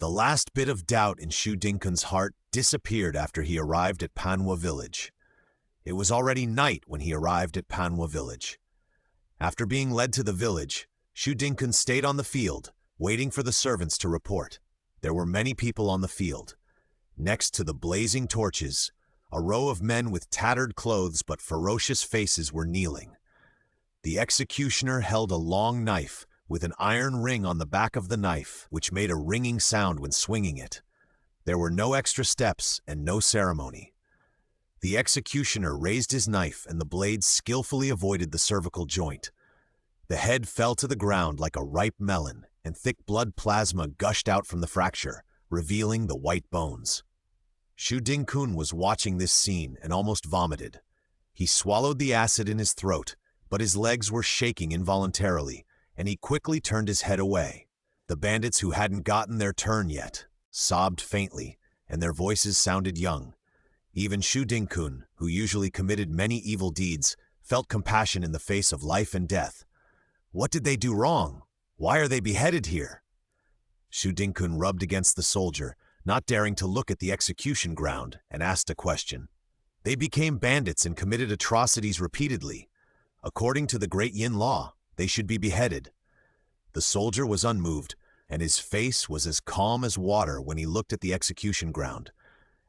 The last bit of doubt in Shu Dingkun's heart disappeared after he arrived at Panhua village. It was already night when he arrived at Panhua village. After being led to the village, Shu Dingkun stayed on the field, waiting for the servants to report. There were many people on the field. Next to the blazing torches, a row of men with tattered clothes but ferocious faces were kneeling. The executioner held a long knife with an iron ring on the back of the knife, which made a ringing sound when swinging it. There were no extra steps and no ceremony. The executioner raised his knife and the blade skillfully avoided the cervical joint. The head fell to the ground like a ripe melon, and thick blood plasma gushed out from the fracture, revealing the white bones. Shu Dingkun was watching this scene and almost vomited. He swallowed the acid in his throat, but his legs were shaking involuntarily, and he quickly turned his head away. The bandits who hadn't gotten their turn yet sobbed faintly, and their voices sounded young. Even Shu Dingkun, who usually committed many evil deeds, felt compassion in the face of life and death. What did they do wrong? Why are they beheaded here? Shu Dingkun rubbed against the soldier, not daring to look at the execution ground, and asked a question. They became bandits and committed atrocities repeatedly. According to the Great Yin Law, they should be beheaded. The soldier was unmoved, and his face was as calm as water when he looked at the execution ground,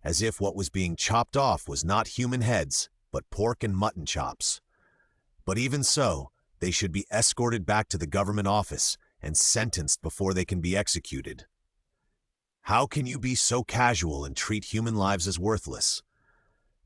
as if what was being chopped off was not human heads, but pork and mutton chops. But even so, they should be escorted back to the government office and sentenced before they can be executed. How can you be so casual and treat human lives as worthless?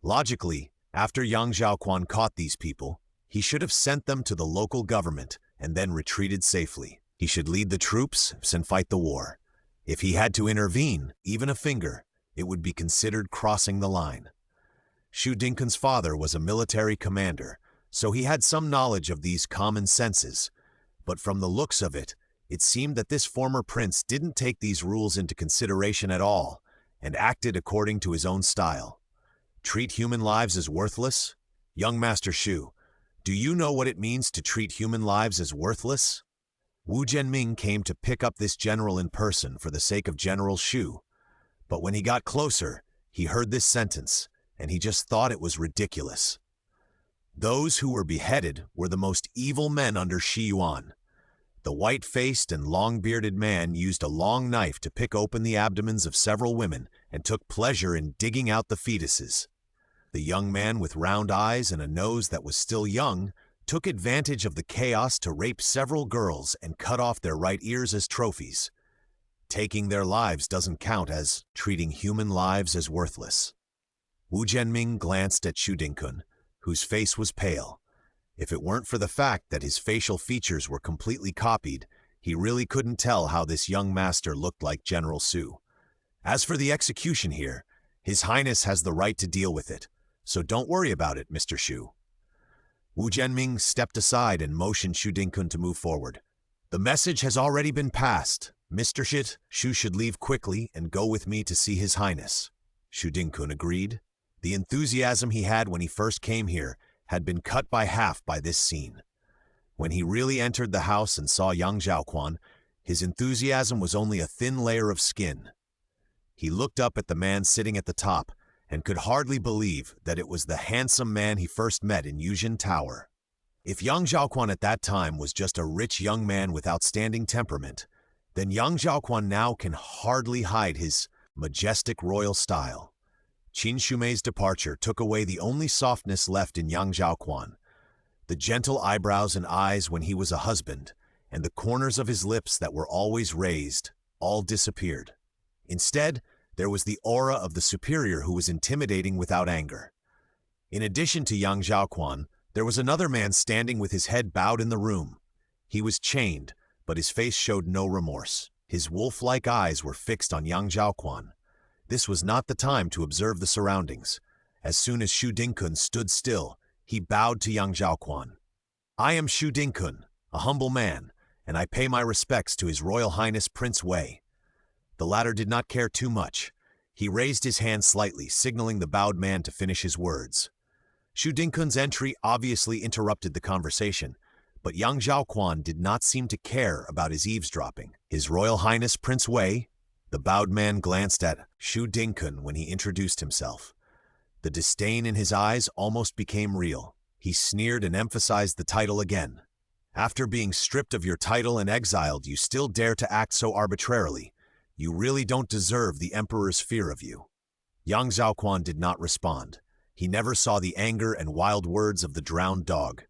Logically, after Yang Zhaoquan caught these people, he should have sent them to the local government and then retreated safely. He should lead the troops and fight the war. If he had to intervene, even a finger, it would be considered crossing the line. Shu Dingkun's father was a military commander, so he had some knowledge of these common senses, but from the looks of it, it seemed that this former prince didn't take these rules into consideration at all and acted according to his own style. Treat human lives as worthless? Young Master Shu, do you know what it means to treat human lives as worthless? Wu Jianming came to pick up this general in person for the sake of General Shu, but when he got closer, he heard this sentence, and he just thought it was ridiculous. Those who were beheaded were the most evil men under Shi Yuan. The white-faced and long-bearded man used a long knife to pick open the abdomens of several women and took pleasure in digging out the fetuses. The young man with round eyes and a nose that was still young took advantage of the chaos to rape several girls and cut off their right ears as trophies. Taking their lives doesn't count as treating human lives as worthless. Wu Jianming glanced at Shu Dingkun, whose face was pale. If it weren't for the fact that his facial features were completely copied, he really couldn't tell how this young master looked like General Su. As for the execution here, His Highness has the right to deal with it, so don't worry about it, Mr. Shu. Wu Jianming stepped aside and motioned Shu Dingkun to move forward. The message has already been passed. Mr. Shu should leave quickly and go with me to see His Highness. Shu Dingkun agreed. The enthusiasm he had when he first came here had been cut by half by this scene. When he really entered the house and saw Yang Zhaoquan, his enthusiasm was only a thin layer of skin. He looked up at the man sitting at the top and could hardly believe that it was the handsome man he first met in Yuzhen Tower. If Yang Zhaoquan at that time was just a rich young man with outstanding temperament, then Yang Zhaoquan now can hardly hide his majestic royal style. Qin Shumei's departure took away the only softness left in Yang Zhaoquan. The gentle eyebrows and eyes when he was a husband, and the corners of his lips that were always raised, all disappeared. Instead, there was the aura of the superior who was intimidating without anger. In addition to Yang Zhaoquan, there was another man standing with his head bowed in the room. He was chained, but his face showed no remorse. His wolf-like eyes were fixed on Yang Zhaoquan. This was not the time to observe the surroundings. As soon as Shu Dingkun stood still, he bowed to Yang Zhaoquan. I am Shu Dingkun, a humble man, and I pay my respects to His Royal Highness Prince Wei. The latter did not care too much. He raised his hand slightly, signaling the bowed man to finish his words. Shu Dingkun's entry obviously interrupted the conversation, but Yang Zhaoquan did not seem to care about his eavesdropping. His Royal Highness Prince Wei, The bowed man glanced at Shu Dingkun when he introduced himself. The disdain in his eyes almost became real. He sneered and emphasized the title again. After being stripped of your title and exiled, you still dare to act so arbitrarily. You really don't deserve the Emperor's fear of you. Yang Zhaoquan did not respond. He never saw the anger and wild words of the drowned dog.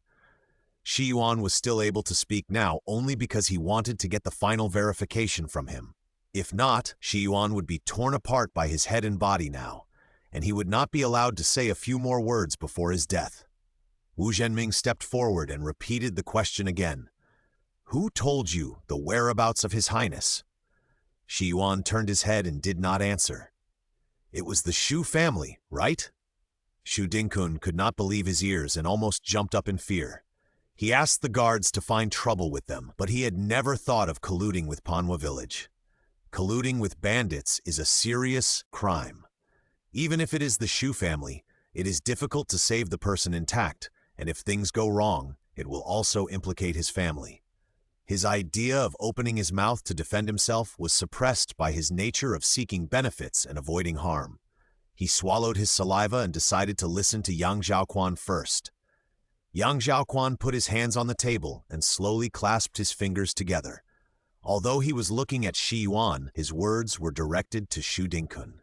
Shi Yuan was still able to speak now only because he wanted to get the final verification from him. If not, Shi Yuan would be torn apart by his head and body now, and he would not be allowed to say a few more words before his death. Wu Zhenming stepped forward and repeated the question again. Who told you the whereabouts of His Highness? Shi Yuan turned his head and did not answer. It was the Shu family, right? Shu Dingkun could not believe his ears and almost jumped up in fear. He asked the guards to find trouble with them, but he had never thought of colluding with Panhua village. Colluding with bandits is a serious crime. Even if it is the Shu family, it is difficult to save the person intact, and if things go wrong, it will also implicate his family. His idea of opening his mouth to defend himself was suppressed by his nature of seeking benefits and avoiding harm. He swallowed his saliva and decided to listen to Yang Zhaoquan first. Yang Zhaoquan put his hands on the table and slowly clasped his fingers together. Although he was looking at Shi Yuan, his words were directed to Shu Dingkun.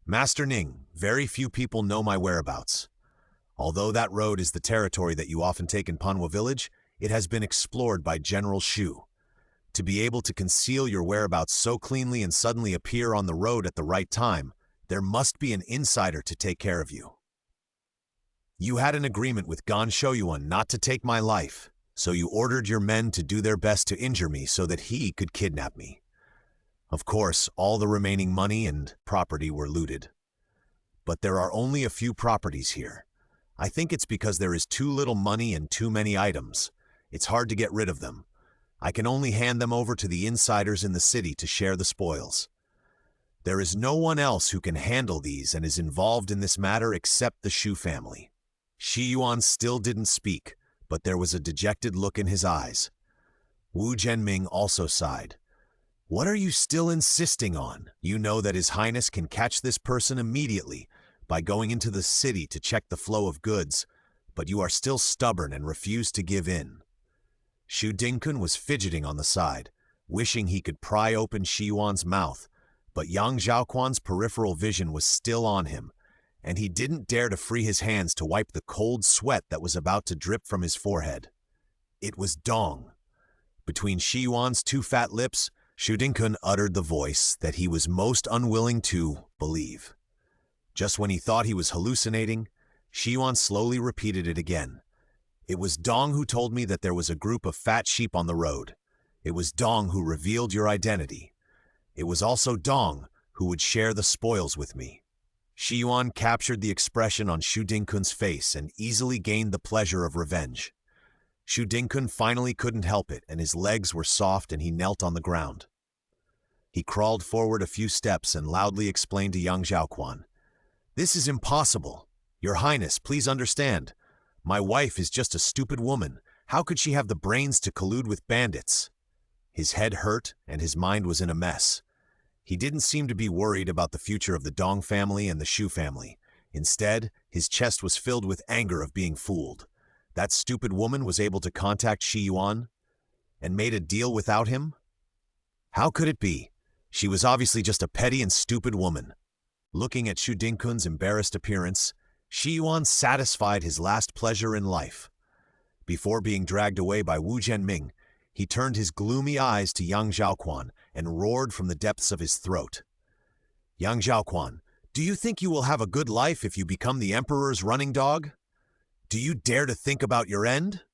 Master Ning, very few people know my whereabouts. Although that road is the territory that you often take in Panhua village, it has been explored by General Shu. To be able to conceal your whereabouts so cleanly and suddenly appear on the road at the right time, there must be an insider to take care of you. You had an agreement with Gan Shouyuan not to take my life, so you ordered your men to do their best to injure me so that he could kidnap me. Of course, all the remaining money and property were looted. But there are only a few properties here. I think it's because there is too little money and too many items. It's hard to get rid of them. I can only hand them over to the insiders in the city to share the spoils. There is no one else who can handle these and is involved in this matter except the Shu family. Shi Yuan still didn't speak, but there was a dejected look in his eyes. Wu Zhenming also sighed. What are you still insisting on? You know that His Highness can catch this person immediately by going into the city to check the flow of goods, but you are still stubborn and refuse to give in. Shu Dingkun was fidgeting on the side, wishing he could pry open Shi Yuan's mouth, but Yang Zhaoquan's peripheral vision was still on him, and he didn't dare to free his hands to wipe the cold sweat that was about to drip from his forehead. It was Dong. Between Shi Yuan's two fat lips, Shu Dingkun uttered the voice that he was most unwilling to believe. Just when he thought he was hallucinating, Shi Yuan slowly repeated it again. It was Dong who told me that there was a group of fat sheep on the road. It was Dong who revealed your identity. It was also Dong who would share the spoils with me. Shi Yuan captured the expression on Shu Dingkun's face and easily gained the pleasure of revenge. Shu Dingkun finally couldn't help it, and his legs were soft and he knelt on the ground. He crawled forward a few steps and loudly explained to Yang Zhaoquan, "This is impossible. Your Highness, please understand. My wife is just a stupid woman. How could she have the brains to collude with bandits?" His head hurt and his mind was in a mess. He didn't seem to be worried about the future of the Dong family and the Shu family. Instead, his chest was filled with anger of being fooled. That stupid woman was able to contact Shi Yuan and made a deal without him? How could it be? She was obviously just a petty and stupid woman. Looking at Shu Dingkun's embarrassed appearance, Shi Yuan satisfied his last pleasure in life. Before being dragged away by Wu Zhenming, he turned his gloomy eyes to Yang Zhaoquan and roared from the depths of his throat. Yang Zhaoquan, do you think you will have a good life if you become the Emperor's running dog? Do you dare to think about your end?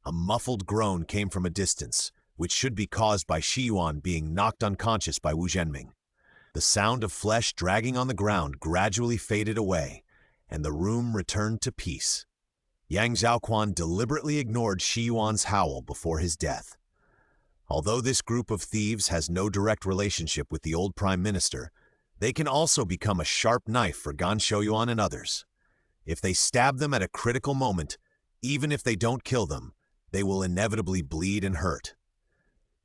A muffled groan came from a distance, which should be caused by Shi Yuan being knocked unconscious by Wu Zhenming. The sound of flesh dragging on the ground gradually faded away, and the room returned to peace. Yang Zhaoquan deliberately ignored Shi Yuan's howl before his death. Although this group of thieves has no direct relationship with the old Prime Minister, they can also become a sharp knife for Gan Shouyuan and others. If they stab them at a critical moment, even if they don't kill them, they will inevitably bleed and hurt.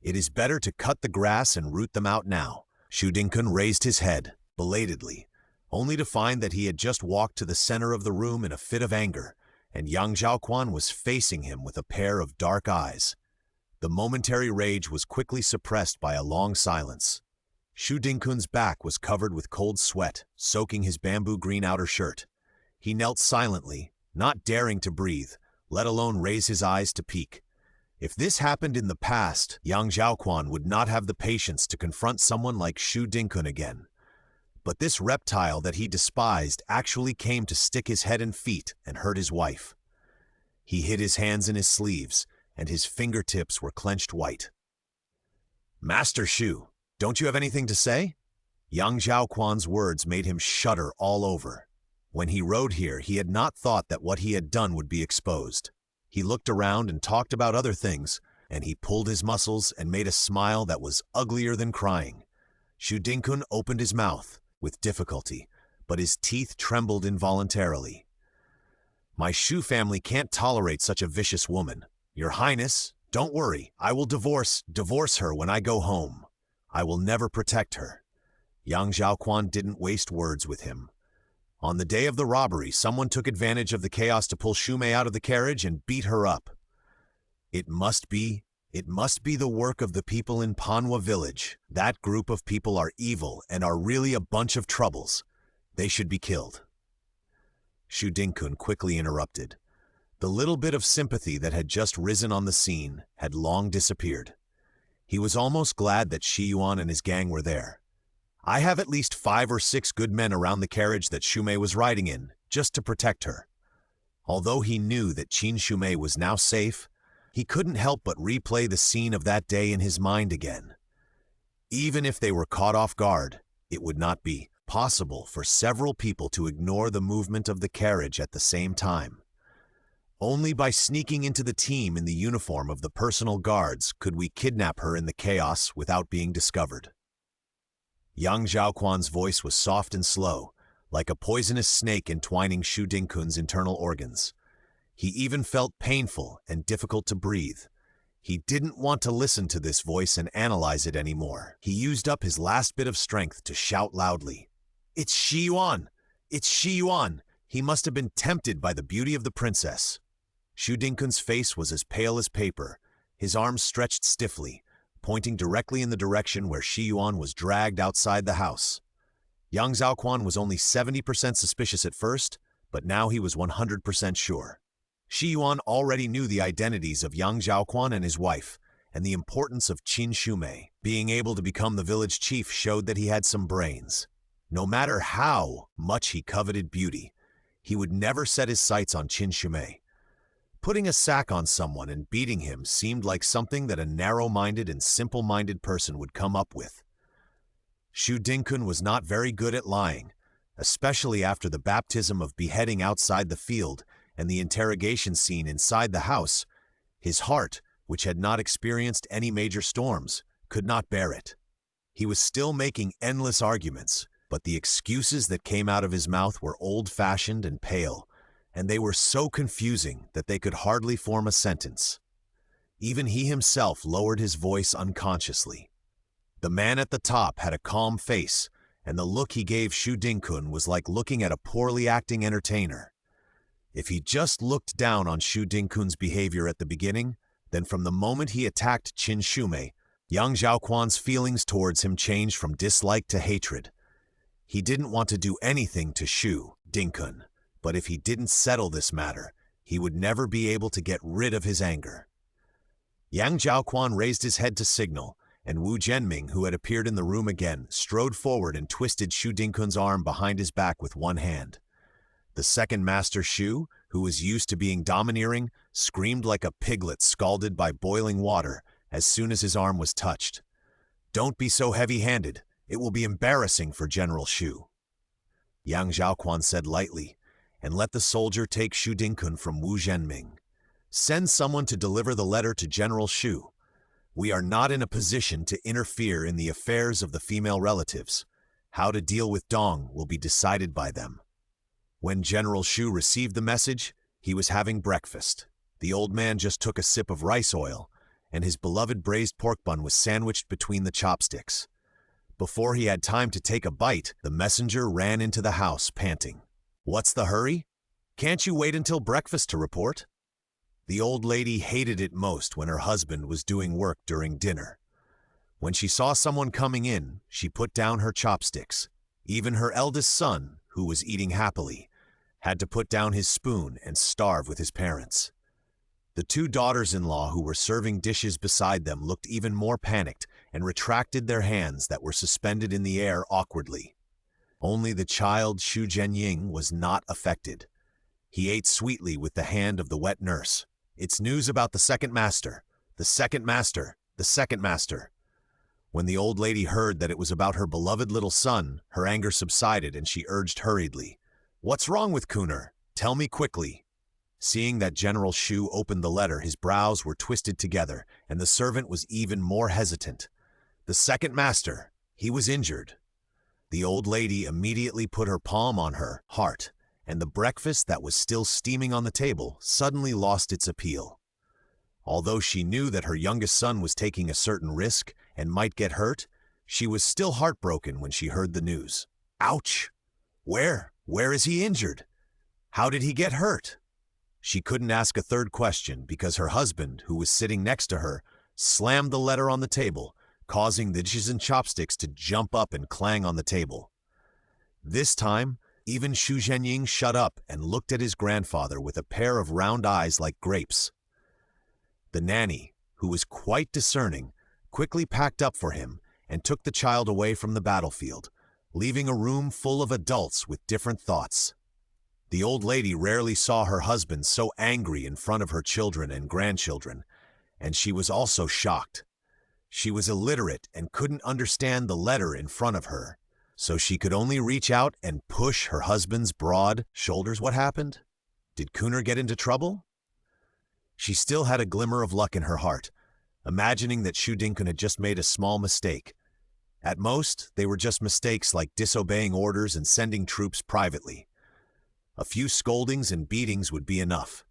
It is better to cut the grass and root them out now. Shu Dingkun raised his head, belatedly, only to find that he had just walked to the center of the room in a fit of anger, and young Zhaoquan was facing him with a pair of dark eyes. The momentary rage was quickly suppressed by a long silence. Shu Dingkun's back was covered with cold sweat, soaking his bamboo-green outer shirt. He knelt silently, not daring to breathe, let alone raise his eyes to peek. If this happened in the past, young Zhaoquan would not have the patience to confront someone like Shu Dingkun again. But this reptile that he despised actually came to stick his head and feet and hurt his wife. He hid his hands in his sleeves, and his fingertips were clenched white. "Master Shu, don't you have anything to say?" Young Zhaoquan's words made him shudder all over. When he rode here, he had not thought that what he had done would be exposed. He looked around and talked about other things, and he pulled his muscles and made a smile that was uglier than crying. Shu Dingkun opened his mouth, with difficulty, but his teeth trembled involuntarily. "My Shu family can't tolerate such a vicious woman. Your Highness, don't worry, I will divorce her when I go home. I will never protect her." Young Zhaoquan didn't waste words with him. On the day of the robbery, someone took advantage of the chaos to pull Shumei out of the carriage and beat her up. It must be the work of the people in Panwa village. That group of people are evil and are really a bunch of troubles. They should be killed. Shu Dingkun quickly interrupted. The little bit of sympathy that had just risen on the scene had long disappeared. He was almost glad that Shi Yuan and his gang were there. "I have at least 5 or 6 good men around the carriage that Shumei was riding in, just to protect her." Although he knew that Qin Shumei was now safe, he couldn't help but replay the scene of that day in his mind again. Even if they were caught off guard, it would not be possible for several people to ignore the movement of the carriage at the same time. Only by sneaking into the team in the uniform of the personal guards could we kidnap her in the chaos without being discovered. Young Zhaoquan's voice was soft and slow, like a poisonous snake entwining Shu Dingkun's internal organs. He even felt painful and difficult to breathe. He didn't want to listen to this voice and analyze it anymore. He used up his last bit of strength to shout loudly, "It's Shi Yuan! It's Shi Yuan! He must have been tempted by the beauty of the princess." Shu Dingkun's face was as pale as paper, his arms stretched stiffly, pointing directly in the direction where Shi Yuan was dragged outside the house. Young Zhaoquan was only 70% suspicious at first, but now he was 100% sure. Shi Yuan already knew the identities of young Zhaoquan and his wife, and the importance of Qin Shumei. Being able to become the village chief showed that he had some brains. No matter how much he coveted beauty, he would never set his sights on Qin Shumei. Putting a sack on someone and beating him seemed like something that a narrow-minded and simple-minded person would come up with. Shu Dingkun was not very good at lying, especially after the baptism of beheading outside the field and the interrogation scene inside the house. His heart, which had not experienced any major storms, could not bear it. He was still making endless arguments, but the excuses that came out of his mouth were old-fashioned and pale, and they were so confusing that they could hardly form a sentence. Even he himself lowered his voice unconsciously. The man at the top had a calm face, and the look he gave Shu Dingkun was like looking at a poorly acting entertainer. If he just looked down on Shu Dingkun's behavior at the beginning, then from the moment he attacked Qin Shumei, young Zhaoquan's feelings towards him changed from dislike to hatred. He didn't want to do anything to Shu Dingkun, but if he didn't settle this matter, he would never be able to get rid of his anger. Yang Zhaoquan raised his head to signal, and Wu Zhenming, who had appeared in the room again, strode forward and twisted Shu Dingkun's arm behind his back with one hand. The second Master Shu, who was used to being domineering, screamed like a piglet scalded by boiling water as soon as his arm was touched. "Don't be so heavy-handed. It will be embarrassing for General Shu." Yang Zhaoquan said lightly, "And let the soldier take Shu Dingkun from Wu Zhenming. Send someone to deliver the letter to General Shu. We are not in a position to interfere in the affairs of the female relatives. How to deal with Dong will be decided by them." When General Shu received the message, he was having breakfast. The old man just took a sip of rice oil, and his beloved braised pork bun was sandwiched between the chopsticks. Before he had time to take a bite, the messenger ran into the house, panting. "What's the hurry? Can't you wait until breakfast to report?" The old lady hated it most when her husband was doing work during dinner. When she saw someone coming in, she put down her chopsticks. Even her eldest son, who was eating happily, had to put down his spoon and starve with his parents. The two daughters-in-law who were serving dishes beside them looked even more panicked and retracted their hands that were suspended in the air awkwardly. Only the child Xu Zhenying was not affected. He ate sweetly with the hand of the wet nurse. "It's news about the second master, the second master, the second master." When the old lady heard that it was about her beloved little son, her anger subsided and she urged hurriedly, "What's wrong with Kuner? Tell me quickly." Seeing that General Xu opened the letter, his brows were twisted together, and the servant was even more hesitant. "The second master, he was injured." The old lady immediately put her palm on her heart, and the breakfast that was still steaming on the table suddenly lost its appeal. Although she knew that her youngest son was taking a certain risk and might get hurt, she was still heartbroken when she heard the news. "Ouch! Where is he injured? How did he get hurt?" She couldn't ask a third question because her husband, who was sitting next to her, slammed the letter on the table, causing the dishes and chopsticks to jump up and clang on the table. This time, even Xu Zhenying shut up and looked at his grandfather with a pair of round eyes like grapes. The nanny, who was quite discerning, quickly packed up for him and took the child away from the battlefield, leaving a room full of adults with different thoughts. The old lady rarely saw her husband so angry in front of her children and grandchildren, and she was also shocked. She was illiterate and couldn't understand the letter in front of her, so she could only reach out and push her husband's broad shoulders. What happened? Did Kuner get into trouble? She still had a glimmer of luck in her heart, imagining that Xu Dingkun had just made a small mistake. At most, they were just mistakes like disobeying orders and sending troops privately. A few scoldings and beatings would be enough.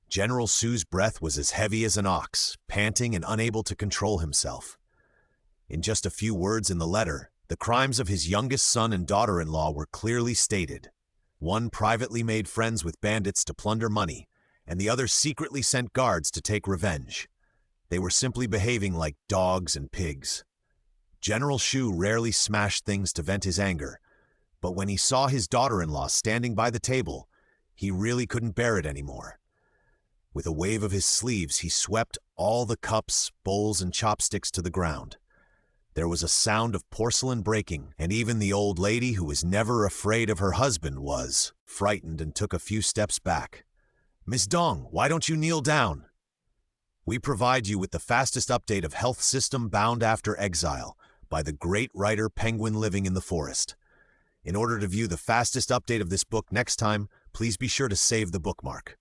General Su's breath was as heavy as an ox, panting and unable to control himself. In just a few words in the letter, the crimes of his youngest son and daughter-in-law were clearly stated. One privately made friends with bandits to plunder money, and the other secretly sent guards to take revenge. They were simply behaving like dogs and pigs. General Xu rarely smashed things to vent his anger, but when he saw his daughter-in-law standing by the table, he really couldn't bear it anymore. With a wave of his sleeves, he swept all the cups, bowls, and chopsticks to the ground. There was a sound of porcelain breaking, and even the old lady, who was never afraid of her husband, was frightened and took a few steps back. "Miss Dong, why don't you kneel down?" We provide you with the fastest update of health system bound after exile by the great writer Penguin Living in the Forest. In order to view the fastest update of this book next time, please be sure to save the bookmark.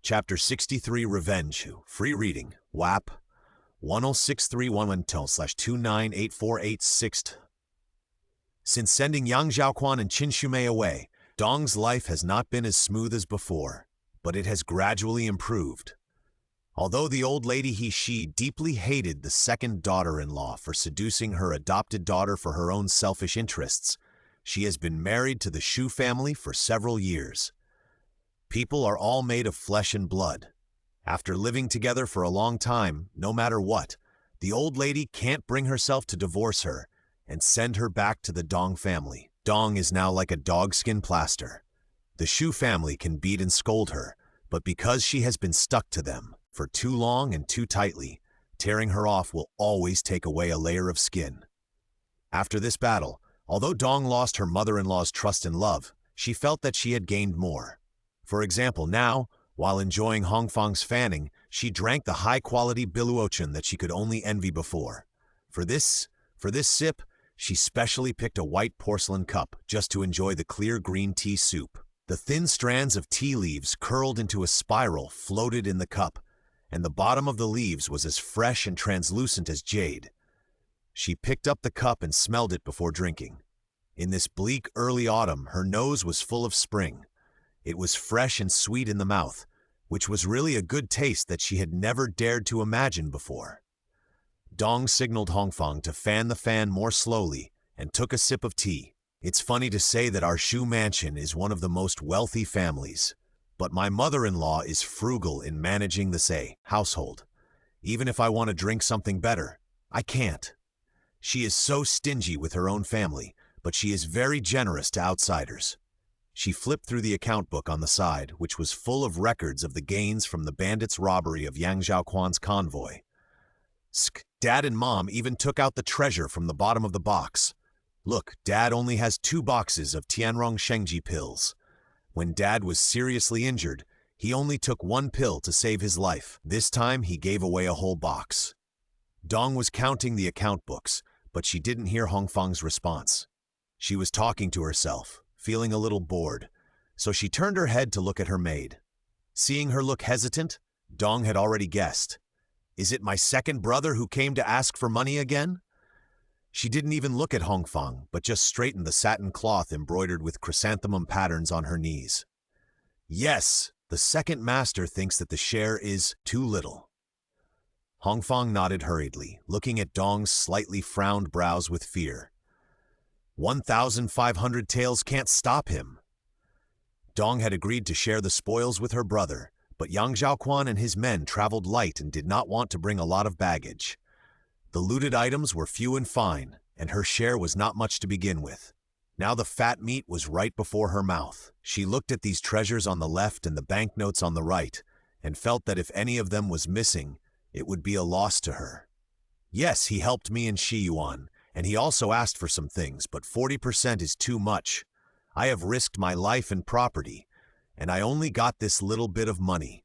Chapter 63 Revenge. Free reading. WAP 1063112/298486. Since sending Yang Zhaoquan and Qin Shumei away, Dong's life has not been as smooth as before, but it has gradually improved. Although the old lady she deeply hated the second daughter-in-law for seducing her adopted daughter for her own selfish interests, she has been married to the Xu family for several years. People are all made of flesh and blood. After living together for a long time, no matter what, the old lady can't bring herself to divorce her and send her back to the Dong family. Dong is now like a dogskin plaster. The Xu family can beat and scold her, but because she has been stuck to them for too long and too tightly, tearing her off will always take away a layer of skin. After this battle, although Dong lost her mother-in-law's trust and love, she felt that she had gained more. For example, now, while enjoying Hongfang's fanning, she drank the high-quality biluochen that she could only envy before. For this sip, she specially picked a white porcelain cup just to enjoy the clear green tea soup. The thin strands of tea leaves curled into a spiral floated in the cup, and the bottom of the leaves was as fresh and translucent as jade. She picked up the cup and smelled it before drinking. In this bleak early autumn, her nose was full of spring. It was fresh and sweet in the mouth, which was really a good taste that she had never dared to imagine before. Dong signaled Hongfang to fan the fan more slowly and took a sip of tea. It's funny to say that our Shu mansion is one of the most wealthy families, but my mother-in-law is frugal in managing the household. Even if I want to drink something better, I can't. She is so stingy with her own family, but she is very generous to outsiders. She flipped through the account book on the side, which was full of records of the gains from the bandits' robbery of Yang Zhaoquan's convoy. Dad and Mom even took out the treasure from the bottom of the box. Look, Dad only has 2 boxes of Tianrong Shengji pills. When Dad was seriously injured, he only took 1 pill to save his life. This time, he gave away a whole box. Dong was counting the account books, but she didn't hear Hongfang's response. She was talking to herself, feeling a little bored, so she turned her head to look at her maid. Seeing her look hesitant, Dong had already guessed. Is it my second brother who came to ask for money again? She didn't even look at Hongfang, but just straightened the satin cloth embroidered with chrysanthemum patterns on her knees. Yes, the second master thinks that the share is too little. Hongfang nodded hurriedly, looking at Dong's slightly frowned brows with fear. 1,500 taels can't stop him. Dong had agreed to share the spoils with her brother, but Yang Zhaoquan and his men traveled light and did not want to bring a lot of baggage. The looted items were few and fine, and her share was not much to begin with. Now the fat meat was right before her mouth. She looked at these treasures on the left and the banknotes on the right, and felt that if any of them was missing, it would be a loss to her. Yes, he helped me in Shiyuan, and he also asked for some things, but 40% is too much. I have risked my life and property, and I only got this little bit of money.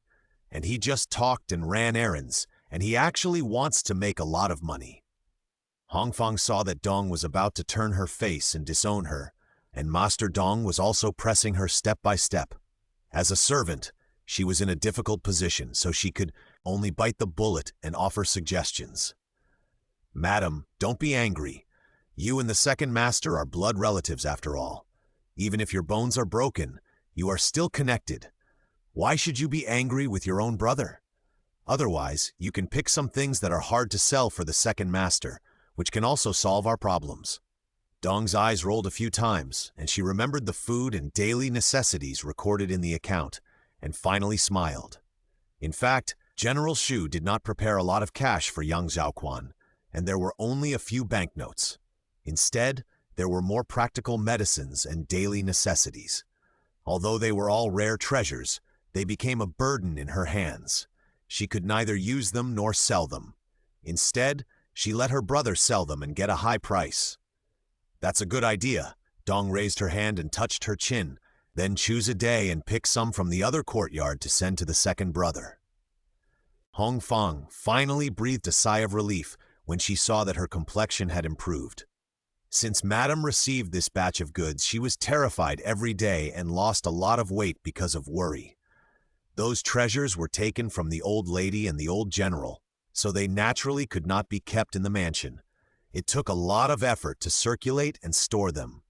And he just talked and ran errands, and he actually wants to make a lot of money. Hongfang saw that Dong was about to turn her face and disown her, and Master Dong was also pressing her step by step. As a servant, she was in a difficult position, so she could only bite the bullet and offer suggestions. Madam, don't be angry. You and the second master are blood relatives after all. Even if your bones are broken, you are still connected. Why should you be angry with your own brother? Otherwise, you can pick some things that are hard to sell for the second master, which can also solve our problems. Dong's eyes rolled a few times, and she remembered the food and daily necessities recorded in the account, and finally smiled. In fact, General Shu did not prepare a lot of cash for Yang Zhaoquan, and there were only a few banknotes. Instead, there were more practical medicines and daily necessities. Although they were all rare treasures, they became a burden in her hands. She could neither use them nor sell them. Instead, she let her brother sell them and get a high price. That's a good idea. Dong raised her hand and touched her chin, then choose a day and pick some from the other courtyard to send to the second brother. Hongfang finally breathed a sigh of relief when she saw that her complexion had improved. Since Madame received this batch of goods, she was terrified every day and lost a lot of weight because of worry. Those treasures were taken from the old lady and the old general, so they naturally could not be kept in the mansion. It took a lot of effort to circulate and store them.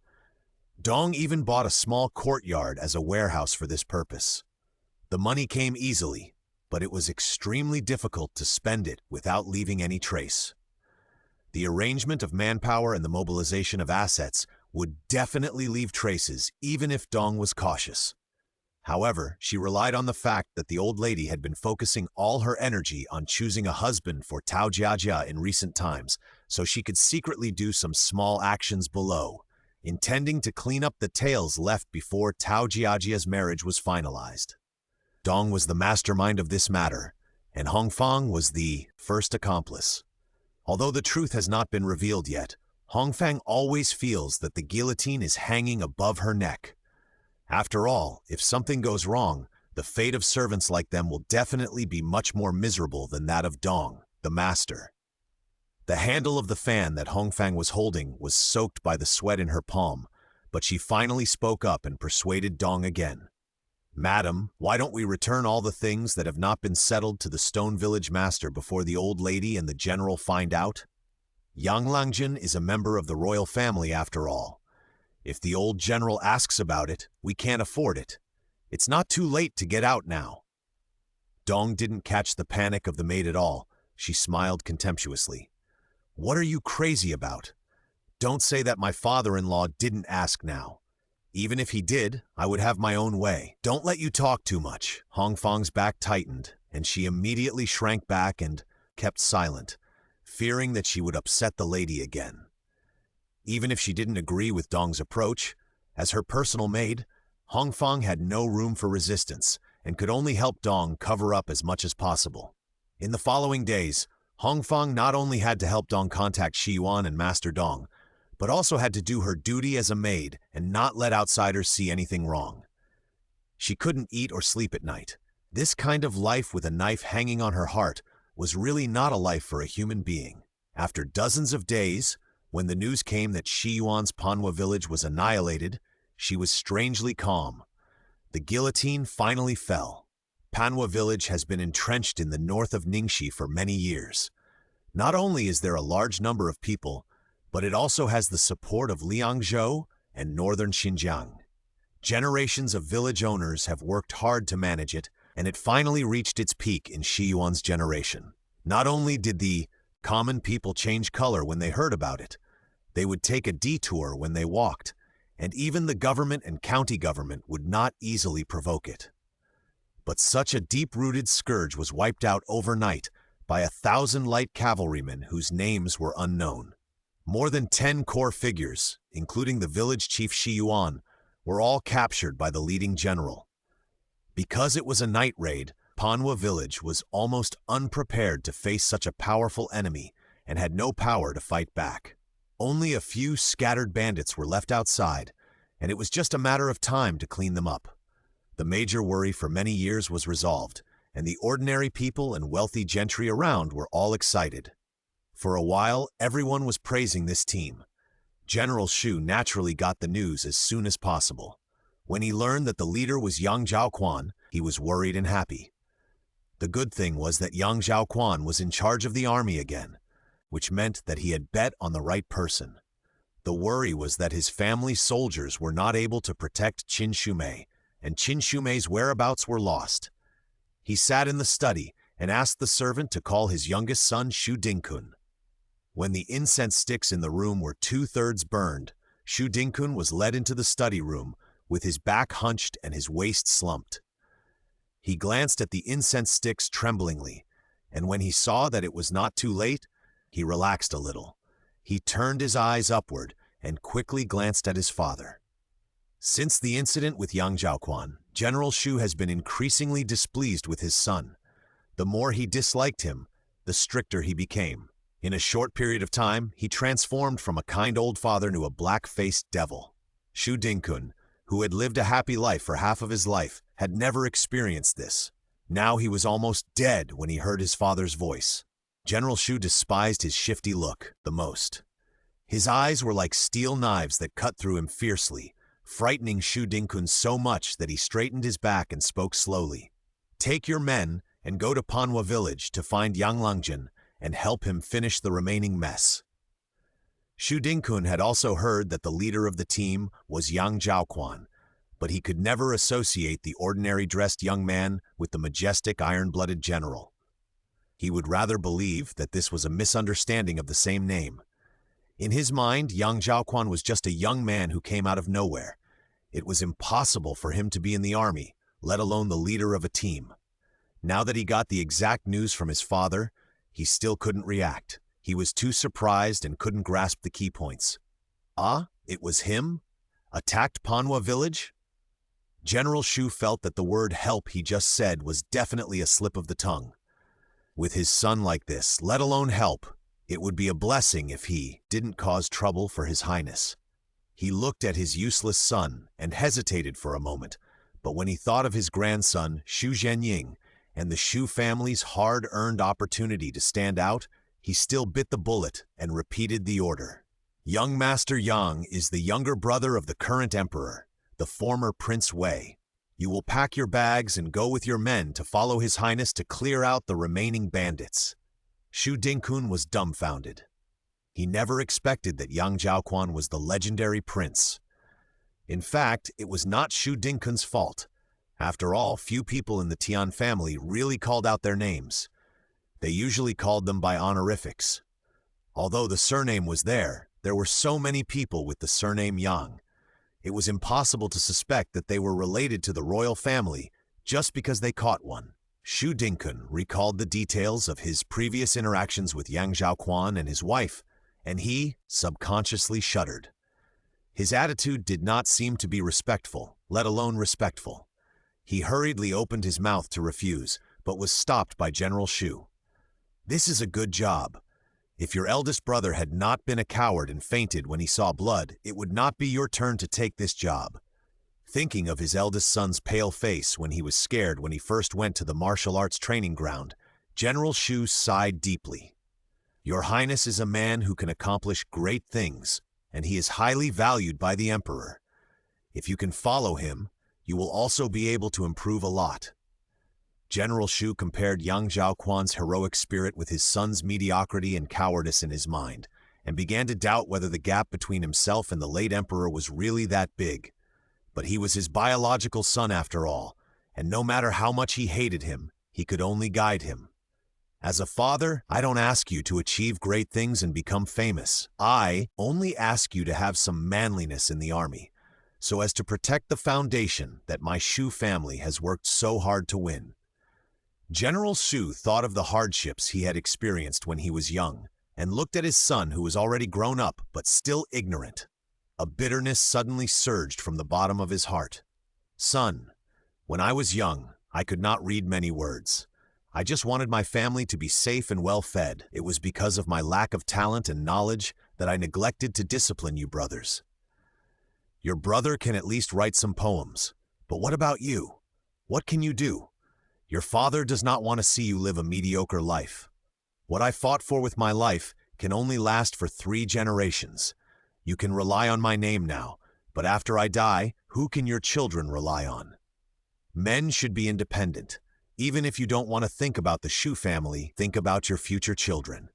Dong even bought a small courtyard as a warehouse for this purpose. The money came easily, but it was extremely difficult to spend it without leaving any trace. The arrangement of manpower and the mobilization of assets would definitely leave traces, even if Dong was cautious. However, she relied on the fact that the old lady had been focusing all her energy on choosing a husband for Tao Jiajia in recent times, so she could secretly do some small actions below, intending to clean up the tails left before Tao Jiajia's marriage was finalized. Dong was the mastermind of this matter, and Hongfang was the first accomplice. Although the truth has not been revealed yet, Hongfang always feels that the guillotine is hanging above her neck. After all, if something goes wrong, the fate of servants like them will definitely be much more miserable than that of Dong, the master. The handle of the fan that Hongfang was holding was soaked by the sweat in her palm, but she finally spoke up and persuaded Dong again. Madam, why don't we return all the things that have not been settled to the Stone Village master before the old lady and the general find out? Yang Langjin is a member of the royal family after all. If the old general asks about it, we can't afford it. It's not too late to get out now. Dong didn't catch the panic of the maid at all. She smiled contemptuously. "What are you crazy about? Don't say that my father-in-law didn't ask now. Even if he did, I would have my own way. Don't let you talk too much." Hong Fong's back tightened, and she immediately shrank back and kept silent, fearing that she would upset the lady again. Even if she didn't agree with Dong's approach, as her personal maid, Hong Fong had no room for resistance and could only help Dong cover up as much as possible. In the following days, Hong Fong not only had to help Dong contact Shi Yuan and Master Dong, but also had to do her duty as a maid and not let outsiders see anything wrong. She couldn't eat or sleep at night. This kind of life with a knife hanging on her heart was really not a life for a human being. After dozens of days, when the news came that Shi Yuan's Panhua village was annihilated, she was strangely calm. The guillotine finally fell. Panhua village has been entrenched in the north of Ningxi for many years. Not only is there a large number of people, but it also has the support of Liangzhou and northern Xinjiang. Generations of village owners have worked hard to manage it, and it finally reached its peak in Shi Yuan's generation. Not only did the common people change color when they heard about it, they would take a detour when they walked, and even the government and county government would not easily provoke it. But such a deep-rooted scourge was wiped out overnight by 1,000 light cavalrymen whose names were unknown. More than 10 core figures, including the village chief Shi Yuan, were all captured by the leading general. Because it was a night raid, Panhua village was almost unprepared to face such a powerful enemy and had no power to fight back. Only a few scattered bandits were left outside, and it was just a matter of time to clean them up. The major worry for many years was resolved, and the ordinary people and wealthy gentry around were all excited. For a while, everyone was praising this team. General Shu naturally got the news as soon as possible. When he learned that the leader was young Zhaoquan, he was worried and happy. The good thing was that young Zhaoquan was in charge of the army again, which meant that he had bet on the right person. The worry was that his family's soldiers were not able to protect Qin Shumei, and Qin Shumei's whereabouts were lost. He sat in the study and asked the servant to call his youngest son Shu Dingkun. When the incense sticks in the room were 2/3 burned, Shu Dingkun was led into the study room with his back hunched and his waist slumped. He glanced at the incense sticks tremblingly, and when he saw that it was not too late, he relaxed a little. He turned his eyes upward and quickly glanced at his father. Since the incident with young Zhaoquan, General Shu has been increasingly displeased with his son. The more he disliked him, the stricter he became. In a short period of time, he transformed from a kind old father to a black-faced devil. Shu Dingkun, who had lived a happy life for half of his life, had never experienced this. Now he was almost dead when he heard his father's voice. General Shu despised his shifty look the most. His eyes were like steel knives that cut through him fiercely, frightening Shu Dingkun so much that he straightened his back and spoke slowly. "Take your men and go to Panhua village to find Yang Langjin and help him finish the remaining mess." Shu Dingkun had also heard that the leader of the team was young Zhaoquan, but he could never associate the ordinary-dressed young man with the majestic iron-blooded general. He would rather believe that this was a misunderstanding of the same name. In his mind, young Zhaoquan was just a young man who came out of nowhere. It was impossible for him to be in the army, let alone the leader of a team. Now that he got the exact news from his father, he still couldn't react. He was too surprised and couldn't grasp the key points. Ah, it was him? Attacked Panhua village? General Shu felt that the word help he just said was definitely a slip of the tongue. With his son like this, let alone help, it would be a blessing if he didn't cause trouble for His Highness. He looked at his useless son and hesitated for a moment, but when he thought of his grandson, Shu Zhenying, and the Shu family's hard-earned opportunity to stand out, he still bit the bullet and repeated the order. Young Master Yang is the younger brother of the current emperor, the former Prince Wei. You will pack your bags and go with your men to follow His Highness to clear out the remaining bandits. Shu Dingkun was dumbfounded. He never expected that young Zhaoquan was the legendary prince. In fact, it was not Shu Dingkun's fault. After all, few people in the Tian family really called out their names. They usually called them by honorifics. Although the surname was there were so many people with the surname Yang. It was impossible to suspect that they were related to the royal family just because they caught one. Xu Dingkun recalled the details of his previous interactions with Yang Zhaoquan and his wife, and he subconsciously shuddered. His attitude did not seem to be respectful, let alone respectful. He hurriedly opened his mouth to refuse, but was stopped by General Xu. "This is a good job. If your eldest brother had not been a coward and fainted when he saw blood, it would not be your turn to take this job." Thinking of his eldest son's pale face when he was scared when he first went to the martial arts training ground, General Xu sighed deeply. "Your Highness is a man who can accomplish great things, and he is highly valued by the Emperor. If you can follow him, you will also be able to improve a lot." General Xu compared Yang Zhaoquan's heroic spirit with his son's mediocrity and cowardice in his mind, and began to doubt whether the gap between himself and the late emperor was really that big. But he was his biological son after all, and no matter how much he hated him, he could only guide him. "As a father, I don't ask you to achieve great things and become famous. I only ask you to have some manliness in the army, so as to protect the foundation that my Xu family has worked so hard to win." General Xu thought of the hardships he had experienced when he was young, and looked at his son who was already grown up but still ignorant. A bitterness suddenly surged from the bottom of his heart. "Son, when I was young, I could not read many words. I just wanted my family to be safe and well fed. It was because of my lack of talent and knowledge that I neglected to discipline you brothers. Your brother can at least write some poems, but what about you? What can you do? Your father does not want to see you live a mediocre life. What I fought for with my life can only last for 3 generations. You can rely on my name now, but after I die, who can your children rely on? Men should be independent. Even if you don't want to think about the Xu family, think about your future children.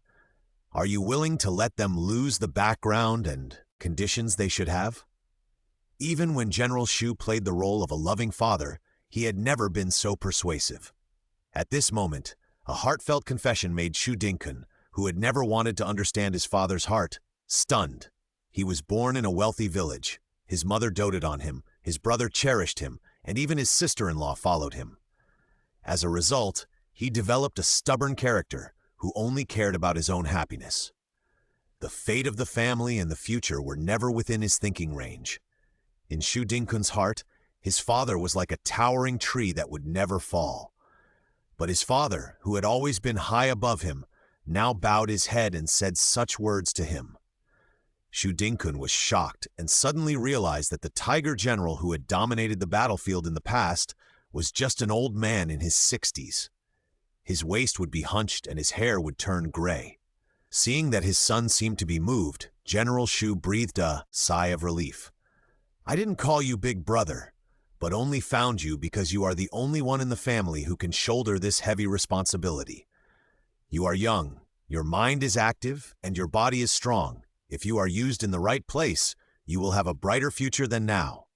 Are you willing to let them lose the background and conditions they should have?" Even when General Xu played the role of a loving father, he had never been so persuasive. At this moment, a heartfelt confession made Xu Dingkun, who had never wanted to understand his father's heart, stunned. He was born in a wealthy village. His mother doted on him, his brother cherished him, and even his sister-in-law followed him. As a result, he developed a stubborn character who only cared about his own happiness. The fate of the family and the future were never within his thinking range. In Xu Dingkun's heart, his father was like a towering tree that would never fall. But his father, who had always been high above him, now bowed his head and said such words to him. Xu Dingkun was shocked and suddenly realized that the tiger general who had dominated the battlefield in the past was just an old man in his 60s. His waist would be hunched and his hair would turn gray. Seeing that his son seemed to be moved, General Xu breathed a sigh of relief. "I didn't call you big brother, but only found you because you are the only one in the family who can shoulder this heavy responsibility. You are young, your mind is active, and your body is strong. If you are used in the right place, you will have a brighter future than now."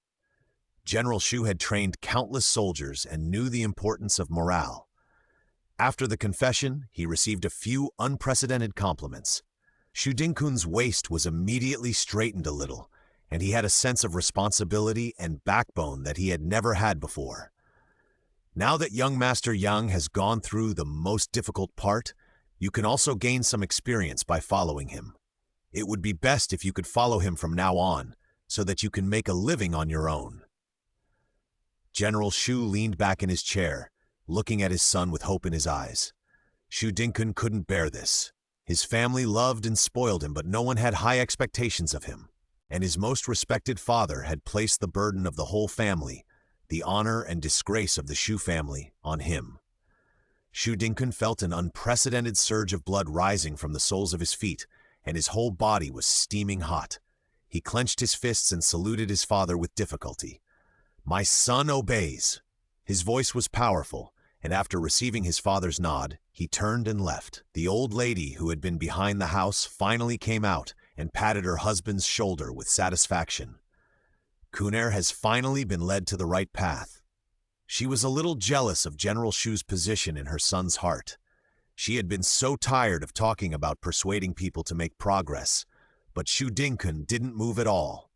General Xu had trained countless soldiers and knew the importance of morale. After the confession, he received a few unprecedented compliments. Xu Dingkun's waist was immediately straightened a little, and he had a sense of responsibility and backbone that he had never had before. Now that young Master Yang has gone through the most difficult part, you can also gain some experience by following him. It would be best if you could follow him from now on, so that you can make a living on your own. General Xu leaned back in his chair, looking at his son with hope in his eyes. Xu Dingkun couldn't bear this. His family loved and spoiled him, but no one had high expectations of him. And his most respected father had placed the burden of the whole family, the honor and disgrace of the Xu family, on him. Xu Dingkun felt an unprecedented surge of blood rising from the soles of his feet, and his whole body was steaming hot. He clenched his fists and saluted his father with difficulty. "My son obeys." His voice was powerful, and after receiving his father's nod, he turned and left. The old lady who had been behind the house finally came out and patted her husband's shoulder with satisfaction. "Kuner has finally been led to the right path." She was a little jealous of General Shu's position in her son's heart. She had been so tired of talking about persuading people to make progress, but Shu Dingkun didn't move at all.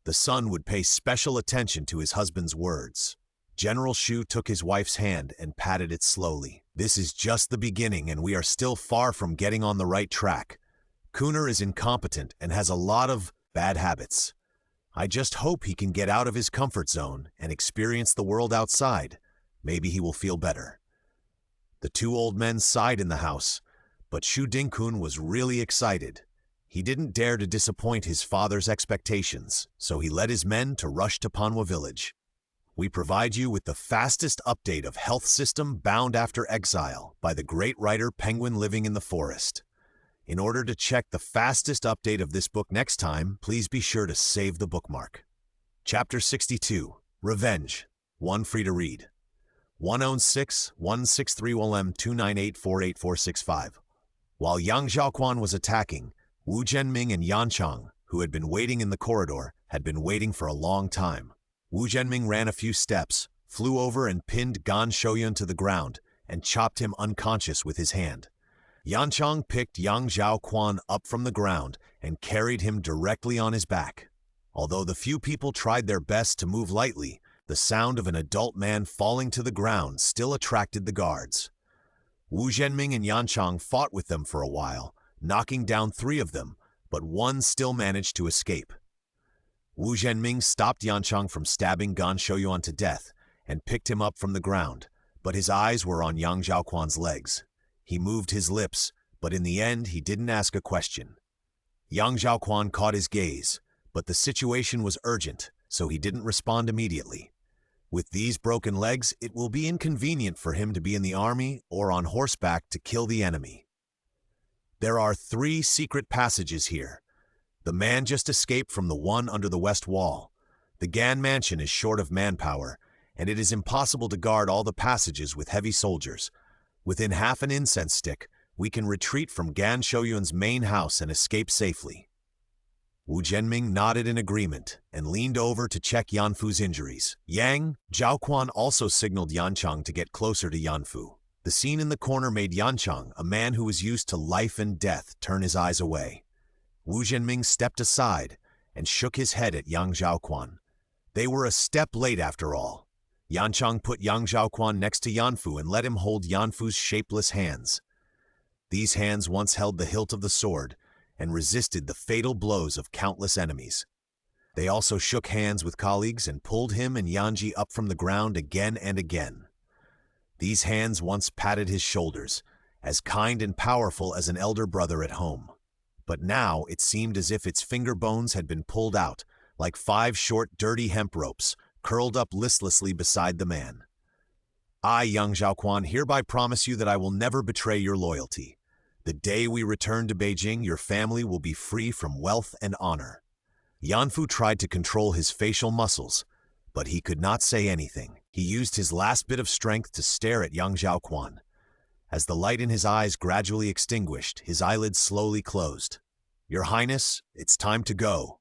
The son would pay special attention to his husband's words. General Shu took his wife's hand and patted it slowly. This is just the beginning, and we are still far from getting on the right track. Kuner is incompetent and has a lot of bad habits. I just hope he can get out of his comfort zone and experience the world outside. Maybe he will feel better. The two old men sighed in the house, but Shu Dingkun was really excited. He didn't dare to disappoint his father's expectations, so he led his men to rush to Panhua village. We provide you with the fastest update of health system bound after exile by the great writer Penguin Living in the Forest. In order to check the fastest update of this book next time, please be sure to save the bookmark. Chapter 62, Revenge, 1 free to read. 106-163-1M-298-48465. While Yang Zhaoquan was attacking, Wu Zhenming and Yan Chang, who had been waiting in the corridor, had been waiting for a long time. Wu Zhenming ran a few steps, flew over and pinned Gan Shouyun to the ground, and chopped him unconscious with his hand. Yan Chang picked Yang Zhaoquan up from the ground and carried him directly on his back. Although the few people tried their best to move lightly, the sound of an adult man falling to the ground still attracted the guards. Wu Zhenming and Yan Chang fought with them for a while, knocking down 3 of them, but one still managed to escape. Wu Zhenming stopped Yan Chang from stabbing Gan Shouyuan to death and picked him up from the ground, but his eyes were on Yang Zhaoquan's legs. He moved his lips, but in the end he didn't ask a question. Yang Zhaoquan caught his gaze, but the situation was urgent, so he didn't respond immediately. With these broken legs, it will be inconvenient for him to be in the army or on horseback to kill the enemy. There are 3 secret passages here. The man just escaped from the one under the west wall. The Gan mansion is short of manpower, and it is impossible to guard all the passages with heavy soldiers. Within half an incense stick, we can retreat from Gan Shouyun's main house and escape safely. Wu Zhenming nodded in agreement and leaned over to check Yanfu's injuries. Yang Zhaoquan also signaled Yanchang to get closer to Yanfu. The scene in the corner made Yanchang, a man who was used to life and death, turn his eyes away. Wu Zhenming stepped aside and shook his head at Yang Zhaoquan. They were a step late after all. Yanchang put Yang Zhaoquan next to Yanfu and let him hold Yanfu's shapeless hands. These hands once held the hilt of the sword and resisted the fatal blows of countless enemies. They also shook hands with colleagues and pulled him and Yanji up from the ground again and again. These hands once patted his shoulders, as kind and powerful as an elder brother at home. But now it seemed as if its finger bones had been pulled out, like 5 short, dirty hemp ropes, curled up listlessly beside the man. I, Yang Zhaoquan, hereby promise you that I will never betray your loyalty. The day we return to Beijing, your family will be free from wealth and honor. Yanfu tried to control his facial muscles, but he could not say anything. He used his last bit of strength to stare at Yang Zhaoquan. As the light in his eyes gradually extinguished, his eyelids slowly closed. Your Highness, it's time to go.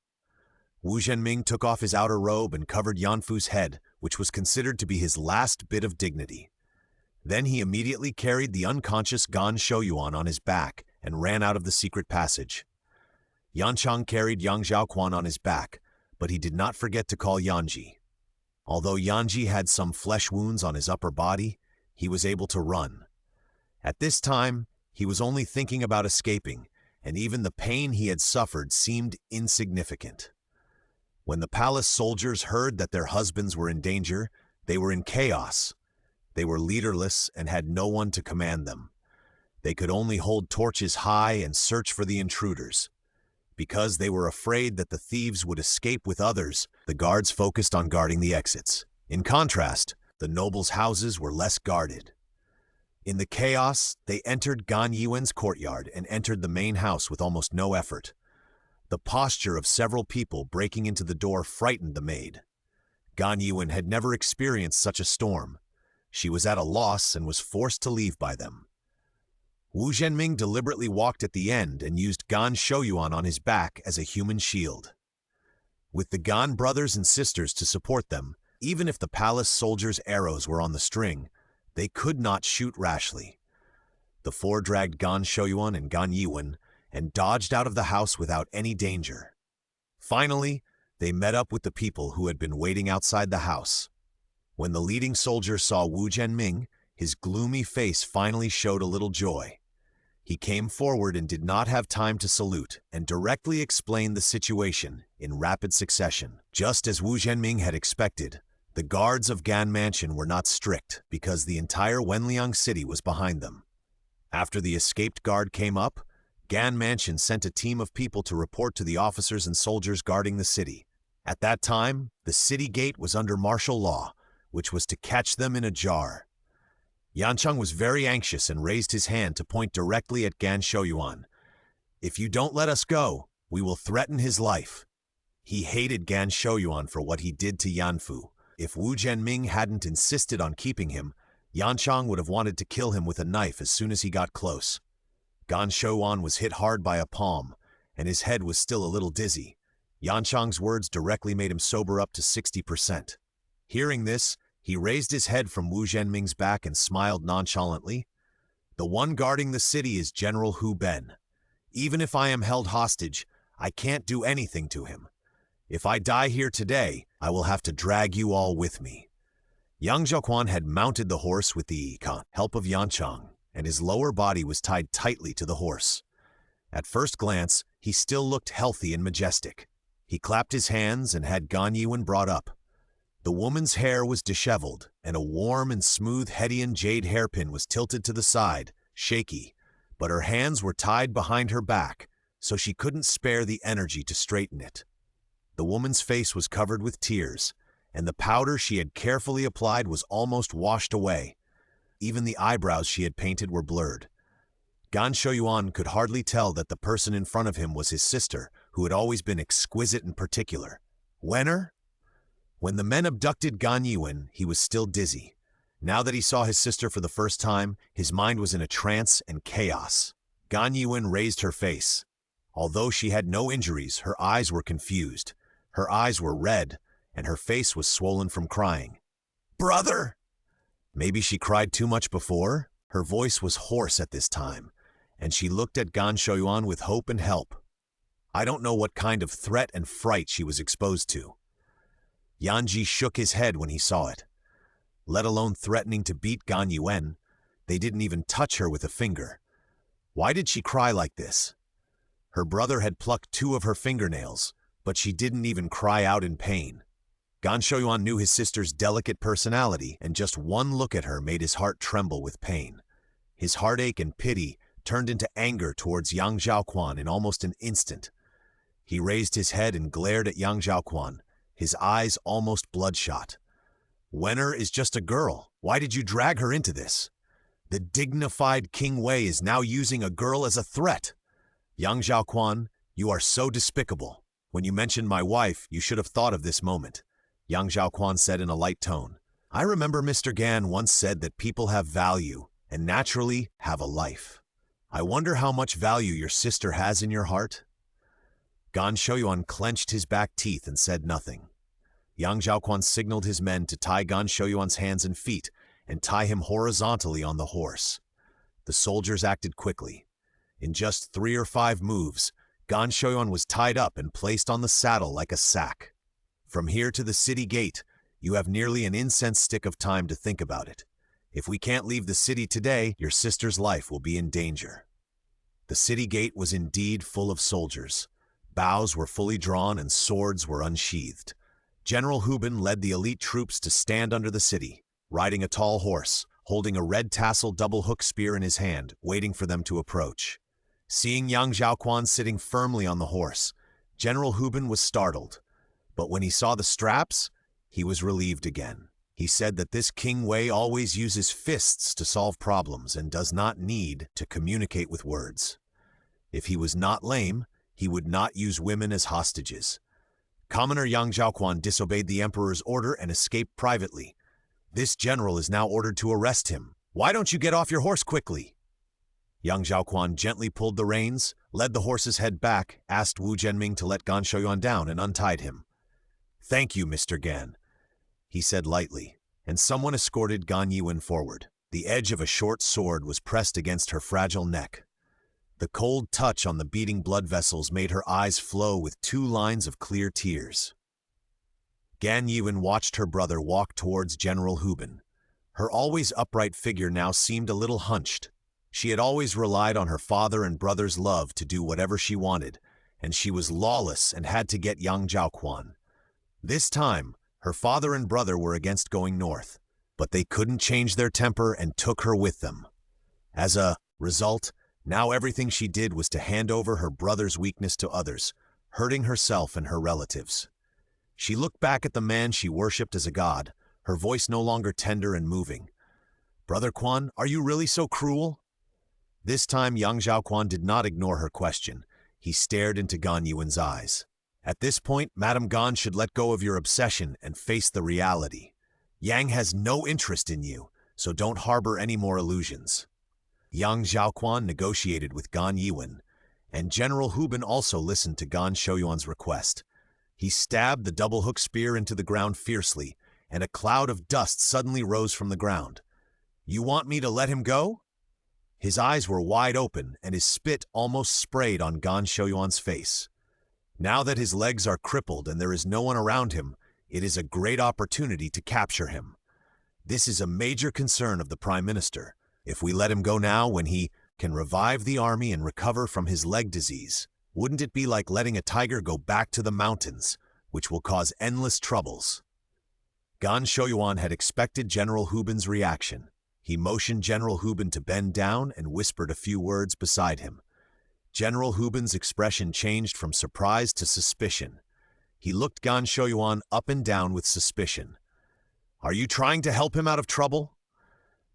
Wu Zhenming took off his outer robe and covered Yanfu's head, which was considered to be his last bit of dignity. Then he immediately carried the unconscious Gan Shouyuan on his back and ran out of the secret passage. Yanchang carried Yang Zhaoquan on his back, but he did not forget to call Yanji. Although Yanji had some flesh wounds on his upper body, he was able to run. At this time, he was only thinking about escaping, and even the pain he had suffered seemed insignificant. When the palace soldiers heard that their husbands were in danger, they were in chaos. They were leaderless and had no one to command them. They could only hold torches high and search for the intruders. Because they were afraid that the thieves would escape with others, the guards focused on guarding the exits. In contrast, the nobles' houses were less guarded. In the chaos, they entered Gan Yuan's courtyard and entered the main house with almost no effort. The posture of several people breaking into the door frightened the maid. Gan Yuan had never experienced such a storm. She was at a loss and was forced to leave by them. Wu Zhenming deliberately walked at the end and used Gan Shouyuan on his back as a human shield. With the Gan brothers and sisters to support them, Even if the palace soldiers' arrows were on the string, they could not shoot rashly. The four dragged Gan Shouyuan and Gan Yiwen and dodged out of the house without any danger. Finally, they met up with the people who had been waiting outside the house. When the leading soldier saw Wu Zhenming, his gloomy face finally showed a little joy. He came forward and did not have time to salute, and directly explained the situation in rapid succession. Just as Wu Zhenming had expected, the guards of Gan Mansion were not strict because the entire Wenliang city was behind them. After the escaped guard came up, Gan Mansion sent a team of people to report to the officers and soldiers guarding the city. At that time, the city gate was under martial law, which was to catch them in a jar. Yancheng was very anxious and raised his hand to point directly at Gan Shouyuan. "If you don't let us go, we will threaten his life." He hated Gan Shouyuan for what he did to Yanfu. If Wu Zhenming hadn't insisted on keeping him, Yancheng would have wanted to kill him with a knife as soon as he got close. Gan Shouyuan was hit hard by a palm, and his head was still a little dizzy. Yancheng's words directly made him sober up to 60%. Hearing this, he raised his head from Wu Zhenming's back and smiled nonchalantly. "The one guarding the city is General Hu Ben. Even if I am held hostage, I can't do anything to him. If I die here today, I will have to drag you all with me." Yang Zhaoquan had mounted the horse with the help of Yancheng, and his lower body was tied tightly to the horse. At first glance, he still looked healthy and majestic. He clapped his hands and had Gan Yiwen brought up. The woman's hair was disheveled, and a warm and smooth Hedian jade hairpin was tilted to the side, shaky, but her hands were tied behind her back, so she couldn't spare the energy to straighten it. The woman's face was covered with tears, and the powder she had carefully applied was almost washed away. Even the eyebrows she had painted were blurred. Gan Shouyuan could hardly tell that the person in front of him was his sister, who had always been exquisite and particular. Wenner? When the men abducted Gan Yiwen, he was still dizzy. Now that he saw his sister for the first time, his mind was in a trance and chaos. Gan Yiwen raised her face. Although she had no injuries, her eyes were confused. Her eyes were red, and her face was swollen from crying. "Brother!" Maybe she cried too much before? Her voice was hoarse at this time, and she looked at Gan Shouyuan with hope and help. I don't know what kind of threat and fright she was exposed to. Yanji shook his head when he saw it. Let alone threatening to beat Gan Yiwen, they didn't even touch her with a finger. Why did she cry like this? Her brother had plucked 2 of her fingernails, but she didn't even cry out in pain. Gan Shouyuan knew his sister's delicate personality, and just one look at her made his heart tremble with pain. His heartache and pity turned into anger towards Yang Zhaoquan in almost an instant. He raised his head and glared at Yang Zhaoquan, his eyes almost bloodshot. "Wenner is just a girl. Why did you drag her into this? The dignified King Wei is now using a girl as a threat. Yang Zhaoquan, you are so despicable. When you mentioned my wife, you should have thought of this moment," Yang Zhaoquan said in a light tone. "I remember Mr. Gan once said that people have value, and naturally have a life. I wonder how much value your sister has in your heart?" Gan Shouyuan clenched his back teeth and said nothing. Yang Zhaoquan signaled his men to tie Gan Shouyuan's hands and feet and tie him horizontally on the horse. The soldiers acted quickly. In just 3 or 5 moves, Gan Shouyuan was tied up and placed on the saddle like a sack. From here to the city gate, you have nearly an incense stick of time to think about it. If we can't leave the city today, your sister's life will be in danger. The city gate was indeed full of soldiers. Bows were fully drawn and swords were unsheathed. General Hu Ben led the elite troops to stand under the city, riding a tall horse, holding a red-tasseled double-hook spear in his hand, waiting for them to approach. Seeing Yang Zhaoquan sitting firmly on the horse, General Hu Ben was startled. But when he saw the straps, he was relieved again. He said that this King Wei always uses fists to solve problems and does not need to communicate with words. If he was not lame, he would not use women as hostages. Commoner Yang Zhaoquan disobeyed the emperor's order and escaped privately. This general is now ordered to arrest him. Why don't you get off your horse quickly? Yang Zhaoquan gently pulled the reins, led the horse's head back, asked Wu Zhenming to let Gan Shouyuan down, and untied him. "Thank you, Mr. Gan. he said lightly, and someone escorted Gan Yiwen forward. The edge of a short sword was pressed against her fragile neck. The cold touch on the beating blood vessels made her eyes flow with 2 lines of clear tears. Gan Yiwen watched her brother walk towards General Hubin. Her always upright figure now seemed a little hunched. She had always relied on her father and brother's love to do whatever she wanted, and she was lawless and had to get young Zhaoquan. This time, her father and brother were against going north, but they couldn't change their temper and took her with them. As a result, now everything she did was to hand over her brother's weakness to others, hurting herself and her relatives. She looked back at the man she worshipped as a god, her voice no longer tender and moving. "Brother Quan, are you really so cruel?" This time young Zhaoquan did not ignore her question. He stared into Gan Yiwen's eyes. "At this point, Madame Gan should let go of your obsession and face the reality. Yang has no interest in you, so don't harbor any more illusions." Young Zhaoquan negotiated with Gan Yiwen, and General Hubin also listened to Gan Shouyuan's request. He stabbed the double-hook spear into the ground fiercely, and a cloud of dust suddenly rose from the ground. "You want me to let him go?" His eyes were wide open, and his spit almost sprayed on Gan Shouyuan's face. Now that his legs are crippled and there is no one around him, it is a great opportunity to capture him. This is a major concern of the Prime Minister. If we let him go now when he can revive the army and recover from his leg disease, wouldn't it be like letting a tiger go back to the mountains, which will cause endless troubles? Gan Shouyuan had expected General Hubin's reaction. He motioned General Hubin to bend down and whispered a few words beside him. General Hubin's expression changed from surprise to suspicion. He looked Gan Shouyuan up and down with suspicion. "Are you trying to help him out of trouble?"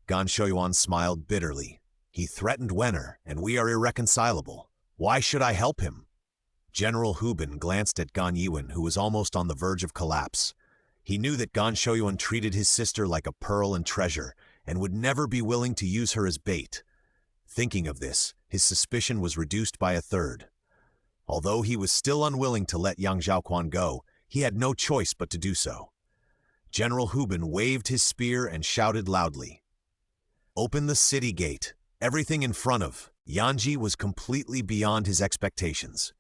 Gan Shouyuan smiled bitterly. "He threatened Wenner, and we are irreconcilable. Why should I help him?" General Hubin glanced at Gan Yiwen, who was almost on the verge of collapse. He knew that Gan Shouyuan treated his sister like a pearl and treasure, and would never be willing to use her as bait. Thinking of this, his suspicion was reduced by a third. Although he was still unwilling to let young Zhaoquan go, he had no choice but to do so. General Hubin waved his spear and shouted loudly, "Open the city gate." Everything in front of Yanji was completely beyond his expectations.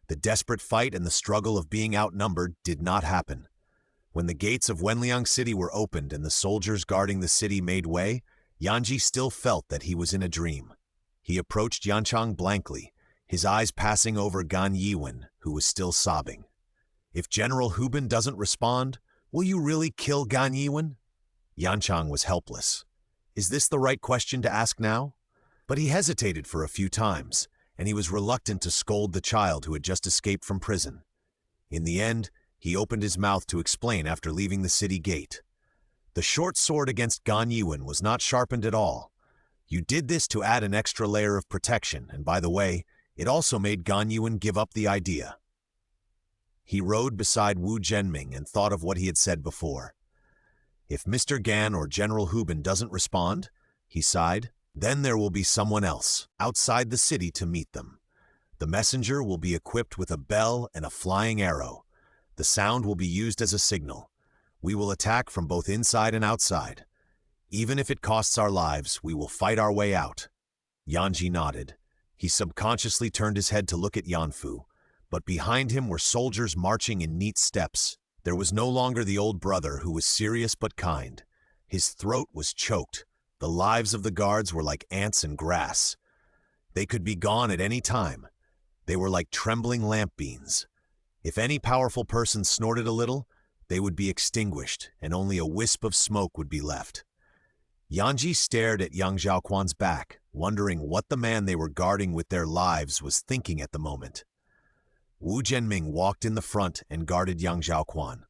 The desperate fight and the struggle of being outnumbered did not happen. When the gates of Wenliang City were opened and the soldiers guarding the city made way, Yanji still felt that he was in a dream. He approached Yanchang blankly, his eyes passing over Gan Yiwen, who was still sobbing. "If General Hubin doesn't respond, will you really kill Gan Yiwen?" Yanchang was helpless. Is this the right question to ask now? But he hesitated for a few times, and he was reluctant to scold the child who had just escaped from prison. In the end, he opened his mouth to explain after leaving the city gate. "The short sword against Gan Yiwen was not sharpened at all. You did this to add an extra layer of protection, and by the way, it also made Gan Yiwen give up the idea." He rode beside Wu Zhenming and thought of what he had said before. "If Mr. Gan or General Hubin doesn't respond," he sighed, "then there will be someone else outside the city to meet them. The messenger will be equipped with a bell and a flying arrow. The sound will be used as a signal. We will attack from both inside and outside. Even if it costs our lives, we will fight our way out." Yanji nodded. He subconsciously turned his head to look at Yanfu, but behind him were soldiers marching in neat steps. There was no longer the old brother who was serious but kind. His throat was choked. The lives of the guards were like ants in grass. They could be gone at any time. They were like trembling lamp beans. If any powerful person snorted a little, they would be extinguished, and only a wisp of smoke would be left. Yanji stared at young Zhaoquan's back, wondering what the man they were guarding with their lives was thinking at the moment. Wu Zhenming walked in the front and guarded young Zhaoquan.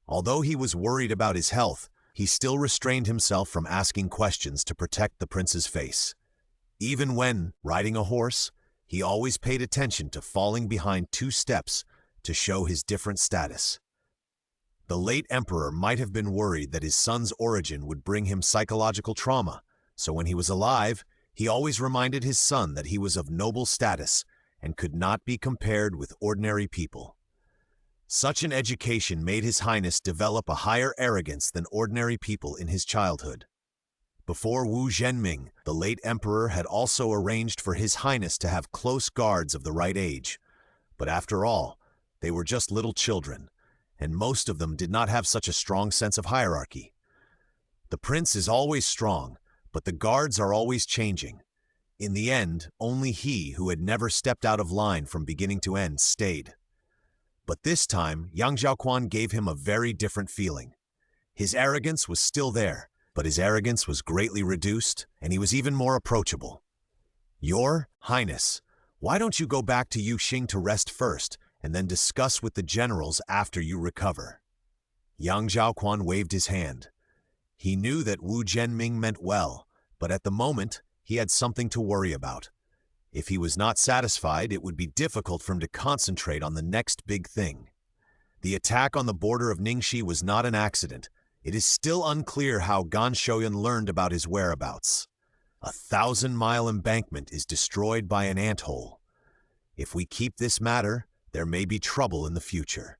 Although he was worried about his health, he still restrained himself from asking questions to protect the prince's face. Even when riding a horse, he always paid attention to falling behind 2 steps to show his different status. The late emperor might have been worried that his son's origin would bring him psychological trauma, so when he was alive, he always reminded his son that he was of noble status and could not be compared with ordinary people. Such an education made His Highness develop a higher arrogance than ordinary people in his childhood. Before Wu Zhenming, the late emperor had also arranged for His Highness to have close guards of the right age. But after all, they were just little children, and most of them did not have such a strong sense of hierarchy. The prince is always strong, but the guards are always changing. In the end, only he who had never stepped out of line from beginning to end stayed. But this time, young Zhaoquan gave him a very different feeling. His arrogance was still there, but his arrogance was greatly reduced, and he was even more approachable. "Your Highness, why don't you go back to Yuxing to rest first, and then discuss with the generals after you recover?" Yang Zhaoquan waved his hand. He knew that Wu Zhenming meant well, but at the moment, he had something to worry about. If he was not satisfied, it would be difficult for him to concentrate on the next big thing. The attack on the border of Ningxi was not an accident. It is still unclear how Gan Shoyun learned about his whereabouts. 1,000-mile embankment is destroyed by an anthole. If we keep this matter, there may be trouble in the future.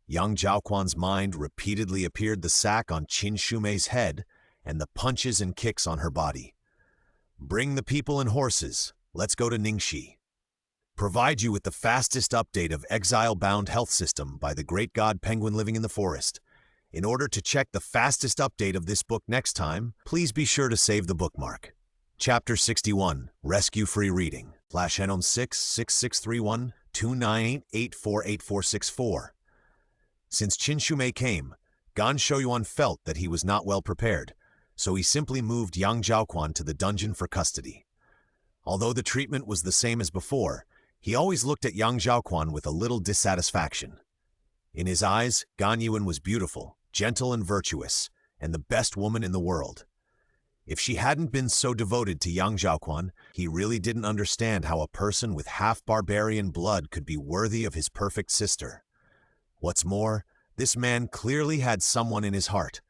Young Zhaoquan's mind repeatedly appeared the sack on Qin Shumei's head and the punches and kicks on her body. "Bring the people and horses. Let's go to Ningxi. Provide you with the fastest update of exile-bound health system by the great god penguin living in the forest. In order to check the fastest update of this book next time, please be sure to save the bookmark." Chapter 61, Rescue Free Reading. /Enom 66631-298-848464. Since Qin Shumei came, Gan Shoyuan felt that he was not well prepared, so he simply moved Yang Zhaoquan to the dungeon for custody. Although the treatment was the same as before, he always looked at Yang Zhaoquan with a little dissatisfaction. In his eyes, Gan Yuan was beautiful, gentle and virtuous, and the best woman in the world. If she hadn't been so devoted to Yang Zhaoquan, he really didn't understand how a person with half-barbarian blood could be worthy of his perfect sister. What's more, this man clearly had someone in his heart.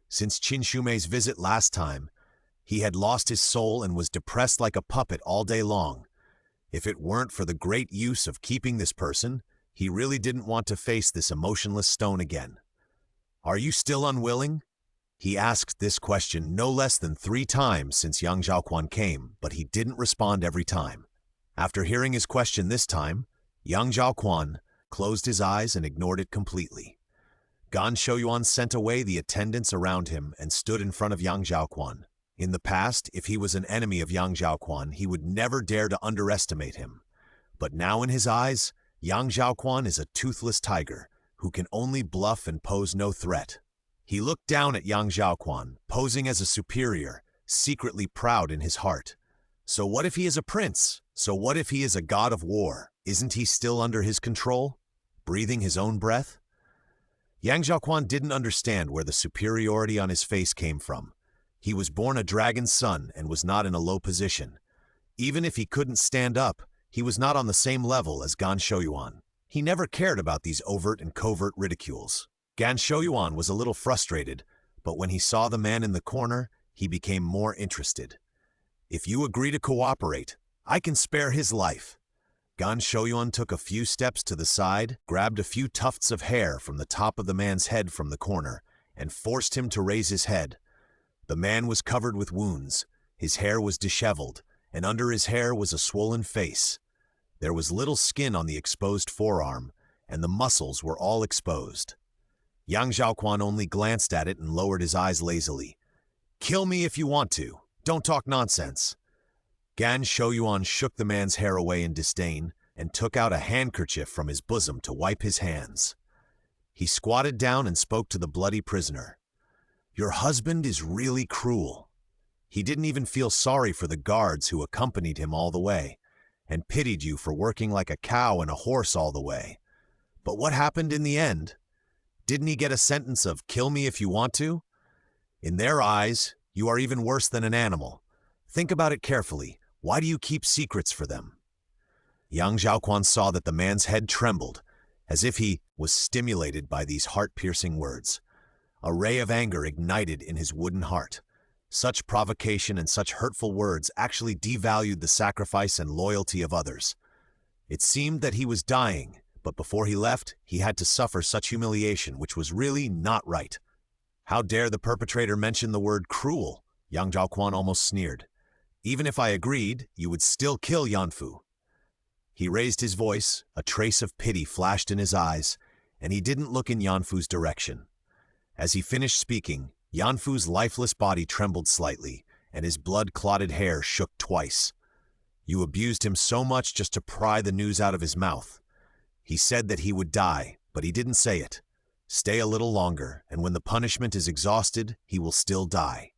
Since Qin Shumei's visit last time, he had lost his soul and was depressed like a puppet all day long. If it weren't for the great use of keeping this person, he really didn't want to face this emotionless stone again. "Are you still unwilling?" He asked this question no less than 3 times since Yang Zhaoquan came, but he didn't respond every time. After hearing his question this time, Yang Zhaoquan closed his eyes and ignored it completely. Gan Shoyuan sent away the attendants around him and stood in front of Yang Zhaoquan. In the past, if he was an enemy of Yang Zhaoquan, he would never dare to underestimate him. But now in his eyes, Yang Zhaoquan is a toothless tiger who can only bluff and pose no threat. He looked down at Yang Zhaoquan, posing as a superior, secretly proud in his heart. So what if he is a prince? So what if he is a god of war? Isn't he still under his control, breathing his own breath? Yang Zhaoquan didn't understand where the superiority on his face came from. He was born a dragon's son and was not in a low position. Even if he couldn't stand up, he was not on the same level as Gan Shoyuan. He never cared about these overt and covert ridicules. Gan Shoyuan was a little frustrated, but when he saw the man in the corner, he became more interested. "If you agree to cooperate, I can spare his life." Gan Shoyuan took a few steps to the side, grabbed a few tufts of hair from the top of the man's head from the corner, and forced him to raise his head. The man was covered with wounds, his hair was disheveled, and under his hair was a swollen face. There was little skin on the exposed forearm, and the muscles were all exposed. Yang Zhaoquan only glanced at it and lowered his eyes lazily. "Kill me if you want to. Don't talk nonsense." Gan Shoyuan shook the man's hair away in disdain and took out a handkerchief from his bosom to wipe his hands. He squatted down and spoke to the bloody prisoner. "Your husband is really cruel." He didn't even feel sorry for the guards who accompanied him all the way, and pitied you for working like a cow and a horse all the way. But what happened in the end? Didn't he get a sentence of "kill me if you want to"? In their eyes, you are even worse than an animal. Think about it carefully. Why do you keep secrets for them? Yang Zhaoquan saw that the man's head trembled, as if he was stimulated by these heart-piercing words. A ray of anger ignited in his wooden heart. Such provocation and such hurtful words actually devalued the sacrifice and loyalty of others. It seemed that he was dying, but before he left, he had to suffer such humiliation, which was really not right. How dare the perpetrator mention the word cruel? Yang Zhaoquan almost sneered. Even if I agreed, you would still kill Yanfu. He raised his voice, a trace of pity flashed in his eyes, and he didn't look in Yanfu's direction. As he finished speaking, Yanfu's lifeless body trembled slightly, and his blood-clotted hair shook twice. You abused him so much just to pry the news out of his mouth. He said that he would die, but he didn't say it. Stay a little longer, and when the punishment is exhausted, he will still die.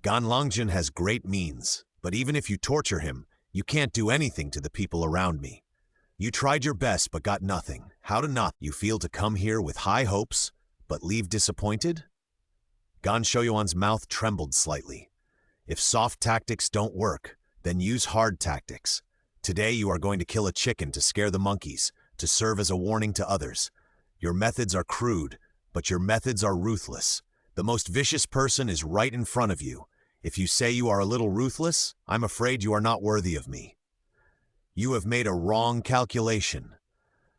Gan Longjun has great means, but even if you torture him, you can't do anything to the people around me. You tried your best but got nothing. How do not you feel to come here with high hopes, but leave disappointed? Gan Shoyuan's mouth trembled slightly. If soft tactics don't work, then use hard tactics. Today you are going to kill a chicken to scare the monkeys, to serve as a warning to others. Your methods are crude, but your methods are ruthless. The most vicious person is right in front of you. If you say you are a little ruthless, I'm afraid you are not worthy of me. You have made a wrong calculation.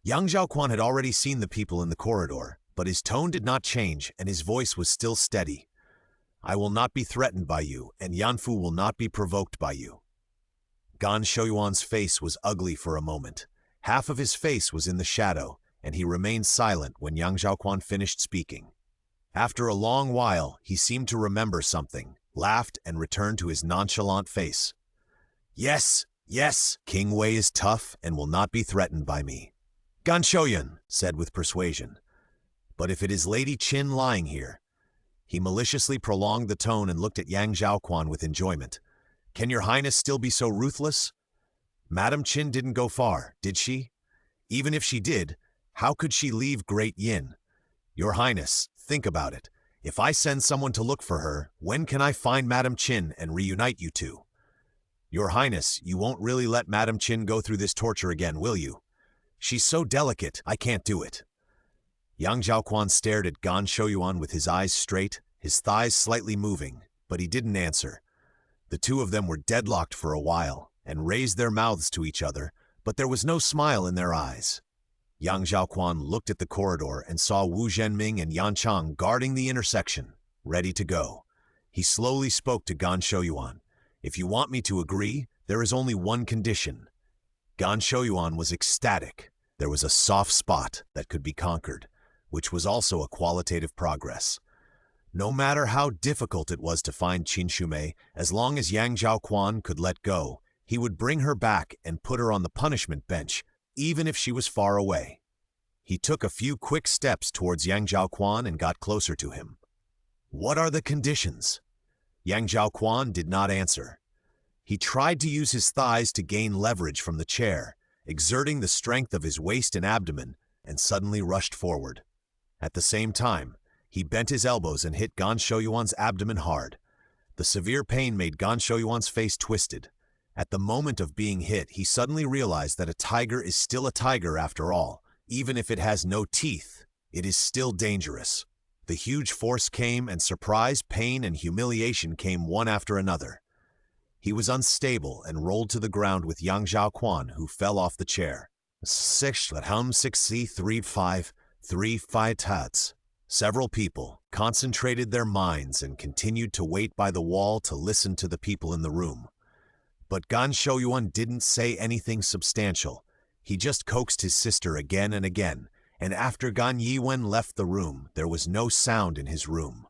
Yang Zhaoquan had already seen the people in the corridor, but his tone did not change and his voice was still steady. I will not be threatened by you, and Yanfu will not be provoked by you. Gan Shoyuan's face was ugly for a moment. Half of his face was in the shadow, and he remained silent when Yang Zhaoquan finished speaking. After a long while, he seemed to remember something, laughed, and returned to his nonchalant face. Yes, yes, King Wei is tough and will not be threatened by me. Gan Shoyun said with persuasion. But if it is Lady Qin lying here, he maliciously prolonged the tone and looked at Yang Zhaoquan with enjoyment. Can your highness still be so ruthless? Madame Qin didn't go far, did she? Even if she did, how could she leave Great Yin? Your highness, think about it. If I send someone to look for her, when can I find Madame Qin and reunite you two? Your highness, you won't really let Madame Qin go through this torture again, will you? She's so delicate, I can't do it. Yang Zhaoquan stared at Gan Shoyuan with his eyes straight, his thighs slightly moving, but he didn't answer. The two of them were deadlocked for a while, and raised their mouths to each other, but there was no smile in their eyes. Yang Zhaoquan looked at the corridor and saw Wu Zhenming and Yan Chang guarding the intersection, ready to go. He slowly spoke to Gan Shoyuan. If you want me to agree, there is only one condition. Gan Shoyuan was ecstatic. There was a soft spot that could be conquered, which was also a qualitative progress. No matter how difficult it was to find Qin Shumei, as long as Yang Zhaoquan could let go, he would bring her back and put her on the punishment bench, even if she was far away. He took a few quick steps towards Yang Zhaoquan and got closer to him. What are the conditions? Yang Zhaoquan did not answer. He tried to use his thighs to gain leverage from the chair, exerting the strength of his waist and abdomen, and suddenly rushed forward. At the same time, he bent his elbows and hit Gan Shoyuan's abdomen hard. The severe pain made Gan Shoyuan's face twisted. At the moment of being hit, he suddenly realized that a tiger is still a tiger after all. Even if it has no teeth, it is still dangerous. The huge force came, and surprise, pain, and humiliation came one after another. He was unstable and rolled to the ground with Yang Zhaoquan, who fell off the chair. 6-3-5-3 tats. Several people concentrated their minds and continued to wait by the wall to listen to the people in the room. But Gan Shoyuan didn't say anything substantial. He just coaxed his sister again and again, and after Gan Yiwen left the room, there was no sound in his room.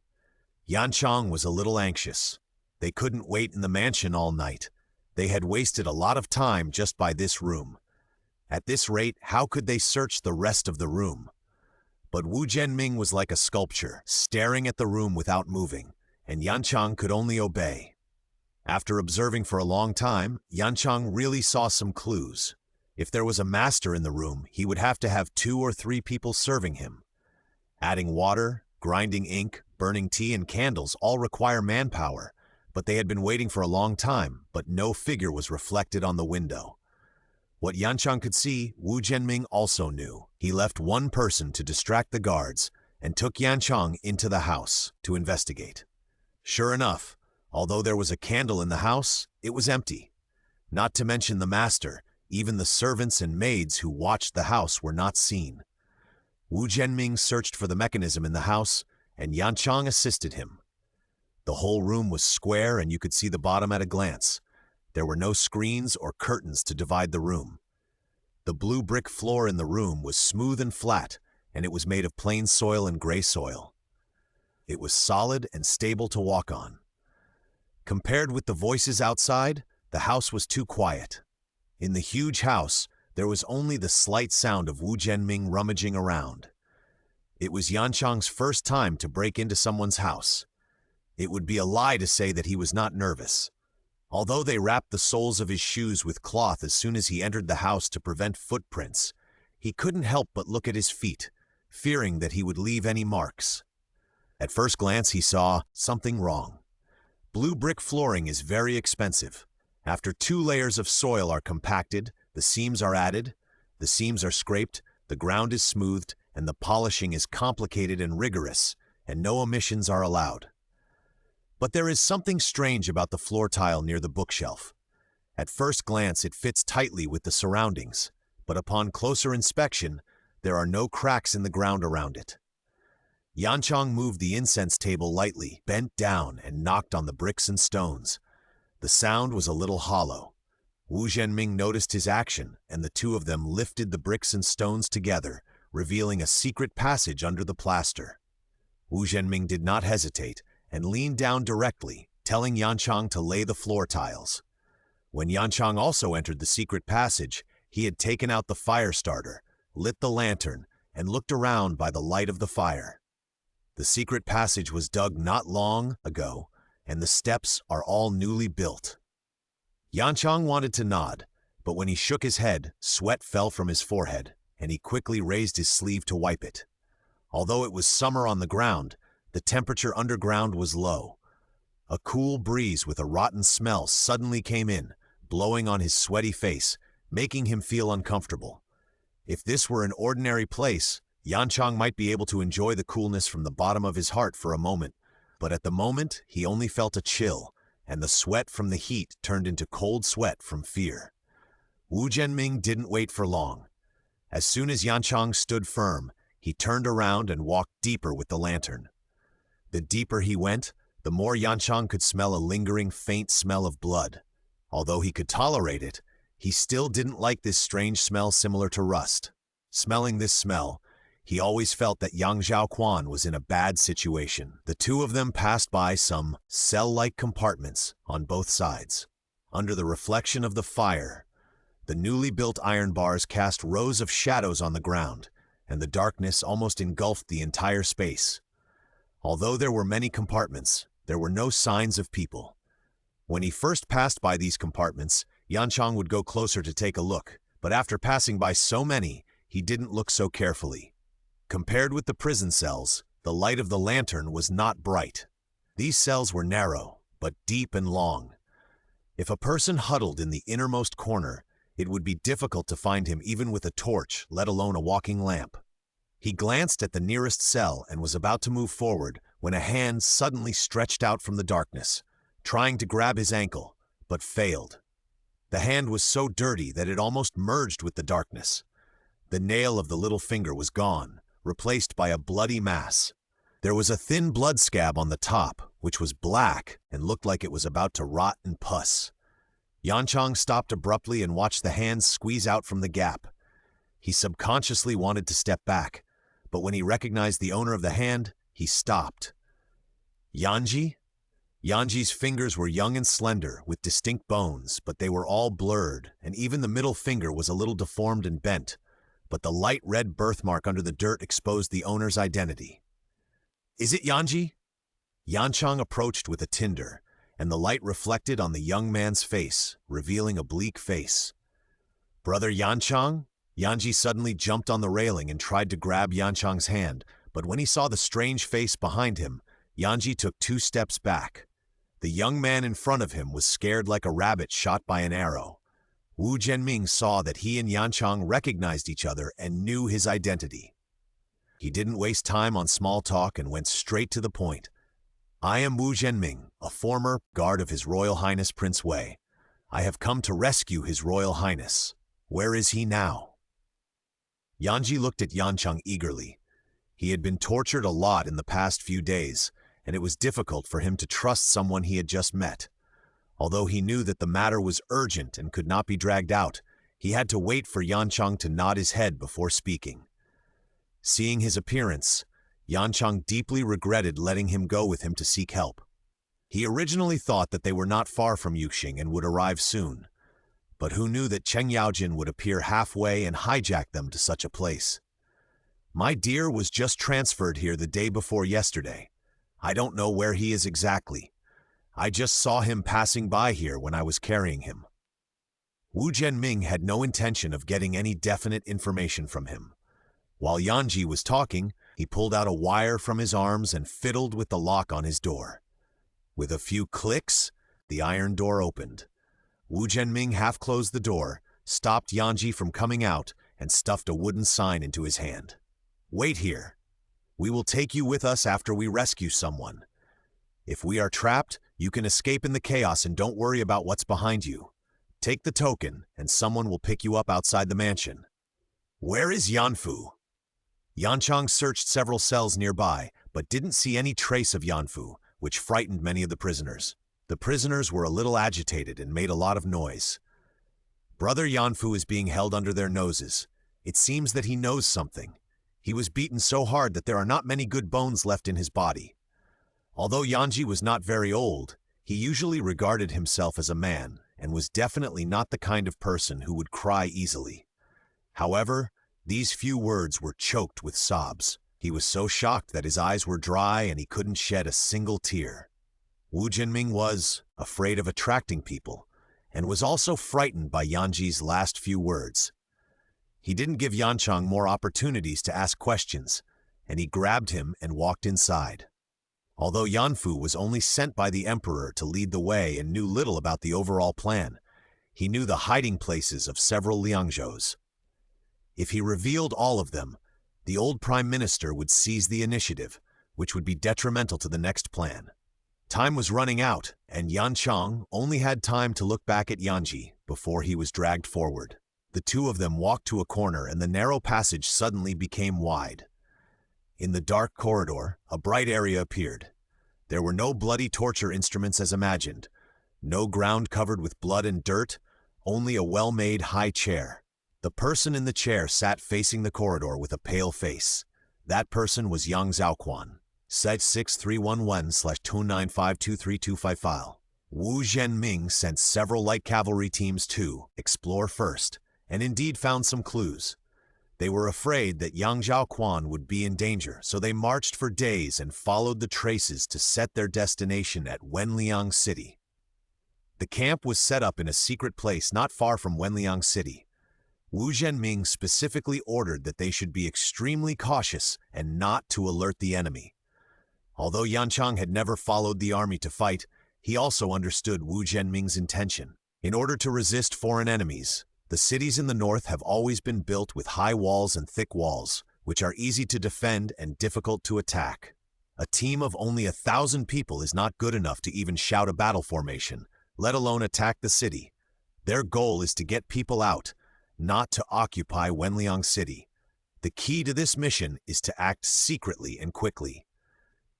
Yan Chang was a little anxious. They couldn't wait in the mansion all night. They had wasted a lot of time just by this room. At this rate, how could they search the rest of the room? But Wu Zhenming was like a sculpture, staring at the room without moving, and Yan Chang could only obey. After observing for a long time, Yan Chang really saw some clues. If there was a master in the room, he would have to have 2 or 3 people serving him. Adding water, grinding ink, burning tea, and candles all require manpower, but they had been waiting for a long time, but no figure was reflected on the window. What Yan Chang could see, Wu Zhenming also knew. He left one person to distract the guards and took Yan Chang into the house to investigate. Sure enough, although there was a candle in the house, it was empty. Not to mention the master, Even the servants and maids who watched the house were not seen. Wu Jianming searched for the mechanism in the house, and Yanchang assisted him. The whole room was square and you could see the bottom at a glance. There were no screens or curtains to divide the room. The blue brick floor in the room was smooth and flat, and it was made of plain soil and gray soil. It was solid and stable to walk on. Compared with the voices outside, the house was too quiet. In the huge house, there was only the slight sound of Wu Jianming rummaging around. It was Yanchang's first time to break into someone's house. It would be a lie to say that he was not nervous. Although they wrapped the soles of his shoes with cloth as soon as he entered the house to prevent footprints, he couldn't help but look at his feet, fearing that he would leave any marks. At first glance, he saw something wrong. Blue brick flooring is very expensive. After 2 layers of soil are compacted, the seams are added, the seams are scraped, the ground is smoothed, and the polishing is complicated and rigorous, and no omissions are allowed. But there is something strange about the floor tile near the bookshelf. At first glance, it fits tightly with the surroundings, but upon closer inspection, there are no cracks in the ground around it. Yanchang moved the incense table lightly, bent down, and knocked on the bricks and stones. The sound was a little hollow. Wu Jianming noticed his action, and the two of them lifted the bricks and stones together, revealing a secret passage under the plaster. Wu Jianming did not hesitate, and leaned down directly, telling Yanchang to lay the floor tiles. When Yanchang also entered the secret passage, he had taken out the fire starter, lit the lantern, and looked around by the light of the fire. The secret passage was dug not long ago, and the steps are all newly built. Yanchang wanted to nod, but when he shook his head, sweat fell from his forehead, and he quickly raised his sleeve to wipe it. Although it was summer on the ground, the temperature underground was low. A cool breeze with a rotten smell suddenly came in, blowing on his sweaty face, making him feel uncomfortable. If this were an ordinary place, Yanchang might be able to enjoy the coolness from the bottom of his heart for a moment, but at the moment he only felt a chill, and the sweat from the heat turned into cold sweat from fear. Wu Jianming didn't wait for long. As soon as Yanchang stood firm, he turned around and walked deeper with the lantern. The deeper he went, the more Yanchang could smell a lingering, faint smell of blood. Although he could tolerate it, he still didn't like this strange smell similar to rust. Smelling this smell, he always felt that young Zhaoquan was in a bad situation. The two of them passed by some cell-like compartments on both sides. Under the reflection of the fire, the newly built iron bars cast rows of shadows on the ground, and the darkness almost engulfed the entire space. Although there were many compartments, there were no signs of people. When he first passed by these compartments, Yanchang would go closer to take a look, but after passing by so many, he didn't look so carefully. Compared with the prison cells, the light of the lantern was not bright. These cells were narrow, but deep and long. If a person huddled in the innermost corner, it would be difficult to find him even with a torch, let alone a walking lamp. He glanced at the nearest cell and was about to move forward when a hand suddenly stretched out from the darkness, trying to grab his ankle, but failed. The hand was so dirty that it almost merged with the darkness. The nail of the little finger was gone, replaced by a bloody mass. There was a thin blood scab on the top, which was black and looked like it was about to rot and pus. Yanchang stopped abruptly and watched the hand squeeze out from the gap. He subconsciously wanted to step back, but when he recognized the owner of the hand, he stopped. Yanji? Yanji's fingers were young and slender, with distinct bones, but they were all blurred, and even the middle finger was a little deformed and bent. But the light red birthmark under the dirt exposed the owner's identity. "Is it Yanji?" Yanchang approached with a tinder, and the light reflected on the young man's face, revealing a bleak face. "Brother Yanchang?" Yanji suddenly jumped on the railing and tried to grab Yanchang's hand, but when he saw the strange face behind him, Yanji took 2 steps back. The young man in front of him was scared like a rabbit shot by an arrow. Wu Jianming saw that he and Yanchang recognized each other and knew his identity. He didn't waste time on small talk and went straight to the point. "I am Wu Jianming, a former guard of His Royal Highness Prince Wei. I have come to rescue His Royal Highness." Where is he now? Yanji looked at Yancheng eagerly. He had been tortured a lot in the past few days, and it was difficult for him to trust someone he had just met. Although he knew that the matter was urgent and could not be dragged out, he had to wait for Yancheng to nod his head before speaking. Seeing his appearance, Yancheng deeply regretted letting him go with him to seek help. He originally thought that they were not far from Yuxing and would arrive soon, but who knew that Cheng Yaojin would appear halfway and hijack them to such a place? My dear was just transferred here the day before yesterday. I don't know where he is exactly. I just saw him passing by here when I was carrying him. Wu Zhenming had no intention of getting any definite information from him. While Yanji was talking, he pulled out a wire from his arms and fiddled with the lock on his door. With a few clicks, the iron door opened. Wu Zhenming half closed the door, stopped Yanji from coming out, and stuffed a wooden sign into his hand. Wait here. We will take you with us after we rescue someone. If we are trapped, you can escape in the chaos and don't worry about what's behind you. Take the token, and someone will pick you up outside the mansion. Where is Yanfu? Yancheng searched several cells nearby, but didn't see any trace of Yanfu, which frightened many of the prisoners. The prisoners were a little agitated and made a lot of noise. Brother Yanfu is being held under their noses. It seems that he knows something. He was beaten so hard that there are not many good bones left in his body. Although Yanji was not very old, he usually regarded himself as a man and was definitely not the kind of person who would cry easily. However, these few words were choked with sobs. He was so shocked that his eyes were dry and he couldn't shed a single tear. Wu Zhenming was afraid of attracting people and was also frightened by Yanji's last few words. He didn't give Yancheng more opportunities to ask questions, and he grabbed him and walked inside. Although Yanfu was only sent by the emperor to lead the way and knew little about the overall plan, he knew the hiding places of several Liangzhous. If he revealed all of them, the old prime minister would seize the initiative, which would be detrimental to the next plan. Time was running out, and Yancheng only had time to look back at Yanji before he was dragged forward. The two of them walked to a corner and the narrow passage suddenly became wide. In the dark corridor, a bright area appeared. There were no bloody torture instruments as imagined, no ground covered with blood and dirt, only a well-made high chair. The person in the chair sat facing the corridor with a pale face. That person was young Zhaoquan. Site 6311/2952325 file. Wu Zhenming sent several light cavalry teams to explore first, and indeed found some clues. They were afraid that young Zhaoquan would be in danger, so they marched for days and followed the traces to set their destination at Wenliang City. The camp was set up in a secret place not far from Wenliang City. Wu Zhenming specifically ordered that they should be extremely cautious and not to alert the enemy. Although Yancheng had never followed the army to fight, he also understood Wu Zhenming's intention. In order to resist foreign enemies, the cities in the north have always been built with high walls and thick walls, which are easy to defend and difficult to attack. A team of only 1,000 people is not good enough to even shout a battle formation, let alone attack the city. Their goal is to get people out, not to occupy Wenliang City. The key to this mission is to act secretly and quickly.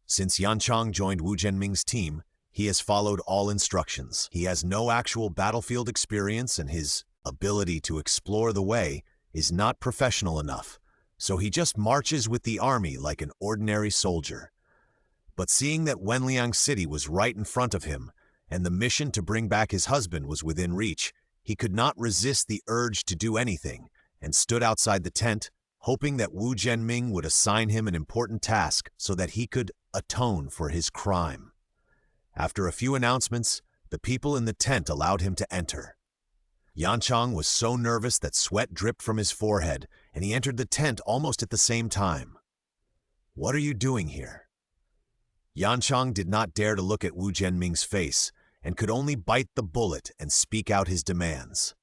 Since Yancheng joined Wu Zhenming's team, he has followed all instructions. He has no actual battlefield experience and his ability to explore the way is not professional enough, so he just marches with the army like an ordinary soldier. But seeing that Wenliang City was right in front of him, and the mission to bring back his husband was within reach, he could not resist the urge to do anything, and stood outside the tent, hoping that Wu Zhenming would assign him an important task so that he could atone for his crime. After a few announcements, the people in the tent allowed him to enter. Yancheng was so nervous that sweat dripped from his forehead, and he entered the tent almost at the same time. "What are you doing here?" Yancheng did not dare to look at Wu Zhenming's face, and could only bite the bullet and speak out his demands.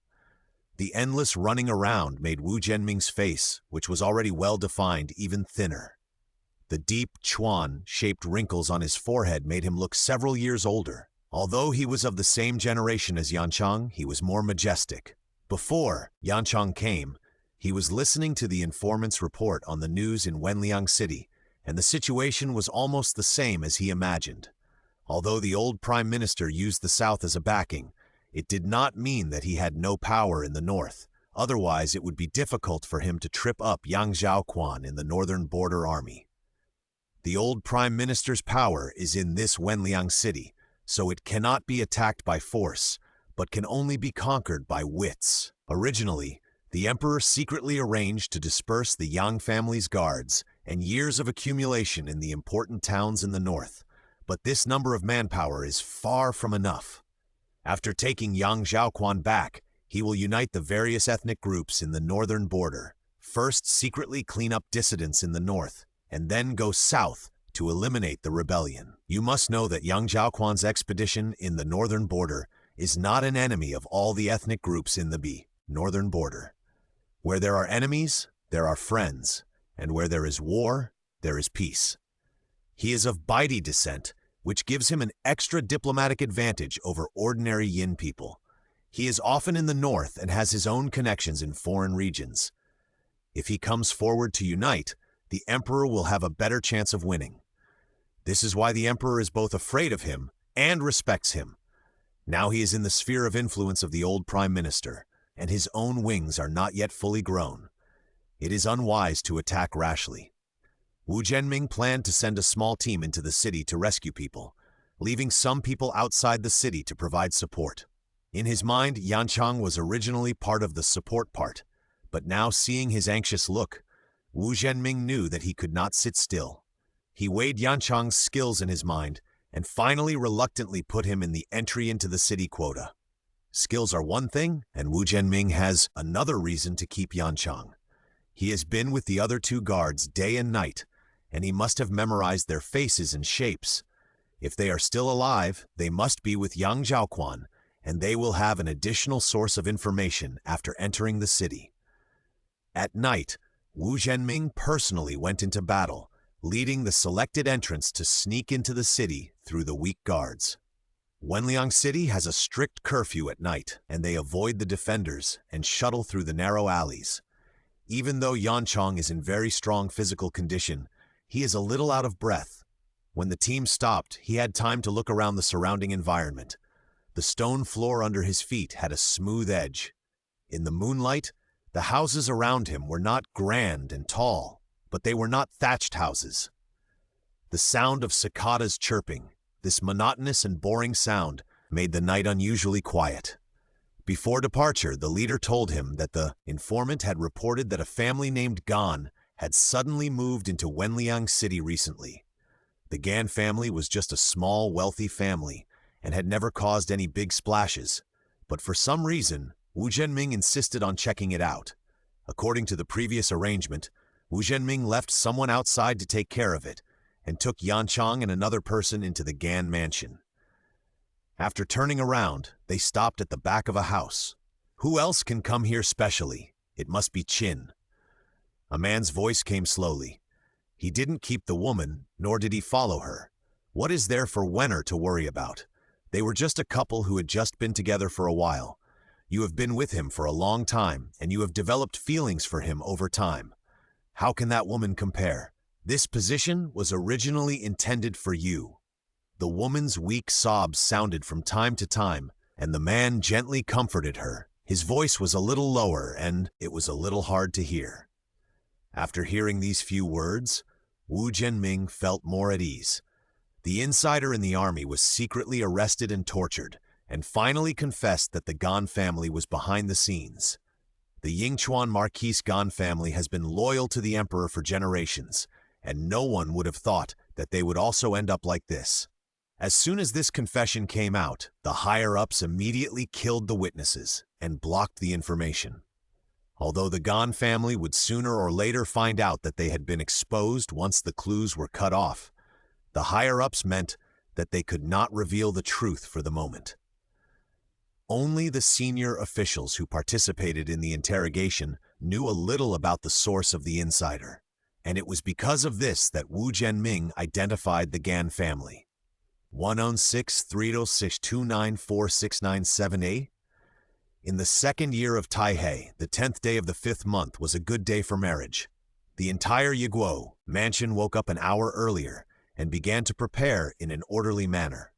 The endless running around made Wu Zhenming's face, which was already well-defined, even thinner. The deep chuan-shaped wrinkles on his forehead made him look several years older. Although he was of the same generation as Yancheng, he was more majestic. Before Yanchang came, he was listening to the informant's report on the news in Wenliang City, and the situation was almost the same as he imagined. Although the old prime minister used the south as a backing, it did not mean that he had no power in the north. Otherwise, it would be difficult for him to trip up Yang Zhaoquan in the northern border army. The old prime minister's power is in this Wenliang city, so it cannot be attacked by force, but can only be conquered by wits. Originally, the emperor secretly arranged to disperse the Yang family's guards and years of accumulation in the important towns in the north, but this number of manpower is far from enough. After taking Yang Zhaoquan back, he will unite the various ethnic groups in the northern border, first secretly clean up dissidents in the north, and then go south to eliminate the rebellion. You must know that Yang Zhaoquan's expedition in the northern border is not an enemy of all the ethnic groups in the northern border. Where there are enemies, there are friends, and where there is war, there is peace. He is of Baidi descent, which gives him an extra diplomatic advantage over ordinary Yin people. He is often in the north and has his own connections in foreign regions. If he comes forward to unite, the emperor will have a better chance of winning. This is why the emperor is both afraid of him and respects him. Now he is in the sphere of influence of the old prime minister, and his own wings are not yet fully grown. It is unwise to attack rashly. Wu Zhenming planned to send a small team into the city to rescue people, leaving some people outside the city to provide support. In his mind, Yanchang was originally part of the support part, but now seeing his anxious look, Wu Zhenming knew that he could not sit still. He weighed Yanchang's skills in his mind and finally reluctantly put him in the entry into the city quota. Skills are one thing, and Wu Zhenming has another reason to keep Yanchang. He has been with the other two guards day and night, and he must have memorized their faces and shapes. If they are still alive, they must be with Yang Zhaoquan, and they will have an additional source of information after entering the city. At night, Wu Zhenming personally went into battle, leading the selected entrants to sneak into the city through the weak guards. Wenliang City has a strict curfew at night, and they avoid the defenders and shuttle through the narrow alleys. Even though Yanchang is in very strong physical condition, he is a little out of breath. When the team stopped, he had time to look around the surrounding environment. The stone floor under his feet had a smooth edge. In the moonlight, the houses around him were not grand and tall, but they were not thatched houses. The sound of cicadas chirping, this monotonous and boring sound, made the night unusually quiet. Before departure, the leader told him that the informant had reported that a family named Gan had suddenly moved into Wenliang City recently. The Gan family was just a small, wealthy family and had never caused any big splashes, but for some reason, Wu Zhenming insisted on checking it out. According to the previous arrangement, Wu Zhenming left someone outside to take care of it and took Yanchang and another person into the Gan mansion. After turning around, they stopped at the back of a house. Who else can come here specially? It must be Qin. A man's voice came slowly. He didn't keep the woman, nor did he follow her. What is there for Wenner to worry about? They were just a couple who had just been together for a while. You have been with him for a long time, and you have developed feelings for him over time. How can that woman compare? This position was originally intended for you. The woman's weak sobs sounded from time to time, and the man gently comforted her. His voice was a little lower, and it was a little hard to hear. After hearing these few words, Wu Zhenming felt more at ease. The insider in the army was secretly arrested and tortured, and finally confessed that the Gan family was behind the scenes. The Yingchuan Marquise Gan family has been loyal to the emperor for generations, and no one would have thought that they would also end up like this. As soon as this confession came out, the higher-ups immediately killed the witnesses and blocked the information. Although the Gan family would sooner or later find out that they had been exposed once the clues were cut off, the higher-ups meant that they could not reveal the truth for the moment. Only the senior officials who participated in the interrogation knew a little about the source of the insider, and it was because of this that Wu Zhenming identified the Gan family. 106-306-294-6978. In the second year of Taihei, the 10th day of the 5th month was a good day for marriage. The entire Yiguo mansion woke up an hour earlier and began to prepare in an orderly manner.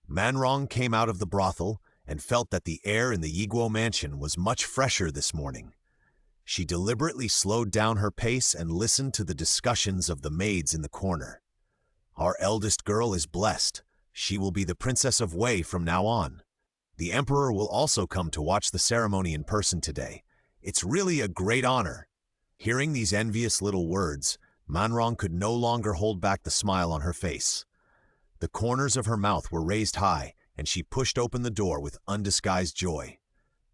Manrong came out of the brothel and felt that the air in the Yiguo mansion was much fresher this morning. She deliberately slowed down her pace and listened to the discussions of the maids in the corner. Our eldest girl is blessed. She will be the Princess of Wei from now on. The emperor will also come to watch the ceremony in person today. It's really a great honor. Hearing these envious little words, Manrong could no longer hold back the smile on her face. The corners of her mouth were raised high, and she pushed open the door with undisguised joy.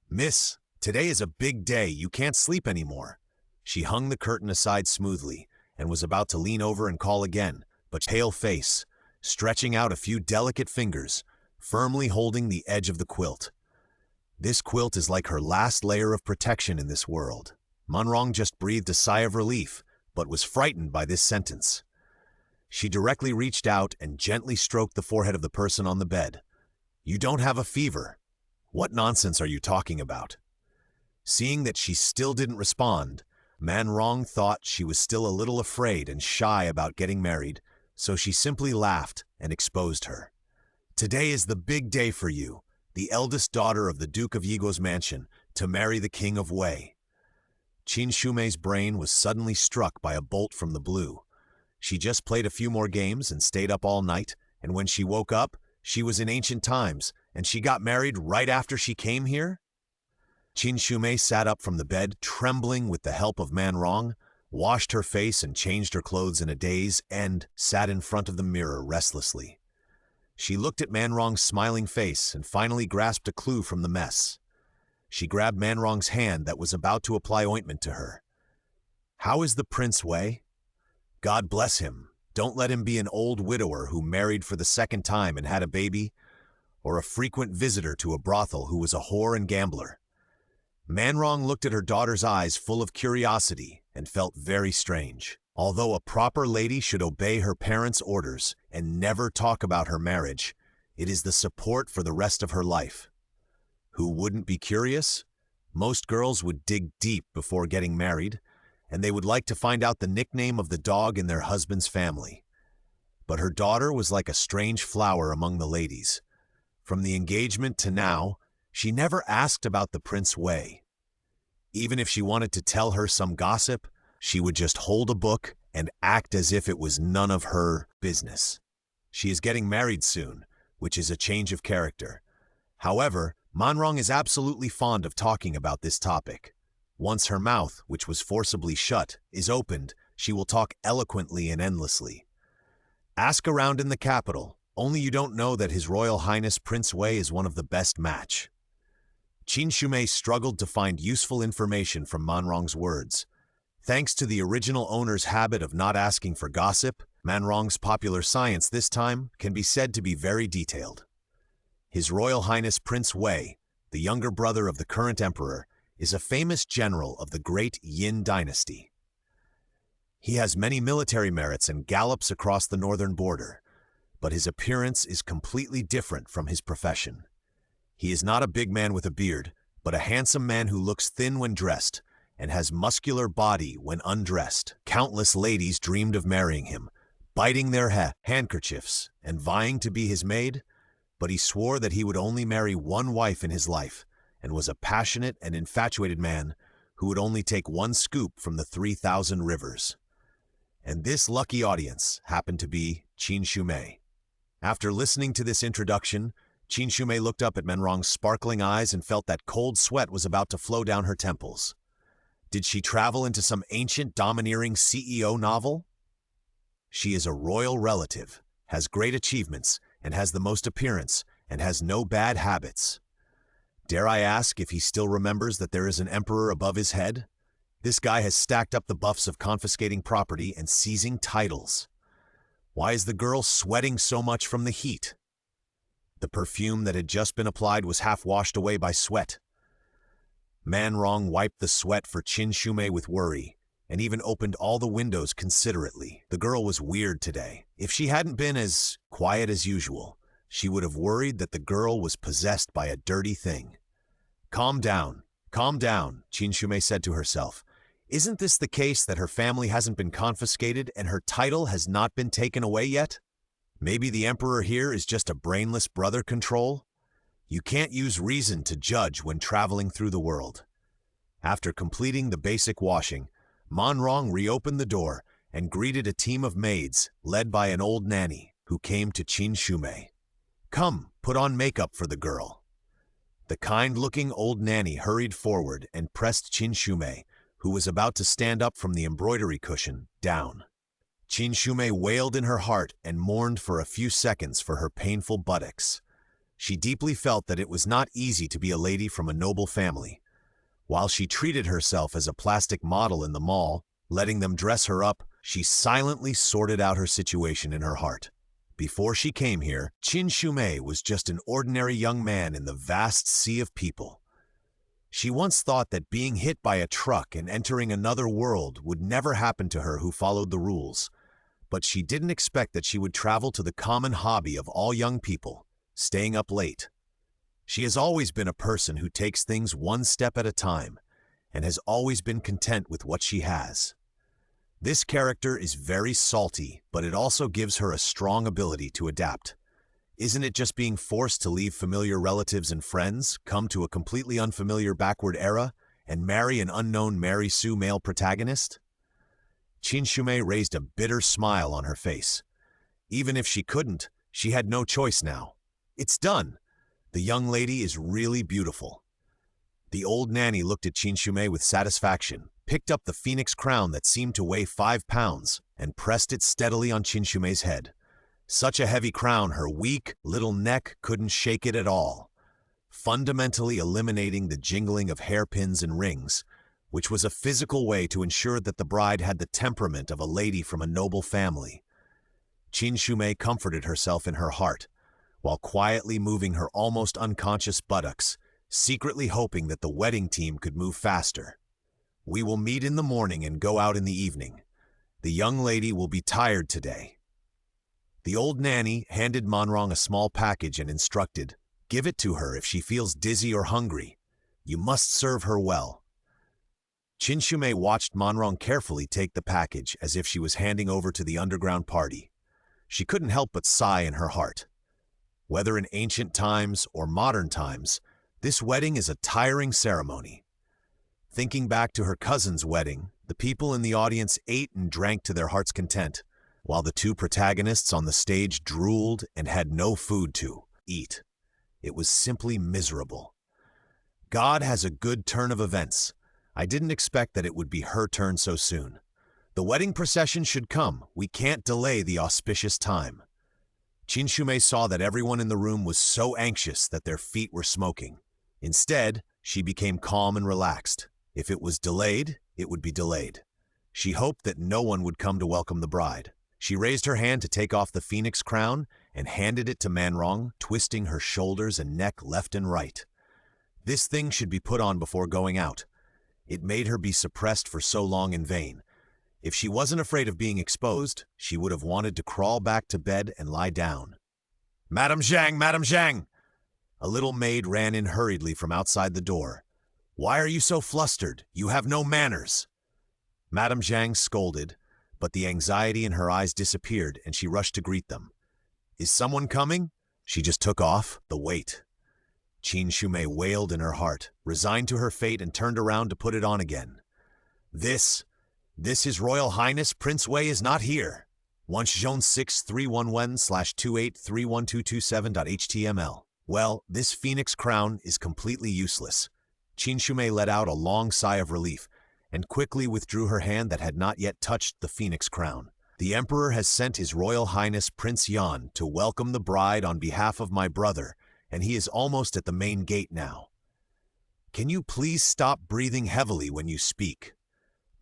"Miss, today is a big day. You can't sleep anymore." She hung the curtain aside smoothly and was about to lean over and call again, but pale face, stretching out a few delicate fingers, firmly holding the edge of the quilt. This quilt is like her last layer of protection in this world. Manrong just breathed a sigh of relief, but was frightened by this sentence. She directly reached out and gently stroked the forehead of the person on the bed. "You don't have a fever. What nonsense are you talking about?" Seeing that she still didn't respond, Manrong thought she was still a little afraid and shy about getting married, so she simply laughed and exposed her. "Today is the big day for you, the eldest daughter of the Duke of Yiguo's mansion, to marry the King of Wei." Qin Shumei's brain was suddenly struck by a bolt from the blue. She just played a few more games and stayed up all night, and when she woke up, she was in ancient times, and she got married right after she came here? Qin Shumei sat up from the bed, trembling with the help of Manrong, washed her face and changed her clothes in a daze, and sat in front of the mirror restlessly. She looked at Manrong's smiling face and finally grasped a clue from the mess. She grabbed Manrong's hand that was about to apply ointment to her. "How is the Prince Wei?" "God bless him. Don't let him be an old widower who married for the second time and had a baby, or a frequent visitor to a brothel who was a whore and gambler." Manrong looked at her daughter's eyes full of curiosity and felt very strange. Although a proper lady should obey her parents' orders and never talk about her marriage, it is the support for the rest of her life. Who wouldn't be curious? Most girls would dig deep before getting married, and they would like to find out the nickname of the dog in their husband's family. But her daughter was like a strange flower among the ladies. From the engagement to now, she never asked about the Prince Wei. Even if she wanted to tell her some gossip, she would just hold a book and act as if it was none of her business. She is getting married soon, which is a change of character. However, Manrong is absolutely fond of talking about this topic. Once her mouth, which was forcibly shut, is opened, she will talk eloquently and endlessly. Ask around in the capital, only you don't know that His Royal Highness Prince Wei is one of the best match. Qin Shumei struggled to find useful information from Manrong's words. Thanks to the original owner's habit of not asking for gossip, Manrong's popular science this time can be said to be very detailed. His Royal Highness Prince Wei, the younger brother of the current emperor, is a famous general of the great Yin dynasty. He has many military merits and gallops across the northern border, but his appearance is completely different from his profession. He is not a big man with a beard, but a handsome man who looks thin when dressed and has muscular body when undressed. Countless ladies dreamed of marrying him, biting their handkerchiefs and vying to be his maid, but he swore that he would only marry one wife in his life and was a passionate and infatuated man who would only take one scoop from the 3,000 rivers. And this lucky audience happened to be Qin Shumei. After listening to this introduction, Qin Shumei looked up at Manrong's sparkling eyes and felt that cold sweat was about to flow down her temples. Did she travel into some ancient domineering CEO novel? She is a royal relative, has great achievements, and has the most appearance, and has no bad habits. Dare I ask if he still remembers that there is an emperor above his head? This guy has stacked up the buffs of confiscating property and seizing titles. Why is the girl sweating so much from the heat? The perfume that had just been applied was half washed away by sweat. Manrong wiped the sweat for Qin Shumei with worry, and even opened all the windows considerately. The girl was weird today. If she hadn't been as quiet as usual, she would have worried that the girl was possessed by a dirty thing. Calm down, Qin Shumei said to herself. Isn't this the case that her family hasn't been confiscated and her title has not been taken away yet? Maybe the emperor here is just a brainless brother control? You can't use reason to judge when traveling through the world. After completing the basic washing, Manrong reopened the door and greeted a team of maids led by an old nanny who came to Qin Shumei. Come, put on makeup for the girl. The kind-looking old nanny hurried forward and pressed Qin Shumei, who was about to stand up from the embroidery cushion, down. Qin Shumei wailed in her heart and mourned for a few seconds for her painful buttocks. She deeply felt that it was not easy to be a lady from a noble family. While she treated herself as a plastic model in the mall, letting them dress her up, she silently sorted out her situation in her heart. Before she came here, Qin Shumei was just an ordinary young man in the vast sea of people. She once thought that being hit by a truck and entering another world would never happen to her who followed the rules. But she didn't expect that she would travel to the common hobby of all young people, staying up late. She has always been a person who takes things one step at a time, and has always been content with what she has. This character is very salty, but it also gives her a strong ability to adapt. Isn't it just being forced to leave familiar relatives and friends, come to a completely unfamiliar backward era, and marry an unknown Mary Sue male protagonist? Qin Shumei raised a bitter smile on her face. Even if she couldn't, she had no choice now. It's done. The young lady is really beautiful. The old nanny looked at Qin Shumei with satisfaction, picked up the phoenix crown that seemed to weigh 5 pounds, and pressed it steadily on Qin Shumei's head. Such a heavy crown, her weak, little neck couldn't shake it at all, fundamentally eliminating the jingling of hairpins and rings, which was a physical way to ensure that the bride had the temperament of a lady from a noble family. Qin Shumei comforted herself in her heart, while quietly moving her almost unconscious buttocks, secretly hoping that the wedding team could move faster. We will meet in the morning and go out in the evening. The young lady will be tired today. The old nanny handed Manrong a small package and instructed, give it to her if she feels dizzy or hungry. You must serve her well. Qin Shumei watched Manrong carefully take the package as if she was handing over to the underground party. She couldn't help but sigh in her heart. Whether in ancient times or modern times, this wedding is a tiring ceremony. Thinking back to her cousin's wedding, the people in the audience ate and drank to their heart's content, while the two protagonists on the stage drooled and had no food to eat. It was simply miserable. God has a good turn of events. I didn't expect that it would be her turn so soon. The wedding procession should come. We can't delay the auspicious time. Qin Shumei saw that everyone in the room was so anxious that their feet were smoking. Instead, she became calm and relaxed. If it was delayed, it would be delayed. She hoped that no one would come to welcome the bride. She raised her hand to take off the phoenix crown and handed it to Manrong, twisting her shoulders and neck left and right. This thing should be put on before going out. It made her be suppressed for so long in vain. If she wasn't afraid of being exposed, she would have wanted to crawl back to bed and lie down. Madame Zhang, Madame Zhang! A little maid ran in hurriedly from outside the door. Why are you so flustered? You have no manners. Madame Zhang scolded, but the anxiety in her eyes disappeared and she rushed to greet them. Is someone coming? She just took off the weight. Qin Shumei wailed in her heart, resigned to her fate, and turned around to put it on again. This His Royal Highness Prince Wei is not here. 1-6-311/28-31227.html. Well, this phoenix crown is completely useless. Qin Shumei let out a long sigh of relief and quickly withdrew her hand that had not yet touched the phoenix crown. The Emperor has sent His Royal Highness Prince Yan to welcome the bride on behalf of my brother, and he is almost at the main gate now. Can you please stop breathing heavily when you speak?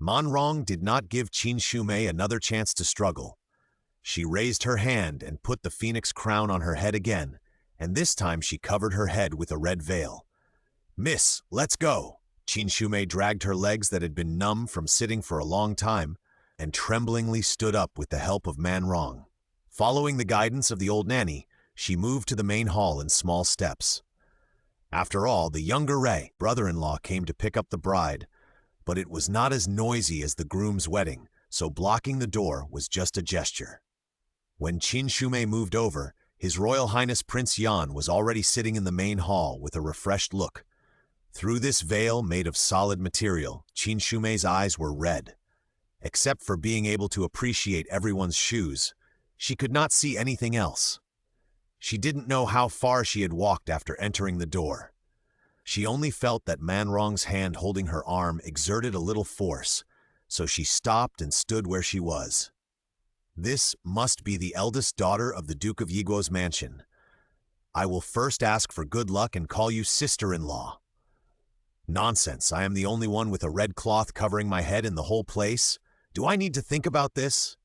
Manrong did not give Qin Shumei another chance to struggle. She raised her hand and put the phoenix crown on her head again, and this time she covered her head with a red veil. Miss, let's go. Qin Shumei dragged her legs that had been numb from sitting for a long time and tremblingly stood up with the help of Manrong. Following the guidance of the old nanny, she moved to the main hall in small steps. After all, the younger Rei, brother-in-law, came to pick up the bride, but it was not as noisy as the groom's wedding, so blocking the door was just a gesture. When Qin Shumei moved over, His Royal Highness Prince Yan was already sitting in the main hall with a refreshed look. Through this veil made of solid material, Qin Shumei's eyes were red. Except for being able to appreciate everyone's shoes, she could not see anything else. She didn't know how far she had walked after entering the door. She only felt that Manrong's hand holding her arm exerted a little force, so she stopped and stood where she was. This must be the eldest daughter of the Duke of Yiguo's mansion. I will first ask for good luck and call you sister-in-law. Nonsense, I am the only one with a red cloth covering my head in the whole place. Do I need to think about this?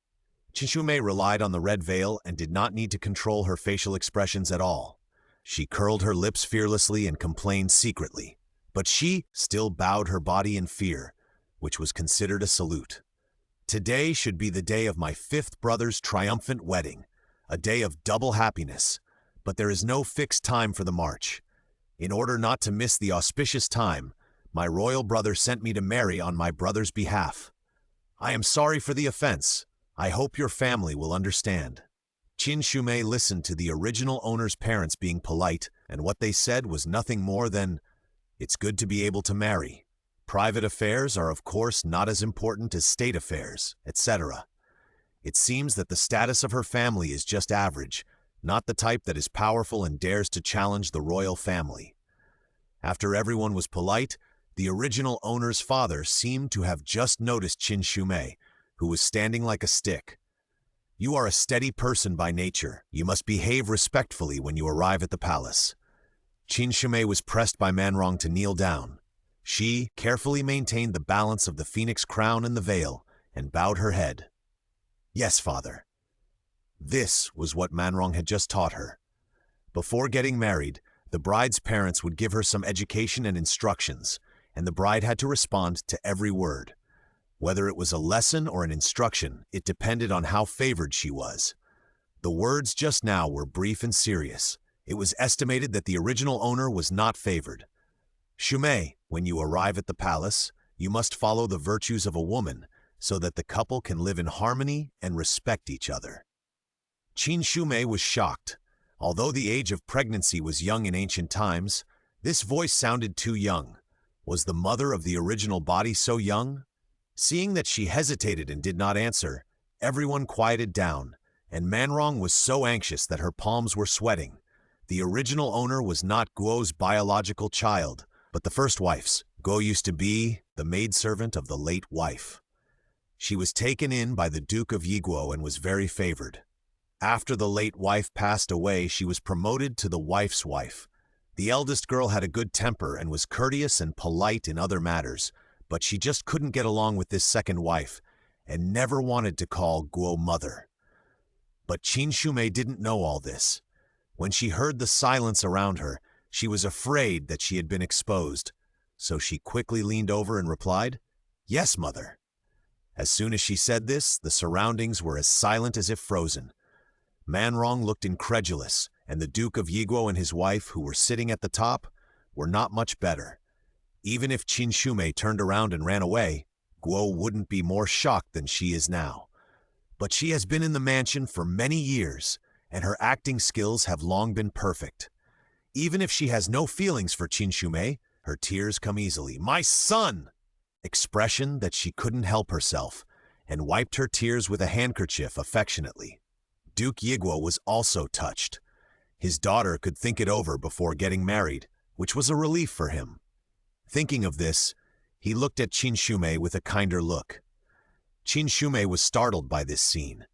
Qin Shumei relied on the red veil and did not need to control her facial expressions at all. She curled her lips fearlessly and complained secretly, but she still bowed her body in fear, which was considered a salute. Today should be the day of my fifth brother's triumphant wedding, a day of double happiness, but there is no fixed time for the march. In order not to miss the auspicious time, my royal brother sent me to marry on my brother's behalf. I am sorry for the offense. I hope your family will understand. Qin Shumei listened to the original owner's parents being polite, and what they said was nothing more than, "It's good to be able to marry. Private affairs are of course not as important as state affairs, etc." It seems that the status of her family is just average, not the type that is powerful and dares to challenge the royal family. After everyone was polite, the original owner's father seemed to have just noticed Qin Shumei, who was standing like a stick. "You are a steady person by nature. You must behave respectfully when you arrive at the palace." Qin Shumei was pressed by Manrong to kneel down. She carefully maintained the balance of the phoenix crown and the veil, and bowed her head. "Yes, father." This was what Manrong had just taught her. Before getting married, the bride's parents would give her some education and instructions, and the bride had to respond to every word. Whether it was a lesson or an instruction, it depended on how favored she was. The words just now were brief and serious. It was estimated that the original owner was not favored. "Shumei, when you arrive at the palace, you must follow the virtues of a woman so that the couple can live in harmony and respect each other." Qin Shumei was shocked. Although the age of pregnancy was young in ancient times, this voice sounded too young. Was the mother of the original body so young? Seeing that she hesitated and did not answer, everyone quieted down, and Manrong was so anxious that her palms were sweating. The original owner was not Guo's biological child, but the first wife's. Guo used to be the maidservant of the late wife. She was taken in by the Duke of Yiguo and was very favored. After the late wife passed away, she was promoted to the wife's wife. The eldest girl had a good temper and was courteous and polite in other matters, but she just couldn't get along with this second wife and never wanted to call Guo mother. But Qin Shumei didn't know all this. When she heard the silence around her, she was afraid that she had been exposed, so she quickly leaned over and replied, "Yes, mother." As soon as she said this, the surroundings were as silent as if frozen. Manrong looked incredulous, and the Duke of Yiguo and his wife, who were sitting at the top, were not much better. Even if Qin Shumei turned around and ran away, Guo wouldn't be more shocked than she is now. But she has been in the mansion for many years, and her acting skills have long been perfect. Even if she has no feelings for Qin Shumei, her tears come easily. "My son!" Expression that she couldn't help herself, and wiped her tears with a handkerchief affectionately. Duke Yiguo was also touched. His daughter could think it over before getting married, which was a relief for him. Thinking of this, he looked at Qin Shumei with a kinder look. Qin Shumei was startled by this scene.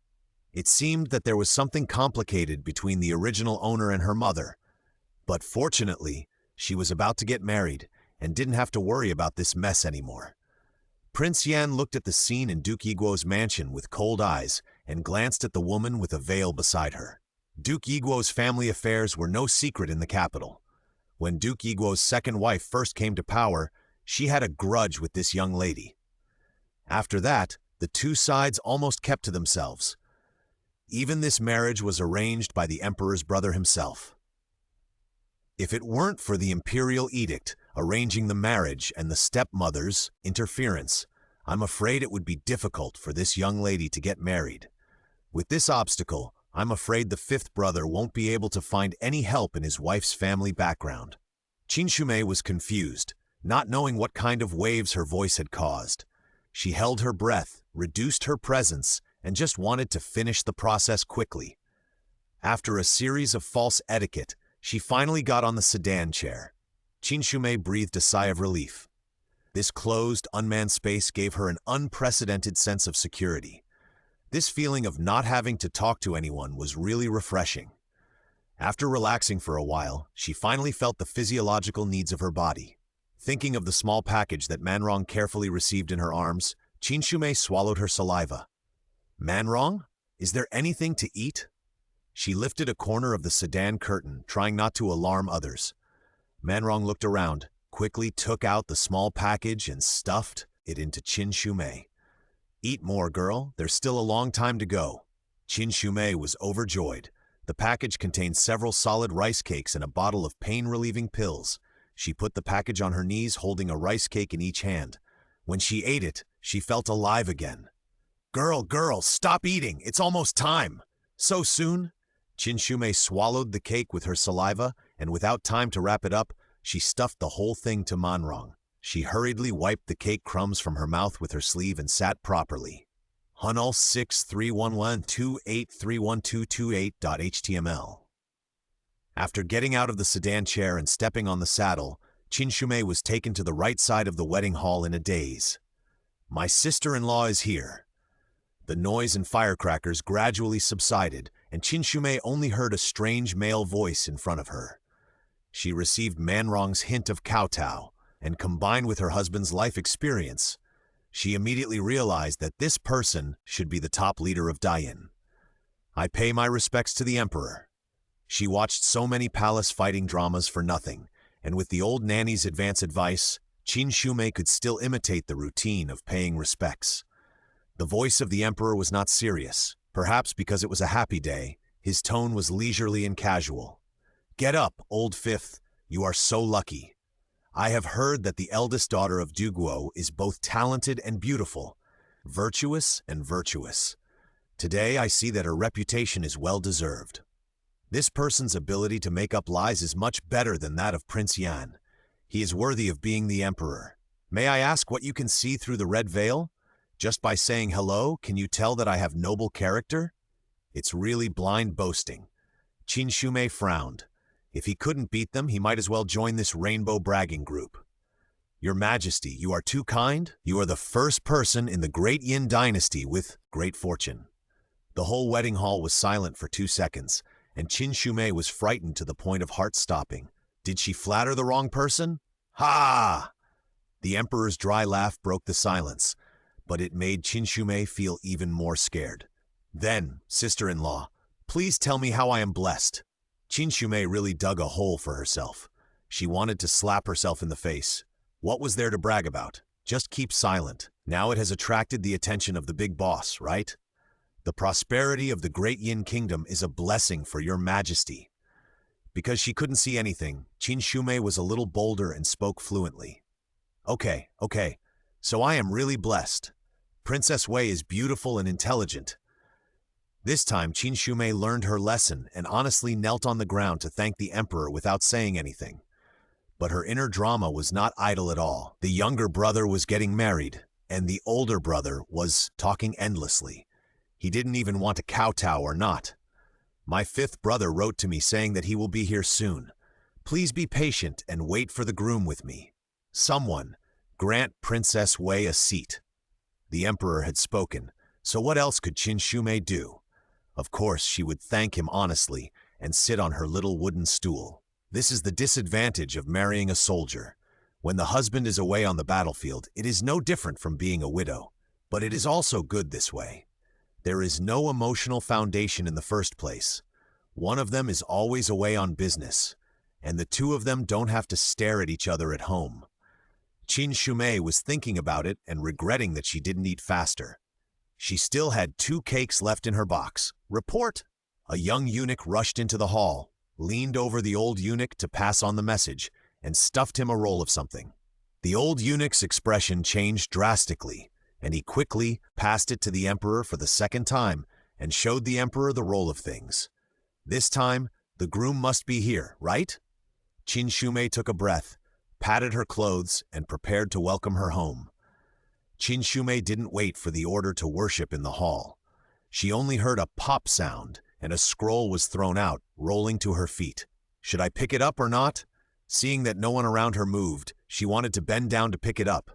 It seemed that there was something complicated between the original owner and her mother, but fortunately, she was about to get married and didn't have to worry about this mess anymore. Prince Yan looked at the scene in Duke Yiguo's mansion with cold eyes and glanced at the woman with a veil beside her. Duke Yiguo's family affairs were no secret in the capital. When Duke Yiguo's second wife first came to power, she had a grudge with this young lady. After that, the two sides almost kept to themselves. Even this marriage was arranged by the emperor's brother himself. If it weren't for the imperial edict arranging the marriage and the stepmother's interference, I'm afraid it would be difficult for this young lady to get married. With this obstacle, I'm afraid the fifth brother won't be able to find any help in his wife's family background. Qin Shumei was confused, not knowing what kind of waves her voice had caused. She held her breath, reduced her presence, and just wanted to finish the process quickly. After a series of false etiquette, she finally got on the sedan chair. Qin Shumei breathed a sigh of relief. This closed, unmanned space gave her an unprecedented sense of security. This feeling of not having to talk to anyone was really refreshing. After relaxing for a while, she finally felt the physiological needs of her body. Thinking of the small package that Manrong carefully received in her arms, Qin Shumei swallowed her saliva. Manrong? Is there anything to eat? She lifted a corner of the sedan curtain, trying not to alarm others. Manrong looked around, quickly took out the small package and stuffed it into Qin Shumei. Eat more, girl. There's still a long time to go. Qin Shumei was overjoyed. The package contained several solid rice cakes and a bottle of pain-relieving pills. She put the package on her knees, holding a rice cake in each hand. When she ate it, she felt alive again. Girl, stop eating. It's almost time. So soon? Qin Shumei swallowed the cake with her saliva, and without time to wrap it up, she stuffed the whole thing to Manrong. She hurriedly wiped the cake crumbs from her mouth with her sleeve and sat properly. Hunul 6311283122.html. After getting out of the sedan chair and stepping on the saddle, Qin Shumei was taken to the right side of the wedding hall in a daze. My sister-in-law is here. The noise and firecrackers gradually subsided, and Qin Shumei only heard a strange male voice in front of her. She received Manrong's hint of kowtow, and combined with her husband's life experience, she immediately realized that this person should be the top leader of Dayan. I pay my respects to the emperor. She watched so many palace fighting dramas for nothing, and with the old nanny's advance advice, Qin Shumei could still imitate the routine of paying respects. The voice of the emperor was not serious. Perhaps because it was a happy day, his tone was leisurely and casual. Get up, old fifth. You are so lucky. I have heard that the eldest daughter of Duguo is both talented and beautiful, virtuous and virtuous. Today I see that her reputation is well deserved. This person's ability to make up lies is much better than that of Prince Yan. He is worthy of being the emperor. May I ask what you can see through the red veil? Just by saying hello, can you tell that I have noble character? It's really blind boasting. Qin Shumei frowned. If he couldn't beat them, he might as well join this rainbow bragging group. Your Majesty, you are too kind. You are the first person in the Great Yin dynasty with great fortune. The whole wedding hall was silent for 2 seconds, and Qin Shumei was frightened to the point of heart-stopping. Did she flatter the wrong person? Ha! The emperor's dry laugh broke the silence, but it made Qin Shumei feel even more scared. Then, sister-in-law, please tell me how I am blessed. Qin Shumei really dug a hole for herself. She wanted to slap herself in the face. What was there to brag about? Just keep silent. Now it has attracted the attention of the big boss, right? The prosperity of the Great Yin Kingdom is a blessing for your Majesty. Because she couldn't see anything, Qin Shumei was a little bolder and spoke fluently. Okay. So I am really blessed. Princess Wei is beautiful and intelligent. This time, Qin Shumei learned her lesson and honestly knelt on the ground to thank the emperor without saying anything. But her inner drama was not idle at all. The younger brother was getting married, and the older brother was talking endlessly. He didn't even want to kowtow or not. My fifth brother wrote to me saying that he will be here soon. Please be patient and wait for the groom with me. Someone, grant Princess Wei a seat. The emperor had spoken, so what else could Qin Shumei do? Of course, she would thank him honestly and sit on her little wooden stool. This is the disadvantage of marrying a soldier. When the husband is away on the battlefield, it is no different from being a widow. But it is also good this way. There is no emotional foundation in the first place. One of them is always away on business, and the two of them don't have to stare at each other at home. Qin Shumei was thinking about it and regretting that she didn't eat faster. She still had 2 cakes left in her box. Report! A young eunuch rushed into the hall. leaned over the old eunuch to pass on the message, and stuffed him a roll of something. The old eunuch's expression changed drastically, and he quickly passed it to the emperor for the second time and showed the emperor the roll of things. This time, the groom must be here, right? Qin Shumei took a breath, patted her clothes, and prepared to welcome her home. Qin Shumei didn't wait for the order to worship in the hall. She only heard a pop sound, and a scroll was thrown out, rolling to her feet. Should I pick it up or not? Seeing that no one around her moved, she wanted to bend down to pick it up.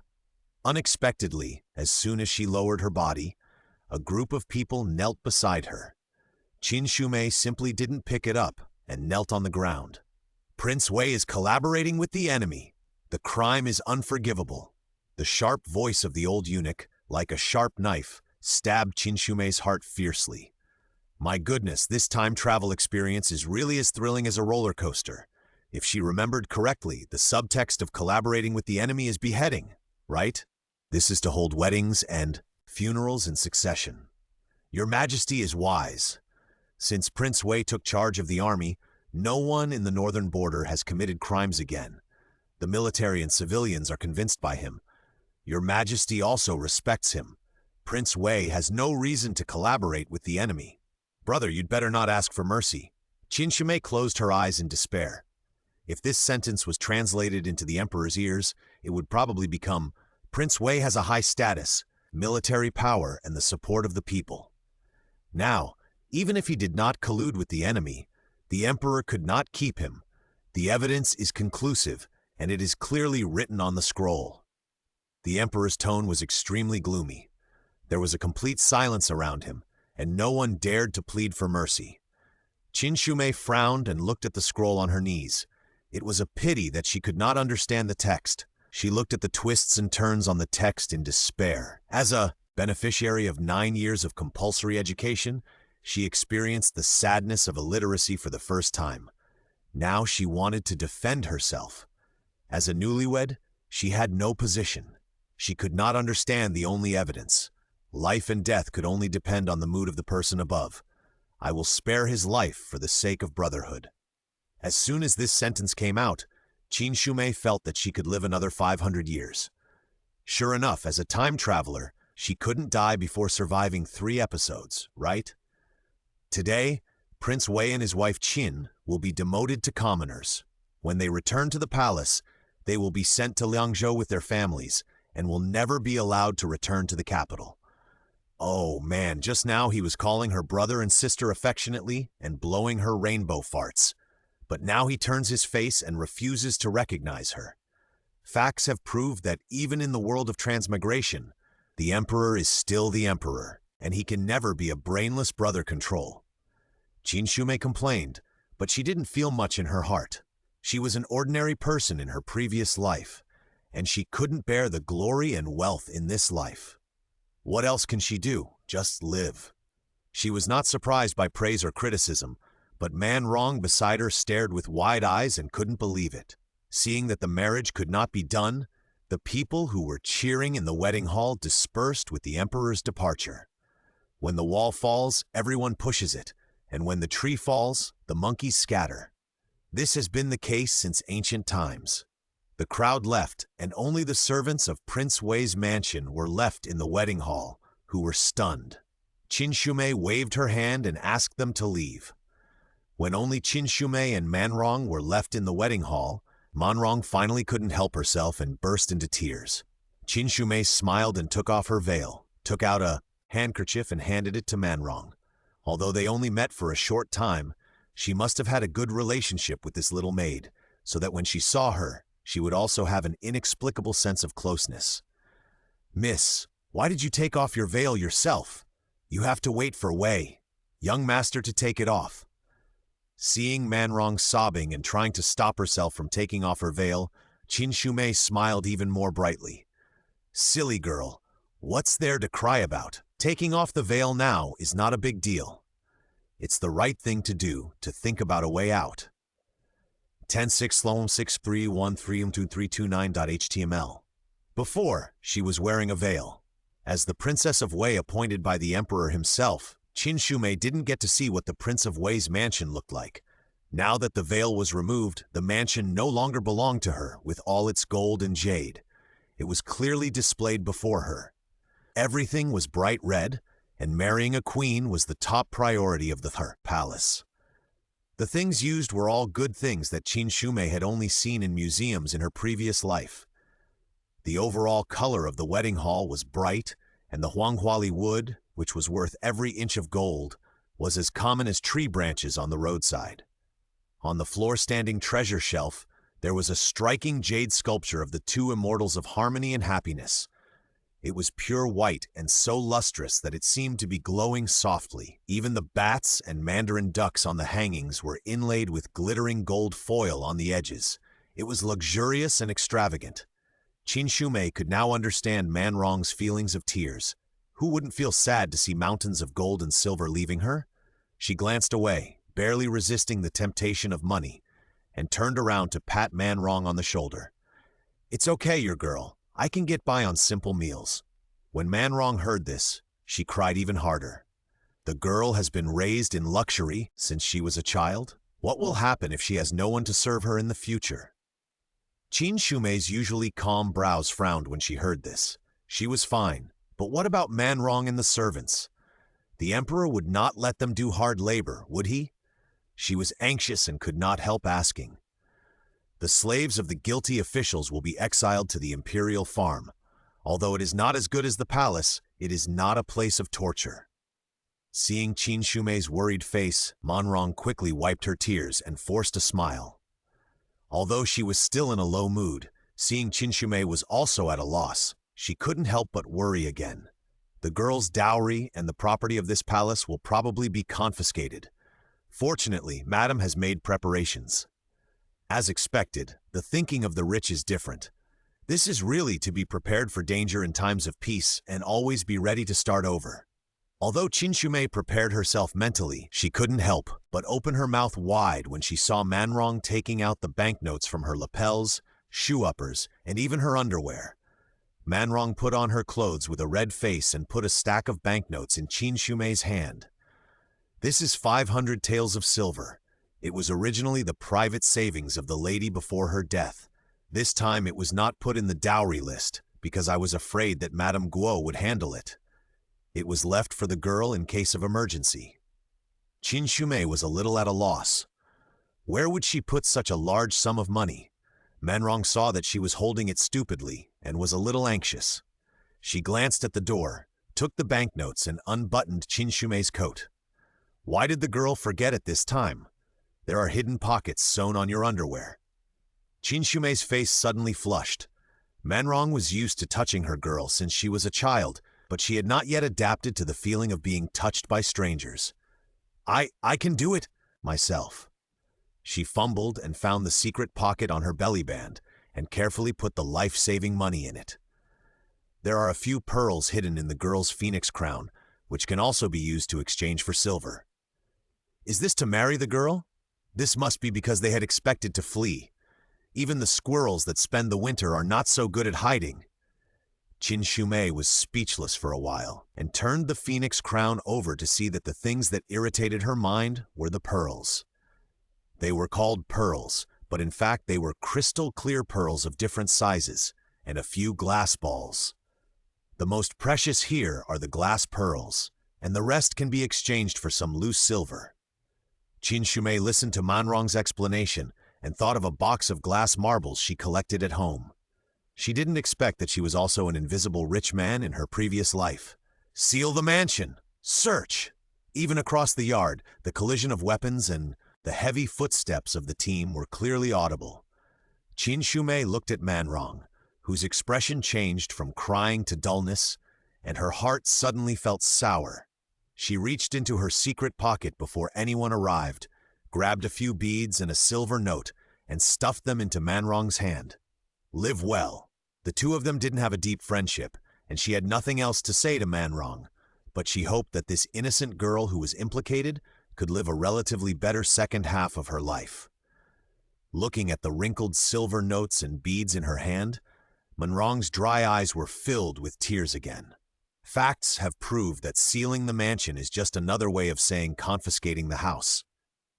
Unexpectedly, as soon as she lowered her body, a group of people knelt beside her. Qin Shumei simply didn't pick it up and knelt on the ground. Prince Wei is collaborating with the enemy. The crime is unforgivable. The sharp voice of the old eunuch, like a sharp knife, stabbed Qin Shumei's heart fiercely. My goodness, this time travel experience is really as thrilling as a roller coaster. If she remembered correctly, the subtext of collaborating with the enemy is beheading, right? This is to hold weddings and funerals in succession. Your Majesty is wise. Since Prince Wei took charge of the army, no one in the northern border has committed crimes again. The military and civilians are convinced by him. Your Majesty also respects him. Prince Wei has no reason to collaborate with the enemy. Brother, you'd better not ask for mercy. Qin Shumei closed her eyes in despair. If this sentence was translated into the emperor's ears, it would probably become, Prince Wei has a high status, military power, and the support of the people. Now, even if he did not collude with the enemy, the emperor could not keep him. The evidence is conclusive, and it is clearly written on the scroll. The emperor's tone was extremely gloomy. There was a complete silence around him, and no one dared to plead for mercy. Qin Shumei frowned and looked at the scroll on her knees. It was a pity that she could not understand the text. She looked at the twists and turns on the text in despair. As a beneficiary of 9 years of compulsory education, she experienced the sadness of illiteracy for the first time. Now she wanted to defend herself. As a newlywed, she had no position. She could not understand the only evidence. Life and death could only depend on the mood of the person above. I will spare his life for the sake of brotherhood. As soon as this sentence came out, Qin Shumei felt that she could live another 500 years. Sure enough, as a time traveler, she couldn't die before surviving 3 episodes, right? Today, Prince Wei and his wife Qin will be demoted to commoners. When they return to the palace, they will be sent to Liangzhou with their families and will never be allowed to return to the capital. Oh man, just now he was calling her brother and sister affectionately and blowing her rainbow farts. But now he turns his face and refuses to recognize her. Facts have proved that even in the world of transmigration, the emperor is still the emperor, and he can never be a brainless brother control. Qin Shumei complained, but she didn't feel much in her heart. She was an ordinary person in her previous life, and she couldn't bear the glory and wealth in this life. What else can she do? Just live. She was not surprised by praise or criticism, but Man Rong beside her stared with wide eyes and couldn't believe it. Seeing that the marriage could not be done, the people who were cheering in the wedding hall dispersed with the emperor's departure. When the wall falls, everyone pushes it, and when the tree falls, the monkeys scatter. This has been the case since ancient times. The crowd left, and only the servants of Prince Wei's mansion were left in the wedding hall, who were stunned. Qin Shumei waved her hand and asked them to leave. When only Qin Shumei and Manrong were left in the wedding hall, Manrong finally couldn't help herself and burst into tears. Qin Shumei smiled and took off her veil, took out a handkerchief and handed it to Manrong. Although they only met for a short time, she must have had a good relationship with this little maid, so that when she saw her, she would also have an inexplicable sense of closeness. Miss, why did you take off your veil yourself? You have to wait for Wei, young master, to take it off. Seeing Manrong sobbing and trying to stop herself from taking off her veil, Qin Shumei smiled even more brightly. Silly girl, what's there to cry about? Taking off the veil now is not a big deal. It's the right thing to do, to think about a way out. 10.6/6313.2329.html. Before, she was wearing a veil. As the Princess of Wei appointed by the Emperor himself, Qin Shumei didn't get to see what the Prince of Wei's mansion looked like. Now that the veil was removed, the mansion no longer belonged to her with all its gold and jade. It was clearly displayed before her. Everything was bright red, and marrying a queen was the top priority of her palace. The things used were all good things that Qin Shumei had only seen in museums in her previous life. The overall color of the wedding hall was bright, and the huanghuali wood, which was worth every inch of gold, was as common as tree branches on the roadside. On the floor-standing treasure shelf, there was a striking jade sculpture of the two immortals of harmony and happiness. It was pure white and so lustrous that it seemed to be glowing softly. Even the bats and mandarin ducks on the hangings were inlaid with glittering gold foil on the edges. It was luxurious and extravagant. Qin Shumei could now understand Man Rong's feelings of tears. Who wouldn't feel sad to see mountains of gold and silver leaving her? She glanced away, barely resisting the temptation of money, and turned around to pat Man Rong on the shoulder. "It's okay, your girl. I can get by on simple meals." When Man Rong heard this, she cried even harder. The girl has been raised in luxury since she was a child. What will happen if she has no one to serve her in the future? Qin Shumei's usually calm brows frowned when she heard this. She was fine, but what about Man Rong and the servants? The emperor would not let them do hard labor, would he? She was anxious and could not help asking. The slaves of the guilty officials will be exiled to the imperial farm. Although it is not as good as the palace, it is not a place of torture. Seeing Qin Shumei's worried face, Man Rong quickly wiped her tears and forced a smile. Although she was still in a low mood, seeing Qin Shumei was also at a loss, she couldn't help but worry again. The girl's dowry and the property of this palace will probably be confiscated. Fortunately, Madame has made preparations. As expected, the thinking of the rich is different. This is really to be prepared for danger in times of peace and always be ready to start over. Although Qin Shumei prepared herself mentally, she couldn't help but open her mouth wide when she saw Man Rong taking out the banknotes from her lapels, shoe uppers, and even her underwear. Man Rong put on her clothes with a red face and put a stack of banknotes in Qin Shumei's hand. "This is 500 taels of silver. It was originally the private savings of the lady before her death. This time it was not put in the dowry list because I was afraid that Madame Guo would handle it. It was left for the girl in case of emergency." Qin Shumei was a little at a loss. Where would she put such a large sum of money? Man Rong saw that she was holding it stupidly and was a little anxious. She glanced at the door, took the banknotes, and unbuttoned Qin Shumei's coat. Why did the girl forget at this time? There are hidden pockets sewn on your underwear. Qin Shumei's face suddenly flushed. Man Rong was used to touching her girl since she was a child, but she had not yet adapted to the feeling of being touched by strangers. I can do it myself." She fumbled and found the secret pocket on her belly band and carefully put the life-saving money in it. There are a few pearls hidden in the girl's phoenix crown, which can also be used to exchange for silver. Is this to marry the girl? This must be because they had expected to flee. Even the squirrels that spend the winter are not so good at hiding. Qin Shumei was speechless for a while and turned the phoenix crown over to see that the things that irritated her mind were the pearls. They were called pearls, but in fact they were crystal clear pearls of different sizes and a few glass balls. The most precious here are the glass pearls, and the rest can be exchanged for some loose silver. Qin Shumei listened to Man Rong's explanation and thought of a box of glass marbles she collected at home. She didn't expect that she was also an invisible rich man in her previous life. "Seal the mansion! Search!" Even across the yard, the collision of weapons and the heavy footsteps of the team were clearly audible. Qin Shumei looked at Man Rong, whose expression changed from crying to dullness, and her heart suddenly felt sour. She reached into her secret pocket before anyone arrived, grabbed a few beads and a silver note, and stuffed them into Man Rong's hand. Live well. The two of them didn't have a deep friendship, and she had nothing else to say to Man Rong, but she hoped that this innocent girl who was implicated could live a relatively better second half of her life. Looking at the wrinkled silver notes and beads in her hand, Man Rong's dry eyes were filled with tears again. Facts have proved that sealing the mansion is just another way of saying confiscating the house.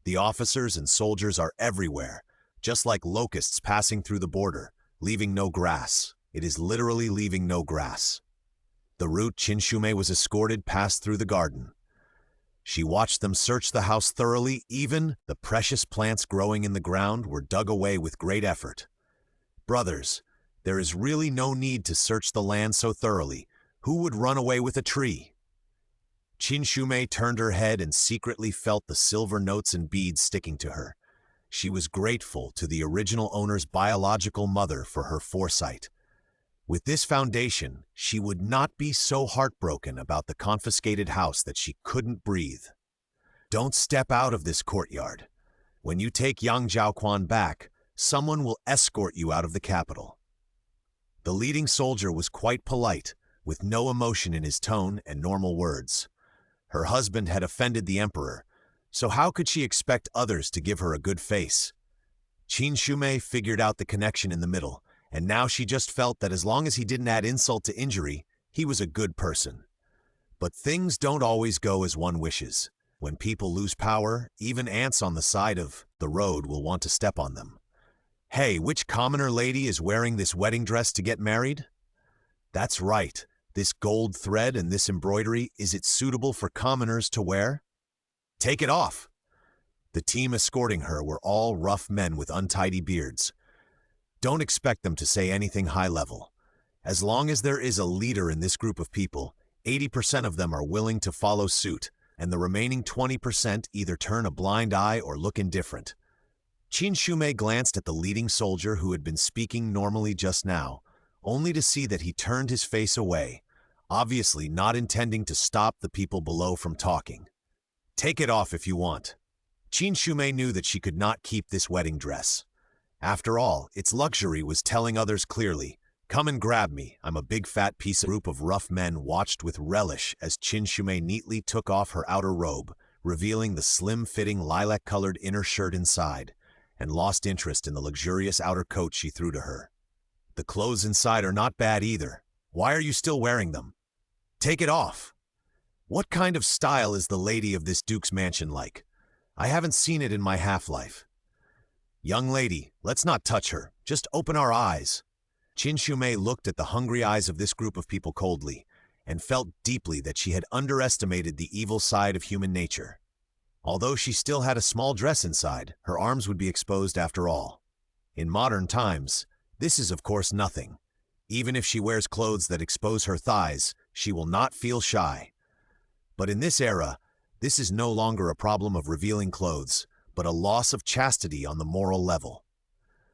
The officers and soldiers are everywhere, just like locusts passing through the border, leaving no grass. It is literally leaving no grass. The route Qin Shumei was escorted passed through the garden. She watched them search the house thoroughly. Even the precious plants growing in the ground were dug away with great effort. Brothers, there is really no need to search the land so thoroughly. Who would run away with a tree? Qin Shumei turned her head and secretly felt the silver notes and beads sticking to her. She was grateful to the original owner's biological mother for her foresight. With this foundation, she would not be so heartbroken about the confiscated house that she couldn't breathe. Don't step out of this courtyard. When you take young Zhaoquan back, someone will escort you out of the capital. The leading soldier was quite polite, with no emotion in his tone and normal words. Her husband had offended the emperor, so how could she expect others to give her a good face? Qin Shumei figured out the connection in the middle, and now she just felt that as long as he didn't add insult to injury, he was a good person. But things don't always go as one wishes. When people lose power, even ants on the side of the road will want to step on them. Hey, which commoner lady is wearing this wedding dress to get married? That's right, this gold thread and this embroidery, is it suitable for commoners to wear? Take it off! The team escorting her were all rough men with untidy beards. Don't expect them to say anything high level. As long as there is a leader in this group of people, 80% of them are willing to follow suit, and the remaining 20% either turn a blind eye or look indifferent. Qin Shumei glanced at the leading soldier who had been speaking normally just now, only to see that he turned his face away, obviously not intending to stop the people below from talking. Take it off if you want. Qin Shumei knew that she could not keep this wedding dress. After all, its luxury was telling others clearly, "Come and grab me, I'm a big fat piece of..." A group of rough men watched with relish as Qin Shumei neatly took off her outer robe, revealing the slim-fitting lilac-colored inner shirt inside, and lost interest in the luxurious outer coat she threw to her. The clothes inside are not bad either. Why are you still wearing them? Take it off! What kind of style is the lady of this duke's mansion like? I haven't seen it in my half-life. Young lady, let's not touch her. Just open our eyes. Qin Shumei looked at the hungry eyes of this group of people coldly, and felt deeply that she had underestimated the evil side of human nature. Although she still had a small dress inside, her arms would be exposed after all. In modern times, this is of course nothing. Even if she wears clothes that expose her thighs, she will not feel shy. But in this era, this is no longer a problem of revealing clothes, but a loss of chastity on the moral level.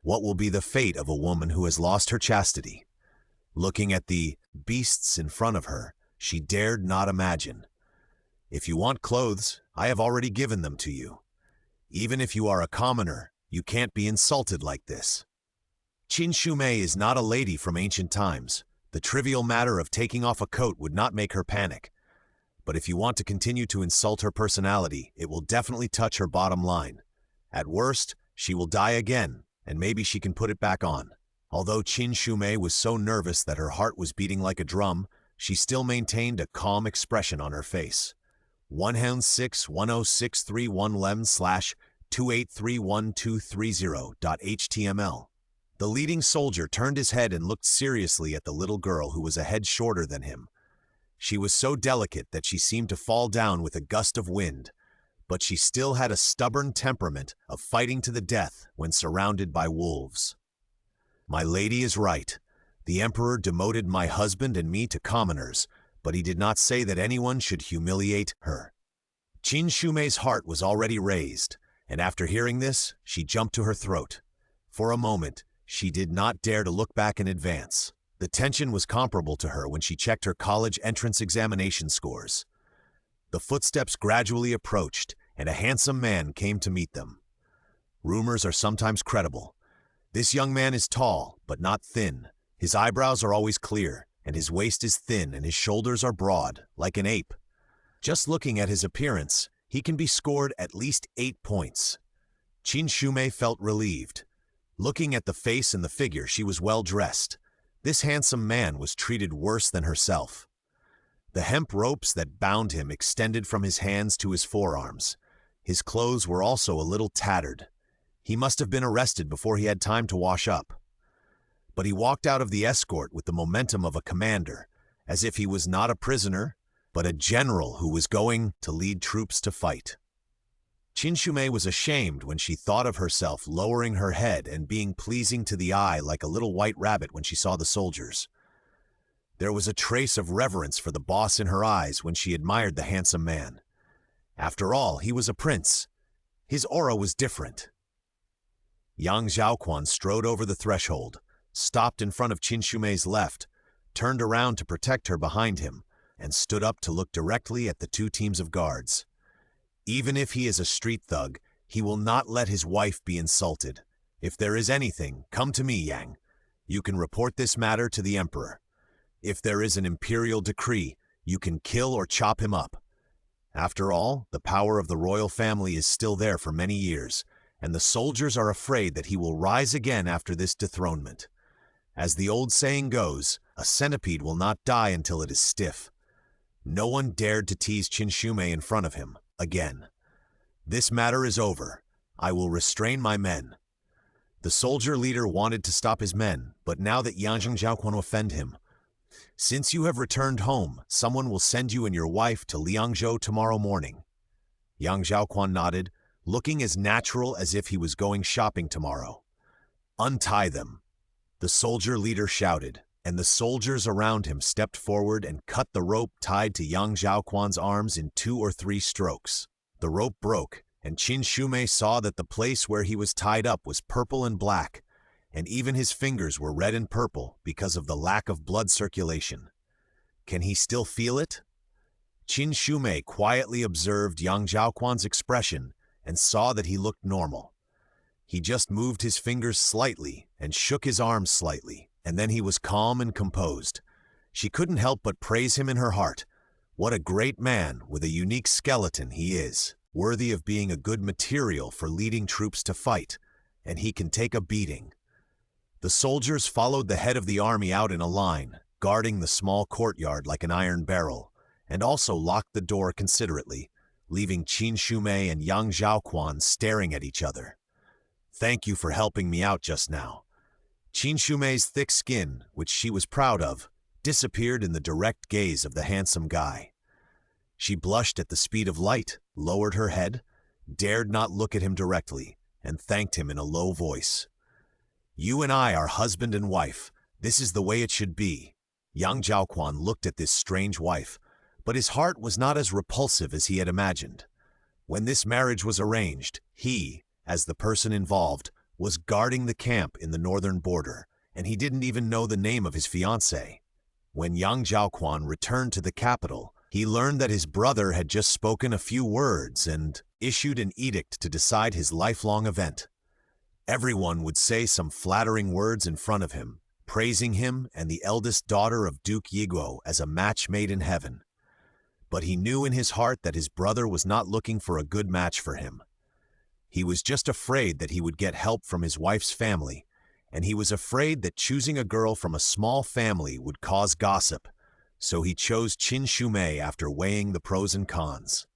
What will be the fate of a woman who has lost her chastity? Looking at the beasts in front of her, she dared not imagine. If you want clothes, I have already given them to you. Even if you are a commoner, you can't be insulted like this. Qin Shumei is not a lady from ancient times. The trivial matter of taking off a coat would not make her panic. But if you want to continue to insult her personality, it will definitely touch her bottom line. At worst, she will die again, and maybe she can put it back on. Although Qin Shumei was so nervous that her heart was beating like a drum, she still maintained a calm expression on her face. 1-6-1061/2831230.html. The leading soldier turned his head and looked seriously at the little girl who was a head shorter than him. She was so delicate that she seemed to fall down with a gust of wind, but she still had a stubborn temperament of fighting to the death when surrounded by wolves. My lady is right. The emperor demoted my husband and me to commoners, but he did not say that anyone should humiliate her. Qin Shumei's heart was already raised, and after hearing this, she jumped to her throat. For a moment, she did not dare to look back in advance. The tension was comparable to her when she checked her college entrance examination scores. The footsteps gradually approached, and a handsome man came to meet them. Rumors are sometimes credible. This young man is tall, but not thin. His eyebrows are always clear, and his waist is thin and his shoulders are broad, like an ape. Just looking at his appearance, he can be scored at least 8 points. Qin Shumei felt relieved. Looking at the face and the figure, she was well dressed. This handsome man was treated worse than herself. The hemp ropes that bound him extended from his hands to his forearms. His clothes were also a little tattered. He must have been arrested before he had time to wash up. But he walked out of the escort with the momentum of a commander, as if he was not a prisoner, but a general who was going to lead troops to fight. Qin Shumei was ashamed when she thought of herself lowering her head and being pleasing to the eye like a little white rabbit when she saw the soldiers. There was a trace of reverence for the boss in her eyes when she admired the handsome man. After all, he was a prince. His aura was different. Young Zhaoquan strode over the threshold, stopped in front of Qin Shumei's left, turned around to protect her behind him, and stood up to look directly at the two teams of guards. Even if he is a street thug, he will not let his wife be insulted. If there is anything, come to me, Yang. You can report this matter to the emperor. If there is an imperial decree, you can kill or chop him up. After all, the power of the royal family is still there for many years, and the soldiers are afraid that he will rise again after this dethronement. As the old saying goes, a centipede will not die until it is stiff. No one dared to tease Qin Shumei in front of him again. This matter is over. I will restrain my men. The soldier leader wanted to stop his men, but now that Yang Zhaoquan offend him, since you have returned home, someone will send you and your wife to Liangzhou tomorrow morning. Yang Zhaoquan nodded, looking as natural as if he was going shopping tomorrow. Untie them, the soldier leader shouted, and the soldiers around him stepped forward and cut the rope tied to Yang Zhaoquan's arms in 2 or 3 strokes. The rope broke, and Qin Shumei saw that the place where he was tied up was purple and black, and even his fingers were red and purple because of the lack of blood circulation. Can he still feel it? Qin Shumei quietly observed Yang Zhaoquan's expression and saw that he looked normal. He just moved his fingers slightly and shook his arms slightly, and then he was calm and composed. She couldn't help but praise him in her heart. What a great man with a unique skeleton he is, worthy of being a good material for leading troops to fight, and he can take a beating. The soldiers followed the head of the army out in a line, guarding the small courtyard like an iron barrel, and also locked the door considerately, leaving Qin Shumei and Yang Zhaoquan staring at each other. Thank you for helping me out just now. Qin Shumei's thick skin, which she was proud of, disappeared in the direct gaze of the handsome guy. She blushed at the speed of light, lowered her head, dared not look at him directly, and thanked him in a low voice. You and I are husband and wife. This is the way it should be. Yang Zhaoquan looked at this strange wife, but his heart was not as repulsive as he had imagined. When this marriage was arranged, he, as the person involved, was guarding the camp in the northern border, and he didn't even know the name of his fiancée. When Yang Zhaoquan returned to the capital, he learned that his brother had just spoken a few words and issued an edict to decide his lifelong event. Everyone would say some flattering words in front of him, praising him and the eldest daughter of Duke Yiguo as a match made in heaven. But he knew in his heart that his brother was not looking for a good match for him. He was just afraid that he would get help from his wife's family, and he was afraid that choosing a girl from a small family would cause gossip, so he chose Qin Shumei after weighing the pros and cons.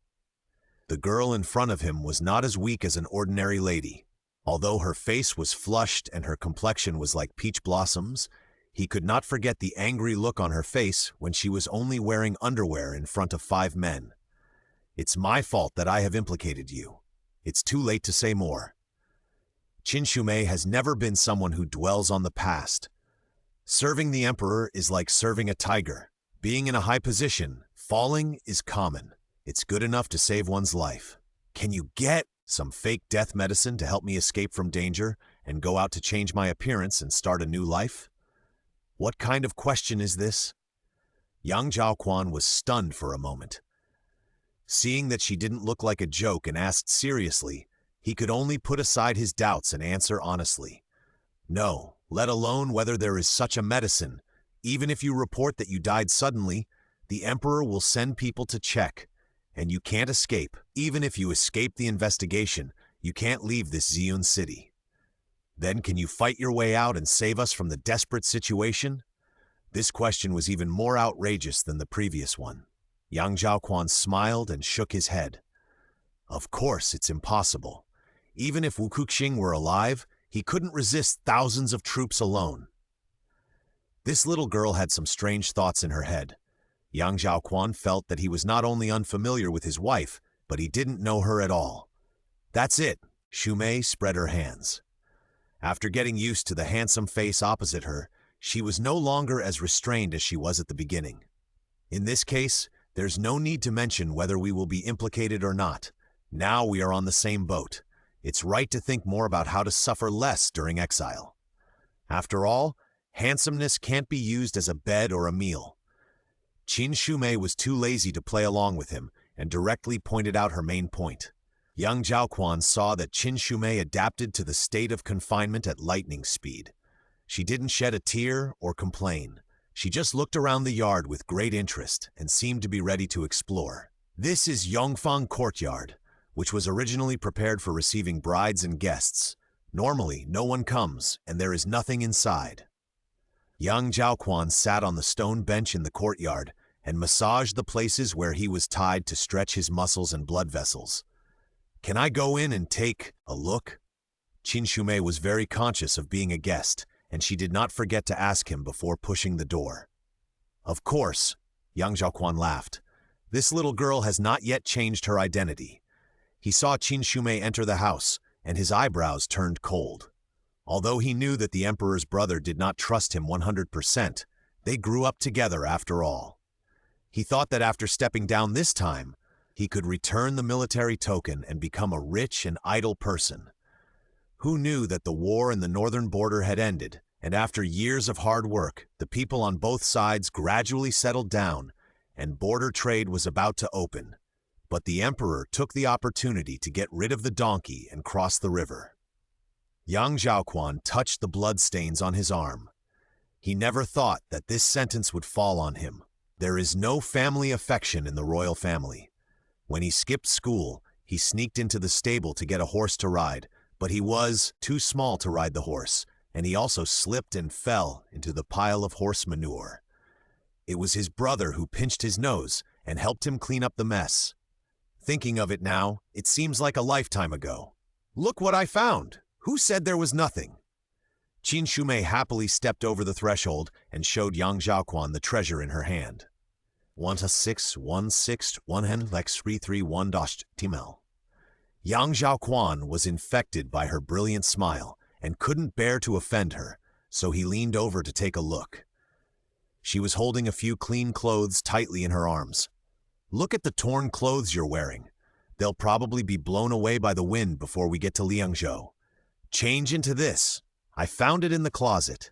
The girl in front of him was not as weak as an ordinary lady. Although her face was flushed and her complexion was like peach blossoms, he could not forget the angry look on her face when she was only wearing underwear in front of 5 men. It's my fault that I have implicated you. It's too late to say more. Qin Shumei has never been someone who dwells on the past. Serving the emperor is like serving a tiger. Being in a high position, falling is common. It's good enough to save one's life. Can you get some fake death medicine to help me escape from danger and go out to change my appearance and start a new life? What kind of question is this? Yang Zhaoquan was stunned for a moment. Seeing that she didn't look like a joke and asked seriously, he could only put aside his doubts and answer honestly. No, let alone whether there is such a medicine. Even if you report that you died suddenly, the emperor will send people to check. And you can't escape. Even if you escape the investigation, you can't leave this Ziyun city. Then can you fight your way out and save us from the desperate situation? This question was even more outrageous than the previous one. Yang Zhaoquan smiled and shook his head. Of course, it's impossible. Even if Wu Kuxing were alive, he couldn't resist thousands of troops alone. This little girl had some strange thoughts in her head. Young Zhaoquan felt that he was not only unfamiliar with his wife, but he didn't know her at all. That's it, Shumei spread her hands. After getting used to the handsome face opposite her, she was no longer as restrained as she was at the beginning. In this case, there's no need to mention whether we will be implicated or not. Now we are on the same boat. It's right to think more about how to suffer less during exile. After all, handsomeness can't be used as a bed or a meal. Qin Shumei was too lazy to play along with him and directly pointed out her main point. Young Zhaoquan saw that Qin Shumei adapted to the state of confinement at lightning speed. She didn't shed a tear or complain. She just looked around the yard with great interest and seemed to be ready to explore. This is Yongfang Courtyard, which was originally prepared for receiving brides and guests. Normally, no one comes, and there is nothing inside. Young Zhaoquan sat on the stone bench in the courtyard and massaged the places where he was tied to stretch his muscles and blood vessels. Can I go in and take a look? Qin Shumei was very conscious of being a guest, and she did not forget to ask him before pushing the door. Of course, young Zhaoquan laughed. This little girl has not yet changed her identity. He saw Qin Shumei enter the house, and his eyebrows turned cold. Although he knew that the emperor's brother did not trust him 100%, they grew up together after all. He thought that after stepping down this time, he could return the military token and become a rich and idle person. Who knew that the war in the northern border had ended, and after years of hard work, the people on both sides gradually settled down, and border trade was about to open. But the emperor took the opportunity to get rid of the donkey and cross the river. Young Zhaoquan touched the bloodstains on his arm. He never thought that this sentence would fall on him. There is no family affection in the royal family. When he skipped school, he sneaked into the stable to get a horse to ride, but he was too small to ride the horse, and he also slipped and fell into the pile of horse manure. It was his brother who pinched his nose and helped him clean up the mess. Thinking of it now, it seems like a lifetime ago. Look what I found! Who said there was nothing? Qin Shumei happily stepped over the threshold and showed young Zhaoquan the treasure in her hand. 16161-331-Timel. Young Zhaoquan was infected by her brilliant smile and couldn't bear to offend her, so he leaned over to take a look. She was holding a few clean clothes tightly in her arms. Look at the torn clothes you're wearing. They'll probably be blown away by the wind before we get to Liangzhou. Change into this. I found it in the closet.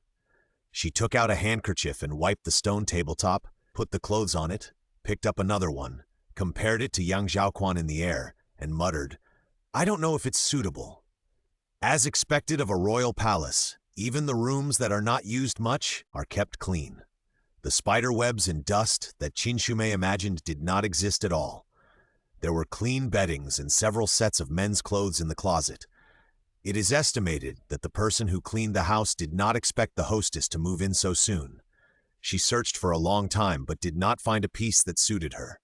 She took out a handkerchief and wiped the stone tabletop, put the clothes on it, picked up another one, compared it to young Zhaoquan in the air, and muttered, I don't know if it's suitable. As expected of a royal palace, even the rooms that are not used much are kept clean. The spider webs and dust that Qin Shumei imagined did not exist at all. There were clean beddings and several sets of men's clothes in the closet. It is estimated that the person who cleaned the house did not expect the hostess to move in so soon. She searched for a long time but did not find a piece that suited her.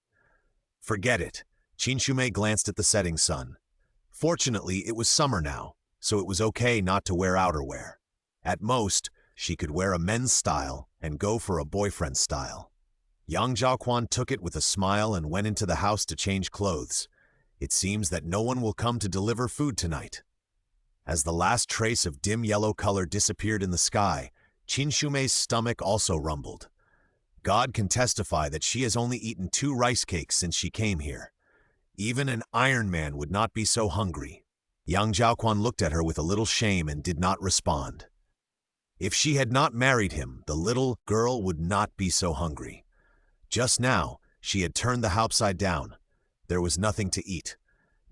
Forget it. Qin Shumei glanced at the setting sun. Fortunately, it was summer now, so it was okay not to wear outerwear. At most, she could wear a men's style and go for a boyfriend style. Young Zhaoquan took it with a smile and went into the house to change clothes. It seems that no one will come to deliver food tonight. As the last trace of dim yellow color disappeared in the sky, Qin Shumei's stomach also rumbled. God can testify that she has only eaten 2 rice cakes since she came here. Even an Iron Man would not be so hungry. Young Zhaoquan looked at her with a little shame and did not respond. If she had not married him, the little girl would not be so hungry. Just now, she had turned the house upside down. There was nothing to eat.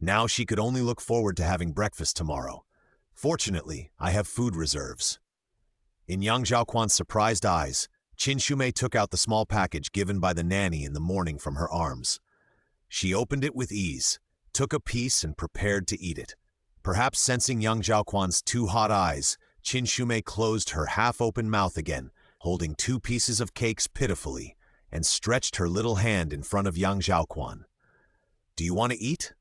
Now she could only look forward to having breakfast tomorrow. Fortunately, I have food reserves. In young Zhaoquan's surprised eyes, Qin Shumei took out the small package given by the nanny in the morning from her arms. She opened it with ease, took a piece and prepared to eat it. Perhaps sensing young Zhaoquan's too hot eyes, Qin Shumei closed her half-open mouth again, holding 2 pieces of cakes pitifully, and stretched her little hand in front of young Zhaoquan. Do you want to eat?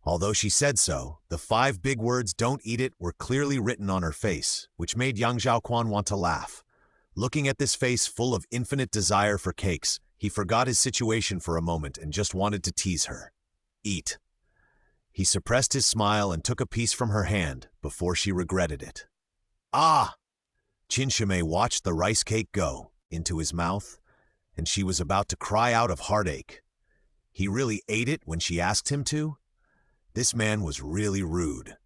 Although she said so, the 5 big words "don't eat it" were clearly written on her face, which made young Zhaoquan want to laugh. Looking at this face full of infinite desire for cakes, he forgot his situation for a moment and just wanted to tease her. Eat. He suppressed his smile and took a piece from her hand before she regretted it. Ah! Qin Shimei watched the rice cake go into his mouth, and she was about to cry out of heartache. He really ate it when she asked him to? This man was really rude.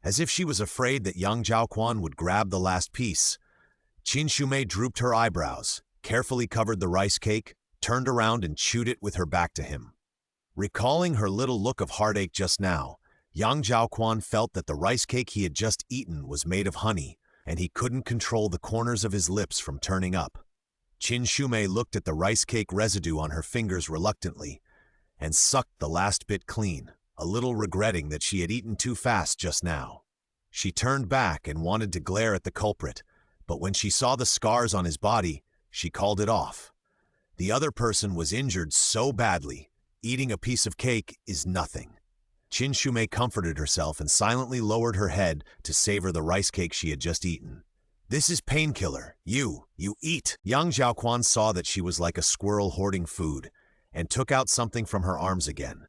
As if she was afraid that young Zhaoquan would grab the last piece, Qin Shimei drooped her eyebrows, carefully covered the rice cake, turned around and chewed it with her back to him. Recalling her little look of heartache just now, young Zhaoquan felt that the rice cake he had just eaten was made of honey, and he couldn't control the corners of his lips from turning up. Qin Shimei looked at the rice cake residue on her fingers reluctantly and sucked the last bit clean, a little regretting that she had eaten too fast just now. She turned back and wanted to glare at the culprit, but when she saw the scars on his body, she called it off. The other person was injured so badly, eating a piece of cake is nothing. Qin Shimei comforted herself and silently lowered her head to savor the rice cake she had just eaten. This is painkiller. You eat. Young Zhaoquan saw that she was like a squirrel hoarding food and took out something from her arms again.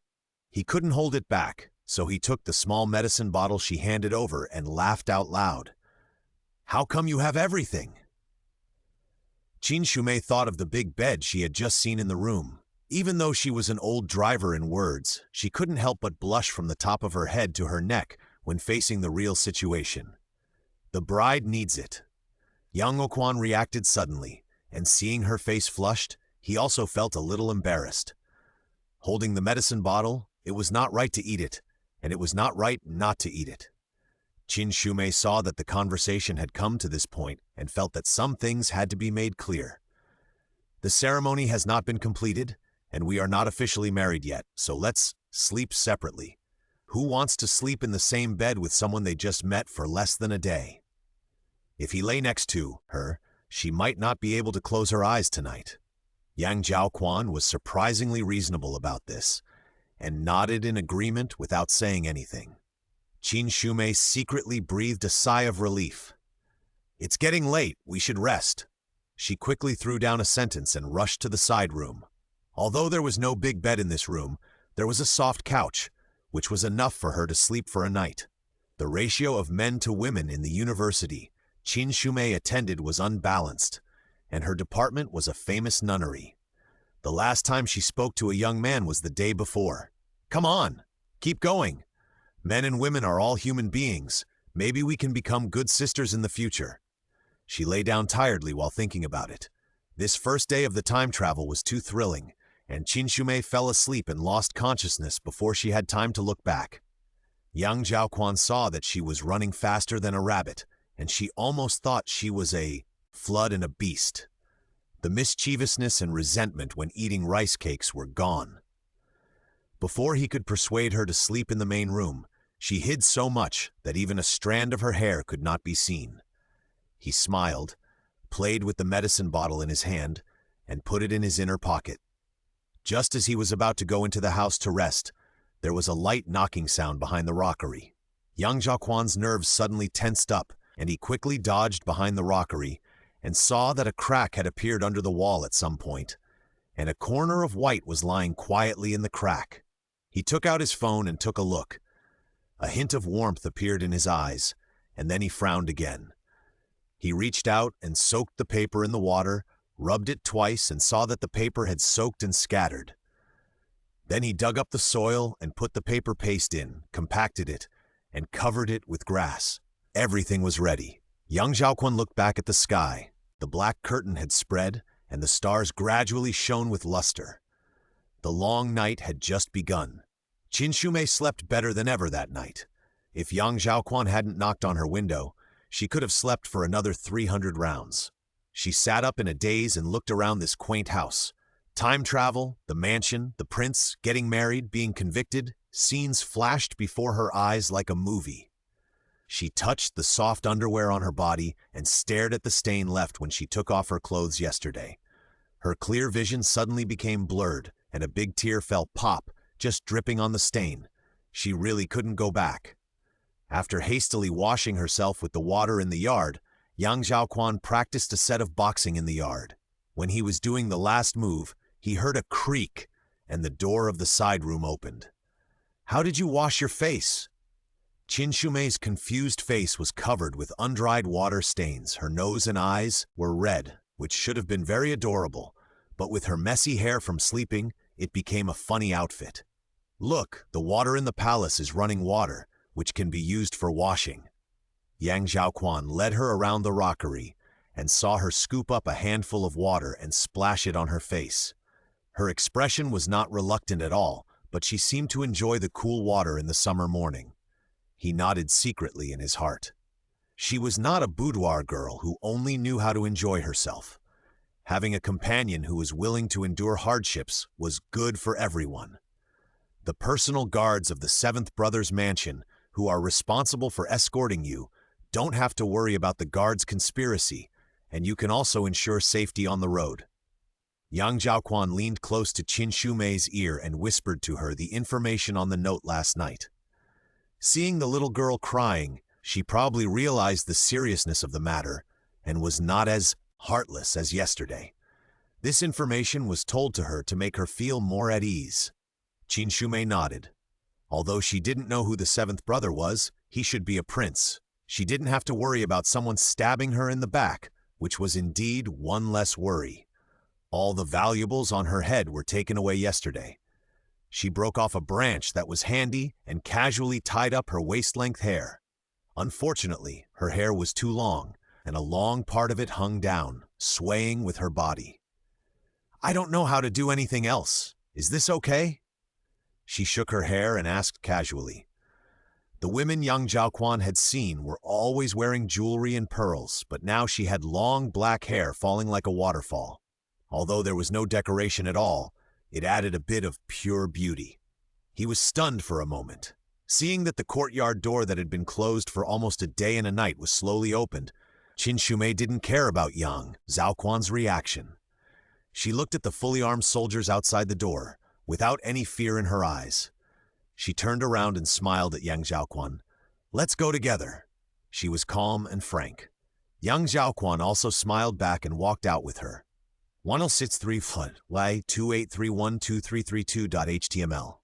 He couldn't hold it back, so he took the small medicine bottle she handed over and laughed out loud. How come you have everything? Qin Shimei thought of the big bed she had just seen in the room. Even though she was an old driver in words, she couldn't help but blush from the top of her head to her neck when facing the real situation. The bride needs it. Young Zhaoquan reacted suddenly, and seeing her face flushed, he also felt a little embarrassed. Holding the medicine bottle, it was not right to eat it, and it was not right not to eat it. Qin Shimei saw that the conversation had come to this point and felt that some things had to be made clear. The ceremony has not been completed, and we are not officially married yet, so let's sleep separately. Who wants to sleep in the same bed with someone they just met for less than a day? If he lay next to her, she might not be able to close her eyes tonight. Yang Zhaoquan was surprisingly reasonable about this, and nodded in agreement without saying anything. Qin Shimei secretly breathed a sigh of relief. It's getting late, we should rest. She quickly threw down a sentence and rushed to the side room. Although there was no big bed in this room, there was a soft couch, which was enough for her to sleep for a night. The ratio of men to women in the university Qin Shimei attended was unbalanced, and her department was a famous nunnery. The last time she spoke to a young man was the day before. Come on, keep going. Men and women are all human beings. Maybe we can become good sisters in the future. She lay down tiredly while thinking about it. This first day of the time travel was too thrilling, and Qin Shimei fell asleep and lost consciousness before she had time to look back. Young Zhaoquan saw that she was running faster than a rabbit, and she almost thought she was a flood and a beast. The mischievousness and resentment when eating rice cakes were gone. Before he could persuade her to sleep in the main room, she hid so much that even a strand of her hair could not be seen. He smiled, played with the medicine bottle in his hand, and put it in his inner pocket. Just as he was about to go into the house to rest, there was a light knocking sound behind the rockery. Young Zhaoquan's nerves suddenly tensed up, and he quickly dodged behind the rockery and saw that a crack had appeared under the wall at some point, and a corner of white was lying quietly in the crack. He took out his phone and took a look. A hint of warmth appeared in his eyes, and then he frowned again. He reached out and soaked the paper in the water, rubbed it twice, and saw that the paper had soaked and scattered. Then he dug up the soil and put the paper paste in, compacted it, and covered it with grass. Everything was ready. Young Zhaoquan looked back at the sky. The black curtain had spread, and the stars gradually shone with luster. The long night had just begun. Qin Shimei slept better than ever that night. If young Zhaoquan hadn't knocked on her window, she could have slept for another 300 rounds. She sat up in a daze and looked around this quaint house. Time travel, the mansion, the prince, getting married, being convicted, scenes flashed before her eyes like a movie. She touched the soft underwear on her body and stared at the stain left when she took off her clothes yesterday. Her clear vision suddenly became blurred, and a big tear fell pop, just dripping on the stain. She really couldn't go back. After hastily washing herself with the water in the yard, Yang Zhaoquan practiced a set of boxing in the yard. When he was doing the last move, he heard a creak, and the door of the side room opened. "How did you wash your face?" Qin Shumei's confused face was covered with undried water stains. Her nose and eyes were red, which should have been very adorable, but with her messy hair from sleeping, it became a funny outfit. "Look, the water in the palace is running water, which can be used for washing." Yang Zhaoquan led her around the rockery and saw her scoop up a handful of water and splash it on her face. Her expression was not reluctant at all, but she seemed to enjoy the cool water in the summer morning. He nodded secretly in his heart. She was not a boudoir girl who only knew how to enjoy herself. Having a companion who was willing to endure hardships was good for everyone. The personal guards of the Seventh Brother's mansion, who are responsible for escorting you, don't have to worry about the guards' conspiracy, and you can also ensure safety on the road. Yang Zhaoquan leaned close to Qin Shumei's ear and whispered to her the information on the note last night. Seeing the little girl crying, she probably realized the seriousness of the matter and was not as heartless as yesterday. This information was told to her to make her feel more at ease. Qin Shumei nodded. Although she didn't know who the seventh brother was, he should be a prince. She didn't have to worry about someone stabbing her in the back, which was indeed one less worry. All the valuables on her head were taken away yesterday. She broke off a branch that was handy and casually tied up her waist-length hair. Unfortunately, her hair was too long, and a long part of it hung down, swaying with her body. "I don't know how to do anything else. Is this okay?" She shook her hair and asked casually. The women Yang Zhaoquan had seen were always wearing jewelry and pearls, but now she had long black hair falling like a waterfall. Although there was no decoration at all, it added a bit of pure beauty. He was stunned for a moment. Seeing that the courtyard door that had been closed for almost a day and a night was slowly opened, Qin Shumei didn't care about Yang Zhaoquan's reaction. She looked at the fully armed soldiers outside the door, without any fear in her eyes. She turned around and smiled at Yang Zhaoquan. "Let's go together." She was calm and frank. Yang Zhaoquan also smiled back and walked out with her. 1063 FUD Y 28312332.html.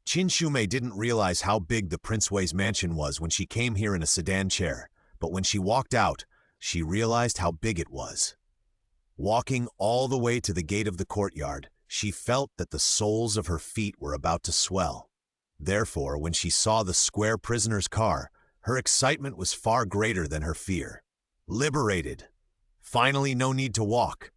Qin Shumei didn't realize how big the Prince Wei's mansion was when she came here in a sedan chair, but when she walked out, she realized how big it was. Walking all the way to the gate of the courtyard, she felt that the soles of her feet were about to swell. Therefore, when she saw the square prisoner's car, her excitement was far greater than her fear. Liberated! Finally, no need to walk.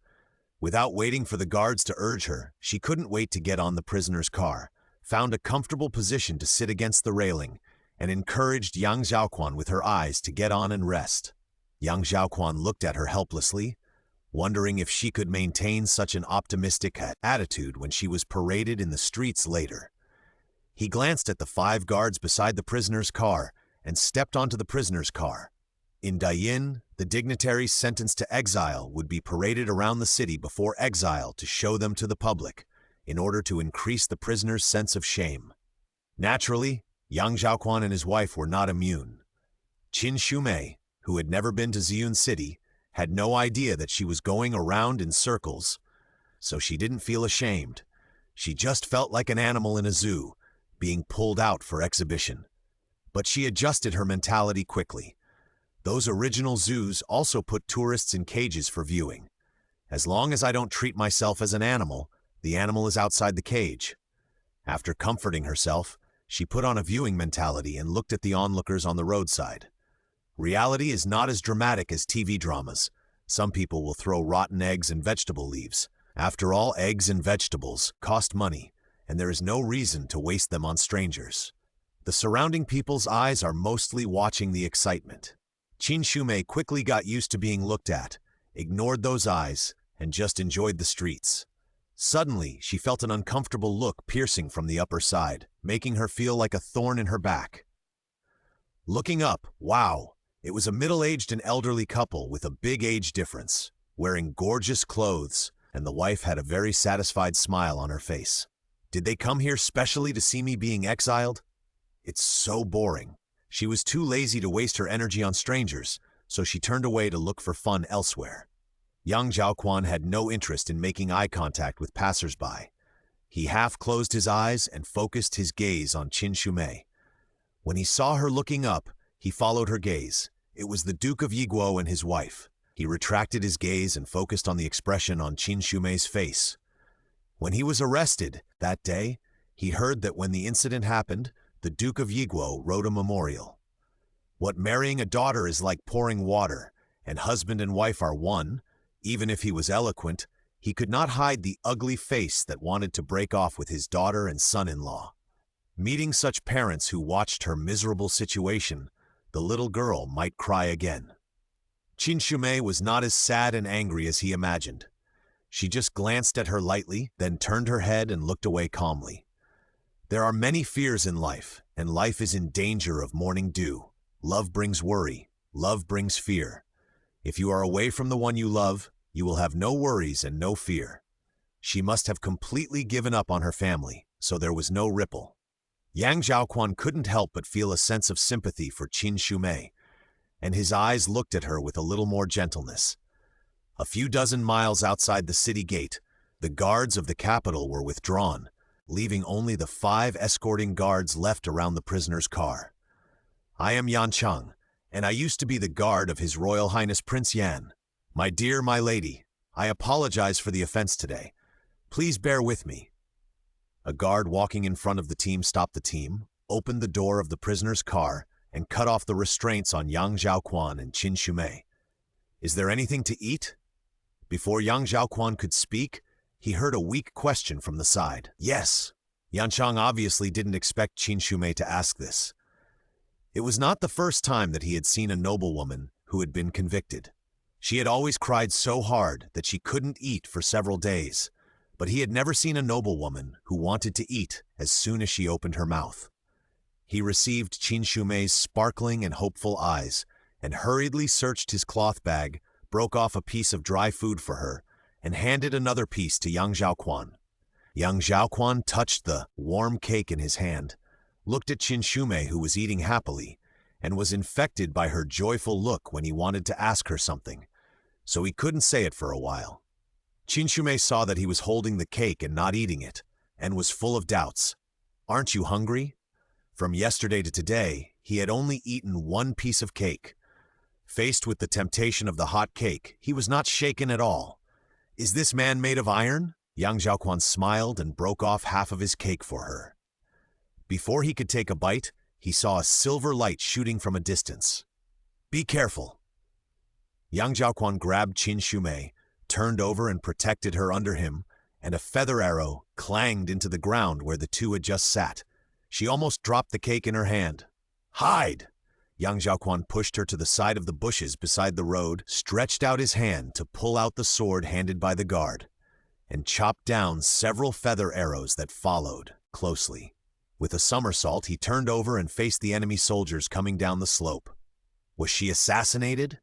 Without waiting for the guards to urge her, she couldn't wait to get on the prisoner's car, found a comfortable position to sit against the railing, and encouraged Yang Zhaoquan with her eyes to get on and rest. Yang Zhaoquan looked at her helplessly, wondering if she could maintain such an optimistic attitude when she was paraded in the streets later. He glanced at the 5 guards beside the prisoner's car and stepped onto the prisoner's car. In Dayin, the dignitaries sentenced to exile would be paraded around the city before exile to show them to the public, in order to increase the prisoner's sense of shame. Naturally, Yang Zhaoquan and his wife were not immune. Qin Shumei, who had never been to Ziyun City, had no idea that she was going around in circles, so she didn't feel ashamed. She just felt like an animal in a zoo, being pulled out for exhibition. But she adjusted her mentality quickly. Those original zoos also put tourists in cages for viewing. As long as I don't treat myself as an animal, the animal is outside the cage. After comforting herself, she put on a viewing mentality and looked at the onlookers on the roadside. Reality is not as dramatic as TV dramas. Some people will throw rotten eggs and vegetable leaves. After all, eggs and vegetables cost money, and there is no reason to waste them on strangers. The surrounding people's eyes are mostly watching the excitement. Qin Shumei quickly got used to being looked at, ignored those eyes, and just enjoyed the streets. Suddenly, she felt an uncomfortable look piercing from the upper side, making her feel like a thorn in her back. Looking up, wow, it was a middle-aged and elderly couple with a big age difference, wearing gorgeous clothes, and the wife had a very satisfied smile on her face. Did they come here specially to see me being exiled? It's so boring. She was too lazy to waste her energy on strangers, so she turned away to look for fun elsewhere. Young Zhaoquan had no interest in making eye contact with passers-by. He half closed his eyes and focused his gaze on Qin Shumei. When he saw her looking up, he followed her gaze. It was the Duke of Yiguo and his wife. He retracted his gaze and focused on the expression on Qin Shumei's face. When he was arrested that day, he heard that when the incident happened, the Duke of Yiguo wrote a memorial. What marrying a daughter is like pouring water, and husband and wife are one. Even if he was eloquent, he could not hide the ugly face that wanted to break off with his daughter and son-in-law. Meeting such parents who watched her miserable situation, the little girl might cry again. Qin Shumei was not as sad and angry as he imagined. She just glanced at her lightly, then turned her head and looked away calmly. There are many fears in life, and life is in danger of morning dew. Love brings worry. Love brings fear. If you are away from the one you love, you will have no worries and no fear. She must have completely given up on her family, so there was no ripple. Yang Zhaoquan couldn't help but feel a sense of sympathy for Qin Shumei, and his eyes looked at her with a little more gentleness. A few dozen miles outside the city gate, the guards of the capital were withdrawn, leaving only the 5 escorting guards left around the prisoner's car. I am Yan Cheng, and I used to be the guard of His Royal Highness Prince Yan. My dear, my lady, I apologize for the offense today. Please bear with me. A guard walking in front of the team stopped the team, opened the door of the prisoner's car, and cut off the restraints on Yang Zhaoquan and Qin Shumei. Is there anything to eat? Before Yang Zhaoquan could speak, he heard a weak question from the side. Yes. Yan Cheng obviously didn't expect Qin Shumei to ask this. It was not the first time that he had seen a noblewoman who had been convicted. She had always cried so hard that she couldn't eat for several days, but he had never seen a noblewoman who wanted to eat as soon as she opened her mouth. He received Qin Shumei's sparkling and hopeful eyes and hurriedly searched his cloth bag, broke off a piece of dry food for her, and handed another piece to Yang Zhaoquan. Yang Zhaoquan touched the warm cake in his hand, looked at Qin Shumei, who was eating happily, and was infected by her joyful look when he wanted to ask her something, so he couldn't say it for a while. Qin Shumei saw that he was holding the cake and not eating it, and was full of doubts. Aren't you hungry? From yesterday to today, he had only eaten 1 piece of cake. Faced with the temptation of the hot cake, he was not shaken at all. Is this man made of iron? Yang Zhaoquan smiled and broke off half of his cake for her. Before he could take a bite, he saw a silver light shooting from a distance. Be careful. Yang Zhaoquan grabbed Qin Shumei, turned over and protected her under him, and a feather arrow clanged into the ground where the two had just sat. She almost dropped the cake in her hand. Hide! Yang Zhaoquan pushed her to the side of the bushes beside the road, stretched out his hand to pull out the sword handed by the guard, and chopped down several feather arrows that followed closely. With a somersault, he turned over and faced the enemy soldiers coming down the slope. Was she assassinated?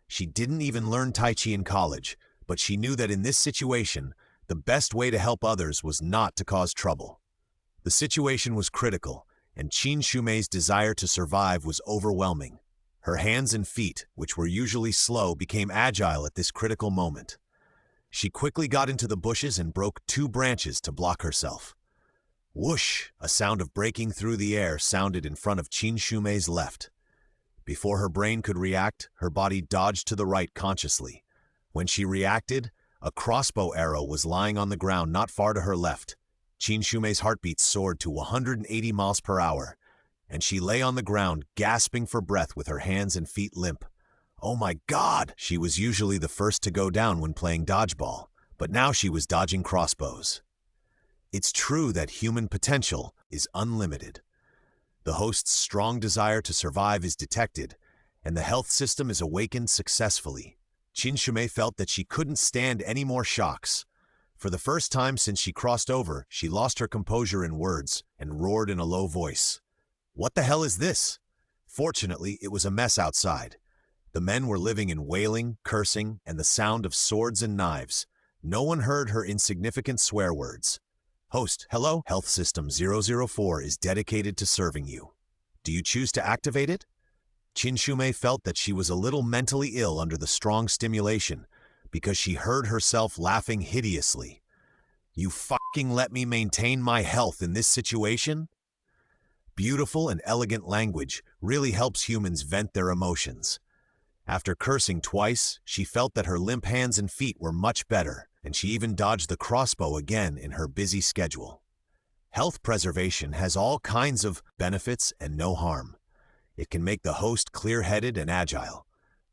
She didn't even learn Tai Chi in college, but she knew that in this situation, the best way to help others was not to cause trouble. The situation was critical, and Qin Shumei's desire to survive was overwhelming. Her hands and feet, which were usually slow, became agile at this critical moment. She quickly got into the bushes and broke 2 branches to block herself. Whoosh! A sound of breaking through the air sounded in front of Qin Shumei's left. Before her brain could react, her body dodged to the right consciously. When she reacted, a crossbow arrow was lying on the ground not far to her left. Qin Shumei's heartbeat soared to 180 miles per hour, and she lay on the ground gasping for breath with her hands and feet limp. Oh my God! She was usually the first to go down when playing dodgeball, but now she was dodging crossbows. It's true that human potential is unlimited. The host's strong desire to survive is detected, and the health system is awakened successfully. Qin Shumei felt that she couldn't stand any more shocks. For the first time since she crossed over, she lost her composure in words and roared in a low voice. What the hell is this? Fortunately, it was a mess outside. The men were living in wailing, cursing, and the sound of swords and knives. No one heard her insignificant swear words. Host, hello, Health System 004 is dedicated to serving you. Do you choose to activate it? Qin Shumei felt that she was a little mentally ill under the strong stimulation because she heard herself laughing hideously. You fucking let me maintain my health in this situation? Beautiful and elegant language really helps humans vent their emotions. After cursing twice, she felt that her limp hands and feet were much better, and she even dodged the crossbow again in her busy schedule. Health preservation has all kinds of benefits and no harm. It can make the host clear-headed and agile.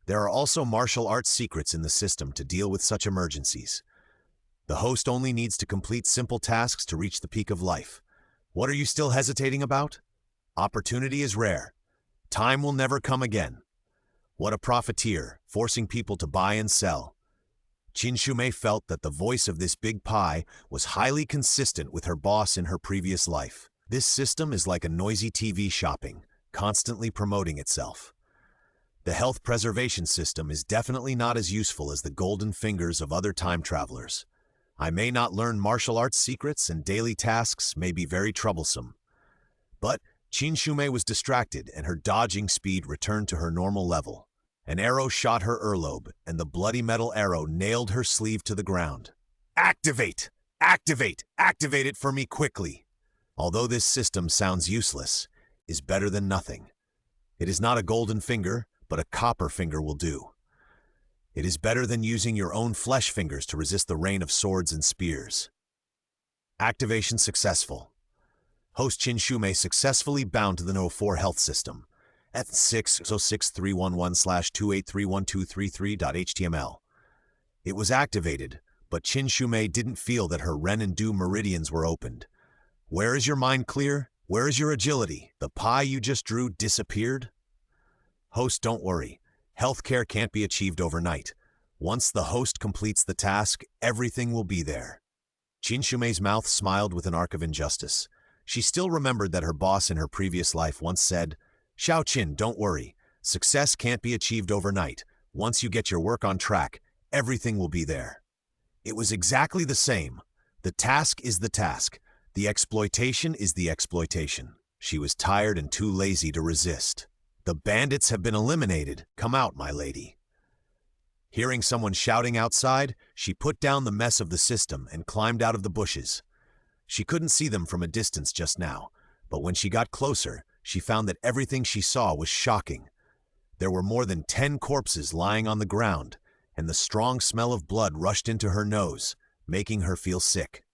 There are also martial arts secrets in the system to deal with such emergencies. The host only needs to complete simple tasks to reach the peak of life. What are you still hesitating about? Opportunity is rare. Time will never come again. What a profiteer, forcing people to buy and sell. Qin Shumei felt that the voice of this big pie was highly consistent with her boss in her previous life. This system is like a noisy TV shopping, constantly promoting itself. The health preservation system is definitely not as useful as the golden fingers of other time travelers. I may not learn martial arts secrets and daily tasks may be very troublesome. But Qin Shumei was distracted and her dodging speed returned to her normal level. An arrow shot her earlobe, and the bloody metal arrow nailed her sleeve to the ground. Activate! Activate! Activate it for me quickly! Although this system sounds useless, is better than nothing. It is not a golden finger, but a copper finger will do. It is better than using your own flesh fingers to resist the rain of swords and spears. Activation successful. Host Qin Shumei successfully bound to the 04 health system. F606-311/2831233.html. It was activated, but Qin Shumei didn't feel that her Ren and Du meridians were opened. Where is your mind clear? Where is your agility? The pie you just drew disappeared? Host, don't worry. Healthcare can't be achieved overnight. Once the host completes the task, everything will be there. Qin Shumei's mouth smiled with an arc of injustice. She still remembered that her boss in her previous life once said, Xiao Qin, don't worry. Success can't be achieved overnight. Once you get your work on track, everything will be there. It was exactly the same. The task is the task. The exploitation is the exploitation. She was tired and too lazy to resist. The bandits have been eliminated. Come out, my lady. Hearing someone shouting outside, she put down the mess of the system and climbed out of the bushes. She couldn't see them from a distance just now, but when she got closer, she found that everything she saw was shocking. There were more than 10 corpses lying on the ground, and the strong smell of blood rushed into her nose, making her feel sick.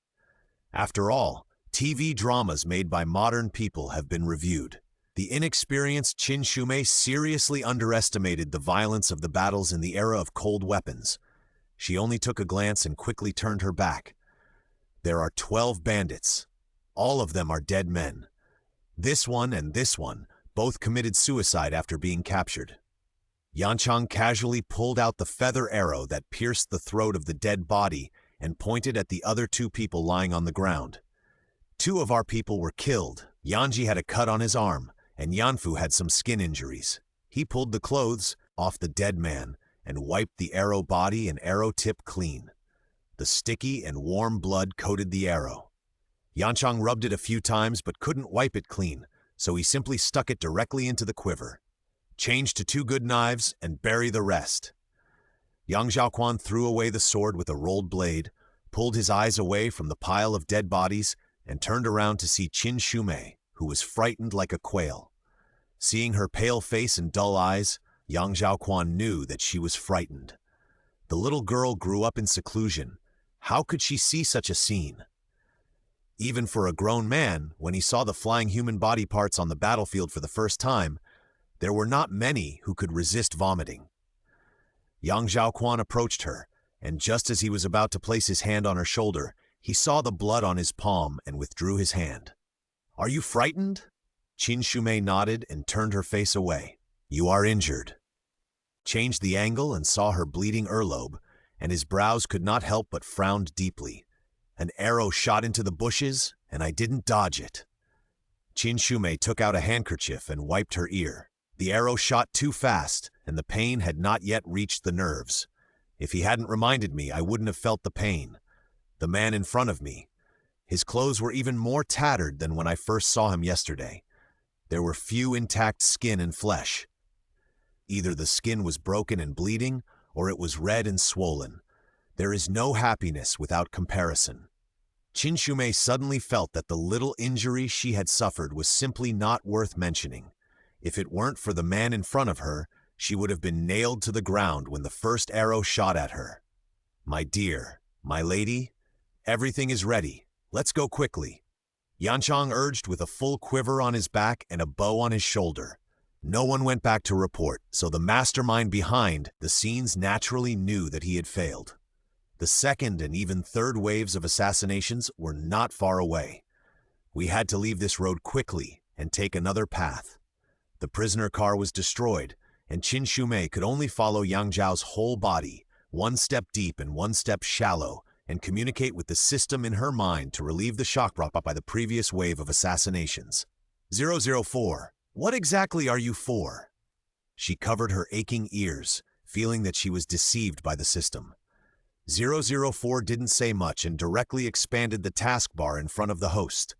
After all, TV dramas made by modern people have been reviewed. The inexperienced Qin Shumei seriously underestimated the violence of the battles in the era of cold weapons. She only took a glance and quickly turned her back. There are 12 bandits. All of them are dead men. This one and this one both committed suicide after being captured. Yanchang casually pulled out the feather arrow that pierced the throat of the dead body and pointed at the other 2 people lying on the ground. 2 of our people were killed. Yanji had a cut on his arm, and Yanfu had some skin injuries. He pulled the clothes off the dead man and wiped the arrow body and arrow tip clean. The sticky and warm blood coated the arrow. Yanchang rubbed it a few times but couldn't wipe it clean, so he simply stuck it directly into the quiver. Change to 2 good knives and bury the rest. Yang Zhaoquan threw away the sword with a rolled blade, pulled his eyes away from the pile of dead bodies, and turned around to see Qin Shumei, who was frightened like a quail. Seeing her pale face and dull eyes, Yang Zhaoquan knew that she was frightened. The little girl grew up in seclusion. How could she see such a scene? Even for a grown man, when he saw the flying human body parts on the battlefield for the first time, there were not many who could resist vomiting. Yang Zhaoquan approached her, and just as he was about to place his hand on her shoulder, he saw the blood on his palm and withdrew his hand. Are you frightened? Qin Shumei nodded and turned her face away. You are injured. Changed the angle and saw her bleeding earlobe, and his brows could not help but frowned deeply. An arrow shot into the bushes, and I didn't dodge it. Qin Shumei took out a handkerchief and wiped her ear. The arrow shot too fast, and the pain had not yet reached the nerves. If he hadn't reminded me, I wouldn't have felt the pain. The man in front of me, His clothes were even more tattered than when I first saw him yesterday. There were few intact skin and flesh. Either the skin was broken and bleeding, or it was red and swollen. There is no happiness without comparison. Qin Shumei suddenly felt that the little injury she had suffered was simply not worth mentioning. If it weren't for the man in front of her, she would have been nailed to the ground when the first arrow shot at her. "My dear, my lady, everything is ready. Let's go quickly," Yanchang urged with a full quiver on his back and a bow on his shoulder. No one went back to report, so the mastermind behind the scenes naturally knew that he had failed. The second and even third waves of assassinations were not far away. We had to leave this road quickly and take another path. The prisoner car was destroyed, and Qin Shumei could only follow Yang Zhao's whole body, one step deep and one step shallow, and communicate with the system in her mind to relieve the shock brought by the previous wave of assassinations. 004. What exactly are you for? She covered her aching ears, feeling that she was deceived by the system. 004 didn't say much and directly expanded the taskbar in front of the host.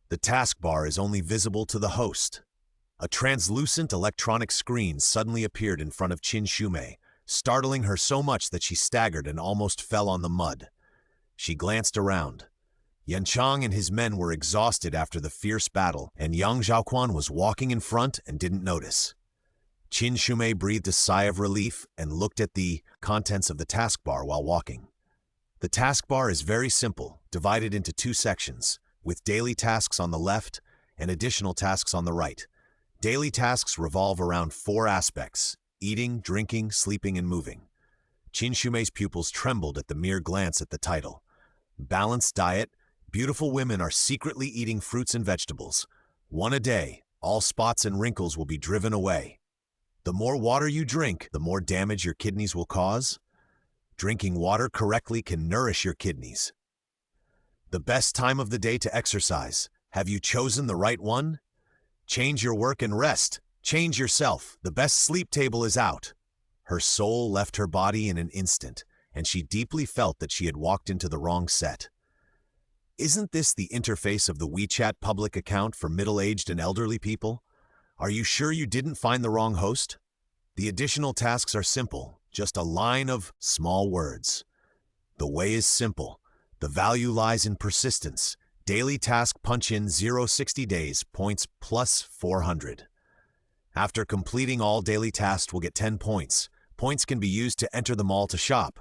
The taskbar is only visible to the host. A translucent electronic screen suddenly appeared in front of Qin Shumei, startling her so much that she staggered and almost fell on the mud. She glanced around. Yanchang and his men were exhausted after the fierce battle, and young Zhaoquan was walking in front and didn't notice. Qin Shumei breathed a sigh of relief and looked at the contents of the taskbar while walking. The taskbar is very simple, divided into two sections, with daily tasks on the left and additional tasks on the right. Daily tasks revolve around four aspects: eating, drinking, sleeping, and moving. Qin Shumei's pupils trembled at the mere glance at the title. Balanced diet. Beautiful women are secretly eating fruits and vegetables. One a day, all spots and wrinkles will be driven away. The more water you drink, the more damage your kidneys will cause. Drinking water correctly can nourish your kidneys. The best time of the day to exercise. Have you chosen the right one? Change your work and rest. Change yourself. The best sleep table is out. Her soul left her body in an instant, and she deeply felt that she had walked into the wrong set. Isn't this the interface of the WeChat public account for middle-aged and elderly people? Are you sure you didn't find the wrong host? The additional tasks are simple, just a line of small words. The way is simple. The value lies in persistence. Daily task punch in 060 days, points plus 400. After completing all daily tasks will get 10 points. Points can be used to enter the mall to shop.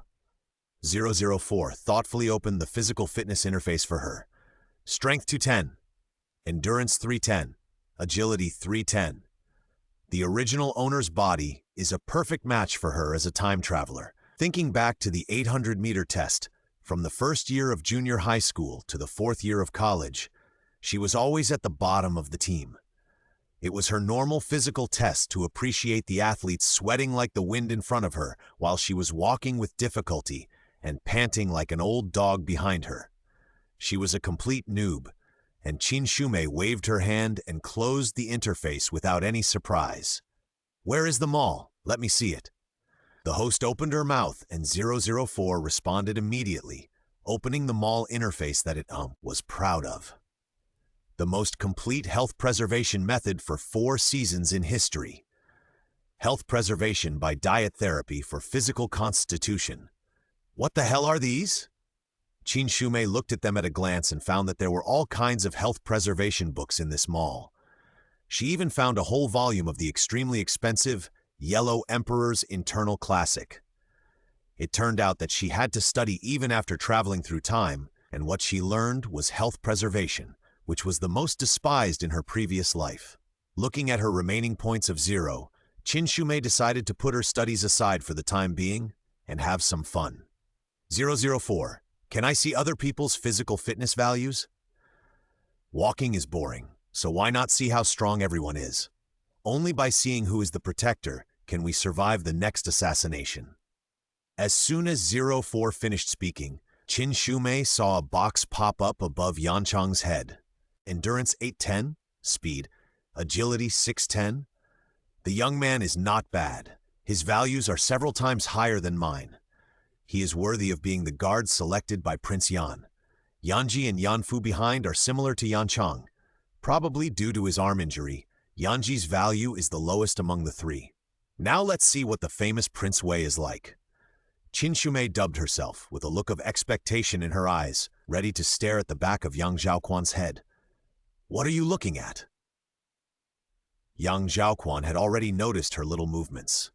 004 thoughtfully opened the physical fitness interface for her. Strength 210, Endurance 310, Agility 310. The original owner's body is a perfect match for her as a time traveler. Thinking back to the 800-meter test, from the first year of junior high school to the fourth year of college, she was always at the bottom of the team. It was her normal physical test to appreciate the athletes sweating like the wind in front of her while she was walking with difficulty and panting like an old dog behind her. She was a complete noob, and Qin Shumei waved her hand and closed the interface without any surprise. "Where is the mall? Let me see it." The host opened her mouth, and 004 responded immediately, opening the mall interface that it was proud of. The most complete health preservation method for 4 seasons in history. Health preservation by diet therapy for physical constitution. What the hell are these? Qin Shumei looked at them at a glance and found that there were all kinds of health preservation books in this mall. She even found a whole volume of the extremely expensive Yellow Emperor's Internal Classic. It turned out that she had to study even after traveling through time, and what she learned was health preservation, which was the most despised in her previous life. Looking at her remaining points of 0, Qin Shumei decided to put her studies aside for the time being and have some fun. 004. Can I see other people's physical fitness values? Walking is boring, so why not see how strong everyone is? Only by seeing who is the protector can we survive the next assassination. As soon as 04 finished speaking, Qin Shumei saw a box pop up above Yanchang's head. Endurance 810, Speed, Agility 610. The young man is not bad. His values are several times higher than mine. He is worthy of being the guard selected by Prince Yan. Yanji and Yanfu behind are similar to Yanchang. Probably due to his arm injury, Yanji's value is the lowest among the three. Now let's see what the famous Prince Wei is like. Qin Shumei dubbed herself, with a look of expectation in her eyes, ready to stare at the back of Yang Zhaoquan's head. "What are you looking at?" Yang Zhaoquan had already noticed her little movements.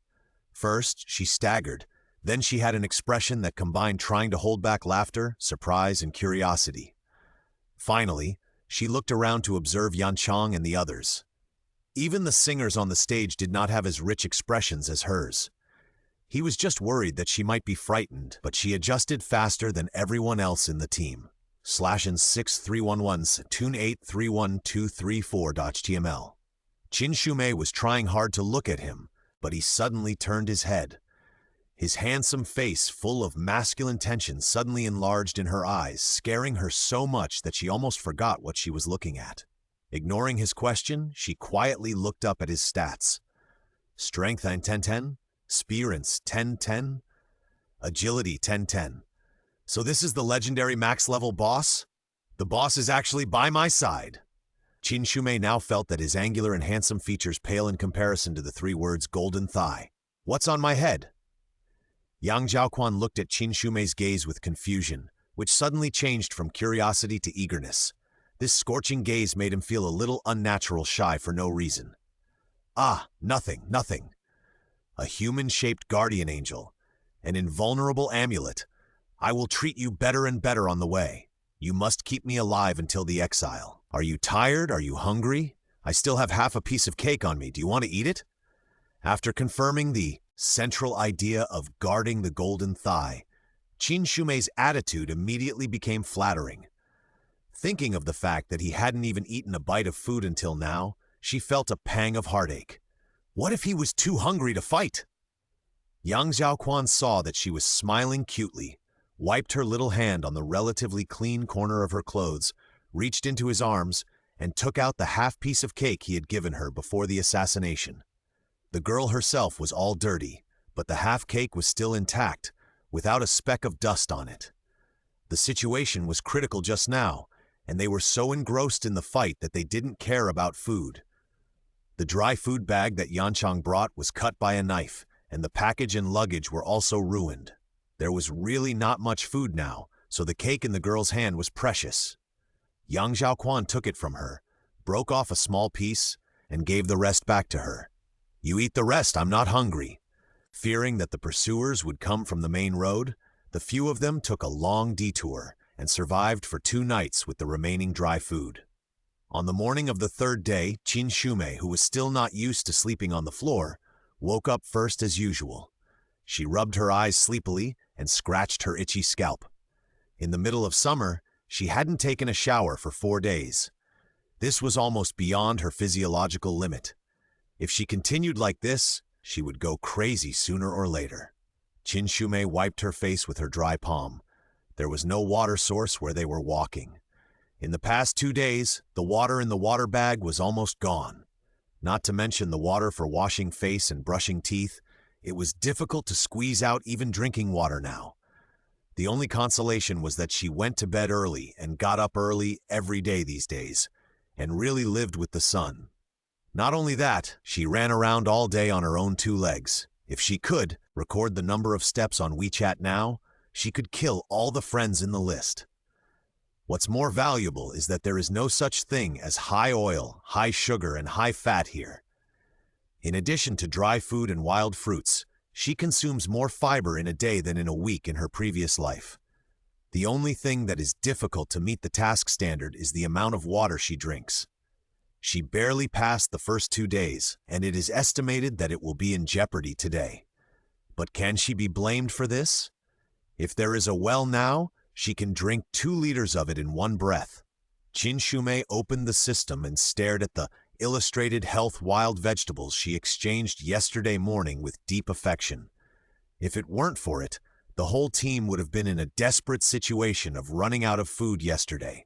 First, she staggered. Then she had an expression that combined trying to hold back laughter, surprise, and curiosity. Finally, she looked around to observe Yanchang and the others. Even the singers on the stage did not have as rich expressions as hers. He was just worried that she might be frightened, but she adjusted faster than everyone else in the team. /6311s tune 831234.html. Qin Shumei was trying hard to look at him, but he suddenly turned his head. His handsome face, full of masculine tension, suddenly enlarged in her eyes, scaring her so much that she almost forgot what she was looking at. Ignoring his question, she quietly looked up at his stats. Strength 1010, Spearance 1010, Agility 1010. So this is the legendary max-level boss? The boss is actually by my side. Qin Shumei now felt that his angular and handsome features pale in comparison to the three words golden thigh. What's on my head? Yang Zhaoquan looked at Qin Shumei's gaze with confusion, which suddenly changed from curiosity to eagerness. This scorching gaze made him feel a little unnatural shy for no reason. Ah, nothing. A human-shaped guardian angel, an invulnerable amulet. I will treat you better and better on the way. You must keep me alive until the exile. Are you tired? Are you hungry? I still have half a piece of cake on me. Do you want to eat it? After confirming the central idea of guarding the golden thigh, Qin Shumei's attitude immediately became flattering. Thinking of the fact that he hadn't even eaten a bite of food until now, she felt a pang of heartache. What if he was too hungry to fight? Yang Zhaoquan saw that she was smiling cutely, wiped her little hand on the relatively clean corner of her clothes, reached into his arms, and took out the half piece of cake he had given her before the assassination. The girl herself was all dirty, but the half cake was still intact, without a speck of dust on it. The situation was critical just now, and they were so engrossed in the fight that they didn't care about food. The dry food bag that Yanchang brought was cut by a knife, and the package and luggage were also ruined. There was really not much food now, so the cake in the girl's hand was precious. Yang Zhaoquan took it from her, broke off a small piece, and gave the rest back to her. You eat the rest, I'm not hungry. Fearing that the pursuers would come from the main road, the few of them took a long detour and survived for 2 nights with the remaining dry food. On the morning of the 3rd day, Qin Shumei, who was still not used to sleeping on the floor, woke up first as usual. She rubbed her eyes sleepily and scratched her itchy scalp. In the middle of summer, she hadn't taken a shower for 4 days. This was almost beyond her physiological limit. If she continued like this, she would go crazy sooner or later. Qin Shumei wiped her face with her dry palm. There was no water source where they were walking. In the past 2 days, the water in the water bag was almost gone. Not to mention the water for washing face and brushing teeth, it was difficult to squeeze out even drinking water now. The only consolation was that she went to bed early and got up early every day these days, and really lived with the sun. Not only that, she ran around all day on her own 2 legs. If she could record the number of steps on WeChat now, she could kill all the friends in the list. What's more valuable is that there is no such thing as high oil, high sugar, and high fat here. In addition to dry food and wild fruits, she consumes more fiber in a day than in a week in her previous life. The only thing that is difficult to meet the task standard is the amount of water she drinks. She barely passed the first 2 days, and it is estimated that it will be in jeopardy today. But can she be blamed for this? If there is a well now, she can drink 2 liters of it in one breath. Qin Shumei opened the system and stared at the illustrated health wild vegetables she exchanged yesterday morning with deep affection. If it weren't for it, the whole team would have been in a desperate situation of running out of food yesterday.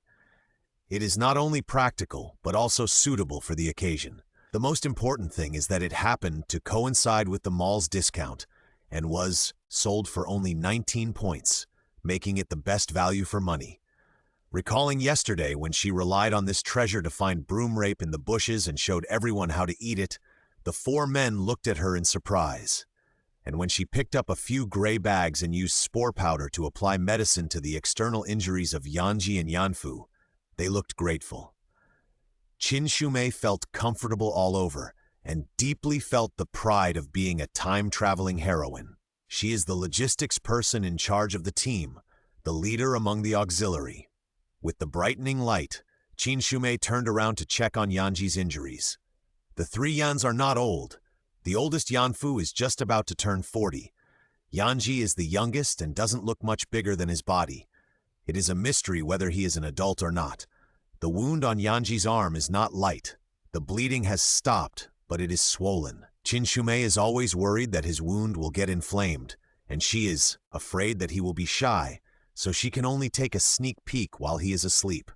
It is not only practical, but also suitable for the occasion. The most important thing is that it happened to coincide with the mall's discount and was sold for only 19 points, making it the best value for money. Recalling yesterday when she relied on this treasure to find broom rape in the bushes and showed everyone how to eat it, the four men looked at her in surprise. And when she picked up a few gray bags and used spore powder to apply medicine to the external injuries of Yanji and Yanfu, they looked grateful. Qin Shumei felt comfortable all over and deeply felt the pride of being a time-traveling heroine. She is the logistics person in charge of the team, the leader among the auxiliary. With the brightening light, Qin Shumei turned around to check on Yanji's injuries. The three Yans are not old. The oldest Yanfu is just about to turn 40. Yanji is the youngest and doesn't look much bigger than his body. It is a mystery whether he is an adult or not. The wound on Yanji's arm is not light. The bleeding has stopped, but it is swollen. Qin Shumei is always worried that his wound will get inflamed, and she is afraid that he will be shy, so she can only take a sneak peek while he is asleep.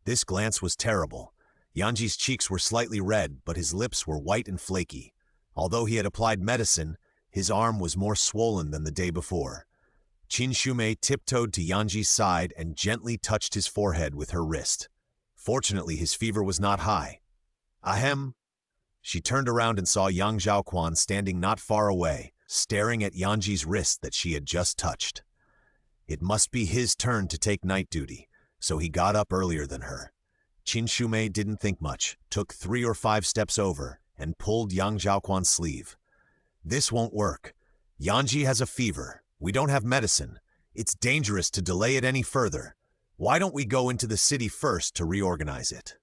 This glance was terrible. Yanji's cheeks were slightly red, but his lips were white and flaky. Although he had applied medicine, his arm was more swollen than the day before. Qin Shumei tiptoed to Yanji's side and gently touched his forehead with her wrist. Fortunately, his fever was not high. Ahem. She turned around and saw Yang Zhaoquan standing not far away, staring at Yanji's wrist that she had just touched. It must be his turn to take night duty, so he got up earlier than her. Qin Shumei didn't think much, took 3 or 5 steps over, and pulled Yang Zhaoquan's sleeve. This won't work. Yanji has a fever. We don't have medicine. It's dangerous to delay it any further. Why don't we go into the city first to reorganize it?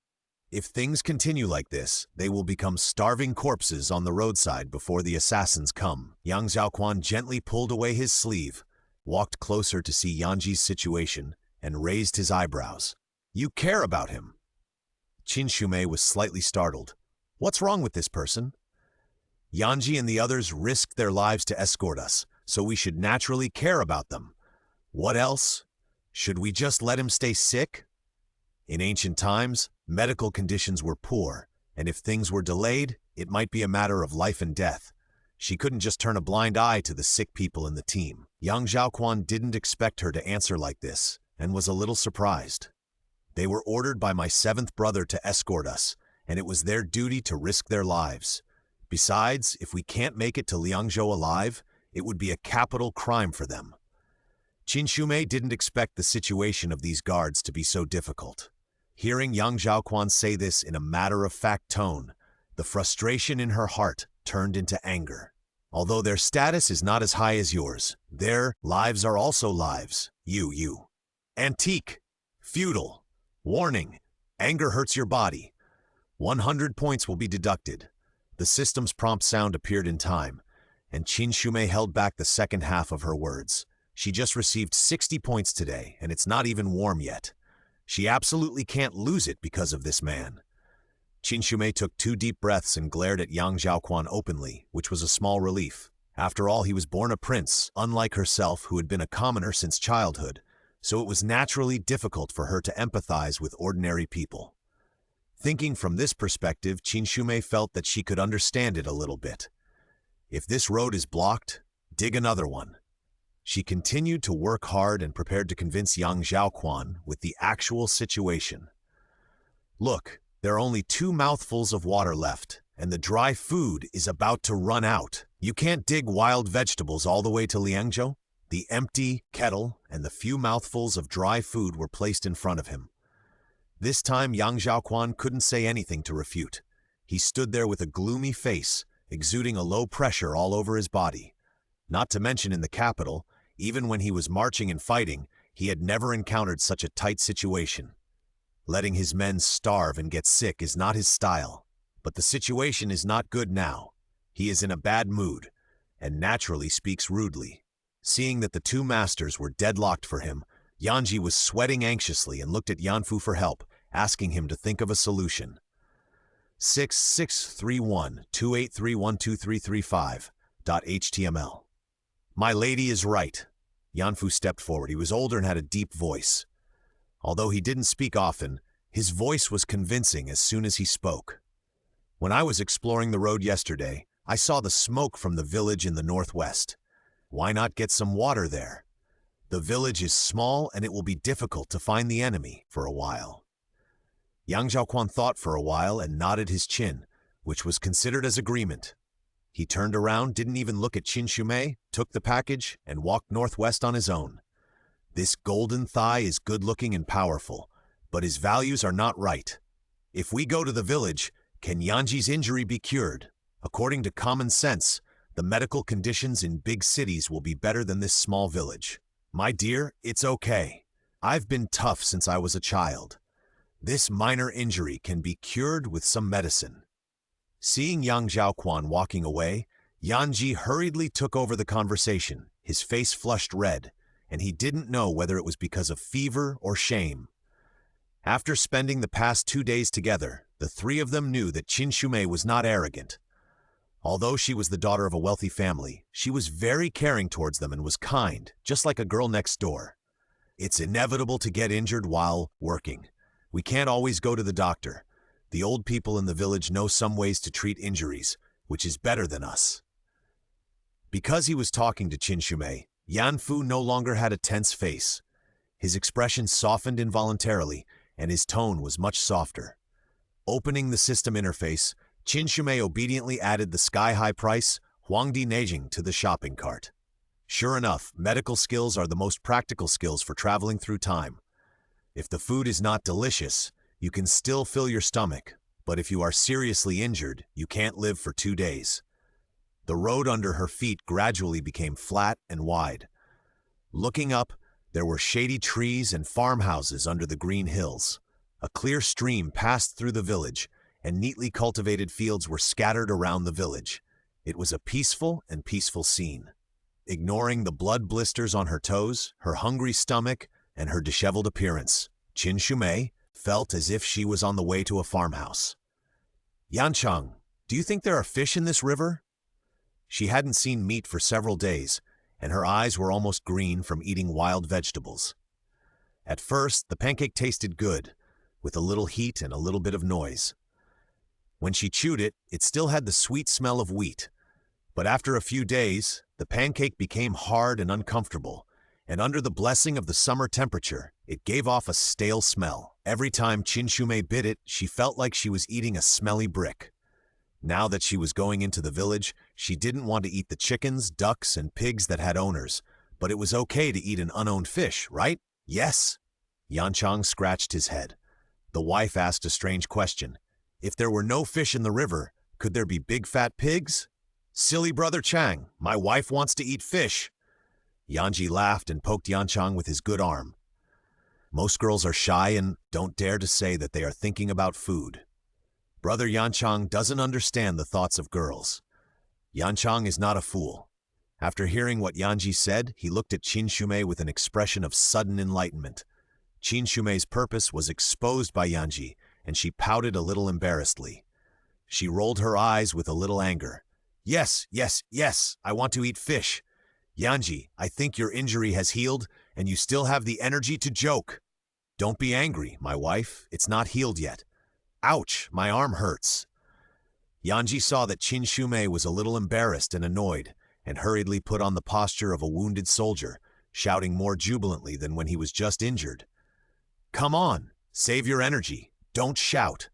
If things continue like this, they will become starving corpses on the roadside before the assassins come. Yang Zhaoquan gently pulled away his sleeve, walked closer to see Yanji's situation, and raised his eyebrows. You care about him? Qin Shumei was slightly startled. What's wrong with this person? Yanji and the others risked their lives to escort us, so we should naturally care about them. What else? Should we just let him stay sick? In ancient times, medical conditions were poor, and if things were delayed, it might be a matter of life and death. She couldn't just turn a blind eye to the sick people in the team. Yang Zhaoquan didn't expect her to answer like this, and was a little surprised. They were ordered by my 7th brother to escort us, and it was their duty to risk their lives. Besides, if we can't make it to Liangzhou alive, it would be a capital crime for them. Qin Shumei didn't expect the situation of these guards to be so difficult. Hearing Yang Zhaoquan say this in a matter-of-fact tone, the frustration in her heart turned into anger. Although their status is not as high as yours, their lives are also lives. You. Antique. Feudal. Warning. Anger hurts your body. 100 points will be deducted. The system's prompt sound appeared in time, and Qin Shumei held back the second half of her words. She just received 60 points today, and it's not even warm yet. She absolutely can't lose it because of this man. Qin Shumei took 2 deep breaths and glared at Yang Zhaoquan openly, which was a small relief. After all, he was born a prince, unlike herself who had been a commoner since childhood, so it was naturally difficult for her to empathize with ordinary people. Thinking from this perspective, Qin Shumei felt that she could understand it a little bit. If this road is blocked, dig another one. She continued to work hard and prepared to convince Yang Zhaoquan with the actual situation. Look, there are only 2 mouthfuls of water left, and the dry food is about to run out. You can't dig wild vegetables all the way to Liangzhou. The empty kettle and the few mouthfuls of dry food were placed in front of him. This time Yang Zhaoquan couldn't say anything to refute. He stood there with a gloomy face, exuding a low pressure all over his body. Not to mention in the capital, even when he was marching and fighting, he had never encountered such a tight situation. Letting his men starve and get sick is not his style. But the situation is not good now. He is in a bad mood, and naturally speaks rudely. Seeing that the 2 masters were deadlocked for him, Yanji was sweating anxiously and looked at Yanfu for help, asking him to think of a solution. 6631-283-12335.html. My lady is right. Yanfu stepped forward. He was older and had a deep voice. Although he didn't speak often, his voice was convincing as soon as he spoke. When I was exploring the road yesterday, I saw the smoke from the village in the northwest. Why not get some water there? The village is small and it will be difficult to find the enemy for a while. Yang Zhaoquan thought for a while and nodded his chin, which was considered as agreement. He turned around, didn't even look at Qin Shumei, took the package, and walked northwest on his own. This golden thigh is good-looking and powerful, but his values are not right. If we go to the village, can Yanji's injury be cured? According to common sense, the medical conditions in big cities will be better than this small village. My dear, it's okay. I've been tough since I was a child. This minor injury can be cured with some medicine. Seeing Yang Zhaoquan walking away, Yanji hurriedly took over the conversation, his face flushed red, and he didn't know whether it was because of fever or shame. After spending the past 2 days together, the three of them knew that Qin Shumei was not arrogant. Although she was the daughter of a wealthy family, she was very caring towards them and was kind, just like a girl next door. It's inevitable to get injured while working. We can't always go to the doctor. The old people in the village know some ways to treat injuries, which is better than us. Because he was talking to Qin Shumei, Yan Fu no longer had a tense face. His expression softened involuntarily, and his tone was much softer. Opening the system interface, Qin Shumei obediently added the sky-high price, Huangdi Neijing, to the shopping cart. Sure enough, medical skills are the most practical skills for traveling through time. If the food is not delicious, you can still fill your stomach, but if you are seriously injured, you can't live for 2 days. The road under her feet gradually became flat and wide. Looking up, there were shady trees and farmhouses under the green hills. A clear stream passed through the village, and neatly cultivated fields were scattered around the village. It was a peaceful scene. Ignoring the blood blisters on her toes, her hungry stomach, and her disheveled appearance, Qin Shumei felt as if she was on the way to a farmhouse. "Yanchang, do you think there are fish in this river?" She hadn't seen meat for several days, and her eyes were almost green from eating wild vegetables. At first, the pancake tasted good, with a little heat and a little bit of noise. When she chewed it, it still had the sweet smell of wheat. But after a few days, the pancake became hard and uncomfortable, and under the blessing of the summer temperature, it gave off a stale smell. Every time Qin Shumei bit it, she felt like she was eating a smelly brick. Now that she was going into the village, she didn't want to eat the chickens, ducks, and pigs that had owners, but it was okay to eat an unowned fish, right? Yes? Yanchang scratched his head. The wife asked a strange question. If there were no fish in the river, could there be big fat pigs? Silly brother Chang, my wife wants to eat fish. Yanji laughed and poked Yanchang with his good arm. Most girls are shy and don't dare to say that they are thinking about food. Brother Yanchang doesn't understand the thoughts of girls. Yanchang is not a fool. After hearing what Yanji said, he looked at Qin Shumei with an expression of sudden enlightenment. Qin Shumei's purpose was exposed by Yanji, and she pouted a little embarrassedly. She rolled her eyes with a little anger. Yes, I want to eat fish. Yanji, I think your injury has healed, and you still have the energy to joke. Don't be angry, my wife. It's not healed yet. Ouch, my arm hurts. Yanji saw that Qin Shumei was a little embarrassed and annoyed, and hurriedly put on the posture of a wounded soldier, shouting more jubilantly than when he was just injured. Come on, save your energy. Don't shout.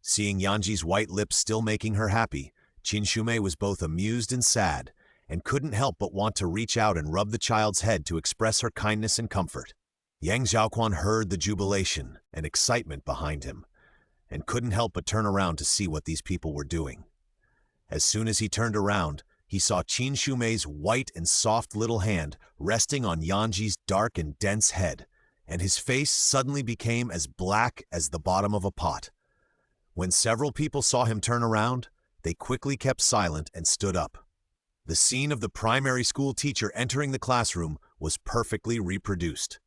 Seeing Yanji's white lips still making her happy, Qin Shumei was both amused and sad, and couldn't help but want to reach out and rub the child's head to express her kindness and comfort. Yang Zhaoquan heard the jubilation and excitement behind him, and couldn't help but turn around to see what these people were doing. As soon as he turned around, he saw Qin Shumei's white and soft little hand resting on Yanji's dark and dense head, and his face suddenly became as black as the bottom of a pot. When several people saw him turn around, they quickly kept silent and stood up. The scene of the primary school teacher entering the classroom was perfectly reproduced.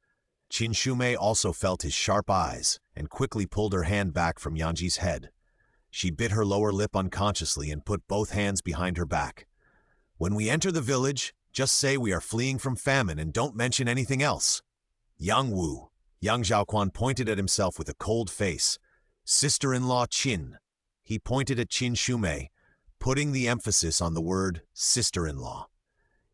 Qin Shumei also felt his sharp eyes and quickly pulled her hand back from Yanji's head. She bit her lower lip unconsciously and put both hands behind her back. When we enter the village, just say we are fleeing from famine and don't mention anything else. Yang Wu. Yang Zhaoquan pointed at himself with a cold face. Sister-in-law Qin. He pointed at Qin Shumei, putting the emphasis on the word sister-in-law.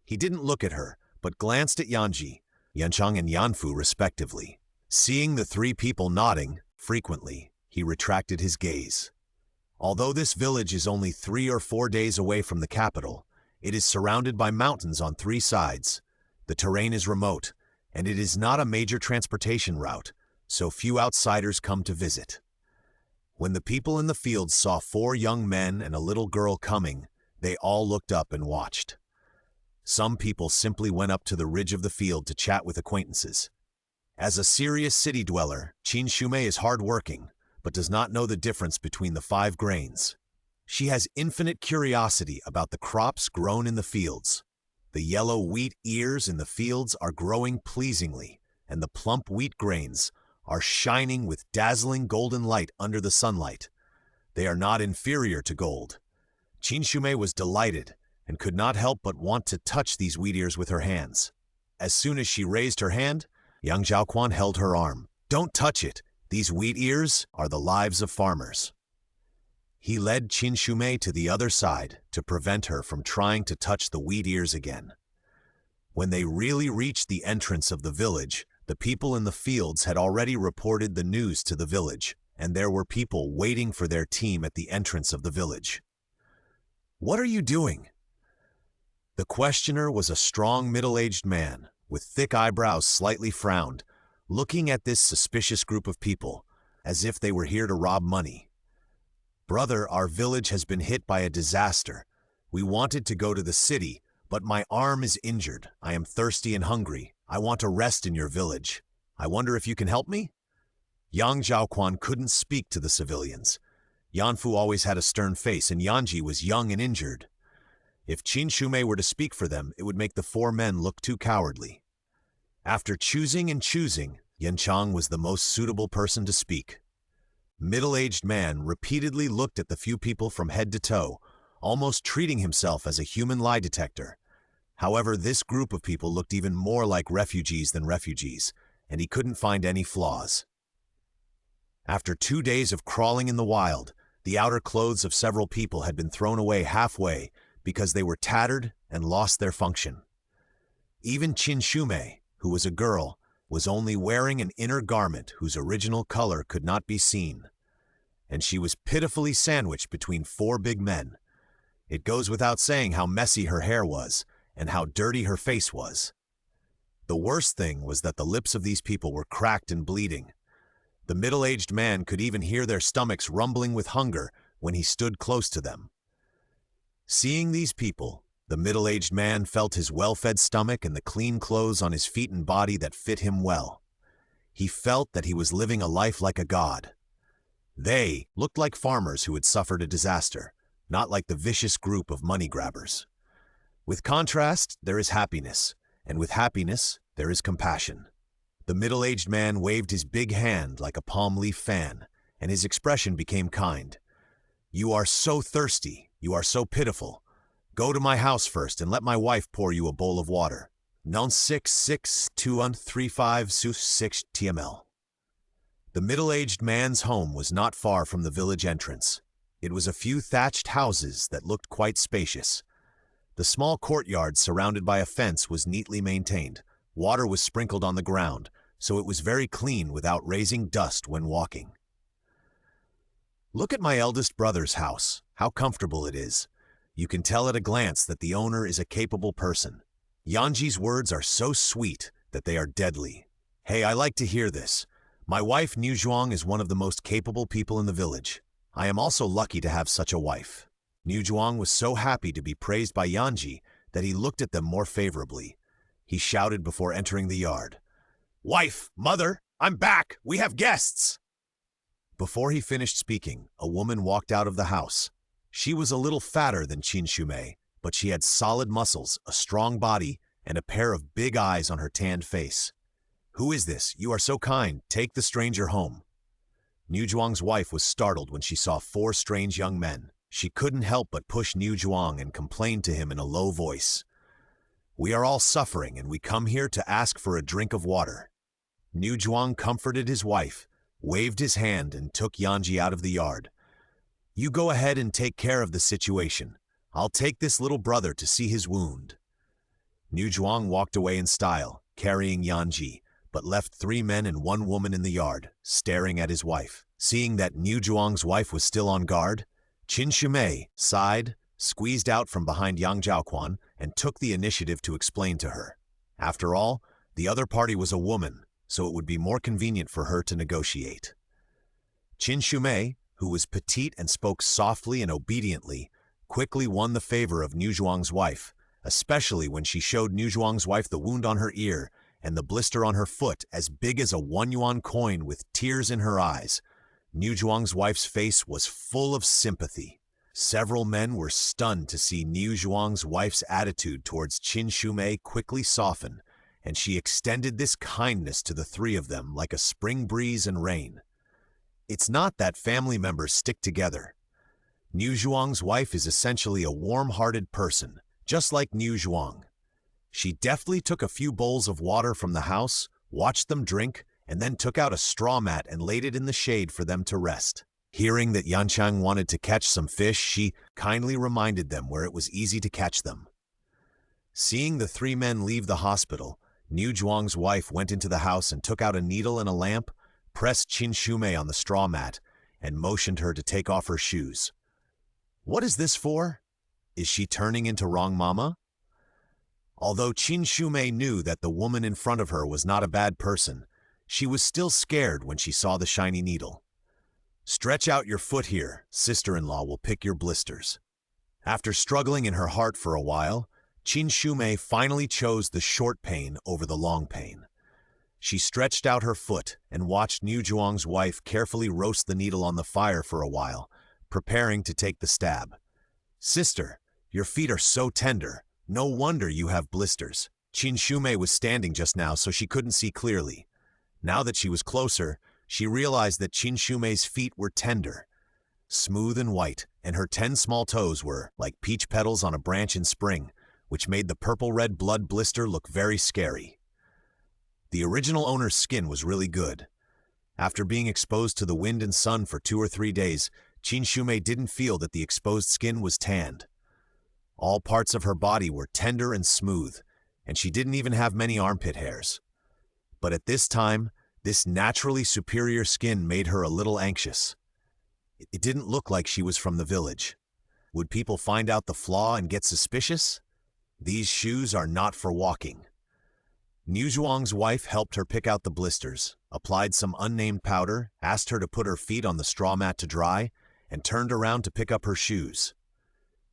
He didn't look at her, but glanced at Yanji. Yanchang and Yanfu respectively. Seeing the three people nodding frequently, he retracted his gaze. Although this village is only 3 or 4 days away from the capital, it is surrounded by mountains on 3 sides. The terrain is remote, and it is not a major transportation route, so few outsiders come to visit. When the people in the fields saw 4 young men and a little girl coming, they all looked up and watched. Some people simply went up to the ridge of the field to chat with acquaintances. As a serious city dweller, Qin Shumei is hard-working, but does not know the difference between the 5 grains. She has infinite curiosity about the crops grown in the fields. The yellow wheat ears in the fields are growing pleasingly, and the plump wheat grains are shining with dazzling golden light under the sunlight. They are not inferior to gold. Qin Shumei was delighted and could not help but want to touch these wheat ears with her hands. As soon as she raised her hand, young Zhaoquan held her arm. "Don't touch it. These wheat ears are the lives of farmers." He led Qin Shumei to the other side to prevent her from trying to touch the wheat ears again. When they really reached the entrance of the village, the people in the fields had already reported the news to the village, and there were people waiting for their team at the entrance of the village. "What are you doing?" The questioner was a strong middle-aged man, with thick eyebrows slightly frowned, looking at this suspicious group of people, as if they were here to rob money. "Brother, our village has been hit by a disaster. We wanted to go to the city, but my arm is injured. I am thirsty and hungry. I want to rest in your village. I wonder if you can help me?" Yang Zhaoquan couldn't speak to the civilians. Yanfu always had a stern face, and Yanji was young and injured. If Qin Shumei were to speak for them, it would make the 4 men look too cowardly. After choosing and choosing, Yanchang was the most suitable person to speak. Middle-aged man repeatedly looked at the few people from head to toe, almost treating himself as a human lie detector. However, this group of people looked even more like refugees than refugees, and he couldn't find any flaws. After 2 days of crawling in the wild, the outer clothes of several people had been thrown away halfway because they were tattered and lost their function. Even Qin Shumei, who was a girl, was only wearing an inner garment whose original color could not be seen, and she was pitifully sandwiched between 4 big men. It goes without saying how messy her hair was and how dirty her face was. The worst thing was that the lips of these people were cracked and bleeding. The middle-aged man could even hear their stomachs rumbling with hunger when he stood close to them. Seeing these people, the middle-aged man felt his well-fed stomach and the clean clothes on his feet and body that fit him well. He felt that he was living a life like a god. They looked like farmers who had suffered a disaster, not like the vicious group of money grabbers. With contrast, there is happiness, and with happiness, there is compassion. The middle-aged man waved his big hand like a palm leaf fan, and his expression became kind. "You are so thirsty. You are so pitiful. Go to my house first and let my wife pour you a bowl of water. Non 662135 TML." The middle-aged man's home was not far from the village entrance. It was a few thatched houses that looked quite spacious. The small courtyard surrounded by a fence was neatly maintained. Water was sprinkled on the ground, so it was very clean without raising dust when walking. "Look at my eldest brother's house. How comfortable it is. You can tell at a glance that the owner is a capable person. Yanji's words are so sweet that they are deadly. Hey, I like to hear this. My wife Niu Zhuang is one of the most capable people in the village. I am also lucky to have such a wife." Niu Zhuang was so happy to be praised by Yanji that he looked at them more favorably. He shouted before entering the yard, "Wife, mother, I'm back! We have guests!" Before he finished speaking, a woman walked out of the house. She was a little fatter than Qin Shumei, but she had solid muscles, a strong body, and a pair of big eyes on her tanned face. "Who is this? You are so kind. Take the stranger home." Niu Zhuang's wife was startled when she saw 4 strange young men. She couldn't help but push Niu Zhuang and complain to him in a low voice. "We are all suffering, and we come here to ask for a drink of water." Niu Zhuang comforted his wife, waved his hand, and took Yanji out of the yard. "You go ahead and take care of the situation. I'll take this little brother to see his wound." Niu Zhuang walked away in style, carrying Yanji, but left 3 men and 1 woman in the yard, staring at his wife. Seeing that Niu Zhuang's wife was still on guard, Qin Shumei sighed, squeezed out from behind Yang Zhaoquan, and took the initiative to explain to her. After all, the other party was a woman, so it would be more convenient for her to negotiate. Qin Shumei, who was petite and spoke softly and obediently, quickly won the favor of Niu Zhuang's wife, especially when she showed Niu Zhuang's wife the wound on her ear and the blister on her foot as big as a 1-yuan coin with tears in her eyes. Niu Zhuang's wife's face was full of sympathy. Several men were stunned to see Niu Zhuang's wife's attitude towards Qin Shumei quickly soften, and she extended this kindness to the 3 of them like a spring breeze and rain. It's not that family members stick together. Niu Zhuang's wife is essentially a warm-hearted person, just like Niu Zhuang. She deftly took a few bowls of water from the house, watched them drink, and then took out a straw mat and laid it in the shade for them to rest. Hearing that Yanchang wanted to catch some fish, she kindly reminded them where it was easy to catch them. Seeing the 3 men leave the hospital, Niu Zhuang's wife went into the house and took out a needle and a lamp, pressed Qin Shumei on the straw mat, and motioned her to take off her shoes. What is this for? Is she turning into wrong mama? Although Qin Shumei knew that the woman in front of her was not a bad person, she was still scared when she saw the shiny needle. Stretch out your foot here, sister-in-law will pick your blisters. After struggling in her heart for a while, Qin Shumei finally chose the short pain over the long pain. She stretched out her foot and watched Niu Zhuang's wife carefully roast the needle on the fire for a while, preparing to take the stab. Sister, your feet are so tender. No wonder you have blisters. Qin Shumei was standing just now, so she couldn't see clearly. Now that she was closer, she realized that Qin Shumei's feet were tender, smooth and white, and her 10 small toes were like peach petals on a branch in spring, which made the purple-red blood blister look very scary. The original owner's skin was really good. After being exposed to the wind and sun for 2 or 3 days, Qin Shumei didn't feel that the exposed skin was tanned. All parts of her body were tender and smooth, and she didn't even have many armpit hairs. But at this time, this naturally superior skin made her a little anxious. It didn't look like she was from the village. Would people find out the flaw and get suspicious? These shoes are not for walking. Niu Zhuang's wife helped her pick out the blisters, applied some unnamed powder, asked her to put her feet on the straw mat to dry, and turned around to pick up her shoes.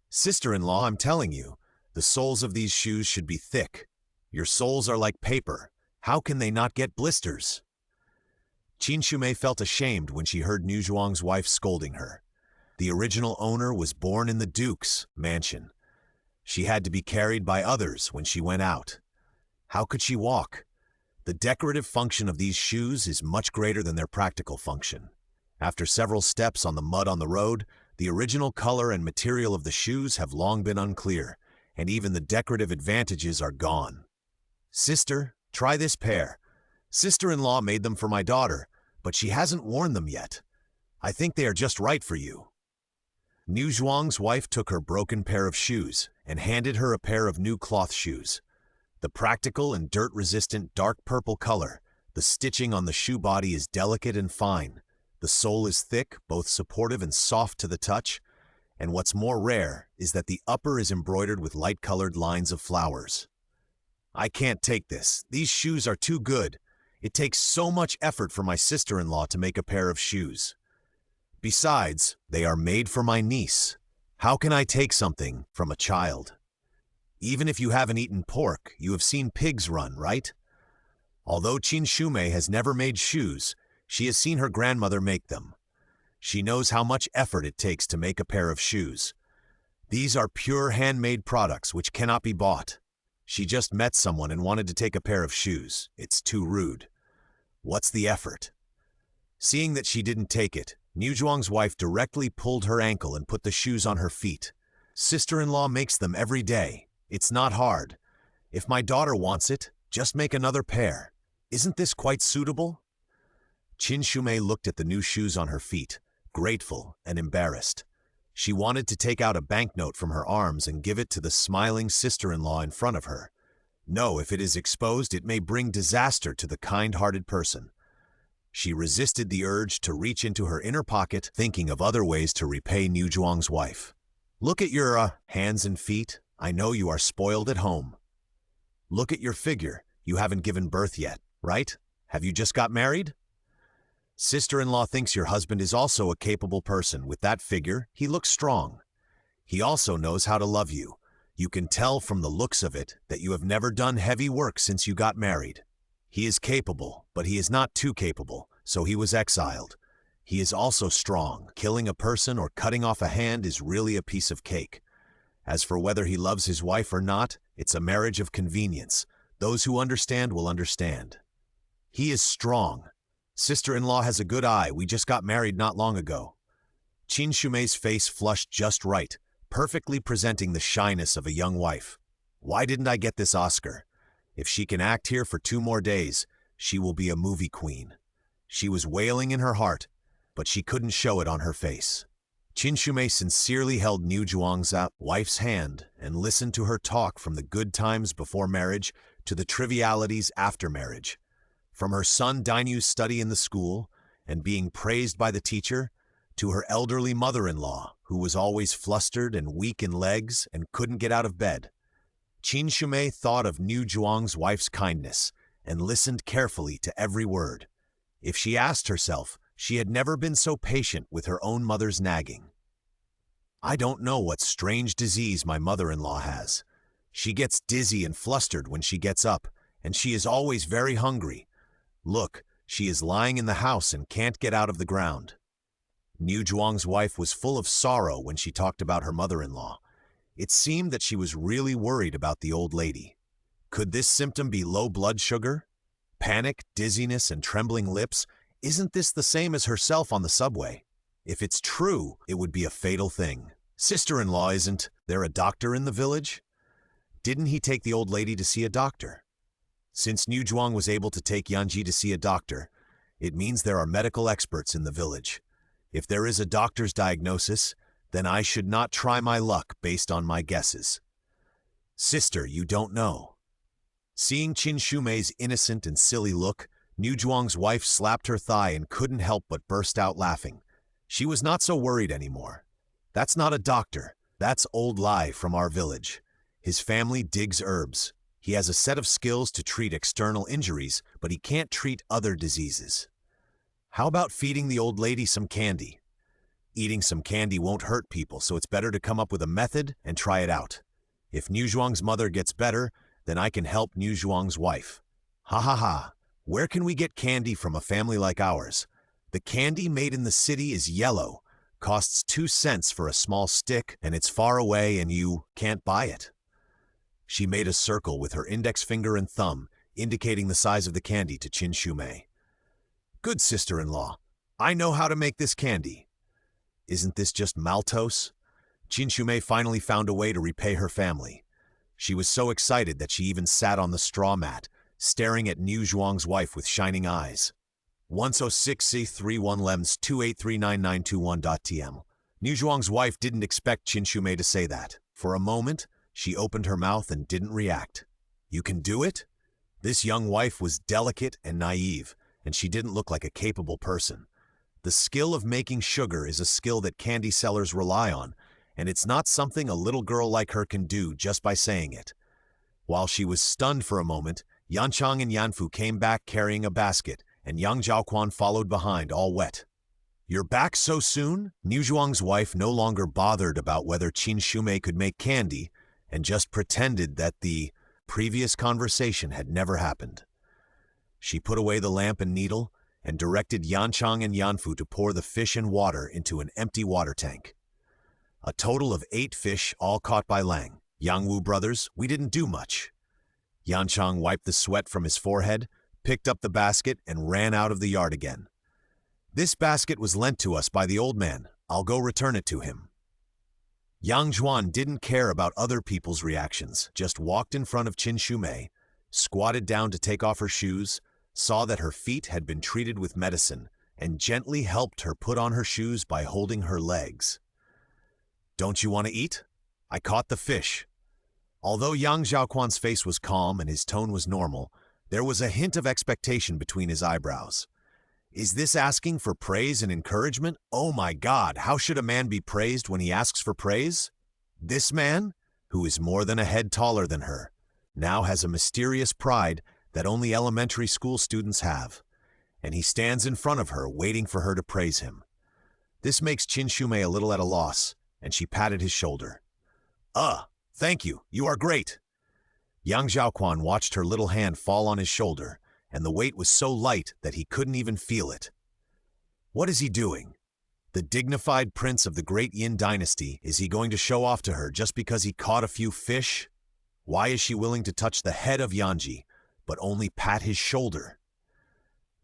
Sister-in-law, I'm telling you, the soles of these shoes should be thick. Your soles are like paper. How can they not get blisters? Qin Shumei felt ashamed when she heard Niu Zhuang's wife scolding her. The original owner was born in the Duke's mansion. She had to be carried by others when she went out. How could she walk? The decorative function of these shoes is much greater than their practical function. After several steps on the mud on the road, the original color and material of the shoes have long been unclear, and even the decorative advantages are gone. Sister, try this pair. Sister-in-law made them for my daughter, but she hasn't worn them yet. I think they are just right for you. Niu Zhuang's wife took her broken pair of shoes and handed her a pair of new cloth shoes. The practical and dirt-resistant dark purple color, the stitching on the shoe body is delicate and fine. The sole is thick, both supportive and soft to the touch, and what's more rare is that the upper is embroidered with light-colored lines of flowers. I can't take this. These shoes are too good. It takes so much effort for my sister-in-law to make a pair of shoes. Besides, they are made for my niece. How can I take something from a child? Even if you haven't eaten pork, you have seen pigs run, right? Although Qin Shumei has never made shoes, she has seen her grandmother make them. She knows how much effort it takes to make a pair of shoes. These are pure handmade products which cannot be bought. She just met someone and wanted to take a pair of shoes. It's too rude. What's the effort? Seeing that she didn't take it, Niu Zhuang's wife directly pulled her ankle and put the shoes on her feet. Sister-in-law makes them every day. It's not hard. If my daughter wants it, just make another pair. Isn't this quite suitable? Qin Shumei looked at the new shoes on her feet, grateful and embarrassed. She wanted to take out a banknote from her arms and give it to the smiling sister-in-law in front of her. No, if it is exposed, it may bring disaster to the kind-hearted person. She resisted the urge to reach into her inner pocket, thinking of other ways to repay Niu Zhuang's wife. Look at your hands and feet. I know you are spoiled at home. Look at your figure. You haven't given birth yet, right? Have you just got married? Sister-in-law thinks your husband is also a capable person. With that figure, he looks strong. He also knows how to love you. You can tell from the looks of it that you have never done heavy work since you got married. He is capable, but he is not too capable, so he was exiled. He is also strong. Killing a person or cutting off a hand is really a piece of cake. As for whether he loves his wife or not, it's a marriage of convenience. Those who understand will understand. He is strong. Sister-in-law has a good eye. We just got married not long ago. Qin Shumei's face flushed just right, perfectly presenting the shyness of a young wife. Why didn't I get this Oscar? If she can act here for 2 more days, she will be a movie queen. She was wailing in her heart, but she couldn't show it on her face. Qin Shumei sincerely held Niu Zhuang's wife's hand and listened to her talk from the good times before marriage to the trivialities after marriage. From her son Dainu's study in the school and being praised by the teacher, to her elderly mother-in-law, who was always flustered and weak in legs and couldn't get out of bed. Qin Shumei thought of Niu Zhuang's wife's kindness and listened carefully to every word. If she asked herself, she had never been so patient with her own mother's nagging. I don't know what strange disease my mother-in-law has. She gets dizzy and flustered when she gets up, and she is always very hungry. Look, she is lying in the house and can't get out of the ground. Niu Zhuang's wife was full of sorrow when she talked about her mother-in-law. It seemed that she was really worried about the old lady. Could this symptom be low blood sugar? Panic, dizziness, and trembling lips? Isn't this the same as herself on the subway? If it's true, it would be a fatal thing. Sister-in-law, isn't there a doctor in the village? Didn't he take the old lady to see a doctor? Since Niu Zhuang was able to take Yanji to see a doctor, it means there are medical experts in the village. If there is a doctor's diagnosis, then I should not try my luck based on my guesses. Sister, you don't know. Seeing Qin Shumei's innocent and silly look, Niu Zhuang's wife slapped her thigh and couldn't help but burst out laughing. She was not so worried anymore. That's not a doctor. That's old Lai from our village. His family digs herbs. He has a set of skills to treat external injuries, but he can't treat other diseases. How about feeding the old lady some candy? Eating some candy won't hurt people, so it's better to come up with a method and try it out. If Niu Zhuang's mother gets better, then I can help Niu Zhuang's wife. Ha ha ha. Where can we get candy from a family like ours? The candy made in the city is yellow, costs 2 cents for a small stick, and it's far away and you can't buy it. She made a circle with her index finger and thumb, indicating the size of the candy to Qin Shumei. Good sister-in-law, I know how to make this candy. Isn't this just maltose? Qin Shumei finally found a way to repay her family. She was so excited that she even sat on the straw mat, staring at Niu Zhuang's wife with shining eyes. 106C31 Lems 2839921.tm. Niu Zhuang's wife didn't expect Qin Shumei to say that. For a moment, she opened her mouth and didn't react. You can do it? This young wife was delicate and naive, and she didn't look like a capable person. The skill of making sugar is a skill that candy sellers rely on, and it's not something a little girl like her can do just by saying it. While she was stunned for a moment, Yanchang and Yanfu came back carrying a basket, and Yang Zhaoquan followed behind, all wet. You're back so soon? Niu Zhuang's wife no longer bothered about whether Qin Shumei could make candy, and just pretended that the previous conversation had never happened. She put away the lamp and needle, and directed Yanchang and Yanfu to pour the fish and water into an empty water tank. A total of 8 fish, all caught by Lang. Yangwu brothers, we didn't do much. Yanchang wiped the sweat from his forehead, picked up the basket, and ran out of the yard again. This basket was lent to us by the old man. I'll go return it to him. Yang Zhuan didn't care about other people's reactions, just walked in front of Qin Shumei, squatted down to take off her shoes, saw that her feet had been treated with medicine, and gently helped her put on her shoes by holding her legs. Don't you want to eat? I caught the fish. Although Yang Zhaoquan's face was calm and his tone was normal, there was a hint of expectation between his eyebrows. Is this asking for praise and encouragement? Oh my God, how should a man be praised when he asks for praise? This man, who is more than a head taller than her, now has a mysterious pride that only elementary school students have, and he stands in front of her waiting for her to praise him. This makes Qin Shumei a little at a loss, and she patted his shoulder. Thank you, you are great. Yang Zhaoquan watched her little hand fall on his shoulder, and the weight was so light that he couldn't even feel it. What is he doing? The dignified prince of the great Yin dynasty, is he going to show off to her just because he caught a few fish? Why is she willing to touch the head of Yanji, but only pat his shoulder?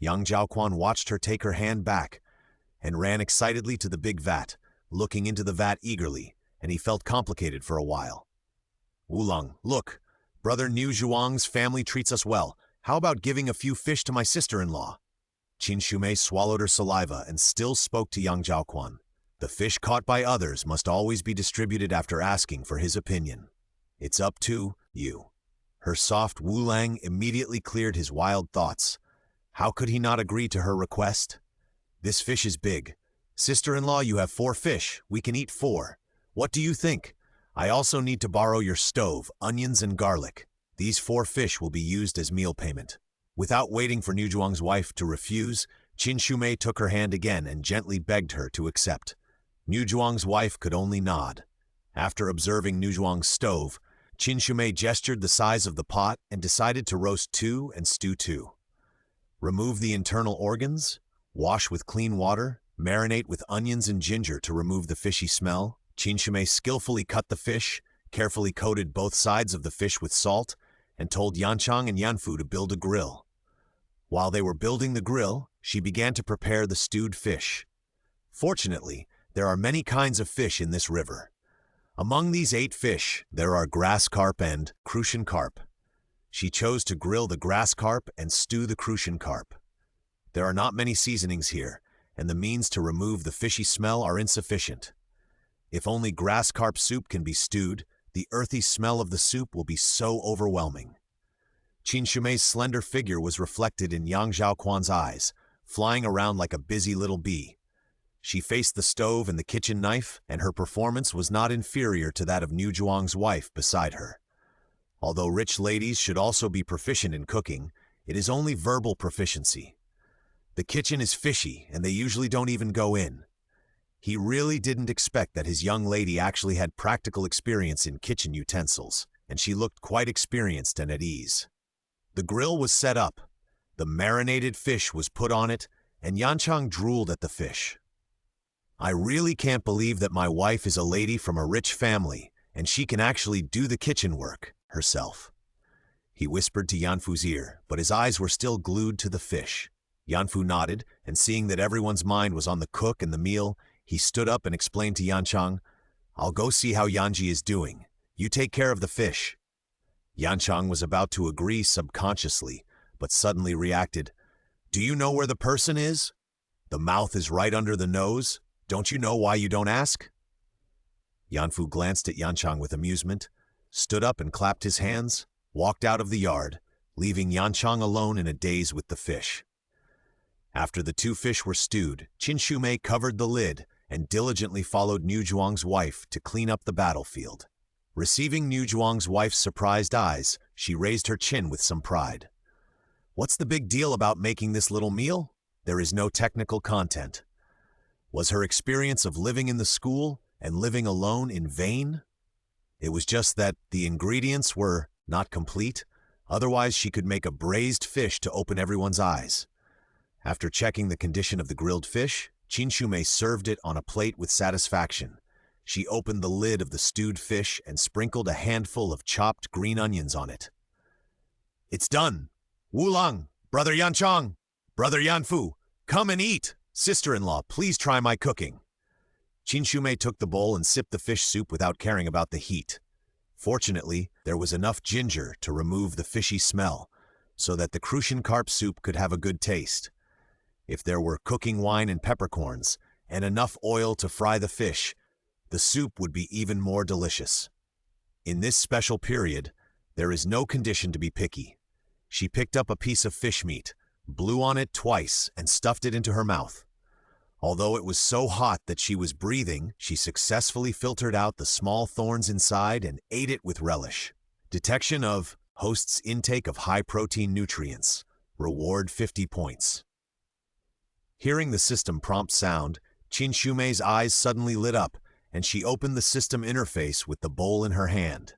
Yang Zhaoquan watched her take her hand back, and ran excitedly to the big vat, looking into the vat eagerly, and he felt complicated for a while. Wulong, look, Brother Niu Zhuang's family treats us well. How about giving a few fish to my sister-in-law? Qin Shumei swallowed her saliva and still spoke to Yang Zhaoquan. The fish caught by others must always be distributed after asking for his opinion. It's up to you. Her soft Wulang immediately cleared his wild thoughts. How could he not agree to her request? This fish is big. Sister-in-law, you have 4 fish. We can eat 4. What do you think? I also need to borrow your stove, onions, and garlic. These 4 fish will be used as meal payment. Without waiting for Niu Zhuang's wife to refuse, Qin Shumei took her hand again and gently begged her to accept. Niu Zhuang's wife could only nod. After observing Niu Zhuang's stove, Qin Shumei gestured the size of the pot and decided to roast 2 and stew 2. Remove the internal organs, wash with clean water, marinate with onions and ginger to remove the fishy smell. Qin Shumei skillfully cut the fish, carefully coated both sides of the fish with salt, and told Yanchang and Yanfu to build a grill. While they were building the grill, she began to prepare the stewed fish. Fortunately, there are many kinds of fish in this river. Among these 8 fish, there are grass carp and crucian carp. She chose to grill the grass carp and stew the crucian carp. There are not many seasonings here, and the means to remove the fishy smell are insufficient. If only grass carp soup can be stewed, the earthy smell of the soup will be so overwhelming. Qin Shumei's slender figure was reflected in Yang Zhaoquan's eyes, flying around like a busy little bee. She faced the stove and the kitchen knife, and her performance was not inferior to that of Niu Zhuang's wife beside her. Although rich ladies should also be proficient in cooking, it is only verbal proficiency. The kitchen is fishy, and they usually don't even go in. He really didn't expect that his young lady actually had practical experience in kitchen utensils, and she looked quite experienced and at ease. The grill was set up. The marinated fish was put on it, and Yanchang drooled at the fish. I really can't believe that my wife is a lady from a rich family, and she can actually do the kitchen work herself. He whispered to Yanfu's ear, but his eyes were still glued to the fish. Yanfu nodded, and seeing that everyone's mind was on the cook and the meal, he stood up and explained to Yanchang, I'll go see how Yanji is doing. You take care of the fish. Yanchang was about to agree subconsciously, but suddenly reacted, Do you know where the person is? The mouth is right under the nose. Don't you know why you don't ask? Yanfu glanced at Yanchang with amusement, stood up and clapped his hands, walked out of the yard, leaving Yanchang alone in a daze with the fish. After the 2 fish were stewed, Qin Shumei covered the lid and diligently followed Niu Zhuang's wife to clean up the battlefield. Receiving Niu Zhuang's wife's surprised eyes, she raised her chin with some pride. What's the big deal about making this little meal? There is no technical content. Was her experience of living in the school and living alone in vain? It was just that the ingredients were not complete, otherwise she could make a braised fish to open everyone's eyes. After checking the condition of the grilled fish, Qin Shumei served it on a plate with satisfaction. She opened the lid of the stewed fish and sprinkled a handful of chopped green onions on it. It's done! Wulong, Brother Yanchang, Brother Yanfu, come and eat! Sister-in-law, please try my cooking. Qin Shumei took the bowl and sipped the fish soup without caring about the heat. Fortunately, there was enough ginger to remove the fishy smell, so that the crucian carp soup could have a good taste. If there were cooking wine and peppercorns, and enough oil to fry the fish, the soup would be even more delicious. In this special period, there is no condition to be picky. She picked up a piece of fish meat, blew on it twice, and stuffed it into her mouth. Although it was so hot that she was breathing, she successfully filtered out the small thorns inside and ate it with relish. Detection of host's intake of high-protein nutrients. Reward 50 points. Hearing the system prompt sound, Qin Shumei's eyes suddenly lit up, and she opened the system interface with the bowl in her hand.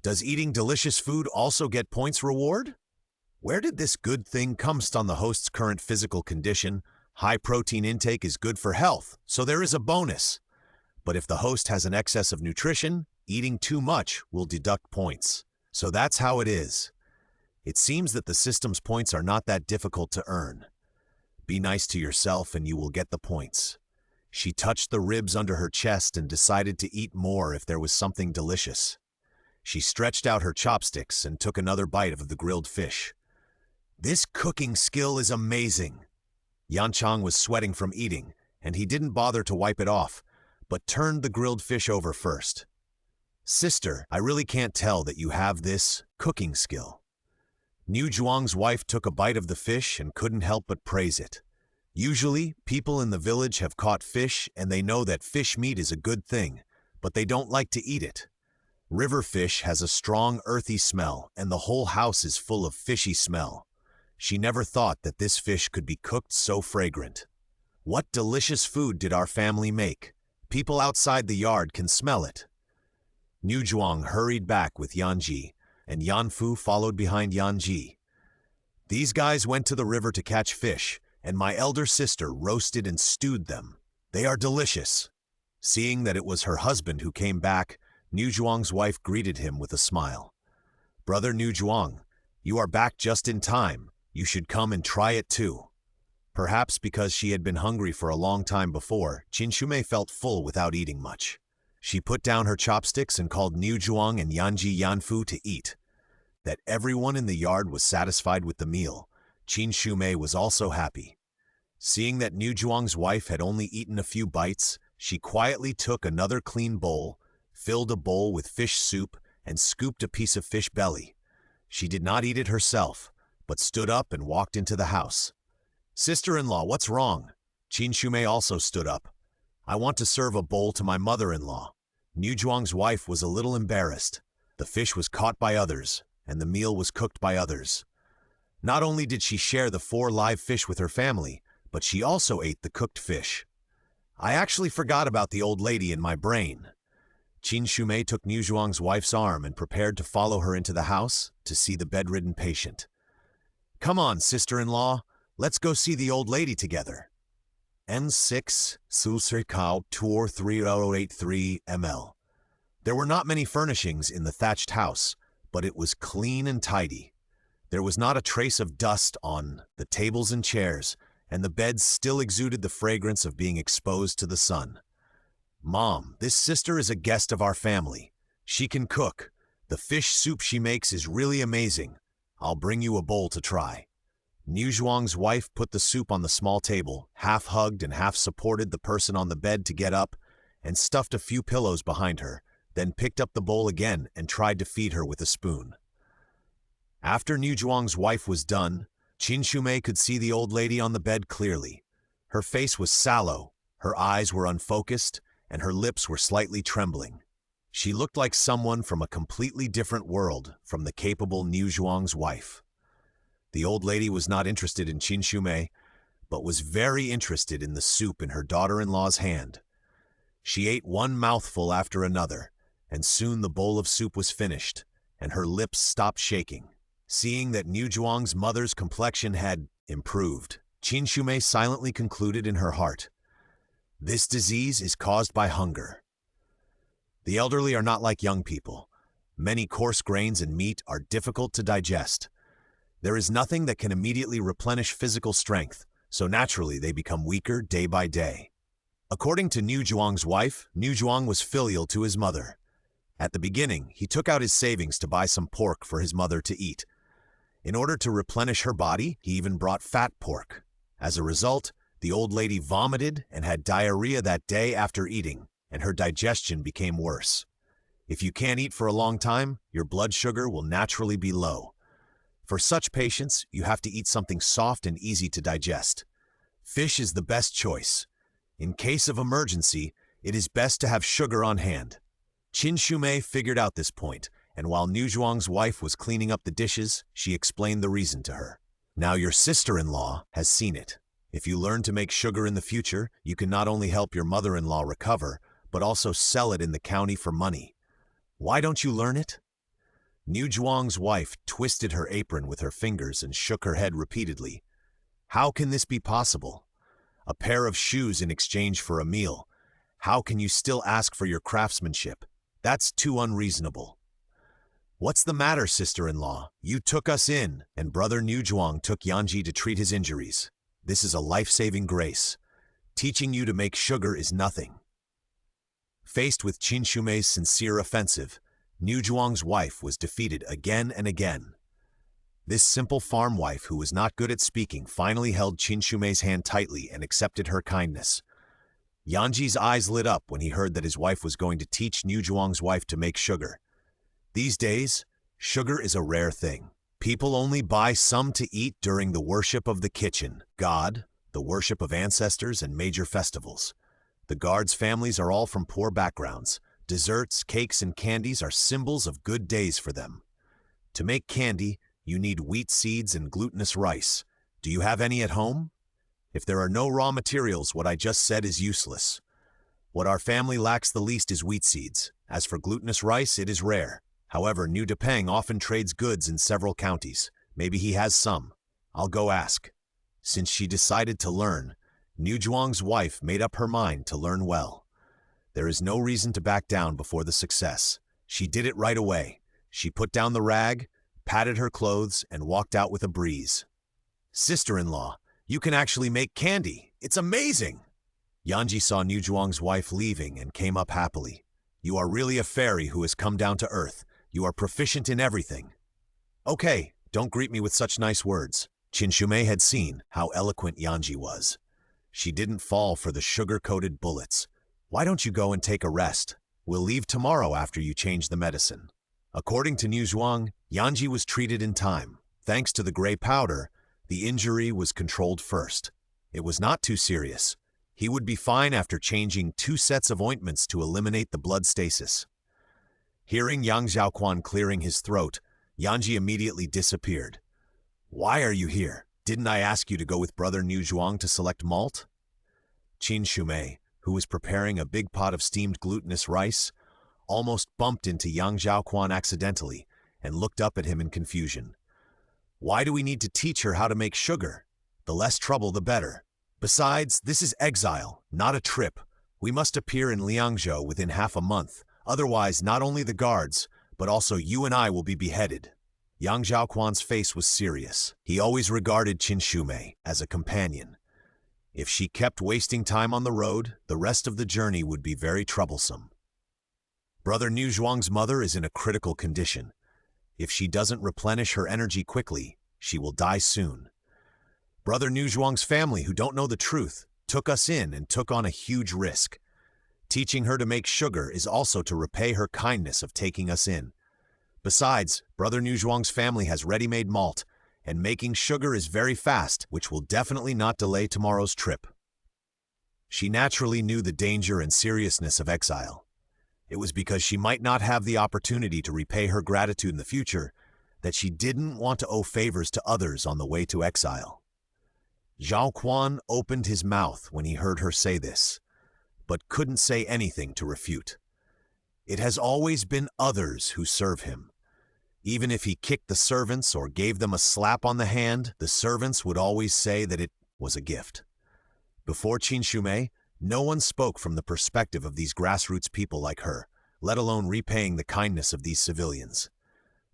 Does eating delicious food also get points reward? Where did this good thing come from? On the host's current physical condition, high protein intake is good for health, so there is a bonus. But if the host has an excess of nutrition, eating too much will deduct points. So that's how it is. It seems that the system's points are not that difficult to earn. Be nice to yourself and you will get the points. She touched the ribs under her chest and decided to eat more if there was something delicious. She stretched out her chopsticks and took another bite of the grilled fish. This cooking skill is amazing. Yanchang was sweating from eating, and he didn't bother to wipe it off, but turned the grilled fish over first. Sister, I really can't tell that you have this cooking skill. Niu Zhuang's wife took a bite of the fish and couldn't help but praise it. Usually, people in the village have caught fish and they know that fish meat is a good thing, but they don't like to eat it. River fish has a strong earthy smell and the whole house is full of fishy smell. She never thought that this fish could be cooked so fragrant. What delicious food did our family make? People outside the yard can smell it. Niu Zhuang hurried back with Yanji, and Yanfu followed behind Yanji. These guys went to the river to catch fish, and my elder sister roasted and stewed them. They are delicious. Seeing that it was her husband who came back, Niu Zhuang's wife greeted him with a smile. Brother Niu Zhuang, you are back just in time. You should come and try it too. Perhaps because she had been hungry for a long time before, Qin Shumei felt full without eating much. She put down her chopsticks and called Niu Zhuang and Yanji Yanfu to eat. That everyone in the yard was satisfied with the meal, Qin Shumei was also happy. Seeing that Niu Zhuang's wife had only eaten a few bites, she quietly took another clean bowl, filled a bowl with fish soup, and scooped a piece of fish belly. She did not eat it herself, but stood up and walked into the house. Sister-in-law, what's wrong? Qin Shumei also stood up. I want to serve a bowl to my mother-in-law. Niu Zhuang's wife was a little embarrassed. The fish was caught by others, and the meal was cooked by others. Not only did she share the 4 live fish with her family, but she also ate the cooked fish. I actually forgot about the old lady in my brain. Qin Shumei took Niu Zhuang's wife's arm and prepared to follow her into the house to see the bedridden patient. Come on, sister-in-law, let's go see the old lady together. N6 Susirkao Tour 3083 ml. There were not many furnishings in the thatched house, but it was clean and tidy. There was not a trace of dust on the tables and chairs, and the beds still exuded the fragrance of being exposed to the sun. Mom, this sister is a guest of our family. She can cook. The fish soup she makes is really amazing. I'll bring you a bowl to try. Niu Zhuang's wife put the soup on the small table, half hugged and half supported the person on the bed to get up, and stuffed a few pillows behind her, then picked up the bowl again and tried to feed her with a spoon. After Niu Zhuang's wife was done, Qin Shumei could see the old lady on the bed clearly. Her face was sallow, her eyes were unfocused, and her lips were slightly trembling. She looked like someone from a completely different world from the capable Niu Zhuang's wife. The old lady was not interested in Qin Shumei, but was very interested in the soup in her daughter-in-law's hand. She ate one mouthful after another, and soon the bowl of soup was finished, and her lips stopped shaking. Seeing that Niu Zhuang's mother's complexion had improved, Qin Shumei silently concluded in her heart, "This disease is caused by hunger." The elderly are not like young people. Many coarse grains and meat are difficult to digest. There is nothing that can immediately replenish physical strength, so naturally they become weaker day by day. According to Niu Zhuang's wife, Niu Zhuang was filial to his mother. At the beginning, he took out his savings to buy some pork for his mother to eat. In order to replenish her body, he even brought fat pork. As a result, the old lady vomited and had diarrhea that day after eating, and her digestion became worse. If you can't eat for a long time, your blood sugar will naturally be low. For such patients, you have to eat something soft and easy to digest. Fish is the best choice. In case of emergency, it is best to have sugar on hand. Qin Shumei figured out this point, and while Niu Zhuang's wife was cleaning up the dishes, she explained the reason to her. Now your sister-in-law has seen it. If you learn to make sugar in the future, you can not only help your mother-in-law recover, but also sell it in the county for money. Why don't you learn it? Niu Zhuang's wife twisted her apron with her fingers and shook her head repeatedly. How can this be possible? A pair of shoes in exchange for a meal. How can you still ask for your craftsmanship? That's too unreasonable. What's the matter, sister-in-law? You took us in, and brother Niu Zhuang took Yanji to treat his injuries. This is a life-saving grace. Teaching you to make sugar is nothing. Faced with Qin Shumei's sincere offensive, Niu Zhuang's wife was defeated again and again. This simple farm wife who was not good at speaking finally held Qin Shumei's hand tightly and accepted her kindness. Yanji's eyes lit up when he heard that his wife was going to teach Niu Zhuang's wife to make sugar. These days, sugar is a rare thing. People only buy some to eat during the worship of the kitchen, God, the worship of ancestors, and major festivals. The guards' families are all from poor backgrounds. Desserts, cakes, and candies are symbols of good days for them. To make candy, you need wheat seeds and glutinous rice. Do you have any at home? If there are no raw materials, what I just said is useless. What our family lacks the least is wheat seeds. As for glutinous rice, it is rare. However, Niu Depeng often trades goods in several counties. Maybe he has some. I'll go ask. Since she decided to learn, Niu Zhuang's wife made up her mind to learn well. There is no reason to back down before the success. She did it right away. She put down the rag, patted her clothes, and walked out with a breeze. Sister-in-law, you can actually make candy. It's amazing! Yanji saw Niu Zhuang's wife leaving and came up happily. You are really a fairy who has come down to earth. You are proficient in everything. Okay, don't greet me with such nice words. Qin Shumei had seen how eloquent Yanji was. She didn't fall for the sugar-coated bullets. Why don't you go and take a rest? We'll leave tomorrow after you change the medicine. According to Niu Zhuang, Yanji was treated in time. Thanks to the gray powder, the injury was controlled first. It was not too serious. He would be fine after changing 2 sets of ointments to eliminate the blood stasis. Hearing Zhaoquan clearing his throat, Yanji immediately disappeared. Why are you here? Didn't I ask you to go with brother Niu Zhuang to select malt? Qin Shumei, who was preparing a big pot of steamed glutinous rice, almost bumped into Zhaoquan accidentally and looked up at him in confusion. Why do we need to teach her how to make sugar? The less trouble, the better. Besides, this is exile, not a trip. We must appear in Liangzhou within half a month. Otherwise, not only the guards, but also you and I will be beheaded. Zhaoquan's face was serious. He always regarded Qin Shumei as a companion. If she kept wasting time on the road, the rest of the journey would be very troublesome. Brother Niu Zhuang's mother is in a critical condition. If she doesn't replenish her energy quickly, she will die soon. Brother Niu Zhuang's family, who don't know the truth, took us in and took on a huge risk. Teaching her to make sugar is also to repay her kindness of taking us in. Besides, brother Niu Zhuang's family has ready-made malt, and making sugar is very fast, which will definitely not delay tomorrow's trip. She naturally knew the danger and seriousness of exile. It was because she might not have the opportunity to repay her gratitude in the future that she didn't want to owe favors to others on the way to exile. Zhaoquan opened his mouth when he heard her say this, but couldn't say anything to refute. It has always been others who serve him. Even if he kicked the servants or gave them a slap on the hand, the servants would always say that it was a gift. Before Qin Shumei, no one spoke from the perspective of these grassroots people like her, let alone repaying the kindness of these civilians.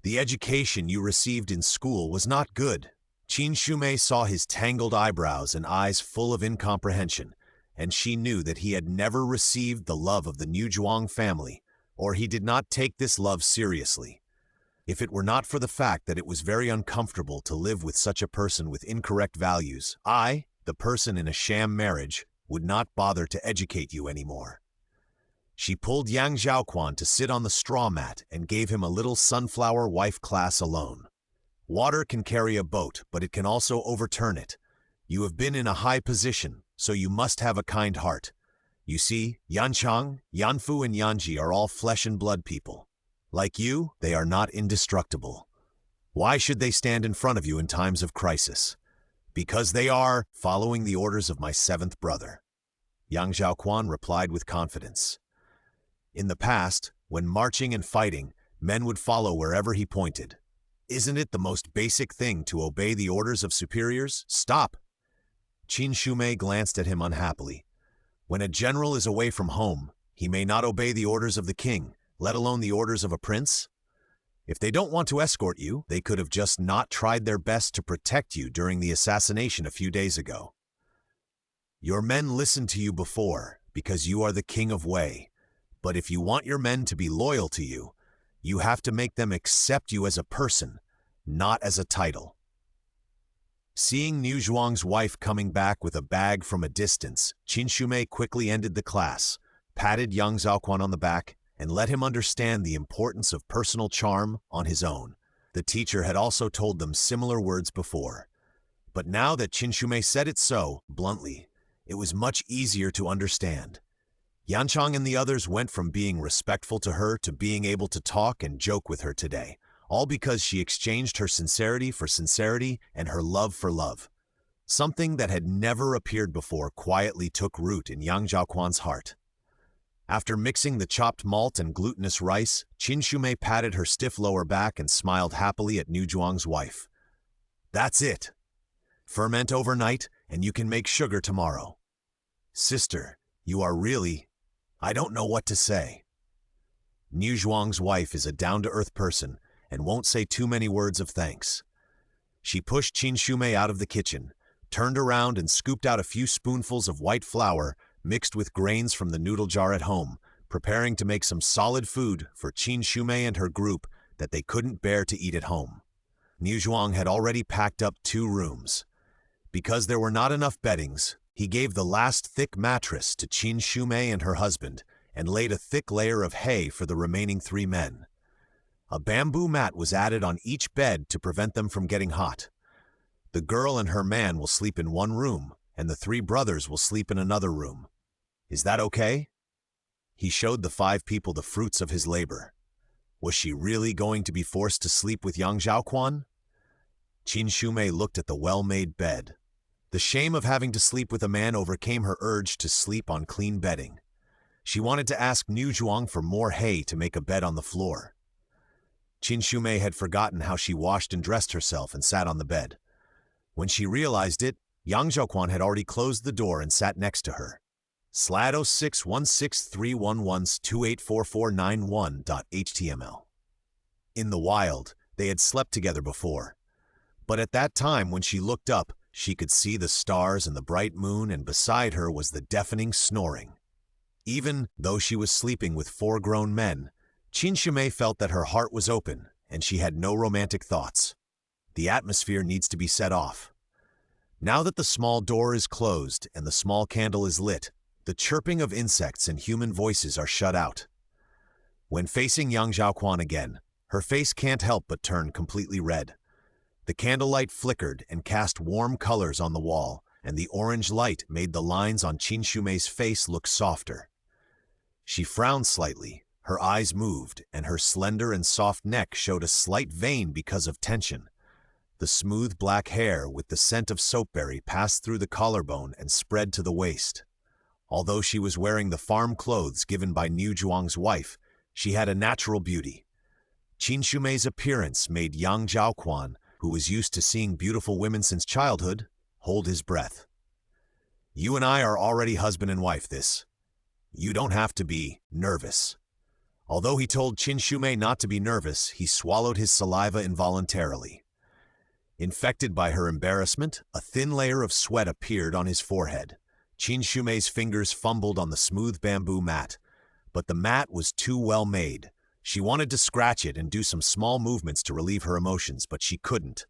The education you received in school was not good. Qin Shumei saw his tangled eyebrows and eyes full of incomprehension, and she knew that he had never received the love of the Niu Zhuang family, or he did not take this love seriously. If it were not for the fact that it was very uncomfortable to live with such a person with incorrect values, I, the person in a sham marriage, would not bother to educate you anymore. She pulled Yang Zhaoquan to sit on the straw mat and gave him a little sunflower wife class alone. Water can carry a boat, but it can also overturn it. You have been in a high position, so you must have a kind heart. You see, Yanchang, Yanfu, and Yanji are all flesh and blood people. Like you, they are not indestructible. Why should they stand in front of you in times of crisis? Because they are following the orders of my seventh brother. Yang Zhaoquan replied with confidence. In the past, when marching and fighting, men would follow wherever he pointed. Isn't it the most basic thing to obey the orders of superiors? Stop! Qin Shumei glanced at him unhappily. When a general is away from home, he may not obey the orders of the king, let alone the orders of a prince. If they don't want to escort you, they could have just not tried their best to protect you during the assassination a few days ago. Your men listened to you before, because you are the king of Wei. But if you want your men to be loyal to you, you have to make them accept you as a person, not as a title. Seeing Niu Zhuang's wife coming back with a bag from a distance, Qin Shumei quickly ended the class, patted Yang Zhaoquan on the back, and let him understand the importance of personal charm on his own. The teacher had also told them similar words before. But now that Qin Shumei said it so, bluntly, it was much easier to understand. Yanchang and the others went from being respectful to her to being able to talk and joke with her today, all because she exchanged her sincerity for sincerity and her love for love. Something that had never appeared before quietly took root in Yang Zhaoquan's heart. After mixing the chopped malt and glutinous rice, Qin Shumei patted her stiff lower back and smiled happily at Niu Zhuang's wife. That's it. Ferment overnight, and you can make sugar tomorrow. Sister, you are really... I don't know what to say. Niu Zhuang's wife is a down-to-earth person and won't say too many words of thanks. She pushed Qin Shumei out of the kitchen, turned around and scooped out a few spoonfuls of white flour mixed with grains from the noodle jar at home, preparing to make some solid food for Qin Shumei and her group that they couldn't bear to eat at home. Niu Zhuang had already packed up 2 rooms. Because there were not enough beddings, he gave the last thick mattress to Qin Shumei and her husband and laid a thick layer of hay for the remaining 3 men. A bamboo mat was added on each bed to prevent them from getting hot. The girl and her man will sleep in one room, and the 3 brothers will sleep in another room. Is that okay? He showed the 5 people the fruits of his labor. Was she really going to be forced to sleep with Yang Zhaoquan? Qin Shumei looked at the well-made bed. The shame of having to sleep with a man overcame her urge to sleep on clean bedding. She wanted to ask Niu Zhuang for more hay to make a bed on the floor. Qin Shumei had forgotten how she washed and dressed herself and sat on the bed. When she realized it, Yang Zhaoquan had already closed the door and sat next to her. Slad 06163112844491.html. In the wild, they had slept together before. But at that time, when she looked up, she could see the stars and the bright moon, and beside her was the deafening snoring. Even though she was sleeping with 4 grown men, Qin Shumei felt that her heart was open, and she had no romantic thoughts. The atmosphere needs to be set off. Now that the small door is closed and the small candle is lit, the chirping of insects and human voices are shut out. When facing Yang Zhaoquan again, her face can't help but turn completely red. The candlelight flickered and cast warm colors on the wall, and the orange light made the lines on Qin Shumei's face look softer. She frowned slightly, her eyes moved, and her slender and soft neck showed a slight vein because of tension. The smooth black hair with the scent of soapberry passed through the collarbone and spread to the waist. Although she was wearing the farm clothes given by Niu Zhuang's wife, she had a natural beauty. Qin Shumei's appearance made Yang Zhaoquan, who was used to seeing beautiful women since childhood, hold his breath. You and I are already husband and wife. You don't have to be nervous. Although he told Qin Shumei not to be nervous, he swallowed his saliva involuntarily. Infected by her embarrassment, a thin layer of sweat appeared on his forehead. Qin Shumei's fingers fumbled on the smooth bamboo mat, but the mat was too well made. She wanted to scratch it and do some small movements to relieve her emotions, but she couldn't.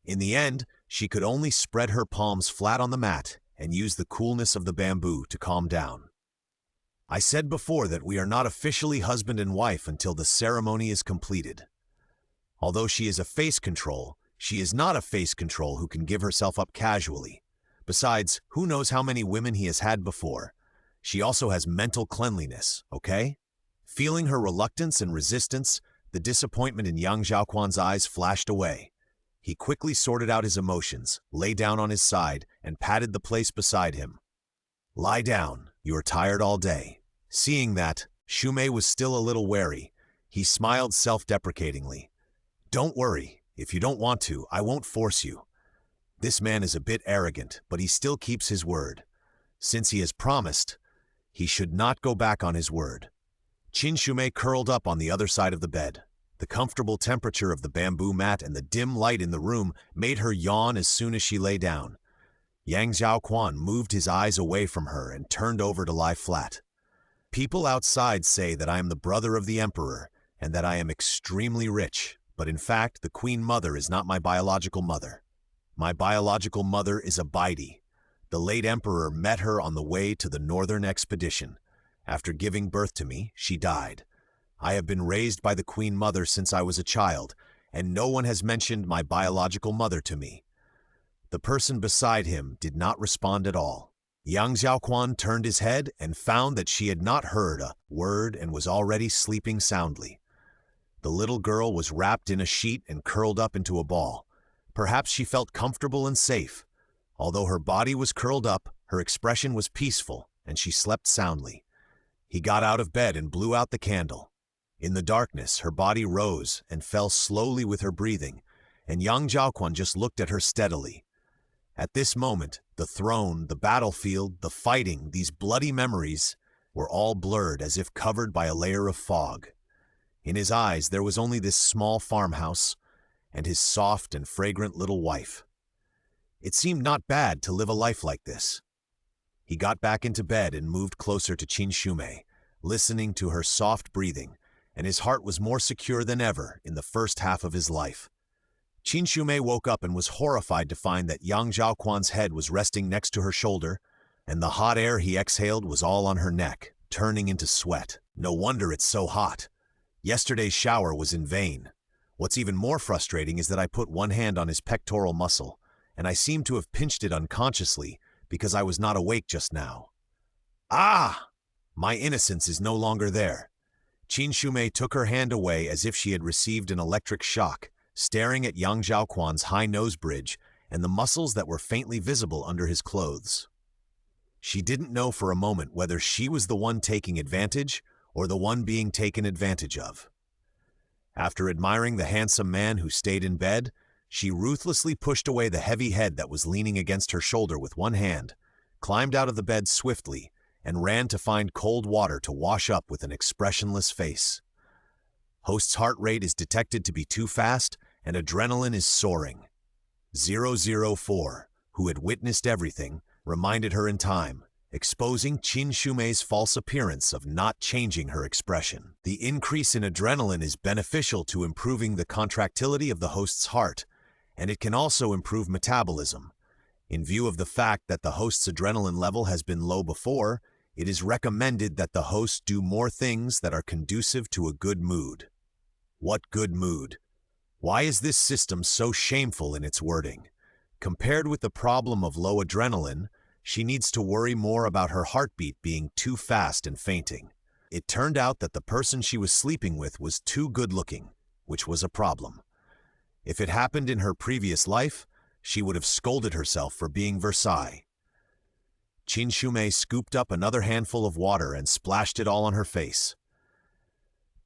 In the end, she could only spread her palms flat on the mat and use the coolness of the bamboo to calm down. I said before that we are not officially husband and wife until the ceremony is completed. Although she is a face control, she is not a face control who can give herself up casually. Besides, who knows how many women he has had before. She also has mental cleanliness, okay? Feeling her reluctance and resistance, the disappointment in young Zhaoquan's eyes flashed away. He quickly sorted out his emotions, lay down on his side, and patted the place beside him. Lie down, you are tired all day. Seeing that, Shumei was still a little wary. He smiled self-deprecatingly. Don't worry, if you don't want to, I won't force you. This man is a bit arrogant, but he still keeps his word. Since he has promised, he should not go back on his word. Qin Shumei curled up on the other side of the bed. The comfortable temperature of the bamboo mat and the dim light in the room made her yawn as soon as she lay down. Yang Zhaoquan moved his eyes away from her and turned over to lie flat. People outside say that I am the brother of the emperor and that I am extremely rich, but in fact, the Queen Mother is not my biological mother. My biological mother is a Baidi. The late emperor met her on the way to the northern expedition. After giving birth to me, she died. I have been raised by the Queen Mother since I was a child, and no one has mentioned my biological mother to me. The person beside him did not respond at all. Yang Zhaoquan turned his head and found that she had not heard a word and was already sleeping soundly. The little girl was wrapped in a sheet and curled up into a ball. Perhaps she felt comfortable and safe. Although her body was curled up, her expression was peaceful, and she slept soundly. He got out of bed and blew out the candle. In the darkness, her body rose and fell slowly with her breathing, and Yang Zhaoquan just looked at her steadily. At this moment, the throne, the battlefield, the fighting, these bloody memories were all blurred as if covered by a layer of fog. In his eyes, there was only this small farmhouse and his soft and fragrant little wife. It seemed not bad to live a life like this. He got back into bed and moved closer to Qin Shumei, listening to her soft breathing, and his heart was more secure than ever in the first half of his life. Qin Shumei woke up and was horrified to find that Yang Zhaoquan's head was resting next to her shoulder, and the hot air he exhaled was all on her neck, turning into sweat. No wonder it's so hot. Yesterday's shower was in vain. What's even more frustrating is that I put one hand on his pectoral muscle, and I seem to have pinched it unconsciously because I was not awake just now. Ah! My innocence is no longer there. Qin Shumei took her hand away as if she had received an electric shock, staring at Yang Zhaoquan's high nose bridge and the muscles that were faintly visible under his clothes. She didn't know for a moment whether she was the one taking advantage or the one being taken advantage of. After admiring the handsome man who stayed in bed, she ruthlessly pushed away the heavy head that was leaning against her shoulder with one hand, climbed out of the bed swiftly, and ran to find cold water to wash up with an expressionless face. Host's heart rate is detected to be too fast, and adrenaline is soaring. 004, who had witnessed everything, reminded her in time, exposing Qin Shumei's false appearance of not changing her expression. The increase in adrenaline is beneficial to improving the contractility of the host's heart, and it can also improve metabolism. In view of the fact that the host's adrenaline level has been low before, it is recommended that the host do more things that are conducive to a good mood. What good mood? Why is this system so shameful in its wording? Compared with the problem of low adrenaline, she needs to worry more about her heartbeat being too fast and fainting. It turned out that the person she was sleeping with was too good-looking, which was a problem. If it happened in her previous life, she would have scolded herself for being Versailles. Qin Shumei scooped up another handful of water and splashed it all on her face.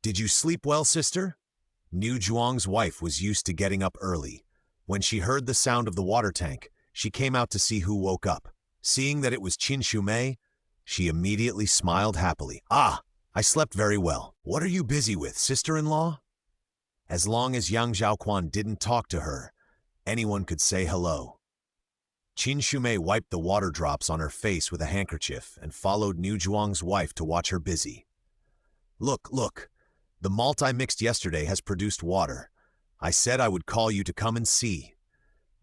"Did you sleep well, sister?" Niu Zhuang's wife was used to getting up early. When she heard the sound of the water tank, she came out to see who woke up. Seeing that it was Qin Shumei, she immediately smiled happily. "Ah, I slept very well. What are you busy with, sister-in-law?" As long as Yang Zhaoquan didn't talk to her, anyone could say hello. Qin Shumei wiped the water drops on her face with a handkerchief and followed Niu Zhuang's wife to watch her busy. Look, the malt I mixed yesterday has produced water. I said I would call you to come and see."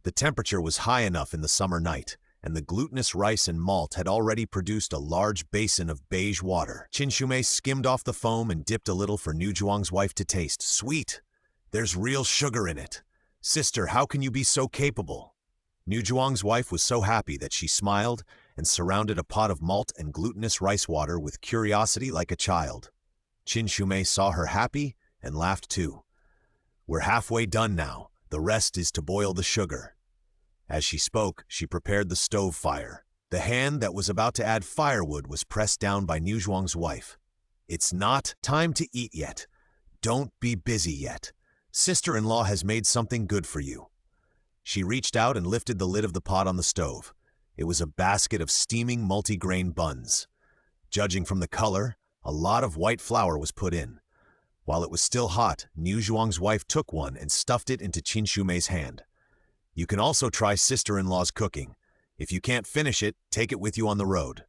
The temperature was high enough in the summer night, and the glutinous rice and malt had already produced a large basin of beige water. Qin Shumei skimmed off the foam and dipped a little for Niu Zhuang's wife to taste. Sweet! There's real sugar in it. Sister, how can you be so capable? Niu Zhuang's wife was so happy that she smiled and surrounded a pot of malt and glutinous rice water with curiosity like a child. Qin Shumei saw her happy and laughed too. We're halfway done now. The rest is to boil the sugar. As she spoke, she prepared the stove fire. The hand that was about to add firewood was pressed down by Niu Zhuang's wife. It's not time to eat yet. Don't be busy yet. Sister-in-law has made something good for you. She reached out and lifted the lid of the pot on the stove. It was a basket of steaming multi-grain buns. Judging from the color, a lot of white flour was put in. While it was still hot, Niu Zhuang's wife took one and stuffed it into Qin Shumei's hand. You can also try sister-in-law's cooking. If you can't finish it, take it with you on the road.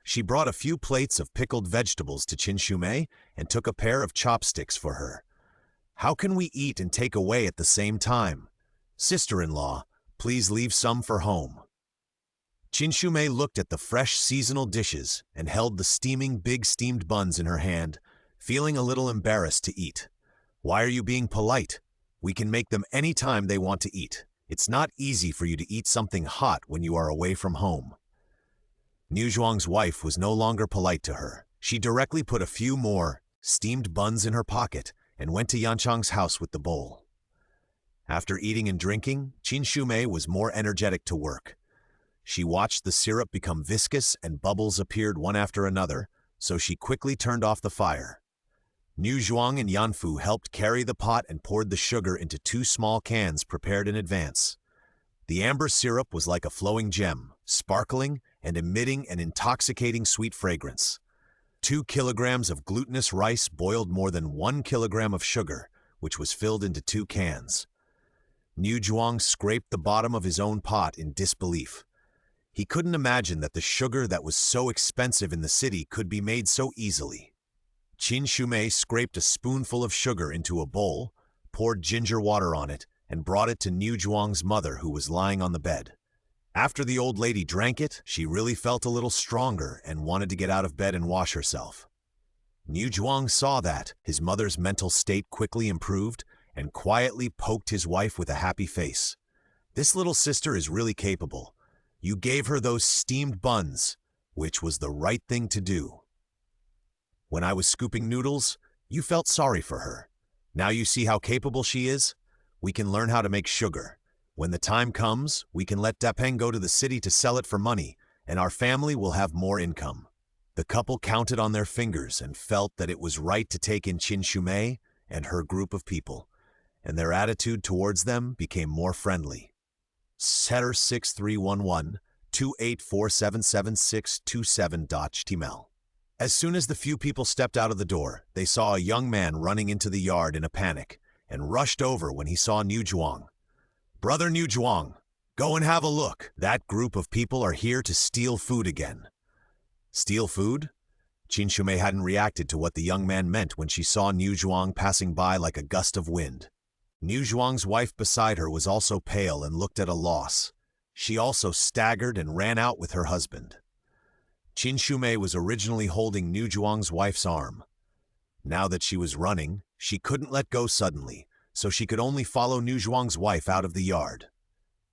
She brought a few plates of pickled vegetables to Qin Shumei and took a pair of chopsticks for her. How can we eat and take away at the same time? Sister-in-law, please leave some for home. Qin Shumei looked at the fresh seasonal dishes and held the steaming big steamed buns in her hand, feeling a little embarrassed to eat. Why are you being polite? We can make them any time they want to eat. It's not easy for you to eat something hot when you are away from home. Niu Zhuang's wife was no longer polite to her. She directly put a few more steamed buns in her pocket and went to Yanchang's house with the bowl. After eating and drinking, Qin Shumei was more energetic to work. She watched the syrup become viscous and bubbles appeared one after another, so she quickly turned off the fire. Niu Zhuang and Yanfu helped carry the pot and poured the sugar into 2 small cans prepared in advance. The amber syrup was like a flowing gem, sparkling and emitting an intoxicating sweet fragrance. 2 kilograms of glutinous rice boiled more than 1 kilogram of sugar, which was filled into 2 cans. Niu Zhuang scraped the bottom of his own pot in disbelief. He couldn't imagine that the sugar that was so expensive in the city could be made so easily. Qin Shumei scraped a spoonful of sugar into a bowl, poured ginger water on it, and brought it to Niu Zhuang's mother, who was lying on the bed. After the old lady drank it, she really felt a little stronger and wanted to get out of bed and wash herself. Niu Zhuang saw that. His mother's mental state quickly improved and quietly poked his wife with a happy face. This little sister is really capable. You gave her those steamed buns, which was the right thing to do. When I was scooping noodles, you felt sorry for her. Now you see how capable she is? We can learn how to make sugar. When the time comes, we can let Depeng go to the city to sell it for money, and our family will have more income. The couple counted on their fingers and felt that it was right to take in Qin Shumei and her group of people, and their attitude towards them became more friendly. Setter 6311 284777627.html. As soon as the few people stepped out of the door, they saw a young man running into the yard in a panic and rushed over when he saw Niu Zhuang. Brother Niu Zhuang, go and have a look. That group of people are here to steal food again. Steal food? Qin Shumei hadn't reacted to what the young man meant when she saw Niu Zhuang passing by like a gust of wind. Niu Zhuang's wife beside her was also pale and looked at a loss. She also staggered and ran out with her husband. Qin Shumei was originally holding Niu Zhuang's wife's arm. Now that she was running, she couldn't let go suddenly, so she could only follow Niu Zhuang's wife out of the yard.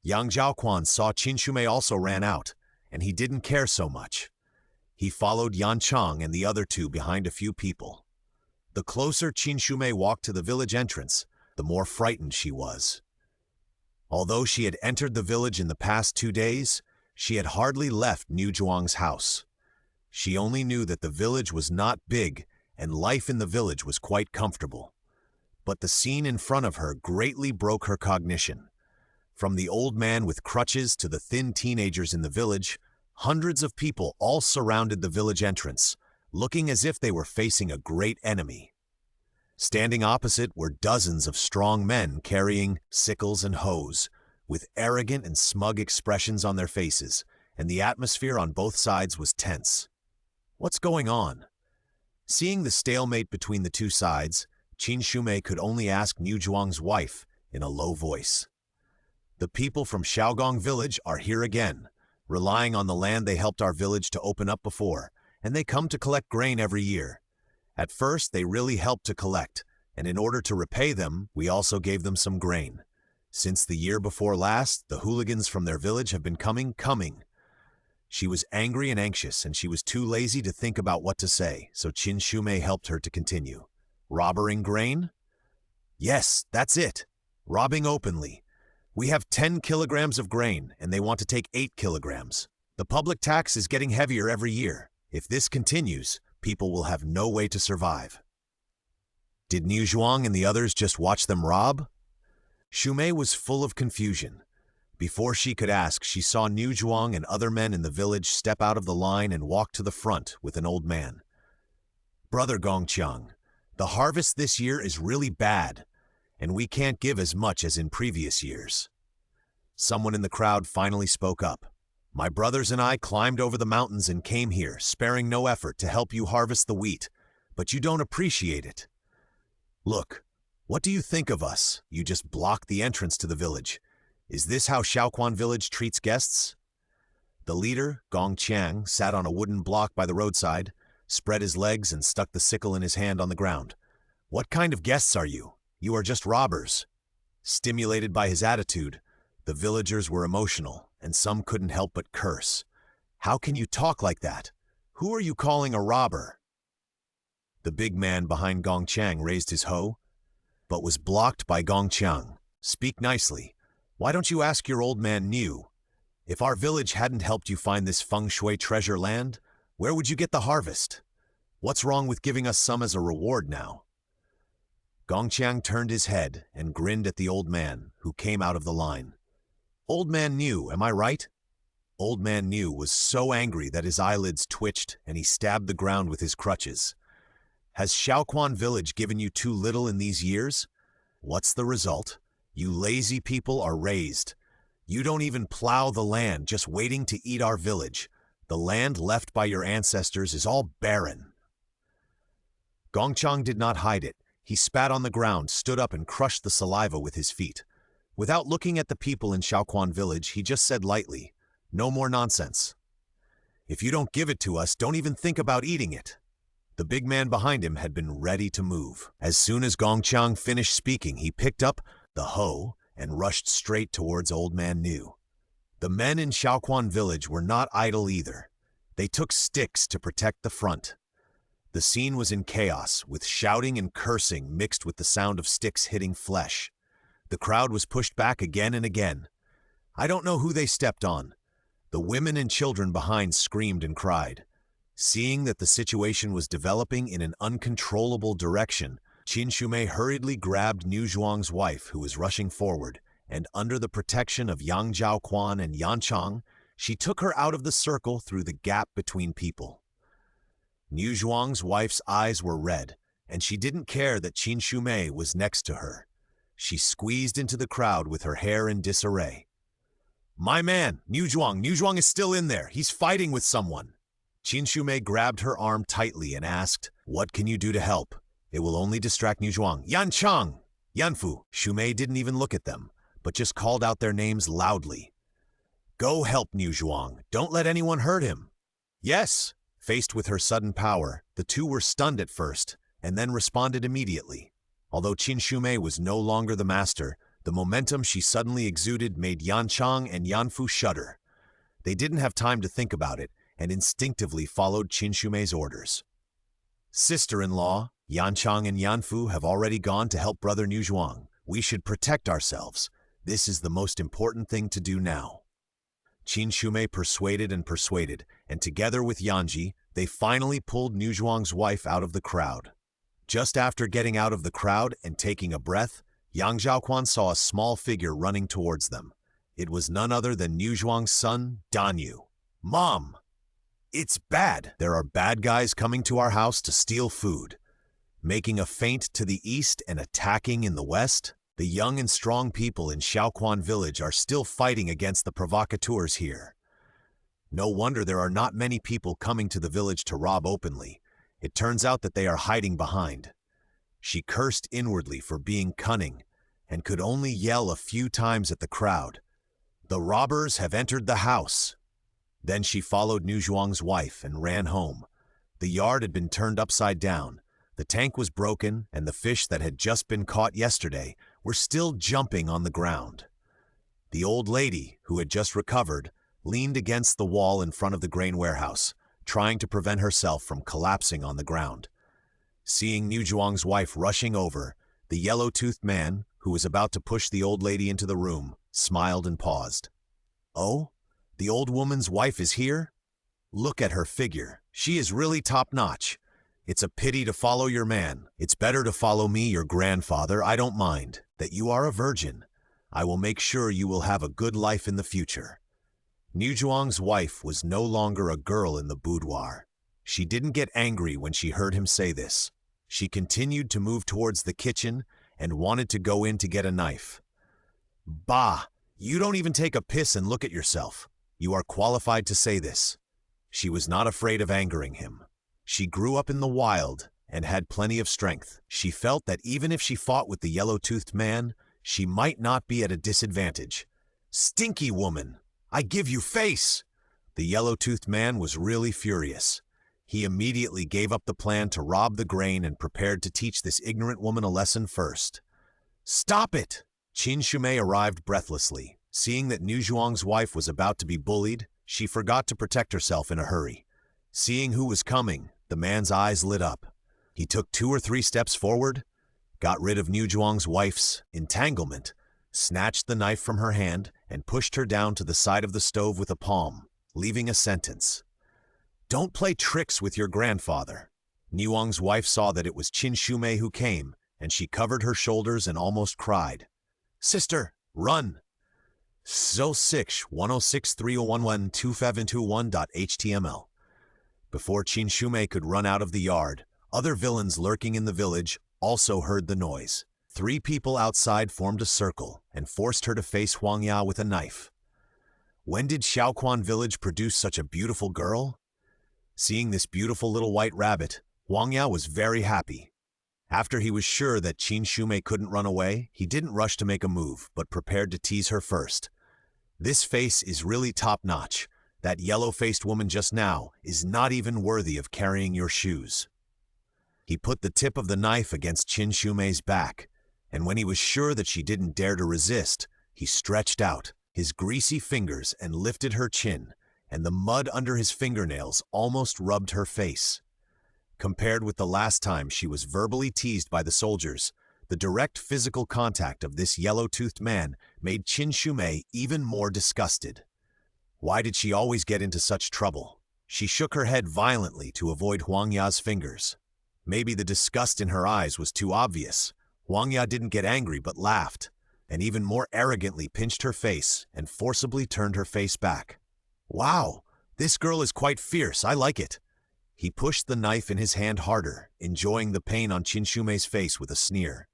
Young Zhaoquan saw Qin Shumei also ran out, and he didn't care so much. He followed Yan Chang and the other 2 behind a few people. The closer Qin Shumei walked to the village entrance, the more frightened she was. Although she had entered the village in the past 2 days, she had hardly left Niu Zhuang's house. She only knew that the village was not big and life in the village was quite comfortable. But the scene in front of her greatly broke her cognition. From the old man with crutches to the thin teenagers in the village, hundreds of people all surrounded the village entrance, looking as if they were facing a great enemy. Standing opposite were dozens of strong men carrying sickles and hoes, with arrogant and smug expressions on their faces, and the atmosphere on both sides was tense. What's going on? Seeing the stalemate between the 2 sides, Qin Shumei could only ask Niu Zhuang's wife in a low voice. The people from Xiaogong village are here again. relying on the land they helped our village to open up before, and they come to collect grain every year. At first, they really helped to collect, and in order to repay them, we also gave them some grain. Since the year before last, the hooligans from their village have been coming. She was angry and anxious, and she was too lazy to think about what to say, so Qin Shumei helped her to continue. Robbing grain? Yes, that's it. Robbing openly. We have 10 kilograms of grain, and they want to take 8 kilograms. The public tax is getting heavier every year. If this continues, people will have no way to survive. Did Niu Zhuang and the others just watch them rob? Shumei was full of confusion. Before she could ask, she saw Niu Zhuang and other men in the village step out of the line and walk to the front with an old man. Brother Gongqiang, the harvest this year is really bad, and we can't give as much as in previous years. Someone in the crowd finally spoke up. My brothers and I climbed over the mountains and came here, sparing no effort to help you harvest the wheat, but you don't appreciate it. Look, what do you think of us? You just blocked the entrance to the village. Is this how Zhaoquan village treats guests? The leader, Gong Qiang, sat on a wooden block by the roadside, spread his legs and stuck the sickle in his hand on the ground. What kind of guests are you? You are just robbers. Stimulated by his attitude, the villagers were emotional, and some couldn't help but curse. How can you talk like that? Who are you calling a robber? The big man behind Gong Qiang raised his hoe, but was blocked by Gong Qiang. Speak nicely. Why don't you ask your old man Niu? If our village hadn't helped you find this feng shui treasure land, where would you get the harvest? What's wrong with giving us some as a reward now? Gongqiang turned his head and grinned at the old man, who came out of the line. Old man Niu, am I right? Old man Niu was so angry that his eyelids twitched and he stabbed the ground with his crutches. Has Zhaoquan village given you too little in these years? What's the result? You lazy people are raised. You don't even plow the land, just waiting to eat our village. The land left by your ancestors is all barren. Gongqiang did not hide it. He spat on the ground, stood up and crushed the saliva with his feet. Without looking at the people in Zhaoquan village, he just said lightly, "No more nonsense. If you don't give it to us, don't even think about eating it." The big man behind him had been ready to move. As soon as Gongqiang finished speaking, he picked up the hoe and rushed straight towards old man Niu. The men in Zhaoquan village were not idle either. They took sticks to protect the front. The scene was in chaos, with shouting and cursing mixed with the sound of sticks hitting flesh. The crowd was pushed back again and again. I don't know who they stepped on. The women and children behind screamed and cried. Seeing that the situation was developing in an uncontrollable direction, Qin Shumei hurriedly grabbed Niu Zhuang's wife, who was rushing forward, and under the protection of Yang Zhaoquan and Yan Chang, she took her out of the circle through the gap between people. Niu Zhuang's wife's eyes were red, and she didn't care that Qin Shumei was next to her. She squeezed into the crowd with her hair in disarray. My man, Niu Zhuang is still in there. He's fighting with someone. Qin Shumei grabbed her arm tightly and asked, What can you do to help? It will only distract Niu Zhuang. Yan Chang! Yanfu! Shumei didn't even look at them, but just called out their names loudly. Go help Niu Zhuang. Don't let anyone hurt him. Yes! Faced with her sudden power, the two were stunned at first, and then responded immediately. Although Qin Shumei was no longer the master, the momentum she suddenly exuded made Yan Chang and Yanfu shudder. They didn't have time to think about it, and instinctively followed Qin Shumei's orders. Sister-in-law, Yan Chang and Yanfu have already gone to help brother Niu Zhuang. We should protect ourselves. This is the most important thing to do now. Qin Shumei persuaded, and together with Yanji, they finally pulled Niu Zhuang's wife out of the crowd. Just after getting out of the crowd and taking a breath, Yang Zhaoquan saw a small figure running towards them. It was none other than Niu Zhuang's son, Danyu. Mom! It's bad. There are bad guys coming to our house to steal food. Making a feint to the east and attacking in the west? The young and strong people in Zhaoquan village are still fighting against the provocateurs here. No wonder there are not many people coming to the village to rob openly. It turns out that they are hiding behind. She cursed inwardly for being cunning and could only yell a few times at the crowd. The robbers have entered the house. Then she followed Nu Zhuang's wife and ran home. The yard had been turned upside down, the tank was broken, and the fish that had just been caught yesterday were still jumping on the ground. The old lady, who had just recovered, leaned against the wall in front of the grain warehouse, trying to prevent herself from collapsing on the ground. Seeing Nu Zhuang's wife rushing over, the yellow-toothed man, who was about to push the old lady into the room, smiled and paused. "Oh, the old woman's wife is here? Look at her figure. She is really top-notch. It's a pity to follow your man. It's better to follow me, your grandfather. I don't mind that you are a virgin. I will make sure you will have a good life in the future." Nu Zhuang's wife was no longer a girl in the boudoir. She didn't get angry when she heard him say this. She continued to move towards the kitchen and wanted to go in to get a knife. "Bah! You don't even take a piss and look at yourself. You are qualified to say this." She was not afraid of angering him. She grew up in the wild and had plenty of strength. She felt that even if she fought with the yellow-toothed man, she might not be at a disadvantage. "Stinky woman! I give you face!" The yellow-toothed man was really furious. He immediately gave up the plan to rob the grain and prepared to teach this ignorant woman a lesson first. "Stop it!" Qin Shumei arrived breathlessly. Seeing that Nu Zhuang's wife was about to be bullied, she forgot to protect herself in a hurry. Seeing who was coming, the man's eyes lit up. He took 2 or 3 steps forward, got rid of Nu Zhuang's wife's entanglement, snatched the knife from her hand, and pushed her down to the side of the stove with a palm, leaving a sentence. "Don't play tricks with your grandfather." Nu Zhuang's wife saw that it was Qin Shumei who came, and she covered her shoulders and almost cried. "Sister, run!" So6 1063011251.html. Before Qin Shumei could run out of the yard, other villains lurking in the village also heard the noise. 3 people outside formed a circle and forced her to face Huangya with a knife. When did Zhaoquan village produce such a beautiful girl? Seeing this beautiful little white rabbit, Huangya was very happy. After he was sure that Qin Shumei couldn't run away, he didn't rush to make a move, but prepared to tease her first. "This face is really top-notch. That yellow-faced woman just now is not even worthy of carrying your shoes." He put the tip of the knife against Qin Shumei's back, and when he was sure that she didn't dare to resist, he stretched out his greasy fingers and lifted her chin, and the mud under his fingernails almost rubbed her face. Compared with the last time she was verbally teased by the soldiers, the direct physical contact of this yellow-toothed man made Qin Shumei even more disgusted. Why did she always get into such trouble? She shook her head violently to avoid Huangya's fingers. Maybe the disgust in her eyes was too obvious. Huangya didn't get angry but laughed, and even more arrogantly pinched her face and forcibly turned her face back. "Wow, this girl is quite fierce, I like it." He pushed the knife in his hand harder, enjoying the pain on Qin Shumei's face with a sneer.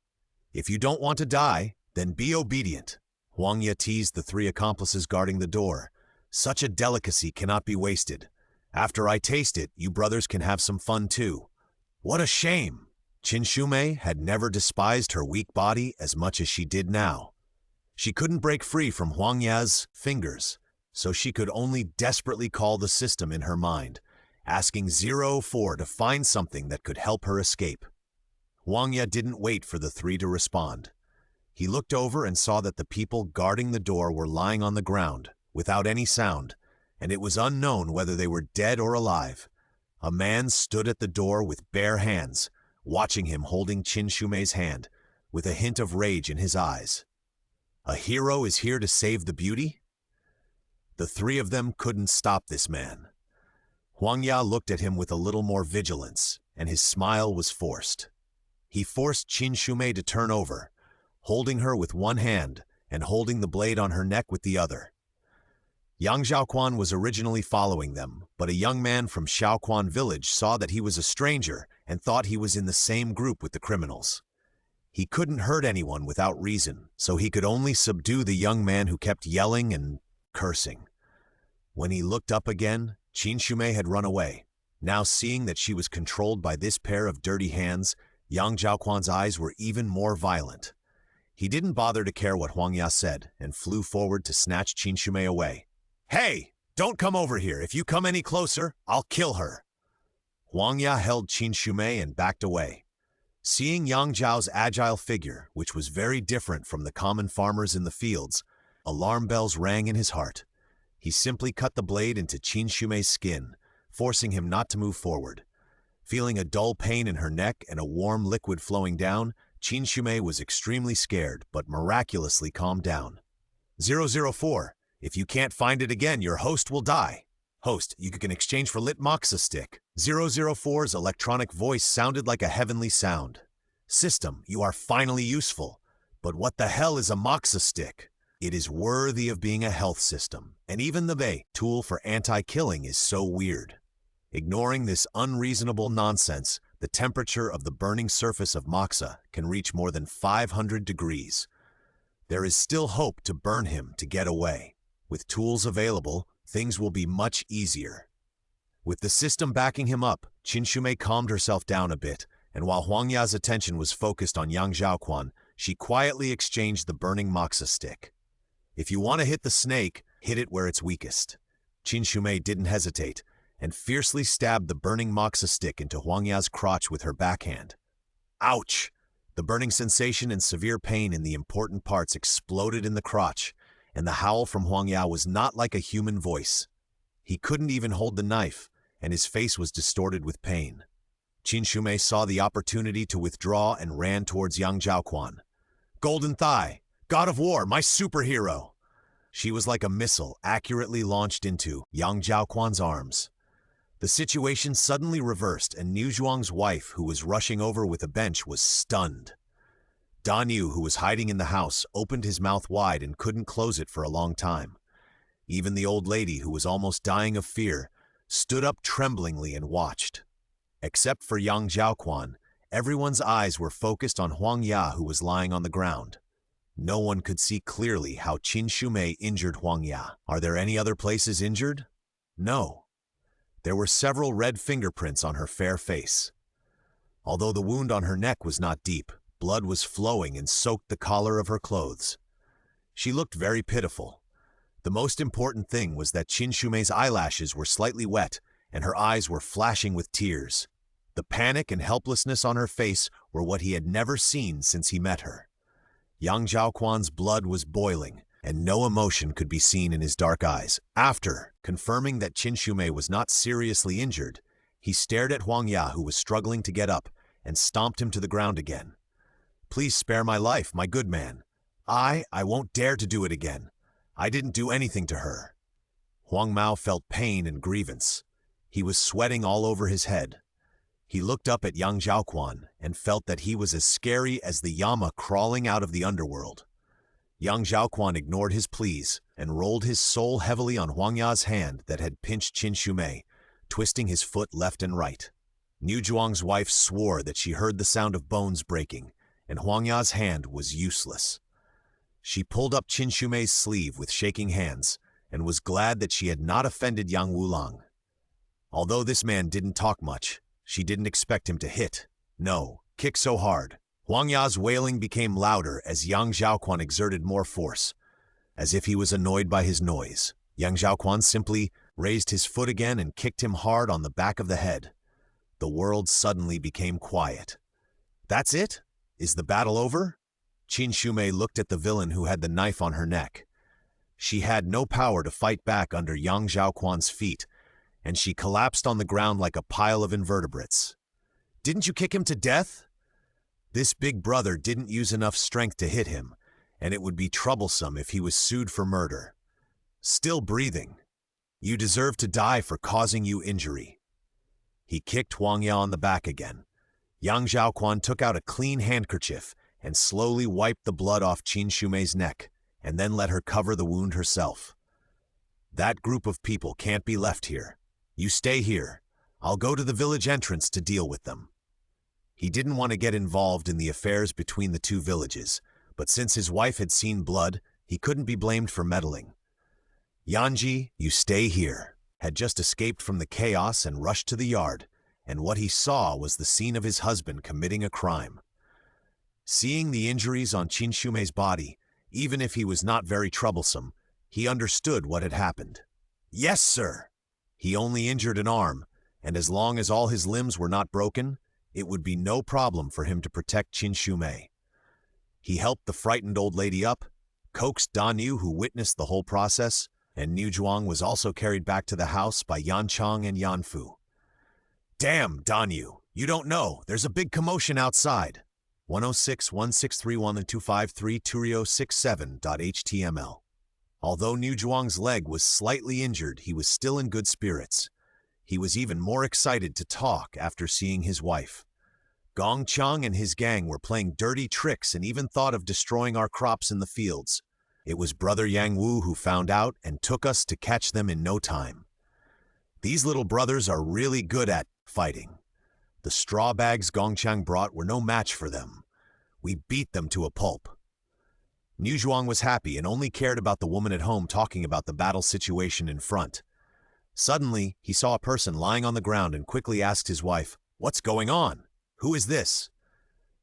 "If you don't want to die, then be obedient." Huangya teased the 3 accomplices guarding the door. "Such a delicacy cannot be wasted. After I taste it, you brothers can have some fun too." What a shame! Qin Shumei had never despised her weak body as much as she did now. She couldn't break free from Huangya's fingers, so she could only desperately call the system in her mind, asking 04 to find something that could help her escape. Huangya didn't wait for the 3 to respond. He looked over and saw that the people guarding the door were lying on the ground, without any sound, and it was unknown whether they were dead or alive. A man stood at the door with bare hands, watching him holding Qin Shumei's hand, with a hint of rage in his eyes. A hero is here to save the beauty? The 3 of them couldn't stop this man. Huangya looked at him with a little more vigilance, and his smile was forced. He forced Qin Shumei to turn over, holding her with one hand and holding the blade on her neck with the other. Yang Zhaoquan was originally following them, but a young man from Zhaoquan village saw that he was a stranger and thought he was in the same group with the criminals. He couldn't hurt anyone without reason, so he could only subdue the young man who kept yelling and cursing. When he looked up again, Qin Shumei had run away. Now seeing that she was controlled by this pair of dirty hands, Yang Zhaoquan's eyes were even more violent. He didn't bother to care what Huangya said and flew forward to snatch Qin Shumei away. "Hey, Don't come over here. If you come any closer, I'll kill her. Huang Ya held Qin Shumei and backed away. Seeing Yang Zhao's agile figure, which was very different from the common farmers in the fields, alarm bells rang in his heart. He simply cut the blade into Qin Shumei's skin, forcing him not to move forward. Feeling a dull pain in her neck and a warm liquid flowing down, Qin Shumei was extremely scared, but miraculously calmed down. 004. If you can't find it again, your host will die. Host, you can exchange for lit moxa stick. 004's electronic voice sounded like a heavenly sound. System, you are finally useful. But what the hell is a moxa stick? It is worthy of being a health system, and even the Wei tool for anti-killing is so weird. Ignoring this unreasonable nonsense, the temperature of the burning surface of moxa can reach more than 500 degrees. There is still hope to burn him to get away. With tools available, things will be much easier. With the system backing him up, Qin Shumei calmed herself down a bit, and while Huang Ya's attention was focused on Yang Zhaoquan, she quietly exchanged the burning moxa stick. If you want to hit the snake, hit it where it's weakest. Qin Shumei didn't hesitate, and fiercely stabbed the burning moxa stick into Huang Ya's crotch with her backhand. Ouch! The burning sensation and severe pain in the important parts exploded in the crotch, and the howl from Huang Ya was not like a human voice. He couldn't even hold the knife, and his face was distorted with pain. Qin Shumei saw the opportunity to withdraw and ran towards Yang Zhaoquan. Golden Thigh, God of War, my superhero! She was like a missile accurately launched into Yang Zhaoquan's arms. The situation suddenly reversed, and Niu Zhuang's wife, who was rushing over with a bench, was stunned. Da Niu, who was hiding in the house, opened his mouth wide and couldn't close it for a long time. Even the old lady, who was almost dying of fear, stood up tremblingly and watched. Except for Yang Zhaoquan, everyone's eyes were focused on Huang Ya, who was lying on the ground. No one could see clearly how Qin Shumei injured Huang Ya. Are there any other places injured? No. There were several red fingerprints on her fair face. Although the wound on her neck was not deep, blood was flowing and soaked the collar of her clothes. She looked very pitiful. The most important thing was that Qin Shumei's eyelashes were slightly wet, and her eyes were flashing with tears. The panic and helplessness on her face were what he had never seen since he met her. Yang Zhaoquan's blood was boiling, and no emotion could be seen in his dark eyes. After confirming that Qin Shumei was not seriously injured, he stared at Huang Ya, who was struggling to get up, and stomped him to the ground again. Please spare my life, my good man. I won't dare to do it again. I didn't do anything to her. Huang Mao felt pain and grievance. He was sweating all over his head. He looked up at Yang Zhaoquan and felt that he was as scary as the Yama crawling out of the underworld. Yang Zhaoquan ignored his pleas and rolled his soul heavily on Huang Ya's hand that had pinched Qin Shumei, twisting his foot left and right. Niu Zhuang's wife swore that she heard the sound of bones breaking, and Huang Ya's hand was useless. She pulled up Qin Shumei's sleeve with shaking hands and was glad that she had not offended Yang Wulang. Although this man didn't talk much, she didn't expect him to hit. No, kick so hard. Huang Ya's wailing became louder as Yang Zhaoquan exerted more force. As if he was annoyed by his noise, Yang Zhaoquan simply raised his foot again and kicked him hard on the back of the head. The world suddenly became quiet. That's it? Is the battle over? Qin Shumei looked at the villain who had the knife on her neck. She had no power to fight back under Yang Zhaoquan's feet, and she collapsed on the ground like a pile of invertebrates. Didn't you kick him to death? This big brother didn't use enough strength to hit him, and it would be troublesome if he was sued for murder. Still breathing. You deserve to die for causing you injury. He kicked Huang Ya on the back again. Yang Zhaoquan took out a clean handkerchief and slowly wiped the blood off Qin Shumei's neck, and then let her cover the wound herself. That group of people can't be left here. You stay here. I'll go to the village entrance to deal with them. He didn't want to get involved in the affairs between the two villages, but since his wife had seen blood, he couldn't be blamed for meddling. Yanji, you stay here, had just escaped from the chaos and rushed to the yard, and what he saw was the scene of his husband committing a crime. Seeing the injuries on Qin Shumei's body, even if he was not very troublesome, he understood what had happened. Yes, sir. He only injured an arm, and as long as all his limbs were not broken, it would be no problem for him to protect Qin Shumei. He helped the frightened old lady up, coaxed Dan Yu, who witnessed the whole process, and Niu Zhuang was also carried back to the house by Yan Chang and Yan Fu. Damn, Dan Yu, you don't know. There's a big commotion outside. 106-1631 and 253-Turio67.html. Although Niu Zhuang's leg was slightly injured, he was still in good spirits. He was even more excited to talk after seeing his wife. Gong Chang and his gang were playing dirty tricks and even thought of destroying our crops in the fields. It was Brother Yang Wu who found out and took us to catch them in no time. These little brothers are really good at fighting. The straw bags Gong Chang brought were no match for them. We beat them to a pulp. Niu Zhuang was happy and only cared about the woman at home talking about the battle situation in front. Suddenly, he saw a person lying on the ground and quickly asked his wife, "What's going on? Who is this?"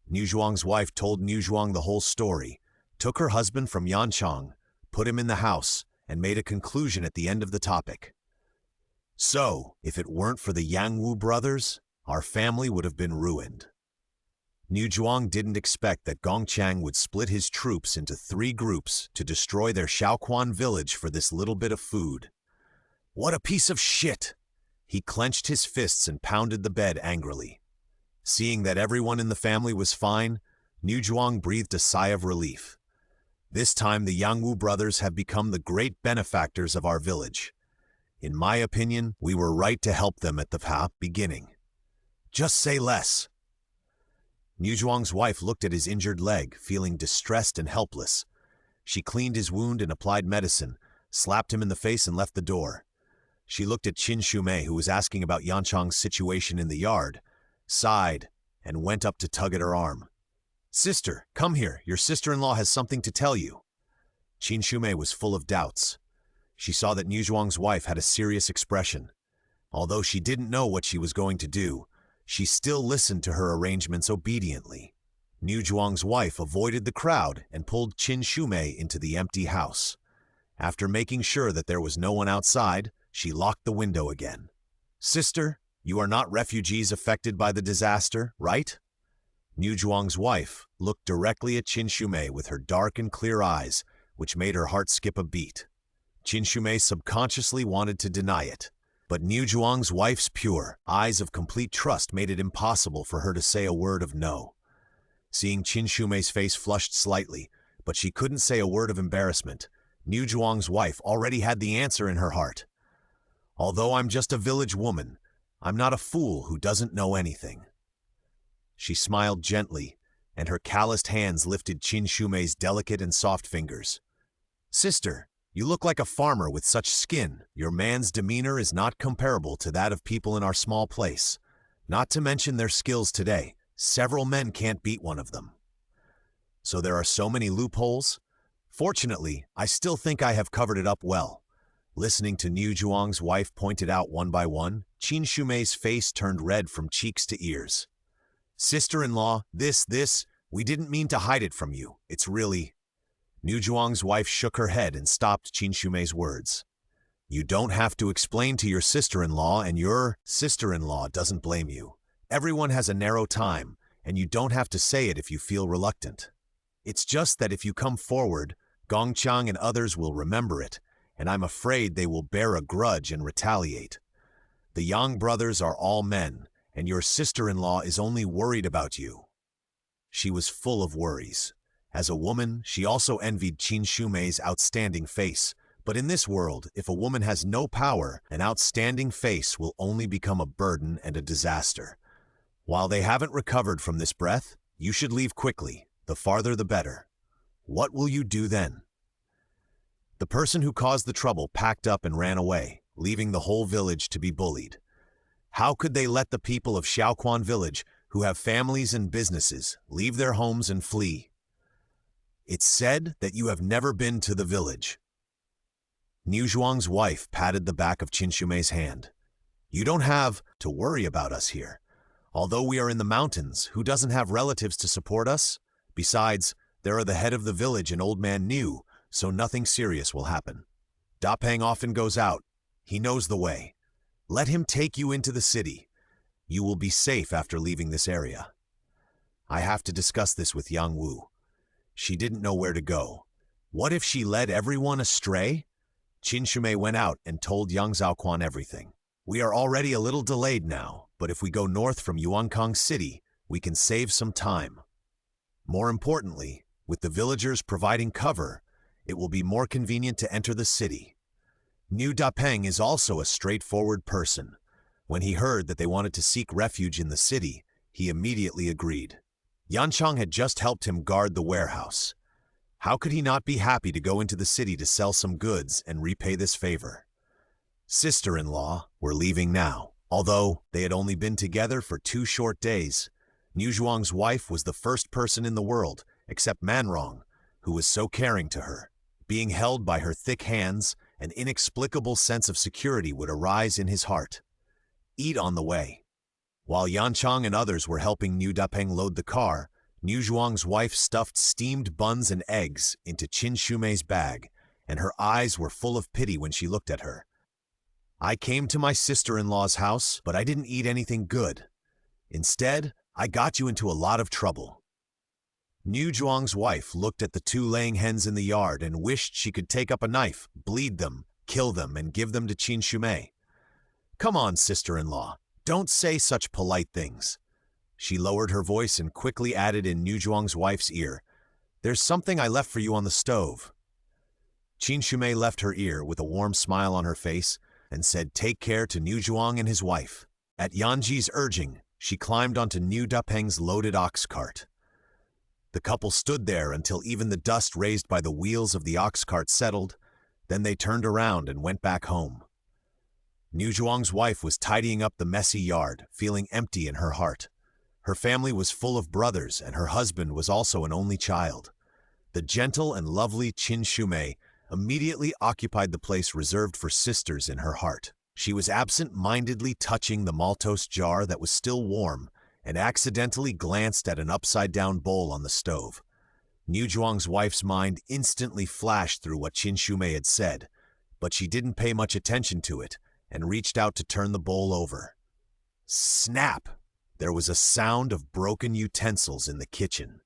Niu Zhuang's wife told Niu Zhuang the whole story, took her husband from Yanchang, put him in the house, and made a conclusion at the end of the topic. So, if it weren't for the Yang Wu brothers, our family would have been ruined. Niu Zhuang didn't expect that Gong Chang would split his troops into 3 groups to destroy their Zhaoquan village for this little bit of food. What a piece of shit! He clenched his fists and pounded the bed angrily. Seeing that everyone in the family was fine, Niu Zhuang breathed a sigh of relief. This time the Yang Wu brothers have become the great benefactors of our village. In my opinion, we were right to help them at the beginning. Just say less. Niu Zhuang's wife looked at his injured leg, feeling distressed and helpless. She cleaned his wound and applied medicine, slapped him in the face and left the door. She looked at Qin Shumei, who was asking about Yanchang's situation in the yard, sighed, and went up to tug at her arm. "Sister, come here. Your sister-in-law has something to tell you." Qin Shumei was full of doubts. She saw that Niu Zhuang's wife had a serious expression. Although she didn't know what she was going to do, she still listened to her arrangements obediently. Niu Zhuang's wife avoided the crowd and pulled Qin Shumei into the empty house. After making sure that there was no one outside, she locked the window again. "Sister, you are not refugees affected by the disaster, right?" Niu Zhuang's wife looked directly at Qin Shumei with her dark and clear eyes, which made her heart skip a beat. Qin Shumei subconsciously wanted to deny it, but Niu Zhuang's wife's pure eyes of complete trust made it impossible for her to say a word of no. Seeing Qin Shumei's face flushed slightly, but she couldn't say a word of embarrassment, Niu Zhuang's wife already had the answer in her heart. "Although I'm just a village woman, I'm not a fool who doesn't know anything." She smiled gently, and her calloused hands lifted Qin Shumei's delicate and soft fingers. "Sister, you look like a farmer with such skin. Your man's demeanor is not comparable to that of people in our small place. Not to mention their skills today. Several men can't beat one of them. So there are so many loopholes? Fortunately, I still think I have covered it up well." Listening to Niu Zhuang's wife pointed out one by one, Qin Shumei's face turned red from cheeks to ears. "Sister-in-law, we didn't mean to hide it from you. It's really..." Niu Zhuang's wife shook her head and stopped Qin Shumei's words. "You don't have to explain to your sister-in-law, and your sister-in-law doesn't blame you. Everyone has a narrow time, and you don't have to say it if you feel reluctant. It's just that if you come forward, Gong Chang and others will remember it, and I'm afraid they will bear a grudge and retaliate. The Yang brothers are all men, and your sister-in-law is only worried about you." She was full of worries. As a woman, she also envied Qin Shumei's outstanding face, but in this world, if a woman has no power, an outstanding face will only become a burden and a disaster. While they haven't recovered from this breath, you should leave quickly. The farther the better. What will you do then? The person who caused the trouble packed up and ran away, leaving the whole village to be bullied. How could they let the people of Zhaoquan village, who have families and businesses, leave their homes and flee? It's said that you have never been to the village. Niu Zhuang's wife patted the back of Qin Shumei's hand. "You don't have to worry about us here. Although we are in the mountains, who doesn't have relatives to support us? Besides, there are the head of the village and old man Niu, so nothing serious will happen. Da Peng often goes out. He knows the way. Let him take you into the city. You will be safe after leaving this area. I have to discuss this with Yang Wu. She didn't know where to go. What if she led everyone astray? Qin Shumei went out and told young Zhaoquan everything. We are already a little delayed now, but if we go north from Yuankang City, we can save some time. More importantly, with the villagers providing cover, it will be more convenient to enter the city. Niu Dapeng is also a straightforward person. When he heard that they wanted to seek refuge in the city, he immediately agreed. Yanchang had just helped him guard the warehouse. How could he not be happy to go into the city to sell some goods and repay this favor? Sister-in-law were leaving now. Although they had only been together for 2 short days, Niu Zhuang's wife was the first person in the world, except Manrong, who was so caring to her. Being held by her thick hands, an inexplicable sense of security would arise in his heart. Eat on the way. While Yanchang and others were helping Niu Dapeng load the car, Niu Zhuang's wife stuffed steamed buns and eggs into Qin Shumei's bag, and her eyes were full of pity when she looked at her. I came to my sister-in-law's house, but I didn't eat anything good. Instead, I got you into a lot of trouble. Niu Zhuang's wife looked at the 2 laying hens in the yard and wished she could take up a knife, bleed them, kill them, and give them to Qin Shumei. Come on, sister-in-law, don't say such polite things. She lowered her voice and quickly added in Niu Zhuang's wife's ear, There's something I left for you on the stove. Qin Shumei left her ear with a warm smile on her face and said take care to Niu Zhuang and his wife. At Yanji's urging, she climbed onto Niu Dapeng's loaded ox cart. The couple stood there until even the dust raised by the wheels of the ox cart settled, then they turned around and went back home. Niu Zhuang's wife was tidying up the messy yard, feeling empty in her heart. Her family was full of brothers, and her husband was also an only child. The gentle and lovely Qin Shumei immediately occupied the place reserved for sisters in her heart. She was absent-mindedly touching the maltose jar that was still warm and accidentally glanced at an upside-down bowl on the stove. Niu Zhuang's wife's mind instantly flashed through what Qin Shumei had said, but she didn't pay much attention to it and reached out to turn the bowl over. Snap! There was a sound of broken utensils in the kitchen.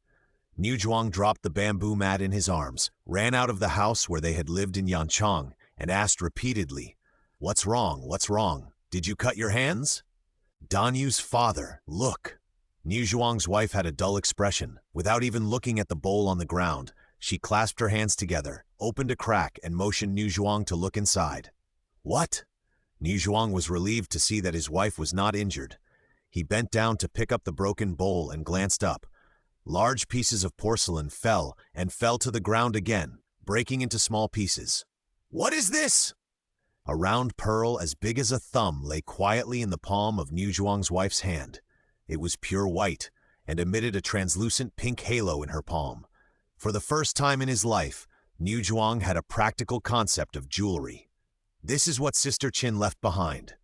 Niu Zhuang dropped the bamboo mat in his arms, ran out of the house where they had lived in Yanchang, and asked repeatedly, What's wrong? What's wrong? Did you cut your hands? Danyu's father, look! Niu Zhuang's wife had a dull expression. Without even looking at the bowl on the ground, she clasped her hands together, opened a crack, and motioned Niu Zhuang to look inside. What? Niu Zhuang was relieved to see that his wife was not injured. He bent down to pick up the broken bowl and glanced up. Large pieces of porcelain fell to the ground again, breaking into small pieces. What is this? A round pearl as big as a thumb lay quietly in the palm of Niu Zhuang's wife's hand. It was pure white and emitted a translucent pink halo in her palm. For the first time in his life, Niu Zhuang had a practical concept of jewelry. This is what Sister Qin left behind.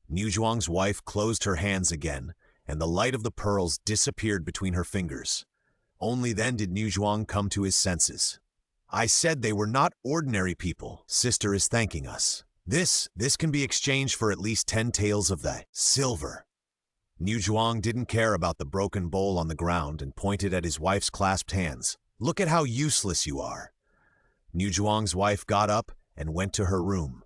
Niu Zhuang's wife closed her hands again, and the light of the pearls disappeared between her fingers. Only then did Niu Zhuang come to his senses. I said they were not ordinary people. Sister is thanking us. This can be exchanged for at least 10 taels of the silver. Niu Zhuang didn't care about the broken bowl on the ground and pointed at his wife's clasped hands. Look at how useless you are. Niu Zhuang's wife got up and went to her room.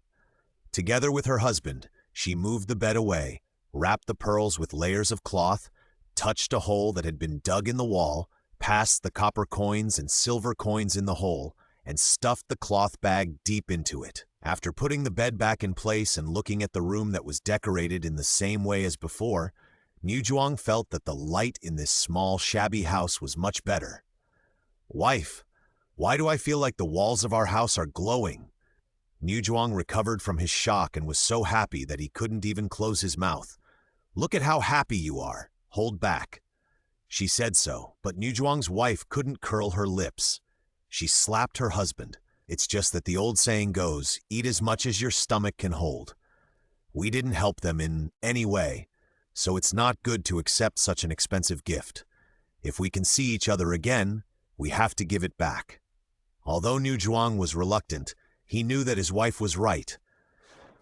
Together with her husband, she moved the bed away, wrapped the pearls with layers of cloth, touched a hole that had been dug in the wall, passed the copper coins and silver coins in the hole, and stuffed the cloth bag deep into it. After putting the bed back in place and looking at the room that was decorated in the same way as before, Niu Zhuang felt that the light in this small, shabby house was much better. Wife, why do I feel like the walls of our house are glowing? Niu Zhuang recovered from his shock and was so happy that he couldn't even close his mouth. Look at how happy you are. Hold back. She said so, but Niu Zhuang's wife couldn't curl her lips. She slapped her husband. It's just that the old saying goes, eat as much as your stomach can hold. We didn't help them in any way, so it's not good to accept such an expensive gift. If we can see each other again, we have to give it back. Although Niu Zhuang was reluctant, he knew that his wife was right.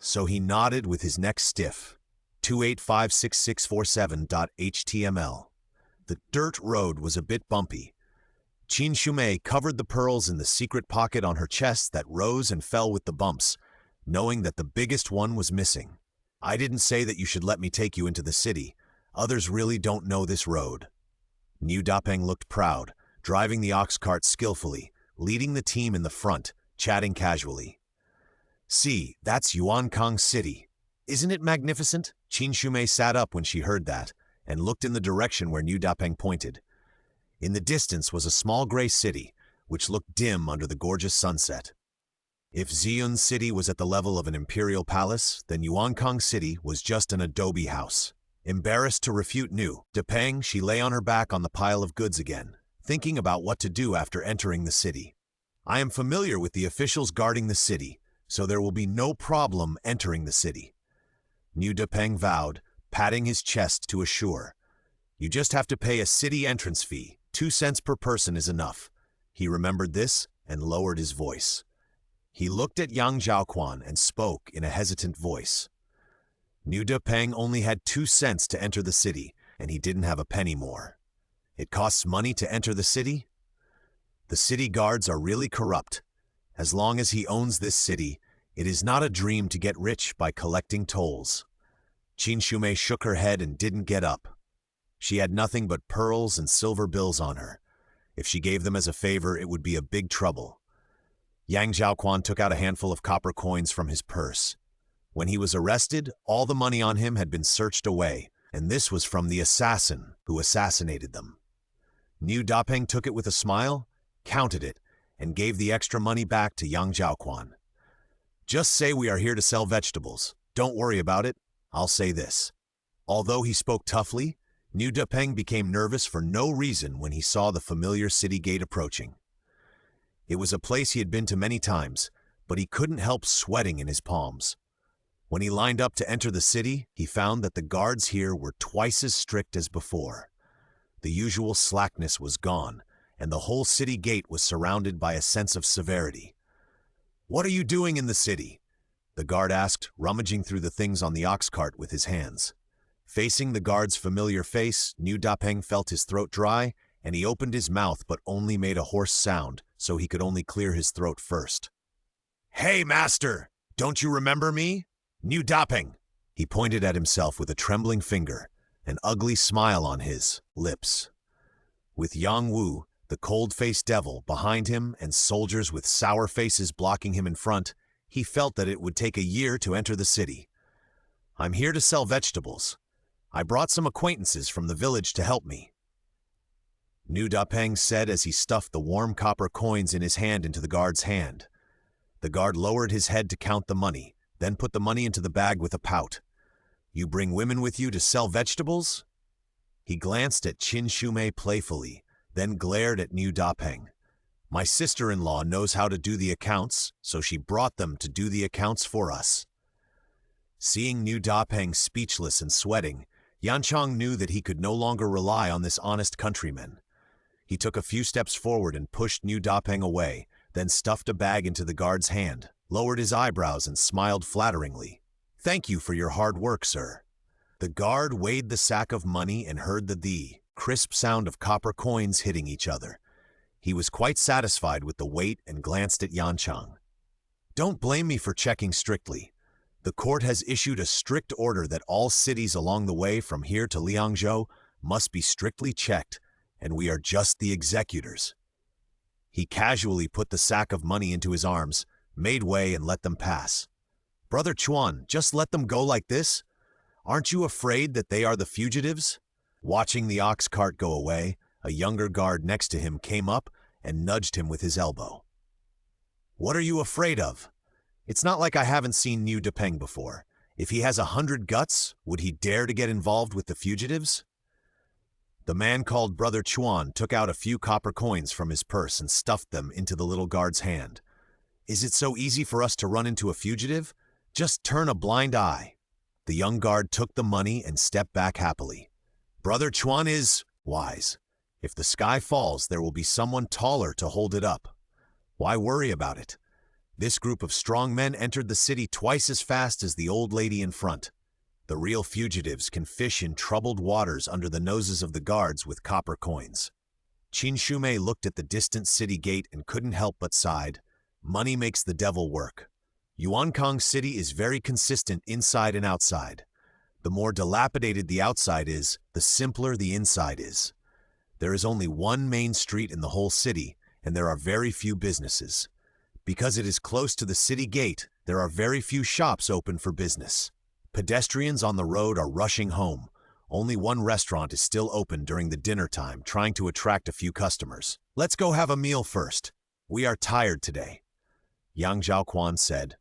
so he nodded with his neck stiff. 2856647.html. The dirt road was a bit bumpy. Qin Shumei covered the pearls in the secret pocket on her chest that rose and fell with the bumps, knowing that the biggest one was missing. I didn't say that you should let me take you into the city. Others really don't know this road. Niu Dapeng looked proud, driving the ox cart skillfully, leading the team in the front, chatting casually. See, that's Yuankang City. Isn't it magnificent? Qin Shumei sat up when she heard that, and looked in the direction where Niu Dapeng pointed. In the distance was a small gray city, which looked dim under the gorgeous sunset. If Ziyun City was at the level of an imperial palace, then Yuankang City was just an adobe house. Embarrassed to refute Niu Dapeng, she lay on her back on the pile of goods again, thinking about what to do after entering the city. I am familiar with the officials guarding the city, so there will be no problem entering the city. Niu Dapeng vowed, patting his chest to assure. You just have to pay a city entrance fee. 2 cents per person is enough. He remembered this and lowered his voice. He looked at young Zhaoquan and spoke in a hesitant voice. Niu Dapeng only had 2 cents to enter the city, and he didn't have a penny more. It costs money to enter the city? The city guards are really corrupt. As long as he owns this city, it is not a dream to get rich by collecting tolls. Qin Shumei shook her head and didn't get up. She had nothing but pearls and silver bills on her. If she gave them as a favor, it would be a big trouble. Yang Zhaoquan took out a handful of copper coins from his purse. When he was arrested, all the money on him had been searched away, and this was from the assassin who assassinated them. Niu Dapeng took it with a smile, counted it, and gave the extra money back to Yang Zhaoquan. Just say we are here to sell vegetables. Don't worry about it. I'll say this. Although he spoke toughly, Niu Dapeng became nervous for no reason when he saw the familiar city gate approaching. It was a place he had been to many times, but he couldn't help sweating in his palms. When he lined up to enter the city, he found that the guards here were twice as strict as before. The usual slackness was gone, and the whole city gate was surrounded by a sense of severity. What are you doing in the city? The guard asked, rummaging through the things on the ox cart with his hands. Facing the guard's familiar face, Niu Dapeng felt his throat dry, and he opened his mouth but only made a hoarse sound, so he could only clear his throat first. Hey, master! Don't you remember me? Niu Dapeng! He pointed at himself with a trembling finger, an ugly smile on his lips. With Yang Wu, the cold-faced devil, behind him and soldiers with sour faces blocking him in front, he felt that it would take a year to enter the city. I'm here to sell vegetables. I brought some acquaintances from the village to help me. Niu Dapeng said as he stuffed the warm copper coins in his hand into the guard's hand. The guard lowered his head to count the money, then put the money into the bag with a pout. You bring women with you to sell vegetables? He glanced at Qin Shumei playfully, then glared at Niu Dapeng. My sister-in-law knows how to do the accounts, so she brought them to do the accounts for us. Seeing Niu Dapeng speechless and sweating, Yanchang knew that he could no longer rely on this honest countryman. He took a few steps forward and pushed Niu Dapeng away, then stuffed a bag into the guard's hand, lowered his eyebrows and smiled flatteringly. Thank you for your hard work, sir. The guard weighed the sack of money and heard the crisp sound of copper coins hitting each other. He was quite satisfied with the weight and glanced at Yanchang. Don't blame me for checking strictly. The court has issued a strict order that all cities along the way from here to Liangzhou must be strictly checked, and we are just the executors. He casually put the sack of money into his arms, made way and let them pass. Brother Chuan, just let them go like this? Aren't you afraid that they are the fugitives? Watching the ox cart go away, a younger guard next to him came up and nudged him with his elbow. What are you afraid of? It's not like I haven't seen Niu Dapeng before. If he has 100 guts, would he dare to get involved with the fugitives? The man called Brother Chuan took out a few copper coins from his purse and stuffed them into the little guard's hand. Is it so easy for us to run into a fugitive? Just turn a blind eye. The young guard took the money and stepped back happily. Brother Chuan is wise. If the sky falls, there will be someone taller to hold it up. Why worry about it? This group of strong men entered the city twice as fast as the old lady in front. The real fugitives can fish in troubled waters under the noses of the guards with copper coins. Qin Shumei looked at the distant city gate and couldn't help but sighed. Money makes the devil work. Yuankang City is very consistent inside and outside. The more dilapidated the outside is, the simpler the inside is. There is only one main street in the whole city, and there are very few businesses. Because it is close to the city gate, there are very few shops open for business. Pedestrians on the road are rushing home. Only one restaurant is still open during the dinner time, trying to attract a few customers. "Let's go have a meal first. We are tired today," Yang Zhaoquan said.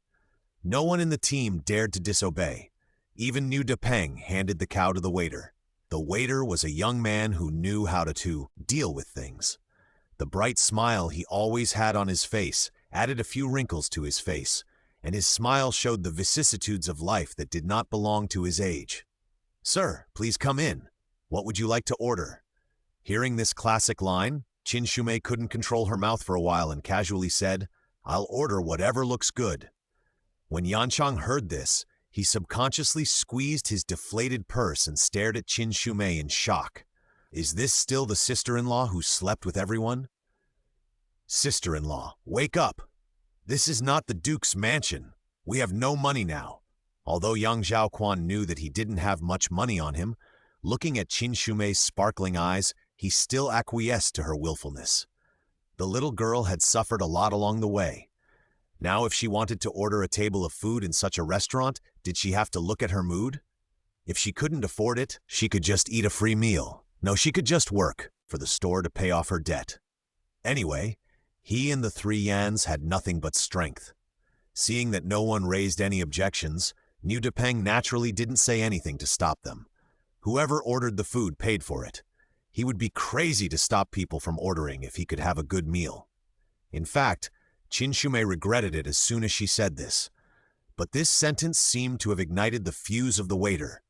No one in the team dared to disobey. Even Niu Depeng handed the cow to the waiter. The waiter was a young man who knew how to deal with things. The bright smile he always had on his face added a few wrinkles to his face, and his smile showed the vicissitudes of life that did not belong to his age. "Sir, please come in. What would you like to order?" Hearing this classic line, Qin Shumei couldn't control her mouth for a while and casually said, "I'll order whatever looks good." When Yanchang heard this, he subconsciously squeezed his deflated purse and stared at Qin Shumei in shock. Is this still the sister-in-law who slept with everyone? "Sister-in-law, wake up! This is not the Duke's mansion. We have no money now." Although Yang Zhaoquan knew that he didn't have much money on him, looking at Qin Shumei's sparkling eyes, he still acquiesced to her willfulness. The little girl had suffered a lot along the way. Now if she wanted to order a table of food in such a restaurant, did she have to look at her mood? If she couldn't afford it, she could just eat a free meal. No, she could just work for the store to pay off her debt. Anyway, he and the 3 Yans had nothing but strength. Seeing that no one raised any objections, Niu Depeng naturally didn't say anything to stop them. Whoever ordered the food paid for it. He would be crazy to stop people from ordering if he could have a good meal. In fact, Qin Shumei regretted it as soon as she said this. But this sentence seemed to have ignited the fuse of the waiter.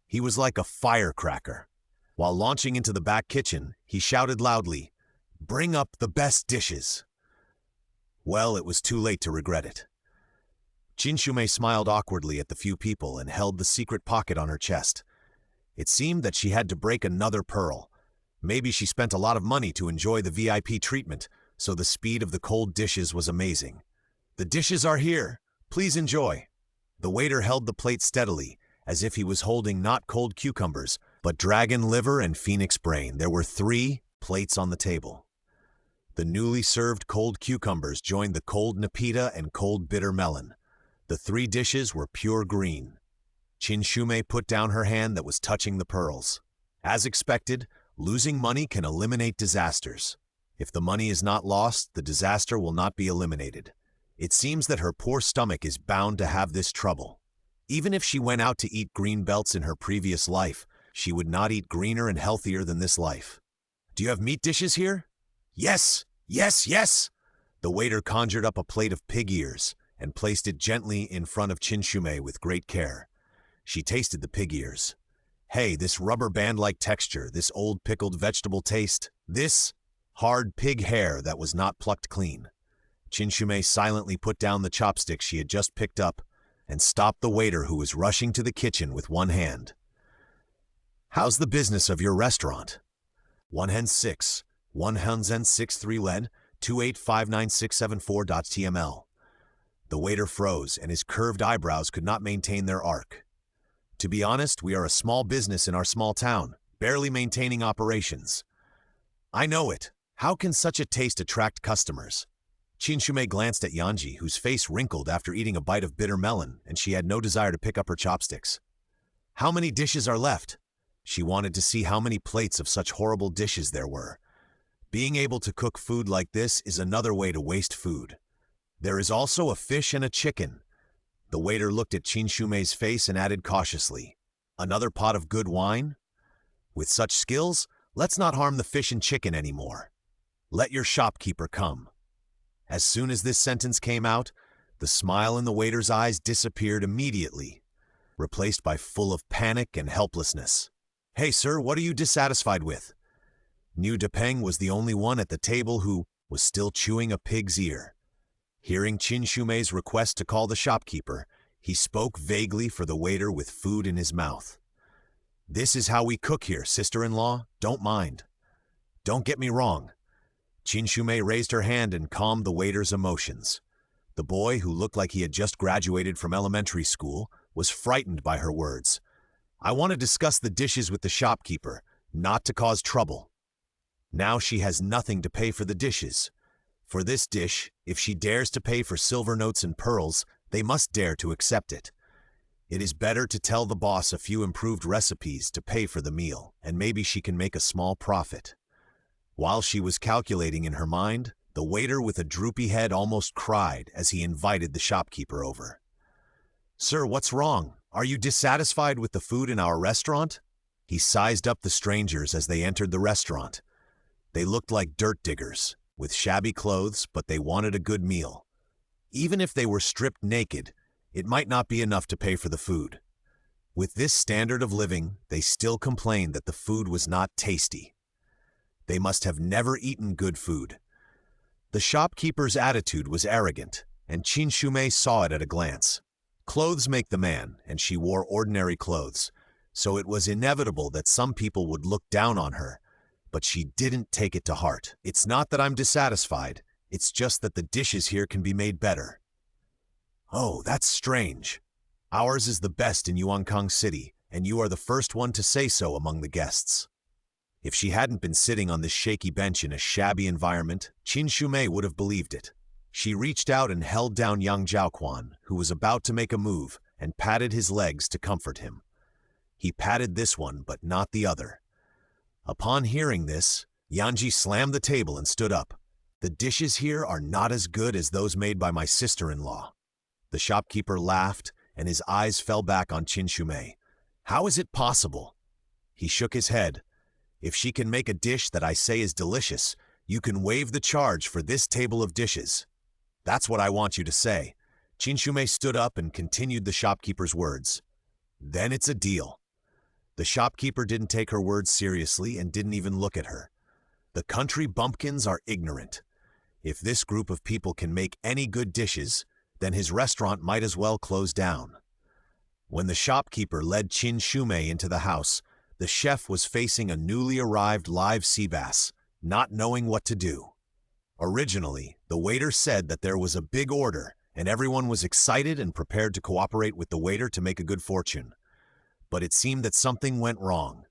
He was like a firecracker. While launching into the back kitchen, he shouted loudly, "Bring up the best dishes." Well, it was too late to regret it. Qin Shumei smiled awkwardly at the few people and held the secret pocket on her chest. It seemed that she had to break another pearl. Maybe she spent a lot of money to enjoy the VIP treatment, so the speed of the cold dishes was amazing. "The dishes are here. Please enjoy." The waiter held the plate steadily, as if he was holding not cold cucumbers, but dragon liver and phoenix brain. There were 3 plates on the table. The newly served cold cucumbers joined the cold nepeta and cold bitter melon. The 3 dishes were pure green. Qin Shumei put down her hand that was touching the pearls. As expected, losing money can eliminate disasters. If the money is not lost, the disaster will not be eliminated. It seems that her poor stomach is bound to have this trouble. Even if she went out to eat green belts in her previous life, she would not eat greener and healthier than this life. "Do you have meat dishes here?" "Yes, yes, yes!" The waiter conjured up a plate of pig ears and placed it gently in front of Qin Shumei with great care. She tasted the pig ears. Hey, this rubber band-like texture, this old pickled vegetable taste, this hard pig hair that was not plucked clean. Qin Shumei silently put down the chopsticks she had just picked up and stopped the waiter who was rushing to the kitchen with one hand. "How's the business of your restaurant?" 1Hen6, 1Hen63 led, 2859674.tml. The waiter froze, and his curved eyebrows could not maintain their arc. "To be honest, we are a small business in our small town, barely maintaining operations." "I know it. How can such a taste attract customers?" Qin Shumei glanced at Yanji, whose face wrinkled after eating a bite of bitter melon, and she had no desire to pick up her chopsticks. "How many dishes are left?" She wanted to see how many plates of such horrible dishes there were. Being able to cook food like this is another way to waste food. "There is also a fish and a chicken." The waiter looked at Qin Shumei's face and added cautiously, "Another pot of good wine? With such skills, let's not harm the fish and chicken anymore. Let your shopkeeper come." As soon as this sentence came out, the smile in the waiter's eyes disappeared immediately, replaced by full of panic and helplessness. "Hey sir, what are you dissatisfied with?" Niu Depeng was the only one at the table who was still chewing a pig's ear. Hearing Qin Shumei's request to call the shopkeeper, he spoke vaguely for the waiter with food in his mouth. "This is how we cook here, sister-in-law. Don't mind." "Don't get me wrong." Qin Shumei raised her hand and calmed the waiter's emotions. The boy, who looked like he had just graduated from elementary school, was frightened by her words. "I want to discuss the dishes with the shopkeeper, not to cause trouble." Now she has nothing to pay for the dishes. For this dish, if she dares to pay for silver notes and pearls, they must dare to accept it. It is better to tell the boss a few improved recipes to pay for the meal, and maybe she can make a small profit. While she was calculating in her mind, the waiter with a droopy head almost cried as he invited the shopkeeper over. "Sir, what's wrong? Are you dissatisfied with the food in our restaurant?" He sized up the strangers as they entered the restaurant. They looked like dirt diggers, with shabby clothes, but they wanted a good meal. Even if they were stripped naked, it might not be enough to pay for the food. With this standard of living, they still complained that the food was not tasty. They must have never eaten good food. The shopkeeper's attitude was arrogant, and Qin Shumei saw it at a glance. Clothes make the man, and she wore ordinary clothes, so it was inevitable that some people would look down on her, but she didn't take it to heart. "It's not that I'm dissatisfied, it's just that the dishes here can be made better." "Oh, that's strange. Ours is the best in Yuankang City, and you are the first one to say so among the guests." If she hadn't been sitting on this shaky bench in a shabby environment, Qin Shumei would have believed it. She reached out and held down young Zhaoquan, who was about to make a move, and patted his legs to comfort him. He patted this one, but not the other. Upon hearing this, Yanji slammed the table and stood up. "The dishes here are not as good as those made by my sister-in-law." The shopkeeper laughed, and his eyes fell back on Qin Shumei. "How is it possible?" He shook his head. "If she can make a dish that I say is delicious, you can waive the charge for this table of dishes. That's what I want you to say." Qin Shumei stood up and continued the shopkeeper's words. "Then it's a deal." The shopkeeper didn't take her words seriously and didn't even look at her. The country bumpkins are ignorant. If this group of people can make any good dishes, then his restaurant might as well close down. When the shopkeeper led Qin Shumei into the house, the chef was facing a newly arrived live sea bass, not knowing what to do. Originally, the waiter said that there was a big order, and everyone was excited and prepared to cooperate with the waiter to make a good fortune. But it seemed that something went wrong.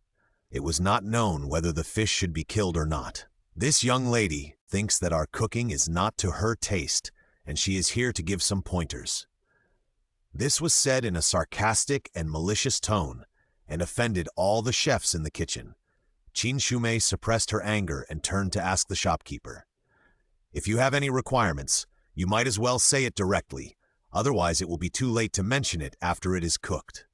It was not known whether the fish should be killed or not. "This young lady thinks that our cooking is not to her taste, and she is here to give some pointers." This was said in a sarcastic and malicious tone, and offended all the chefs in the kitchen. Qin Shumei suppressed her anger and turned to ask the shopkeeper. "If you have any requirements, you might as well say it directly, otherwise it will be too late to mention it after it is cooked."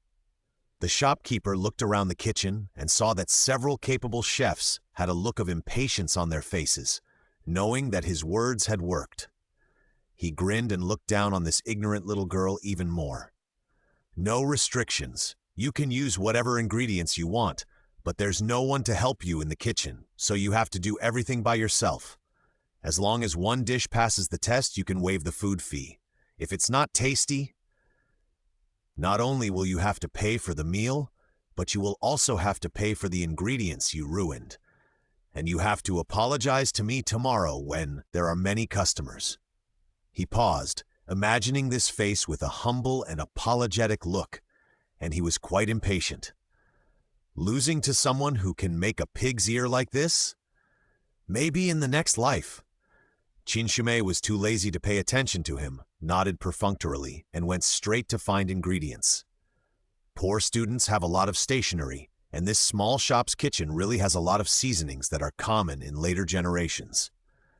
The shopkeeper looked around the kitchen and saw that several capable chefs had a look of impatience on their faces, knowing that his words had worked. He grinned and looked down on this ignorant little girl even more. "No restrictions. You can use whatever ingredients you want, but there's no one to help you in the kitchen, so you have to do everything by yourself. As long as one dish passes the test, you can waive the food fee. If it's not tasty, not only will you have to pay for the meal, but you will also have to pay for the ingredients you ruined. And you have to apologize to me tomorrow when there are many customers." He paused, imagining this face with a humble and apologetic look, and he was quite impatient. Losing to someone who can make a pig's ear like this? Maybe in the next life. Qin Shumei was too lazy to pay attention to him, nodded perfunctorily, and went straight to find ingredients. Poor students have a lot of stationery, and this small shop's kitchen really has a lot of seasonings that are common in later generations.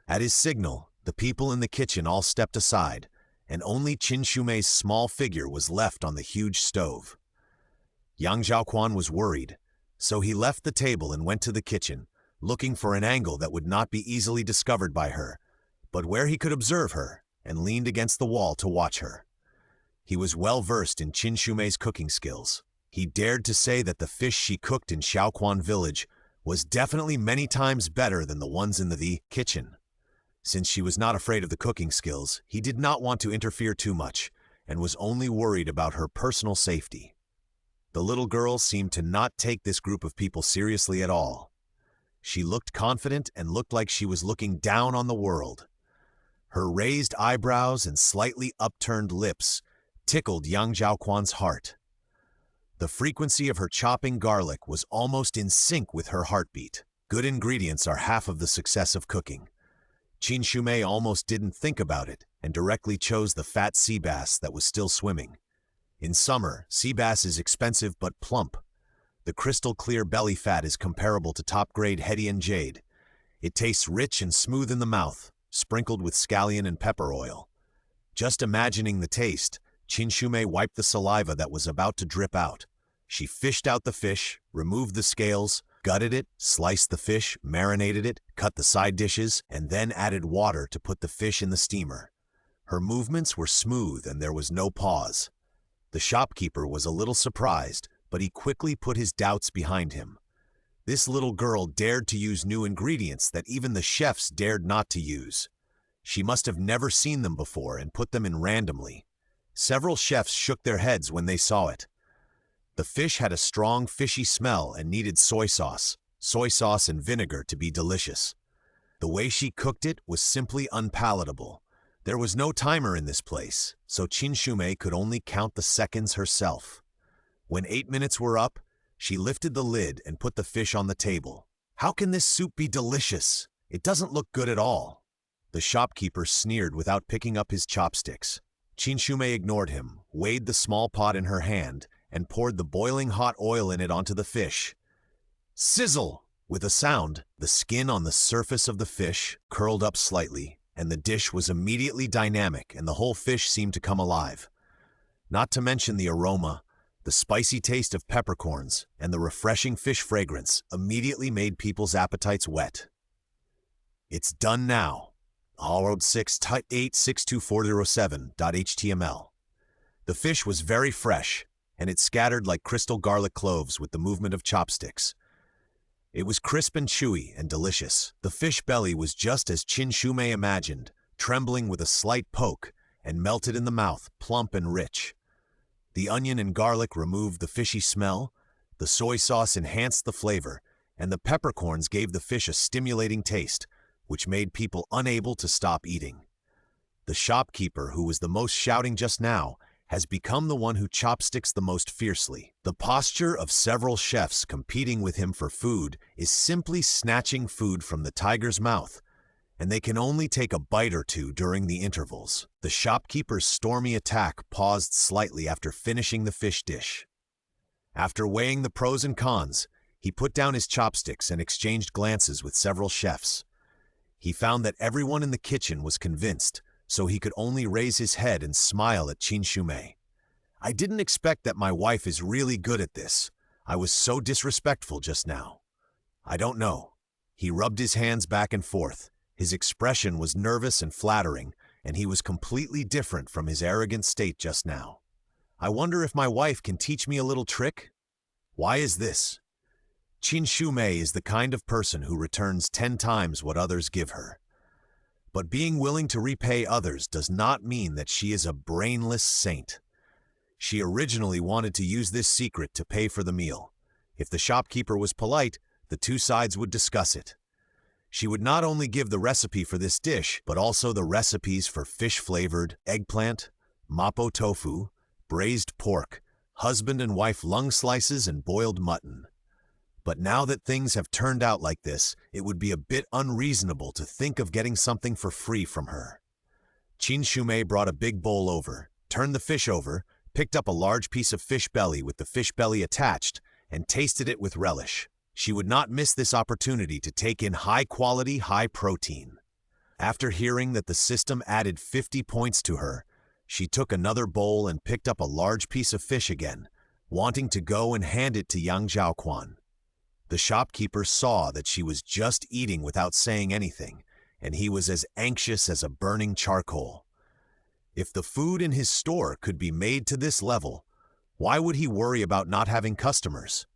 At his signal, the people in the kitchen all stepped aside, and only Qin Shumei's small figure was left on the huge stove. Yang Zhaoquan was worried, so he left the table and went to the kitchen, looking for an angle that would not be easily discovered by her, but where he could observe her, and leaned against the wall to watch her. He was well versed in Qin Shumei's cooking skills. He dared to say that the fish she cooked in Zhaoquan village was definitely many times better than the ones in the kitchen. Since she was not afraid of the cooking skills, he did not want to interfere too much and was only worried about her personal safety. The little girl seemed to not take this group of people seriously at all. She looked confident and looked like she was looking down on the world. Her raised eyebrows and slightly upturned lips tickled young Zhaoquan's heart. The frequency of her chopping garlic was almost in sync with her heartbeat. Good ingredients are half of the success of cooking. Qin Shumei almost didn't think about it and directly chose the fat sea bass that was still swimming. In summer, sea bass is expensive but plump. The crystal-clear belly fat is comparable to top-grade Hedian jade. It tastes rich and smooth in the mouth, sprinkled with scallion and pepper oil. Just imagining the taste, Qin Shumei wiped the saliva that was about to drip out. She fished out the fish, removed the scales, gutted it, sliced the fish, marinated it, cut the side dishes, and then added water to put the fish in the steamer. Her movements were smooth and there was no pause. The shopkeeper was a little surprised, but he quickly put his doubts behind him. This little girl dared to use new ingredients that even the chefs dared not to use. She must have never seen them before and put them in randomly. Several chefs shook their heads when they saw it. The fish had a strong fishy smell and needed soy sauce and vinegar to be delicious. The way she cooked it was simply unpalatable. There was no timer in this place, so Qin Shumei could only count the seconds herself. When 8 minutes were up, she lifted the lid and put the fish on the table. "How can this soup be delicious? It doesn't look good at all." The shopkeeper sneered without picking up his chopsticks. Qin Shumei ignored him, weighed the small pot in her hand, and poured the boiling hot oil in it onto the fish. Sizzle! With a sound, the skin on the surface of the fish curled up slightly, and the dish was immediately dynamic and the whole fish seemed to come alive. Not to mention the aroma, the spicy taste of peppercorns, and the refreshing fish fragrance immediately made people's appetites wet. "It's done now." Allroad 6862407.html. The fish was very fresh, and it scattered like crystal garlic cloves with the movement of chopsticks. It was crisp and chewy and delicious. The fish belly was just as Qin Shumei imagined, trembling with a slight poke, and melted in the mouth, plump and rich. The onion and garlic removed the fishy smell, the soy sauce enhanced the flavor, and the peppercorns gave the fish a stimulating taste, which made people unable to stop eating. The shopkeeper, who was the most shouting just now, has become the one who chopsticks the most fiercely. The posture of several chefs competing with him for food is simply snatching food from the tiger's mouth, and they can only take a bite or two during the intervals. The shopkeeper's stormy attack paused slightly after finishing the fish dish. After weighing the pros and cons, he put down his chopsticks and exchanged glances with several chefs. He found that everyone in the kitchen was convinced, so he could only raise his head and smile at Qin Shumei. "I didn't expect that my wife is really good at this. I was so disrespectful just now. I don't know." He rubbed his hands back and forth. His expression was nervous and flattering, and he was completely different from his arrogant state just now. "I wonder if my wife can teach me a little trick? Why is this?" Qin Shumei is the kind of person who returns 10 times what others give her. But being willing to repay others does not mean that she is a brainless saint. She originally wanted to use this secret to pay for the meal. If the shopkeeper was polite, the two sides would discuss it. She would not only give the recipe for this dish, but also the recipes for fish-flavored eggplant, mapo tofu, braised pork, husband and wife lung slices, and boiled mutton. But now that things have turned out like this, it would be a bit unreasonable to think of getting something for free from her. Qin Shumei brought a big bowl over, turned the fish over, picked up a large piece of fish belly with the fish belly attached, and tasted it with relish. She would not miss this opportunity to take in high-quality, high-protein. After hearing that the system added 50 points to her, she took another bowl and picked up a large piece of fish again, wanting to go and hand it to young Zhaoquan. The shopkeeper saw that she was just eating without saying anything, and he was as anxious as a burning charcoal. If the food in his store could be made to this level, why would he worry about not having customers?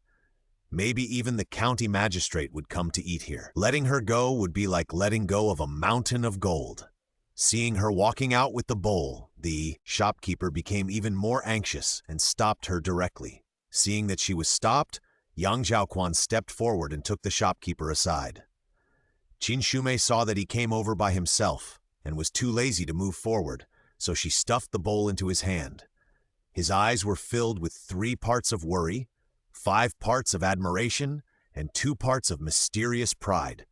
Maybe even the county magistrate would come to eat here. Letting her go would be like letting go of a mountain of gold. Seeing her walking out with the bowl, the shopkeeper became even more anxious and stopped her directly. Seeing that she was stopped, young Zhaoquan stepped forward and took the shopkeeper aside. Qin Shumei saw that he came over by himself and was too lazy to move forward, so she stuffed the bowl into his hand. His eyes were filled with 3 parts of worry, 5 parts of admiration, and 2 parts of mysterious pride.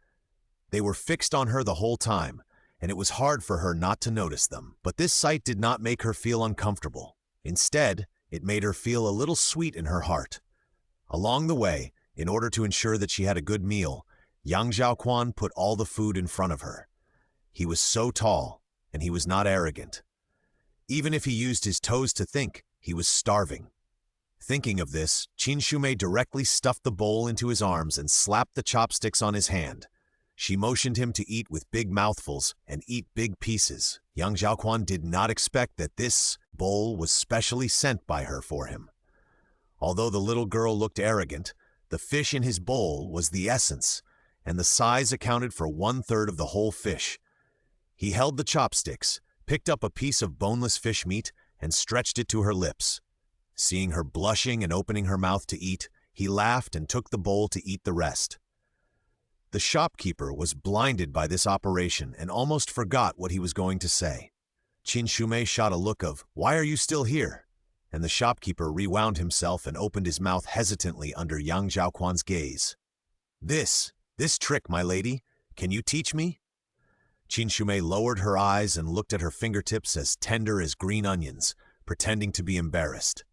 They were fixed on her the whole time, and it was hard for her not to notice them. But this sight did not make her feel uncomfortable. Instead, it made her feel a little sweet in her heart. Along the way, in order to ensure that she had a good meal, young Zhaoquan put all the food in front of her. He was so tall, and he was not arrogant. Even if he used his toes to think, he was starving. Thinking of this, Qin Shumei directly stuffed the bowl into his arms and slapped the chopsticks on his hand. She motioned him to eat with big mouthfuls and eat big pieces. Young Zhaoquan did not expect that this bowl was specially sent by her for him. Although the little girl looked arrogant, the fish in his bowl was the essence, and the size accounted for 1/3 of the whole fish. He held the chopsticks, picked up a piece of boneless fish meat, and stretched it to her lips. Seeing her blushing and opening her mouth to eat, he laughed and took the bowl to eat the rest. The shopkeeper was blinded by this operation and almost forgot what he was going to say. Qin Shumei shot a look of, "Why are you still here?" And the shopkeeper rewound himself and opened his mouth hesitantly under young Zhaoquan's gaze. This trick, my lady, can you teach me?" Qin Shumei lowered her eyes and looked at her fingertips as tender as green onions, pretending to be embarrassed.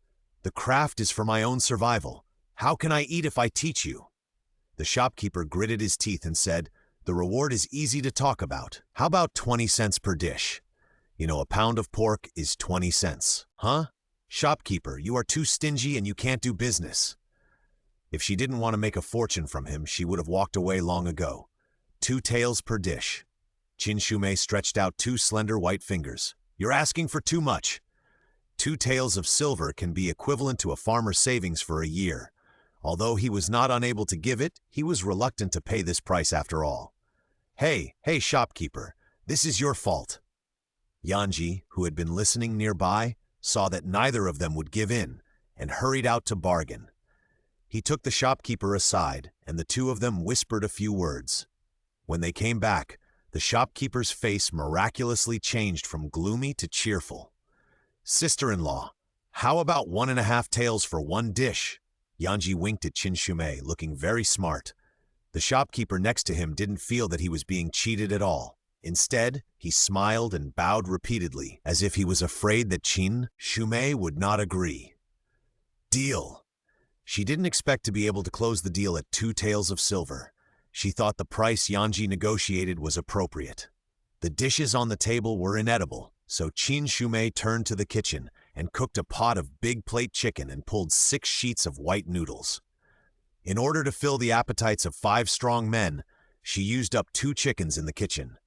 "The craft is for my own survival. How can I eat if I teach you?" The shopkeeper gritted his teeth and said, "The reward is easy to talk about. How about 20 cents per dish? You know, a pound of pork is 20 cents. Huh? Shopkeeper, you are too stingy and you can't do business." If she didn't want to make a fortune from him, she would have walked away long ago. 2 taels per dish. Qin Shumei stretched out 2 slender white fingers. "You're asking for too much. 2 taels of silver can be equivalent to a farmer's savings for a year. Although he was not unable to give it, he was reluctant to pay this price after all. Hey, shopkeeper, this is your fault." Yanji, who had been listening nearby, saw that neither of them would give in and hurried out to bargain. He took the shopkeeper aside, and the 2 of them whispered a few words. When they came back, the shopkeeper's face miraculously changed from gloomy to cheerful. "Sister-in-law, how about 1.5 taels for 1 dish?" Yanji winked at Qin Shumei, looking very smart. The shopkeeper next to him didn't feel that he was being cheated at all. Instead, he smiled and bowed repeatedly, as if he was afraid that Qin Shumei would not agree. Deal. She didn't expect to be able to close the deal at 2 taels of silver. She thought the price Yanji negotiated was appropriate. The dishes on the table were inedible, so Qin Shumei turned to the kitchen and cooked a pot of big plate chicken and pulled 6 sheets of white noodles. In order to fill the appetites of 5 strong men, she used up 2 chickens in the kitchen.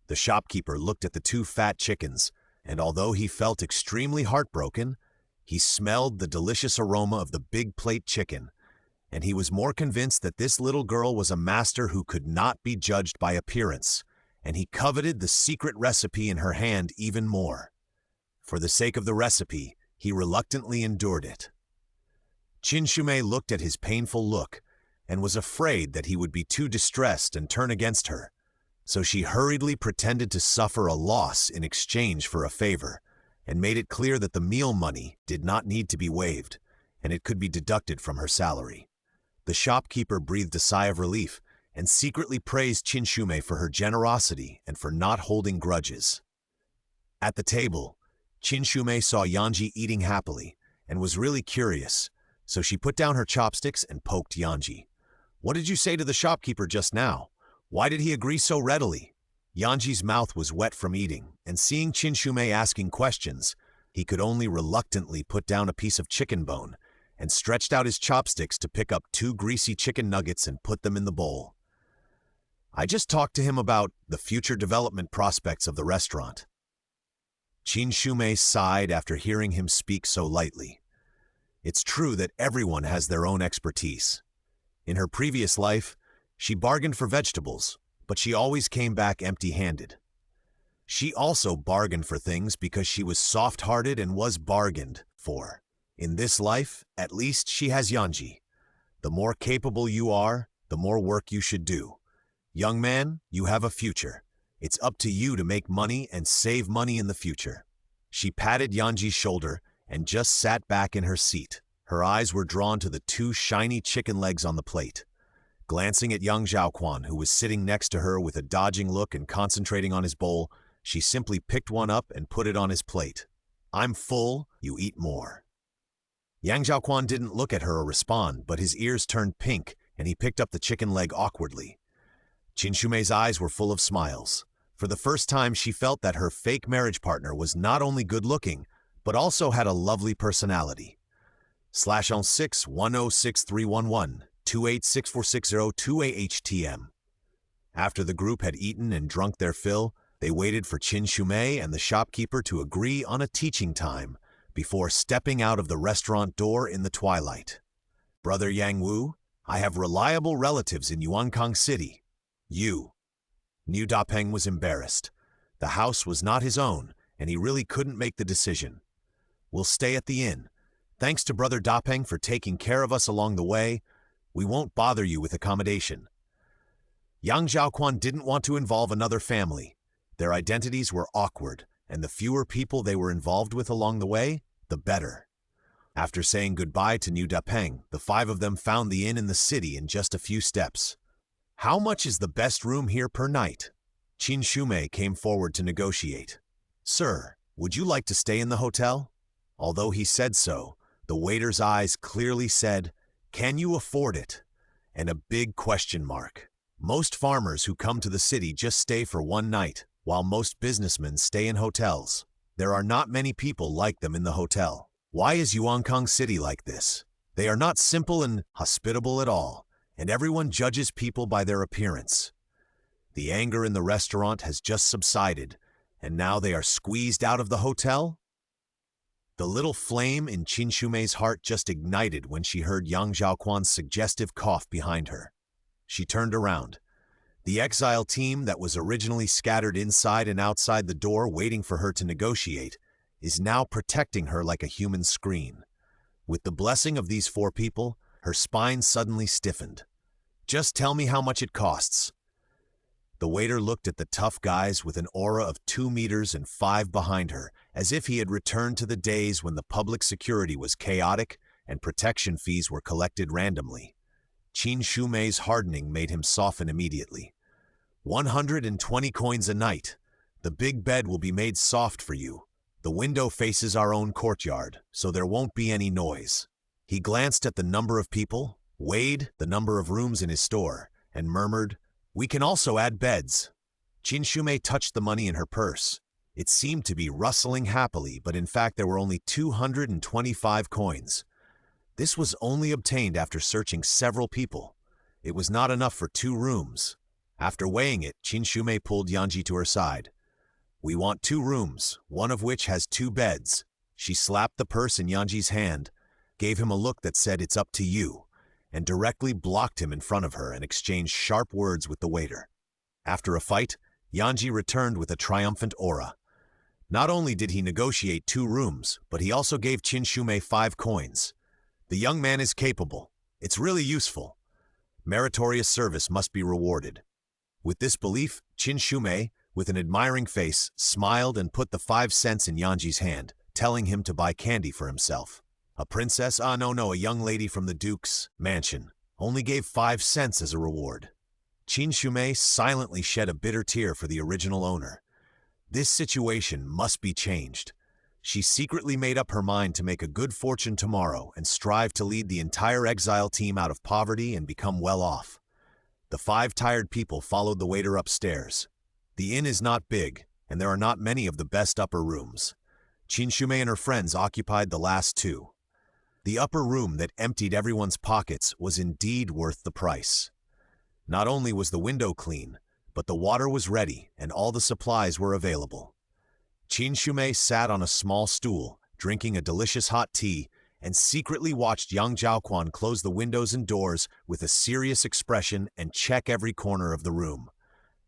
The shopkeeper looked at the 2 fat chickens, and although he felt extremely heartbroken, he smelled the delicious aroma of the big plate chicken, and he was more convinced that this little girl was a master who could not be judged by appearance, and he coveted the secret recipe in her hand even more. For the sake of the recipe, he reluctantly endured it. Qin Shumei looked at his painful look and was afraid that he would be too distressed and turn against her, so she hurriedly pretended to suffer a loss in exchange for a favor, and made it clear that the meal money did not need to be waived, and it could be deducted from her salary. The shopkeeper breathed a sigh of relief and secretly praised Qin Shumei for her generosity and for not holding grudges. At the table, Qin Shumei saw Yanji eating happily and was really curious, so she put down her chopsticks and poked Yanji. "What did you say to the shopkeeper just now? Why did he agree so readily?" Yanji's mouth was wet from eating, and seeing Qin Shumei asking questions, he could only reluctantly put down a piece of chicken bone and stretched out his chopsticks to pick up 2 greasy chicken nuggets and put them in the bowl. "I just talked to him about the future development prospects of the restaurant." Qin Shumei sighed after hearing him speak so lightly. It's true that everyone has their own expertise. In her previous life, she bargained for vegetables, but she always came back empty-handed. She also bargained for things because she was soft-hearted and was bargained for. In this life, at least, she has Yanji. The more capable you are, the more work you should do. Young man, you have a future. It's up to you to make money and save money in the future. She patted Yanji's shoulder and just sat back in her seat. Her eyes were drawn to the two shiny chicken legs on the plate. Glancing at young Zhaoquan, who was sitting next to her with a dodging look and concentrating on his bowl, she simply picked one up and put it on his plate. "I'm full, you eat more." Yang Zhaoquan didn't look at her or respond, but his ears turned pink and he picked up the chicken leg awkwardly. Qin Shumei's eyes were full of smiles. For the first time, she felt that her fake marriage partner was not only good-looking, but also had a lovely personality. /on6 106311 2864602AHTM. After the group had eaten and drunk their fill, they waited for Qin Shumei and the shopkeeper to agree on a teaching time before stepping out of the restaurant door in the twilight. "Brother Yang Wu, I have reliable relatives in Yuankang City. You." Niu Dapeng was embarrassed. The house was not his own, and he really couldn't make the decision. "We'll stay at the inn. Thanks to Brother Dapeng for taking care of us along the way. We won't bother you with accommodation." Yang Zhaoquan didn't want to involve another family. Their identities were awkward, and the fewer people they were involved with along the way, the better. After saying goodbye to Niu Dapeng, the five of them found the inn in the city in just a few steps. "How much is the best room here per night?" Qin Shumei came forward to negotiate. "Sir, would you like to stay in the hotel?" Although he said so, the waiter's eyes clearly said, "Can you afford it?" and a big question mark. Most farmers who come to the city just stay for one night, while most businessmen stay in hotels. There are not many people like them in the hotel. Why is Yuankang City like this? They are not simple and hospitable at all, and everyone judges people by their appearance. The anger in the restaurant has just subsided, and now they are squeezed out of the hotel? The little flame in Qin Shumei's heart just ignited when she heard Yang Zhaoquan's suggestive cough behind her. She turned around. The exile team that was originally scattered inside and outside the door waiting for her to negotiate is now protecting her like a human screen. With the blessing of these four people, her spine suddenly stiffened. "Just tell me how much it costs." The waiter looked at the tough guys with an aura of 2 meters and 5 behind her, as if he had returned to the days when the public security was chaotic and protection fees were collected randomly. Qin Shumei's hardening made him soften immediately. 120 coins a night. The big bed will be made soft for you. The window faces our own courtyard, so there won't be any noise. He glanced at the number of people, weighed the number of rooms in his store, and murmured, "We can also add beds." Qin Shumei touched the money in her purse. It seemed to be rustling happily, but in fact there were only 225 coins. This was only obtained after searching several people. It was not enough for 2 rooms. After weighing it, Qin Shumei pulled Yanji to her side. "We want 2 rooms, one of which has 2 beds. She slapped the purse in Yanji's hand, gave him a look that said, "It's up to you," and directly blocked him in front of her and exchanged sharp words with the waiter. After a fight, Yanji returned with a triumphant aura. Not only did he negotiate 2 rooms, but he also gave Qin Shumei 5 coins. The young man is capable. It's really useful. Meritorious service must be rewarded. With this belief, Qin Shumei, with an admiring face, smiled and put the 5 cents in Yanji's hand, telling him to buy candy for himself. A princess, a young lady from the Duke's mansion, only gave 5 cents as a reward. Qin Shumei silently shed a bitter tear for the original owner. This situation must be changed. She secretly made up her mind to make a good fortune tomorrow and strive to lead the entire exile team out of poverty and become well off. The 5 tired people followed the waiter upstairs. The inn is not big, and there are not many of the best upper rooms. Qin Shumei and her friends occupied the last 2. The upper room that emptied everyone's pockets was indeed worth the price. Not only was the window clean, but the water was ready and all the supplies were available. Qin Shumei sat on a small stool, drinking a delicious hot tea and secretly watched young Zhaoquan close the windows and doors with a serious expression and check every corner of the room.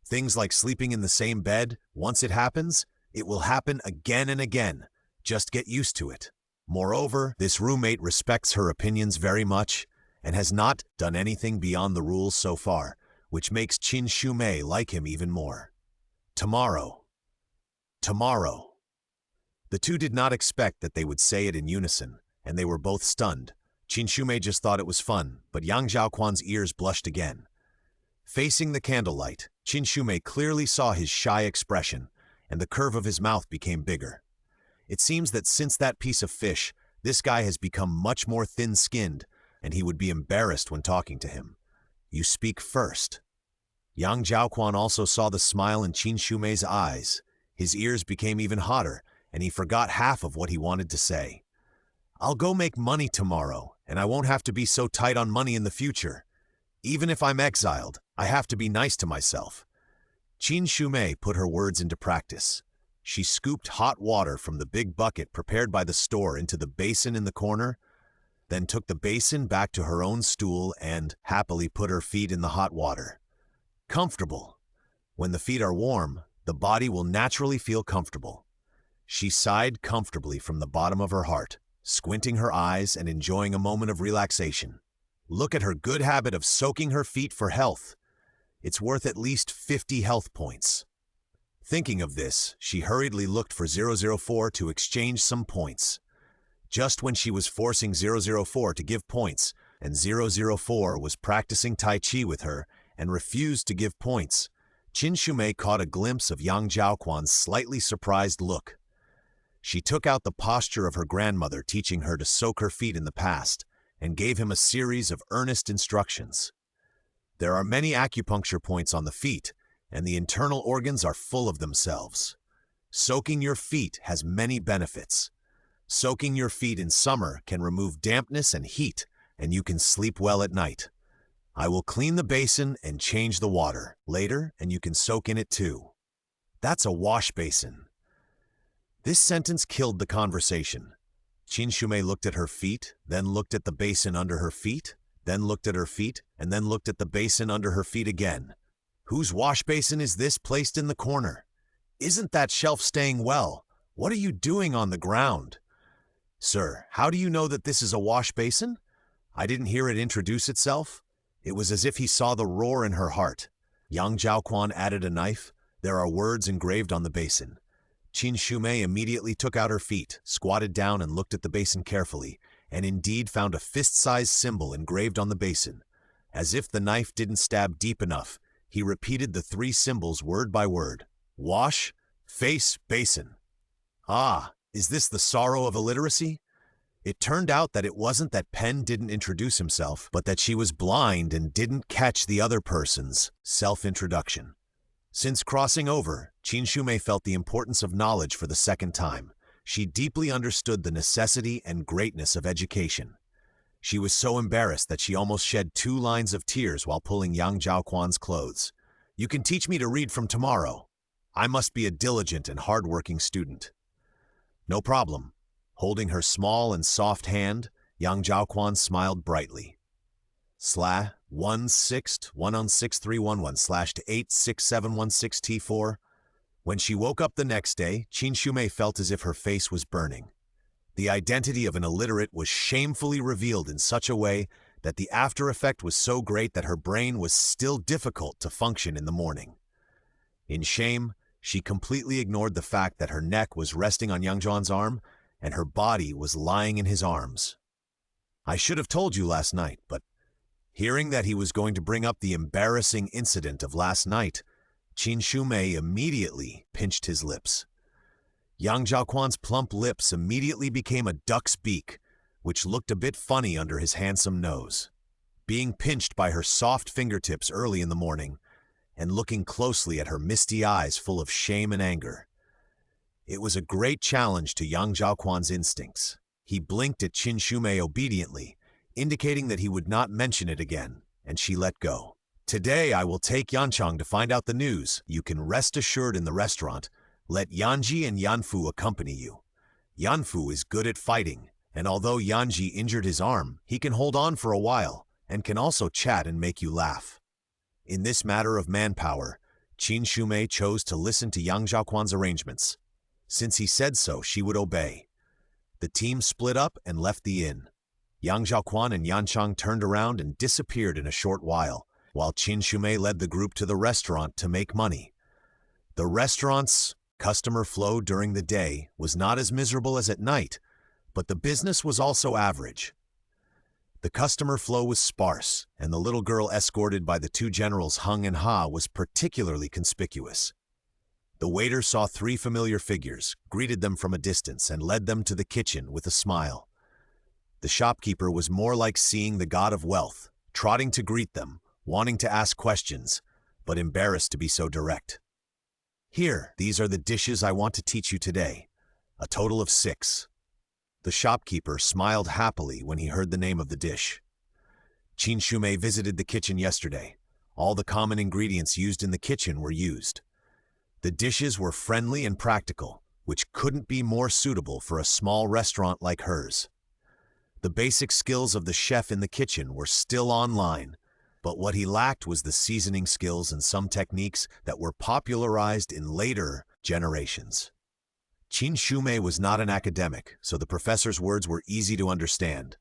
Things like sleeping in the same bed, once it happens, it will happen again and again. Just get used to it. Moreover, this roommate respects her opinions very much and has not done anything beyond the rules so far, which makes Qin Shumei like him even more. Tomorrow. Tomorrow. The two did not expect that they would say it in unison, and they were both stunned. Qin Shumei just thought it was fun, but Yang Zhaoquan's ears blushed again. Facing the candlelight, Qin Shumei clearly saw his shy expression, and the curve of his mouth became bigger. It seems that since that piece of fish, this guy has become much more thin-skinned, and he would be embarrassed when talking to him. You speak first. Yang Zhaoquan also saw the smile in Qin Shumei's eyes. His ears became even hotter, and he forgot half of what he wanted to say. I'll go make money tomorrow, and I won't have to be so tight on money in the future. Even if I'm exiled, I have to be nice to myself. Qin Shumei put her words into practice. She scooped hot water from the big bucket prepared by the store into the basin in the corner, then took the basin back to her own stool and happily put her feet in the hot water. Comfortable. When the feet are warm, the body will naturally feel comfortable. She sighed comfortably from the bottom of her heart, squinting her eyes and enjoying a moment of relaxation. Look at her good habit of soaking her feet for health. It's worth at least 50 health points. Thinking of this, she hurriedly looked for 004 to exchange some points. Just when she was forcing 004 to give points, and 004 was practicing Tai Chi with her and refused to give points, Qin Shumei caught a glimpse of Yang Zhaoquan's slightly surprised look. She took out the posture of her grandmother teaching her to soak her feet in the past, and gave him a series of earnest instructions. There are many acupuncture points on the feet, and the internal organs are full of themselves. Soaking your feet has many benefits. Soaking your feet in summer can remove dampness and heat, and you can sleep well at night. I will clean the basin and change the water later, and you can soak in it too. That's a wash basin. This sentence killed the conversation. Qin Shumei looked at her feet, then looked at the basin under her feet, then looked at her feet, and then looked at the basin under her feet again. Whose wash basin is this placed in the corner? Isn't that shelf staying well? What are you doing on the ground? Sir, how do you know that this is a wash basin? I didn't hear it introduce itself. It was as if he saw the roar in her heart. Yang Zhaoquan added a knife. There are words engraved on the basin. Qin Shumei immediately took out her feet, squatted down and looked at the basin carefully, and indeed found a fist-sized symbol engraved on the basin. As if the knife didn't stab deep enough, he repeated the 3 symbols word by word. Wash, face, basin. Ah, is this the sorrow of illiteracy? It turned out that it wasn't that Pen didn't introduce himself, but that she was blind and didn't catch the other person's self-introduction. Since crossing over, Qin Shumei felt the importance of knowledge for the second time. She deeply understood the necessity and greatness of education. She was so embarrassed that she almost shed 2 lines of tears while pulling Yang Zhaoquan's clothes. You can teach me to read from tomorrow. I must be a diligent and hard-working student. No problem. Holding her small and soft hand, Yang Zhaoquan smiled brightly. /161163111/86716T4. When she woke up the next day, Qin Shumei felt as if her face was burning. The identity of an illiterate was shamefully revealed in such a way that the after effect was so great that her brain was still difficult to function in the morning. In shame, she completely ignored the fact that her neck was resting on Yang Zhaoquan's arm and her body was lying in his arms. I should have told you last night, but hearing that he was going to bring up the embarrassing incident of last night, Qin Shumei immediately pinched his lips. Yang Zhaoquan's plump lips immediately became a duck's beak, which looked a bit funny under his handsome nose. Being pinched by her soft fingertips early in the morning, and looking closely at her misty eyes full of shame and anger. It was a great challenge to Yang Zhaoquan's instincts. He blinked at Qin Shumei obediently, indicating that he would not mention it again, and she let go. Today I will take Yanchang to find out the news. You can rest assured in the restaurant. Let Yanji and Yanfu accompany you. Yanfu is good at fighting, And although Yanji injured his arm, he can hold on for a while and can also chat and make you laugh. In this matter of manpower, Qin Shumei chose to listen to Yang Zhaoquan's arrangements. Since he said so, she would obey. The team split up and left the inn. Yang Zhaoquan and Yanchang turned around and disappeared in a short while Qin Shumei led the group to the restaurant to make money. The restaurant's customer flow during the day was not as miserable as at night, but the business was also average. The customer flow was sparse, and the little girl escorted by the two generals Hung and Ha was particularly conspicuous. The waiter saw three familiar figures, greeted them from a distance, and led them to the kitchen with a smile. The shopkeeper was more like seeing the god of wealth, trotting to greet them, wanting to ask questions, but embarrassed to be so direct. Here, these are the dishes I want to teach you today, a total of 6. The shopkeeper smiled happily when he heard the name of the dish. Qin Shumei visited the kitchen yesterday. All the common ingredients used in the kitchen were used. The dishes were friendly and practical, which couldn't be more suitable for a small restaurant like hers. The basic skills of the chef in the kitchen were still online, but what he lacked was the seasoning skills and some techniques that were popularized in later generations. Qin Shumei was not an academic, so the professor's words were easy to understand.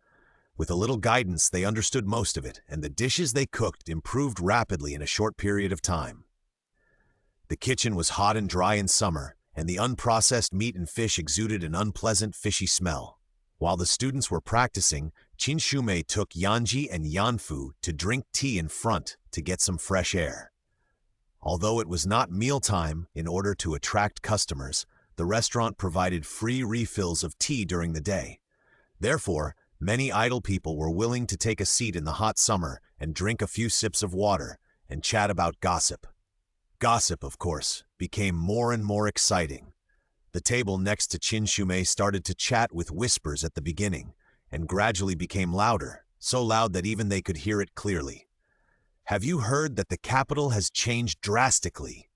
With a little guidance, they understood most of it, and the dishes they cooked improved rapidly in a short period of time. The kitchen was hot and dry in summer, and the unprocessed meat and fish exuded an unpleasant fishy smell. While the students were practicing, Qin Shumei took Yanji and Yanfu to drink tea in front to get some fresh air. Although it was not mealtime, in order to attract customers, the restaurant provided free refills of tea during the day. Therefore, many idle people were willing to take a seat in the hot summer and drink a few sips of water and chat about gossip. Gossip, of course, became more and more exciting. The table next to Qin Shumei started to chat with whispers at the beginning, and gradually became louder, so loud that even they could hear it clearly. Have you heard that the capital has changed drastically?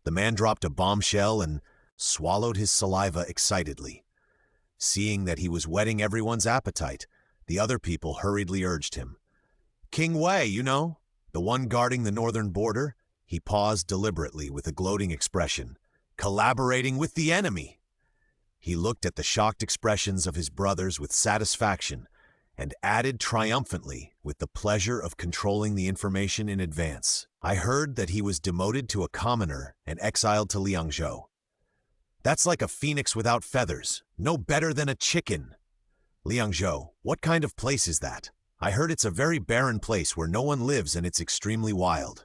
The man dropped a bombshell and swallowed his saliva excitedly. Seeing that he was whetting everyone's appetite, the other people hurriedly urged him. King Wei, you know, the one guarding the northern border. He paused deliberately with a gloating expression. Collaborating with the enemy. He looked at the shocked expressions of his brothers with satisfaction and added triumphantly with the pleasure of controlling the information in advance. I heard that he was demoted to a commoner and exiled to Liangzhou. That's like a phoenix without feathers, no better than a chicken. Liangzhou, what kind of place is that? I heard it's a very barren place where no one lives and it's extremely wild.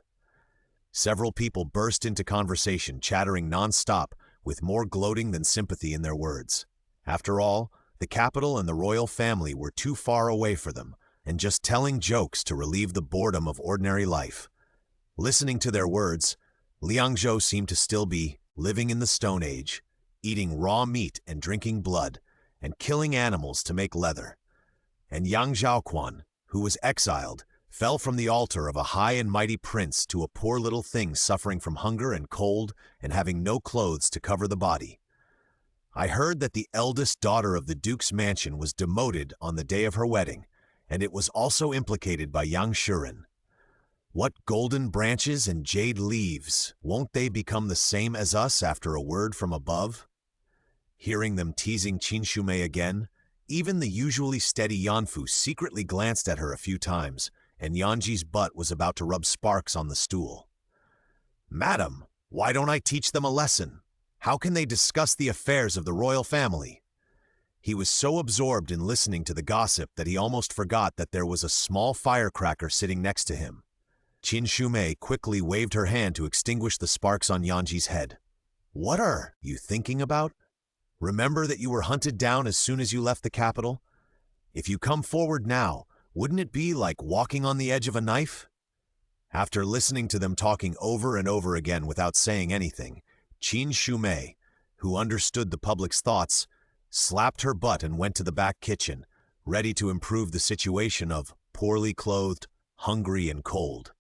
Several people burst into conversation, chattering non-stop, with more gloating than sympathy in their words. After all, the capital and the royal family were too far away for them, and just telling jokes to relieve the boredom of ordinary life. Listening to their words, Liangzhou seemed to still be living in the Stone Age, eating raw meat and drinking blood, and killing animals to make leather. And Yang Zhaoquan, who was exiled, fell from the altar of a high and mighty prince to a poor little thing suffering from hunger and cold and having no clothes to cover the body. I heard that the eldest daughter of the duke's mansion was demoted on the day of her wedding, and it was also implicated by Yang Shuren. What golden branches and jade leaves, won't they become the same as us after a word from above? Hearing them teasing Qin Shumei again, even the usually steady Yanfu secretly glanced at her a few times, and Yanji's butt was about to rub sparks on the stool. Madam, why don't I teach them a lesson? How can they discuss the affairs of the royal family? He was so absorbed in listening to the gossip that he almost forgot that there was a small firecracker sitting next to him. Qin Shumei quickly waved her hand to extinguish the sparks on Yanji's head. What are you thinking about? Remember that you were hunted down as soon as you left the capital? If you come forward now, wouldn't it be like walking on the edge of a knife? After listening to them talking over and over again without saying anything, Qin Shumei, who understood the public's thoughts, slapped her butt and went to the back kitchen, ready to improve the situation of poorly clothed, hungry, and cold.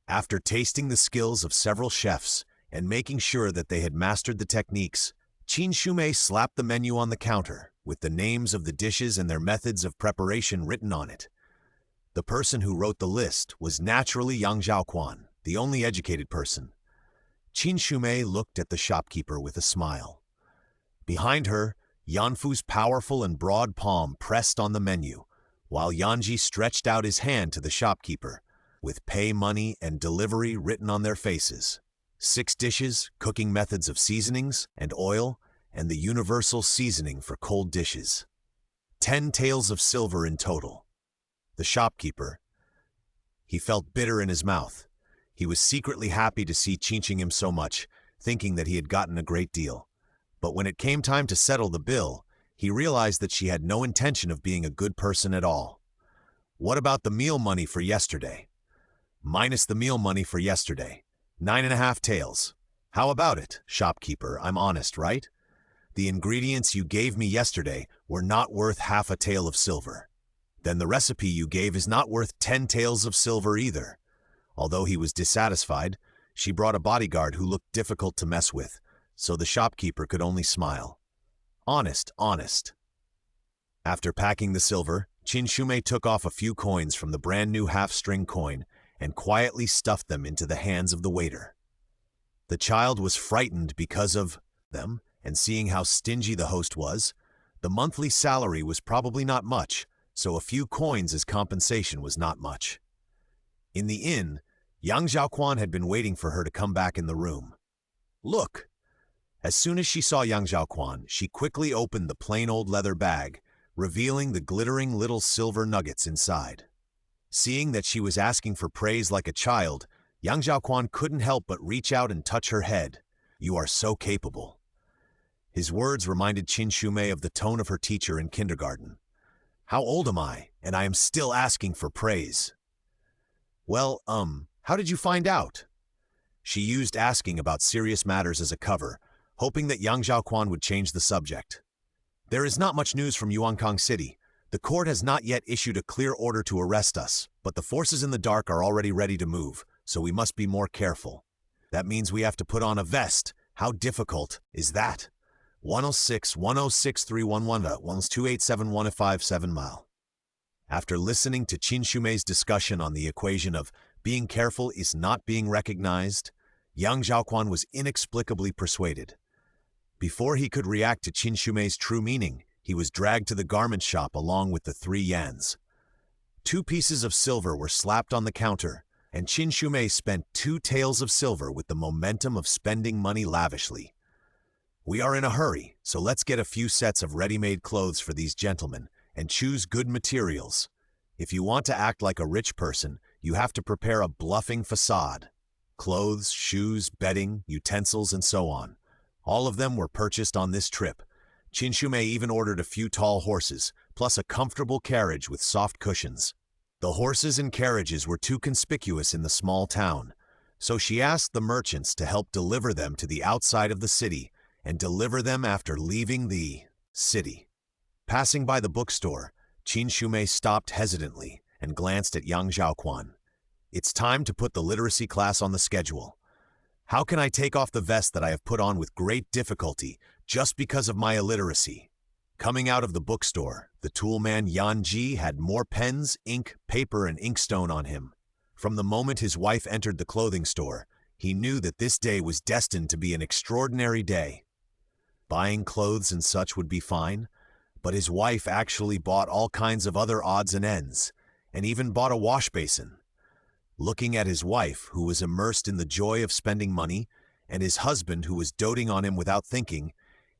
After tasting the skills of several chefs and making sure that they had mastered the techniques, Qin Shumei slapped the menu on the counter, with the names of the dishes and their methods of preparation written on it. The person who wrote the list was naturally young Zhaoquan, the only educated person. Qin Shumei looked at the shopkeeper with a smile. Behind her, Yanfu's powerful and broad palm pressed on the menu, while Yanji stretched out his hand to the shopkeeper, with pay money and delivery written on their faces. 6 dishes, cooking methods of seasonings and oil, and the universal seasoning for cold dishes. 10 taels of silver in total. The shopkeeper, he felt bitter in his mouth. He was secretly happy to see chinching him so much, thinking that he had gotten a great deal. But when it came time to settle the bill, he realized that she had no intention of being a good person at all. What about the meal money for yesterday? Minus the meal money for yesterday. 9.5 taels. How about it, shopkeeper? I'm honest, right? The ingredients you gave me yesterday were not worth half a tael of silver. Then the recipe you gave is not worth 10 taels of silver either. Although he was dissatisfied, she brought a bodyguard who looked difficult to mess with, so the shopkeeper could only smile. Honest, honest. After packing the silver, Qin Shumei took off a few coins from the brand new half-string coin and quietly stuffed them into the hands of the waiter. The child was frightened because of them, and seeing how stingy the host was, the monthly salary was probably not much, so a few coins as compensation was not much. In the inn, young Zhaoquan had been waiting for her to come back in the room. Look! As soon as she saw young Zhaoquan, she quickly opened the plain old leather bag, revealing the glittering little silver nuggets inside. Seeing that she was asking for praise like a child, young Zhaoquan couldn't help but reach out and touch her head. You are so capable. His words reminded Qin Shumei of the tone of her teacher in kindergarten. How old am I, and I am still asking for praise? Well, how did you find out? She used asking about serious matters as a cover, hoping that young Zhaoquan would change the subject. There is not much news from Yuankang City. The court has not yet issued a clear order to arrest us, but the forces in the dark are already ready to move, so we must be more careful. That means we have to put on a vest. How difficult is that? 106 106 311 12871 157 mile. After listening to Qin Shumei's discussion on the equation of being careful is not being recognized, young Zhaoquan was inexplicably persuaded. Before he could react to Qin Shumei's true meaning, he was dragged to the garment shop along with the 3 yans. 2 pieces of silver were slapped on the counter, and Qin Shumei spent 2 taels of silver with the momentum of spending money lavishly. We are in a hurry, so let's get a few sets of ready-made clothes for these gentlemen, and choose good materials. If you want to act like a rich person, you have to prepare a bluffing facade. Clothes, shoes, bedding, utensils, and so on. All of them were purchased on this trip. Qin Shumei even ordered a few tall horses, plus a comfortable carriage with soft cushions. The horses and carriages were too conspicuous in the small town, so she asked the merchants to help deliver them to the outside of the city and deliver them after leaving the city. Passing by the bookstore, Qin Shumei stopped hesitantly and glanced at young Zhaoquan. It's time to put the literacy class on the schedule. How can I take off the vest that I have put on with great difficulty just because of my illiteracy? Coming out of the bookstore, the toolman Yan Ji had more pens, ink, paper, and inkstone on him. From the moment his wife entered the clothing store, he knew that this day was destined to be an extraordinary day. Buying clothes and such would be fine, but his wife actually bought all kinds of other odds and ends, and even bought a wash basin. Looking at his wife, who was immersed in the joy of spending money, and his husband, who was doting on him without thinking,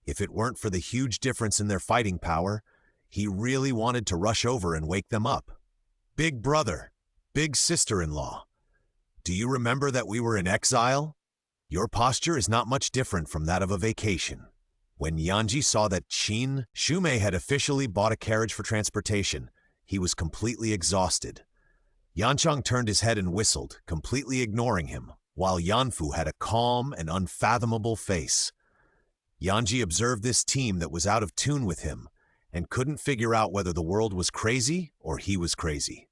if it weren't for the huge difference in their fighting power, he really wanted to rush over and wake them up. Big brother, big sister-in-law, do you remember that we were in exile? Your posture is not much different from that of a vacation. When Yanji saw that Qin Shumei had officially bought a carriage for transportation, he was completely exhausted. Yanchang turned his head and whistled, completely ignoring him, while Yanfu had a calm and unfathomable face. Yanji observed this team that was out of tune with him and couldn't figure out whether the world was crazy or he was crazy.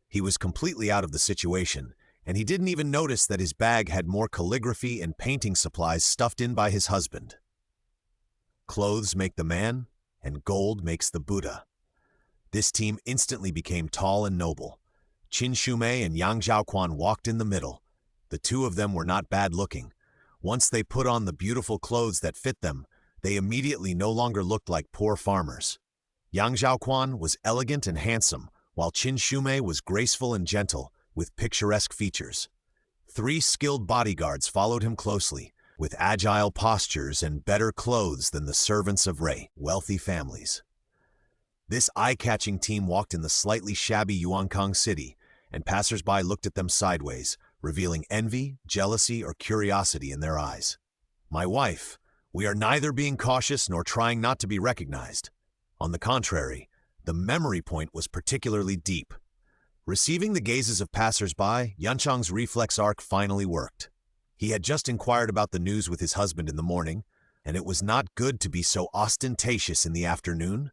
He was completely out of the situation, and he didn't even notice that his bag had more calligraphy and painting supplies stuffed in by his husband. Clothes make the man, and gold makes the Buddha. This team instantly became tall and noble. Qin Shumei and Yang Zhaoquan walked in the middle. The two of them were not bad-looking. Once they put on the beautiful clothes that fit them, they immediately no longer looked like poor farmers. Yang Zhaoquan was elegant and handsome, while Qin Shumei was graceful and gentle, with picturesque features. 3 skilled bodyguards followed him closely, with agile postures and better clothes than the servants of Wei, wealthy families. This eye-catching team walked in the slightly shabby Yuankang city, and passers-by looked at them sideways, revealing envy, jealousy, or curiosity in their eyes. "My wife, we are neither being cautious nor trying not to be recognized." On the contrary, the memory point was particularly deep. Receiving the gazes of passers-by, Yanchang's reflex arc finally worked. He had just inquired about the news with his husband in the morning, and it was not good to be so ostentatious in the afternoon.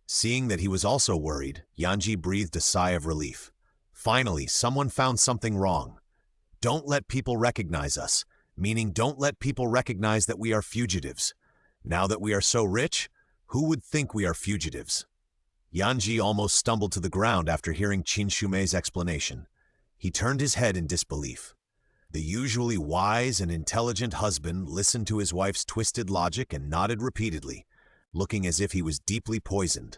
Seeing that he was also worried, Yanji breathed a sigh of relief. Finally, someone found something wrong. "Don't let people recognize us," meaning don't let people recognize that we are fugitives. Now that we are so rich, who would think we are fugitives? Yanji almost stumbled to the ground after hearing Qin Shumei's explanation. He turned his head in disbelief. The usually wise and intelligent husband listened to his wife's twisted logic and nodded repeatedly, looking as if he was deeply poisoned.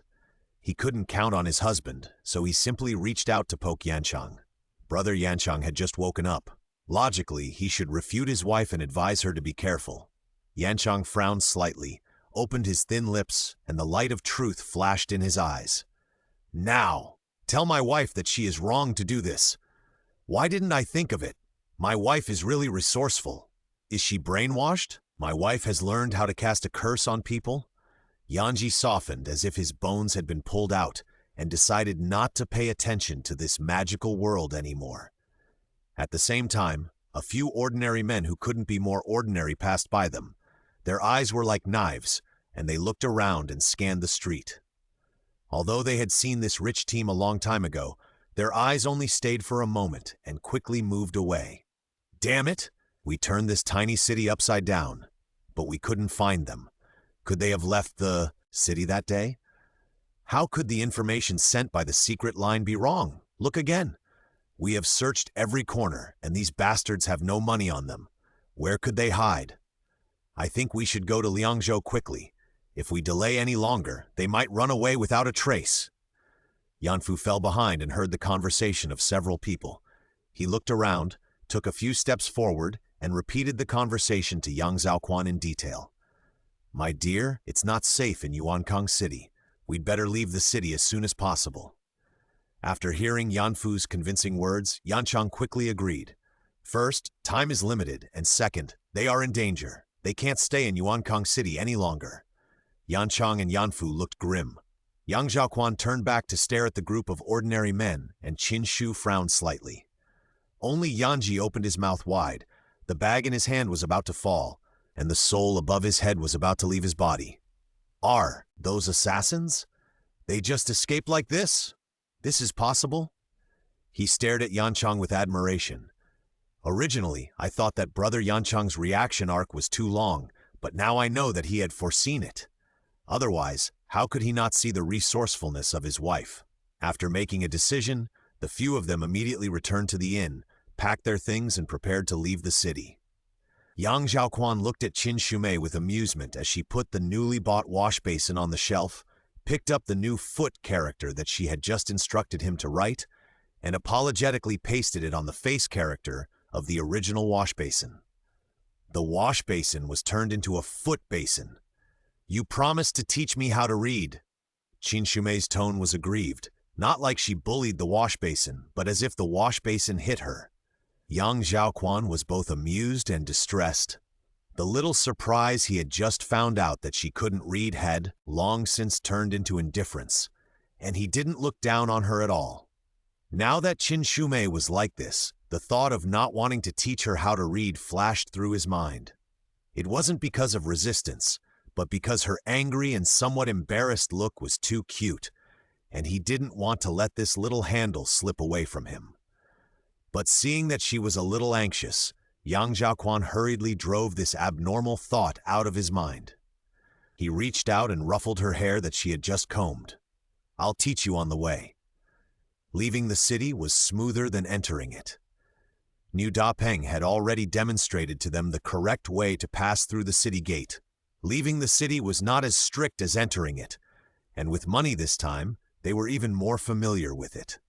He couldn't count on his husband, so he simply reached out to poke Yanchang. Brother Yanchang had just woken up. Logically, he should refute his wife and advise her to be careful. Yanchang frowned slightly, opened his thin lips, and the light of truth flashed in his eyes. "Now, tell my wife that she is wrong to do this. Why didn't I think of it? My wife is really resourceful. Is she brainwashed? My wife has learned how to cast a curse on people." Yanji softened as if his bones had been pulled out and decided not to pay attention to this magical world anymore. At the same time, a few ordinary men who couldn't be more ordinary passed by them. Their eyes were like knives, and they looked around and scanned the street. Although they had seen this rich team a long time ago, their eyes only stayed for a moment and quickly moved away. "Damn it! We turned this tiny city upside down, but we couldn't find them. Could they have left the city that day? How could the information sent by the secret line be wrong? Look again. We have searched every corner, and these bastards have no money on them. Where could they hide? I think we should go to Liangzhou quickly. If we delay any longer, they might run away without a trace." Yanfu fell behind and heard the conversation of several people. He looked around, took a few steps forward, and repeated the conversation to Yang Zhaoquan in detail. "My dear, it's not safe in Yuankang City. We'd better leave the city as soon as possible." After hearing Yanfu's convincing words, Yanchang quickly agreed. First, time is limited, and second, they are in danger. They can't stay in Yuankang City any longer. Yanchang and Yanfu looked grim. Yang Zhaoquan turned back to stare at the group of ordinary men, and Qin Shu frowned slightly. Only Yanji opened his mouth wide. The bag in his hand was about to fall, and the soul above his head was about to leave his body. Are those assassins? They just escaped like this? This is possible? He stared at Yanchang with admiration. Originally, I thought that Brother Yanchang's reaction arc was too long, but now I know that he had foreseen it. Otherwise, how could he not see the resourcefulness of his wife? After making a decision, the few of them immediately returned to the inn, packed their things, and prepared to leave the city. Yang Zhaoquan looked at Qin Shumei with amusement as she put the newly bought wash basin on the shelf, picked up the new foot character that she had just instructed him to write, and apologetically pasted it on the face character of the original wash basin. The wash basin was turned into a foot basin. "You promised to teach me how to read." Qin Shumei's tone was aggrieved, not like she bullied the wash basin, but as if the wash basin hit her. Yang Zhaoquan was both amused and distressed. The little surprise he had just found out that she couldn't read had, long since, turned into indifference, and he didn't look down on her at all. Now that Qin Shumei was like this, the thought of not wanting to teach her how to read flashed through his mind. It wasn't because of resistance, but because her angry and somewhat embarrassed look was too cute, and he didn't want to let this little handle slip away from him. But seeing that she was a little anxious, Yang Zhaoquan hurriedly drove this abnormal thought out of his mind. He reached out and ruffled her hair that she had just combed. "I'll teach you on the way." Leaving the city was smoother than entering it. New Dapeng had already demonstrated to them the correct way to pass through the city gate. Leaving the city was not as strict as entering it, and with money this time, they were even more familiar with it.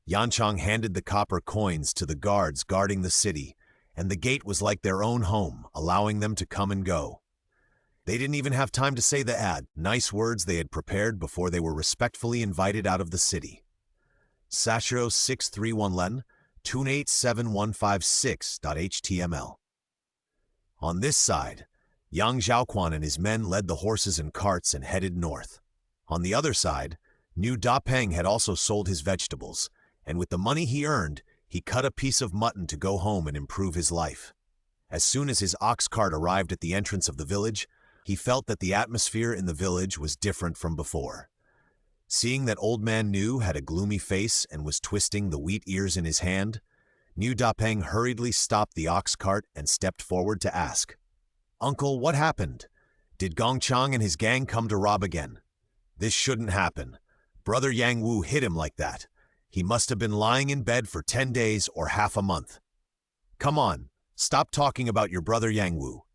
Yanchang handed the copper coins to the guards guarding the city, and the gate was like their own home, allowing them to come and go. They didn't even have time to say the nice words they had prepared before they were respectfully invited out of the city. Sashiro 631 Len, 287156.html. On this side, Yang Zhaoquan and his men led the horses and carts and headed north. On the other side, New Dapeng had also sold his vegetables, and with the money he earned, he cut a piece of mutton to go home and improve his life. As soon as his ox cart arrived at the entrance of the village, he felt that the atmosphere in the village was different from before. Seeing that Old Man New had a gloomy face and was twisting the wheat ears in his hand, New Dapeng hurriedly stopped the ox cart and stepped forward to ask, "Uncle, what happened? Did Gongchang and his gang come to rob again? This shouldn't happen. Brother Yang Wu hit him like that. He must have been lying in bed for 10 days or half a month. Come on, stop talking about your brother Yang Wu."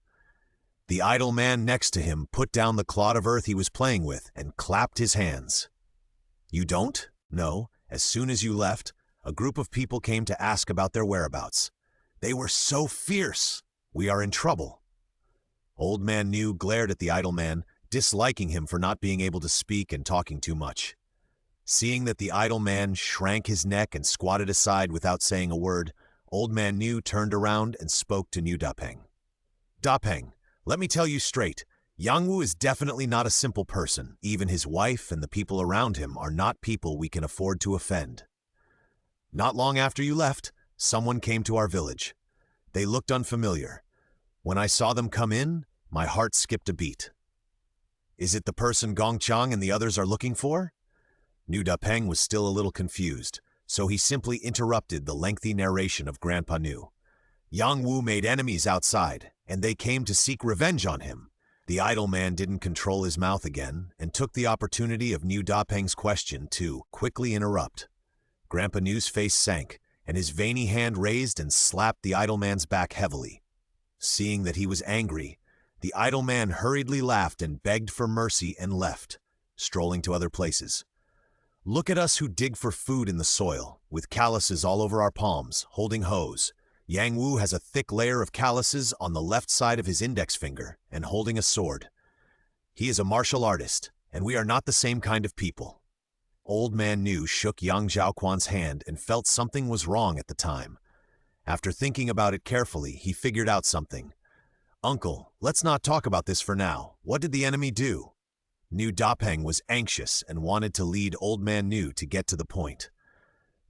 The idle man next to him put down the clod of earth he was playing with and clapped his hands. "You don't? No. As soon as you left, a group of people came to ask about their whereabouts. They were so fierce. We are in trouble." Old Man New glared at the idle man, disliking him for not being able to speak and talking too much. Seeing that the idle man shrank his neck and squatted aside without saying a word, Old Man New turned around and spoke to New Dapeng. "Dapeng, let me tell you straight, Yang Wu is definitely not a simple person. Even his wife and the people around him are not people we can afford to offend. Not long after you left, someone came to our village. They looked unfamiliar. When I saw them come in, my heart skipped a beat. Is it the person Gongchang and the others are looking for?" New Dapeng was still a little confused, so he simply interrupted the lengthy narration of Grandpa New. "Yang Wu made enemies outside, and they came to seek revenge on him." The idle man didn't control his mouth again and took the opportunity of New Dapeng's question to quickly interrupt. Grandpa New's face sank, and his veiny hand raised and slapped the idle man's back heavily. Seeing that he was angry, the idle man hurriedly laughed and begged for mercy and left, strolling to other places. "Look at us who dig for food in the soil, with calluses all over our palms, holding hoes. Yang Wu has a thick layer of calluses on the left side of his index finger and holding a sword. He is a martial artist, and we are not the same kind of people." Old Man New shook Yang Zhaoquan's hand and felt something was wrong at the time. After thinking about it carefully, he figured out something. "Uncle, let's not talk about this for now. What did the enemy do?" New Dapeng was anxious and wanted to lead Old Man New to get to the point.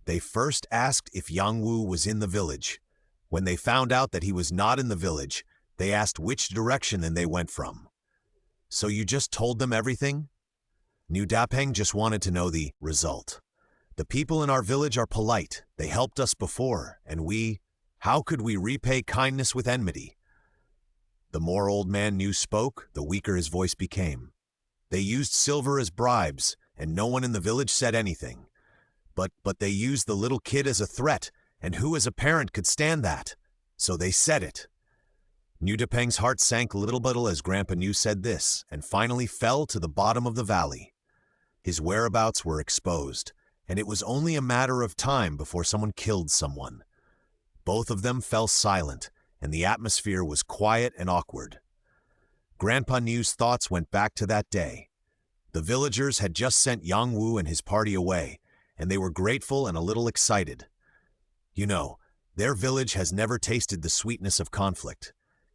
They first asked if Yang Wu was in the village. When they found out that he was not in the village, they asked which direction then they went from. "So you just told them everything?" New Dapeng just wanted to know the result. "The people in our village are polite. They helped us before, and how could we repay kindness with enmity?" The more Old Man New spoke, the weaker his voice became. "They used silver as bribes, and no one in the village said anything. But they used the little kid as a threat, and who as a parent could stand that? So they said it." New Dapeng's heart sank little as Grandpa New said this, and finally fell to the bottom of the valley. His whereabouts were exposed, and it was only a matter of time before someone killed someone. Both of them fell silent, and the atmosphere was quiet and awkward. Grandpa New's thoughts went back to that day. The villagers had just sent Yang Wu and his party away, and they were grateful and a little excited. You know, their village has never tasted the sweetness of conflict.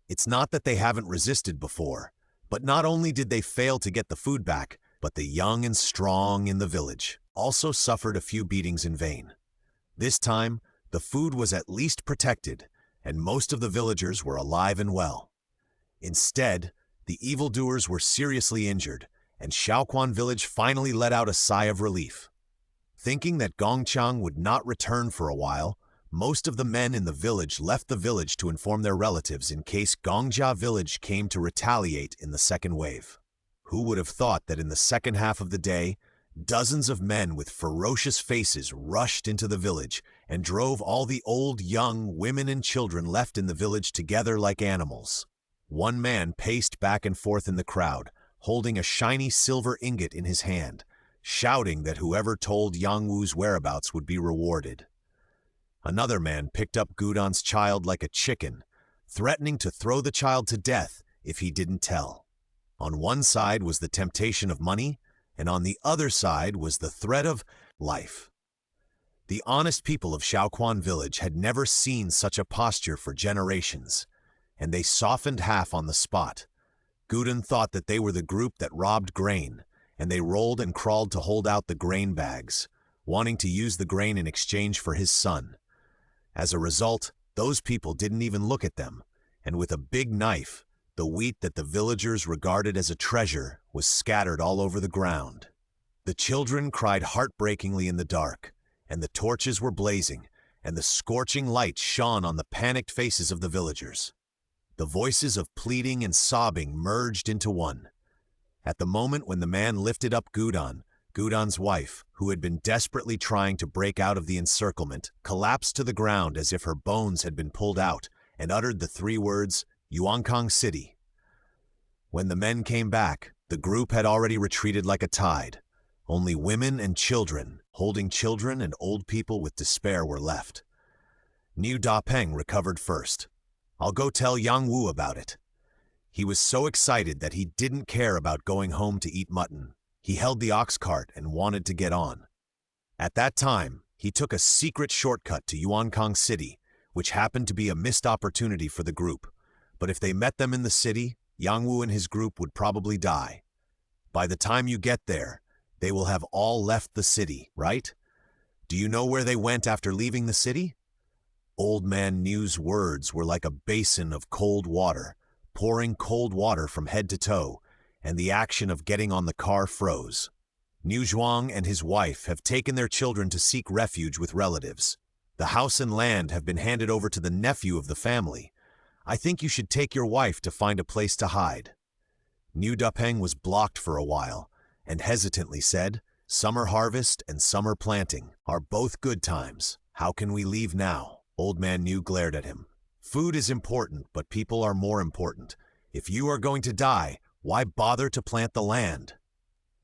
It's not that they haven't resisted before, but not only did they fail to get the food back, but the young and strong in the village also suffered a few beatings in vain. This time, the food was at least protected, and most of the villagers were alive and well. Instead, the evildoers were seriously injured, and Zhaoquan village finally let out a sigh of relief. Thinking that Gongchang would not return for a while, Most of the men in the village left the village to inform their relatives in case Gongjia village came to retaliate in the second wave. Who would have thought that in the second half of the day, dozens of men with ferocious faces rushed into the village and drove all the old, young, women and children left in the village together like animals. One man paced back and forth in the crowd, holding a shiny silver ingot in his hand, shouting that whoever told Yang Wu's whereabouts would be rewarded. Another man picked up Gudon's child like a chicken, threatening to throw the child to death if he didn't tell. On one side was the temptation of money, and on the other side was the threat of life. The honest people of Zhaoquan village had never seen such a posture for generations, and they softened half on the spot. Gudon thought that they were the group that robbed grain, and they rolled and crawled to hold out the grain bags, wanting to use the grain in exchange for his son. As a result, those people didn't even look at them, and with a big knife, the wheat that the villagers regarded as a treasure was scattered all over the ground. The children cried heartbreakingly in the dark, and the torches were blazing, and the scorching light shone on the panicked faces of the villagers. The voices of pleading and sobbing merged into one. At the moment when the man lifted up Gudon, Gudon's wife, who had been desperately trying to break out of the encirclement, collapsed to the ground as if her bones had been pulled out and uttered the three words, Yuankang City. When the men came back, the group had already retreated like a tide. Only women and children, holding children and old people with despair were left. Niu Dapeng recovered first. I'll go tell Yang Wu about it. He was so excited that he didn't care about going home to eat mutton. He held the ox cart and wanted to get on. At that time, he took a secret shortcut to Yuankang City, which happened to be a missed opportunity for the group. But if they met them in the city, Yang Wu and his group would probably die. By the time you get there, they will have all left the city, right? Do you know where they went after leaving the city? Old Man Niu's words were like a basin of cold water, pouring cold water from head to toe, and the action of getting on the car froze. Niu Zhuang and his wife have taken their children to seek refuge with relatives. The house and land have been handed over to the nephew of the family. I think you should take your wife to find a place to hide. Niu Dapeng was blocked for a while, and hesitantly said, Summer harvest and summer planting are both good times. How can we leave now? Old Man Niu glared at him. Food is important, but people are more important. If you are going to die, why bother to plant the land?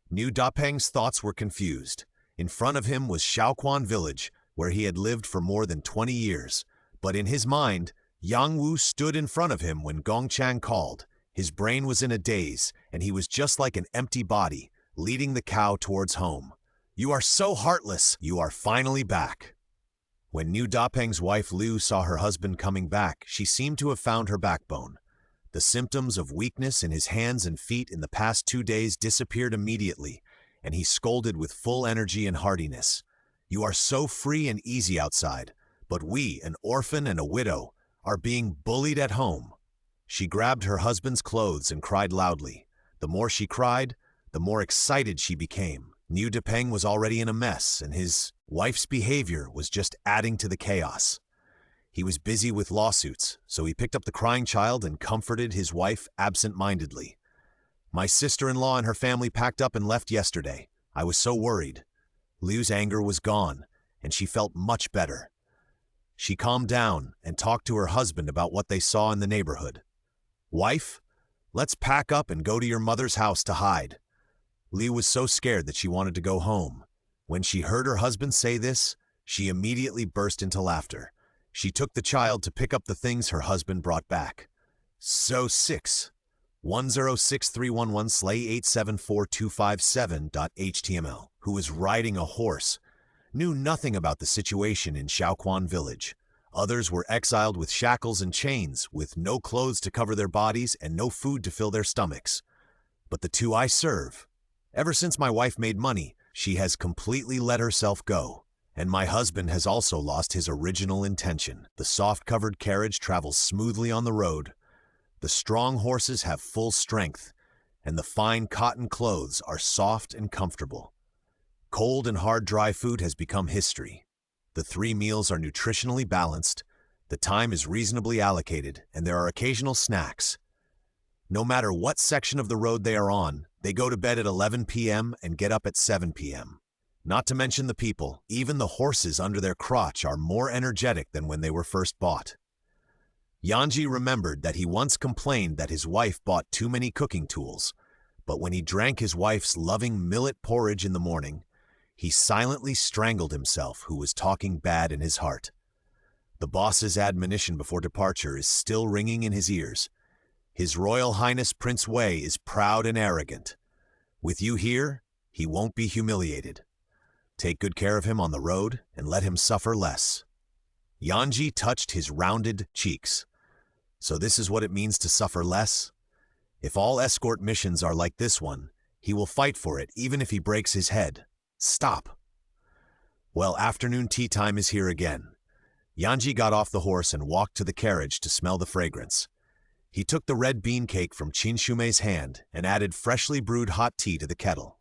Niu Dapeng's thoughts were confused. In front of him was Zhaoquan village, where he had lived for more than 20 years. But in his mind, Yang Wu stood in front of him when Gongchang called. His brain was in a daze, and he was just like an empty body, leading the cow towards home. You are so heartless! You are finally back. When Niu Dapeng's wife Liu saw her husband coming back, she seemed to have found her backbone. The symptoms of weakness in his hands and feet in the past 2 days disappeared immediately, and he scolded with full energy and heartiness. You are so free and easy outside, but we, an orphan and a widow, are being bullied at home. She grabbed her husband's clothes and cried loudly. The more she cried, the more excited she became. Niu Dapeng was already in a mess, and his wife's behavior was just adding to the chaos. He was busy with lawsuits, so he picked up the crying child and comforted his wife absent-mindedly. My sister-in-law and her family packed up and left yesterday. I was so worried. Liu's anger was gone, and she felt much better. She calmed down and talked to her husband about what they saw in the neighborhood. Wife, let's pack up and go to your mother's house to hide. Liu was so scared that she wanted to go home. When she heard her husband say this, she immediately burst into laughter. She took the child to pick up the things her husband brought back. So 6106311/874257.html, who was riding a horse, knew nothing about the situation in Zhaoquan village. Others were exiled with shackles and chains, with no clothes to cover their bodies and no food to fill their stomachs. But the two I serve, ever since my wife made money, she has completely let herself go. And my husband has also lost his original intention. The soft-covered carriage travels smoothly on the road. The strong horses have full strength, and the fine cotton clothes are soft and comfortable. Cold and hard dry food has become history. The 3 meals are nutritionally balanced, the time is reasonably allocated, and there are occasional snacks. No matter what section of the road they are on, they go to bed at 11 p.m. and get up at 7 p.m. Not to mention the people, even the horses under their crotch are more energetic than when they were first bought. Yanji remembered that he once complained that his wife bought too many cooking tools, but when he drank his wife's loving millet porridge in the morning, he silently strangled himself who was talking bad in his heart. The boss's admonition before departure is still ringing in his ears. His Royal Highness Prince Wei is proud and arrogant. With you here, he won't be humiliated. Take good care of him on the road and let him suffer less. Yanji touched his rounded cheeks. So this is what it means to suffer less? If all escort missions are like this one, he will fight for it even if he breaks his head. Stop. Well, afternoon tea time is here again. Yanji got off the horse and walked to the carriage to smell the fragrance. He took the red bean cake from Qin Shumei's hand and added freshly brewed hot tea to the kettle.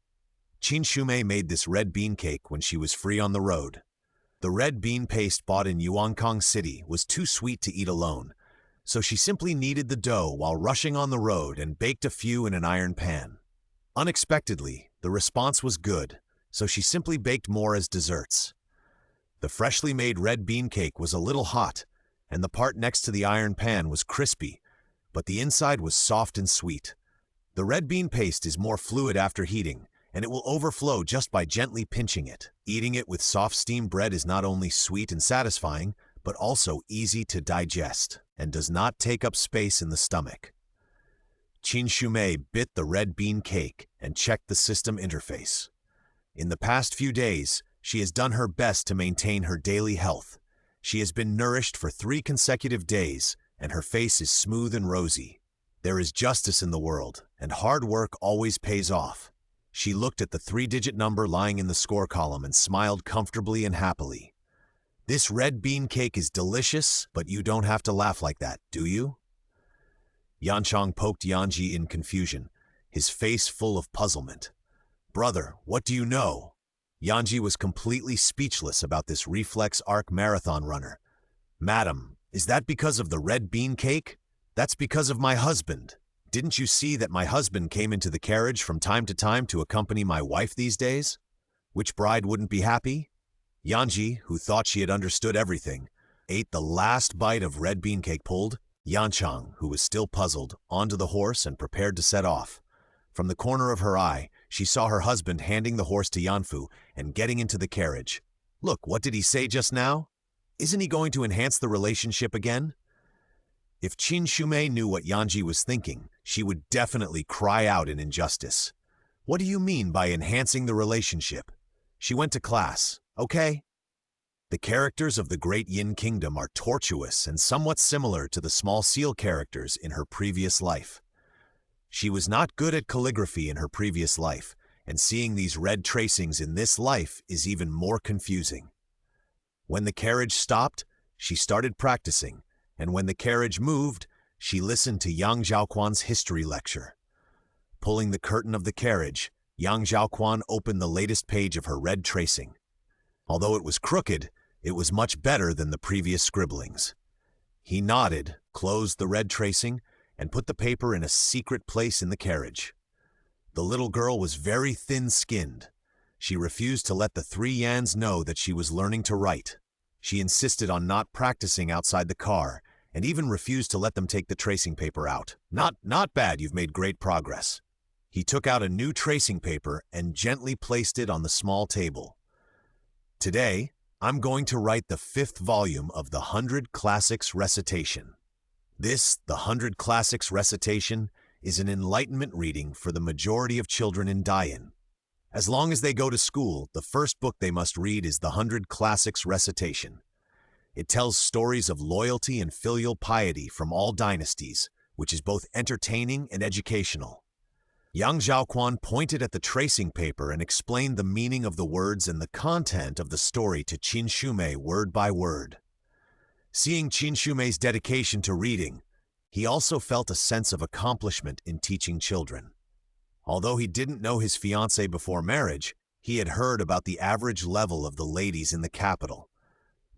Qin Shumei made this red bean cake when she was free on the road. The red bean paste bought in Yuankong City was too sweet to eat alone, so she simply kneaded the dough while rushing on the road and baked a few in an iron pan. Unexpectedly, the response was good, so she simply baked more as desserts. The freshly made red bean cake was a little hot, and the part next to the iron pan was crispy, but the inside was soft and sweet. The red bean paste is more fluid after heating, and it will overflow just by gently pinching it. Eating it with soft steamed bread is not only sweet and satisfying, but also easy to digest, and does not take up space in the stomach. Qin Shumei bit the red bean cake and checked the system interface. In the past few days, she has done her best to maintain her daily health. She has been nourished for 3 consecutive days, and her face is smooth and rosy. There is justice in the world, and hard work always pays off. She looked at the 3-digit number lying in the score column and smiled comfortably and happily. This red bean cake is delicious, but you don't have to laugh like that, do you? Yanchong poked Yanji in confusion, his face full of puzzlement. Brother, what do you know? Yanji was completely speechless about this reflex arc marathon runner. Madam, is that because of the red bean cake? That's because of my husband. Didn't you see that my husband came into the carriage from time to time to accompany my wife these days? Which bride wouldn't be happy? Yanji, who thought she had understood everything, ate the last bite of red bean cake pulled, Yanchang, who was still puzzled, onto the horse and prepared to set off. From the corner of her eye, she saw her husband handing the horse to Yanfu and getting into the carriage. Look, what did he say just now? Isn't he going to enhance the relationship again? If Qin Shumei knew what Yanji was thinking, she would definitely cry out in injustice. What do you mean by enhancing the relationship? She went to class, okay? The characters of the Great Yin Kingdom are tortuous and somewhat similar to the small seal characters in her previous life. She was not good at calligraphy in her previous life, and seeing these red tracings in this life is even more confusing. When the carriage stopped, she started practicing, and when the carriage moved, she listened to Yang Zhaoquan's history lecture. Pulling the curtain of the carriage, Yang Zhaoquan opened the latest page of her red tracing. Although it was crooked, it was much better than the previous scribblings. He nodded, closed the red tracing, and put the paper in a secret place in the carriage. The little girl was very thin-skinned. She refused to let the 3 Yans know that she was learning to write. She insisted on not practicing outside the car, and even refused to let them take the tracing paper out. Not bad, you've made great progress. He took out a new tracing paper and gently placed it on the small table. Today, I'm going to write the 5th volume of the 100 Classics Recitation. This, the 100 Classics Recitation, is an enlightenment reading for the majority of children in Dayan. As long as they go to school, the first book they must read is the 100 Classics Recitation. It tells stories of loyalty and filial piety from all dynasties, which is both entertaining and educational. Yang Zhaoquan pointed at the tracing paper and explained the meaning of the words and the content of the story to Qin Shumei word by word. Seeing Qin Shumei's dedication to reading, he also felt a sense of accomplishment in teaching children. Although he didn't know his fiancée before marriage, he had heard about the average level of the ladies in the capital.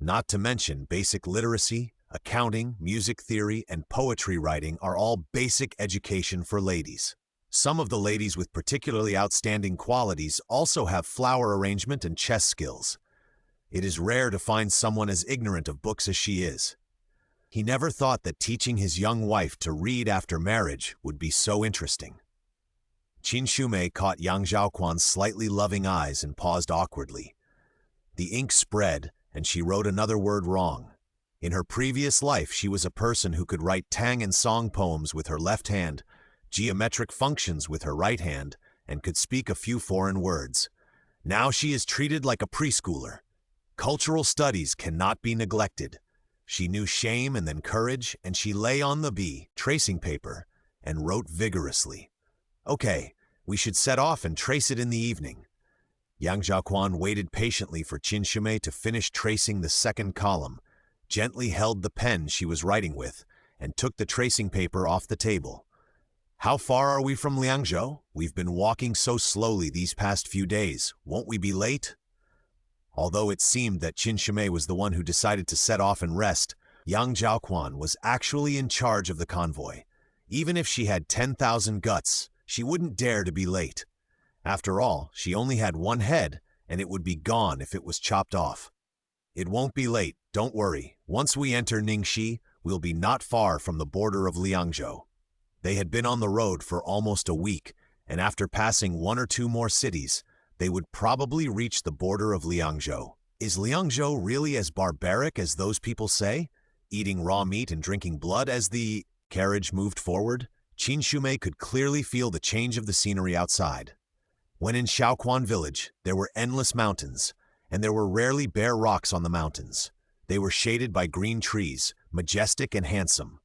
Not to mention basic literacy, accounting, music theory, and poetry writing are all basic education for ladies. Some of the ladies with particularly outstanding qualities also have flower arrangement and chess skills. It is rare to find someone as ignorant of books as she is. He never thought that teaching his young wife to read after marriage would be so interesting. Qin Shumei caught Yang Zhaoquan's slightly loving eyes and paused awkwardly. The ink spread, and she wrote another word wrong. In her previous life, she was a person who could write Tang and Song poems with her left hand, geometric functions with her right hand, and could speak a few foreign words. Now she is treated like a preschooler. Cultural studies cannot be neglected. She knew shame and then courage, and she lay on the tracing paper and wrote vigorously. Okay, we should set off and trace it in the evening. Yang Zhaoquan waited patiently for Qin Shumei to finish tracing the second column, gently held the pen she was writing with, and took the tracing paper off the table. How far are we from Liangzhou? We've been walking so slowly these past few days. Won't we be late? Although it seemed that Qin Shumei was the one who decided to set off and rest, Yang Zhaoquan was actually in charge of the convoy. Even if she had 10,000 guts, she wouldn't dare to be late. After all, she only had one head, and it would be gone if it was chopped off. It won't be late, don't worry. Once we enter Ningxi, we'll be not far from the border of Liangzhou. They had been on the road for almost a week, and after passing one or two more cities, they would probably reach the border of Liangzhou. Is Liangzhou really as barbaric as those people say? Eating raw meat and drinking blood? As the carriage moved forward, Qin Shumei could clearly feel the change of the scenery outside. When in Zhaoquan village, there were endless mountains, and there were rarely bare rocks on the mountains. They were shaded by green trees, majestic and handsome.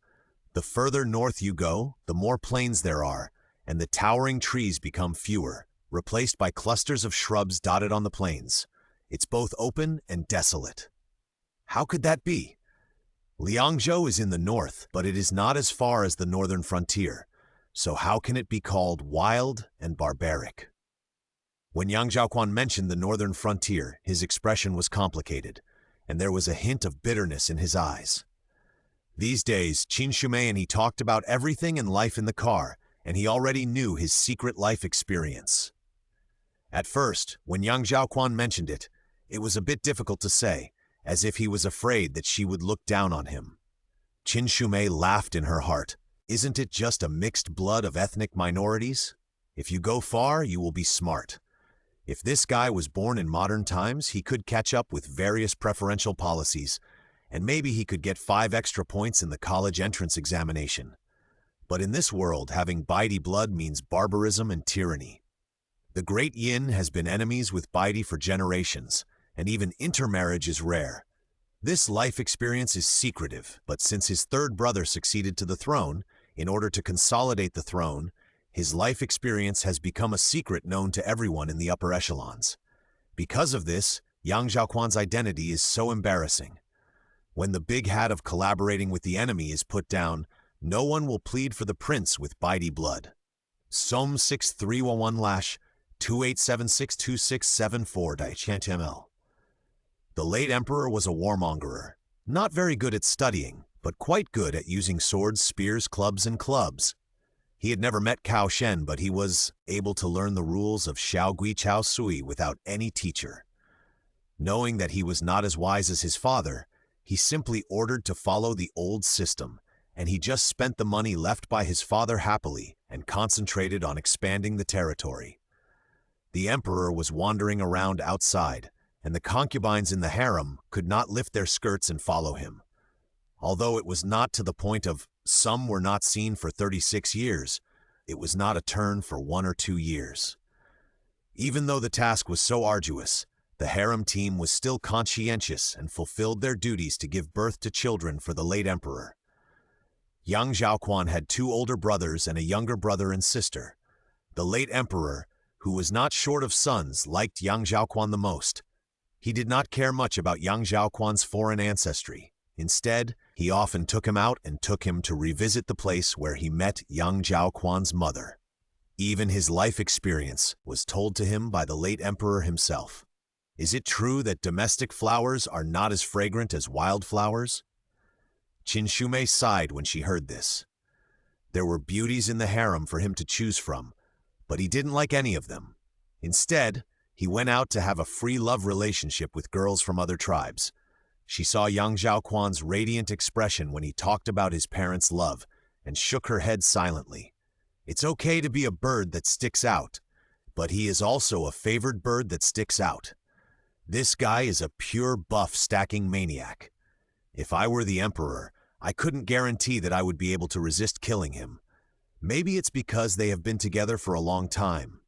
The further north you go, the more plains there are, and the towering trees become fewer, replaced by clusters of shrubs dotted on the plains. It's both open and desolate. How could that be? Liangzhou is in the north, but it is not as far as the northern frontier, so how can it be called wild and barbaric? When Yang Zhaoquan mentioned the northern frontier, his expression was complicated, and there was a hint of bitterness in his eyes. These days, Qin Shumei and he talked about everything in life in the car, and he already knew his secret life experience. At first, when Yang Zhaoquan mentioned it, it was a bit difficult to say, as if he was afraid that she would look down on him. Qin Shumei laughed in her heart. Isn't it just a mixed blood of ethnic minorities? If you go far, you will be smart. If this guy was born in modern times, he could catch up with various preferential policies, and maybe he could get 5 extra points in the college entrance examination. But in this world, having Baidi blood means barbarism and tyranny. The Great Yin has been enemies with Baidi for generations, and even intermarriage is rare. This life experience is secretive, but since his third brother succeeded to the throne, in order to consolidate the throne, his life experience has become a secret known to everyone in the upper echelons. Because of this, Yang Zhaoquan's identity is so embarrassing. When the big hat of collaborating with the enemy is put down, no one will plead for the prince with Baidi blood. Som 6311/28762674 The late emperor was a warmongerer, not very good at studying, but quite good at using swords, spears, clubs, and clubs. He had never met Cao Shen, but he was able to learn the rules of Xiaogui Chao Sui without any teacher. Knowing that he was not as wise as his father, he simply ordered to follow the old system, and he just spent the money left by his father happily and concentrated on expanding the territory. The emperor was wandering around outside, and the concubines in the harem could not lift their skirts and follow him. Although it was not to the point of some were not seen for 36 years, it was not a turn for 1 or 2 years. Even though the task was so arduous, the harem team was still conscientious and fulfilled their duties to give birth to children for the late emperor. Yang Zhaoquan had 2 older brothers and a younger brother and sister. The late emperor, who was not short of sons, liked Yang Zhaoquan the most. He did not care much about Yang Zhaoquan's foreign ancestry. Instead, he often took him out and took him to revisit the place where he met Yang Zhaoquan's mother. Even his life experience was told to him by the late emperor himself. Is it true that domestic flowers are not as fragrant as wildflowers? Qin Shumei sighed when she heard this. There were beauties in the harem for him to choose from, but he didn't like any of them. Instead, he went out to have a free love relationship with girls from other tribes. She saw young Zhaoquan's radiant expression when he talked about his parents' love and shook her head silently. It's okay to be a bird that sticks out, but he is also a favored bird that sticks out. This guy is a pure buff stacking maniac. If I were the emperor, I couldn't guarantee that I would be able to resist killing him. Maybe it's because they have been together for a long time.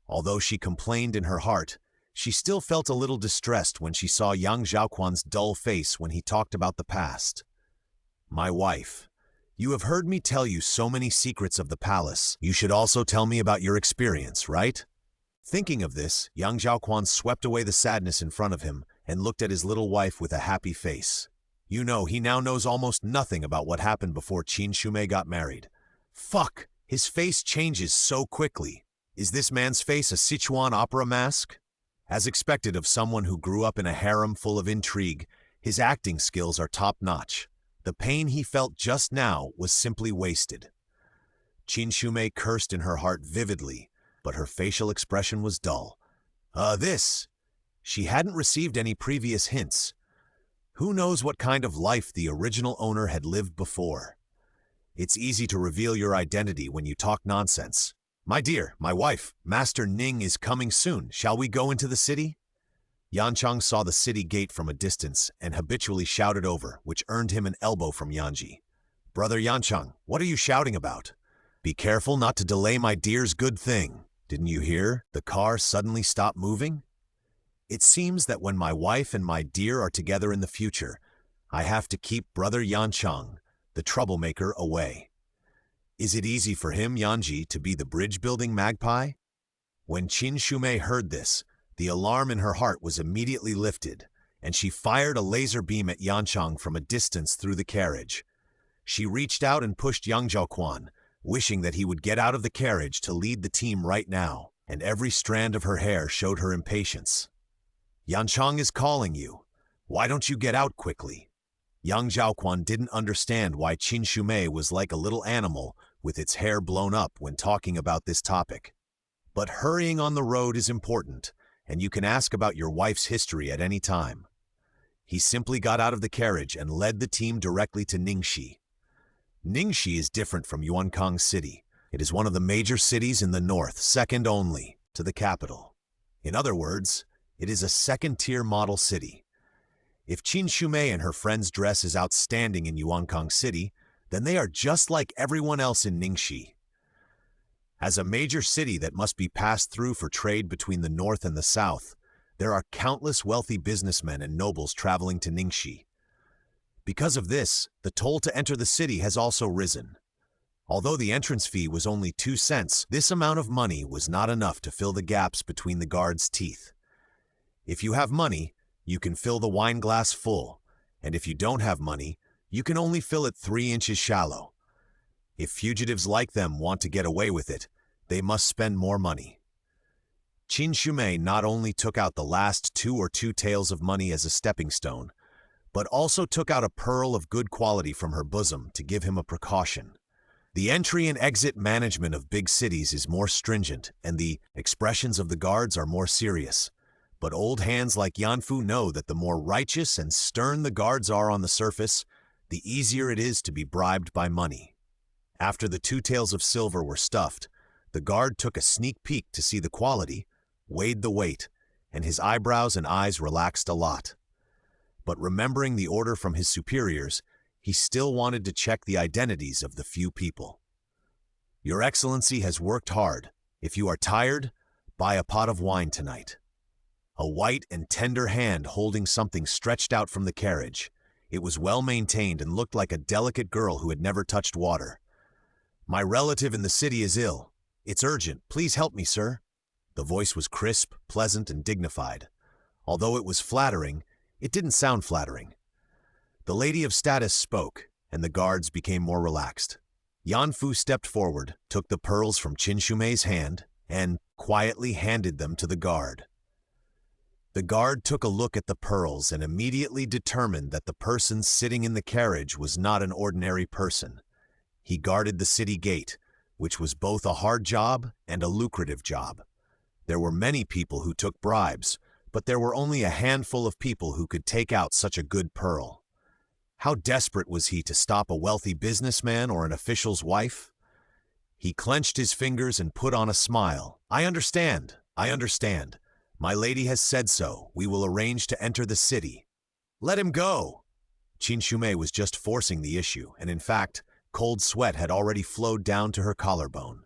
Although she complained in her heart, she still felt a little distressed when she saw young Zhaoquan's dull face when he talked about the past. My wife, you have heard me tell you so many secrets of the palace. You should also tell me about your experience, right? Thinking of this, young Zhaoquan swept away the sadness in front of him and looked at his little wife with a happy face. You know, he now knows almost nothing about what happened before Qin Shumei got married. Fuck! His face changes so quickly. Is this man's face a Sichuan opera mask? As expected of someone who grew up in a harem full of intrigue, his acting skills are top-notch. The pain he felt just now was simply wasted. Qin Shumei cursed in her heart vividly, but her facial expression was dull. This! She hadn't received any previous hints. Who knows what kind of life the original owner had lived before? It's easy to reveal your identity when you talk nonsense. My dear, my wife, Master Ning is coming soon. Shall we go into the city? Yanchang saw the city gate from a distance and habitually shouted over, which earned him an elbow from Yanji. Brother Yanchang, what are you shouting about? Be careful not to delay my dear's good thing. Didn't you hear? The car suddenly stopped moving? It seems that when my wife and my dear are together in the future, I have to keep Brother Yanchang, the troublemaker, away. Is it easy for him, Yanji, to be the bridge-building magpie? When Qin Shumei heard this, the alarm in her heart was immediately lifted, and she fired a laser beam at Yanchang from a distance through the carriage. She reached out and pushed young Zhaoquan, wishing that he would get out of the carriage to lead the team right now, and every strand of her hair showed her impatience. Yanchang is calling you. Why don't you get out quickly? Young Zhaoquan didn't understand why Qin Shumei was like a little animal with its hair blown up when talking about this topic. But hurrying on the road is important, and you can ask about your wife's history at any time. He simply got out of the carriage and led the team directly to Ningxi. Ningxi is different from Yuankang City. It is one of the major cities in the north, second only to the capital. In other words, it is a second-tier model city. If Qin Shumei and her friends' dress is outstanding in Yuankang City, then they are just like everyone else in Ningxi. As a major city that must be passed through for trade between the north and the south, there are countless wealthy businessmen and nobles traveling to Ningxi. Because of this, the toll to enter the city has also risen. Although the entrance fee was only 2 cents, this amount of money was not enough to fill the gaps between the guards' teeth. If you have money, you can fill the wine glass full, and if you don't have money, you can only fill it 3 inches shallow. If fugitives like them want to get away with it, they must spend more money. Qin Shumei not only took out the last 2 or 2 taels of money as a stepping stone, but also took out a pearl of good quality from her bosom to give him a precaution. The entry and exit management of big cities is more stringent, and the expressions of the guards are more serious. But old hands like Yanfu know that the more righteous and stern the guards are on the surface, the easier it is to be bribed by money. After the 2 taels of silver were stuffed, the guard took a sneak peek to see the quality, weighed the weight, and his eyebrows and eyes relaxed a lot. But remembering the order from his superiors, he still wanted to check the identities of the few people. Your Excellency has worked hard. If you are tired, buy a pot of wine tonight. A white and tender hand holding something stretched out from the carriage. It was well maintained and looked like a delicate girl who had never touched water. My relative in the city is ill. It's urgent. Please help me, sir. The voice was crisp, pleasant, and dignified. Although it was flattering, it didn't sound flattering. The lady of status spoke, and the guards became more relaxed. Yanfu stepped forward, took the pearls from Qin Shumei's hand, and quietly handed them to the guard. The guard took a look at the pearls and immediately determined that the person sitting in the carriage was not an ordinary person. He guarded the city gate, which was both a hard job and a lucrative job. There were many people who took bribes, but there were only a handful of people who could take out such a good pearl. How desperate was he to stop a wealthy businessman or an official's wife? He clenched his fingers and put on a smile. I understand. My lady has said so. We will arrange to enter the city. Let him go. Qin Shumei was just forcing the issue, and in fact, cold sweat had already flowed down to her collarbone.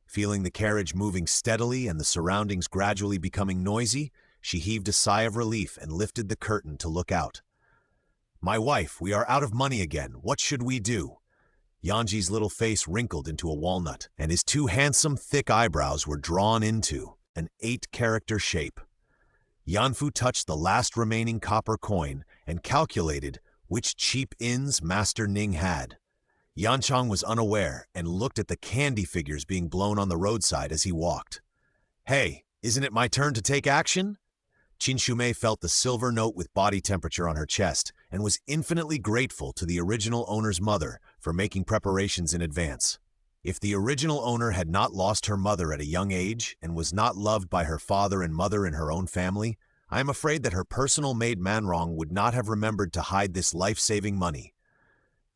Feeling the carriage moving steadily and the surroundings gradually becoming noisy, she heaved a sigh of relief and lifted the curtain to look out. My wife, we are out of money again. What should we do? Yanji's little face wrinkled into a walnut, and his two handsome, thick eyebrows were drawn into an 8-character shape. Yanfu touched the last remaining copper coin and calculated which cheap ins Master Ning had. Yanchang was unaware and looked at the candy figures being blown on the roadside as he walked. Hey, isn't it my turn to take action? Qin Shumei felt the silver note with body temperature on her chest and was infinitely grateful to the original owner's mother for making preparations in advance. If the original owner had not lost her mother at a young age and was not loved by her father and mother in her own family, I am afraid that her personal maid Manrong would not have remembered to hide this life-saving money.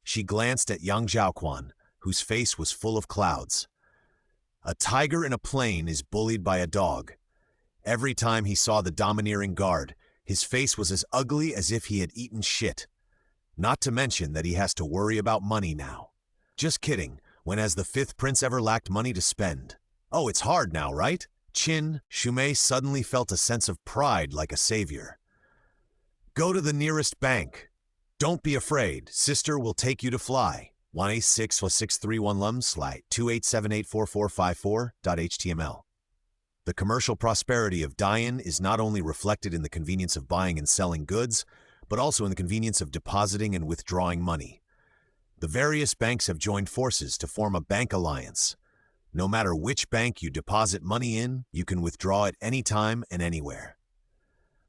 She glanced at young Zhaoquan, whose face was full of clouds. A tiger in a plain is bullied by a dog. Every time he saw the domineering guard, his face was as ugly as if he had eaten shit. Not to mention that he has to worry about money now. Just kidding, when has the 5th prince ever lacked money to spend? Oh, it's hard now, right? Qin Shumei suddenly felt a sense of pride like a savior. Go to the nearest bank. Don't be afraid, sister will take you to fly. 1864631lum/28784454.html. The commercial prosperity of Dian is not only reflected in the convenience of buying and selling goods, but also in the convenience of depositing and withdrawing money. The various banks have joined forces to form a bank alliance. No matter which bank you deposit money in, you can withdraw it anytime and anywhere.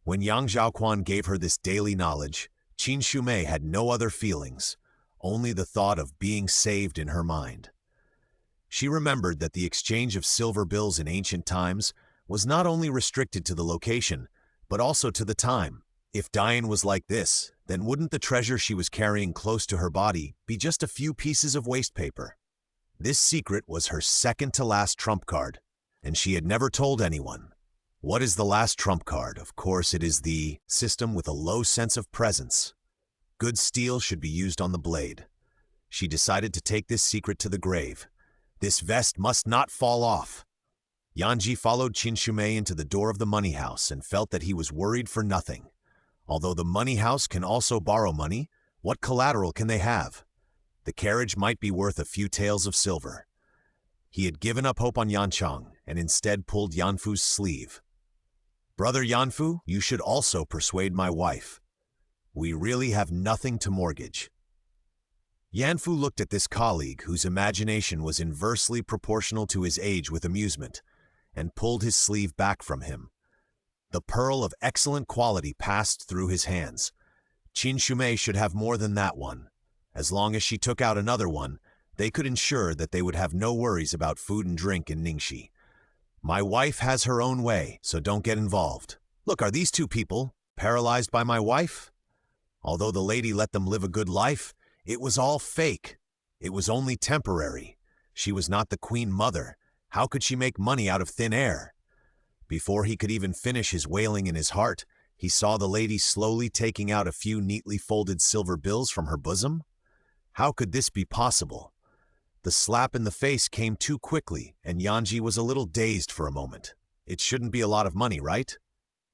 When Yang Zhaoquan gave her this daily knowledge, Qin Shumei had no other feelings, only the thought of being saved in her mind. She remembered that the exchange of silver bills in ancient times was not only restricted to the location, but also to the time. If Dian was like this, then wouldn't the treasure she was carrying close to her body be just a few pieces of waste paper? This secret was her second-to-last trump card, and she had never told anyone. What is the last trump card? Of course, it is the system with a low sense of presence. Good steel should be used on the blade. She decided to take this secret to the grave. This vest must not fall off. Yanji followed Qin Shumei into the door of the money house and felt that he was worried for nothing. Although the money house can also borrow money, what collateral can they have? The carriage might be worth a few taels of silver. He had given up hope on Yanchang and instead pulled Yanfu's sleeve. Brother Yanfu, you should also persuade my wife. We really have nothing to mortgage. Yanfu looked at this colleague whose imagination was inversely proportional to his age with amusement, and pulled his sleeve back from him. The pearl of excellent quality passed through his hands. Qin Shumei should have more than that one. As long as she took out another one, they could ensure that they would have no worries about food and drink in Ningxi. My wife has her own way, so don't get involved. Look, are these two people paralyzed by my wife? Although the lady let them live a good life, it was all fake. It was only temporary. She was not the queen mother. How could she make money out of thin air? Before he could even finish his wailing in his heart, he saw the lady slowly taking out a few neatly folded silver bills from her bosom. How could this be possible? The slap in the face came too quickly, and Yanji was a little dazed for a moment. It shouldn't be a lot of money, right?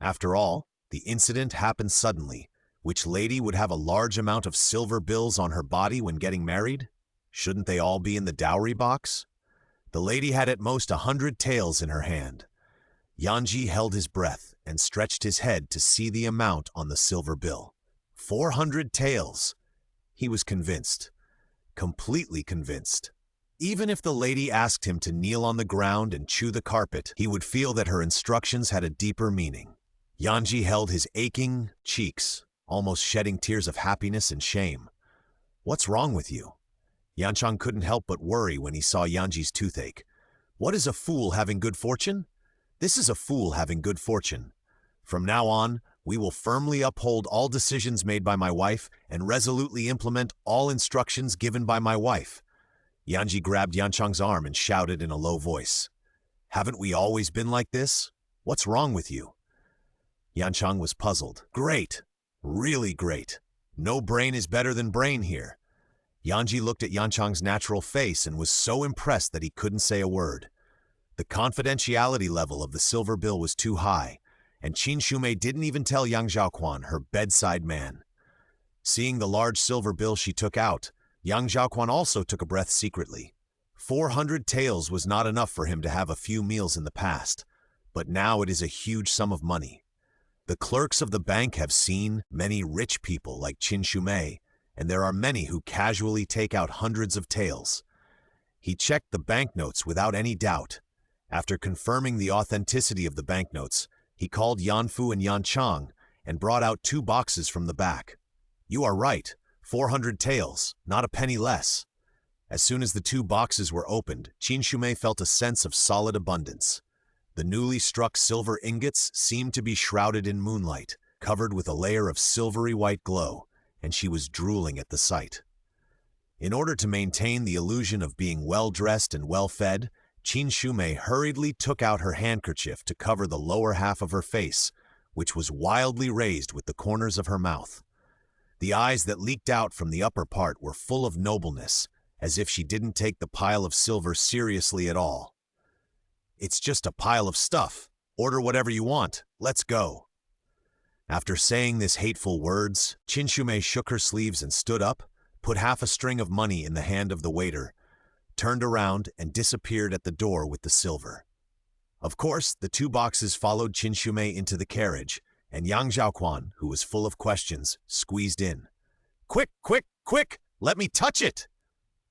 After all, the incident happened suddenly. Which lady would have a large amount of silver bills on her body when getting married? Shouldn't they all be in the dowry box? The lady had at most 100 taels in her hand. Yanji held his breath and stretched his head to see the amount on the silver bill. 400 taels. He was convinced. Completely convinced. Even if the lady asked him to kneel on the ground and chew the carpet, he would feel that her instructions had a deeper meaning. Yanji held his aching cheeks, almost shedding tears of happiness and shame. "What's wrong with you?" Yanchang couldn't help but worry when he saw Yanji's toothache. "What is a fool having good fortune? This is a fool having good fortune. From now on, we will firmly uphold all decisions made by my wife and resolutely implement all instructions given by my wife." Yanji grabbed Yanchang's arm and shouted in a low voice, "Haven't we always been like this? What's wrong with you?" Yanchang was puzzled. "Great. Really great. No brain is better than brain here." Yanji looked at Yanchang's natural face and was so impressed that he couldn't say a word. The confidentiality level of the silver bill was too high, and Qin Shumei didn't even tell Yang Zhaoquan, her bedside man. Seeing the large silver bill she took out, Yang Zhaoquan also took a breath secretly. 400 taels was not enough for him to have a few meals in the past, but now it is a huge sum of money. The clerks of the bank have seen many rich people like Qin Shumei, and there are many who casually take out hundreds of taels. He checked the banknotes without any doubt. After confirming the authenticity of the banknotes, he called Yanfu and Yanchang and brought out 2 boxes from the back. "You are right, 400 taels, not a penny less." As soon as the 2 boxes were opened, Qin Shumei felt a sense of solid abundance. The newly struck silver ingots seemed to be shrouded in moonlight, covered with a layer of silvery white glow, and she was drooling at the sight. In order to maintain the illusion of being well-dressed and well-fed, Qin Shumei hurriedly took out her handkerchief to cover the lower half of her face, which was wildly raised with the corners of her mouth. The eyes that leaked out from the upper part were full of nobleness, as if she didn't take the pile of silver seriously at all. "It's just a pile of stuff. Order whatever you want. Let's go." After saying these hateful words, Qin Shumei shook her sleeves and stood up, put half a string of money in the hand of the waiter, turned around and disappeared at the door with the silver. Of course, the 2 boxes followed Qin Shumei into the carriage, and Yang Zhaoquan, who was full of questions, squeezed in. "Quick, quick, quick! Let me touch it!"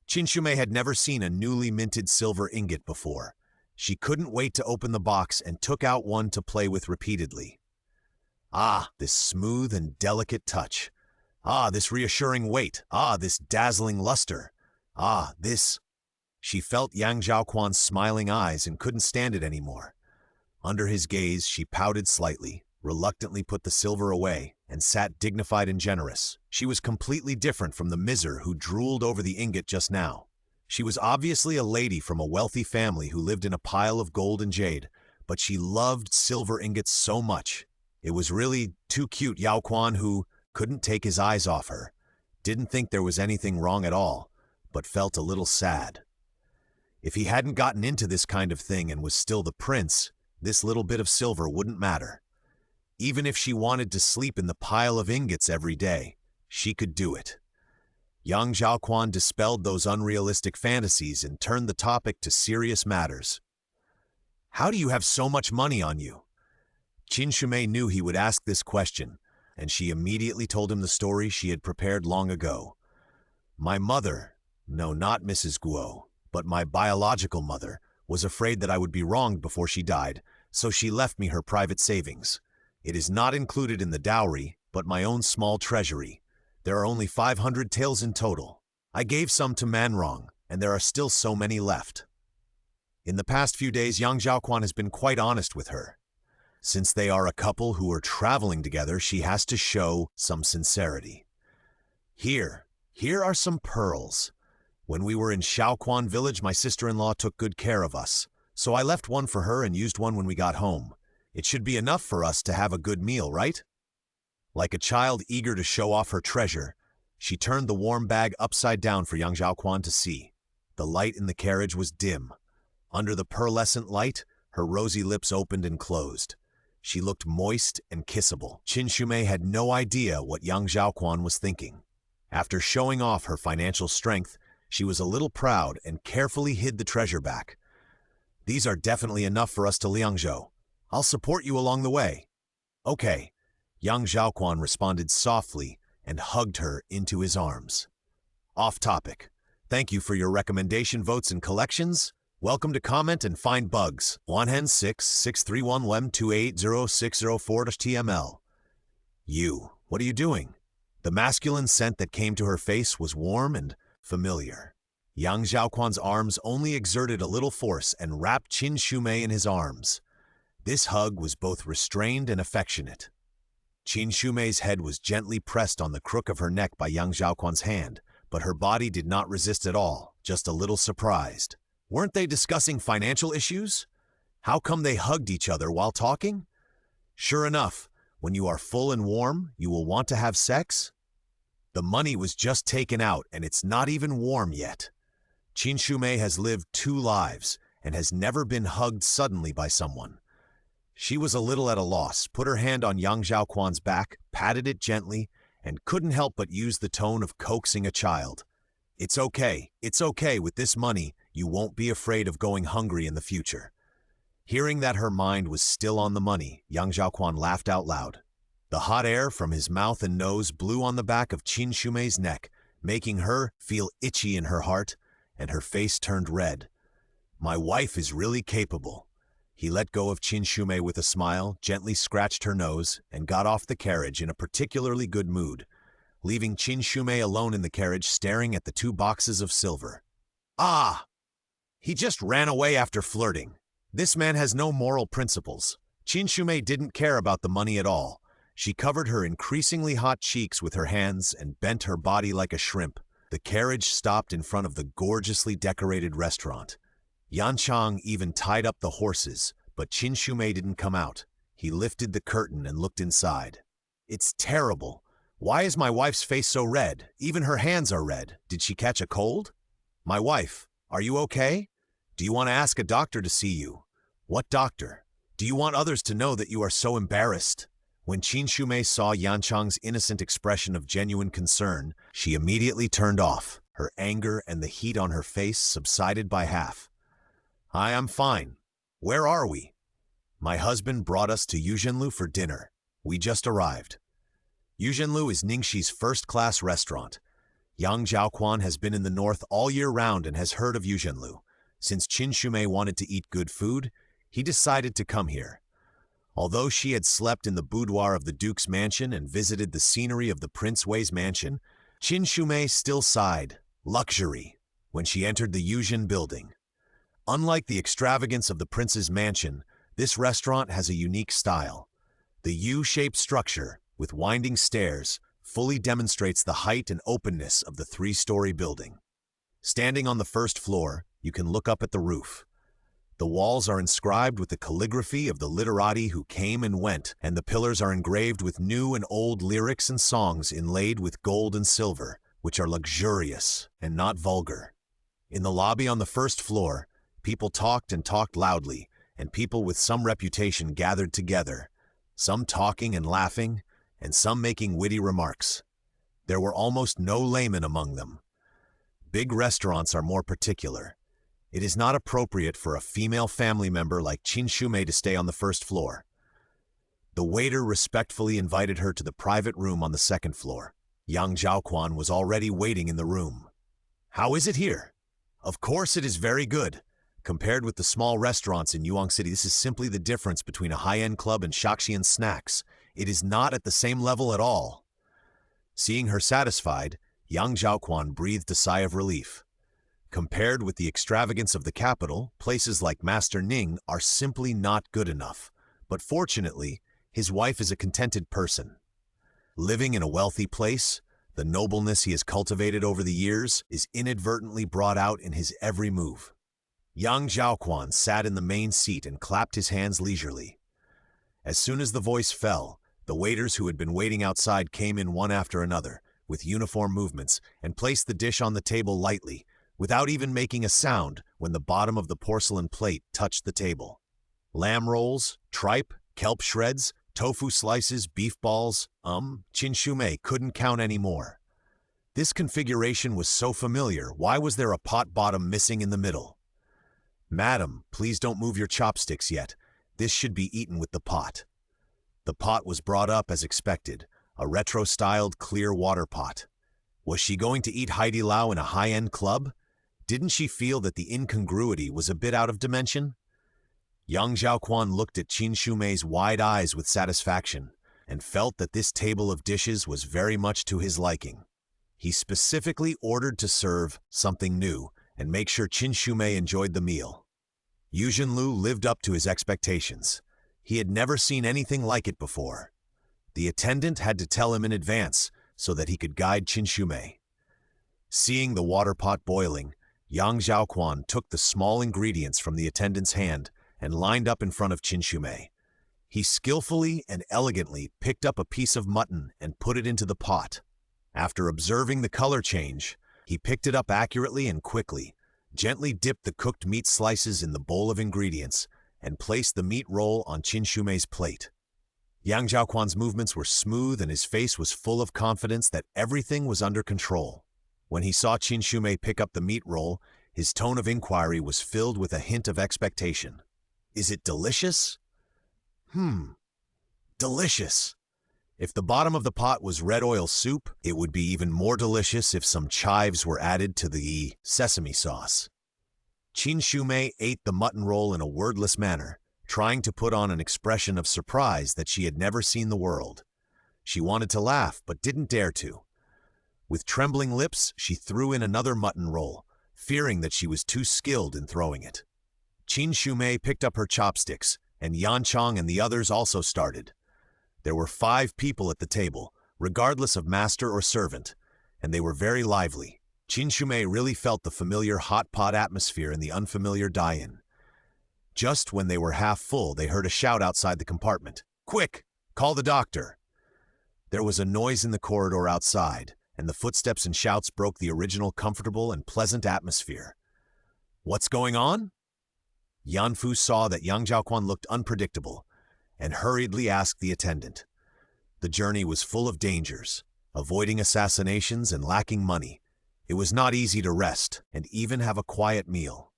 Qin Shumei had never seen a newly minted silver ingot before. She couldn't wait to open the box and took out one to play with repeatedly. Ah, this smooth and delicate touch. Ah, this reassuring weight. Ah, this dazzling luster. Ah, this... She felt Yang Zhaoquan's smiling eyes and couldn't stand it anymore. Under his gaze, she pouted slightly, reluctantly put the silver away, and sat dignified and generous. She was completely different from the miser who drooled over the ingot just now. She was obviously a lady from a wealthy family who lived in a pile of gold and jade, but she loved silver ingots so much. It was really too cute. Zhaoquan, who couldn't take his eyes off her, didn't think there was anything wrong at all, but felt a little sad. If he hadn't gotten into this kind of thing and was still the prince, this little bit of silver wouldn't matter. Even if she wanted to sleep in the pile of ingots every day, she could do it. Yang Zhaoquan dispelled those unrealistic fantasies and turned the topic to serious matters. "How do you have so much money on you?" Qin Shumei knew he would ask this question, and she immediately told him the story she had prepared long ago. "My mother, no, not Mrs. Guo, but my biological mother, was afraid that I would be wronged before she died, so she left me her private savings. It is not included in the dowry, but my own small treasury. There are only 500 taels in total. I gave some to Manrong, and there are still so many left." In the past few days, Yang Zhaoquan has been quite honest with her. Since they are a couple who are traveling together, she has to show some sincerity. Here are some pearls. When we were in Zhaoquan village, my sister-in-law took good care of us, so I left one for her and used one when we got home. It should be enough for us to have a good meal, right? Like a child eager to show off her treasure, she turned the warm bag upside down for Yang Zhaoquan to see. The light in the carriage was dim. Under the pearlescent light, her rosy lips opened and closed. She looked moist and kissable. Qin Shumei had no idea what Yang Zhaoquan was thinking. After showing off her financial strength, she was a little proud and carefully hid the treasure back. "These are definitely enough for us to Liangzhou. I'll support you along the way." "Okay." Yang Zhaoquan responded softly and hugged her into his arms. Off topic. Thank you for your recommendation votes and collections. Welcome to Comment and Find Bugs. 1N6-631-Lem-280-604-TML. You, what are you doing? The masculine scent that came to her face was warm and familiar. Yang Zhaoquan's arms only exerted a little force and wrapped Qin Shumei in his arms. This hug was both restrained and affectionate. Qin Shumei's head was gently pressed on the crook of her neck by Yang Zhaoquan's hand, but her body did not resist at all, just a little surprised. Weren't they discussing financial issues? How come they hugged each other while talking? Sure enough, when you are full and warm, you will want to have sex? The money was just taken out and it's not even warm yet. Qin Shumei has lived 2 lives and has never been hugged suddenly by someone. She was a little at a loss, put her hand on Yang Zhaoquan's back, patted it gently, and couldn't help but use the tone of coaxing a child. It's okay with this money, you won't be afraid of going hungry in the future. Hearing that her mind was still on the money, Yang Zhaoquan laughed out loud. The hot air from his mouth and nose blew on the back of Qin Shumei's neck, making her feel itchy in her heart, and her face turned red. My wife is really capable. He let go of Qin Shumei with a smile, gently scratched her nose, and got off the carriage in a particularly good mood, leaving Qin Shumei alone in the carriage staring at the 2 boxes of silver. Ah! He just ran away after flirting. This man has no moral principles. Qin Shumei didn't care about the money at all. She covered her increasingly hot cheeks with her hands and bent her body like a shrimp. The carriage stopped in front of the gorgeously decorated restaurant. Yan Chang even tied up the horses, but Qin Shumei didn't come out. He lifted the curtain and looked inside. It's terrible. Why is my wife's face so red? Even her hands are red. Did she catch a cold? My wife, are you okay? Do you want to ask a doctor to see you? What doctor? Do you want others to know that you are so embarrassed? When Qin Shumei saw Yan Chang's innocent expression of genuine concern, she immediately turned off. Her anger and the heat on her face subsided by half. Hi, I'm fine. Where are we? My husband brought us to Yuzhenlu for dinner. We just arrived. Yuzhenlu is Ningxi's first-class restaurant. Yang Zhaoquan has been in the north all year round and has heard of Yuzhenlu. Since Qin Shumei wanted to eat good food, he decided to come here. Although she had slept in the boudoir of the Duke's mansion and visited the scenery of the Prince of Wei's mansion, Qin Shumei still sighed, luxury, when she entered the Yuzhen building. Unlike the extravagance of the prince's mansion, this restaurant has a unique style. The U-shaped structure, with winding stairs, fully demonstrates the height and openness of the 3-story building. Standing on the first floor, you can look up at the roof. The walls are inscribed with the calligraphy of the literati who came and went, and the pillars are engraved with new and old lyrics and songs inlaid with gold and silver, which are luxurious and not vulgar. In the lobby on the first floor, people talked and talked loudly, and people with some reputation gathered together, some talking and laughing, and some making witty remarks. There were almost no laymen among them. Big restaurants are more particular. It is not appropriate for a female family member like Qin Shumei to stay on the first floor. The waiter respectfully invited her to the private room on the second floor. Yang Zhaoquan was already waiting in the room. How is it here? Of course it is very good. Compared with the small restaurants in Yuang City, this is simply the difference between a high-end club and Shaxian snacks. It is not at the same level at all. Seeing her satisfied, Yang Zhaoquan breathed a sigh of relief. Compared with the extravagance of the capital, places like Master Ning are simply not good enough. But fortunately, his wife is a contented person. Living in a wealthy place, the nobleness he has cultivated over the years is inadvertently brought out in his every move. Yang Zhaoquan sat in the main seat and clapped his hands leisurely. As soon as the voice fell, the waiters who had been waiting outside came in one after another, with uniform movements, and placed the dish on the table lightly, without even making a sound when the bottom of the porcelain plate touched the table. Lamb rolls, tripe, kelp shreds, tofu slices, beef balls, Qin Shumei couldn't count anymore. This configuration was so familiar, why was there a pot bottom missing in the middle? Madam, please don't move your chopsticks yet. This should be eaten with the pot. The pot was brought up as expected, a retro-styled clear water pot. Was she going to eat Haidilao in a high-end club? Didn't she feel that the incongruity was a bit out of dimension? Young Zhaoquan looked at Qin Shumei's wide eyes with satisfaction and felt that this table of dishes was very much to his liking. He specifically ordered to serve something new and make sure Qin Shumei enjoyed the meal. Yu Zhenlu lived up to his expectations. He had never seen anything like it before. The attendant had to tell him in advance so that he could guide Qin Shumei. Seeing the water pot boiling, Yang Zhaoquan took the small ingredients from the attendant's hand and lined up in front of Qin Shumei. He skillfully and elegantly picked up a piece of mutton and put it into the pot. After observing the color change, he picked it up accurately and quickly, gently dipped the cooked meat slices in the bowl of ingredients, and placed the meat roll on Qin Shumei's plate. Yang Zhaoquan's movements were smooth and his face was full of confidence that everything was under control. When he saw Qin Shumei pick up the meat roll, his tone of inquiry was filled with a hint of expectation. Is it delicious? Delicious. If the bottom of the pot was red oil soup, it would be even more delicious if some chives were added to the sesame sauce. Qin Shumei ate the mutton roll in a wordless manner, trying to put on an expression of surprise that she had never seen the world. She wanted to laugh, but didn't dare to. With trembling lips, she threw in another mutton roll, fearing that she was too skilled in throwing it. Qin Shumei picked up her chopsticks, and Yanchang and the others also started. There were 5 people at the table, regardless of master or servant, and they were very lively. Qin Shumei really felt the familiar hot pot atmosphere in the unfamiliar dine-in. Just when they were half full, they heard a shout outside the compartment. "Quick! Call the doctor!" There was a noise in the corridor outside, and the footsteps and shouts broke the original comfortable and pleasant atmosphere. What's going on? Yanfu saw that Yang Zhaoquan looked unpredictable and hurriedly asked the attendant. The journey was full of dangers, avoiding assassinations and lacking money. It was not easy to rest and even have a quiet meal.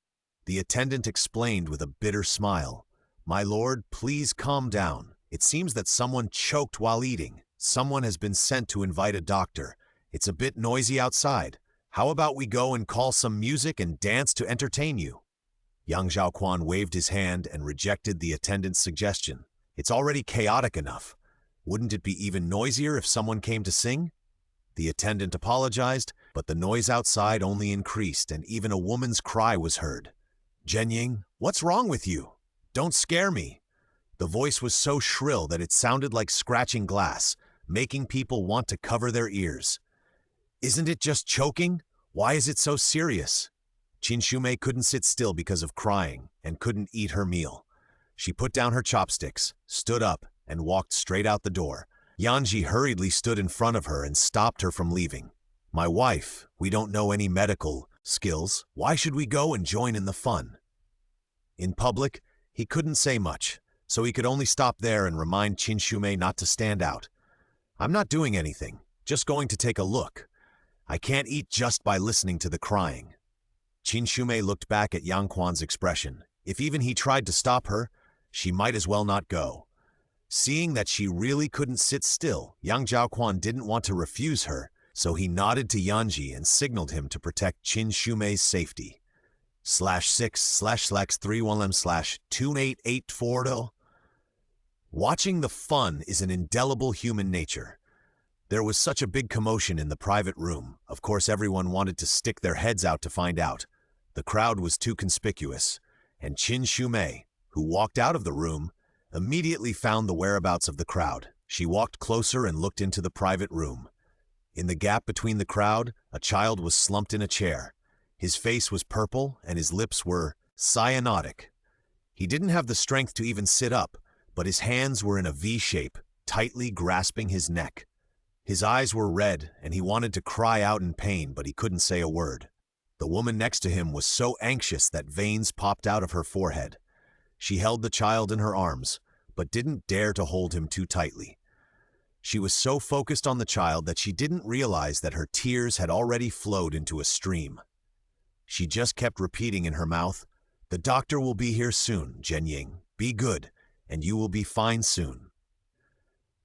The attendant explained with a bitter smile, "My lord, please calm down. It seems that someone choked while eating. Someone has been sent to invite a doctor. It's a bit noisy outside. How about we go and call some music and dance to entertain you?" Yang Zhaoquan waved his hand and rejected the attendant's suggestion. It's already chaotic enough. Wouldn't it be even noisier if someone came to sing? The attendant apologized, but the noise outside only increased and even a woman's cry was heard. "Zhenying, what's wrong with you? Don't scare me." The voice was so shrill that it sounded like scratching glass, making people want to cover their ears. "Isn't it just choking? Why is it so serious?" Qin Shumei couldn't sit still because of crying and couldn't eat her meal. She put down her chopsticks, stood up, and walked straight out the door. Yanji hurriedly stood in front of her and stopped her from leaving. "My wife, we don't know any medical skills. Why should we go and join in the fun?" In public, he couldn't say much, so he could only stop there and remind Qin Shumei not to stand out. "I'm not doing anything, just going to take a look. I can't eat just by listening to the crying." Qin Shumei looked back at Yang Quan's expression. If even he tried to stop her, she might as well not go. Seeing that she really couldn't sit still, Yang Zhaoquan didn't want to refuse her, so he nodded to Yanji and signaled him to protect Qin Shumei's safety. /6//31m/2884. Watching the fun is an indelible human nature. There was such a big commotion in the private room. Of course, everyone wanted to stick their heads out to find out. The crowd was too conspicuous, and Qin Shumei, who walked out of the room, immediately found the whereabouts of the crowd. She walked closer and looked into the private room. In the gap between the crowd, a child was slumped in a chair. His face was purple and his lips were cyanotic. He didn't have the strength to even sit up, but his hands were in a V shape, tightly grasping his neck. His eyes were red and he wanted to cry out in pain, but he couldn't say a word. The woman next to him was so anxious that veins popped out of her forehead. She held the child in her arms, but didn't dare to hold him too tightly. She was so focused on the child that she didn't realize that her tears had already flowed into a stream. She just kept repeating in her mouth, "The doctor will be here soon, Zhenying. Be good, and you will be fine soon."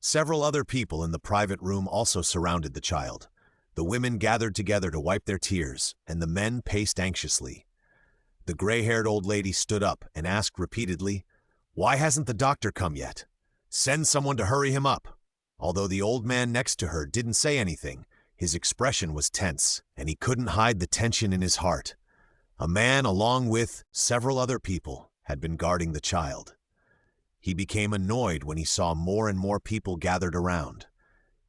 Several other people in the private room also surrounded the child. The women gathered together to wipe their tears, and the men paced anxiously. The gray-haired old lady stood up and asked repeatedly, "Why hasn't the doctor come yet? Send someone to hurry him up." Although the old man next to her didn't say anything, his expression was tense, and he couldn't hide the tension in his heart. A man, along with several other people, had been guarding the child. He became annoyed when he saw more and more people gathered around.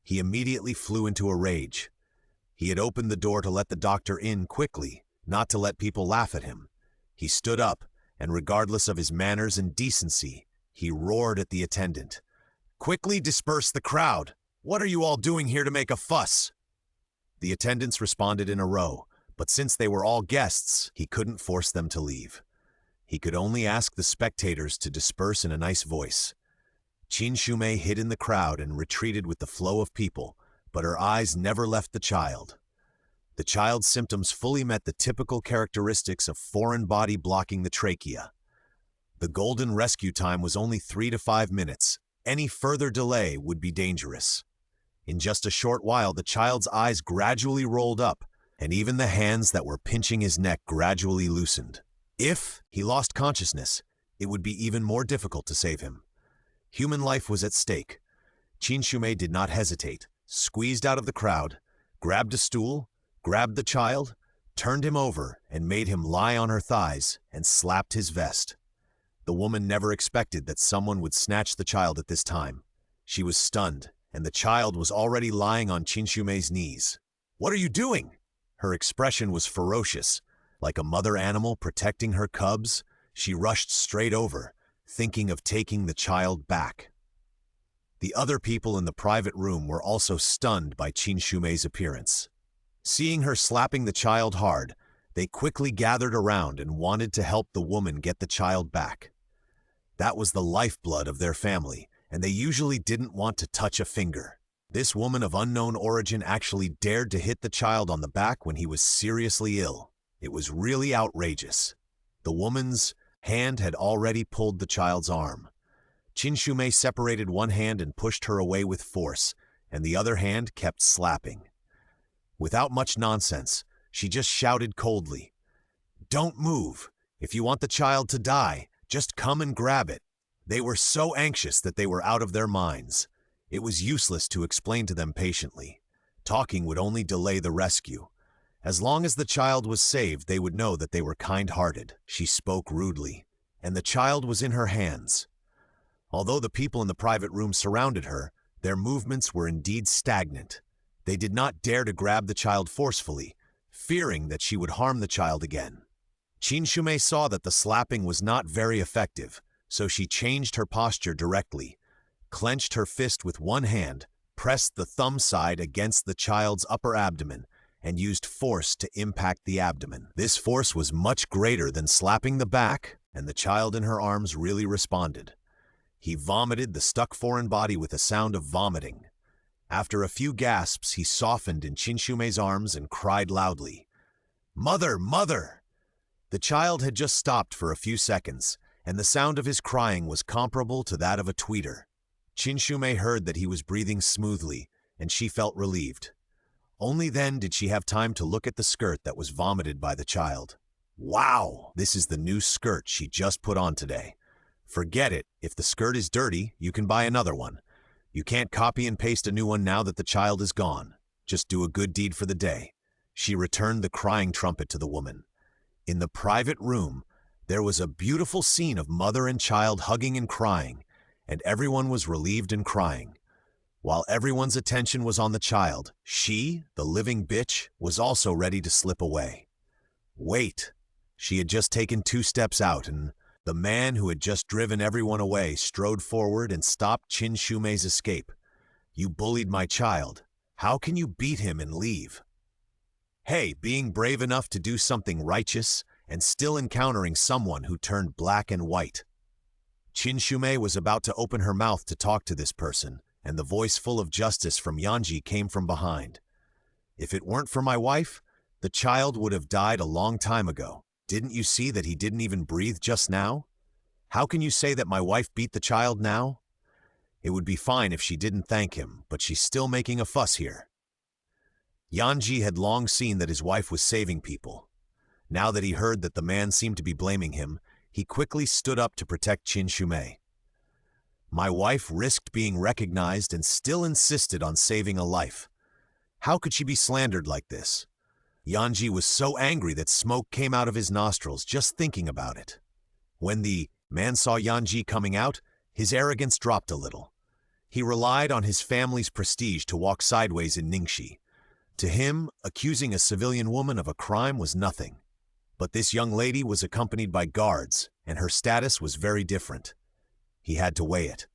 He immediately flew into a rage. He had opened the door to let the doctor in quickly, not to let people laugh at him. He stood up, and regardless of his manners and decency, he roared at the attendant. "Quickly disperse the crowd! What are you all doing here to make a fuss?" The attendants responded in a row, but since they were all guests, he couldn't force them to leave. He could only ask the spectators to disperse in a nice voice. Qin Shumei hid in the crowd and retreated with the flow of people, but her eyes never left the child. The child's symptoms fully met the typical characteristics of foreign body blocking the trachea. The golden rescue time was only 3 to 5 minutes. Any further delay would be dangerous. In just a short while, the child's eyes gradually rolled up, and even the hands that were pinching his neck gradually loosened. If he lost consciousness, it would be even more difficult to save him. Human life was at stake. Qin Shumei did not hesitate, squeezed out of the crowd, grabbed a stool, grabbed the child, turned him over, and made him lie on her thighs and slapped his vest. The woman never expected that someone would snatch the child at this time. She was stunned, and the child was already lying on Qin Shumei's knees. "What are you doing?" Her expression was ferocious. Like a mother animal protecting her cubs, she rushed straight over, thinking of taking the child back. The other people in the private room were also stunned by Qin Shumei's appearance. Seeing her slapping the child hard, they quickly gathered around and wanted to help the woman get the child back. That was the lifeblood of their family, and they usually didn't want to touch a finger. This woman of unknown origin actually dared to hit the child on the back when he was seriously ill. It was really outrageous. The woman's hand had already pulled the child's arm. Qin Shumei separated one hand and pushed her away with force, and the other hand kept slapping. Without much nonsense, she just shouted coldly, "Don't move. If you want the child to die, just come and grab it." They were so anxious that they were out of their minds. It was useless to explain to them patiently. Talking would only delay the rescue. As long as the child was saved, they would know that they were kind-hearted. She spoke rudely, and the child was in her hands. Although the people in the private room surrounded her, their movements were indeed stagnant. They did not dare to grab the child forcefully, fearing that she would harm the child again. Qin Shumei saw that the slapping was not very effective, so she changed her posture directly, clenched her fist with one hand, pressed the thumb side against the child's upper abdomen, and used force to impact the abdomen. This force was much greater than slapping the back, and the child in her arms really responded. He vomited the stuck foreign body with a sound of vomiting. After a few gasps, he softened in Qin Shumei's arms and cried loudly, "Mother, mother!" The child had just stopped for a few seconds, and the sound of his crying was comparable to that of a tweeter. Qin Shumei heard that he was breathing smoothly, and she felt relieved. Only then did she have time to look at the skirt that was vomited by the child. Wow, this is the new skirt she just put on today. Forget it, if the skirt is dirty, you can buy another one. You can't copy and paste a new one now that the child is gone. Just do a good deed for the day. She returned the crying trumpet to the woman. In the private room, there was a beautiful scene of mother and child hugging and crying, and everyone was relieved and crying. While everyone's attention was on the child, she, the living bitch, was also ready to slip away. Wait! She had just taken 2 steps out, and the man who had just driven everyone away strode forward and stopped Qin Shumei's escape. "You bullied my child. How can you beat him and leave?" Hey, being brave enough to do something righteous and still encountering someone who turned black and white. Qin Shumei was about to open her mouth to talk to this person, and the voice full of justice from Yanji came from behind. "If it weren't for my wife, the child would have died a long time ago. Didn't you see that he didn't even breathe just now? How can you say that my wife beat the child now? It would be fine if she didn't thank him, but she's still making a fuss here." Yanji had long seen that his wife was saving people. Now that he heard that the man seemed to be blaming him, he quickly stood up to protect Qin Shumei. My wife risked being recognized and still insisted on saving a life. How could she be slandered like this? Yanji was so angry that smoke came out of his nostrils just thinking about it. When the man saw Yanji coming out, his arrogance dropped a little. He relied on his family's prestige to walk sideways in Ningxi. To him, accusing a civilian woman of a crime was nothing. But this young lady was accompanied by guards, and her status was very different. He had to weigh it.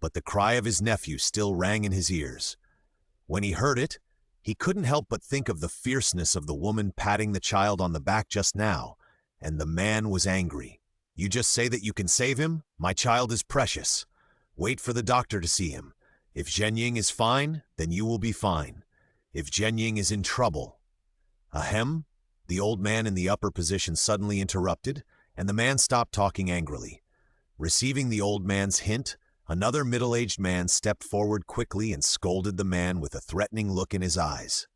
But the cry of his nephew still rang in his ears. When he heard it, he couldn't help but think of the fierceness of the woman patting the child on the back just now, and the man was angry. You just say that you can save him? My child is precious. Wait for the doctor to see him. If Zhenying is fine, then you will be fine. If Zhenying is in trouble. Ahem? The old man in the upper position suddenly interrupted, and the man stopped talking angrily. Receiving the old man's hint, another middle-aged man stepped forward quickly and scolded the man with a threatening look in his eyes.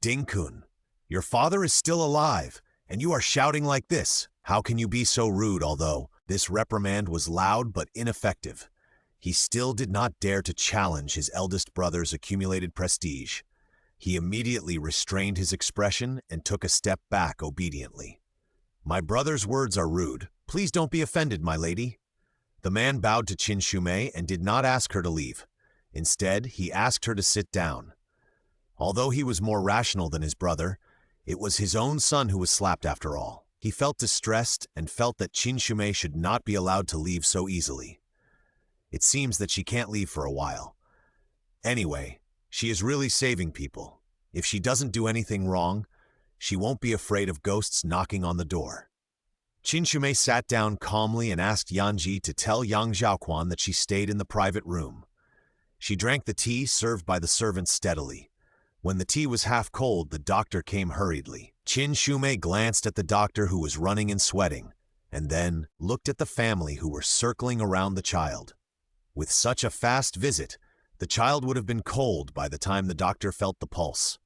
Dingkun, your father is still alive, and you are shouting like this. How can you be so rude? Although this reprimand was loud but ineffective, he still did not dare to challenge his eldest brother's accumulated prestige. He immediately restrained his expression and took a step back obediently. My brother's words are rude. Please don't be offended, my lady. The man bowed to Qin Shumei and did not ask her to leave. Instead, he asked her to sit down. Although he was more rational than his brother, it was his own son who was slapped after all. He felt distressed and felt that Qin Shumei should not be allowed to leave so easily. It seems that she can't leave for a while. Anyway, she is really saving people. If she doesn't do anything wrong, she won't be afraid of ghosts knocking on the door. Qin Shumei sat down calmly and asked Yanji to tell young Zhaoquan that she stayed in the private room. She drank the tea served by the servants steadily. When the tea was half cold, the doctor came hurriedly. Qin Shumei glanced at the doctor, who was running and sweating, and then looked at the family who were circling around the child. With such a fast visit, the child would have been cold by the time the doctor felt the pulse.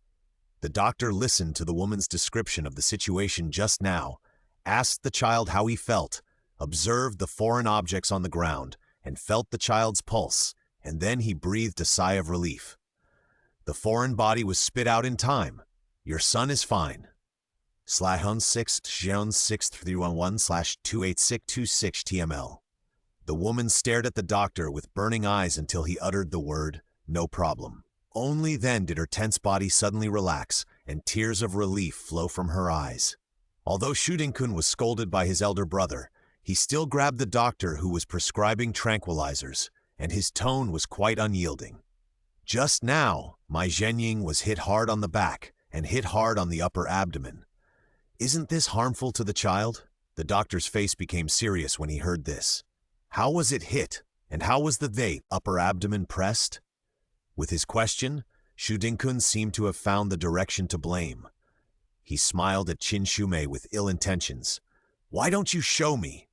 The doctor listened to the woman's description of the situation just now, asked the child how he felt, observed the foreign objects on the ground, and felt the child's pulse, and then he breathed a sigh of relief. The foreign body was spit out in time. Your son is fine. /6/6/311/28626 TML. The woman stared at the doctor with burning eyes until he uttered the word, "No problem." Only then did her tense body suddenly relax, and tears of relief flow from her eyes. Although Shu Dingkun was scolded by his elder brother, he still grabbed the doctor, who was prescribing tranquilizers, and his tone was quite unyielding. Just now, my Zhenying was hit hard on the back and hit hard on the upper abdomen. Isn't this harmful to the child? The doctor's face became serious when he heard this. How was it hit, and how was the upper abdomen pressed? With his question, Shu Dingkun seemed to have found the direction to blame. He smiled at Qin Shumei with ill intentions. Why don't you show me?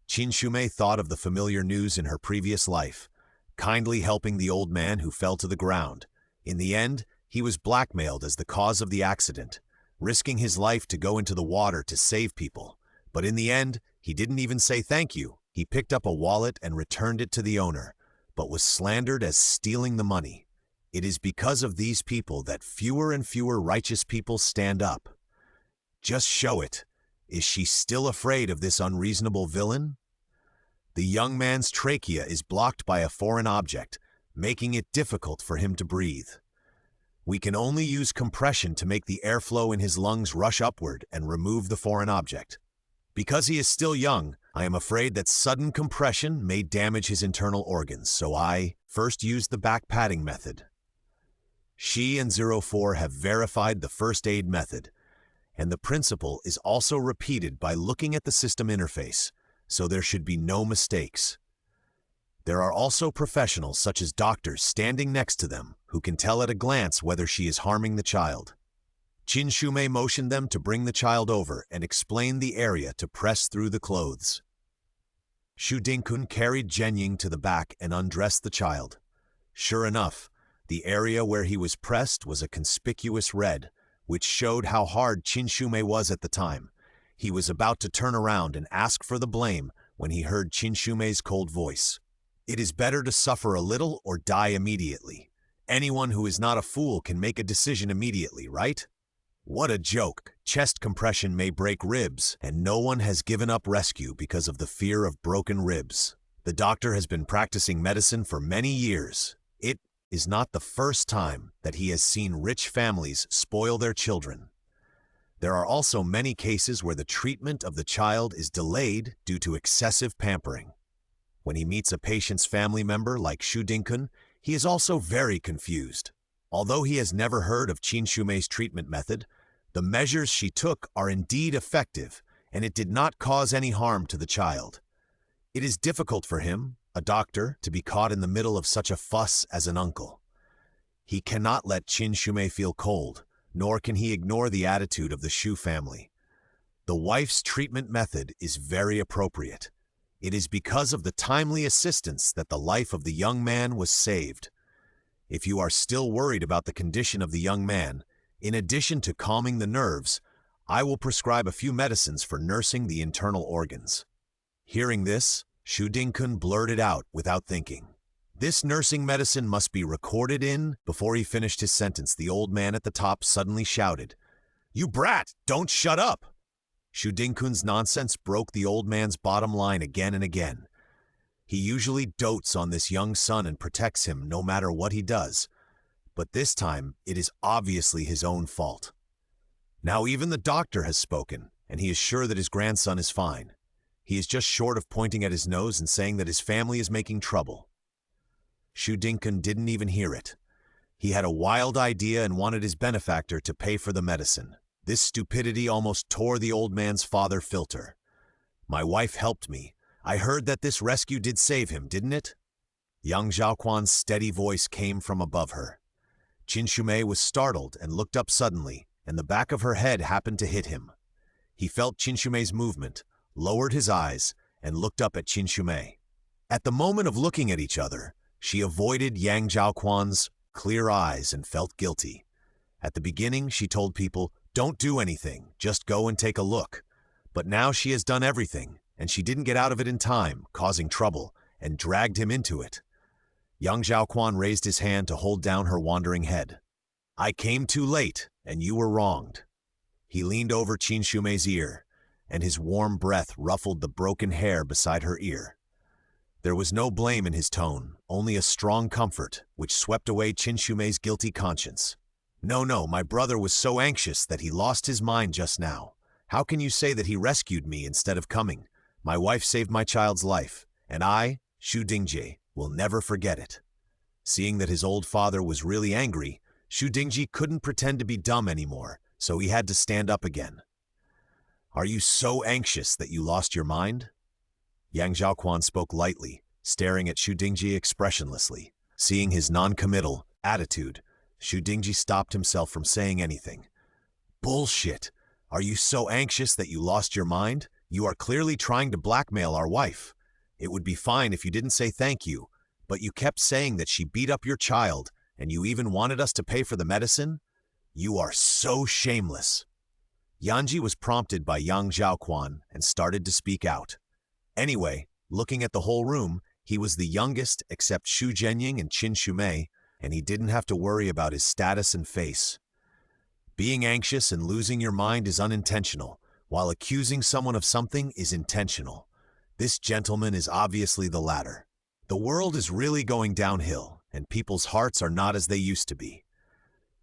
Qin Shumei thought of the familiar news in her previous life, kindly helping the old man who fell to the ground. In the end, he was blackmailed as the cause of the accident, risking his life to go into the water to save people. But in the end, he didn't even say thank you. He picked up a wallet and returned it to the owner, but was slandered as stealing the money. It is because of these people that fewer and fewer righteous people stand up. Just show it. Is she still afraid of this unreasonable villain? The young man's trachea is blocked by a foreign object, making it difficult for him to breathe. We can only use compression to make the airflow in his lungs rush upward and remove the foreign object. Because he is still young, I am afraid that sudden compression may damage his internal organs, so I first used the back padding method. She and 04 have verified the first aid method, and the principle is also repeated by looking at the system interface, so there should be no mistakes. There are also professionals such as doctors standing next to them who can tell at a glance whether she is harming the child. Qin Shumei motioned them to bring the child over and explain the area to press through the clothes. Shu Dingkun carried Zhenying to the back and undressed the child. Sure enough, The area where he was pressed was a conspicuous red, which showed how hard Qin Shumei was at the time. He was about to turn around and ask for the blame when he heard Qin Shumei's cold voice. "It is better to suffer a little or die immediately. Anyone who is not a fool can make a decision immediately, right?" What a joke. Chest compression may break ribs, and no one has given up rescue because of the fear of broken ribs. The doctor has been practicing medicine for many years. It is not the first time that he has seen rich families spoil their children. There are also many cases where the treatment of the child is delayed due to excessive pampering. When he meets a patient's family member like Shu Dingkun, he is also very confused. Although he has never heard of Qin Shumei's treatment method, the measures she took are indeed effective, and it did not cause any harm to the child. It is difficult for him, a doctor, to be caught in the middle of such a fuss as an uncle. He cannot let Qin Shumei feel cold, nor can he ignore the attitude of the Shu family. The wife's treatment method is very appropriate. It is because of the timely assistance that the life of the young man was saved. If you are still worried about the condition of the young man, in addition to calming the nerves, I will prescribe a few medicines for nursing the internal organs. Hearing this, Shu Dingkun blurted out without thinking. This nursing medicine must be recorded in. Before he finished his sentence, the old man at the top suddenly shouted, "You brat, don't shut up!" Shu Dingkun's nonsense broke the old man's bottom line again and again. He usually dotes on this young son and protects him no matter what he does, but this time it is obviously his own fault. Now even the doctor has spoken, and he is sure that his grandson is fine. He is just short of pointing at his nose and saying that his family is making trouble. Shu Dingkun didn't even hear it. He had a wild idea and wanted his benefactor to pay for the medicine. This stupidity almost tore the old man's father filter. "My wife helped me. I heard that this rescue did save him, didn't it?" Young Zhaoquan's steady voice came from above her. Qin Shumei was startled and looked up suddenly, and the back of her head happened to hit him. He felt Qin Shumei's movement, lowered his eyes, and looked up at Qin Shumei. At the moment of looking at each other, she avoided Yang Zhaoquan's clear eyes and felt guilty. At the beginning, she told people, "Don't do anything, just go and take a look." But now she has done everything, and she didn't get out of it in time, causing trouble, and dragged him into it. Yang Zhaoquan raised his hand to hold down her wandering head. "I came too late, and you were wronged." He leaned over Qin Shumei's ear, and his warm breath ruffled the broken hair beside her ear. There was no blame in his tone, only a strong comfort, which swept away Qin Shumei's guilty conscience. No, my brother was so anxious that he lost his mind just now. How can you say that he rescued me instead of coming? My wife saved my child's life, and I, Shu Dingjie, will never forget it." Seeing that his old father was really angry, Shu Dingjie couldn't pretend to be dumb anymore, so he had to stand up again. "Are you so anxious that you lost your mind?" Yang Zhaoquan spoke lightly, staring at Shu Dingjie expressionlessly. Seeing his non-committal attitude, Shu Dingjie stopped himself from saying anything. "Bullshit! Are you so anxious that you lost your mind? You are clearly trying to blackmail our wife. It would be fine if you didn't say thank you, but you kept saying that she beat up your child, and you even wanted us to pay for the medicine? You are so shameless." Yanji was prompted by Yang Zhaoquan and started to speak out. Anyway, looking at the whole room, he was the youngest except Shu Zhenying and Qin Shumei, and he didn't have to worry about his status and face. Being anxious and losing your mind is unintentional, while accusing someone of something is intentional. This gentleman is obviously the latter. The world is really going downhill, and people's hearts are not as they used to be.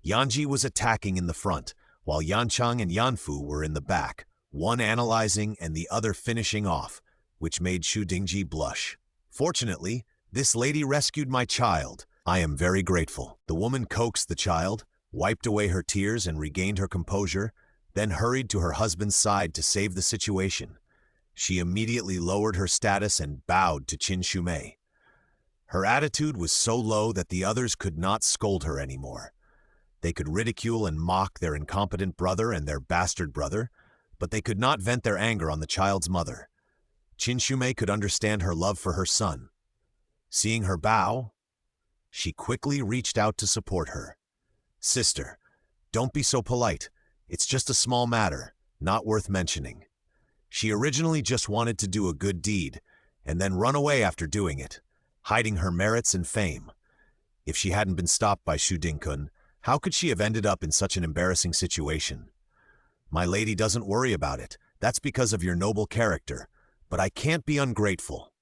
Yanji was attacking in the front, while Yanchang and Yanfu were in the back, one analyzing and the other finishing off, which made Shu Dingjie blush. "Fortunately, this lady rescued my child. I am very grateful." The woman coaxed the child, wiped away her tears and regained her composure, then hurried to her husband's side to save the situation. She immediately lowered her status and bowed to Qin Shumei. Her attitude was so low that the others could not scold her anymore. They could ridicule and mock their incompetent brother and their bastard brother, but they could not vent their anger on the child's mother. Qin Shumei could understand her love for her son. Seeing her bow, She quickly reached out to support her. "Sister, don't be so polite. It's just a small matter, not worth mentioning." She originally just wanted to do a good deed, and then run away after doing it, hiding her merits and fame. If she hadn't been stopped by Shu Dingkun, how could she have ended up in such an embarrassing situation? "My lady doesn't worry about it. That's because of your noble character. But I can't be ungrateful."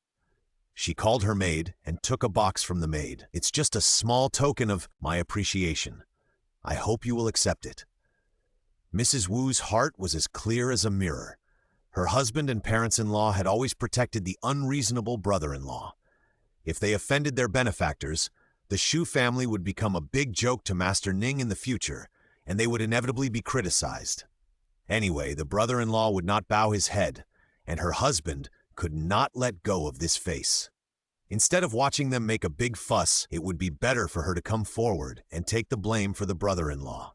She called her maid and took a box from the maid. "It's just a small token of my appreciation. I hope you will accept it." Mrs. Wu's heart was as clear as a mirror. Her husband and parents-in-law had always protected the unreasonable brother-in-law. If they offended their benefactors, the Shu family would become a big joke to Master Ning in the future, and they would inevitably be criticized. Anyway, the brother-in-law would not bow his head, and her husband could not let go of this face. Instead of watching them make a big fuss, it would be better for her to come forward and take the blame for the brother-in-law.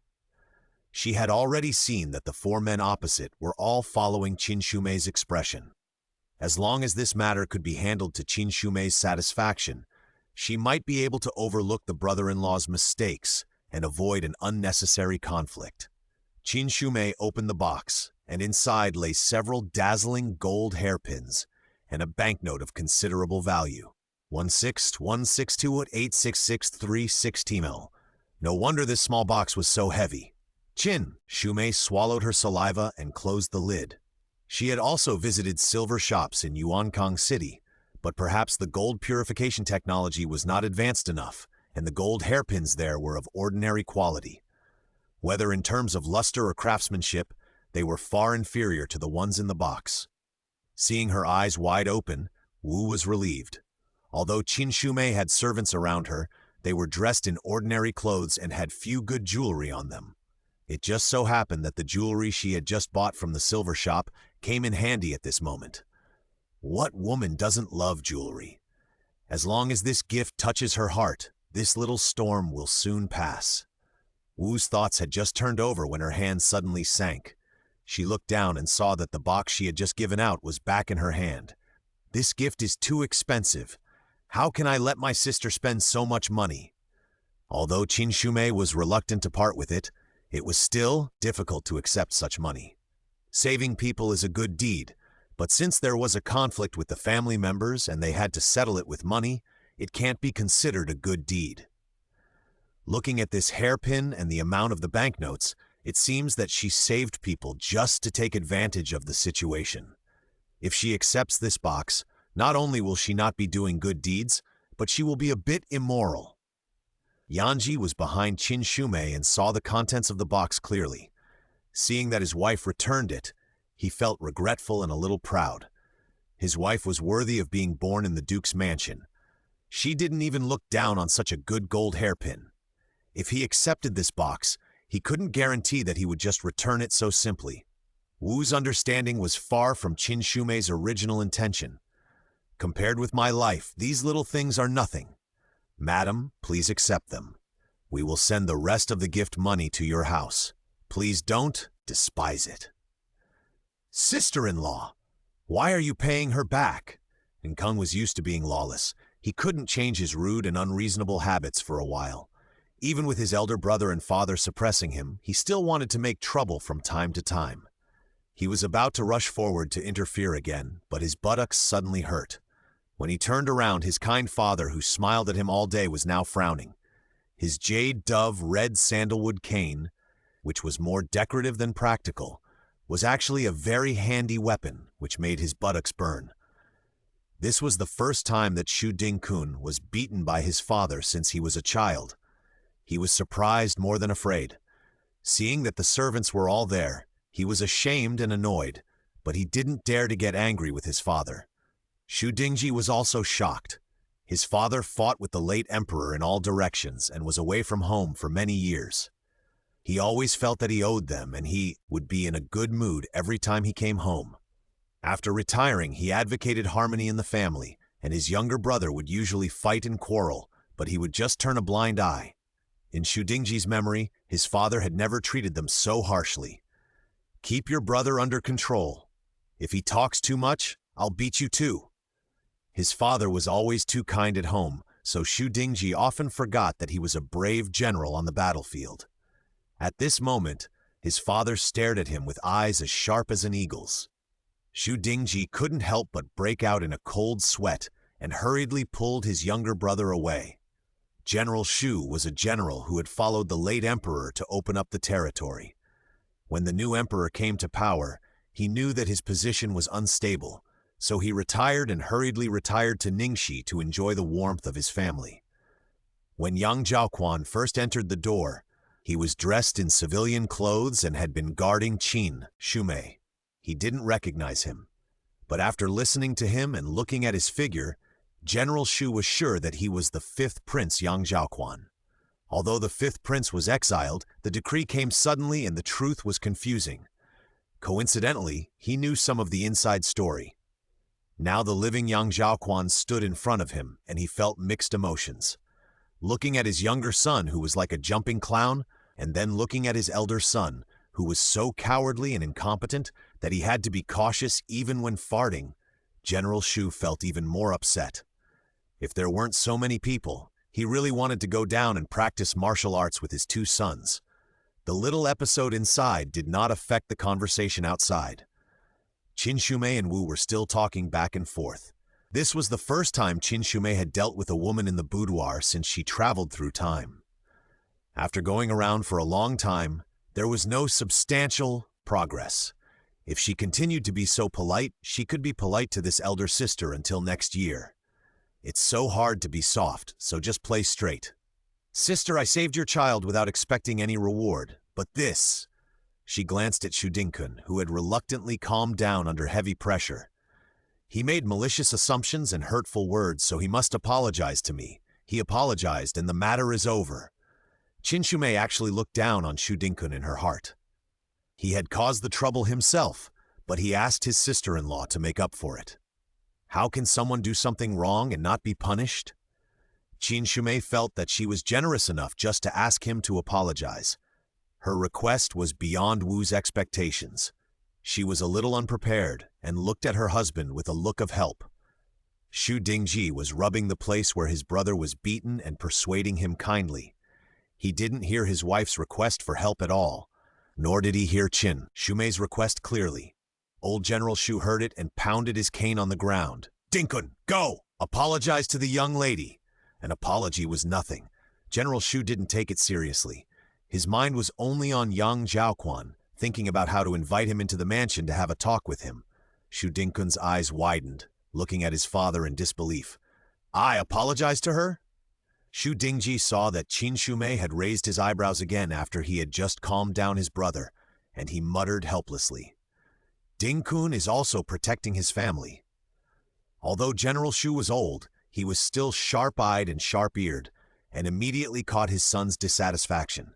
She had already seen that the four men opposite were all following Qin Shumei's expression. As long as this matter could be handled to Qin Shumei's satisfaction, she might be able to overlook the brother-in-law's mistakes and avoid an unnecessary conflict. Qin Shumei opened the box, and inside lay several dazzling gold hairpins and a banknote of considerable value. 16162866316 No wonder this small box was so heavy. Qin Shumei swallowed her saliva and closed the lid. She had also visited silver shops in Yuankang City, but perhaps the gold purification technology was not advanced enough, and the gold hairpins there were of ordinary quality. Whether in terms of luster or craftsmanship, they were far inferior to the ones in the box. Seeing her eyes wide open, Wu was relieved. Although Qin Shumei had servants around her, they were dressed in ordinary clothes and had few good jewelry on them. It just so happened that the jewelry she had just bought from the silver shop came in handy at this moment. What woman doesn't love jewelry? As long as this gift touches her heart, this little storm will soon pass. Wu's thoughts had just turned over when her hand suddenly sank. She looked down and saw that the box she had just given out was back in her hand. "This gift is too expensive. How can I let my sister spend so much money?" Although Qin Shumei was reluctant to part with it, it was still difficult to accept such money. Saving people is a good deed, but since there was a conflict with the family members and they had to settle it with money, it can't be considered a good deed. Looking at this hairpin and the amount of the banknotes, it seems that she saved people just to take advantage of the situation. If she accepts this box, not only will she not be doing good deeds, but she will be a bit immoral. Yanji was behind Qin Shumei and saw the contents of the box clearly. Seeing that his wife returned it, he felt regretful and a little proud. His wife was worthy of being born in the Duke's mansion. She didn't even look down on such a good gold hairpin. If he accepted this box, he couldn't guarantee that he would just return it so simply. Wu's understanding was far from Qin Shumei's original intention. "Compared with my life, these little things are nothing. Madam, please accept them. We will send the rest of the gift money to your house. Please don't despise it." "Sister-in-law, why are you paying her back?" And Kung was used to being lawless. He couldn't change his rude and unreasonable habits for a while. Even with his elder brother and father suppressing him, he still wanted to make trouble from time to time. He was about to rush forward to interfere again, but his buttocks suddenly hurt. When he turned around, his kind father, who smiled at him all day, was now frowning. His jade dove red sandalwood cane, which was more decorative than practical, was actually a very handy weapon, which made his buttocks burn. This was the first time that Shu Dingkun was beaten by his father since he was a child. He was surprised more than afraid. Seeing that the servants were all there, he was ashamed and annoyed, but he didn't dare to get angry with his father. Shu Dingji was also shocked. His father fought with the late emperor in all directions and was away from home for many years. He always felt that he owed them, and he would be in a good mood every time he came home. After retiring, he advocated harmony in the family, and his younger brother would usually fight and quarrel, but he would just turn a blind eye. In Shu Dingji's memory, his father had never treated them so harshly. "Keep your brother under control. If he talks too much, I'll beat you too." His father was always too kind at home, so Xu Dingji often forgot that he was a brave general on the battlefield. At this moment, his father stared at him with eyes as sharp as an eagle's. Xu Dingji couldn't help but break out in a cold sweat and hurriedly pulled his younger brother away. General Xu was a general who had followed the late emperor to open up the territory. When the new emperor came to power, he knew that his position was unstable, so he retired and hurriedly retired to Ningxi to enjoy the warmth of his family. When young Zhaoquan first entered the door, he was dressed in civilian clothes and had been guarding Qin Shumei. He didn't recognize him, but after listening to him and looking at his figure, General Xu was sure that he was the fifth prince Yang Zhaoquan. Although the fifth prince was exiled, the decree came suddenly and the truth was confusing. Coincidentally, he knew some of the inside story. Now the living Yang Zhaoquan stood in front of him, and he felt mixed emotions. Looking at his younger son, who was like a jumping clown, and then looking at his elder son, who was so cowardly and incompetent that he had to be cautious even when farting, General Xu felt even more upset. If there weren't so many people, he really wanted to go down and practice martial arts with his two sons. The little episode inside did not affect the conversation outside. Qin Shumei and Wu were still talking back and forth. This was the first time Qin Shumei had dealt with a woman in the boudoir since she traveled through time. After going around for a long time, there was no substantial progress. If she continued to be so polite, she could be polite to this elder sister until next year. It's so hard to be soft, so just play straight. Sister, I saved your child without expecting any reward, but this... She glanced at Xu Dingkun, who had reluctantly calmed down under heavy pressure. He made malicious assumptions and hurtful words, so he must apologize to me. He apologized, and the matter is over. Qin Shumei actually looked down on Xu Dingkun in her heart. He had caused the trouble himself, but he asked his sister-in-law to make up for it. How can someone do something wrong and not be punished? Qin Shumei felt that she was generous enough just to ask him to apologize. Her request was beyond Wu's expectations. She was a little unprepared and looked at her husband with a look of help. Xu Dingji was rubbing the place where his brother was beaten and persuading him kindly. He didn't hear his wife's request for help at all, nor did he hear Qin Shumei's request clearly. Old General Xu heard it and pounded his cane on the ground. Dingkun, go! Apologize to the young lady. An apology was nothing. General Xu didn't take it seriously. His mind was only on Yang Zhaoquan, thinking about how to invite him into the mansion to have a talk with him. Xu Dingkun's eyes widened, looking at his father in disbelief. I apologize to her? Xu Dingji saw that Qin Shumei had raised his eyebrows again after he had just calmed down his brother, and he muttered helplessly. Dingkun is also protecting his family. Although General Xu was old, he was still sharp-eyed and sharp-eared, and immediately caught his son's dissatisfaction.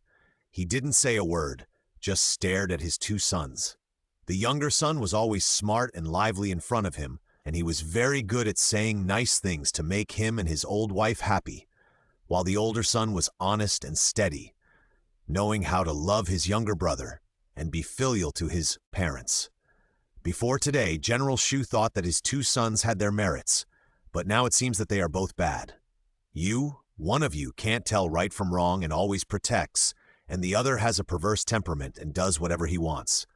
He didn't say a word, just stared at his two sons. The younger son was always smart and lively in front of him, and he was very good at saying nice things to make him and his old wife happy, while the older son was honest and steady, knowing how to love his younger brother and be filial to his parents. Before today, General Xu thought that his two sons had their merits, but now it seems that they are both bad. One of you can't tell right from wrong and always protects, and the other has a perverse temperament and does whatever he wants.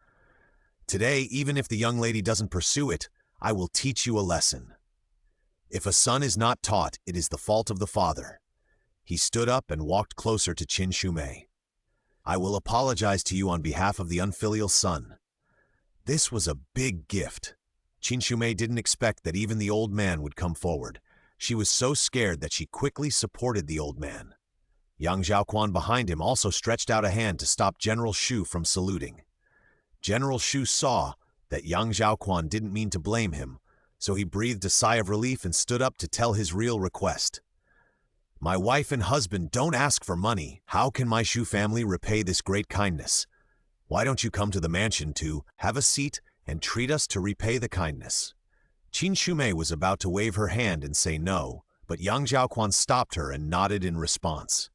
Today, even if the young lady doesn't pursue it, I will teach you a lesson. If a son is not taught, it is the fault of the father. He stood up and walked closer to Qin Shumei. I will apologize to you on behalf of the unfilial son. This was a big gift. Qin Shumei didn't expect that even the old man would come forward. She was so scared that she quickly supported the old man. Yang Zhaoquan behind him also stretched out a hand to stop General Xu from saluting. General Xu saw that Yang Zhaoquan didn't mean to blame him, so he breathed a sigh of relief and stood up to tell his real request. My wife and husband don't ask for money. How can my Xu family repay this great kindness? Why don't you come to the mansion to have a seat and treat us to repay the kindness? Qin Shumei was about to wave her hand and say no, but Yang Zhaoquan stopped her and nodded in response.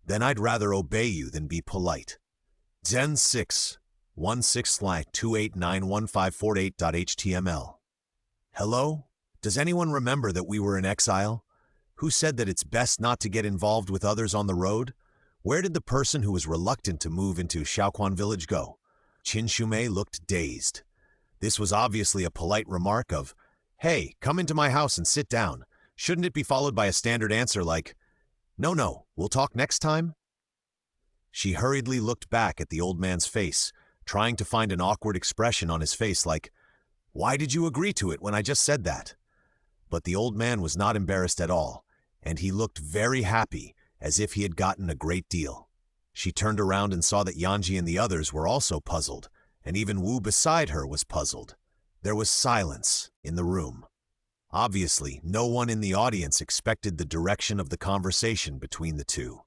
Then I'd rather obey you than be polite. Zen 6, 16/289154.8.html. Hello? Does anyone remember that we were in exile? Who said that it's best not to get involved with others on the road? Where did the person who was reluctant to move into Zhaoquan village go? Qin Shumei looked dazed. This was obviously a polite remark of, "Hey, come into my house and sit down." Shouldn't it be followed by a standard answer like, "No, we'll talk next time"? She hurriedly looked back at the old man's face, trying to find an awkward expression on his face like, "Why did you agree to it when I just said that?" But the old man was not embarrassed at all, and he looked very happy, as if he had gotten a great deal. She turned around and saw that Yanji and the others were also puzzled, and even Wu beside her was puzzled. There was silence in the room. Obviously, no one in the audience expected the direction of the conversation between the two.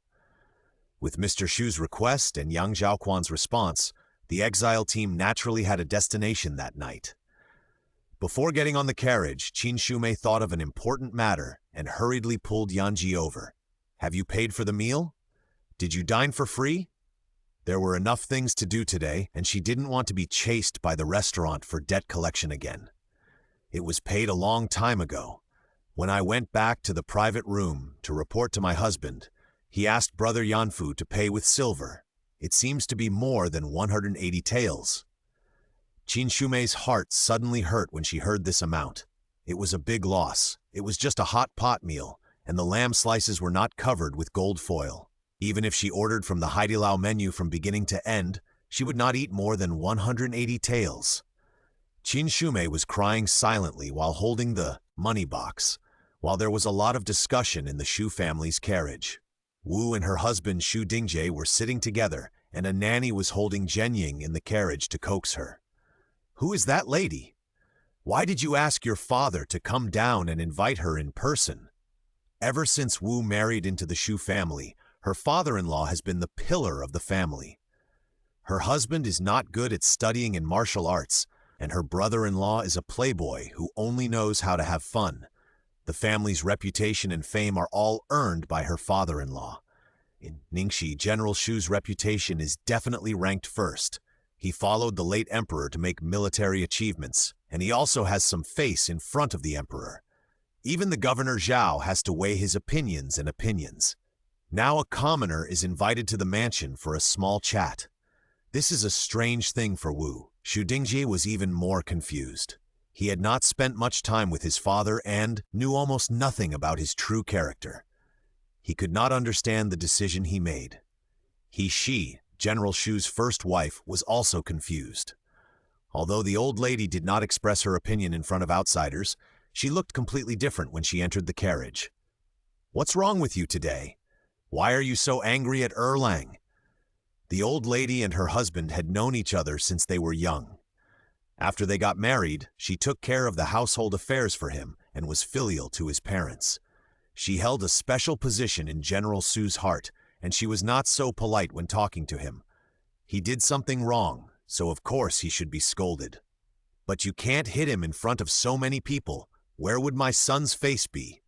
With Mr. Shu's request and Yang Zhaoquan's response, the exile team naturally had a destination that night. Before getting on the carriage, Qin Shumei thought of an important matter and hurriedly pulled Yanji over. "Have you paid for the meal? Did you dine for free?" There were enough things to do today, and she didn't want to be chased by the restaurant for debt collection again. "It was paid a long time ago. When I went back to the private room to report to my husband, he asked Brother Yanfu to pay with silver. It seems to be more than 180 taels. Qin Shumei's heart suddenly hurt when she heard this amount. It was a big loss. It was just a hot pot meal, and the lamb slices were not covered with gold foil. Even if she ordered from the Haidilao menu from beginning to end, she would not eat more than 180 taels. Qin Shumei was crying silently while holding the money box, while there was a lot of discussion in the Shu family's carriage. Wu and her husband Shu Dingjie were sitting together, and a nanny was holding Zhenying in the carriage to coax her. "Who is that lady? Why did you ask your father to come down and invite her in person?" Ever since Wu married into the Shu family, her father-in-law has been the pillar of the family. Her husband is not good at studying in martial arts, and her brother-in-law is a playboy who only knows how to have fun. The family's reputation and fame are all earned by her father-in-law. In Ningxi, General Shu's reputation is definitely ranked first. He followed the late emperor to make military achievements, and he also has some face in front of the emperor. Even the governor Zhao has to weigh his opinions and opinions. Now a commoner is invited to the mansion for a small chat. This is a strange thing for Wu. Shu Dingjie was even more confused. He had not spent much time with his father and knew almost nothing about his true character. He could not understand the decision he made. She, General Shu's first wife, was also confused. Although the old lady did not express her opinion in front of outsiders, she looked completely different when she entered the carriage. "What's wrong with you today? Why are you so angry at Erlang?" The old lady and her husband had known each other since they were young. After they got married, she took care of the household affairs for him and was filial to his parents. She held a special position in General Su's heart, and she was not so polite when talking to him. He did something wrong, so of course he should be scolded. "But you can't hit him in front of so many people. Where would my son's face be?"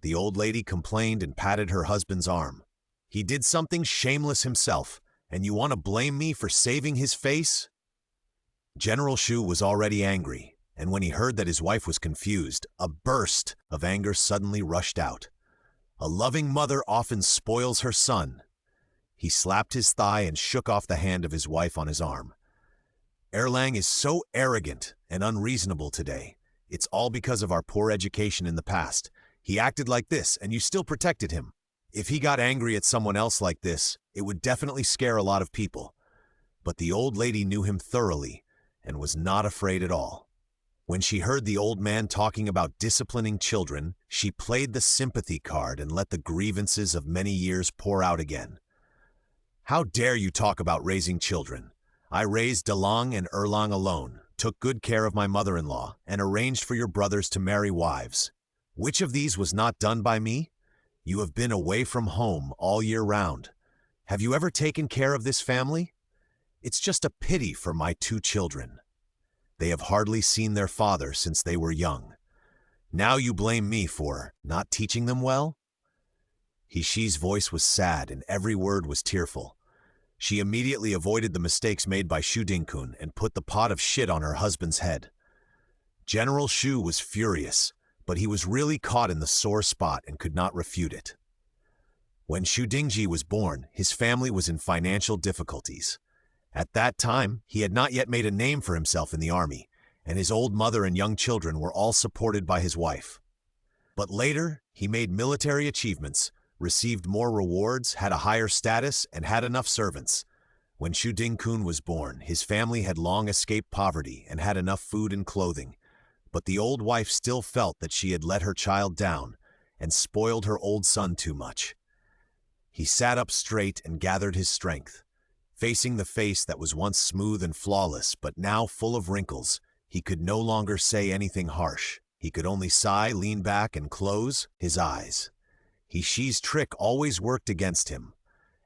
The old lady complained and patted her husband's arm. "He did something shameless himself, and you want to blame me for saving his face?" General Shu was already angry, and when he heard that his wife was confused, a burst of anger suddenly rushed out. A loving mother often spoils her son. He slapped his thigh and shook off the hand of his wife on his arm. "Erlang is so arrogant and unreasonable today. It's all because of our poor education in the past. He acted like this, and you still protected him. If he got angry at someone else like this, it would definitely scare a lot of people." But the old lady knew him thoroughly and was not afraid at all. When she heard the old man talking about disciplining children, she played the sympathy card and let the grievances of many years pour out again. "How dare you talk about raising children? I raised Dalang and Erlang alone, took good care of my mother-in-law, and arranged for your brothers to marry wives. Which of these was not done by me? You have been away from home all year round. Have you ever taken care of this family? It's just a pity for my 2 children. They have hardly seen their father since they were young. Now you blame me for not teaching them well?" Hishi's voice was sad and every word was tearful. She immediately avoided the mistakes made by Shu Dingkun and put the pot of shit on her husband's head. General Shu was furious, but he was really caught in the sore spot and could not refute it. When Xu Dingji was born, his family was in financial difficulties. At that time, he had not yet made a name for himself in the army, and his old mother and young children were all supported by his wife. But later, he made military achievements, received more rewards, had a higher status, and had enough servants. When Xu Dingkun was born, his family had long escaped poverty and had enough food and clothing. But the old wife still felt that she had let her child down and spoiled her old son too much. He sat up straight and gathered his strength. Facing the face that was once smooth and flawless but now full of wrinkles, he could no longer say anything harsh. He could only sigh, lean back, and close his eyes. Xi's trick always worked against him.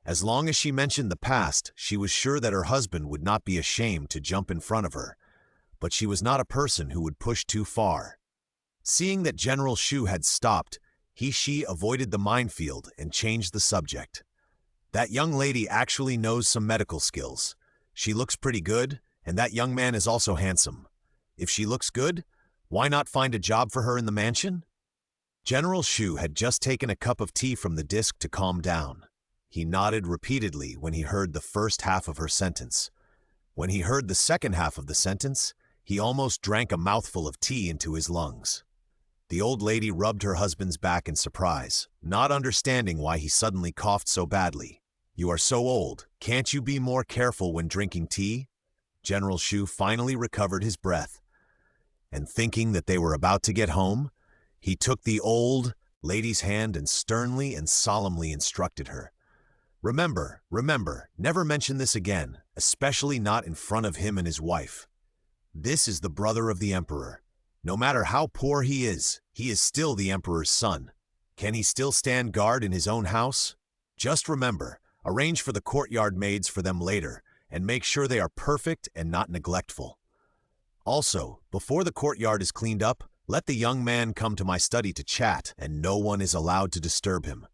As long as she mentioned the past, she was sure that her husband would not be ashamed to jump in front of her. But she was not a person who would push too far. Seeing that General Xu had stopped, Shi avoided the minefield and changed the subject. That young lady actually knows some medical skills. She looks pretty good, and that young man is also handsome. If she looks good, why not find a job for her in the mansion? General Xu had just taken a cup of tea from the disk to calm down. He nodded repeatedly when he heard the first half of her sentence. When he heard the second half of the sentence, he almost drank a mouthful of tea into his lungs. The old lady rubbed her husband's back in surprise, not understanding why he suddenly coughed so badly. "You are so old. Can't you be more careful when drinking tea?" General Xu finally recovered his breath. And thinking that they were about to get home, he took the old lady's hand and sternly and solemnly instructed her. Remember, never mention this again, especially not in front of him and his wife. This is the brother of the emperor. No matter how poor he is still the emperor's son. Can he still stand guard in his own house? Just remember, arrange for the courtyard maids for them later, and make sure they are perfect and not neglectful. Also, before the courtyard is cleaned up, let the young man come to my study to chat, and no one is allowed to disturb him.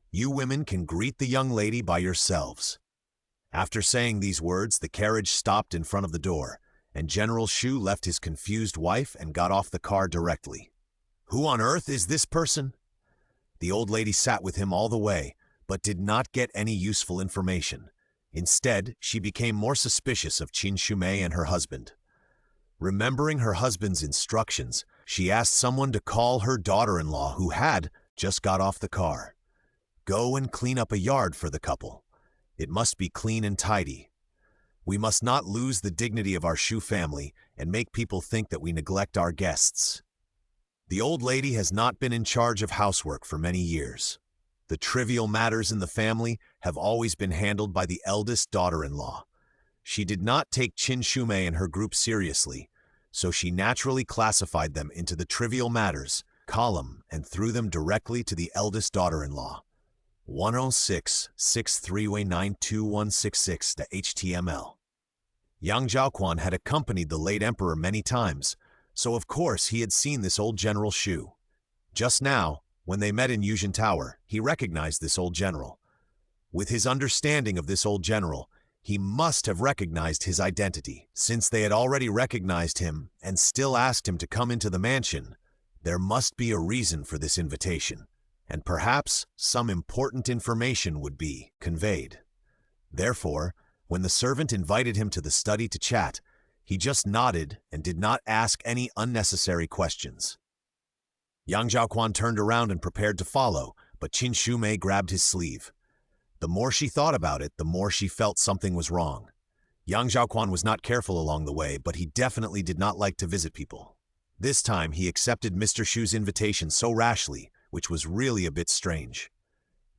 You women can greet the young lady by yourselves. After saying these words, the carriage stopped in front of the door, and General Xu left his confused wife and got off the car directly. Who on earth is this person? The old lady sat with him all the way, but did not get any useful information. Instead, she became more suspicious of Qin Shumei and her husband. Remembering her husband's instructions, she asked someone to call her daughter-in-law who had just got off the car. Go and clean up a yard for the couple. It must be clean and tidy. We must not lose the dignity of our Xu family and make people think that we neglect our guests. The old lady has not been in charge of housework for many years. The trivial matters in the family have always been handled by the eldest daughter-in-law. She did not take Qin Shumei and her group seriously, so she naturally classified them into the trivial matters column and threw them directly to the eldest daughter-in-law. 106-63-92166 to HTML. Yang Zhaoquan had accompanied the late emperor many times, so of course he had seen this old General Xu. Just now, when they met in Yuzhen Tower, he recognized this old general. With his understanding of this old general, he must have recognized his identity. Since they had already recognized him and still asked him to come into the mansion, there must be a reason for this invitation, and perhaps some important information would be conveyed. Therefore, when the servant invited him to the study to chat, he just nodded and did not ask any unnecessary questions. Yang Zhaoquan turned around and prepared to follow, but Qin Shumei grabbed his sleeve. The more she thought about it, the more she felt something was wrong. Yang Zhaoquan was not careful along the way, but he definitely did not like to visit people. This time, he accepted Mr. Xu's invitation so rashly, which was really a bit strange.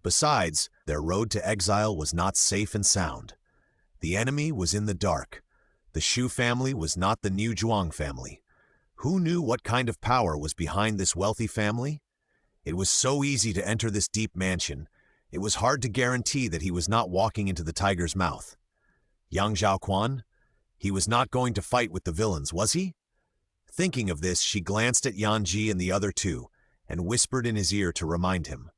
Besides, their road to exile was not safe and sound. The enemy was in the dark. The Xu family was not the new Zhuang family. Who knew what kind of power was behind this wealthy family? It was so easy to enter this deep mansion. It was hard to guarantee that he was not walking into the tiger's mouth. Yang Zhaoquan? He was not going to fight with the villains, was he? Thinking of this, she glanced at Yan Ji and the other two, and whispered in his ear to remind him.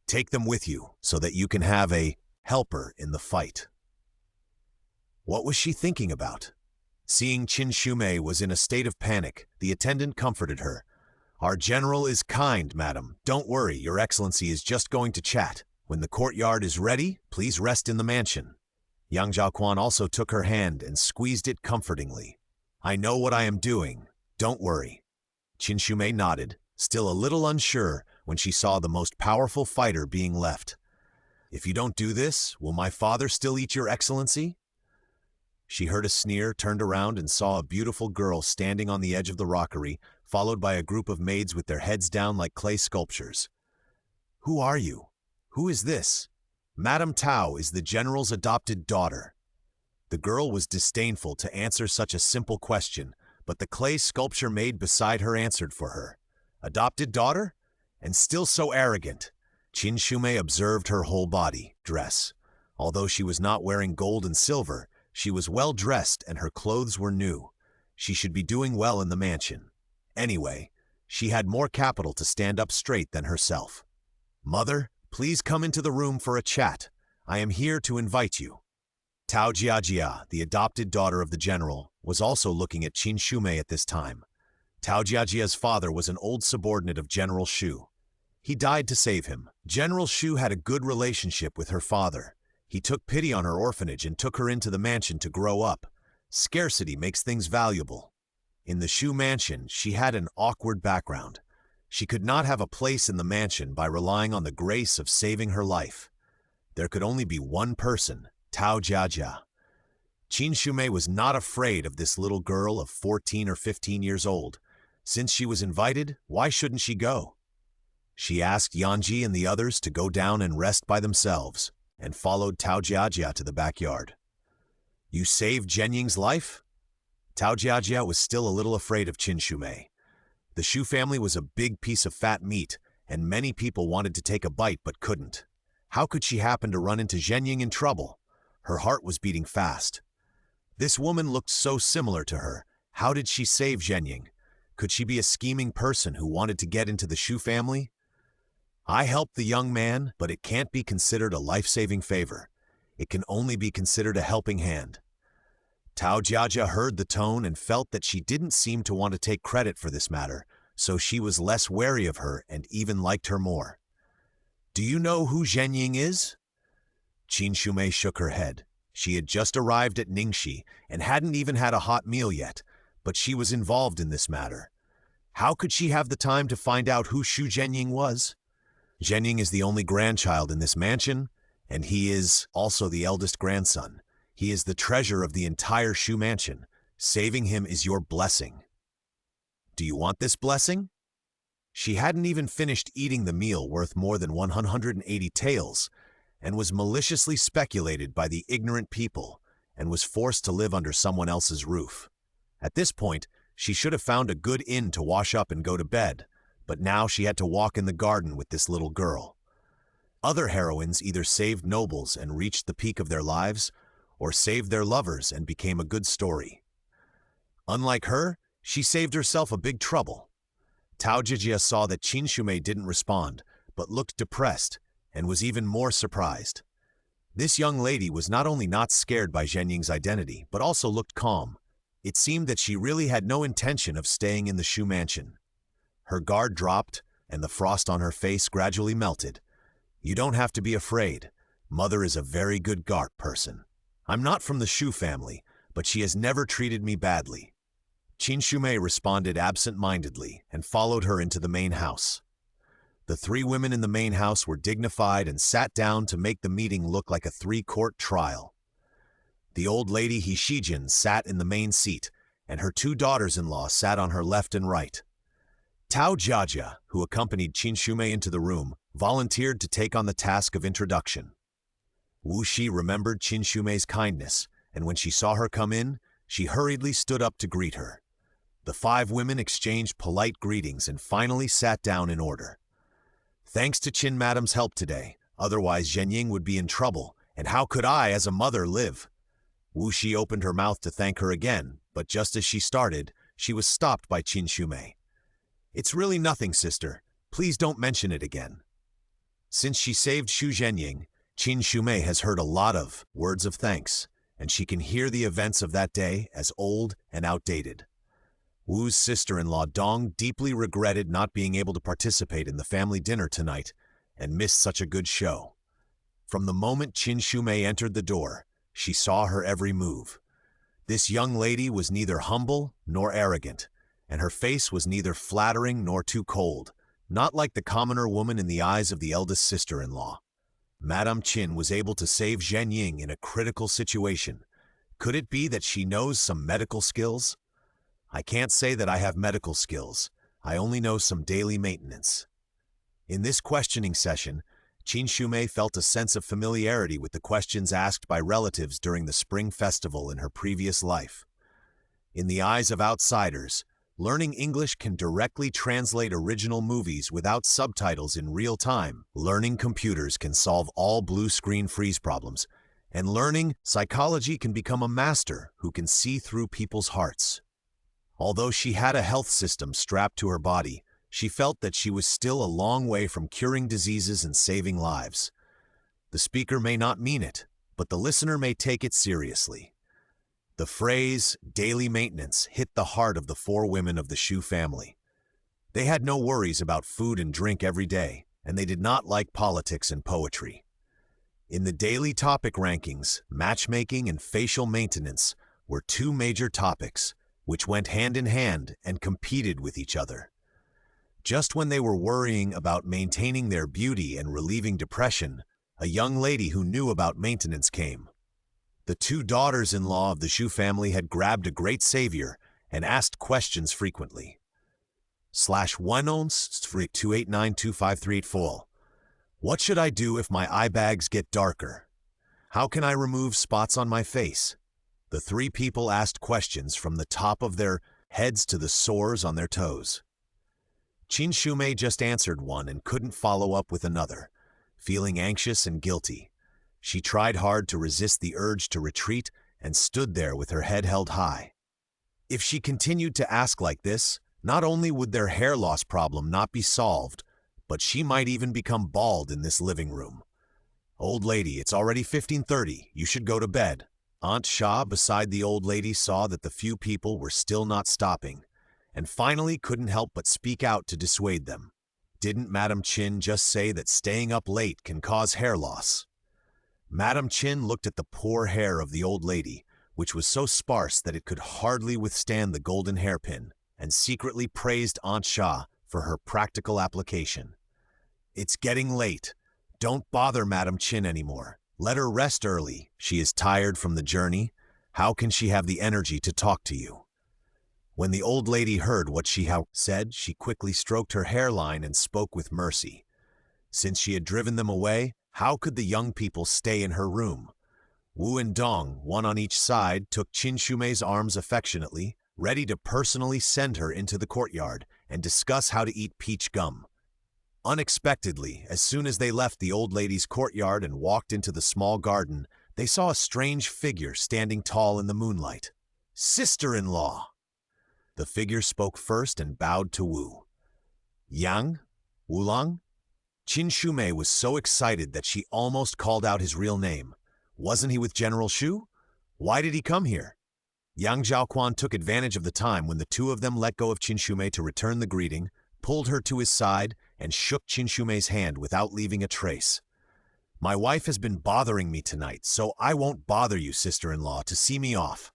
Take them with you, so that you can have a helper in the fight. What was she thinking about? Seeing Qin Shumei was in a state of panic, the attendant comforted her. Our general is kind, madam. Don't worry, your excellency is just going to chat. When the courtyard is ready, please rest in the mansion. Young Zhaoquan also took her hand and squeezed it comfortingly. I know what I am doing. Don't worry. Qin Shumei nodded, still a little unsure when she saw the most powerful fighter being left. If you don't do this, will my father still eat your excellency? She heard a sneer, turned around and saw a beautiful girl standing on the edge of the rockery, followed by a group of maids with their heads down like clay sculptures. Who are you? Who is this? Madame Tao is the general's adopted daughter. The girl was disdainful to answer such a simple question, but the clay sculpture maid beside her answered for her. Adopted daughter? And still so arrogant. Qin Shumei observed her whole body, dress. Although she was not wearing gold and silver, she was well dressed and her clothes were new. She should be doing well in the mansion. Anyway, she had more capital to stand up straight than herself. Mother, please come into the room for a chat. I am here to invite you. Tao Jiajia, the adopted daughter of the general, was also looking at Qin Shumei at this time. Tao Jiajia's father was an old subordinate of General Shu. He died to save him. General Shu had a good relationship with her father. He took pity on her orphanage and took her into the mansion to grow up. Scarcity makes things valuable. In the Shu mansion, she had an awkward background. She could not have a place in the mansion by relying on the grace of saving her life. There could only be one person, Tao Jiajia. Qin Shumei was not afraid of this little girl of 14 or 15 years old. Since she was invited, why shouldn't she go? She asked Yanji and the others to go down and rest by themselves, and followed Tao Jiajia to the backyard. You saved Zhenying's life? Tao Jiajia was still a little afraid of Qin Shumei. The Shu family was a big piece of fat meat, and many people wanted to take a bite but couldn't. How could she happen to run into Zhenying in trouble? Her heart was beating fast. This woman looked so similar to her. How did she save Zhenying? Could she be a scheming person who wanted to get into the Shu family? I helped the young man, but it can't be considered a life-saving favor. It can only be considered a helping hand. Tao Jiajia heard the tone and felt that she didn't seem to want to take credit for this matter, so she was less wary of her and even liked her more. Do you know who Zhenying is? Qin Shumei shook her head. She had just arrived at Ningxi and hadn't even had a hot meal yet, but she was involved in this matter. How could she have the time to find out who Shu Zhenying was? Zhenying is the only grandchild in this mansion, and he is also the eldest grandson. He is the treasure of the entire Shu mansion. Saving him is your blessing. Do you want this blessing? She hadn't even finished eating the meal worth more than 180 taels, and was maliciously speculated by the ignorant people, and was forced to live under someone else's roof. At this point, she should have found a good inn to wash up and go to bed, but now she had to walk in the garden with this little girl. Other heroines either saved nobles and reached the peak of their lives, or saved their lovers and became a good story. Unlike her, she saved herself a big trouble. Tao Jiajia saw that Qin Shumei didn't respond, but looked depressed, and was even more surprised. This young lady was not only not scared by Zhenying's identity, but also looked calm. It seemed that she really had no intention of staying in the Shu mansion. Her guard dropped, and the frost on her face gradually melted. You don't have to be afraid. Mother is a very good guard person. I'm not from the Shu family, but she has never treated me badly. Qin Shumei responded absent-mindedly and followed her into the main house. The three women in the main house were dignified and sat down to make the meeting look like a three-court trial. The old lady Hishijin sat in the main seat, and her two daughters-in-law sat on her left and right. Tao Jiajia, who accompanied Qin Shumei into the room, volunteered to take on the task of introduction. Wu Shi remembered Qin Shumei's kindness, and when she saw her come in, she hurriedly stood up to greet her. The five women exchanged polite greetings and finally sat down in order. Thanks to Qin Madam's help today, otherwise Zhenying would be in trouble, and how could I, as a mother, live? Wu Shi opened her mouth to thank her again, but just as she started, she was stopped by Qin Shumei. It's really nothing, sister. Please don't mention it again. Since she saved Shu Zhenying, Qin Shumei has heard a lot of words of thanks, and she can hear the events of that day as old and outdated. Wu's sister-in-law Dong deeply regretted not being able to participate in the family dinner tonight and missed such a good show. From the moment Qin Shumei entered the door, she saw her every move. This young lady was neither humble nor arrogant, and her face was neither flattering nor too cold, not like the commoner woman in the eyes of the eldest sister-in-law. Madame Qin was able to save Zhen Ying in a critical situation. Could it be that she knows some medical skills? I can't say that I have medical skills. I only know some daily maintenance. In this questioning session, Qin Shumei felt a sense of familiarity with the questions asked by relatives during the Spring Festival in her previous life. In the eyes of outsiders, learning English can directly translate original movies without subtitles in real time. Learning computers can solve all blue screen freeze problems, and learning psychology can become a master who can see through people's hearts. Although she had a health system strapped to her body, she felt that she was still a long way from curing diseases and saving lives. The speaker may not mean it, but the listener may take it seriously. The phrase, daily maintenance, hit the heart of the four women of the Shu family. They had no worries about food and drink every day, and they did not like politics and poetry. In the daily topic rankings, matchmaking and facial maintenance were two major topics, which went hand in hand and competed with each other. Just when they were worrying about maintaining their beauty and relieving depression, a young lady who knew about maintenance came. The two daughters-in-law of the Shu family had grabbed a great savior and asked questions frequently. /1ons-2892538 What should I do if my eye bags get darker? How can I remove spots on my face? The three people asked questions from the top of their heads to the sores on their toes. Qin Shumei just answered one and couldn't follow up with another, feeling anxious and guilty. She tried hard to resist the urge to retreat and stood there with her head held high. If she continued to ask like this, not only would their hair loss problem not be solved, but she might even become bald in this living room. Old lady, it's already 15:30. You should go to bed. Aunt Sha beside the old lady saw that the few people were still not stopping, and finally couldn't help but speak out to dissuade them. Didn't Madame Qin just say that staying up late can cause hair loss? Madame Qin looked at the poor hair of the old lady, which was so sparse that it could hardly withstand the golden hairpin, and secretly praised Aunt Sha for her practical application. It's getting late. Don't bother Madame Qin anymore. Let her rest early. She is tired from the journey. How can she have the energy to talk to you? When the old lady heard what she said, she quickly stroked her hairline and spoke with mercy. Since she had driven them away, how could the young people stay in her room? Wu and Dong, one on each side, took Qin Shumei's arms affectionately, ready to personally send her into the courtyard and discuss how to eat peach gum. Unexpectedly, as soon as they left the old lady's courtyard and walked into the small garden, they saw a strange figure standing tall in the moonlight. Sister-in-law! The figure spoke first and bowed to Wu. Yang? Wulang? Qin Shumei was so excited that she almost called out his real name. Wasn't he with General Shu? Why did he come here? Yang Zhaoquan took advantage of the time when the two of them let go of Qin Shumei to return the greeting, pulled her to his side, and shook Qin Shumei's hand without leaving a trace. My wife has been bothering me tonight, so I won't bother you, sister-in-law, to see me off.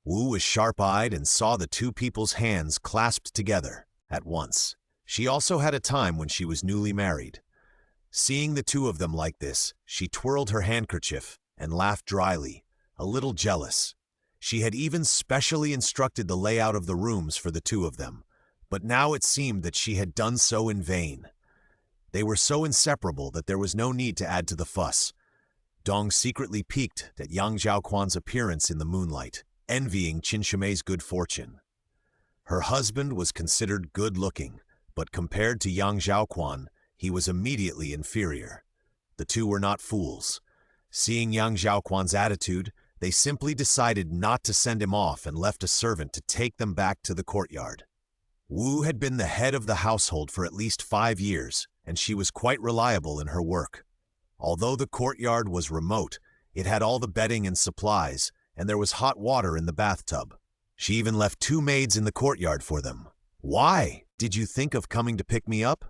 Wu was sharp-eyed and saw the two people's hands clasped together at once. She also had a time when she was newly married. Seeing the two of them like this, she twirled her handkerchief and laughed dryly, a little jealous. She had even specially instructed the layout of the rooms for the two of them, but now it seemed that she had done so in vain. They were so inseparable that there was no need to add to the fuss. Dong secretly piqued at Yang Zhaoquan's appearance in the moonlight, envying Qin Shumei's good fortune. Her husband was considered good-looking, but compared to Yang Zhaoquan, he was immediately inferior. The two were not fools. Seeing Yang Zhaoquan's attitude, they simply decided not to send him off and left a servant to take them back to the courtyard. Wu had been the head of the household for at least 5 years, and she was quite reliable in her work. Although the courtyard was remote, it had all the bedding and supplies, and there was hot water in the bathtub. She even left 2 maids in the courtyard for them. Why? Did you think of coming to pick me up?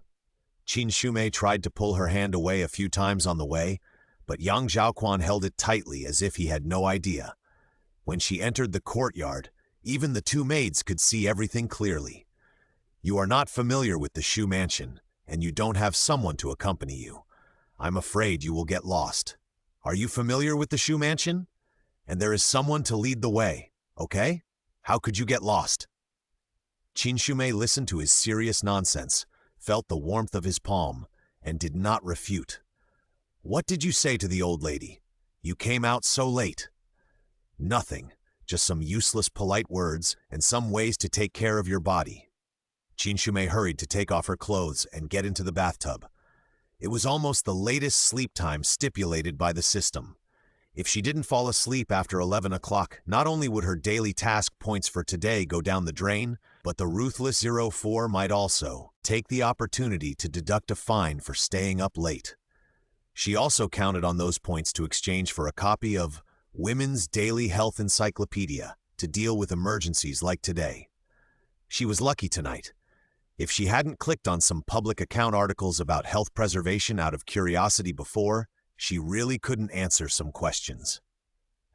Qin Shumei tried to pull her hand away a few times on the way, but Yang Zhaoquan held it tightly as if he had no idea. When she entered the courtyard, even the 2 maids could see everything clearly. You are not familiar with the Shu mansion, and you don't have someone to accompany you. I'm afraid you will get lost. Are you familiar with the Shu mansion? And there is someone to lead the way, okay? How could you get lost? Qin Shumei listened to his serious nonsense, felt the warmth of his palm, and did not refute. What did you say to the old lady? You came out so late. Nothing, just some useless polite words and some ways to take care of your body. Qin Shumei hurried to take off her clothes and get into the bathtub. It was almost the latest sleep time stipulated by the system. If she didn't fall asleep after 11 o'clock, not only would her daily task points for today go down the drain, but the ruthless 04 might also take the opportunity to deduct a fine for staying up late. She also counted on those points to exchange for a copy of Women's Daily Health Encyclopedia to deal with emergencies like today. She was lucky tonight. If she hadn't clicked on some public account articles about health preservation out of curiosity before, she really couldn't answer some questions.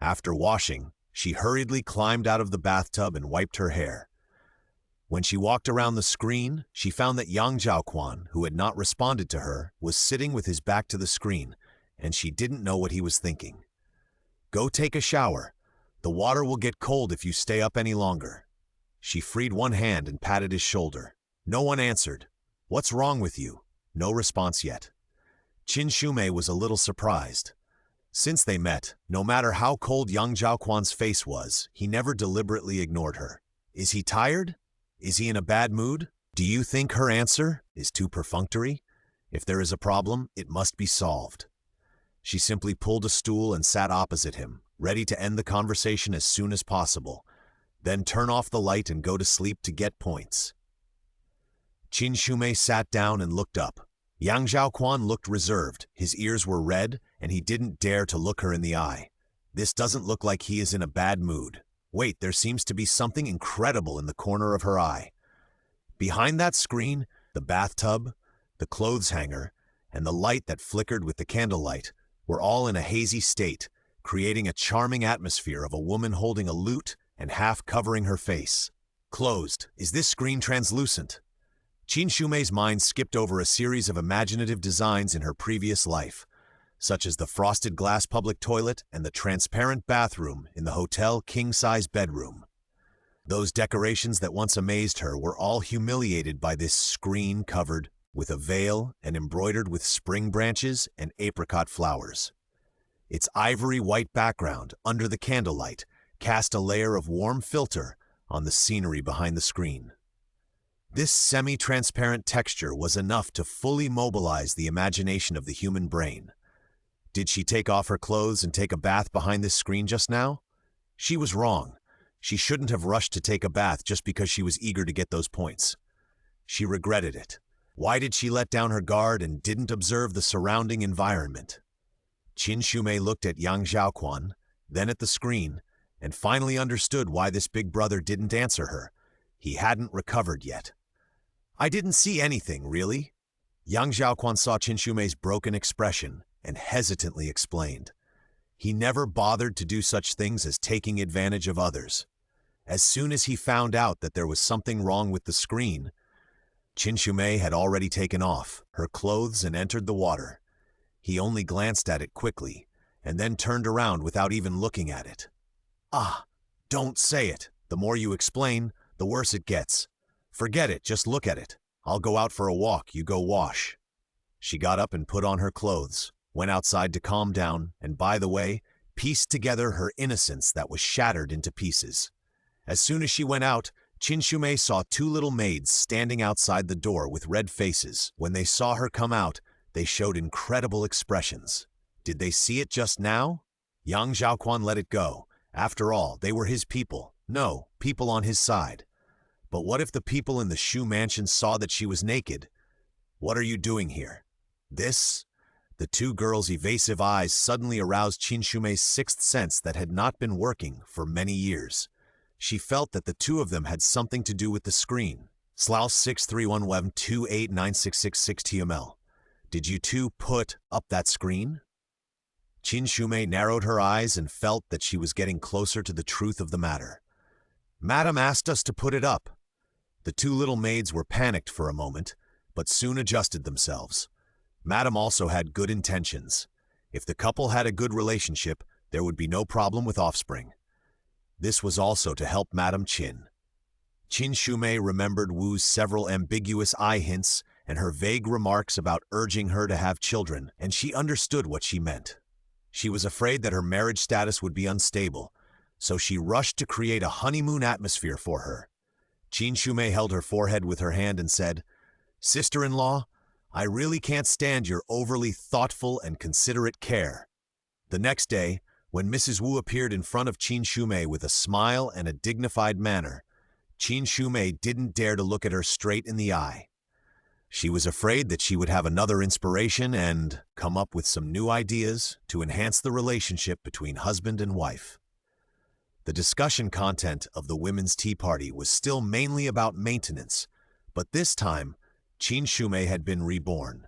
After washing, she hurriedly climbed out of the bathtub and wiped her hair. When she walked around the screen, she found that Yang Zhaoquan, who had not responded to her, was sitting with his back to the screen, and she didn't know what he was thinking. Go take a shower. The water will get cold if you stay up any longer. She freed one hand and patted his shoulder. No one answered. What's wrong with you? No response yet. Qin Shumei was a little surprised. Since they met, no matter how cold Yang Zhaoquan's face was, he never deliberately ignored her. Is he tired? Is he in a bad mood? Do you think her answer is too perfunctory? If there is a problem, it must be solved. She simply pulled a stool and sat opposite him, ready to end the conversation as soon as possible, then turn off the light and go to sleep to get points. Qin Shumei sat down and looked up. Yang Zhaoquan looked reserved, his ears were red, and he didn't dare to look her in the eye. This doesn't look like he is in a bad mood. Wait, there seems to be something incredible in the corner of her eye. Behind that screen, the bathtub, the clothes hanger, and the light that flickered with the candlelight were all in a hazy state, creating a charming atmosphere of a woman holding a lute and half covering her face. Closed. Is this screen translucent? Qin Shumei's mind skipped over a series of imaginative designs in her previous life, such as the frosted glass public toilet and the transparent bathroom in the hotel king-size bedroom. Those decorations that once amazed her were all humiliated by this screen covered with a veil and embroidered with spring branches and apricot flowers. Its ivory white background under the candlelight cast a layer of warm filter on the scenery behind the screen. This semi-transparent texture was enough to fully mobilize the imagination of the human brain. Did she take off her clothes and take a bath behind this screen just now? She was wrong. She shouldn't have rushed to take a bath just because she was eager to get those points. She regretted it. Why did she let down her guard and didn't observe the surrounding environment? Qin Shumei looked at Yang Zhaoquan, then at the screen, and finally understood why this big brother didn't answer her. He hadn't recovered yet. I didn't see anything, really. Yang Zhaoquan saw Qin Shumei's broken expression and hesitantly explained. He never bothered to do such things as taking advantage of others. As soon as he found out that there was something wrong with the screen, Qin Shumei had already taken off her clothes and entered the water. He only glanced at it quickly and then turned around without even looking at it. Ah, don't say it. The more you explain, the worse it gets. Forget it, just look at it. I'll go out for a walk, you go wash. She got up and put on her clothes, went outside to calm down, and by the way, pieced together her innocence that was shattered into pieces. As soon as she went out, Qin Shumei saw 2 little maids standing outside the door with red faces. When they saw her come out, they showed incredible expressions. Did they see it just now? Yang Zhaoquan let it go. After all, they were his people. No, people on his side. But what if the people in the Shu mansion saw that she was naked? What are you doing here? This? The 2 girls' evasive eyes suddenly aroused Qin Shumei's 6th sense that had not been working for many years. She felt that the two of them had something to do with the screen. Slaus 631128966 TML. Did you two put up that screen? Qin Shumei narrowed her eyes and felt that she was getting closer to the truth of the matter. Madam asked us to put it up. The two little maids were panicked for a moment, but soon adjusted themselves. Madam also had good intentions. If the couple had a good relationship, there would be no problem with offspring. This was also to help Madam Qin. Qin Shumei remembered Wu's several ambiguous eye hints and her vague remarks about urging her to have children, and she understood what she meant. She was afraid that her marriage status would be unstable, so she rushed to create a honeymoon atmosphere for her. Qin Shumei held her forehead with her hand and said, "Sister-in-law, I really can't stand your overly thoughtful and considerate care." The next day, when Mrs. Wu appeared in front of Qin Shumei with a smile and a dignified manner, Qin Shumei didn't dare to look at her straight in the eye. She was afraid that she would have another inspiration and come up with some new ideas to enhance the relationship between husband and wife. The discussion content of the women's tea party was still mainly about maintenance, but this time, Qin Shumei had been reborn.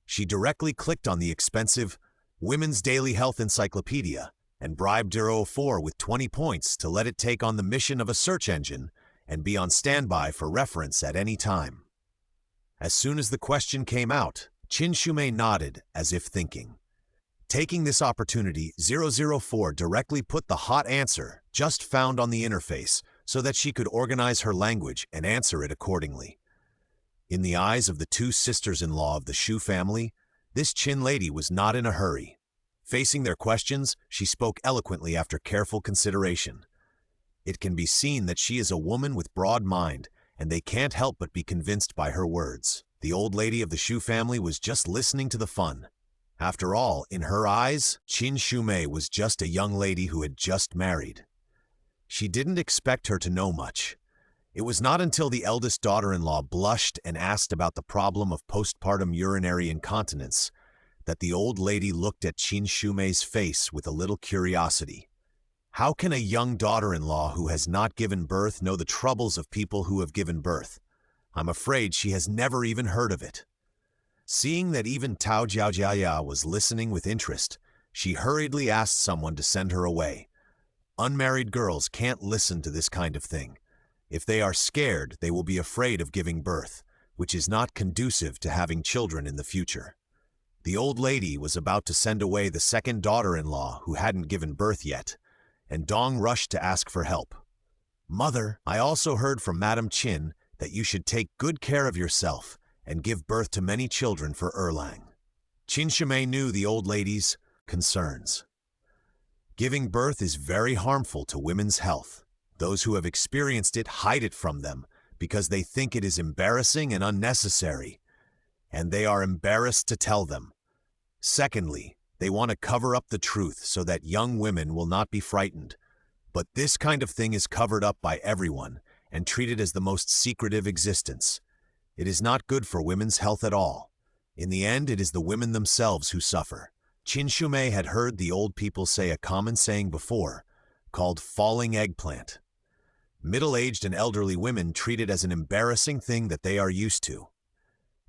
She directly clicked on the expensive Women's Daily Health Encyclopedia and bribed 04 with 20 points to let it take on the mission of a search engine and be on standby for reference at any time. As soon as the question came out, Qin Shumei nodded as if thinking. Taking this opportunity, 004 directly put the hot answer just found on the interface so that she could organize her language and answer it accordingly. In the eyes of the two sisters-in-law of the Shu family, this Qin lady was not in a hurry. Facing their questions, she spoke eloquently after careful consideration. It can be seen that she is a woman with broad mind, and they can't help but be convinced by her words. The old lady of the Shu family was just listening to the fun. After all, in her eyes, Qin Shumei was just a young lady who had just married. She didn't expect her to know much. It was not until the eldest daughter-in-law blushed and asked about the problem of postpartum urinary incontinence that the old lady looked at Qin Shumei's face with a little curiosity. How can a young daughter-in-law who has not given birth know the troubles of people who have given birth? I'm afraid she has never even heard of it. Seeing that even Tao Jiaojiaya was listening with interest, she hurriedly asked someone to send her away. Unmarried girls can't listen to this kind of thing. If they are scared, they will be afraid of giving birth, which is not conducive to having children in the future. The old lady was about to send away the second daughter-in-law who hadn't given birth yet, and Dong rushed to ask for help. "Mother, I also heard from Madam Qin that you should take good care of yourself and give birth to many children for Erlang." Qin Shumei knew the old lady's concerns. Giving birth is very harmful to women's health. Those who have experienced it hide it from them because they think it is embarrassing and unnecessary, and they are embarrassed to tell them. Secondly, they want to cover up the truth so that young women will not be frightened. But this kind of thing is covered up by everyone and treated as the most secretive existence. It is not good for women's health at all. In the end, it is the women themselves who suffer. Qin Shumei had heard the old people say a common saying before, called falling eggplant. Middle-aged and elderly women treat it as an embarrassing thing that they are used to.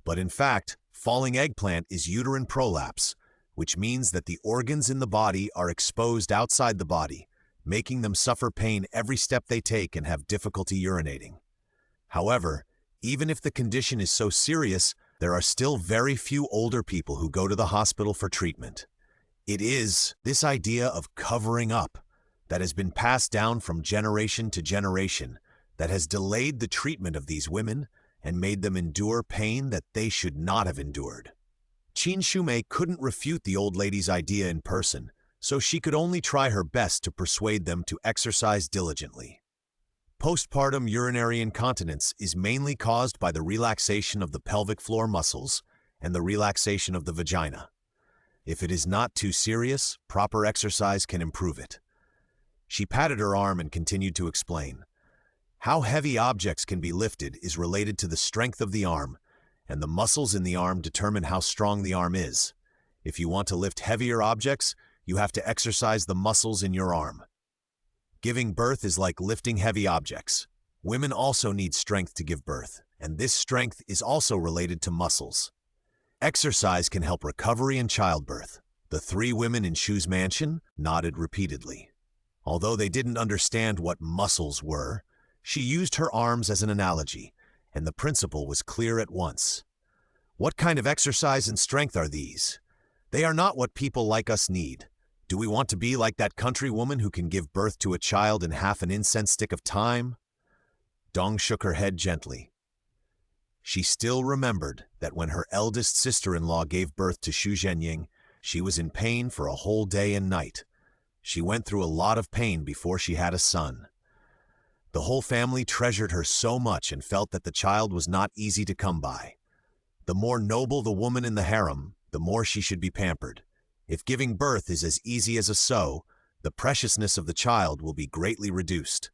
But in fact, falling eggplant is uterine prolapse, which means that the organs in the body are exposed outside the body, making them suffer pain every step they take and have difficulty urinating. However, even if the condition is so serious, there are still very few older people who go to the hospital for treatment. It is this idea of covering up that has been passed down from generation to generation that has delayed the treatment of these women and made them endure pain that they should not have endured. Qin Shumei couldn't refute the old lady's idea in person, so she could only try her best to persuade them to exercise diligently. Postpartum urinary incontinence is mainly caused by the relaxation of the pelvic floor muscles and the relaxation of the vagina. If it is not too serious, proper exercise can improve it. She patted her arm and continued to explain. How heavy objects can be lifted is related to the strength of the arm, and the muscles in the arm determine how strong the arm is. If you want to lift heavier objects, you have to exercise the muscles in your arm. Giving birth is like lifting heavy objects. Women also need strength to give birth, and this strength is also related to muscles. Exercise can help recovery and childbirth. The three women in Shu's mansion nodded repeatedly. Although they didn't understand what muscles were, she used her arms as an analogy, and the principle was clear at once. What kind of exercise and strength are these? They are not what people like us need. Do we want to be like that country woman who can give birth to a child in half an incense stick of time? Dong shook her head gently. She still remembered that when her eldest sister-in-law gave birth to Shu Zhenying, she was in pain for a whole day and night. She went through a lot of pain before she had a son. The whole family treasured her so much and felt that the child was not easy to come by. The more noble the woman in the harem, the more she should be pampered. If giving birth is as easy as a sew, the preciousness of the child will be greatly reduced.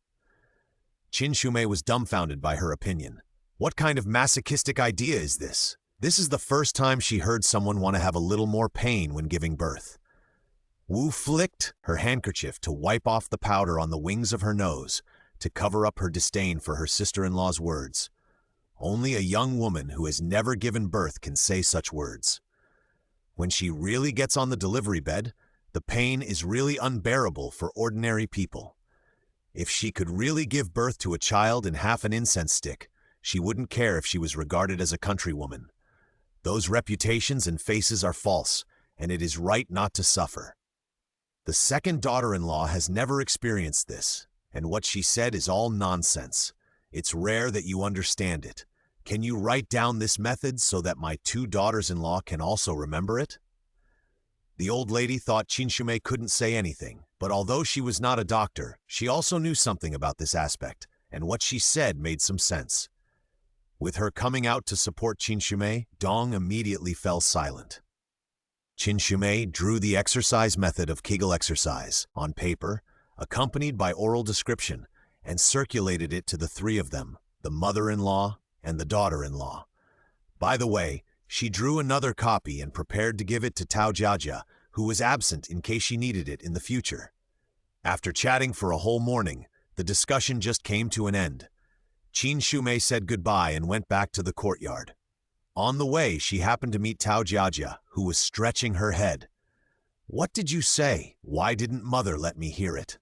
Qin Shumei was dumbfounded by her opinion. What kind of masochistic idea is this? This is the first time she heard someone want to have a little more pain when giving birth. Wu flicked her handkerchief to wipe off the powder on the wings of her nose, to cover up her disdain for her sister-in-law's words. Only a young woman who has never given birth can say such words. When she really gets on the delivery bed, the pain is really unbearable for ordinary people. If she could really give birth to a child in half an incense stick, she wouldn't care if she was regarded as a countrywoman. Those reputations and faces are false, and it is right not to suffer. The second daughter-in-law has never experienced this, and what she said is all nonsense. It's rare that you understand it. Can you write down this method so that my two daughters-in-law can also remember it? The old lady thought Qin Shumei couldn't say anything, but although she was not a doctor, she also knew something about this aspect, and what she said made some sense. With her coming out to support Qin Shumei, Dong immediately fell silent. Qin Shumei drew the exercise method of Kegel exercise on paper, accompanied by oral description, and circulated it to the three of them, the mother-in-law and the daughter-in-law. By the way, she drew another copy and prepared to give it to Tao Jiajia, who was absent in case she needed it in the future. After chatting for a whole morning, the discussion just came to an end. Qin Shumei said goodbye and went back to the courtyard. On the way, she happened to meet Tao Jiajia, who was stretching her head. "What did you say? Why didn't mother let me hear it?"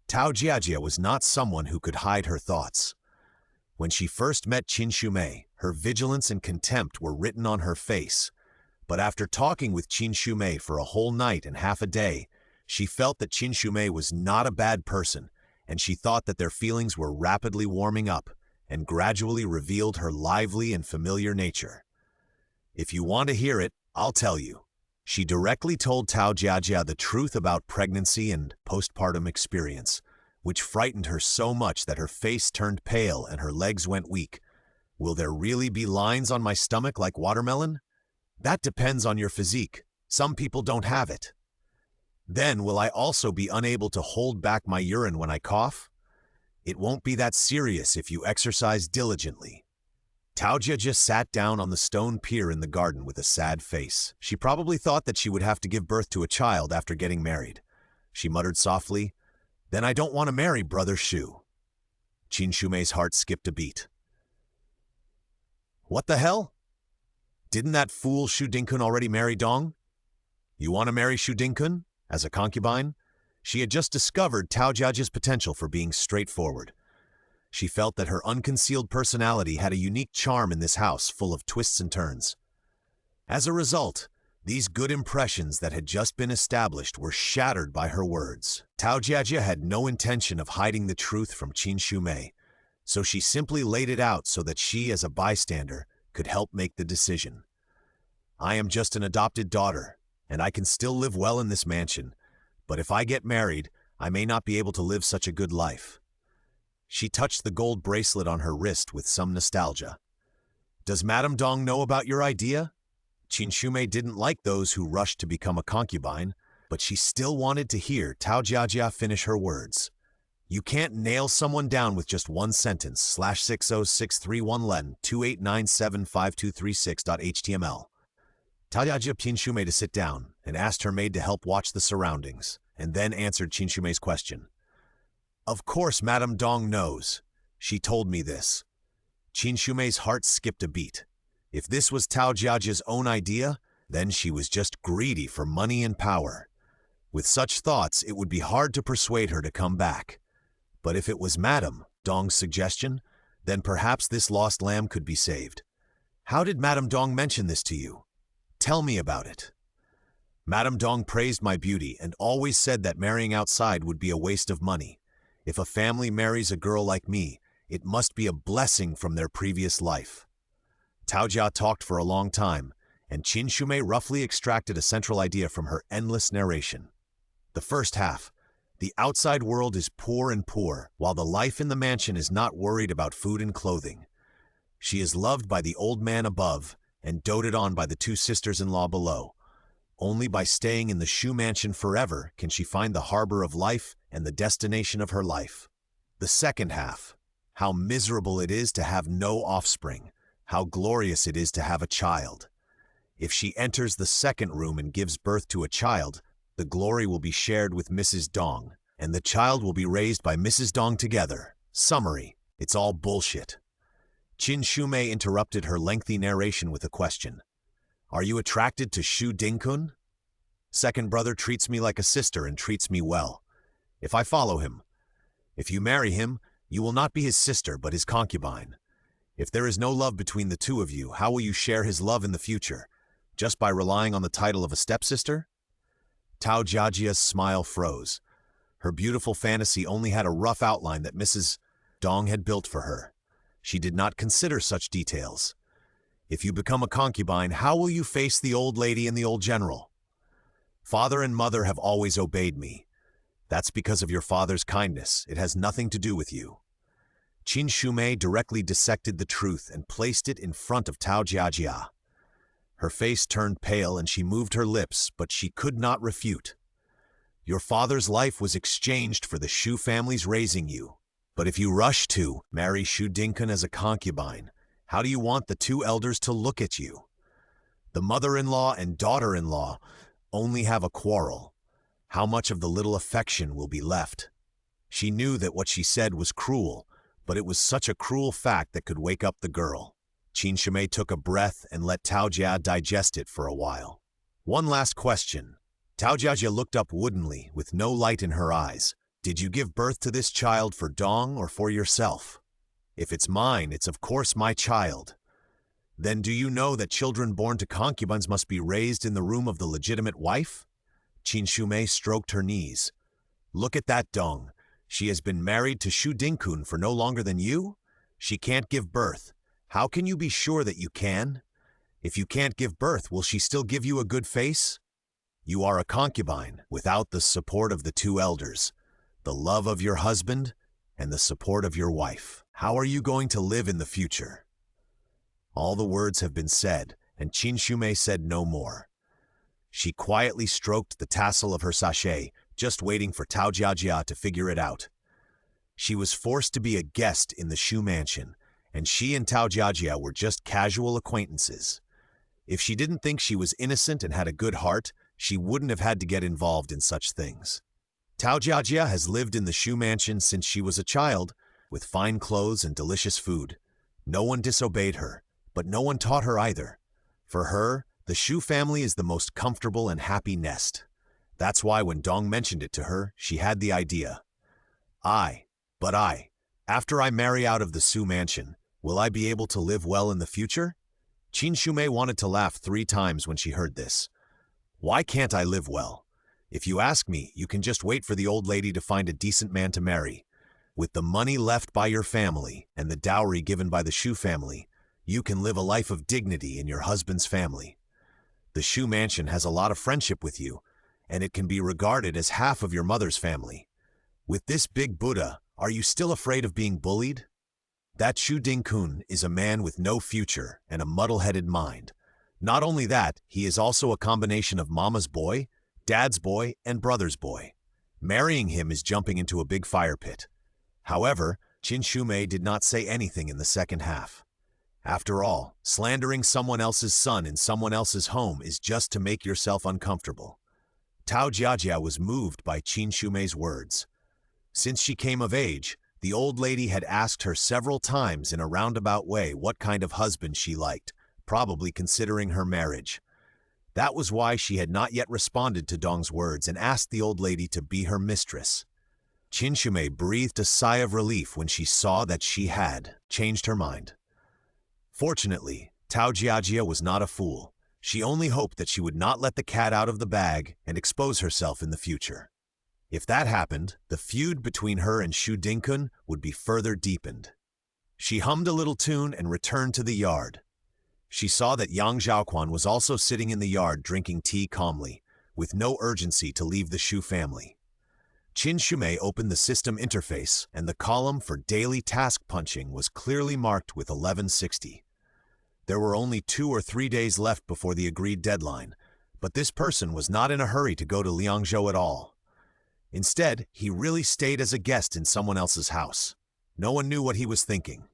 Tao Jiajia was not someone who could hide her thoughts. When she first met Qin Shumei, her vigilance and contempt were written on her face. But after talking with Qin Shumei for a whole night and half a day, she felt that Qin Shumei was not a bad person, and she thought that their feelings were rapidly warming up and gradually revealed her lively and familiar nature. "If you want to hear it, I'll tell you." She directly told Tao Jiajia the truth about pregnancy and postpartum experience, which frightened her so much that her face turned pale and her legs went weak. "Will there really be lines on my stomach like watermelon? That depends on your physique. Some people don't have it. Then will I also be unable to hold back my urine when I cough? It won't be that serious if you exercise diligently." Tao Jiajia sat down on the stone pier in the garden with a sad face. She probably thought that she would have to give birth to a child after getting married. She muttered softly, "Then I don't want to marry Brother Shu." Qin Shumei's heart skipped a beat. "What the hell? Didn't that fool Shu Dingkun already marry Dong? You want to marry Shu Dingkun as a concubine?" She had just discovered Tao Jiajia's potential for being straightforward. She felt that her unconcealed personality had a unique charm in this house full of twists and turns. As a result, these good impressions that had just been established were shattered by her words. Tao Jiajia had no intention of hiding the truth from Qin Shumei, so she simply laid it out so that she, as a bystander, could help make the decision. "I am just an adopted daughter, and I can still live well in this mansion, but if I get married, I may not be able to live such a good life." She touched the gold bracelet on her wrist with some nostalgia. "Does Madame Dong know about your idea?" Qin Shumei didn't like those who rushed to become a concubine, but she still wanted to hear Tao Jiajia finish her words. "You can't nail someone down with just one sentence, /60631len28975236.html. Tao Jiajia Qin Shumei to sit down and asked her maid to help watch the surroundings, and then answered Qin Shumei's question. Of course Madame Dong knows. She told me this. Qin Shumei's heart skipped a beat. If this was Tao Jiajia's own idea, then she was just greedy for money and power. With such thoughts, it would be hard to persuade her to come back. But if it was Madame Dong's suggestion, then perhaps this lost lamb could be saved. How did Madame Dong mention this to you? Tell me about it. Madame Dong praised my beauty and always said that marrying outside would be a waste of money. If a family marries a girl like me, it must be a blessing from their previous life. Tao Jia talked for a long time, and Qin Shumei roughly extracted a central idea from her endless narration. The first half. The outside world is poor and poor, while the life in the mansion is not worried about food and clothing. She is loved by the old man above and doted on by the two sisters-in-law below. Only by staying in the Shu mansion forever can she find the harbor of life and the destination of her life. The second half. How miserable it is to have no offspring. How glorious it is to have a child. If she enters the second room and gives birth to a child, the glory will be shared with Mrs. Dong, and the child will be raised by Mrs. Dong together. Summary: it's all bullshit. Qin Shumei interrupted her lengthy narration with a question. Are you attracted to Shu Dingkun? Second brother treats me like a sister and treats me well. If I follow him. If you marry him, you will not be his sister but his concubine. If there is no love between the two of you, how will you share his love in the future? Just by relying on the title of a stepsister? Tao Jiajia's smile froze. Her beautiful fantasy only had a rough outline that Mrs. Dong had built for her. She did not consider such details. If you become a concubine, how will you face the old lady and the old general? Father and mother have always obeyed me. That's because of your father's kindness. It has nothing to do with you. Qin Shumei directly dissected the truth and placed it in front of Tao Jiajia. Her face turned pale and she moved her lips, but she could not refute. Your father's life was exchanged for the Shu family's raising you. But if you rush to marry Shu Dingkun as a concubine, how do you want the two elders to look at you? The mother-in-law and daughter-in-law only have a quarrel. How much of the little affection will be left? She knew that what she said was cruel, but it was such a cruel fact that could wake up the girl. Qin Shumei took a breath and let Tao Jia digest it for a while. One last question. Tao Jiajia looked up woodenly, with no light in her eyes. Did you give birth to this child for Dong or for yourself? If it's mine, it's of course my child. Then do you know that children born to concubines must be raised in the room of the legitimate wife? Qin Shumei stroked her knees. Look at that Dong. She has been married to Shu Dingkun for no longer than you? She can't give birth. How can you be sure that you can? If you can't give birth, will she still give you a good face? You are a concubine without the support of the two elders, the love of your husband, and the support of your wife. How are you going to live in the future? All the words have been said, and Qin Shumei said no more. She quietly stroked the tassel of her sachet, just waiting for Tao Jiajia to figure it out. She was forced to be a guest in the Shu mansion, and she and Tao Jiajia were just casual acquaintances. If she didn't think she was innocent and had a good heart, she wouldn't have had to get involved in such things. Tao Jiajia has lived in the Shu mansion since she was a child, with fine clothes and delicious food. No one disobeyed her, but no one taught her either. For her, the Shu family is the most comfortable and happy nest. That's why when Dong mentioned it to her, she had the idea. After I marry out of the Shu mansion, will I be able to live well in the future? Qin Shumei wanted to laugh 3 times when she heard this. Why can't I live well? If you ask me, you can just wait for the old lady to find a decent man to marry. With the money left by your family and the dowry given by the Shu family, you can live a life of dignity in your husband's family. The Shu mansion has a lot of friendship with you, and it can be regarded as half of your mother's family. With this big Buddha, are you still afraid of being bullied? That Shu Dingkun is a man with no future and a muddle-headed mind. Not only that, he is also a combination of mama's boy, dad's boy, and brother's boy. Marrying him is jumping into a big fire pit. However, Qin Shumei did not say anything in the second half. After all, slandering someone else's son in someone else's home is just to make yourself uncomfortable. Tao Jiajia was moved by Qin Shumei's words. Since she came of age, the old lady had asked her several times in a roundabout way what kind of husband she liked, probably considering her marriage. That was why she had not yet responded to Dong's words and asked the old lady to be her mistress. Qin Shumei breathed a sigh of relief when she saw that she had changed her mind. Fortunately, Tao Jiajia was not a fool. She only hoped that she would not let the cat out of the bag and expose herself in the future. If that happened, the feud between her and Shu Dingkun would be further deepened. She hummed a little tune and returned to the yard. She saw that Yang Zhaoquan was also sitting in the yard drinking tea calmly, with no urgency to leave the Shu family. Qin Shumei opened the system interface, and the column for daily task punching was clearly marked with 1160. There were only 2 or 3 days left before the agreed deadline, but this person was not in a hurry to go to Liangzhou at all. Instead, he really stayed as a guest in someone else's house. No one knew what he was thinking.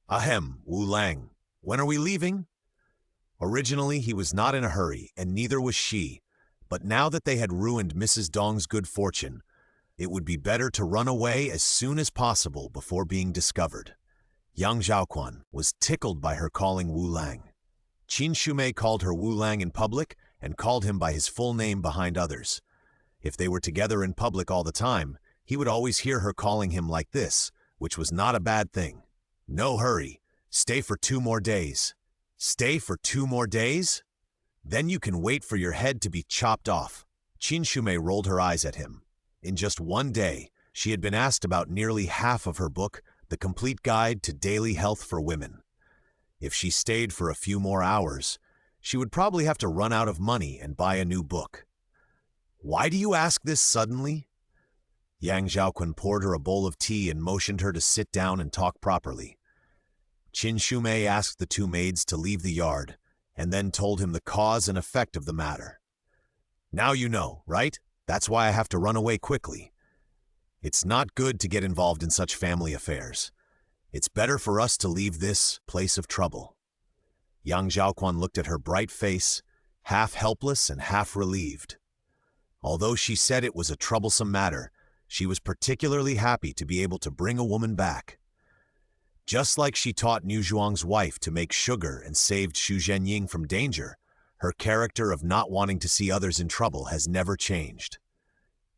Ahem, Wu Lang, when are we leaving? Originally, he was not in a hurry, and neither was she, but now that they had ruined Mrs. Dong's good fortune, it would be better to run away as soon as possible before being discovered. Yang Zhaoquan was tickled by her calling Wu Lang. Qin Shumei called her Wu Lang in public and called him by his full name behind others. If they were together in public all the time, he would always hear her calling him like this, which was not a bad thing. No hurry. Stay for 2 more days. Stay for 2 more days? Then you can wait for your head to be chopped off. Qin Shumei rolled her eyes at him. In just 1 day, she had been asked about nearly half of her book, The Complete Guide to Daily Health for Women. If she stayed for a few more hours, she would probably have to run out of money and buy a new book. Why do you ask this suddenly? Yang Zhaoquan poured her a bowl of tea and motioned her to sit down and talk properly. Qin Shumei asked the 2 maids to leave the yard, and then told him the cause and effect of the matter. Now you know, right? That's why I have to run away quickly. It's not good to get involved in such family affairs. It's better for us to leave this place of trouble. Yang Zhaoquan looked at her bright face, half helpless and half relieved. Although she said it was a troublesome matter, she was particularly happy to be able to bring a woman back. Just like she taught Niu Zhuang's wife to make sugar and saved Xu Zhenying from danger, her character of not wanting to see others in trouble has never changed.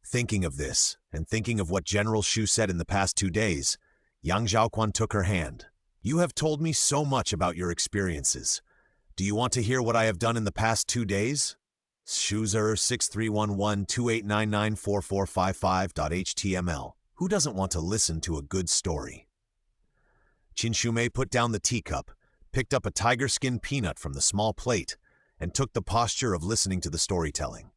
Thinking of this, and thinking of what General Xu said in the past 2 days, Yang Zhaoquan took her hand. You have told me so much about your experiences. Do you want to hear what I have done in the past 2 days? Shuzer 631128994455.html. Who doesn't want to listen to a good story? Qin Shumei put down the teacup, picked up a tiger skin peanut from the small plate, and took the posture of listening to the storytelling.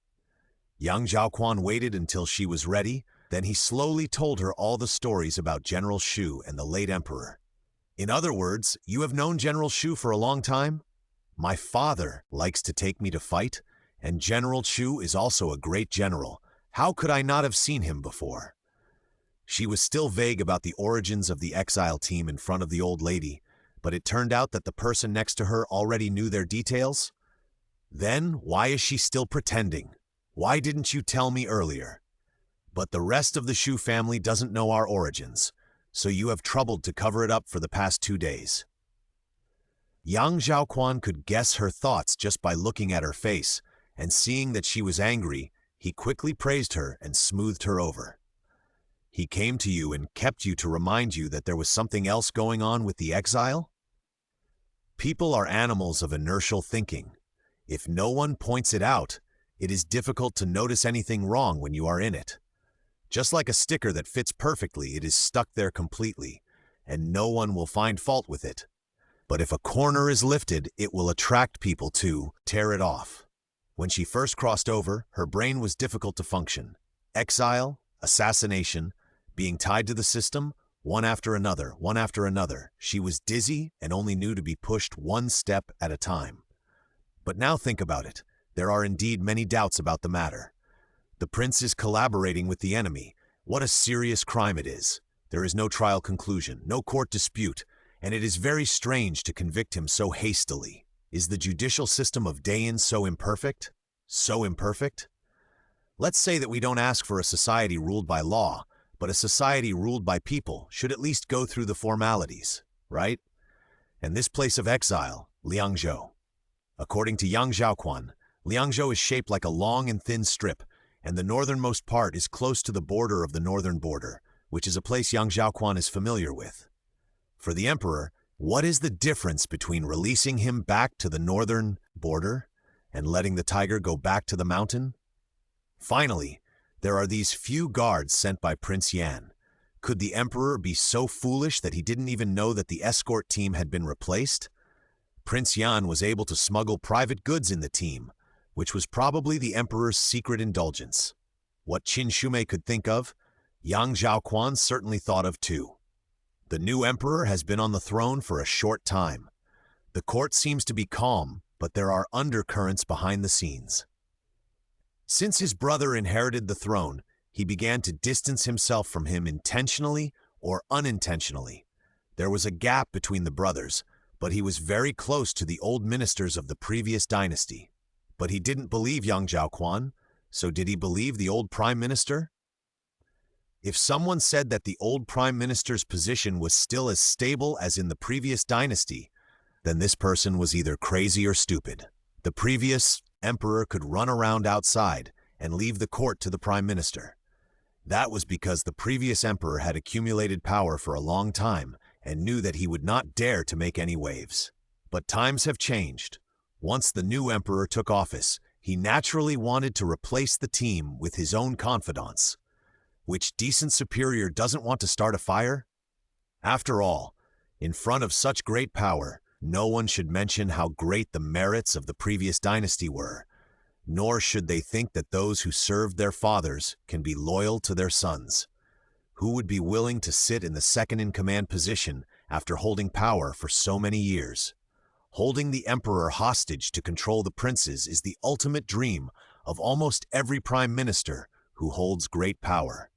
Yang Zhaoquan waited until she was ready, then he slowly told her all the stories about General Xu and the late emperor. In other words, you have known General Xu for a long time? My father likes to take me to fight, and General Xu is also a great general. How could I not have seen him before? She was still vague about the origins of the exile team in front of the old lady, but it turned out that the person next to her already knew their details. Then, why is she still pretending? Why didn't you tell me earlier? But the rest of the Xu family doesn't know our origins, so you have troubled to cover it up for the past 2 days. Yang Zhaoquan could guess her thoughts just by looking at her face, and seeing that she was angry, he quickly praised her and smoothed her over. He came to you and kept you to remind you that there was something else going on with the exile? People are animals of inertial thinking. If no one points it out, it is difficult to notice anything wrong when you are in it. Just like a sticker that fits perfectly, it is stuck there completely, and no one will find fault with it. But if a corner is lifted, it will attract people to tear it off. When she first crossed over, her brain was difficult to function. Exile, assassination, being tied to the system, one after another. She was dizzy and only knew to be pushed 1 step at a time. But now think about it. There are indeed many doubts about the matter. The prince is collaborating with the enemy. What a serious crime it is. There is no trial conclusion, no court dispute, and it is very strange to convict him so hastily. Is the judicial system of Dayan so imperfect? So imperfect? Let's say that we don't ask for a society ruled by law, but a society ruled by people should at least go through the formalities, right? And this place of exile, Liangzhou. According to Yang Zhaoquan, Liangzhou is shaped like a long and thin strip, and the northernmost part is close to the border of the northern border, which is a place Yang Zhaoquan is familiar with. For the emperor, what is the difference between releasing him back to the northern border and letting the tiger go back to the mountain? Finally, there are these few guards sent by Prince Yan. Could the emperor be so foolish that he didn't even know that the escort team had been replaced? Prince Yan was able to smuggle private goods in the team, which was probably the emperor's secret indulgence. What Qin Shumei could think of, Yang Zhaoquan certainly thought of too. The new emperor has been on the throne for a short time. The court seems to be calm, but there are undercurrents behind the scenes. Since his brother inherited the throne, he began to distance himself from him intentionally or unintentionally. There was a gap between the brothers, but he was very close to the old ministers of the previous dynasty. But he didn't believe Yang Zhaoquan, so did he believe the old prime minister? If someone said that the old prime minister's position was still as stable as in the previous dynasty, then this person was either crazy or stupid. The previous emperor could run around outside and leave the court to the prime minister. That was because the previous emperor had accumulated power for a long time and knew that he would not dare to make any waves. But times have changed. Once the new emperor took office, he naturally wanted to replace the team with his own confidants. Which decent superior doesn't want to start a fire? After all, in front of such great power, no one should mention how great the merits of the previous dynasty were, nor should they think that those who served their fathers can be loyal to their sons. Who would be willing to sit in the second-in-command position after holding power for so many years? Holding the emperor hostage to control the princes is the ultimate dream of almost every prime minister who holds great power.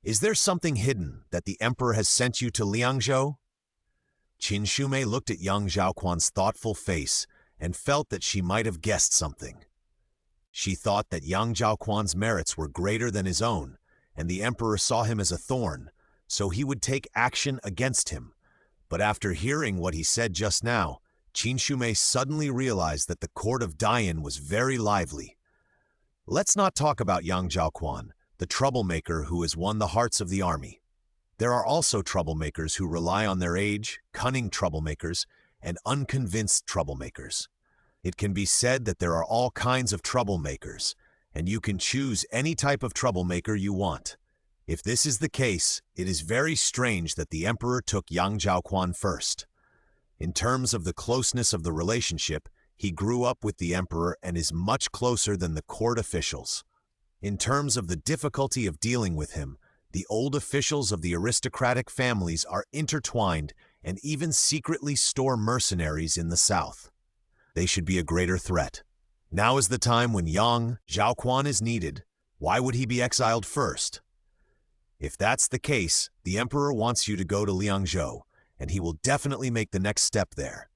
Is there something hidden that the emperor has sent you to Liangzhou? Qin Shumei looked at Yang Zhaoquan's thoughtful face and felt that she might have guessed something. She thought that Yang Zhaoquan's merits were greater than his own, and the emperor saw him as a thorn, so he would take action against him. But after hearing what he said just now, Qin Shumei suddenly realized that the court of Dayan was very lively. Let's not talk about Yang Zhaoquan, the troublemaker who has won the hearts of the army. There are also troublemakers who rely on their age, cunning troublemakers, and unconvinced troublemakers. It can be said that there are all kinds of troublemakers, and you can choose any type of troublemaker you want. If this is the case, it is very strange that the emperor took Yang Zhaoquan first. In terms of the closeness of the relationship, he grew up with the emperor and is much closer than the court officials. In terms of the difficulty of dealing with him, the old officials of the aristocratic families are intertwined and even secretly store mercenaries in the south. They should be a greater threat. Now is the time when Yang Zhaoquan is needed. Why would he be exiled first? If that's the case, the emperor wants you to go to Liangzhou, and he will definitely make the next step there.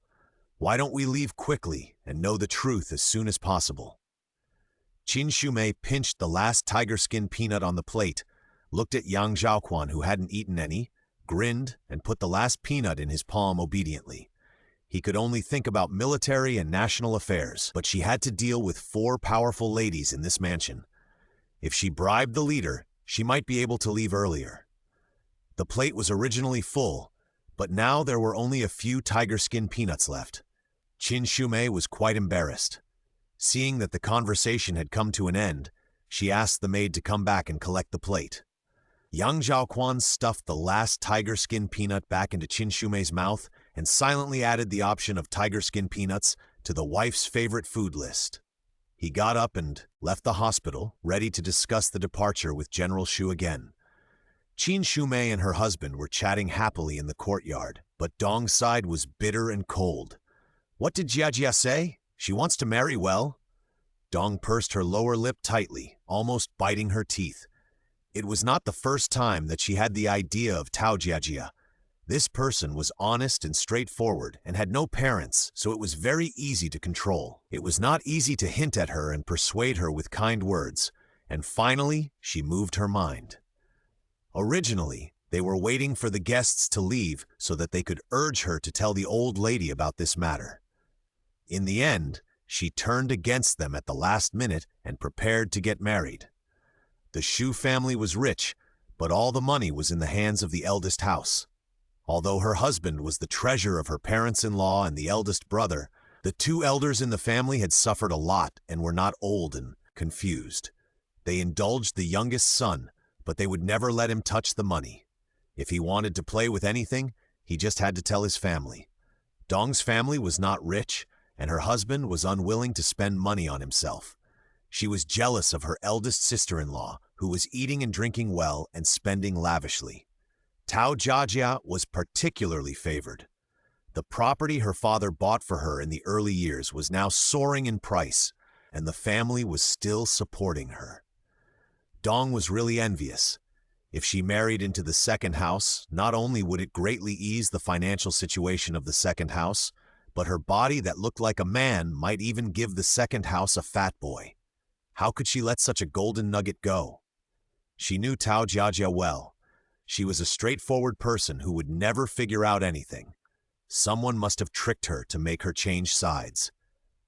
Why don't we leave quickly and know the truth as soon as possible? Qin Shumei pinched the last tiger skin peanut on the plate, looked at Yang Zhaoquan, who hadn't eaten any, grinned, and put the last peanut in his palm obediently. He could only think about military and national affairs, but she had to deal with 4 powerful ladies in this mansion. If she bribed the leader, she might be able to leave earlier. The plate was originally full, but now there were only a few tiger skin peanuts left. Qin Shumei was quite embarrassed. Seeing that the conversation had come to an end, she asked the maid to come back and collect the plate. Yang Zhaoquan stuffed the last tiger skin peanut back into Qin Shumei's mouth and silently added the option of tiger skin peanuts to the wife's favorite food list. He got up and left the hospital, ready to discuss the departure with General Shu again. Qin Shumei and her husband were chatting happily in the courtyard, but Dong's side was bitter and cold. What did Jiajia say? She wants to marry well? Dong pursed her lower lip tightly, almost biting her teeth. It was not the first time that she had the idea of Tao Jiajia. This person was honest and straightforward and had no parents, so it was very easy to control. It was not easy to hint at her and persuade her with kind words, and finally she moved her mind. Originally, they were waiting for the guests to leave so that they could urge her to tell the old lady about this matter. In the end, she turned against them at the last minute and prepared to get married. The Shu family was rich, but all the money was in the hands of the eldest house. Although her husband was the treasure of her parents-in-law and the eldest brother, the two elders in the family had suffered a lot and were not old and confused. They indulged the youngest son, but they would never let him touch the money. If he wanted to play with anything, he just had to tell his family. Dong's family was not rich, and her husband was unwilling to spend money on himself. She was jealous of her eldest sister-in-law, who was eating and drinking well and spending lavishly. Tao Jiajia was particularly favored. The property her father bought for her in the early years was now soaring in price, and the family was still supporting her. Dong was really envious. If she married into the second house, not only would it greatly ease the financial situation of the second house, but her body that looked like a man might even give the second house a fat boy. How could she let such a golden nugget go? She knew Tao Jiajia well. She was a straightforward person who would never figure out anything. Someone must have tricked her to make her change sides.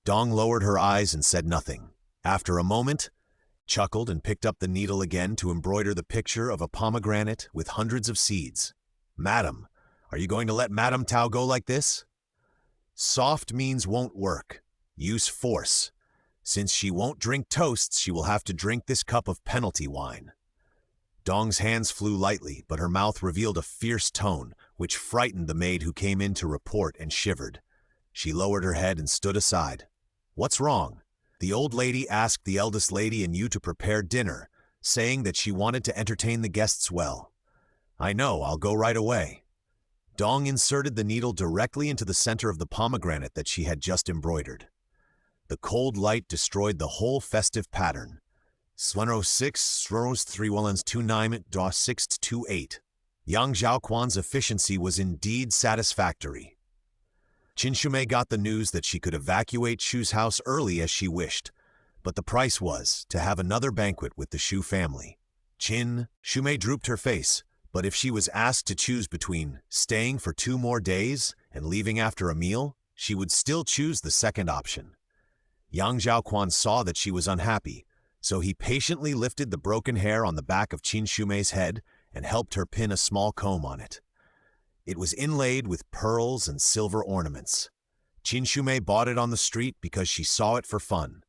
Dong lowered her eyes and said nothing. After a moment, chuckled and picked up the needle again to embroider the picture of a pomegranate with hundreds of seeds. "Madam, are you going to let Madam Tao go like this?" "Soft means won't work. Use force. Since she won't drink toasts, she will have to drink this cup of penalty wine." Dong's hands flew lightly, but her mouth revealed a fierce tone, which frightened the maid who came in to report and shivered. She lowered her head and stood aside. "What's wrong?" "The old lady asked the eldest lady and you to prepare dinner, saying that she wanted to entertain the guests well." "I know, I'll go right away." Dong inserted the needle directly into the center of the pomegranate that she had just embroidered. The cold light destroyed the whole festive pattern. Sleno 6, Sros 3 Wellens 29 DA 628. Yang Zhaoquan's efficiency was indeed satisfactory. Qin Shumei got the news that she could evacuate Shu's house early as she wished, but the price was to have another banquet with the Shu family. Qin Shumei drooped her face, but if she was asked to choose between staying for 2 more days and leaving after a meal, she would still choose the second option. Yang Zhaoquan saw that she was unhappy, so he patiently lifted the broken hair on the back of Qin Shumei's head and helped her pin a small comb on it. It was inlaid with pearls and silver ornaments. Qin Shumei bought it on the street because she saw it for fun.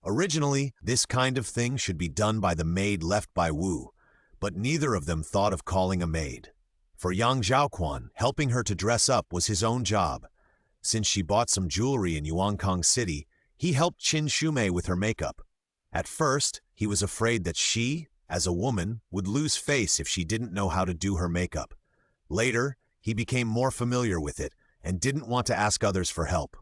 Originally, this kind of thing should be done by the maid left by Wu, but neither of them thought of calling a maid. For Yang Zhaoquan, helping her to dress up was his own job. Since she bought some jewelry in Yuankang City, he helped Qin Shumei with her makeup. At first, he was afraid that she, as a woman, would lose face if she didn't know how to do her makeup. Later, he became more familiar with it and didn't want to ask others for help.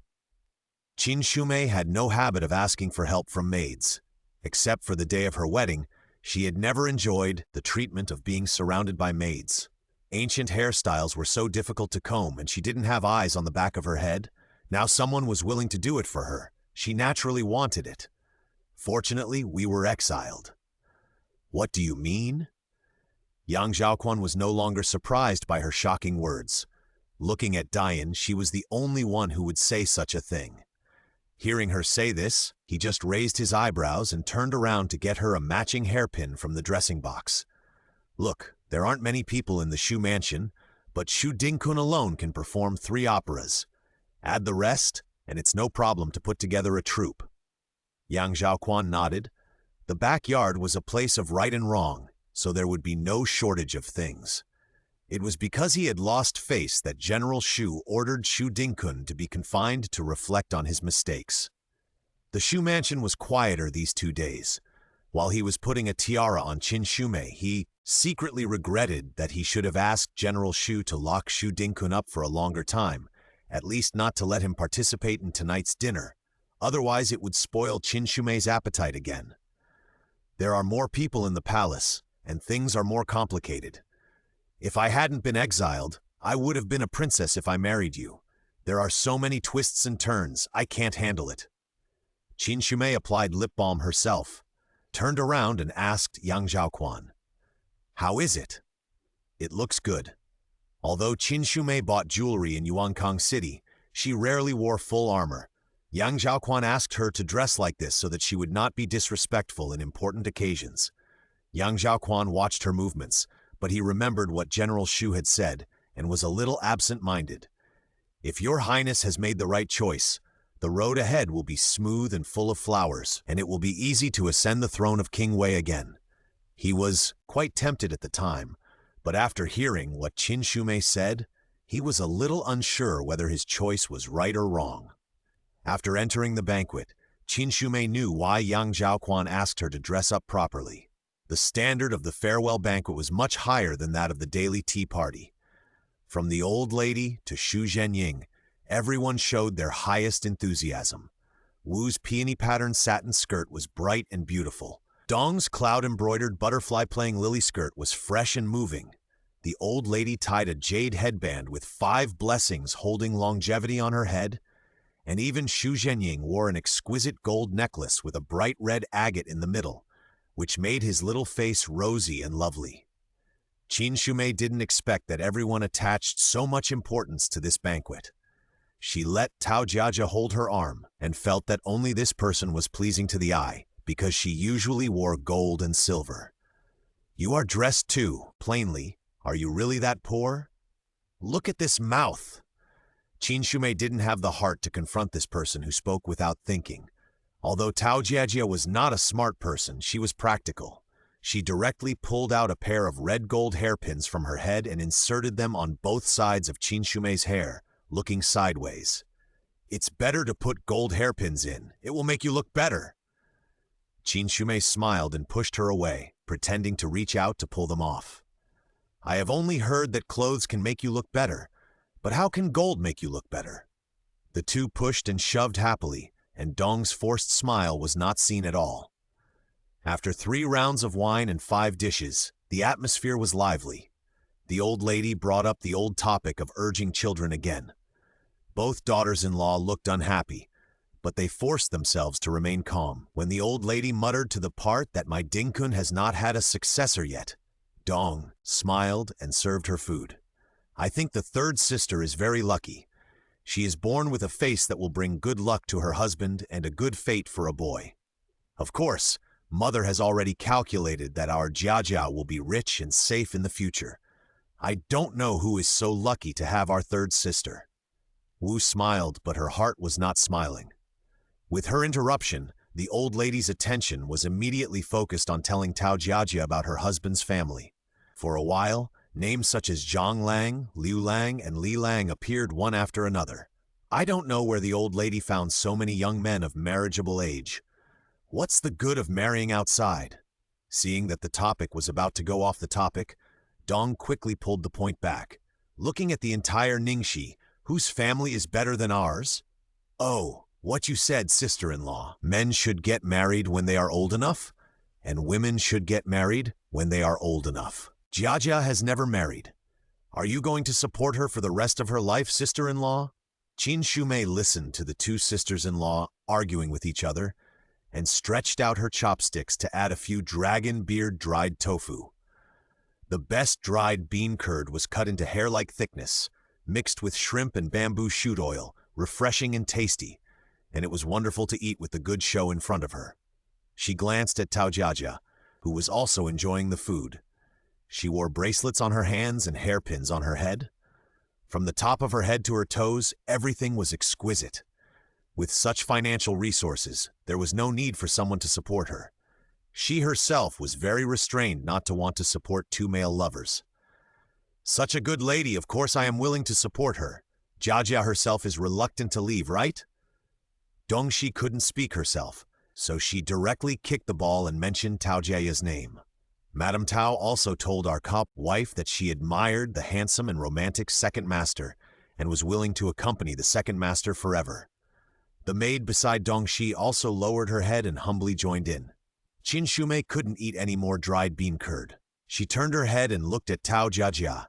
Qin Shumei had no habit of asking for help from maids. Except for the day of her wedding, she had never enjoyed the treatment of being surrounded by maids. Ancient hairstyles were so difficult to comb and she didn't have eyes on the back of her head. Now someone was willing to do it for her. She naturally wanted it. Fortunately, we were exiled. "What do you mean?" Yang Zhaoquan was no longer surprised by her shocking words. Looking at Dian, she was the only one who would say such a thing. Hearing her say this, he just raised his eyebrows and turned around to get her a matching hairpin from the dressing box. "Look, there aren't many people in the Shu mansion, but Shu Dingkun alone can perform 3 operas. Add the rest, and it's no problem to put together a troupe." Yang Zhaoquan nodded. The backyard was a place of right and wrong, so there would be no shortage of things. It was because he had lost face that General Shu ordered Shu Dingkun to be confined to reflect on his mistakes. The Shu mansion was quieter these 2 days. While he was putting a tiara on Qin Shumei, he secretly regretted that he should have asked General Shu to lock Shu Dingkun up for a longer time, at least not to let him participate in tonight's dinner. Otherwise, it would spoil Qin Shumei's appetite again. There are more people in the palace, and things are more complicated. If I hadn't been exiled, I would have been a princess if I married you. There are so many twists and turns, I can't handle it. Qin Shumei applied lip balm herself, turned around and asked Yang Zhaoquan, How is it? It looks good. Although Qin Shumei bought jewelry in Yuankang City, she rarely wore full armor. Yang Zhaoquan asked her to dress like this so that she would not be disrespectful in important occasions. Yang Zhaoquan watched her movements, but he remembered what General Shu had said and was a little absent-minded. If your highness has made the right choice, the road ahead will be smooth and full of flowers, and it will be easy to ascend the throne of King Wei again. He was quite tempted at the time, but after hearing what Qin Shumei said, he was a little unsure whether his choice was right or wrong. After entering the banquet, Qin Shumei knew why Yang Zhaoquan asked her to dress up properly. The standard of the farewell banquet was much higher than that of the daily tea party. From the old lady to Xu Zhenying, everyone showed their highest enthusiasm. Wu's peony-patterned satin skirt was bright and beautiful. Dong's cloud-embroidered butterfly-playing lily skirt was fresh and moving. The old lady tied a jade headband with 5 blessings holding longevity on her head, and even Xu Zhenying wore an exquisite gold necklace with a bright red agate in the middle, which made his little face rosy and lovely. Qin Shumei didn't expect that everyone attached so much importance to this banquet. She let Tao Jiajia hold her arm and felt that only this person was pleasing to the eye, because she usually wore gold and silver. You are dressed too, plainly. Are you really that poor? Look at this mouth. Qin Shumei didn't have the heart to confront this person who spoke without thinking. Although Tao Jiajia was not a smart person, she was practical. She directly pulled out a pair of red gold hairpins from her head and inserted them on both sides of Qin Shumei's hair, looking sideways. It's better to put gold hairpins in. It will make you look better. Qin Shumei smiled and pushed her away, pretending to reach out to pull them off. I have only heard that clothes can make you look better, but how can gold make you look better? The two pushed and shoved happily, and Dong's forced smile was not seen at all. After 3 rounds of wine and 5 dishes, the atmosphere was lively. The old lady brought up the old topic of urging children again. Both daughters-in-law looked unhappy, but they forced themselves to remain calm when the old lady muttered to the part that my Dingkun has not had a successor yet. Dong smiled and served her food. I think the 3rd sister is very lucky. She is born with a face that will bring good luck to her husband and a good fate for a boy. Of course, Mother has already calculated that our Jiajia will be rich and safe in the future. I don't know who is so lucky to have our 3rd sister. Wu smiled, but her heart was not smiling. With her interruption, the old lady's attention was immediately focused on telling Tao Jiajia about her husband's family. For a while, names such as Zhang Lang, Liu Lang, and Li Lang appeared one after another. I don't know where the old lady found so many young men of marriageable age. What's the good of marrying outside? Seeing that the topic was about to go off the topic, Dong quickly pulled the point back. Looking at the entire Ningxi, whose family is better than ours? Oh, what you said, sister-in-law. Men should get married when they are old enough, and women should get married when they are old enough. Jiajia has never married. Are you going to support her for the rest of her life, sister-in-law? Qin Shumei listened to the 2 sisters-in-law arguing with each other and stretched out her chopsticks to add a few dragon beard dried tofu. The best dried bean curd was cut into hair-like thickness, mixed with shrimp and bamboo shoot oil, refreshing and tasty, and it was wonderful to eat with the good show in front of her. She glanced at Tao Jiajia, who was also enjoying the food. She wore bracelets on her hands and hairpins on her head. From the top of her head to her toes, everything was exquisite. With such financial resources, there was no need for someone to support her. She herself was very restrained not to want to support 2 male lovers. Such a good lady, of course I am willing to support her. Jiajia herself is reluctant to leave, right? Dongxi couldn't speak herself, so she directly kicked the ball and mentioned Tao Jiaya's name. Madame Tao also told our cop wife that she admired the handsome and romantic second master and was willing to accompany the second master forever. The maid beside Dongxi also lowered her head and humbly joined in. Qin Shumei couldn't eat any more dried bean curd. She turned her head and looked at Tao Jiajia.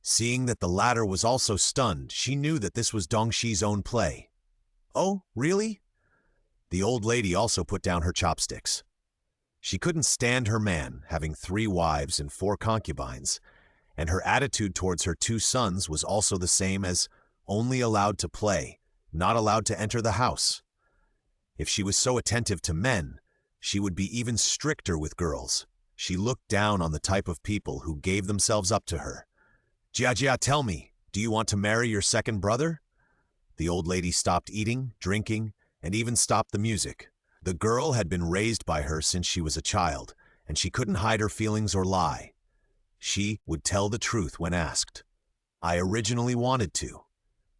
Seeing that the latter was also stunned, she knew that this was Dongxi's own play. Oh, really? The old lady also put down her chopsticks. She couldn't stand her man, having 3 wives and 4 concubines, and her attitude towards her 2 sons was also the same as only allowed to play, not allowed to enter the house. If she was so attentive to men, she would be even stricter with girls. She looked down on the type of people who gave themselves up to her. "Jia, tell me, do you want to marry your second brother?" The old lady stopped eating, drinking, and even stopped the music. The girl had been raised by her since she was a child, and she couldn't hide her feelings or lie. She would tell the truth when asked. "I originally wanted to."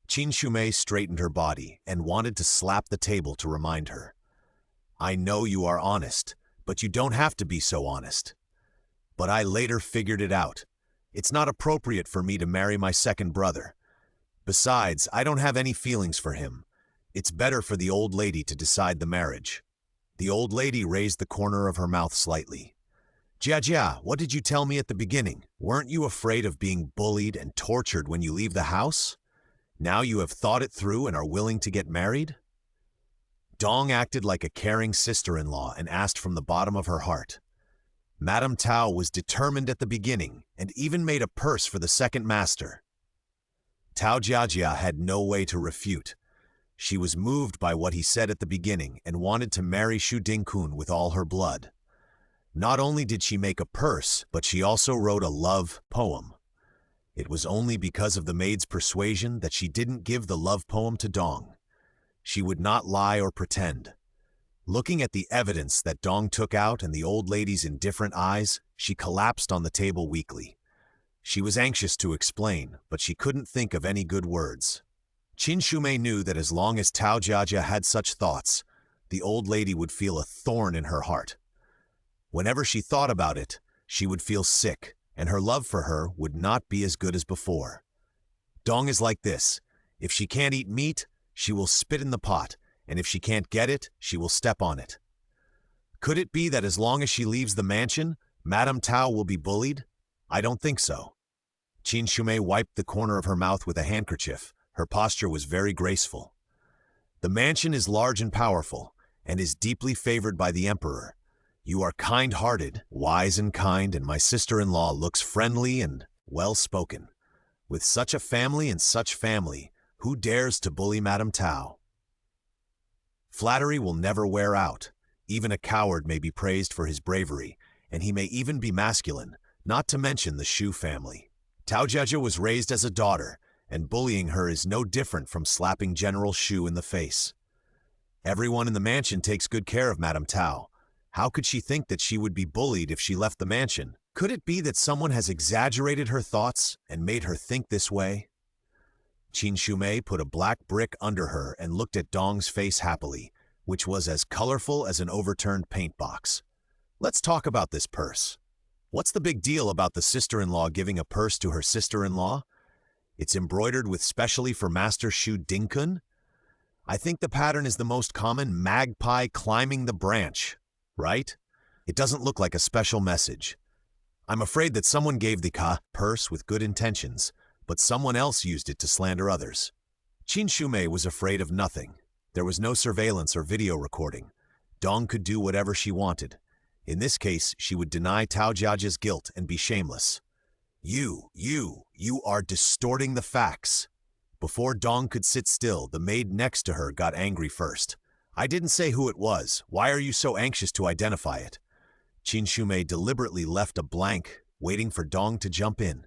Qin Shumei straightened her body and wanted to slap the table to remind her. "I know you are honest, but you don't have to be so honest. But I later figured it out. It's not appropriate for me to marry my second brother. Besides, I don't have any feelings for him. It's better for the old lady to decide the marriage." The old lady raised the corner of her mouth slightly. "Jia, what did you tell me at the beginning? Weren't you afraid of being bullied and tortured when you leave the house? Now you have thought it through and are willing to get married?" Dong acted like a caring sister-in-law and asked from the bottom of her heart. Madame Tao was determined at the beginning and even made a purse for the second master. Tao Jia had no way to refute. She was moved by what he said at the beginning and wanted to marry Shu Dingkun with all her blood. Not only did she make a purse, but she also wrote a love poem. It was only because of the maid's persuasion that she didn't give the love poem to Dong. She would not lie or pretend. Looking at the evidence that Dong took out and the old lady's indifferent eyes, she collapsed on the table weakly. She was anxious to explain, but she couldn't think of any good words. Qin Shumei knew that as long as Tao Jia had such thoughts, the old lady would feel a thorn in her heart. Whenever she thought about it, she would feel sick, and her love for her would not be as good as before. Dong is like this. If she can't eat meat, she will spit in the pot, and if she can't get it, she will step on it. Could it be that as long as she leaves the mansion, Madame Tao will be bullied? I don't think so. Qin Shumei wiped the corner of her mouth with a handkerchief. Her posture was very graceful. The mansion is large and powerful, and is deeply favored by the emperor. You are kind-hearted, wise and kind, and my sister-in-law looks friendly and well-spoken. With such a family and such family, who dares to bully Madame Tao? Flattery will never wear out. Even a coward may be praised for his bravery, and he may even be masculine, not to mention the Shu family. Tao Jia was raised as a daughter, and bullying her is no different from slapping General Shu in the face. Everyone in the mansion takes good care of Madame Tao. How could she think that she would be bullied if she left the mansion? Could it be that someone has exaggerated her thoughts and made her think this way? Qin Shumei put a black brick under her and looked at Dong's face happily, which was as colorful as an overturned paint box. Let's talk about this purse. What's the big deal about the sister-in-law giving a purse to her sister-in-law? It's embroidered with specially for Master Shu Dingkun? I think the pattern is the most common magpie climbing the branch, right? It doesn't look like a special message. I'm afraid that someone gave the purse with good intentions, but someone else used it to slander others. Qin Shumei was afraid of nothing. There was no surveillance or video recording. Dong could do whatever she wanted. In this case, she would deny Tao Jiajia's guilt and be shameless. You are distorting the facts. Before Dong could sit still, the maid next to her got angry first. I didn't say who it was. Why are you so anxious to identify it? Qin Shumei deliberately left a blank, waiting for Dong to jump in.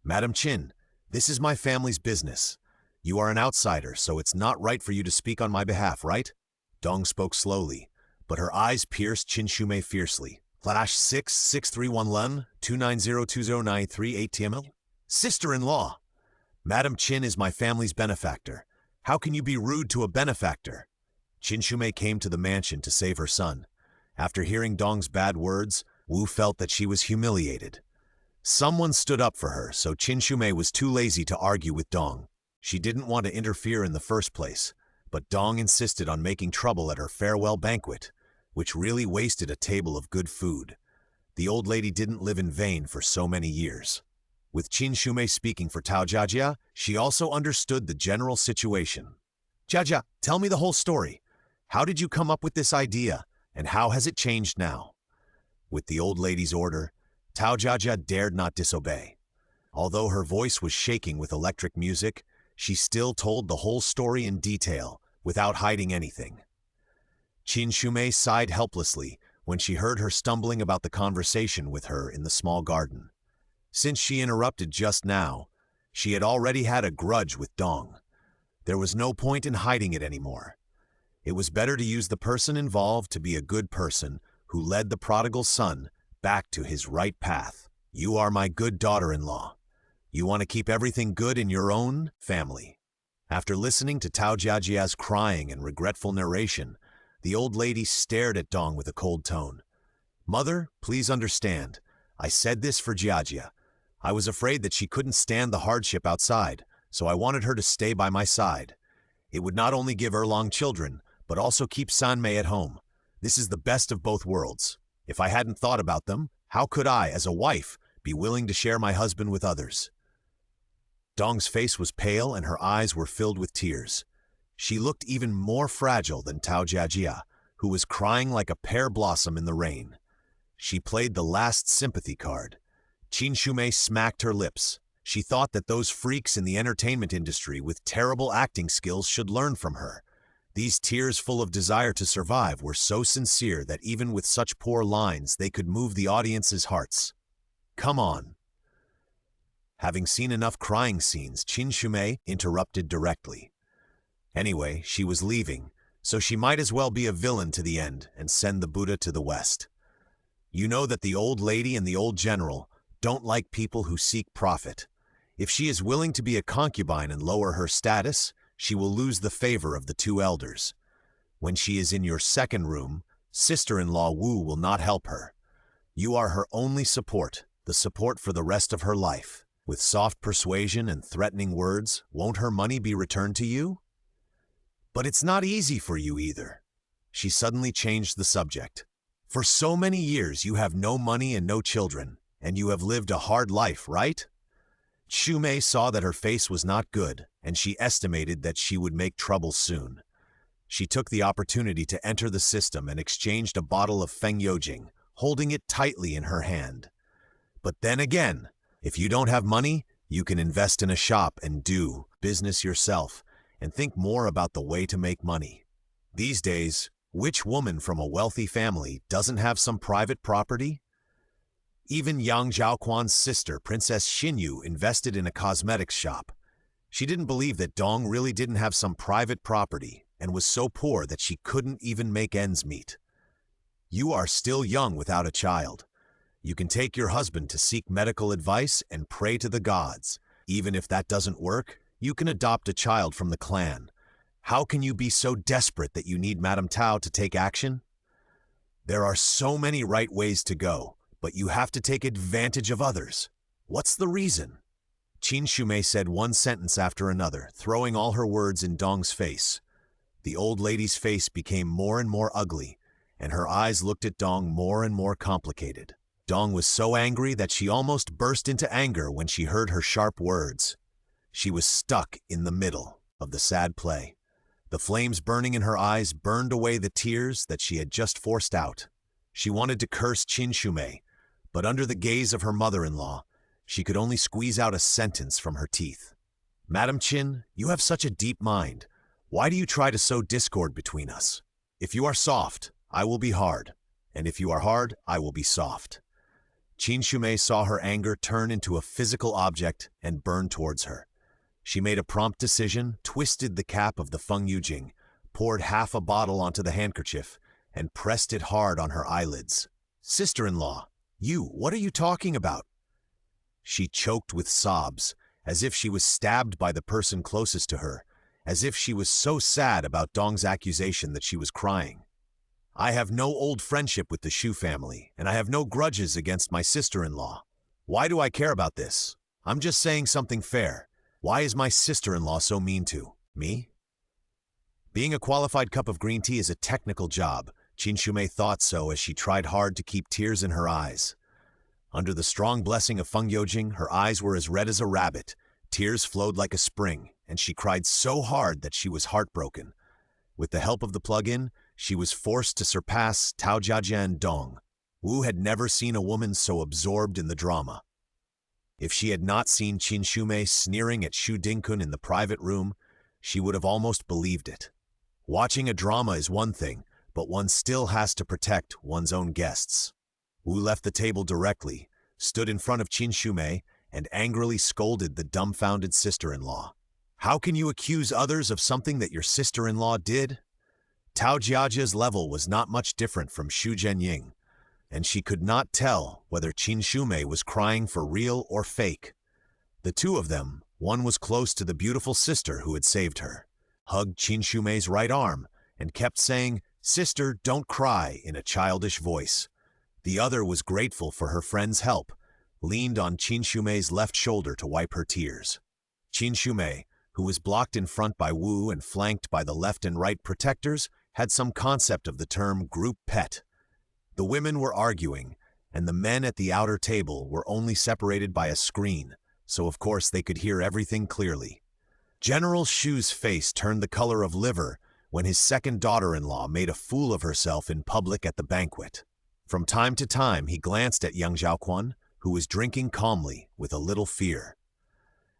Madam Qin, this is my family's business. You are an outsider, so it's not right for you to speak on my behalf, right? Dong spoke slowly, but her eyes pierced Qin Shumei fiercely. Flash 6631 2902093 TML? Sister-in-law! Madam Qin is my family's benefactor. How can you be rude to a benefactor? Qin Shumei came to the mansion to save her son. After hearing Dong's bad words, Wu felt that she was humiliated. Someone stood up for her, so Qin Shumei was too lazy to argue with Dong. She didn't want to interfere in the first place, but Dong insisted on making trouble at her farewell banquet, which really wasted a table of good food. The old lady didn't live in vain for so many years. With Qin Shumei speaking for Tao Jia, she also understood the general situation. Jia, tell me the whole story. How did you come up with this idea, and how has it changed now? With the old lady's order, Tao Jiajia dared not disobey. Although her voice was shaking with electric music, she still told the whole story in detail, without hiding anything. Qin Shumei sighed helplessly when she heard her stumbling about the conversation with her in the small garden. Since she interrupted just now, she had already had a grudge with Dong. There was no point in hiding it anymore. It was better to use the person involved to be a good person who led the prodigal son back to his right path. You are my good daughter-in-law. You want to keep everything good in your own family. After listening to Tao Jiajia's crying and regretful narration, the old lady stared at Dong with a cold tone. Mother, please understand. I said this for Jiajia. I was afraid that she couldn't stand the hardship outside, so I wanted her to stay by my side. It would not only give Erlong children, but also keep Sanmei at home. This is the best of both worlds. If I hadn't thought about them, how could I, as a wife, be willing to share my husband with others? Dong's face was pale and her eyes were filled with tears. She looked even more fragile than Tao Jiajia, who was crying like a pear blossom in the rain. She played the last sympathy card. Qin Shumei smacked her lips. She thought that those freaks in the entertainment industry with terrible acting skills should learn from her. These tears full of desire to survive were so sincere that even with such poor lines they could move the audience's hearts. Come on. Having seen enough crying scenes, Qin Shumei interrupted directly. Anyway, she was leaving, so she might as well be a villain to the end and send the Buddha to the west. You know that the old lady and the old general don't like people who seek profit. If she is willing to be a concubine and lower her status, she will lose the favor of the two elders. When she is in your second room, sister-in-law Wu will not help her. You are her only support, the support for the rest of her life. With soft persuasion and threatening words, won't her money be returned to you? But it's not easy for you either. She suddenly changed the subject. For so many years you have no money and no children, and you have lived a hard life, right? Shumei saw that her face was not good, and she estimated that she would make trouble soon. She took the opportunity to enter the system and exchanged a bottle of Feng Yojing, holding it tightly in her hand. But then again, if you don't have money, you can invest in a shop and do business yourself, and think more about the way to make money. These days, which woman from a wealthy family doesn't have some private property? Even Yang Zhaoquan's sister, Princess Xinyu, invested in a cosmetics shop. She didn't believe that Dong really didn't have some private property and was so poor that she couldn't even make ends meet. You are still young without a child. You can take your husband to seek medical advice and pray to the gods. Even if that doesn't work, you can adopt a child from the clan. How can you be so desperate that you need Madame Tao to take action? There are so many right ways to go, but you have to take advantage of others. What's the reason? Qin Shumei said one sentence after another, throwing all her words in Dong's face. The old lady's face became more and more ugly, and her eyes looked at Dong more and more complicated. Dong was so angry that she almost burst into anger when she heard her sharp words. She was stuck in the middle of the sad play. The flames burning in her eyes burned away the tears that she had just forced out. She wanted to curse Qin Shumei, but under the gaze of her mother-in-law, she could only squeeze out a sentence from her teeth. Madam Qin, you have such a deep mind. Why do you try to sow discord between us? If you are soft, I will be hard, and if you are hard, I will be soft. Qin Shumei saw her anger turn into a physical object and burn towards her. She made a prompt decision, twisted the cap of the Feng Yujing, poured half a bottle onto the handkerchief, and pressed it hard on her eyelids. Sister-in-law, what are you talking about? She choked with sobs, as if she was stabbed by the person closest to her, as if she was so sad about Dong's accusation that she was crying. I have no old friendship with the Shu family, and I have no grudges against my sister-in-law. Why do I care about this? I'm just saying something fair. Why is my sister-in-law so mean to me? Being a qualified cup of green tea is a technical job. Qin Shumei thought so as she tried hard to keep tears in her eyes. Under the strong blessing of Feng Yojing, her eyes were as red as a rabbit. Tears flowed like a spring, and she cried so hard that she was heartbroken. With the help of the plug-in, she was forced to surpass Tao Jiajia and Dong. Wu had never seen a woman so absorbed in the drama. If she had not seen Qin Shumei sneering at Xu Dingkun in the private room, she would have almost believed it. Watching a drama is one thing, but one still has to protect one's own guests. Wu left the table directly, stood in front of Qin Shumei, and angrily scolded the dumbfounded sister-in-law. How can you accuse others of something that your sister-in-law did? Tao Jiajia's level was not much different from Xu Zhenying, and she could not tell whether Qin Shumei was crying for real or fake. The two of them, one was close to the beautiful sister who had saved her, hugged Qin Shumei's right arm and kept saying, "Sister, don't cry," in a childish voice. The other was grateful for her friend's help, leaned on Qin Shumei's left shoulder to wipe her tears. Qin Shumei, who was blocked in front by Wu and flanked by the left and right protectors, had some concept of the term group pet. The women were arguing, and the men at the outer table were only separated by a screen, so of course they could hear everything clearly. General Shu's face turned the color of liver when his second daughter-in-law made a fool of herself in public at the banquet. From time to time he glanced at young Zhaoquan, who was drinking calmly with a little fear.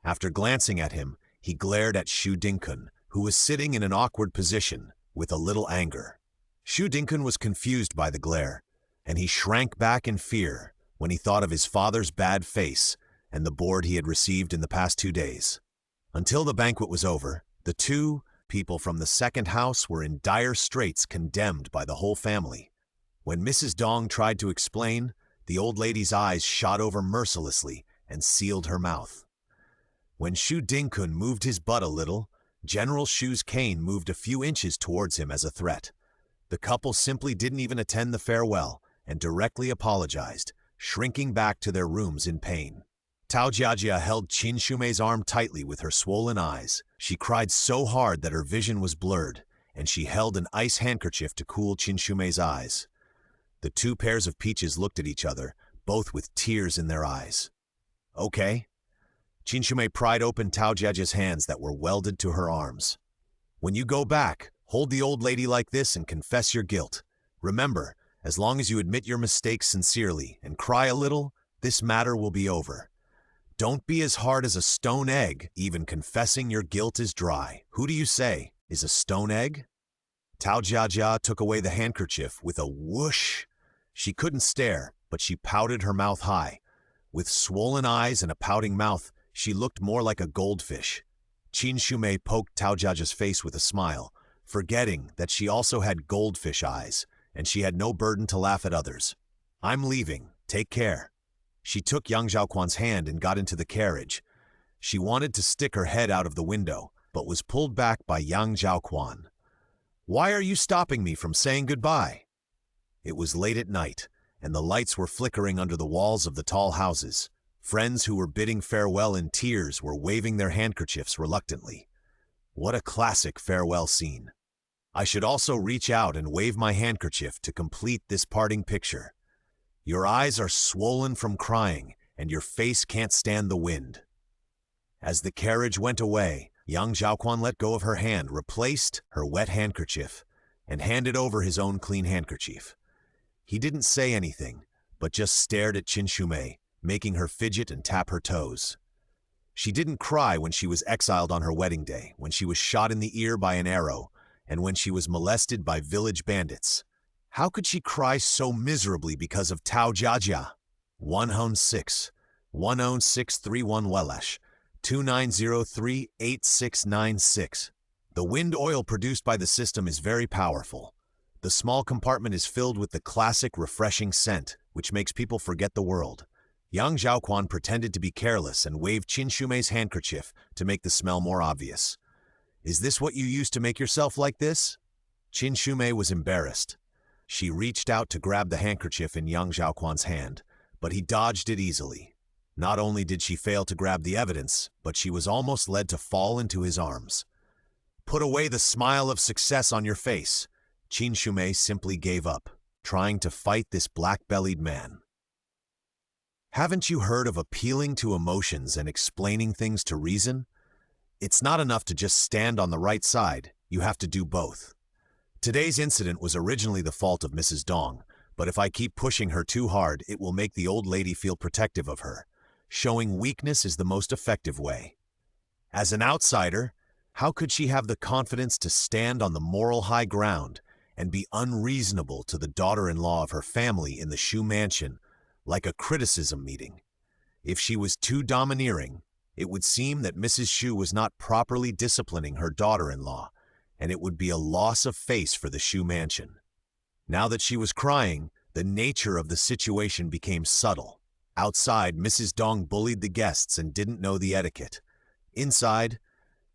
After glancing at him, he glared at Xu Dingkun, who was sitting in an awkward position, with a little anger. Xu Dingkun was confused by the glare, and he shrank back in fear when he thought of his father's bad face and the board he had received in the past 2 days. Until the banquet was over, the two people from the second house were in dire straits, condemned by the whole family. When Mrs. Dong tried to explain, the old lady's eyes shot over mercilessly and sealed her mouth. When Xu Dingkun moved his butt a little, General Shu's cane moved a few inches towards him as a threat. The couple simply didn't even attend the farewell and directly apologized, shrinking back to their rooms in pain. Tao Jiajia held Qin Shumei's arm tightly with her swollen eyes. She cried so hard that her vision was blurred, and she held an ice handkerchief to cool Qin Shumei's eyes. The two pairs of peaches looked at each other, both with tears in their eyes. "Okay." Qin Shumei pried open Tao Jiajia's hands that were welded to her arms. "When you go back, hold the old lady like this and confess your guilt. Remember, as long as you admit your mistakes sincerely and cry a little, this matter will be over. Don't be as hard as a stone egg, even confessing your guilt is dry. Who do you say is a stone egg?" Tao Jiajia took away the handkerchief with a whoosh. She couldn't stare, but she pouted her mouth high. With swollen eyes and a pouting mouth, she looked more like a goldfish. Qin Shumei poked Tao Jiajia's face with a smile, forgetting that she also had goldfish eyes, and she had no burden to laugh at others. "I'm leaving. Take care." She took Yang Zhaoquan's hand and got into the carriage. She wanted to stick her head out of the window, but was pulled back by Yang Zhaoquan. "Why are you stopping me from saying goodbye?" It was late at night, and the lights were flickering under the walls of the tall houses. Friends who were bidding farewell in tears were waving their handkerchiefs reluctantly. What a classic farewell scene. I should also reach out and wave my handkerchief to complete this parting picture. Your eyes are swollen from crying, and your face can't stand the wind. As the carriage went away, Yang Zhaoquan let go of her hand, replaced her wet handkerchief, and handed over his own clean handkerchief. He didn't say anything, but just stared at Qin Shumei, making her fidget and tap her toes. She didn't cry when she was exiled on her wedding day, when she was shot in the ear by an arrow, and when she was molested by village bandits. How could she cry so miserably because of Tao Jiajia? 10631 Welash 29038696. The wind oil produced by the system is very powerful. The small compartment is filled with the classic refreshing scent, which makes people forget the world. Yang Zhaoquan pretended to be careless and waved Qin Shumei's handkerchief to make the smell more obvious. "Is this what you use to make yourself like this?" Qin Shumei was embarrassed. She reached out to grab the handkerchief in Yang Zhaoquan's hand, but he dodged it easily. Not only did she fail to grab the evidence, but she was almost led to fall into his arms. "Put away the smile of success on your face." Qin Shumei simply gave up, trying to fight this black-bellied man. Haven't you heard of appealing to emotions and explaining things to reason? It's not enough to just stand on the right side, you have to do both. Today's incident was originally the fault of Mrs. Dong, But if I keep pushing her too hard, it will make the old lady feel protective of her. Showing weakness is the most effective way. As an outsider, how could she have the confidence to stand on the moral high ground and be unreasonable to the daughter-in-law of her family in the Shu mansion, like a criticism meeting? If she was too domineering, it would seem that Mrs. Shu was not properly disciplining her daughter-in-law, and it would be a loss of face for the Shu mansion. Now that she was crying, the nature of the situation became subtle. Outside, Mrs. Dong bullied the guests and didn't know the etiquette. Inside,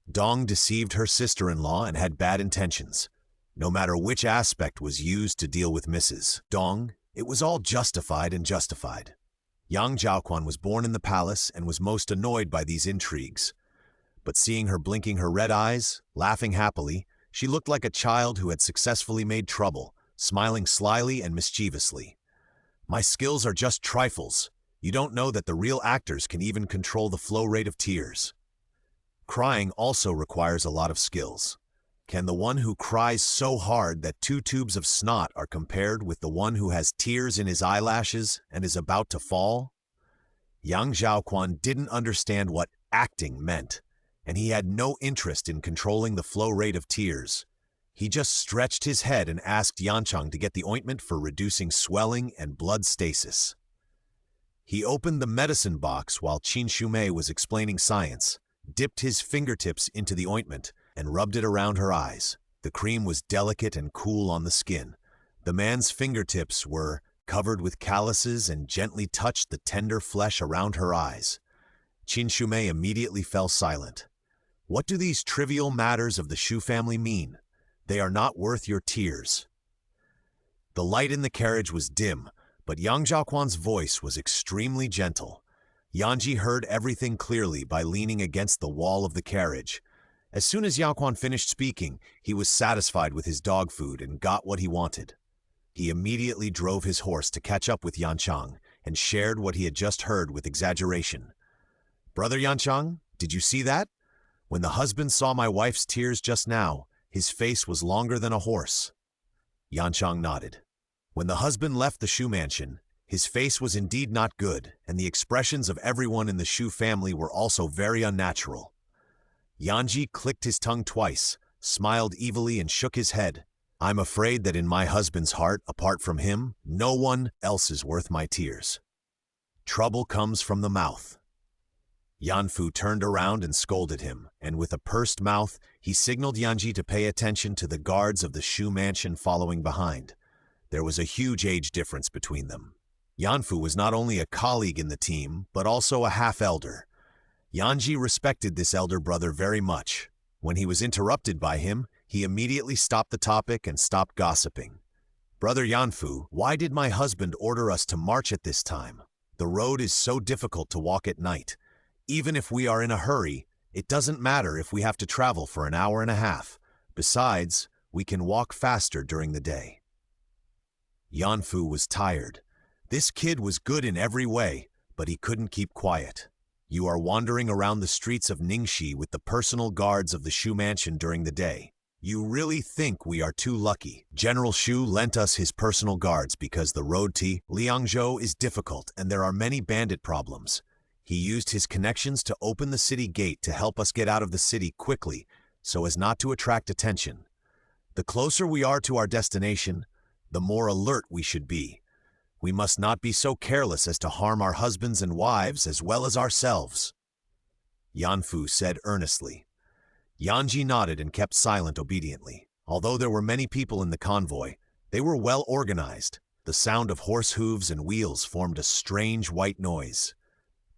Dong deceived her sister-in-law and had bad intentions. No matter which aspect was used to deal with Mrs. Dong, it was all justified and justified. Young Zhaoquan was born in the palace and was most annoyed by these intrigues. But seeing her blinking her red eyes, laughing happily, she looked like a child who had successfully made trouble, smiling slyly and mischievously. "My skills are just trifles. You don't know that the real actors can even control the flow rate of tears." Crying also requires a lot of skills. Can the one who cries so hard that 2 tubes of snot are compared with the one who has tears in his eyelashes and is about to fall? Yang Zhaoquan didn't understand what acting meant, and he had no interest in controlling the flow rate of tears. He just stretched his head and asked Yanchang to get the ointment for reducing swelling and blood stasis. He opened the medicine box while Qin Shumei was explaining science, dipped his fingertips into the ointment, and rubbed it around her eyes. The cream was delicate and cool on the skin. The man's fingertips were covered with calluses and gently touched the tender flesh around her eyes. Qin Shumei immediately fell silent. What do these trivial matters of the Shu family mean? They are not worth your tears. The light in the carriage was dim, but Yang Zhaoquan's voice was extremely gentle. Yanji heard everything clearly by leaning against the wall of the carriage. As soon as Zhaoquan finished speaking, he was satisfied with his dog food and got what he wanted. He immediately drove his horse to catch up with Yanchang and shared what he had just heard with exaggeration. "Brother Yanchang, did you see that? When the husband saw my wife's tears just now, his face was longer than a horse." Yanchang nodded. When the husband left the Shu mansion, his face was indeed not good, and the expressions of everyone in the Shu family were also very unnatural. Yanji clicked his tongue twice, smiled evilly and shook his head. "I'm afraid that in my husband's heart, apart from him, no one else is worth my tears. Trouble comes from the mouth." Yanfu turned around and scolded him, and with a pursed mouth, he signaled Yanji to pay attention to the guards of the Shu mansion following behind. There was a huge age difference between them. Yanfu was not only a colleague in the team, but also a half-elder. Yanji respected this elder brother very much. When he was interrupted by him, he immediately stopped the topic and stopped gossiping. "Brother Yanfu, why did my husband order us to march at this time? The road is so difficult to walk at night. Even if we are in a hurry, it doesn't matter if we have to travel for an hour and a half. Besides, we can walk faster during the day." Yanfu was tired. This kid was good in every way, but he couldn't keep quiet. "You are wandering around the streets of Ningxi with the personal guards of the Shu mansion during the day. You really think we are too lucky? General Shu lent us his personal guards because the road to Liangzhou is difficult and there are many bandit problems. He used his connections to open the city gate to help us get out of the city quickly so as not to attract attention. The closer we are to our destination, the more alert we should be. We must not be so careless as to harm our husbands and wives as well as ourselves," Yanfu said earnestly. Yanji nodded and kept silent obediently. Although there were many people in the convoy, they were well organized. The sound of horse hooves and wheels formed a strange white noise.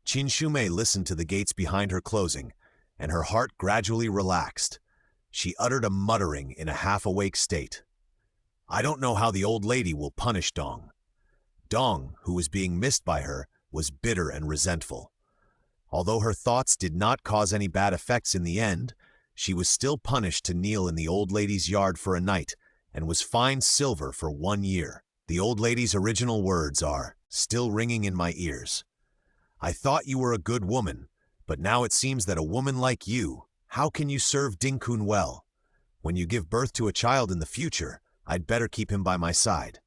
Qin Shumei listened to the gates behind her closing, and her heart gradually relaxed. She uttered a muttering in a half-awake state. "I don't know how the old lady will punish Dong." Dong, who was being missed by her, was bitter and resentful. Although her thoughts did not cause any bad effects in the end, she was still punished to kneel in the old lady's yard for a night and was fined silver for 1 year. The old lady's original words are still ringing in my ears. "I thought you were a good woman, but now it seems that a woman like you, how can you serve Dingkun well? When you give birth to a child in the future, I'd better keep him by my side."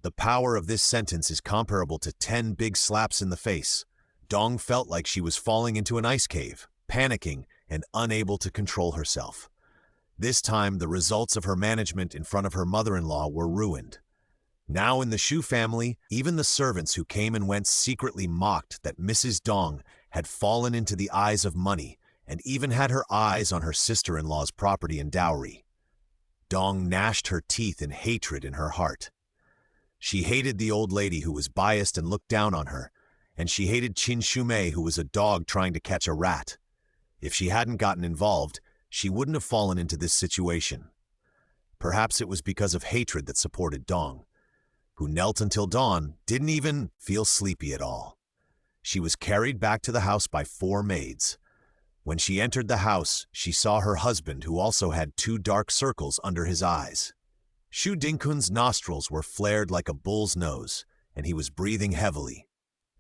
The power of this sentence is comparable to 10 big slaps in the face. Dong felt like she was falling into an ice cave, panicking and unable to control herself. This time, the results of her management in front of her mother-in-law were ruined. Now in the Shu family, even the servants who came and went secretly mocked that Mrs. Dong had fallen into the eyes of money and even had her eyes on her sister-in-law's property and dowry. Dong gnashed her teeth in hatred in her heart. She hated the old lady who was biased and looked down on her, and she hated Qin Shumei, who was a dog trying to catch a rat. If she hadn't gotten involved, she wouldn't have fallen into this situation. Perhaps it was because of hatred that supported Dong, who knelt until dawn, didn't even feel sleepy at all. She was carried back to the house by 4 maids. When she entered the house, she saw her husband, who also had 2 dark circles under his eyes. Shu Dingkun's nostrils were flared like a bull's nose, and he was breathing heavily.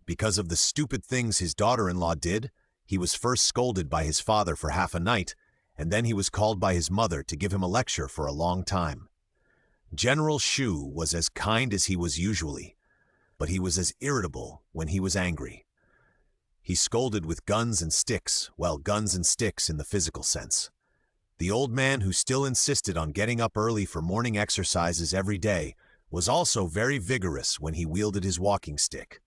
Because of the stupid things his daughter-in-law did, he was first scolded by his father for half a night, and then he was called by his mother to give him a lecture for a long time. General Shu was as kind as he was usually, but he was as irritable when he was angry. He scolded with guns and sticks, well, guns and sticks in the physical sense. The old man, who still insisted on getting up early for morning exercises every day, was also very vigorous when he wielded his walking stick.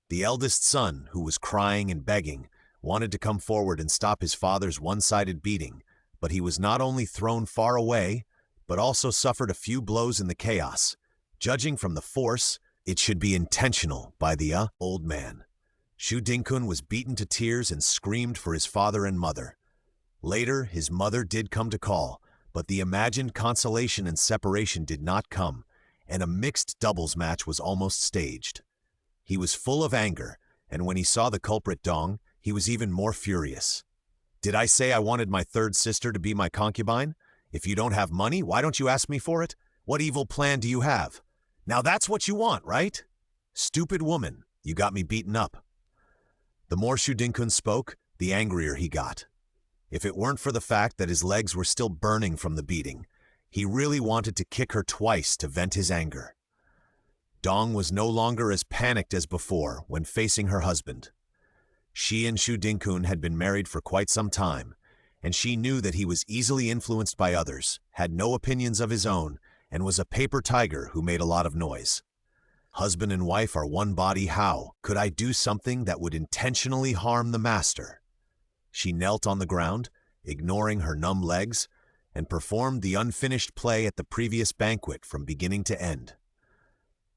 The eldest son, who was crying and begging, wanted to come forward and stop his father's one-sided beating, but he was not only thrown far away, but also suffered a few blows in the chaos. Judging from the force, it should be intentional by the old man. Shu Dingkun was beaten to tears and screamed for his father and mother. Later, his mother did come to call, but the imagined consolation and separation did not come, and a mixed doubles match was almost staged. He was full of anger, and when he saw the culprit Dong, he was even more furious. "Did I say I wanted my third sister to be my concubine? If you don't have money, why don't you ask me for it? What evil plan do you have? Now that's what you want, right? Stupid woman, you got me beaten up." The more Shu Dingkun spoke, the angrier he got. If it weren't for the fact that his legs were still burning from the beating, he really wanted to kick her twice to vent his anger. Dong was no longer as panicked as before when facing her husband. She and Shu Dingkun had been married for quite some time, and she knew that he was easily influenced by others, had no opinions of his own, and was a paper tiger who made a lot of noise. Husband and wife are one body. How could I do something that would intentionally harm the master? She knelt on the ground, ignoring her numb legs, and performed the unfinished play at the previous banquet from beginning to end.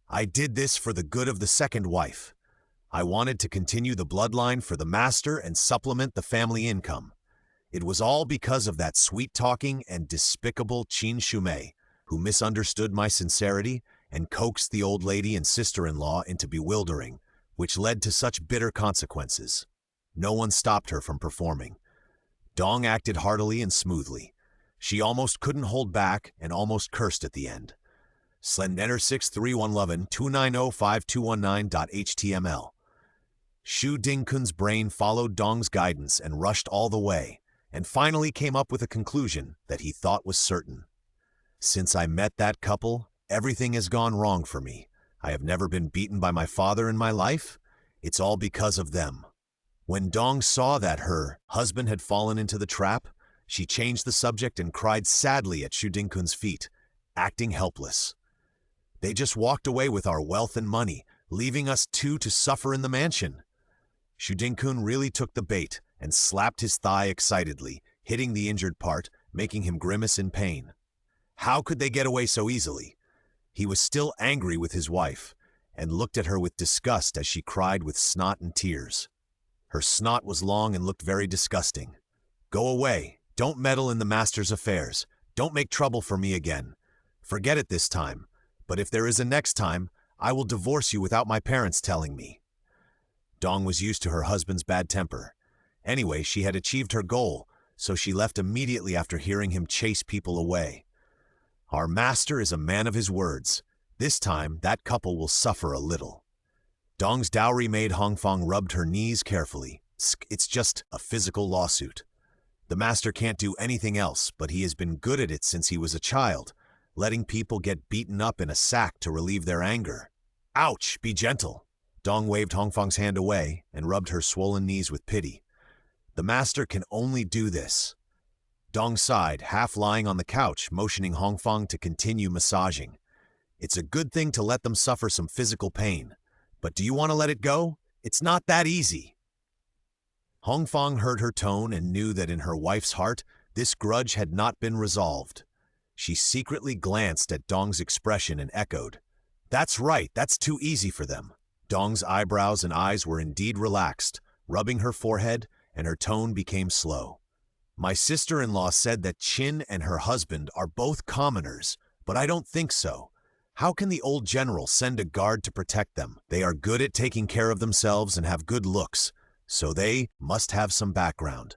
"I did this for the good of the second wife. I wanted to continue the bloodline for the master and supplement the family income. It was all because of that sweet-talking and despicable Qin Shumei, who misunderstood my sincerity and coaxed the old lady and sister-in-law into bewildering, which led to such bitter consequences. No one stopped her from performing. Dong acted heartily and smoothly. She almost couldn't hold back and almost cursed at the end. Slender 63111-290-5219.html. Shu Dingkun's brain followed Dong's guidance and rushed all the way, and finally came up with a conclusion that he thought was certain. "Since I met that couple, everything has gone wrong for me. I have never been beaten by my father in my life. It's all because of them." When Dong saw that her husband had fallen into the trap, she changed the subject and cried sadly at Shu Dingkun's feet, acting helpless. "They just walked away with our wealth and money, leaving us two to suffer in the mansion." Shu Dingkun really took the bait and slapped his thigh excitedly, hitting the injured part, making him grimace in pain. How could they get away so easily? He was still angry with his wife, and looked at her with disgust as she cried with snot and tears. Her snot was long and looked very disgusting. "Go away. Don't meddle in the master's affairs. Don't make trouble for me again. Forget it this time. But if there is a next time, I will divorce you without my parents telling me." Dong was used to her husband's bad temper. Anyway, she had achieved her goal, so she left immediately after hearing him chase people away. Our master is a man of his words. This time, that couple will suffer a little. Dong's dowry maid Hongfang rubbed her knees carefully. It's just a physical lawsuit. The master can't do anything else, but he has been good at it since he was a child. letting people get beaten up in a sack to relieve their anger. Ouch, be gentle. Dong waved Hongfang's hand away and rubbed her swollen knees with pity. The master can only do this. Dong sighed, half lying on the couch, motioning Hongfang to continue massaging. It's a good thing to let them suffer some physical pain. But do you want to let it go? It's not that easy. Hongfang heard her tone and knew that in her wife's heart, this grudge had not been resolved. She secretly glanced at Dong's expression and echoed, "That's right, that's too easy for them." Dong's eyebrows and eyes were indeed relaxed, rubbing her forehead, and her tone became slow. "My sister-in-law said that Qin and her husband are both commoners, but I don't think so. How can the old general send a guard to protect them? They are good at taking care of themselves and have good looks, so they must have some background.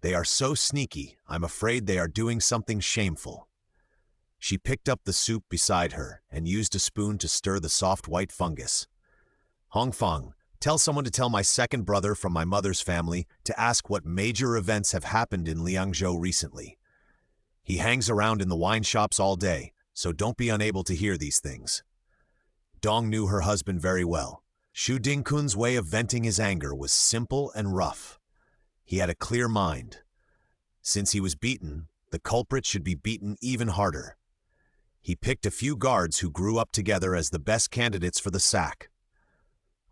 They are so sneaky, I'm afraid they are doing something shameful." She picked up the soup beside her and used a spoon to stir the soft white fungus. "Hongfang, tell someone to tell my second brother from my mother's family to ask what major events have happened in Liangzhou recently. He hangs around in the wine shops all day, so don't be unable to hear these things." Dong knew her husband very well. Xu Dingkun's way of venting his anger was simple and rough. He had a clear mind. Since he was beaten, the culprit should be beaten even harder. He picked a few guards who grew up together as the best candidates for the sack.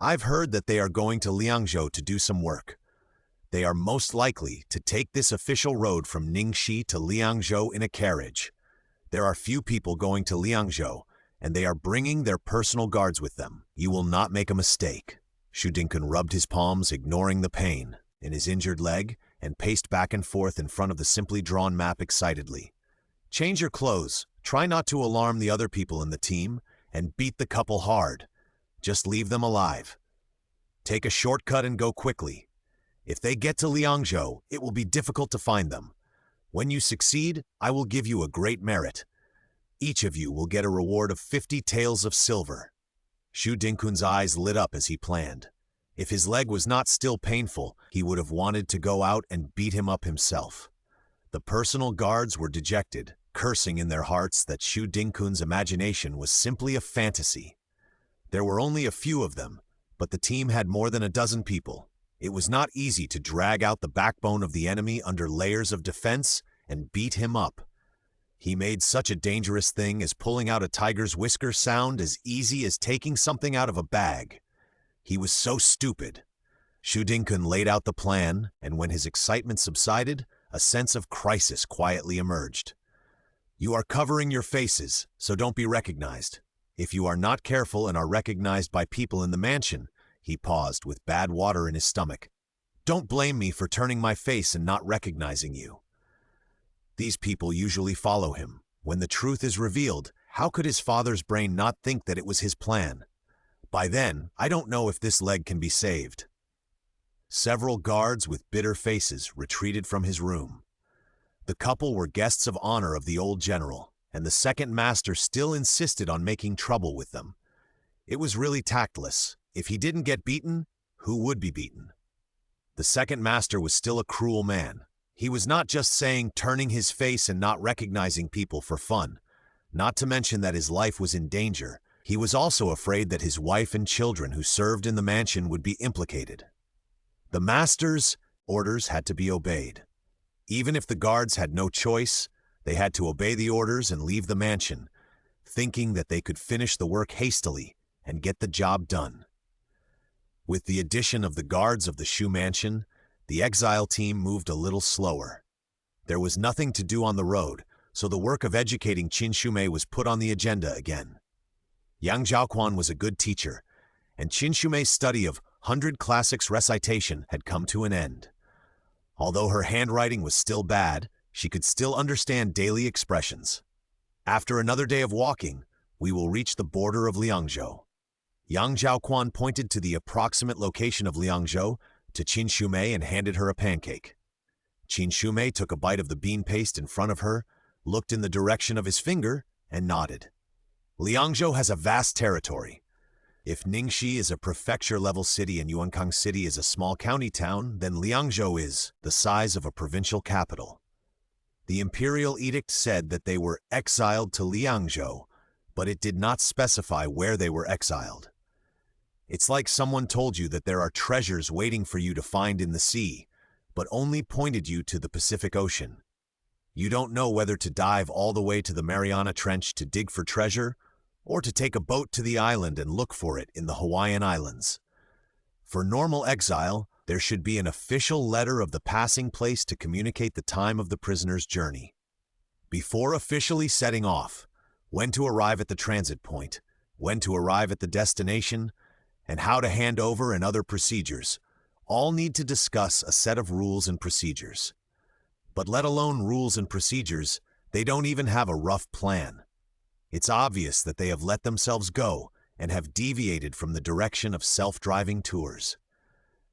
"I've heard that they are going to Liangzhou to do some work. They are most likely to take this official road from Ningxi to Liangzhou in a carriage. There are few people going to Liangzhou, and they are bringing their personal guards with them. You will not make a mistake." Xu Dingkun rubbed his palms, ignoring the pain in his injured leg, and paced back and forth in front of the simply drawn map excitedly. "Change your clothes, try not to alarm the other people in the team, and beat the couple hard. Just leave them alive. Take a shortcut and go quickly. If they get to Liangzhou, it will be difficult to find them. When you succeed, I will give you a great merit. Each of you will get a reward of 50 taels of silver." Xu Dingkun's eyes lit up as he planned. If his leg was not still painful, he would have wanted to go out and beat him up himself. The personal guards were dejected, cursing in their hearts that Xu Dingkun's imagination was simply a fantasy. There were only a few of them, but the team had more than a dozen people. It was not easy to drag out the backbone of the enemy under layers of defense and beat him up. He made such a dangerous thing as pulling out a tiger's whisker sound as easy as taking something out of a bag. He was so stupid. Xu Dingkun laid out the plan, and when his excitement subsided, a sense of crisis quietly emerged. "You are covering your faces, so don't be recognized. If you are not careful and are recognized by people in the mansion," he paused with bad water in his stomach, "don't blame me for turning my face and not recognizing you." These people usually follow him. When the truth is revealed, how could his father's brain not think that it was his plan? By then, I don't know if this leg can be saved. Several guards with bitter faces retreated from his room. The couple were guests of honor of the old general, and the second master still insisted on making trouble with them. It was really tactless. If he didn't get beaten, who would be beaten? The second master was still a cruel man. He was not just saying turning his face and not recognizing people for fun. Not to mention that his life was in danger. He was also afraid that his wife and children who served in the mansion would be implicated. The master's orders had to be obeyed. Even if the guards had no choice, they had to obey the orders and leave the mansion, thinking that they could finish the work hastily and get the job done. With the addition of the guards of the Shu mansion, the exile team moved a little slower. There was nothing to do on the road, so the work of educating Qin Shumei was put on the agenda again. Yang Zhaoquan was a good teacher, and Qin Shumei's study of 100 Classics recitation had come to an end. Although her handwriting was still bad, she could still understand daily expressions. After another day of walking, we will reach the border of Liangzhou. Yang Zhaoquan pointed to the approximate location of Liangzhou to Qin Shumei and handed her a pancake. Qin Shumei took a bite of the bean paste in front of her, looked in the direction of his finger, and nodded. Liangzhou has a vast territory. If Ningxi is a prefecture-level city and Yuankang City is a small county town, then Liangzhou is the size of a provincial capital. The imperial edict said that they were exiled to Liangzhou, but it did not specify where they were exiled. It's like someone told you that there are treasures waiting for you to find in the sea, but only pointed you to the Pacific Ocean. You don't know whether to dive all the way to the Mariana Trench to dig for treasure, or to take a boat to the island and look for it in the Hawaiian Islands. For normal exile, there should be an official letter of the passing place to communicate the time of the prisoner's journey. Before officially setting off, when to arrive at the transit point, when to arrive at the destination, and how to hand over and other procedures, all need to discuss a set of rules and procedures. But let alone rules and procedures, they don't even have a rough plan. It's obvious that they have let themselves go and have deviated from the direction of self-driving tours.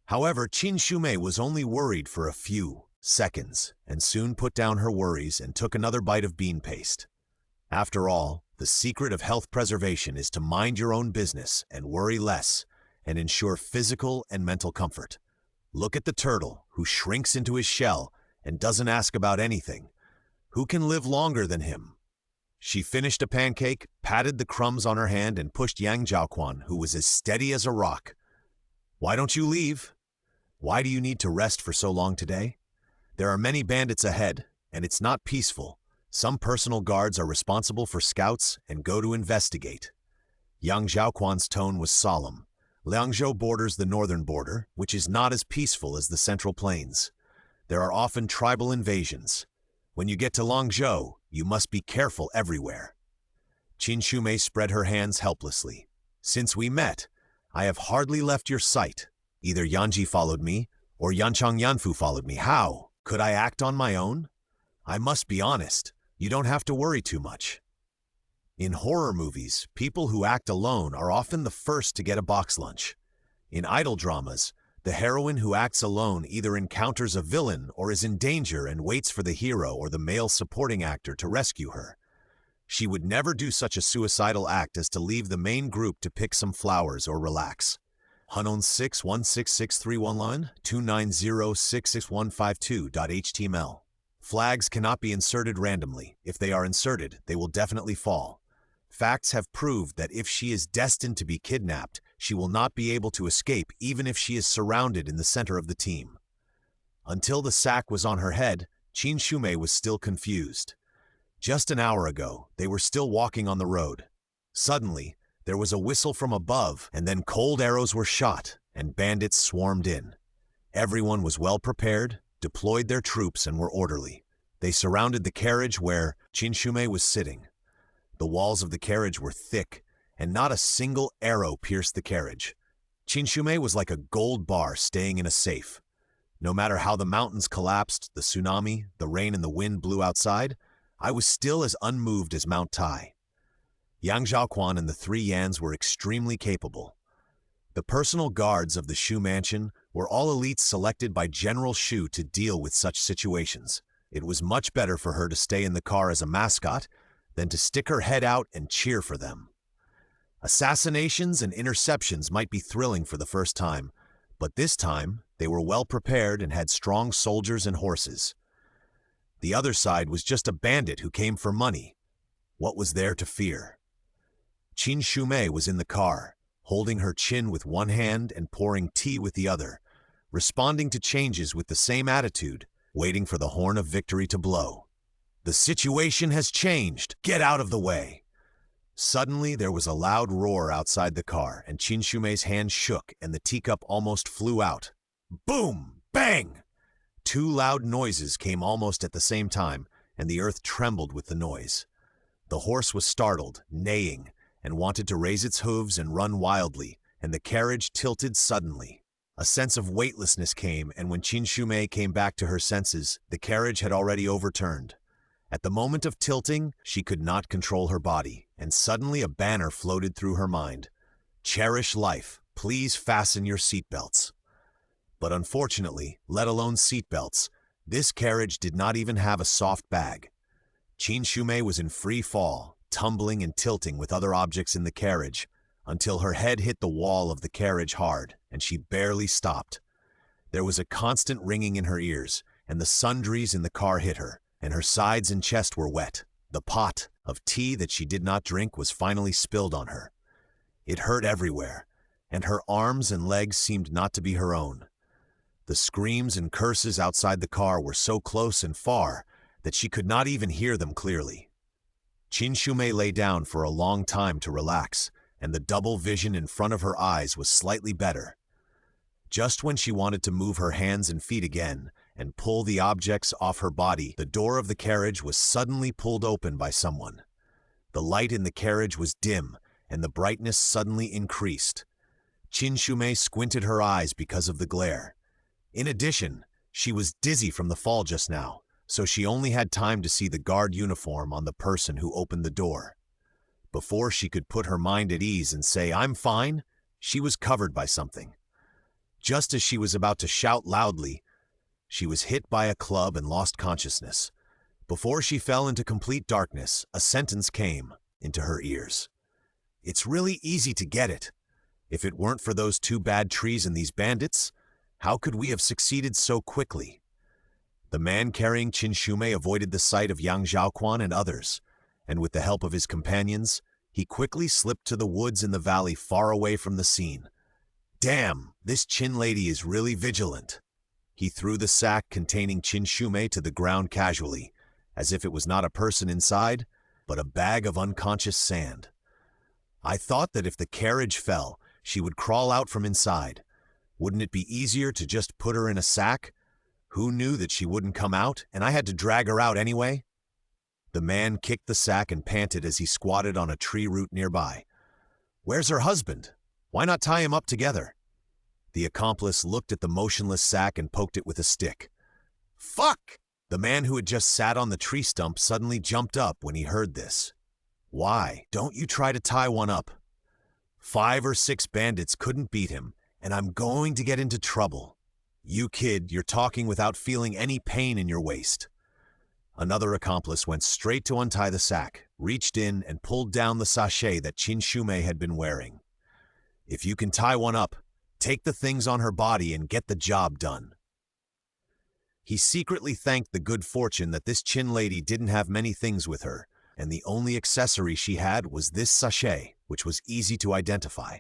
However, Qin Shumei was only worried for a few seconds and soon put down her worries and took another bite of bean paste. After all, the secret of health preservation is to mind your own business and worry less and ensure physical and mental comfort. Look at the turtle who shrinks into his shell and doesn't ask about anything. Who can live longer than him? She finished a pancake, patted the crumbs on her hand, and pushed young Zhaoquan, who was as steady as a rock. Why don't you leave? Why do you need to rest for so long today? There are many bandits ahead, and it's not peaceful. Some personal guards are responsible for scouts and go to investigate. Yang Zhaoquan's tone was solemn. Liangzhou borders the northern border, which is not as peaceful as the Central Plains. There are often tribal invasions. When you get to Liangzhou, you must be careful everywhere. Qin Shumei spread her hands helplessly. Since we met, I have hardly left your sight. Either Yanji followed me, or Yanchang Yanfu followed me. How? Could I act on my own? I must be honest. You don't have to worry too much. In horror movies, people who act alone are often the first to get a box lunch. In idol dramas, the heroine who acts alone either encounters a villain or is in danger and waits for the hero or the male supporting actor to rescue her. She would never do such a suicidal act as to leave the main group to pick some flowers or relax. Hunon 6166311 290665152.html. Flags cannot be inserted randomly. If they are inserted, they will definitely fall. Facts have proved that if she is destined to be kidnapped, she will not be able to escape even if she is surrounded in the center of the team. Until the sack was on her head, Qin Shumei was still confused. Just an hour ago, they were still walking on the road. Suddenly, there was a whistle from above, and then cold arrows were shot, and bandits swarmed in. Everyone was well prepared, deployed their troops, and were orderly. They surrounded the carriage where Qin Shumei was sitting. The walls of the carriage were thick, and not a single arrow pierced the carriage. Qin Shumei was like a gold bar staying in a safe. No matter how the mountains collapsed, the tsunami, the rain, and the wind blew outside, I was still as unmoved as Mount Tai. Yang Zhaoquan and the three Yans were extremely capable. The personal guards of the Shu mansion were all elites selected by General Shu to deal with such situations. It was much better for her to stay in the car as a mascot than to stick her head out and cheer for them. Assassinations and interceptions might be thrilling for the first time, but this time they were well prepared and had strong soldiers and horses. The other side was just a bandit who came for money. What was there to fear? Qin Shumei was in the car, holding her chin with one hand and pouring tea with the other, responding to changes with the same attitude, waiting for the horn of victory to blow. The situation has changed. Get out of the way. Suddenly, there was a loud roar outside the car, and Qin Shumei's hand shook and the teacup almost flew out. Boom! Bang! Two loud noises came almost at the same time, and the earth trembled with the noise. The horse was startled, neighing, and wanted to raise its hooves and run wildly, and the carriage tilted suddenly. A sense of weightlessness came, and when Qin Shumei came back to her senses, the carriage had already overturned. At the moment of tilting, she could not control her body, and suddenly a banner floated through her mind. Cherish life. Please fasten your seatbelts. But unfortunately, let alone seatbelts, this carriage did not even have a soft bag. Qin Shumei was in free fall, tumbling and tilting with other objects in the carriage, until her head hit the wall of the carriage hard, and she barely stopped. There was a constant ringing in her ears, and the sundries in the car hit her. and her sides and chest were wet. The pot of tea that she did not drink was finally spilled on her. It hurt everywhere, and her arms and legs seemed not to be her own. The screams and curses outside the car were so close and far that she could not even hear them clearly. Qin Shumei lay down for a long time to relax, and the double vision in front of her eyes was slightly better. Just when she wanted to move her hands and feet again and pull the objects off her body, the door of the carriage was suddenly pulled open by someone. The light in the carriage was dim, and the brightness suddenly increased. Qin Shumei squinted her eyes because of the glare. In addition, she was dizzy from the fall just now, so she only had time to see the guard uniform on the person who opened the door. Before she could put her mind at ease and say, "I'm fine," she was covered by something. Just as she was about to shout loudly, she was hit by a club and lost consciousness. Before she fell into complete darkness, a sentence came into her ears. "It's really easy to get it. If it weren't for those two bad trees and these bandits, how could we have succeeded so quickly?" The man carrying Qin Shumei avoided the sight of young Zhaoquan and others, and with the help of his companions, he quickly slipped to the woods in the valley far away from the scene. "Damn, this Qin lady is really vigilant." He threw the sack containing Qin Shumei to the ground casually, as if it was not a person inside, but a bag of unconscious sand. "I thought that if the carriage fell, she would crawl out from inside. Wouldn't it be easier to just put her in a sack? Who knew that she wouldn't come out, and I had to drag her out anyway?" The man kicked the sack and panted as he squatted on a tree root nearby. "Where's her husband? Why not tie him up together?" The accomplice looked at the motionless sack and poked it with a stick. "Fuck!" The man who had just sat on the tree stump suddenly jumped up when he heard this. "Why don't you try to tie one up? 5 or 6 bandits couldn't beat him, and I'm going to get into trouble. You kid, you're talking without feeling any pain in your waist." Another accomplice went straight to untie the sack, reached in and pulled down the sachet that Qin Shumei had been wearing. "If you can tie one up, take the things on her body and get the job done." He secretly thanked the good fortune that this Qin lady didn't have many things with her, and the only accessory she had was this sachet, which was easy to identify.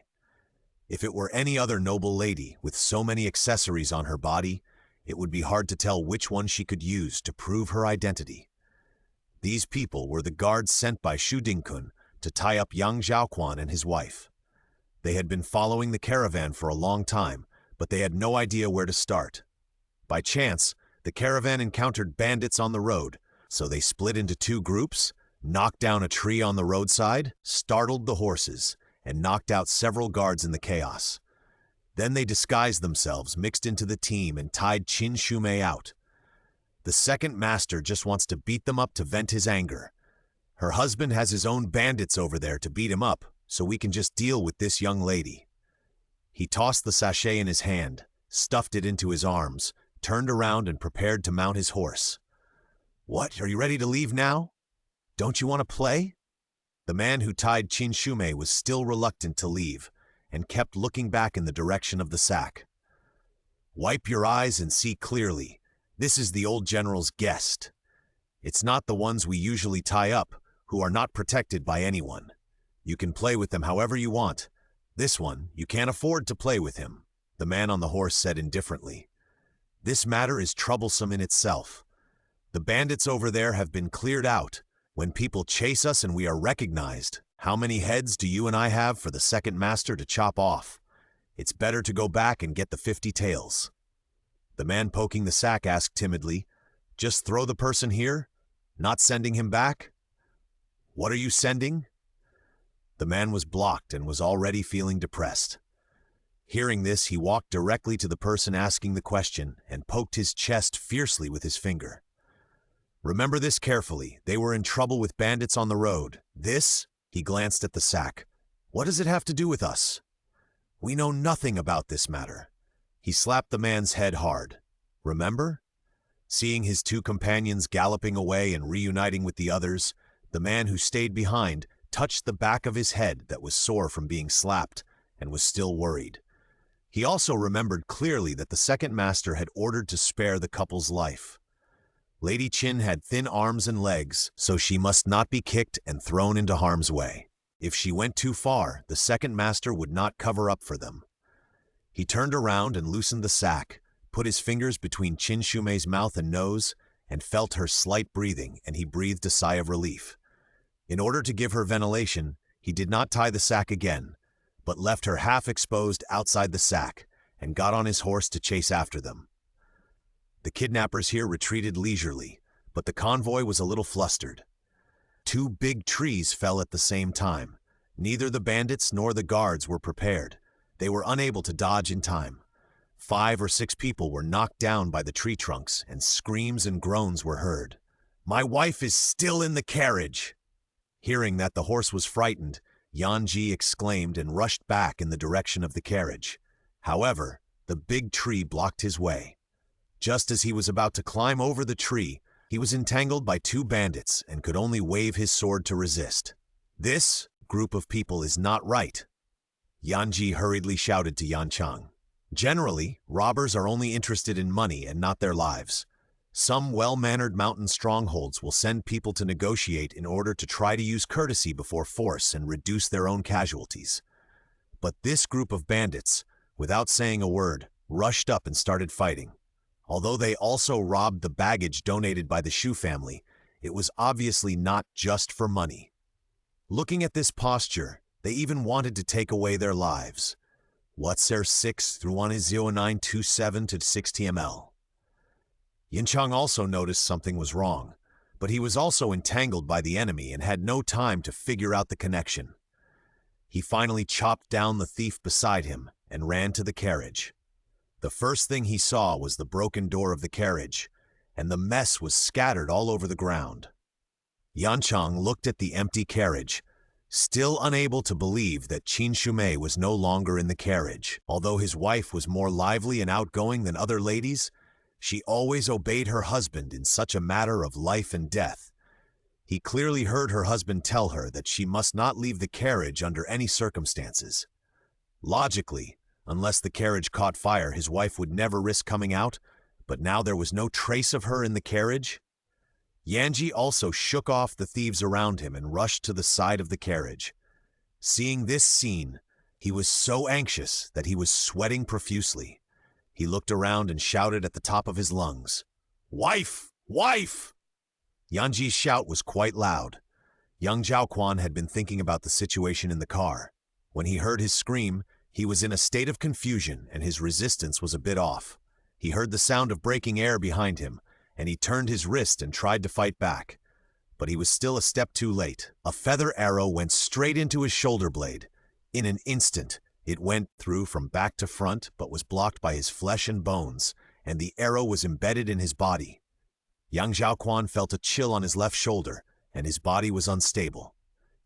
If it were any other noble lady with so many accessories on her body, it would be hard to tell which one she could use to prove her identity. These people were the guards sent by Shu Dingkun to tie up young Zhaoquan and his wife. They had been following the caravan for a long time, but they had no idea where to start. By chance, the caravan encountered bandits on the road, so they split into 2 groups, knocked down a tree on the roadside, startled the horses, and knocked out several guards in the chaos. Then they disguised themselves, mixed into the team, and tied Qin Shumei out. The second master just wants to beat them up to vent his anger. Her husband has his own bandits over there to beat him up, so we can just deal with this young lady. He tossed the sachet in his hand, stuffed it into his arms, turned around and prepared to mount his horse. "What, are you ready to leave now? Don't you want to play?" The man who tied Qin Shumei was still reluctant to leave, and kept looking back in the direction of the sack. "Wipe your eyes and see clearly. This is the old general's guest. It's not the ones we usually tie up, who are not protected by anyone. You can play with them however you want. This one, you can't afford to play with him," the man on the horse said indifferently. "This matter is troublesome in itself. The bandits over there have been cleared out. When people chase us and we are recognized, how many heads do you and I have for the second master to chop off? It's better to go back and get the 50 tails." The man poking the sack asked timidly, "Just throw the person here? Not sending him back?" "What are you sending?" The man was blocked and was already feeling depressed. Hearing this, he walked directly to the person asking the question and poked his chest fiercely with his finger. "Remember this carefully. They were in trouble with bandits on the road. This," he glanced at the sack, "what does it have to do with us? We know nothing about this matter." He slapped the man's head hard. "Remember?" Seeing his 2 companions galloping away and reuniting with the others, the man who stayed behind touched the back of his head that was sore from being slapped and was still worried. He also remembered clearly that the second master had ordered to spare the couple's life. Lady Qin had thin arms and legs, so she must not be kicked and thrown into harm's way. If she went too far, the second master would not cover up for them. He turned around and loosened the sack, put his fingers between Qin Shumei's mouth and nose, and felt her slight breathing, and he breathed a sigh of relief. In order to give her ventilation, he did not tie the sack again, but left her half-exposed outside the sack, and got on his horse to chase after them. The kidnappers here retreated leisurely, but the convoy was a little flustered. 2 big trees fell at the same time. Neither the bandits nor the guards were prepared. They were unable to dodge in time. 5 or 6 people were knocked down by the tree trunks, and screams and groans were heard. "My wife is still in the carriage!" Hearing that the horse was frightened, Yan Ji exclaimed and rushed back in the direction of the carriage. However, the big tree blocked his way. Just as he was about to climb over the tree, he was entangled by 2 bandits and could only wave his sword to resist. "This group of people is not right," Yan Ji hurriedly shouted to Yan Chang. Generally, robbers are only interested in money and not their lives. Some well-mannered mountain strongholds will send people to negotiate in order to try to use courtesy before force and reduce their own casualties. But this group of bandits, without saying a word, rushed up and started fighting. Although they also robbed the baggage donated by the Shu family, it was obviously not just for money. Looking at this posture, they even wanted to take away their lives. What's 6 through 10927 to 60 ml. Yin Chang also noticed something was wrong, but he was also entangled by the enemy and had no time to figure out the connection. He finally chopped down the thief beside him and ran to the carriage. The first thing he saw was the broken door of the carriage, and the mess was scattered all over the ground. Yan Chang looked at the empty carriage, still unable to believe that Qin Shumei was no longer in the carriage. Although his wife was more lively and outgoing than other ladies, she always obeyed her husband in such a matter of life and death. He clearly heard her husband tell her that she must not leave the carriage under any circumstances. Logically, unless the carriage caught fire, his wife would never risk coming out, but now there was no trace of her in the carriage. Yanji also shook off the thieves around him and rushed to the side of the carriage. Seeing this scene, he was so anxious that he was sweating profusely. He looked around and shouted at the top of his lungs, "Wife! Wife!" Yanji's shout was quite loud. Young Zhaoquan had been thinking about the situation in the car. When he heard his scream, he was in a state of confusion and his resistance was a bit off. He heard the sound of breaking air behind him, and he turned his wrist and tried to fight back. But he was still a step too late. A feather arrow went straight into his shoulder blade. In an instant, it went through from back to front, but was blocked by his flesh and bones, and the arrow was embedded in his body. Yang Zhaoquan felt a chill on his left shoulder, and his body was unstable.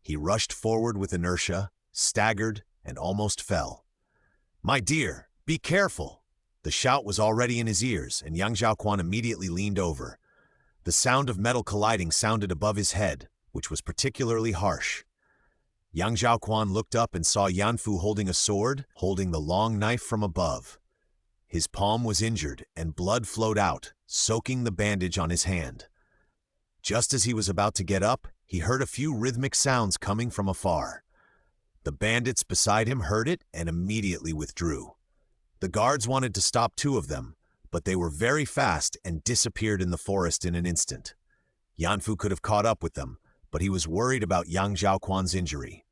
He rushed forward with inertia, staggered, and almost fell. "My dear, be careful!" The shout was already in his ears, and Yang Zhaoquan immediately leaned over. The sound of metal colliding sounded above his head, which was particularly harsh. Yang Zhaoquan looked up and saw Yanfu holding a sword, holding the long knife from above. His palm was injured, and blood flowed out, soaking the bandage on his hand. Just as he was about to get up, he heard a few rhythmic sounds coming from afar. The bandits beside him heard it and immediately withdrew. The guards wanted to stop 2 of them, but they were very fast and disappeared in the forest in an instant. Yanfu could have caught up with them, but he was worried about Yang Zhaoquan's injury.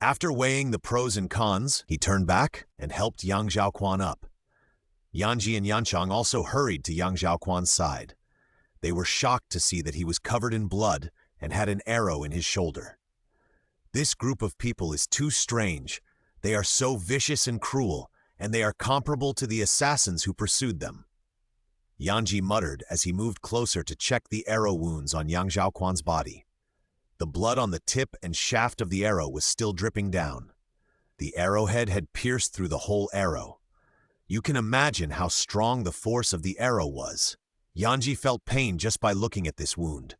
After weighing the pros and cons, he turned back and helped Yang Zhaoquan up. Yanji and Yanchang also hurried to Yang Zhaoquan's side. They were shocked to see that he was covered in blood and had an arrow in his shoulder. This group of people is too strange. They are so vicious and cruel, and they are comparable to the assassins who pursued them. Yanji muttered as he moved closer to check the arrow wounds on Yang Zhaoquan's body. The blood on the tip and shaft of the arrow was still dripping down. The arrowhead had pierced through the whole arrow. You can imagine how strong the force of the arrow was. Yanji felt pain just by looking at this wound.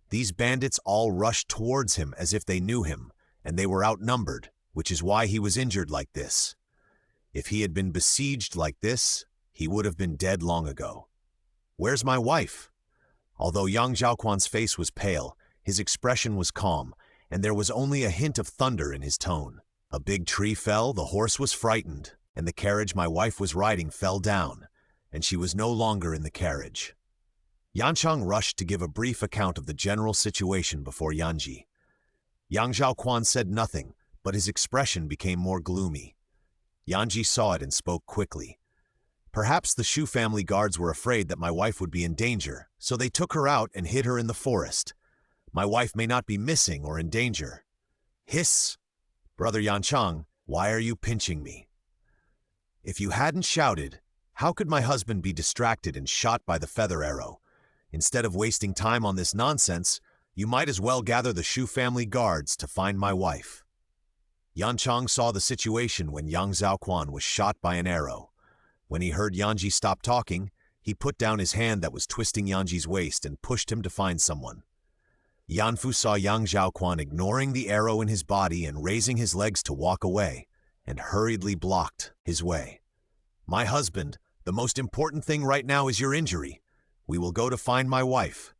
These bandits all rushed towards him as if they knew him, and they were outnumbered, which is why he was injured like this. If he had been besieged like this, he would have been dead long ago. "Where's my wife?" Although young Zhaoquan's face was pale, his expression was calm, and there was only a hint of thunder in his tone. A big tree fell, the horse was frightened, and the carriage my wife was riding fell down, and she was no longer in the carriage. Yanchang rushed to give a brief account of the general situation before Yanji. Yang Zhaoquan said nothing, but his expression became more gloomy. Yanji saw it and spoke quickly. Perhaps the Shu family guards were afraid that my wife would be in danger, so they took her out and hid her in the forest. My wife may not be missing or in danger. Hiss! Brother Yanchang, why are you pinching me? If you hadn't shouted, how could my husband be distracted and shot by the feather arrow? Instead of wasting time on this nonsense, you might as well gather the Shu family guards to find my wife. Yanchang saw the situation when Yang Zhaoquan was shot by an arrow. When he heard Yanji stop talking, he put down his hand that was twisting Yanji's waist and pushed him to find someone. Yanfu saw Yang Zhaoquan ignoring the arrow in his body and raising his legs to walk away, and hurriedly blocked his way. My husband, the most important thing right now is your injury. We will go to find my wife.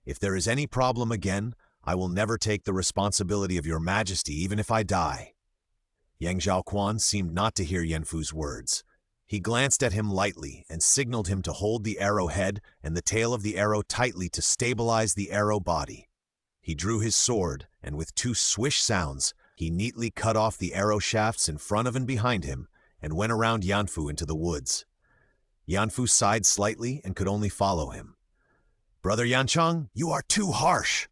If there is any problem again, I will never take the responsibility of your majesty even if I die. Yang Zhaoquan seemed not to hear Yanfu's words. He glanced at him lightly and signaled him to hold the arrow head and the tail of the arrow tightly to stabilize the arrow body. He drew his sword, and with two swish sounds, he neatly cut off the arrow shafts in front of and behind him and went around Yanfu into the woods. Yanfu sighed slightly and could only follow him. Brother Yanchang, you are too harsh.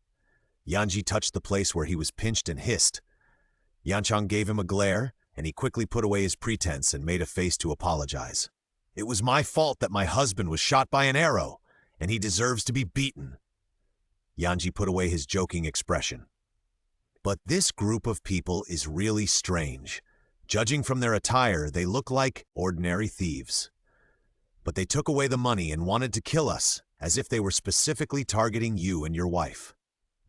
Yanji touched the place where he was pinched and hissed. Yanchang gave him a glare, and he quickly put away his pretense and made a face to apologize. It was my fault that my husband was shot by an arrow, and he deserves to be beaten. Yanji put away his joking expression. But this group of people is really strange. Judging from their attire, they look like ordinary thieves. But they took away the money and wanted to kill us, as if they were specifically targeting you and your wife.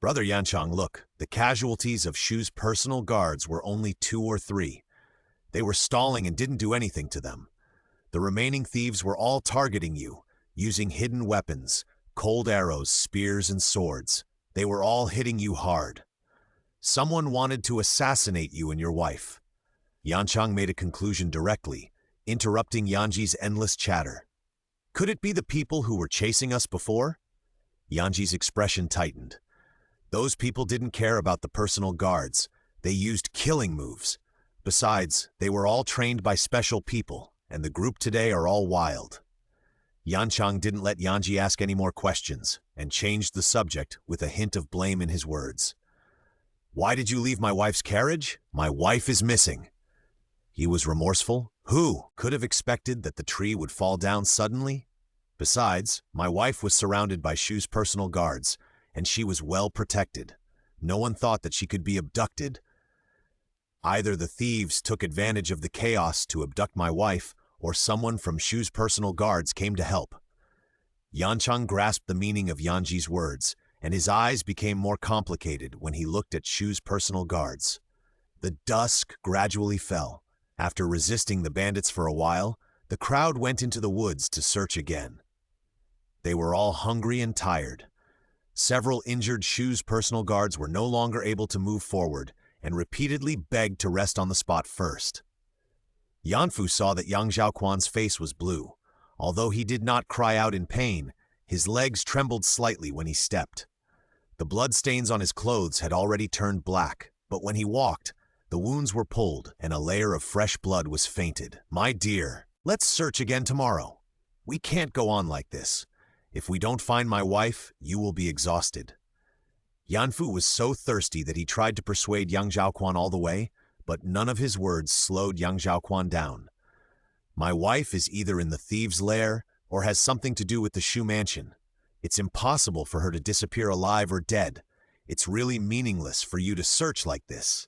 Brother Yanchang, look, the casualties of Shu's personal guards were only 2 or 3. They were stalling and didn't do anything to them. The remaining thieves were all targeting you, using hidden weapons, cold arrows, spears, and swords. They were all hitting you hard. Someone wanted to assassinate you and your wife. Yanchang made a conclusion directly, interrupting Yanji's endless chatter. Could it be the people who were chasing us before? Yanji's expression tightened. Those people didn't care about the personal guards. They used killing moves. Besides, they were all trained by special people, and the group today are all wild. Yanchang didn't let Yanji ask any more questions, and changed the subject with a hint of blame in his words. Why did you leave my wife's carriage? My wife is missing. He was remorseful. Who could have expected that the tree would fall down suddenly? Besides, my wife was surrounded by Shu's personal guards, and she was well protected. No one thought that she could be abducted. Either the thieves took advantage of the chaos to abduct my wife, or someone from Shu's personal guards came to help. Yanchang grasped the meaning of Yanji's words, and his eyes became more complicated when he looked at Shu's personal guards. The dusk gradually fell. After resisting the bandits for a while, the crowd went into the woods to search again. They were all hungry and tired. Several injured Shu's personal guards were no longer able to move forward and repeatedly begged to rest on the spot first. Yanfu saw that Yang Zhaoquan's face was blue. Although he did not cry out in pain, his legs trembled slightly when he stepped. The bloodstains on his clothes had already turned black, but when he walked, the wounds were pulled and a layer of fresh blood was fainted. My dear, let's search again tomorrow. We can't go on like this. If we don't find my wife, you will be exhausted. Yanfu was so thirsty that he tried to persuade Yang Zhaoquan all the way, but none of his words slowed Yang Zhaoquan down. My wife is either in the thieves' lair or has something to do with the Shu mansion. It's impossible for her to disappear alive or dead. It's really meaningless for you to search like this.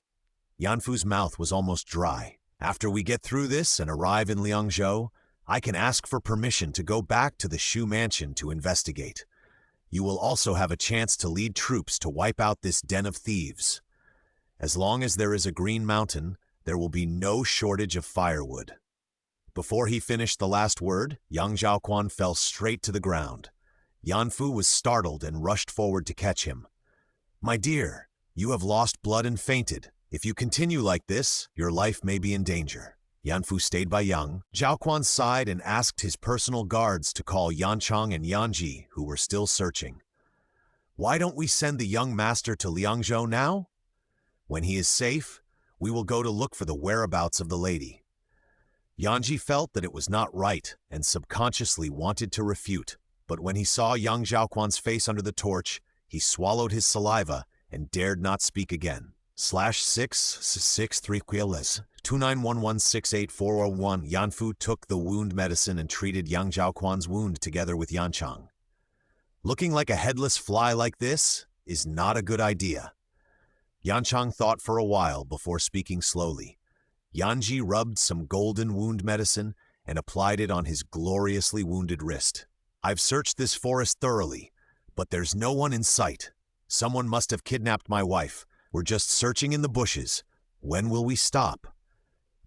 Yanfu's mouth was almost dry. After we get through this and arrive in Liangzhou, I can ask for permission to go back to the Shu mansion to investigate. You will also have a chance to lead troops to wipe out this den of thieves. As long as there is a green mountain, there will be no shortage of firewood. Before he finished the last word, Yang Zhaoquan fell straight to the ground. Yanfu was startled and rushed forward to catch him. "My dear, you have lost blood and fainted. If you continue like this, your life may be in danger." Yanfu stayed by Zhaoquan's side and asked his personal guards to call Yanchang and Yanji, who were still searching. "Why don't we send the young master to Liangzhou now? When he is safe, we will go to look for the whereabouts of the lady." Yanji felt that it was not right and subconsciously wanted to refute, but when he saw young Zhaoquan's face under the torch, he swallowed his saliva and dared not speak again. /663 29116841 Yanfu took the wound medicine and treated young Zhaoquan's wound together with Yanchang. Looking like a headless fly like this is not a good idea. Yanchang thought for a while before speaking slowly. Yanji rubbed some golden wound medicine and applied it on his gloriously wounded wrist. "I've searched this forest thoroughly, but there's no one in sight. Someone must have kidnapped my wife. We're just searching in the bushes. When will we stop?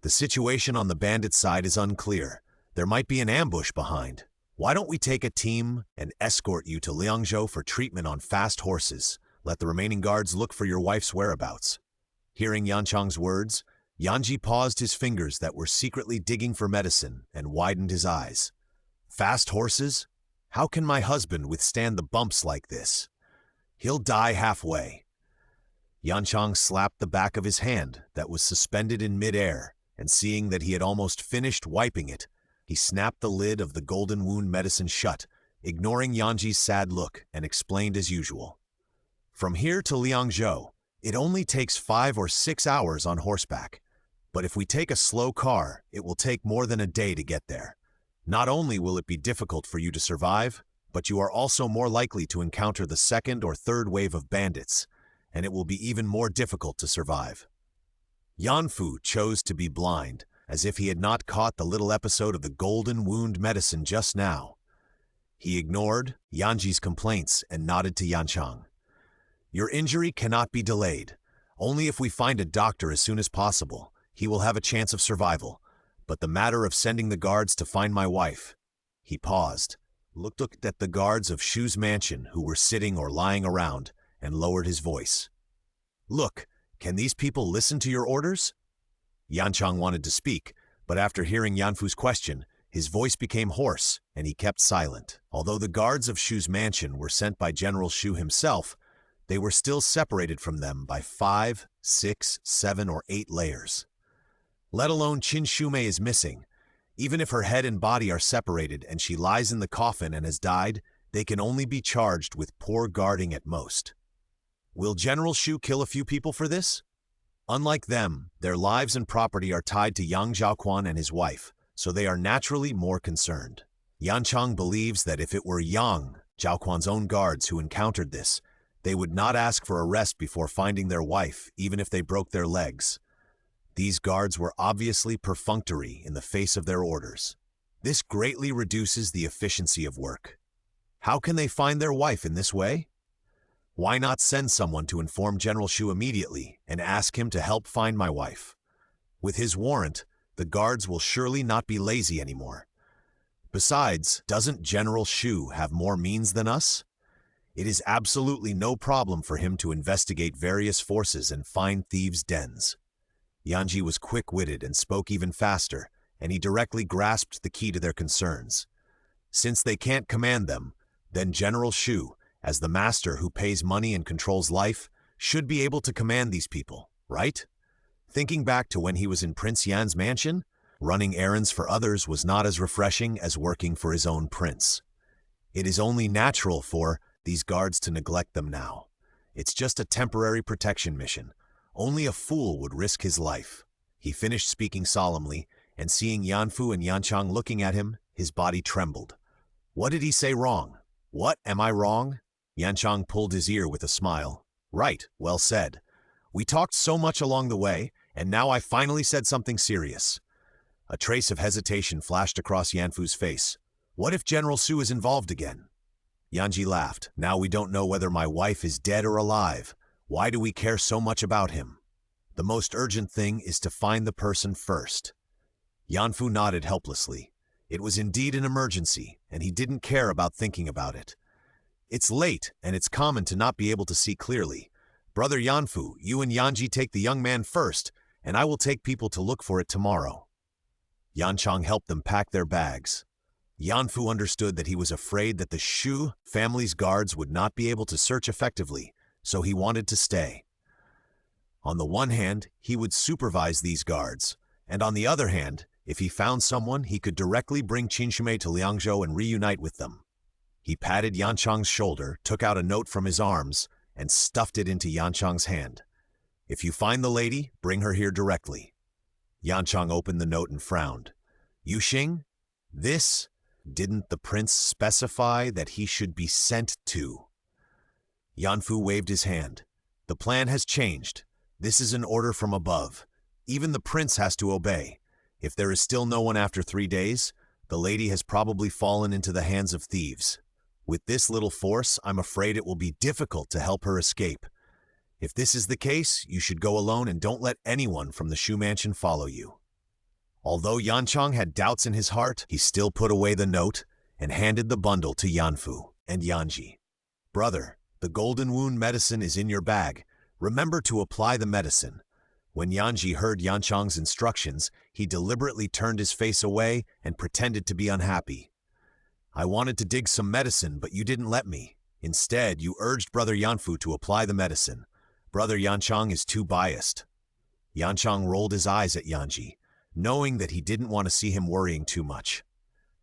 The situation on the bandit side is unclear. There might be an ambush behind. Why don't we take a team and escort you to Liangzhou for treatment on fast horses? Let the remaining guards look for your wife's whereabouts." Hearing Yanchang's words, Yanji paused his fingers that were secretly digging for medicine and widened his eyes. "Fast horses? How can my husband withstand the bumps like this? He'll die halfway." Yanchang slapped the back of his hand that was suspended in midair, and seeing that he had almost finished wiping it, he snapped the lid of the golden wound medicine shut, ignoring Yanji's sad look, and explained as usual. "From here to Liangzhou, it only takes 5 or 6 hours on horseback. But if we take a slow car, it will take more than a day to get there. Not only will it be difficult for you to survive, but you are also more likely to encounter the second or third wave of bandits, and it will be even more difficult to survive." Yanfu chose to be blind, as if he had not caught the little episode of the golden wound medicine just now. He ignored Yanji's complaints and nodded to Yanchang. "Your injury cannot be delayed. Only if we find a doctor as soon as possible, he will have a chance of survival. But the matter of sending the guards to find my wife..." He paused, looked at the guards of Shu's mansion who were sitting or lying around, and lowered his voice. "Look, can these people listen to your orders?" Yanchang wanted to speak, but after hearing Yanfu's question, his voice became hoarse, and he kept silent. Although the guards of Shu's mansion were sent by General Shu himself, they were still separated from them by 5, 6, 7, or 8 layers. Let alone Qin Shumei is missing. Even if her head and body are separated and she lies in the coffin and has died, they can only be charged with poor guarding at most. Will General Shu kill a few people for this? Unlike them, their lives and property are tied to Yang Zhaoquan and his wife, so they are naturally more concerned. Yanchang believes that if it were Yang, Zhaoquan's own guards, who encountered this, they would not ask for a rest before finding their wife, even if they broke their legs. These guards were obviously perfunctory in the face of their orders. This greatly reduces the efficiency of work. How can they find their wife in this way? Why not send someone to inform General Shu immediately and ask him to help find my wife? With his warrant, the guards will surely not be lazy anymore. Besides, doesn't General Shu have more means than us? It is absolutely no problem for him to investigate various forces and find thieves' dens. Yanji was quick-witted and spoke even faster, and he directly grasped the key to their concerns. Since they can't command them, then General Shu, as the master who pays money and controls life, should be able to command these people, right? Thinking back to when he was in Prince Yan's mansion, running errands for others was not as refreshing as working for his own prince. It is only natural for these guards to neglect them now. It's just a temporary protection mission. Only a fool would risk his life. He finished speaking solemnly, and seeing Yanfu and Yanchang looking at him, his body trembled. What did he say wrong? What, am I wrong? Yanchang pulled his ear with a smile. Right, well said. We talked so much along the way, and now I finally said something serious. A trace of hesitation flashed across Yanfu's face. What if General Shu is involved again? Yanji laughed. Now we don't know whether my wife is dead or alive. Why do we care so much about him? The most urgent thing is to find the person first. Yanfu nodded helplessly. It was indeed an emergency, and he didn't care about thinking about it. It's late, and it's common to not be able to see clearly. Brother Yanfu, you and Yanji take the young man first, and I will take people to look for it tomorrow. Yanchang helped them pack their bags. Yanfu understood that he was afraid that the Shu family's guards would not be able to search effectively, so he wanted to stay. On the one hand, he would supervise these guards, and on the other hand, if he found someone, he could directly bring Qinshumei to Liangzhou and reunite with them. He patted Yanchang's shoulder, took out a note from his arms, and stuffed it into Yanchang's hand. If you find the lady, bring her here directly. Yanchang opened the note and frowned. Yuxing, this? Didn't the prince specify that he should be sent to? Yanfu waved his hand. The plan has changed. This is an order from above. Even the prince has to obey. If there is still no one after 3 days, the lady has probably fallen into the hands of thieves. With this little force, I'm afraid it will be difficult to help her escape. If this is the case, you should go alone and don't let anyone from the Shu mansion follow you. Although Yanchang had doubts in his heart, he still put away the note and handed the bundle to Yanfu and Yanji. Brother, the golden wound medicine is in your bag. Remember to apply the medicine. When Yanji heard Yanchang's instructions, he deliberately turned his face away and pretended to be unhappy. I wanted to dig some medicine, but you didn't let me. Instead, you urged Brother Yanfu to apply the medicine. Brother Yanchang is too biased. Yanchang rolled his eyes at Yanji, knowing that he didn't want to see him worrying too much.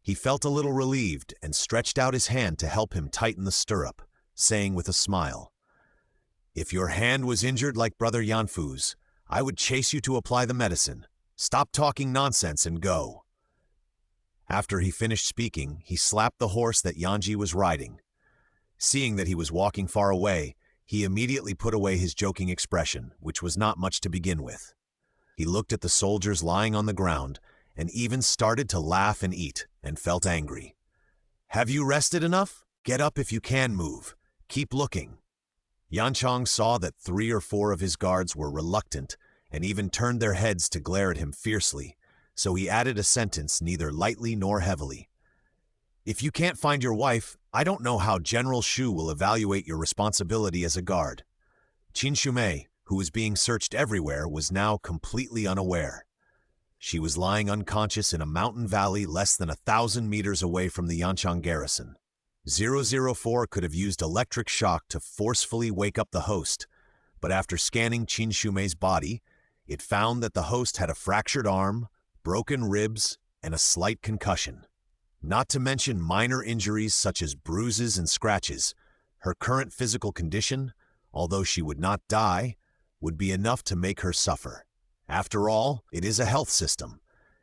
He felt a little relieved and stretched out his hand to help him tighten the stirrup, saying with a smile, If your hand was injured like Brother Yanfu's, I would chase you to apply the medicine. Stop talking nonsense and go. After he finished speaking, he slapped the horse that Yanji was riding. Seeing that he was walking far away, he immediately put away his joking expression, which was not much to begin with. He looked at the soldiers lying on the ground and even started to laugh and eat, and felt angry. Have you rested enough? Get up if you can move. Keep looking. Yanchang saw that 3 or 4 of his guards were reluctant and even turned their heads to glare at him fiercely, so he added a sentence neither lightly nor heavily. If you can't find your wife, I don't know how General Shu will evaluate your responsibility as a guard. Qinshumei, who was being searched everywhere, was now completely unaware. She was lying unconscious in a mountain valley less than 1,000 meters away from the Yanchang garrison. 004 could have used electric shock to forcefully wake up the host, but after scanning Qinshumei's body, it found that the host had a fractured arm, broken ribs, and a slight concussion. Not to mention minor injuries such as bruises and scratches, her current physical condition, although she would not die, would be enough to make her suffer. After all, it is a health system,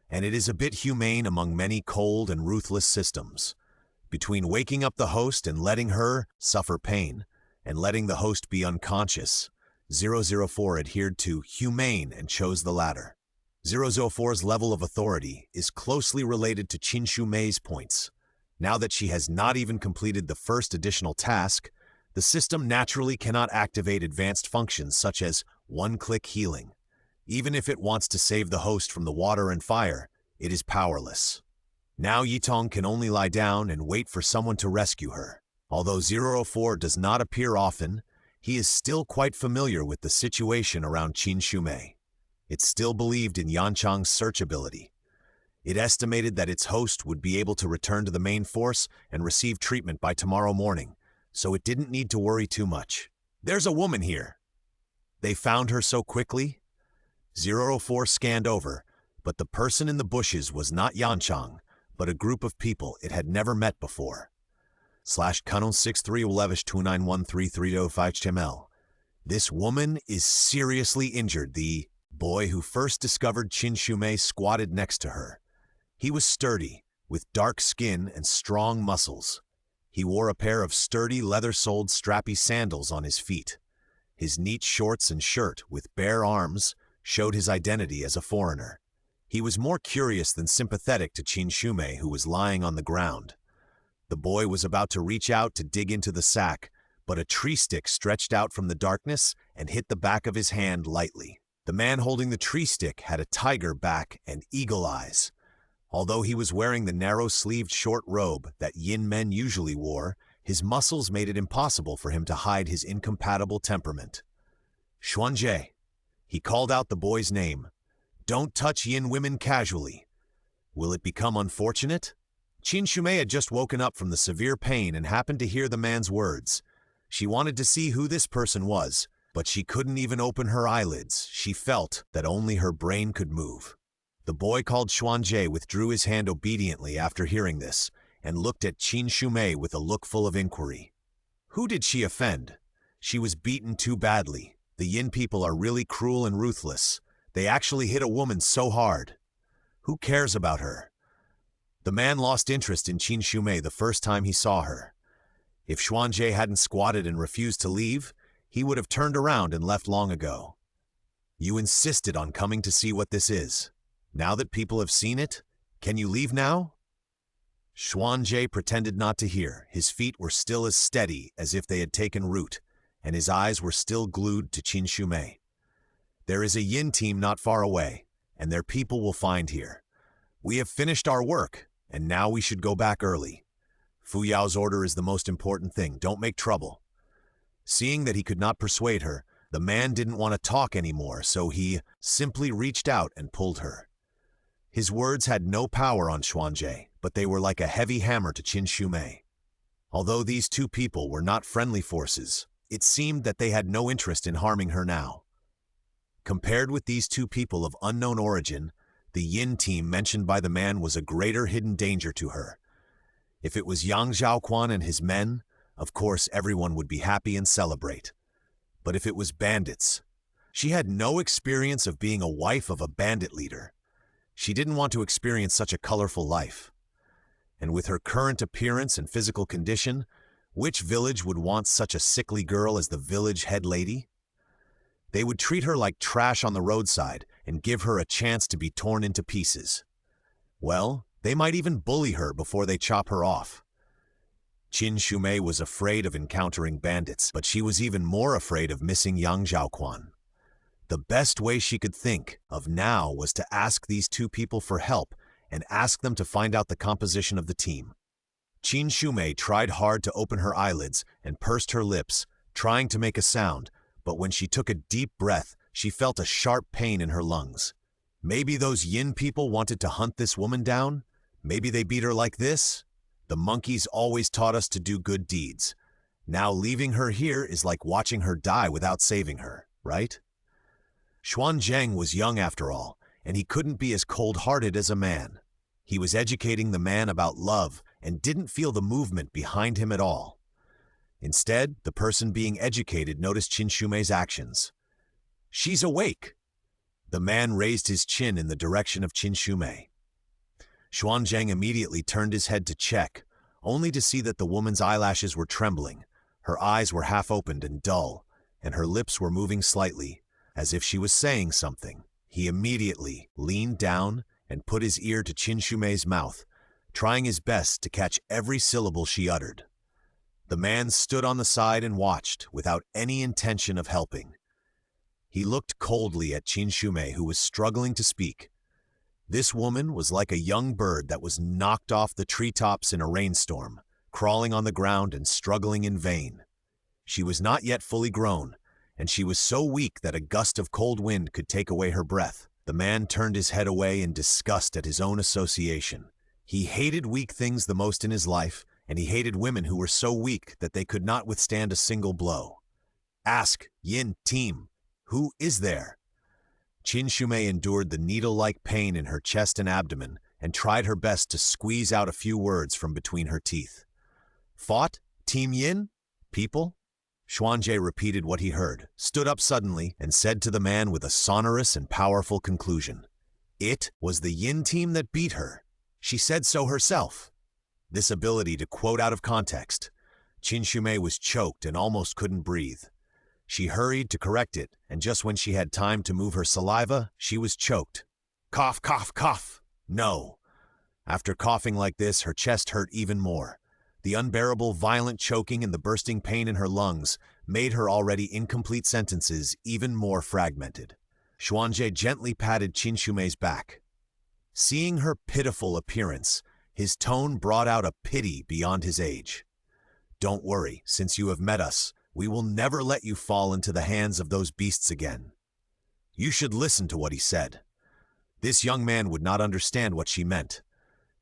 and it is a bit humane among many cold and ruthless systems. Between waking up the host and letting her suffer pain, and letting the host be unconscious, 004 adhered to humane and chose the latter. 004's level of authority is closely related to Qinshumei's points. Now that she has not even completed the first additional task, the system naturally cannot activate advanced functions such as one-click healing. Even if it wants to save the host from the water and fire, it is powerless. Now Yitong can only lie down and wait for someone to rescue her. Although 004 does not appear often, he is still quite familiar with the situation around Qinshumei. It still believed in Yanchang's search ability. It estimated that its host would be able to return to the main force and receive treatment by tomorrow morning, so it didn't need to worry too much. There's a woman here. They found her so quickly? 004 scanned over, but the person in the bushes was not Yanchang, but a group of people it had never met before. /Canon 6311291330 This woman is seriously injured. The boy who first discovered Qinshumei squatted next to her. He was sturdy, with dark skin and strong muscles. He wore a pair of sturdy leather-soled strappy sandals on his feet. His neat shorts and shirt with bare arms showed his identity as a foreigner. He was more curious than sympathetic to Qinshumei, who was lying on the ground. The boy was about to reach out to dig into the sack, but a tree stick stretched out from the darkness and hit the back of his hand lightly. The man holding the tree stick had a tiger back and eagle eyes. Although he was wearing the narrow-sleeved short robe that yin men usually wore, His muscles made it impossible for him to hide his incompatible temperament. Xuanje. He called out the boy's name. Don't touch Yin women casually. Will it become unfortunate? Qin Shumei had just woken up from the severe pain and happened to hear the man's words. She wanted to see who this person was, but she couldn't even open her eyelids. She felt that only her brain could move. The boy called Xuanje withdrew his hand obediently after hearing this and looked at Qin Shumei with a look full of inquiry. Who did she offend? She was beaten too badly. The Yin people are really cruel and ruthless. They actually hit a woman so hard. Who cares about her? The man lost interest in Qin Shumei the first time he saw her. If Xuanje hadn't squatted and refused to leave, he would have turned around and left long ago. You insisted on coming to see what this is. Now that people have seen it, can you leave now? Xuanje pretended not to hear. His feet were still as steady as if they had taken root, and his eyes were still glued to Qin Shumei. There is a Yin team not far away, and their people will find here. We have finished our work, and now we should go back early. Fu Yao's order is the most important thing. Don't make trouble. Seeing that he could not persuade her, the man didn't want to talk anymore, so he simply reached out and pulled her. His words had no power on Xuanje, but they were like a heavy hammer to Qin Shumei. Although these two people were not friendly forces, it seemed that they had no interest in harming her now. Compared with these two people of unknown origin, the Yin team mentioned by the man was a greater hidden danger to her. If it was Yang Zhaoquan and his men, of course everyone would be happy and celebrate. But if it was bandits, she had no experience of being a wife of a bandit leader. She didn't want to experience such a colorful life. And with her current appearance and physical condition, which village would want such a sickly girl as the village head lady? They would treat her like trash on the roadside and give her a chance to be torn into pieces. Well, they might even bully her before they chop her off. Qin Shumei was afraid of encountering bandits, but she was even more afraid of missing Yang Zhaoquan. The best way she could think of now was to ask these two people for help and ask them to find out the composition of the team. Qin Shumei tried hard to open her eyelids and pursed her lips, trying to make a sound, but when she took a deep breath, she felt a sharp pain in her lungs. Maybe those Yin people wanted to hunt this woman down? Maybe they beat her like this? The monkeys always taught us to do good deeds. Now leaving her here is like watching her die without saving her, right? Xuanzhang was young after all, and he couldn't be as cold-hearted as a man. He was educating the man about love and didn't feel the movement behind him at all. Instead, the person being educated noticed Qin Shumei's actions. She's awake! The man raised his chin in the direction of Qin Shumei. Xuanzhang immediately turned his head to check, only to see that the woman's eyelashes were trembling, her eyes were half-opened and dull, and her lips were moving slightly, as if she was saying something. He immediately leaned down and put his ear to Qin Shumei's mouth, trying his best to catch every syllable she uttered. The man stood on the side and watched, without any intention of helping. He looked coldly at Qin Shumei, who was struggling to speak. This woman was like a young bird that was knocked off the treetops in a rainstorm, crawling on the ground and struggling in vain. She was not yet fully grown, and she was so weak that a gust of cold wind could take away her breath. The man turned his head away in disgust at his own association. He hated weak things the most in his life, and he hated women who were so weak that they could not withstand a single blow. Ask, Yin team, who is there? Qin Shumei endured the needle-like pain in her chest and abdomen and tried her best to squeeze out a few words from between her teeth. Fought? Team Yin? People? Xuanje repeated what he heard, stood up suddenly, and said to the man with a sonorous and powerful conclusion. It was the Yin team that beat her. She said so herself. This ability to quote out of context. Qin Shumei was choked and almost couldn't breathe. She hurried to correct it, and just when she had time to move her saliva, she was choked. Cough, cough, cough! No. After coughing like this, her chest hurt even more. The unbearable violent choking and the bursting pain in her lungs made her already incomplete sentences even more fragmented. Xuanje gently patted Qin Shumei's back. Seeing her pitiful appearance, his tone brought out a pity beyond his age. Don't worry, since you have met us, we will never let you fall into the hands of those beasts again. You should listen to what he said. This young man would not understand what she meant.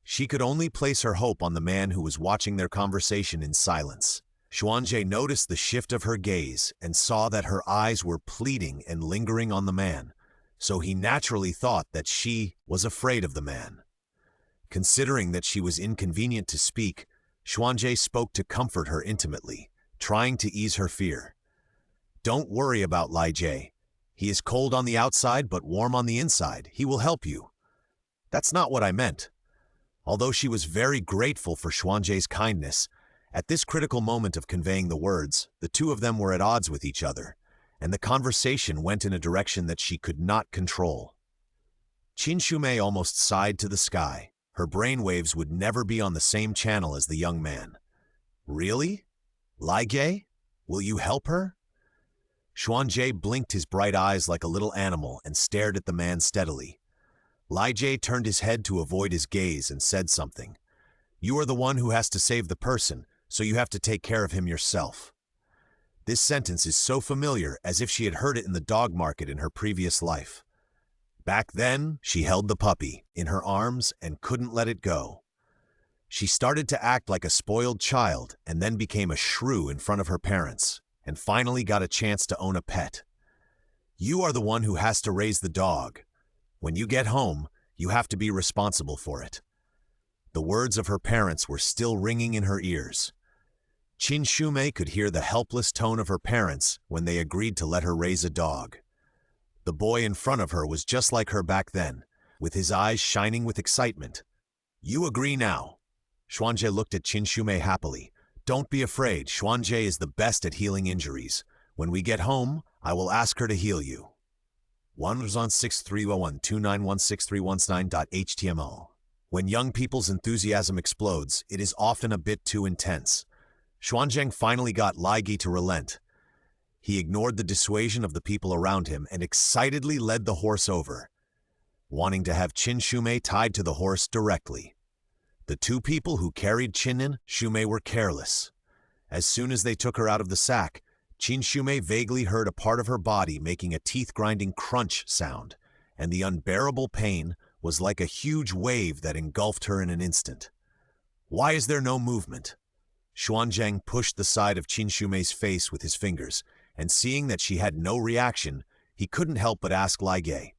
She could only place her hope on the man who was watching their conversation in silence. Xuanzhe noticed the shift of her gaze and saw that her eyes were pleading and lingering on the man, so he naturally thought that she was afraid of the man. Considering that she was inconvenient to speak, Xuanzhe spoke to comfort her intimately, trying to ease her fear. Don't worry about Lai Jie. He is cold on the outside but warm on the inside. He will help you. That's not what I meant. Although she was very grateful for Xuanzhe's kindness, at this critical moment of conveying the words, the two of them were at odds with each other, and the conversation went in a direction that she could not control. Qin Shumei almost sighed to the sky. Her brainwaves would never be on the same channel as the young man. Really? Lai Jie? Will you help her? Xuanzhe blinked his bright eyes like a little animal and stared at the man steadily. Lai Jie turned his head to avoid his gaze and said something. You are the one who has to save the person, so you have to take care of him yourself. This sentence is so familiar, as if she had heard it in the dog market in her previous life. Back then, she held the puppy in her arms and couldn't let it go. She started to act like a spoiled child and then became a shrew in front of her parents, and finally got a chance to own a pet. You are the one who has to raise the dog. When you get home, you have to be responsible for it. The words of her parents were still ringing in her ears. Qin Shumei could hear the helpless tone of her parents when they agreed to let her raise a dog. The boy in front of her was just like her back then, with his eyes shining with excitement. You agree now. Xuanzhe looked at Qin Shumei happily. Don't be afraid, Xuanzhe is the best at healing injuries. When we get home, I will ask her to heal you. 1-6301-2916319.html. When young people's enthusiasm explodes, it is often a bit too intense. Xuanzheng finally got Lai Jie to relent. He ignored the dissuasion of the people around him and excitedly led the horse over, wanting to have Qin Shumei tied to the horse directly. The two people who carried Qin Shumei were careless. As soon as they took her out of the sack, Qin Shumei vaguely heard a part of her body making a teeth-grinding crunch sound, and the unbearable pain was like a huge wave that engulfed her in an instant. Why is there no movement? Xuanzheng pushed the side of Qin Shumei's face with his fingers, and seeing that she had no reaction, he couldn't help but ask Lai Jie.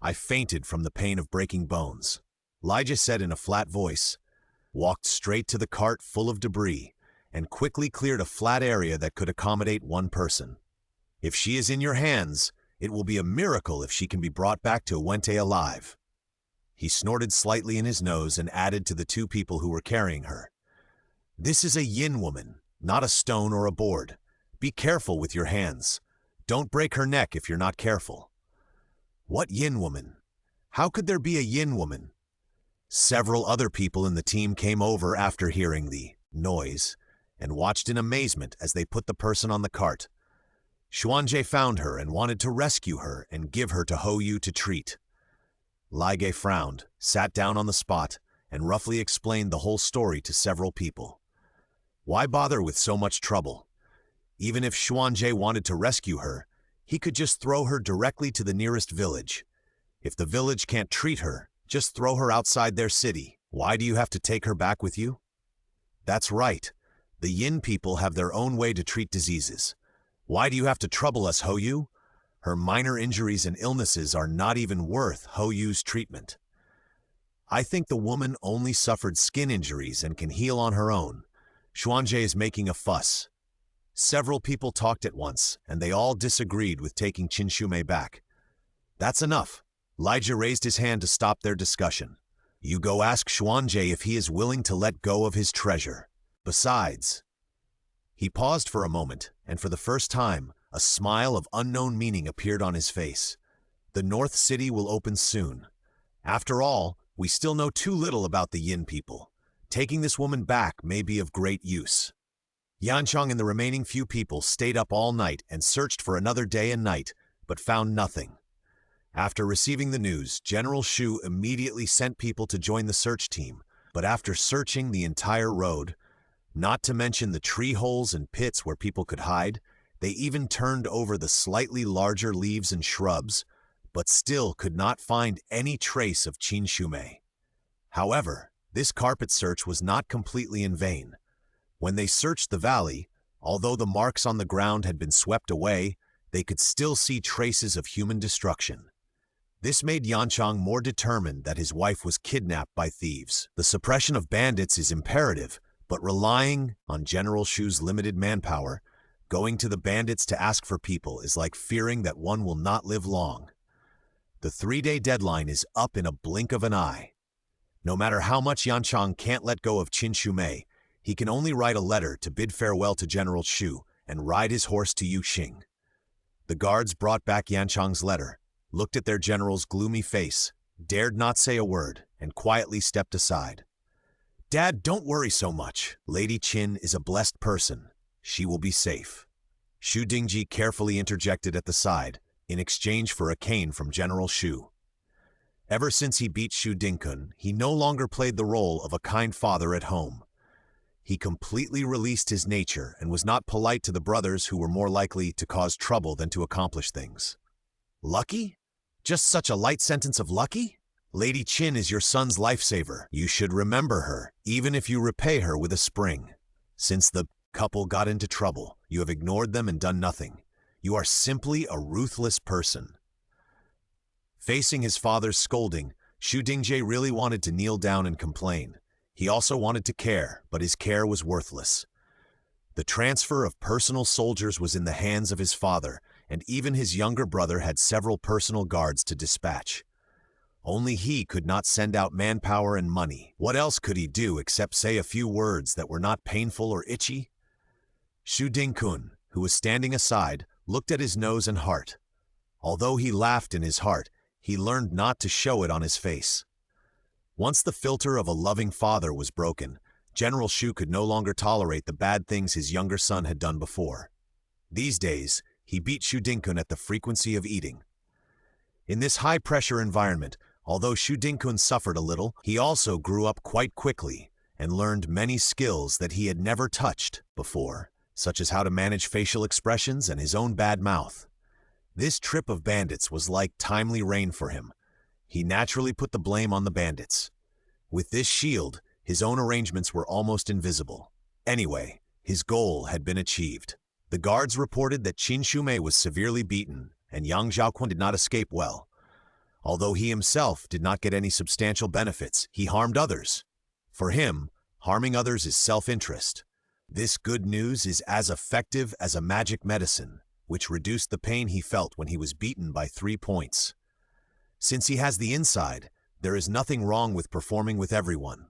I fainted from the pain of breaking bones. Lai Jie said in a flat voice, walked straight to the cart full of debris, and quickly cleared a flat area that could accommodate one person. If she is in your hands, it will be a miracle if she can be brought back to Wente alive. He snorted slightly in his nose and added to the two people who were carrying her. This is a yin woman, not a stone or a board. Be careful with your hands. Don't break her neck if you're not careful. What yin woman? How could there be a yin woman? Several other people in the team came over after hearing the noise and watched in amazement as they put the person on the cart. Xuanzhe found her and wanted to rescue her and give her to Hou Yu to treat. Lai Jie frowned, sat down on the spot, and roughly explained the whole story to several people. Why bother with so much trouble? Even if Xuanzhe wanted to rescue her, he could just throw her directly to the nearest village. If the village can't treat her, just throw her outside their city. Why do you have to take her back with you? That's right. The Yin people have their own way to treat diseases. Why do you have to trouble us, Hou Yu? Her minor injuries and illnesses are not even worth Hou Yu's treatment. I think the woman only suffered skin injuries and can heal on her own. Xuanzhe is making a fuss. Several people talked at once, and they all disagreed with taking Qin Shumei back. That's enough. Lai Jie raised his hand to stop their discussion. You go ask Xuanzhe if he is willing to let go of his treasure. Besides, he paused for a moment, and for the first time, a smile of unknown meaning appeared on his face. The North City will open soon. After all, we still know too little about the Yin people. Taking this woman back may be of great use. Yanchang and the remaining few people stayed up all night and searched for another day and night, but found nothing. After receiving the news, General Shu immediately sent people to join the search team, but after searching the entire road, Not to mention the tree holes and pits where people could hide. They even turned over the slightly larger leaves and shrubs, but still could not find any trace of Qin Shumei. However, this carpet search was not completely in vain. When they searched the valley, although the marks on the ground had been swept away, they could still see traces of human destruction. This made Yanchang more determined that his wife was kidnapped by thieves. The suppression of bandits is imperative, but relying on General Shu's limited manpower, going to the bandits to ask for people is like fearing that one will not live long. The 3-day deadline is up in a blink of an eye. No matter how much Yanchang can't let go of Qin Shumei, he can only write a letter to bid farewell to General Shu and ride his horse to Yuxing. The guards brought back Yanchang's letter, looked at their general's gloomy face, dared not say a word, and quietly stepped aside. "Dad, don't worry so much. Lady Qin is a blessed person. She will be safe." Shu Dingji carefully interjected at the side, in exchange for a cane from General Shu. Ever since he beat Shu Dingkun, he no longer played the role of a kind father at home. He completely released his nature and was not polite to the brothers who were more likely to cause trouble than to accomplish things. "Lucky? Just such a light sentence of lucky? Lady Qin is your son's lifesaver. You should remember her, even if you repay her with a spring. Since the couple got into trouble, you have ignored them and done nothing. You are simply a ruthless person." Facing his father's scolding, Shu Dingji really wanted to kneel down and complain. He also wanted to care, but his care was worthless. The transfer of personal soldiers was in the hands of his father, and even his younger brother had several personal guards to dispatch. Only he could not send out manpower and money. What else could he do except say a few words that were not painful or itchy? Shu Dingkun, who was standing aside, looked at his nose and heart. Although he laughed in his heart, he learned not to show it on his face. Once the filter of a loving father was broken, General Shu could no longer tolerate the bad things his younger son had done before. These days, he beat Shu Dingkun at the frequency of eating. In this high-pressure environment, although Shu Dingkun suffered a little, he also grew up quite quickly and learned many skills that he had never touched before, such as how to manage facial expressions and his own bad mouth. This trip of bandits was like timely rain for him. He naturally put the blame on the bandits. With this shield, his own arrangements were almost invisible. Anyway, his goal had been achieved. The guards reported that Qin Shumei was severely beaten, and young Zhaoquan did not escape well. Although he himself did not get any substantial benefits, he harmed others. For him, harming others is self-interest. This good news is as effective as a magic medicine, which reduced the pain he felt when he was beaten by 3 points. Since he has the inside, there is nothing wrong with performing with everyone.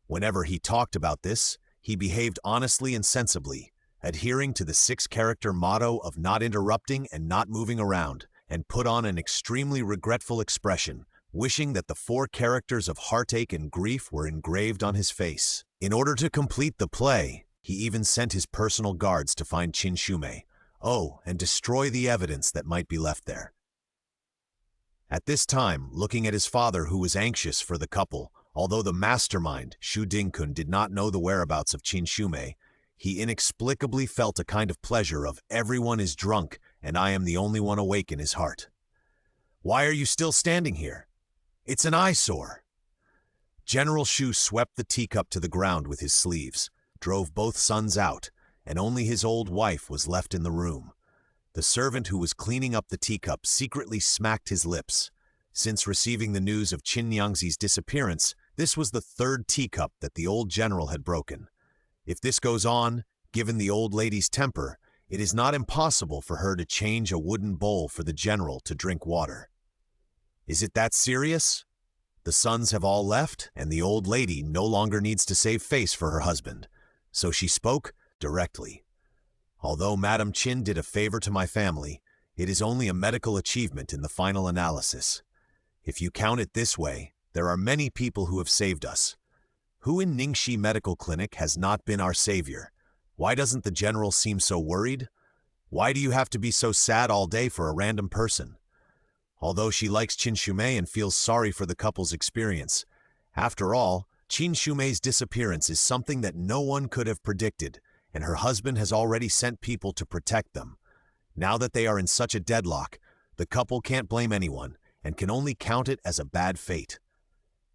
Whenever he talked about this, he behaved honestly and sensibly, adhering to the 6-character motto of not interrupting and not moving around, and put on an extremely regretful expression, wishing that the 4 characters of heartache and grief were engraved on his face. In order to complete the play, he even sent his personal guards to find Qin Shumei, and destroy the evidence that might be left there. At this time, looking at his father who was anxious for the couple, although the mastermind, Shu Dingkun, did not know the whereabouts of Qin Shumei, he inexplicably felt a kind of pleasure of everyone is drunk and I am the only one awake in his heart. "Why are you still standing here? It's an eyesore." General Shu swept the teacup to the ground with his sleeves, drove both sons out, and only his old wife was left in the room. The servant who was cleaning up the teacup secretly smacked his lips. Since receiving the news of Qin Yangzi's disappearance, this was the 3rd teacup that the old general had broken. If this goes on, given the old lady's temper, it is not impossible for her to change a wooden bowl for the general to drink water. Is it that serious? The sons have all left, and the old lady no longer needs to save face for her husband, so she spoke directly. "Although Madam Qin did a favor to my family, it is only a medical achievement in the final analysis. If you count it this way, there are many people who have saved us. Who in Ningxi Medical Clinic has not been our savior? Why doesn't the general seem so worried? Why do you have to be so sad all day for a random person?" Although she likes Qin Shumei and feels sorry for the couple's experience, after all, Qin Shumei's disappearance is something that no one could have predicted, and her husband has already sent people to protect them. Now that they are in such a deadlock, the couple can't blame anyone and can only count it as a bad fate.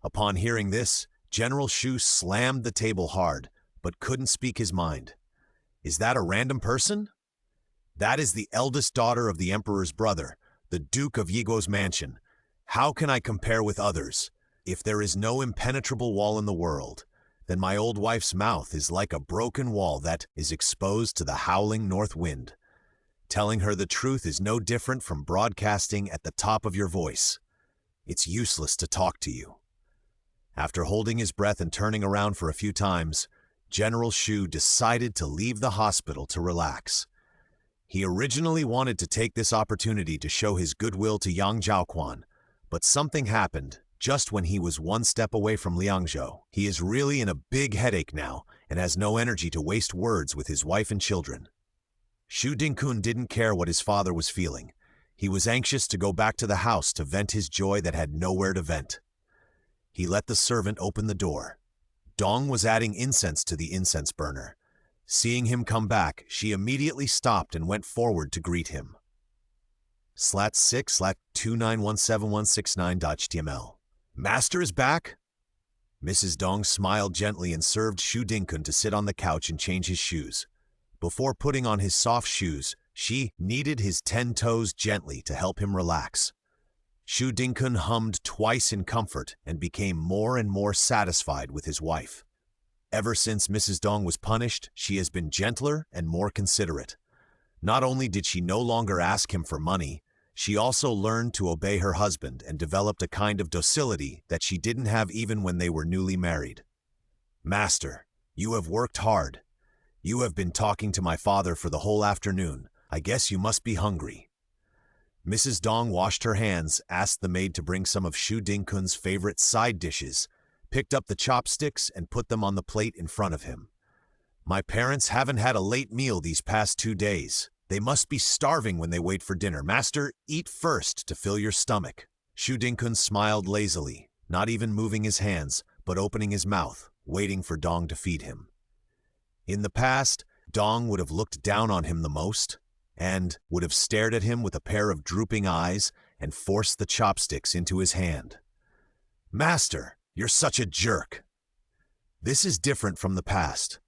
Upon hearing this, General Shu slammed the table hard, but couldn't speak his mind. Is that a random person? That is the eldest daughter of the emperor's brother, the Duke of Yiguo's mansion. How can I compare with others? If there is no impenetrable wall in the world, then my old wife's mouth is like a broken wall that is exposed to the howling north wind. Telling her the truth is no different from broadcasting at the top of your voice. It's useless to talk to you. After holding his breath and turning around for a few times, General Shu decided to leave the hospital to relax. He originally wanted to take this opportunity to show his goodwill to Yang Zhaoquan, but something happened just when he was one step away from Liangzhou. He is really in a big headache now and has no energy to waste words with his wife and children. Shu Dingkun didn't care what his father was feeling. He was anxious to go back to the house to vent his joy that had nowhere to vent. He let the servant open the door. Dong was adding incense to the incense burner. Seeing him come back, she immediately stopped and went forward to greet him. /6/29171169.html. Master is back? Mrs. Dong smiled gently and served Shu Dingkun to sit on the couch and change his shoes. Before putting on his soft shoes, she kneaded his 10 toes gently to help him relax. Shu Dingkun hummed twice in comfort and became more and more satisfied with his wife. Ever since Mrs. Dong was punished, she has been gentler and more considerate. Not only did she no longer ask him for money, she also learned to obey her husband and developed a kind of docility that she didn't have even when they were newly married. Master, you have worked hard. You have been talking to my father for the whole afternoon. I guess you must be hungry. Mrs. Dong washed her hands, asked the maid to bring some of Shu Dingkun's favorite side dishes, picked up the chopsticks and put them on the plate in front of him. My parents haven't had a late meal these past 2 days. They must be starving when they wait for dinner. Master, eat first to fill your stomach. Shu Dingkun smiled lazily, not even moving his hands, but opening his mouth, waiting for Dong to feed him. In the past, Dong would have looked down on him the most, and would have stared at him with a pair of drooping eyes and forced the chopsticks into his hand. Master, you're such a jerk. This is different from the past.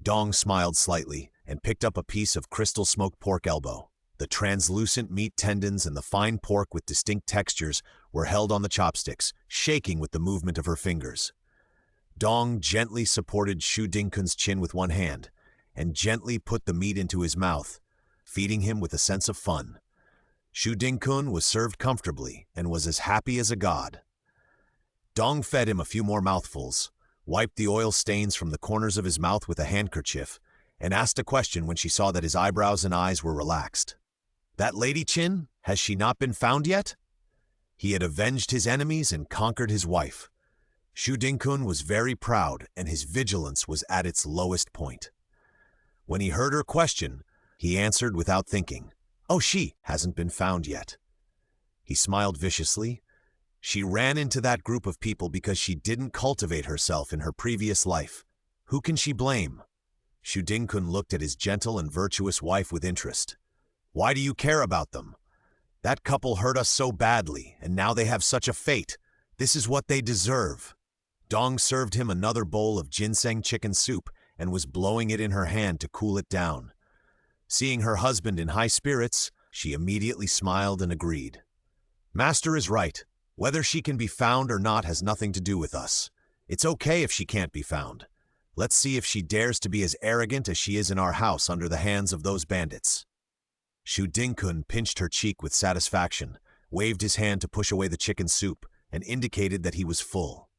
Dong smiled slightly and picked up a piece of crystal smoked pork elbow. The translucent meat tendons and the fine pork with distinct textures were held on the chopsticks, shaking with the movement of her fingers. Dong gently supported Shu Dingkun's chin with one hand and gently put the meat into his mouth, feeding him with a sense of fun. Shu Dingkun was served comfortably and was as happy as a god. Dong fed him a few more mouthfuls, wiped the oil stains from the corners of his mouth with a handkerchief, and asked a question when she saw that his eyebrows and eyes were relaxed. That lady Qin, has she not been found yet? He had avenged his enemies and conquered his wife. Shu Dingkun was very proud and his vigilance was at its lowest point. When he heard her question, he answered without thinking, "Oh, she hasn't been found yet." He smiled viciously. She ran into that group of people because she didn't cultivate herself in her previous life. Who can she blame? Shu Dingkun looked at his gentle and virtuous wife with interest. Why do you care about them? That couple hurt us so badly, and now they have such a fate. This is what they deserve. Dong served him another bowl of ginseng chicken soup and was blowing it in her hand to cool it down. Seeing her husband in high spirits, she immediately smiled and agreed. Master is right. Whether she can be found or not has nothing to do with us. It's okay if she can't be found. Let's see if she dares to be as arrogant as she is in our house under the hands of those bandits. Shu Dingkun pinched her cheek with satisfaction, waved his hand to push away the chicken soup, and indicated that he was full.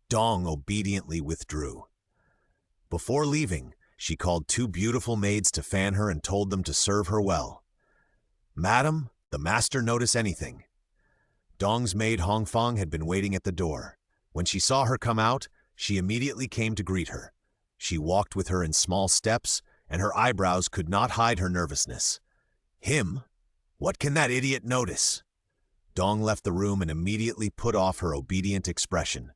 Dong obediently withdrew. Before leaving, she called 2 beautiful maids to fan her and told them to serve her well. Madam, the master notice anything? Dong's maid Hongfang had been waiting at the door. When she saw her come out, she immediately came to greet her. She walked with her in small steps, and her eyebrows could not hide her nervousness. Him? What can that idiot notice? Dong left the room and immediately put off her obedient expression.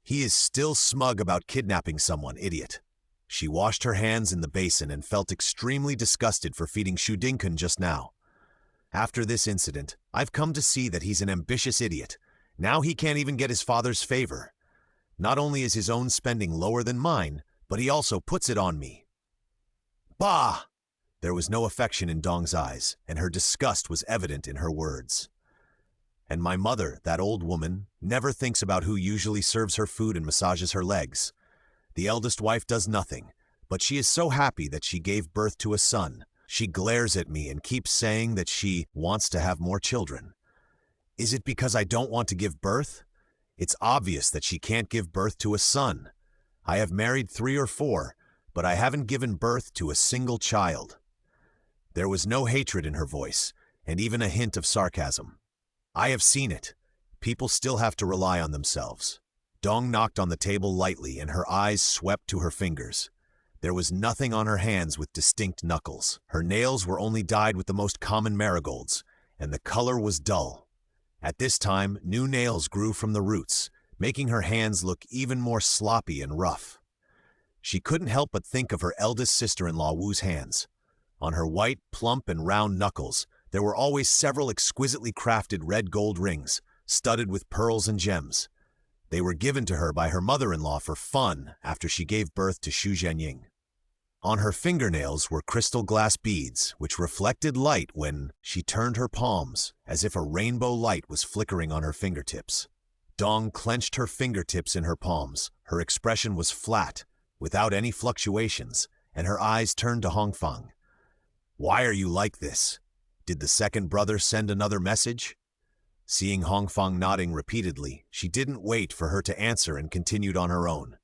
He is still smug about kidnapping someone, idiot. She washed her hands in the basin and felt extremely disgusted for feeding Shu Dingkun just now. After this incident, I've come to see that he's an ambitious idiot. Now he can't even get his father's favor. Not only is his own spending lower than mine, but he also puts it on me. Bah! There was no affection in Dong's eyes, and her disgust was evident in her words. And my mother, that old woman, never thinks about who usually serves her food and massages her legs. The eldest wife does nothing, but she is so happy that she gave birth to a son. She glares at me and keeps saying that she wants to have more children. Is it because I don't want to give birth? It's obvious that she can't give birth to a son. I have married 3 or 4, but I haven't given birth to a single child. There was no hatred in her voice, and even a hint of sarcasm. I have seen it. People still have to rely on themselves. Dong knocked on the table lightly, and her eyes swept to her fingers. There was nothing on her hands with distinct knuckles. Her nails were only dyed with the most common marigolds, and the color was dull. At this time, new nails grew from the roots, making her hands look even more sloppy and rough. She couldn't help but think of her eldest sister-in-law Wu's hands. On her white, plump, and round knuckles, there were always several exquisitely crafted red gold rings, studded with pearls and gems. They were given to her by her mother-in-law for fun after she gave birth to Xu Zhenying. On her fingernails were crystal glass beads, which reflected light when she turned her palms, as if a rainbow light was flickering on her fingertips. Dong clenched her fingertips in her palms. Her expression was flat, without any fluctuations, and her eyes turned to Hongfang. Why are you like this? Did the second brother send another message? Seeing Hongfang nodding repeatedly, she didn't wait for her to answer and continued on her own.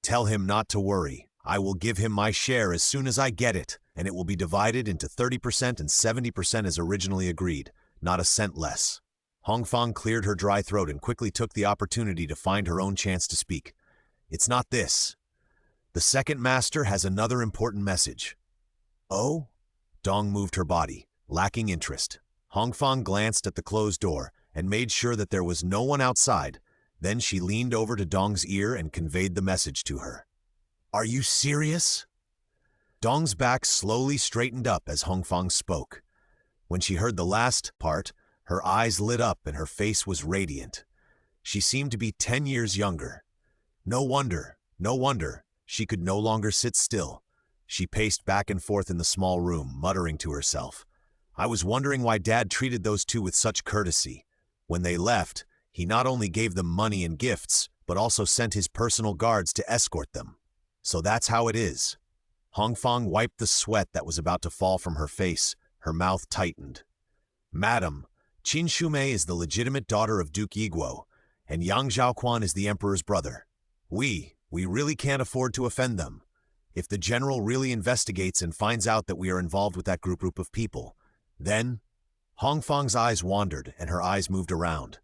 Tell him not to worry. I will give him my share as soon as I get it, and it will be divided into 30% and 70% as originally agreed, not a cent less. Hongfang cleared her dry throat and quickly took the opportunity to find her own chance to speak. It's not this. The second master has another important message. Oh? Dong moved her body, lacking interest. Hongfang glanced at the closed door and made sure that there was no one outside. Then she leaned over to Dong's ear and conveyed the message to her. Are you serious? Dong's back slowly straightened up as Hongfang spoke. When she heard the last part, her eyes lit up and her face was radiant. She seemed to be 10 years younger. No wonder, she could no longer sit still. She paced back and forth in the small room, muttering to herself. I was wondering why Dad treated those two with such courtesy. When they left, he not only gave them money and gifts, but also sent his personal guards to escort them. So that's how it is. Hongfang wiped the sweat that was about to fall from her face. Her mouth tightened. Madam, Qin Shumei is the legitimate daughter of Duke Yiguo, and Yang Zhaoquan is the emperor's brother. We really can't afford to offend them. If the general really investigates and finds out that we are involved with that group of people, then... Hongfang's eyes wandered and her eyes moved around.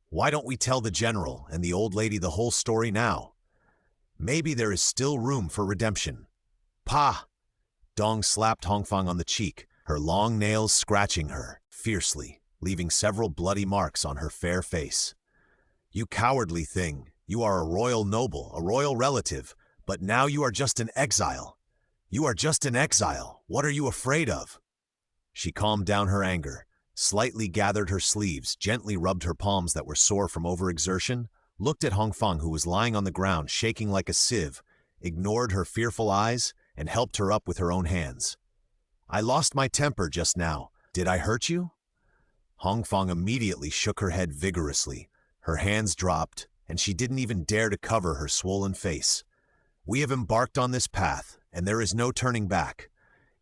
Why don't we tell the general and the old lady the whole story now? Maybe there is still room for redemption. Pa! Dong slapped Hongfang on the cheek, her long nails scratching her fiercely, leaving several bloody marks on her fair face. You cowardly thing, you are a royal noble, a royal relative, but now you are just an exile. You are just an exile. What are you afraid of? She calmed down her anger, slightly gathered her sleeves, gently rubbed her palms that were sore from overexertion, looked at Hongfang who was lying on the ground shaking like a sieve, ignored her fearful eyes, and helped her up with her own hands. I lost my temper just now. Did I hurt you? Hongfang immediately shook her head vigorously. Her hands dropped, and she didn't even dare to cover her swollen face. We have embarked on this path, and there is no turning back.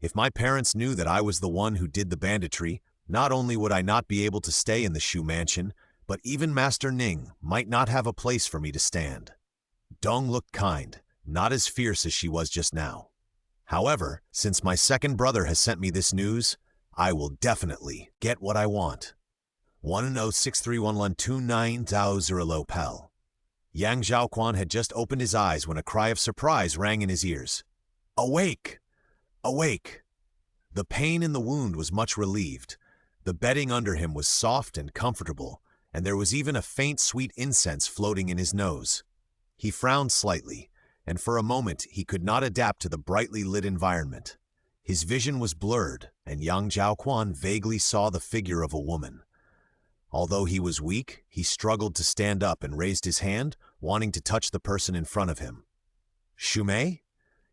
If my parents knew that I was the one who did the banditry, not only would I not be able to stay in the Shu mansion, but even Master Ning might not have a place for me to stand. Dong looked kind, not as fierce as she was just now. However, since my second brother has sent me this news, I will definitely get what I want. 106311290 pal. Yang Zhaoquan had just opened his eyes when a cry of surprise rang in his ears. Awake! Awake! The pain in the wound was much relieved. The bedding under him was soft and comfortable, and there was even a faint sweet incense floating in his nose. He frowned slightly, and for a moment he could not adapt to the brightly lit environment. His vision was blurred, and young Zhaoquan vaguely saw the figure of a woman. Although he was weak, he struggled to stand up and raised his hand, wanting to touch the person in front of him. "Shumei?"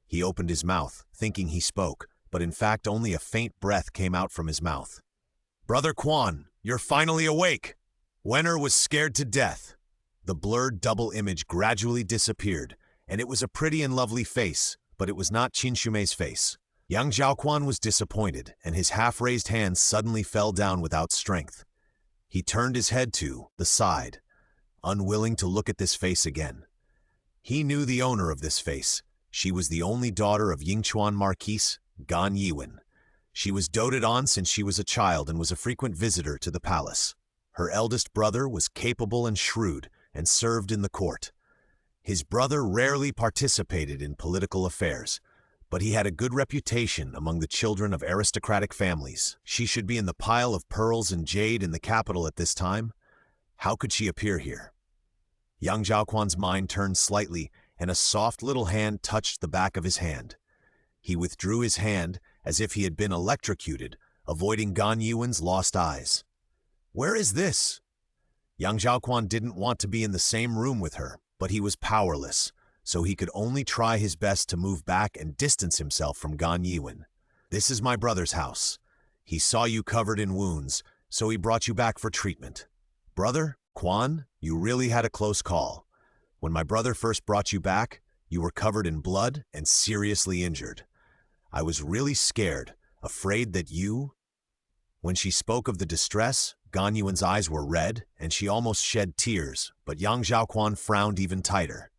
He opened his mouth, thinking he spoke, but in fact only a faint breath came out from his mouth. "Brother Quan, you're finally awake!" Wenner was scared to death. The blurred double image gradually disappeared, and it was a pretty and lovely face, but it was not Qin Shumei's face. Young Zhaoquan was disappointed, and his half-raised hand suddenly fell down without strength. He turned his head to the side, unwilling to look at this face again. He knew the owner of this face. She was the only daughter of Yingchuan Marquise, Gan Yiwen. She was doted on since she was a child and was a frequent visitor to the palace. Her eldest brother was capable and shrewd and served in the court. His brother rarely participated in political affairs, but he had a good reputation among the children of aristocratic families. She should be in the pile of pearls and jade in the capital at this time. How could she appear here? Young Zhaoquan's mind turned slightly, and a soft little hand touched the back of his hand. He withdrew his hand as if he had been electrocuted, avoiding Gan Yiwen's lost eyes. "Where is this?" Young Zhaoquan didn't want to be in the same room with her, but he was powerless, so he could only try his best to move back and distance himself from Gan Yiwen. "This is my brother's house. He saw you covered in wounds, so he brought you back for treatment. Brother, Quan, you really had a close call. When my brother first brought you back, you were covered in blood and seriously injured. I was really scared, afraid that you—" When she spoke of the distress, Gan Yiwen's eyes were red, and she almost shed tears, but Yang Zhaoquan frowned even tighter.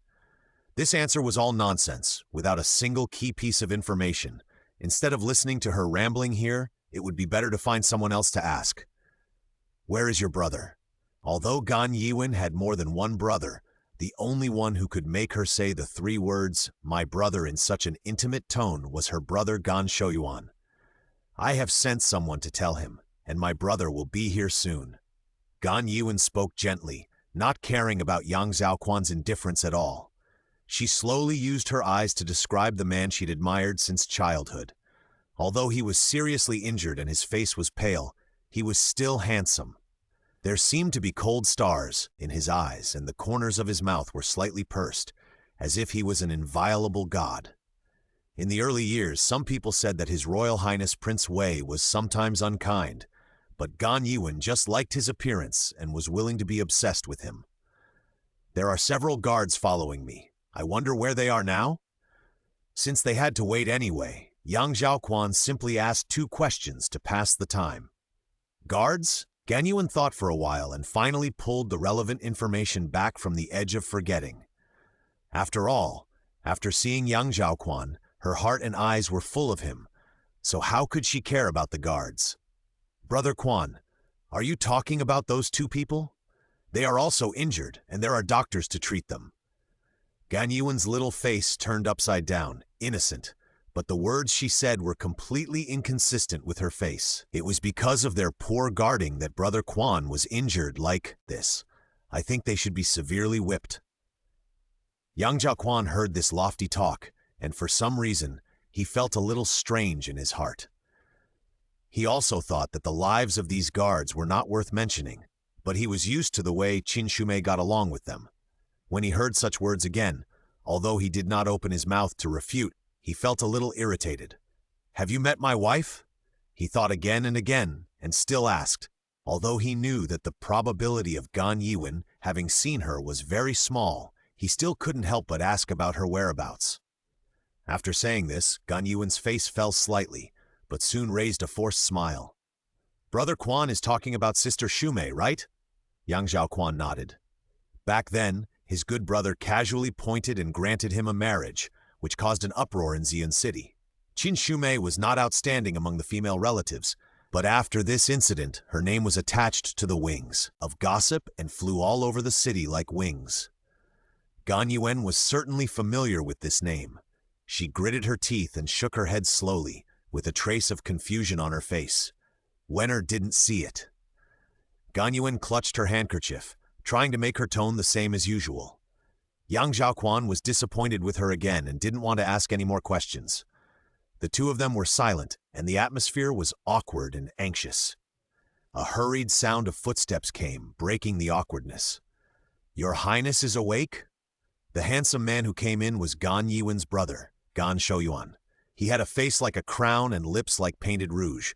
This answer was all nonsense, without a single key piece of information. Instead of listening to her rambling here, it would be better to find someone else to ask. "Where is your brother?" Although Gan Yiwen had more than one brother, the only one who could make her say the three words, "my brother," in such an intimate tone was her brother Gan Shoyuan. "I have sent someone to tell him, and my brother will be here soon." Gan Yiwen spoke gently, not caring about Yang Zhaoquan's indifference at all. She slowly used her eyes to describe the man she'd admired since childhood. Although he was seriously injured and his face was pale, he was still handsome. There seemed to be cold stars in his eyes, and the corners of his mouth were slightly pursed, as if he was an inviolable god. In the early years, some people said that His Royal Highness Prince Wei was sometimes unkind, but Gan Yiwen just liked his appearance and was willing to be obsessed with him. "There are several guards following me. I wonder where they are now?" Since they had to wait anyway, Yang Zhaoquan simply asked two questions to pass the time. "Guards?" Gan Yiwen thought for a while and finally pulled the relevant information back from the edge of forgetting. After all, after seeing Yang Zhaoquan, her heart and eyes were full of him, so how could she care about the guards? "Brother Quan, are you talking about those two people? They are also injured, and there are doctors to treat them." Gan Yiwen's little face turned upside down, innocent, but the words she said were completely inconsistent with her face. It was because of their poor guarding that Brother Quan was injured like this. I think they should be severely whipped. Yang Zhaoquan heard this lofty talk, and for some reason, he felt a little strange in his heart. He also thought that the lives of these guards were not worth mentioning, but he was used to the way Qin Shumei got along with them. When he heard such words again, although he did not open his mouth to refute, he felt a little irritated. "Have you met my wife?" He thought again and still asked, although he knew that the probability of Gan Yiwen having seen her was very small. He still couldn't help but ask about her whereabouts. After saying this, Gan Yiwen's face fell slightly, but soon raised a forced smile. "Brother Quan is talking about Sister Shumei, right?" Yang Zhaoquan nodded. Back then, his good brother casually pointed and granted him a marriage, which caused an uproar in Xian City. Qin Shumei was not outstanding among the female relatives, but after this incident, her name was attached to the wings of gossip and flew all over the city like wings. Gan Yiwen was certainly familiar with this name. She gritted her teeth and shook her head slowly, with a trace of confusion on her face. Wenner didn't see it. Gan Yiwen clutched her handkerchief, trying to make her tone the same as usual. Yang Zhaoquan was disappointed with her again and didn't want to ask any more questions. The two of them were silent, and the atmosphere was awkward and anxious. A hurried sound of footsteps came, breaking the awkwardness. "Your Highness is awake?" The handsome man who came in was Gan Yiwen's brother, Gan Shouyuan. He had a face like a crown and lips like painted rouge.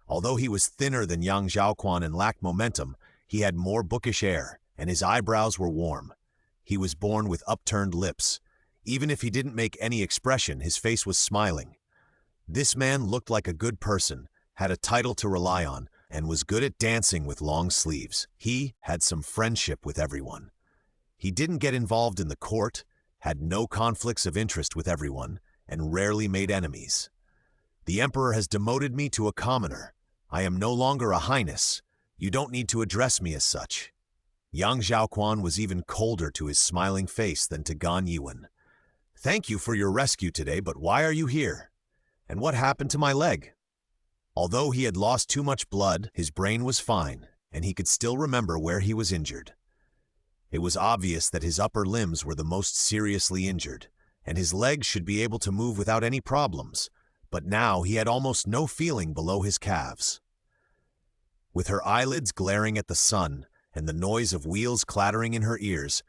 Although he was thinner than Yang Zhaoquan and lacked momentum, he had more bookish air, and his eyebrows were warm. He was born with upturned lips. Even if he didn't make any expression, his face was smiling. This man looked like a good person, had a title to rely on, and was good at dancing with long sleeves. He had some friendship with everyone. He didn't get involved in the court, had no conflicts of interest with everyone, and rarely made enemies. "The emperor has demoted me to a commoner. I am no longer a highness. You don't need to address me as such." Yang Zhaoquan was even colder to his smiling face than to Gan Yiwen. "Thank you for your rescue today, but why are you here? And what happened to my leg?" Although he had lost too much blood, his brain was fine, and he could still remember where he was injured. It was obvious that his upper limbs were the most seriously injured, and his legs should be able to move without any problems, but now he had almost no feeling below his calves. With her eyelids glaring at the sun and the noise of wheels clattering in her ears,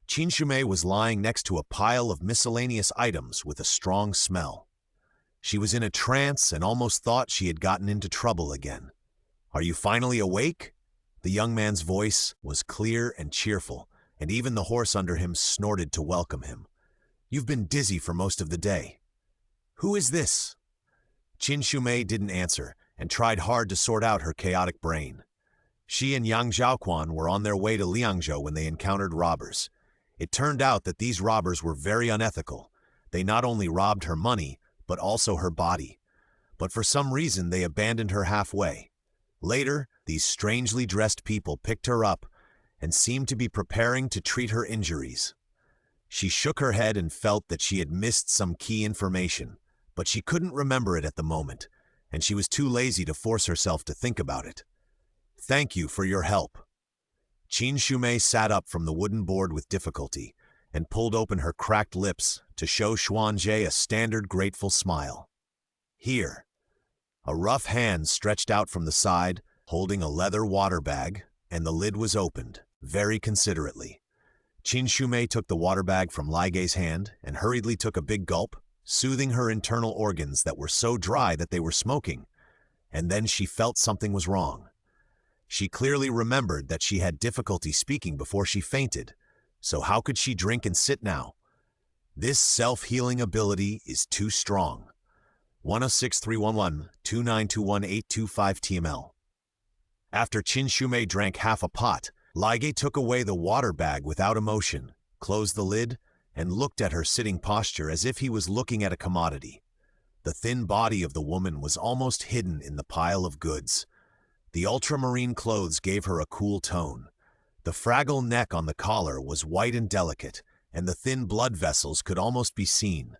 Qin Shumei was lying next to a pile of miscellaneous items with a strong smell. She was in a trance and almost thought she had gotten into trouble again. "Are you finally awake?" The young man's voice was clear and cheerful, and even the horse under him snorted to welcome him. "You've been dizzy for most of the day." "Who is this?" Qin Shumei didn't answer and tried hard to sort out her chaotic brain. She and Yang Zhaoquan were on their way to Liangzhou when they encountered robbers. It turned out that these robbers were very unethical. They not only robbed her money, but also her body. But for some reason they abandoned her halfway. Later, these strangely dressed people picked her up and seemed to be preparing to treat her injuries. She shook her head and felt that she had missed some key information, but she couldn't remember it at the moment, and she was too lazy to force herself to think about it. "Thank you for your help." Qin Shumei sat up from the wooden board with difficulty and pulled open her cracked lips to show Xuanzhe a standard grateful smile. "Here." A rough hand stretched out from the side, holding a leather water bag, and the lid was opened, very considerately. Qin Shumei took the water bag from Lai Gei's hand and hurriedly took a big gulp, soothing her internal organs that were so dry that they were smoking. And then she felt something was wrong. She clearly remembered that she had difficulty speaking before she fainted, so how could she drink and sit now? This self-healing ability is too strong. 106-311-2921-825 TML. After Qin Shumei drank half a pot, Lai Gei took away the water bag without emotion, closed the lid, and looked at her sitting posture as if he was looking at a commodity. The thin body of the woman was almost hidden in the pile of goods. The ultramarine clothes gave her a cool tone. The fragile neck on the collar was white and delicate, and the thin blood vessels could almost be seen.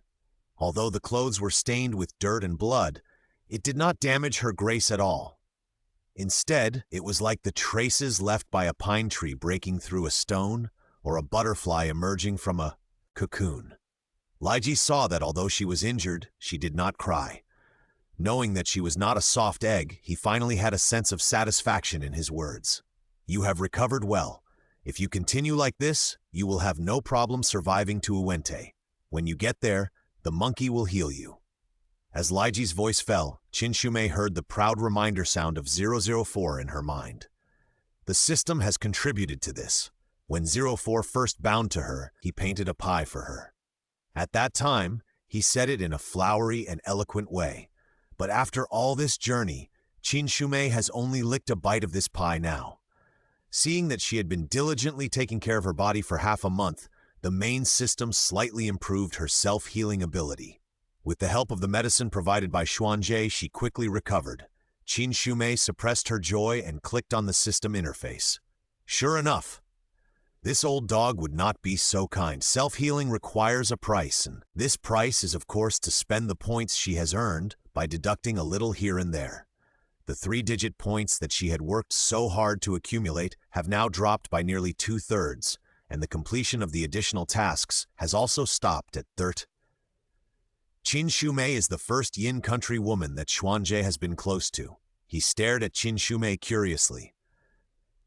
Although the clothes were stained with dirt and blood, it did not damage her grace at all. Instead, it was like the traces left by a pine tree breaking through a stone or a butterfly emerging from a cocoon. Laiji saw that although she was injured, she did not cry. Knowing that she was not a soft egg, he finally had a sense of satisfaction in his words. "You have recovered well. If you continue like this, you will have no problem surviving to Uwente. When you get there, the monkey will heal you." As Laiji's voice fell, Qin Shumei heard the proud reminder sound of 004 in her mind. The system has contributed to this. When 04 first bound to her, he painted a pie for her. At that time, he said it in a flowery and eloquent way. But after all this journey, Qin Shumei has only licked a bite of this pie now. Seeing that she had been diligently taking care of her body for half a month, the main system slightly improved her self-healing ability. With the help of the medicine provided by Xuanzhe, she quickly recovered. Qin Shumei suppressed her joy and clicked on the system interface. Sure enough, this old dog would not be so kind. Self-healing requires a price, and this price is of course to spend the points she has earned by deducting a little here and there. The 3-digit points that she had worked so hard to accumulate have now dropped by nearly 2/3, and the completion of the additional tasks has also stopped at 30. Qin Shumei is the first Yin country woman that Xuanje has been close to. He stared at Qin Shumei curiously.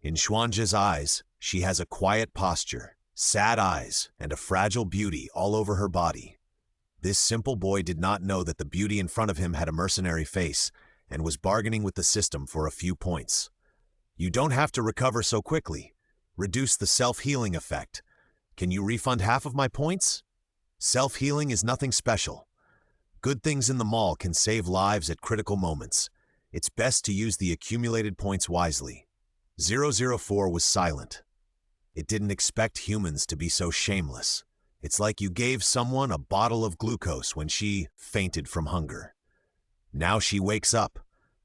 In Xuanje's eyes, she has a quiet posture, sad eyes, and a fragile beauty all over her body. This simple boy did not know that the beauty in front of him had a mercenary face and was bargaining with the system for a few points. You don't have to recover so quickly. Reduce the self-healing effect. Can you refund half of my points? Self-healing is nothing special. Good things in the mall can save lives at critical moments. It's best to use the accumulated points wisely. 004 was silent. It didn't expect humans to be so shameless. It's like you gave someone a bottle of glucose when she fainted from hunger. Now she wakes up.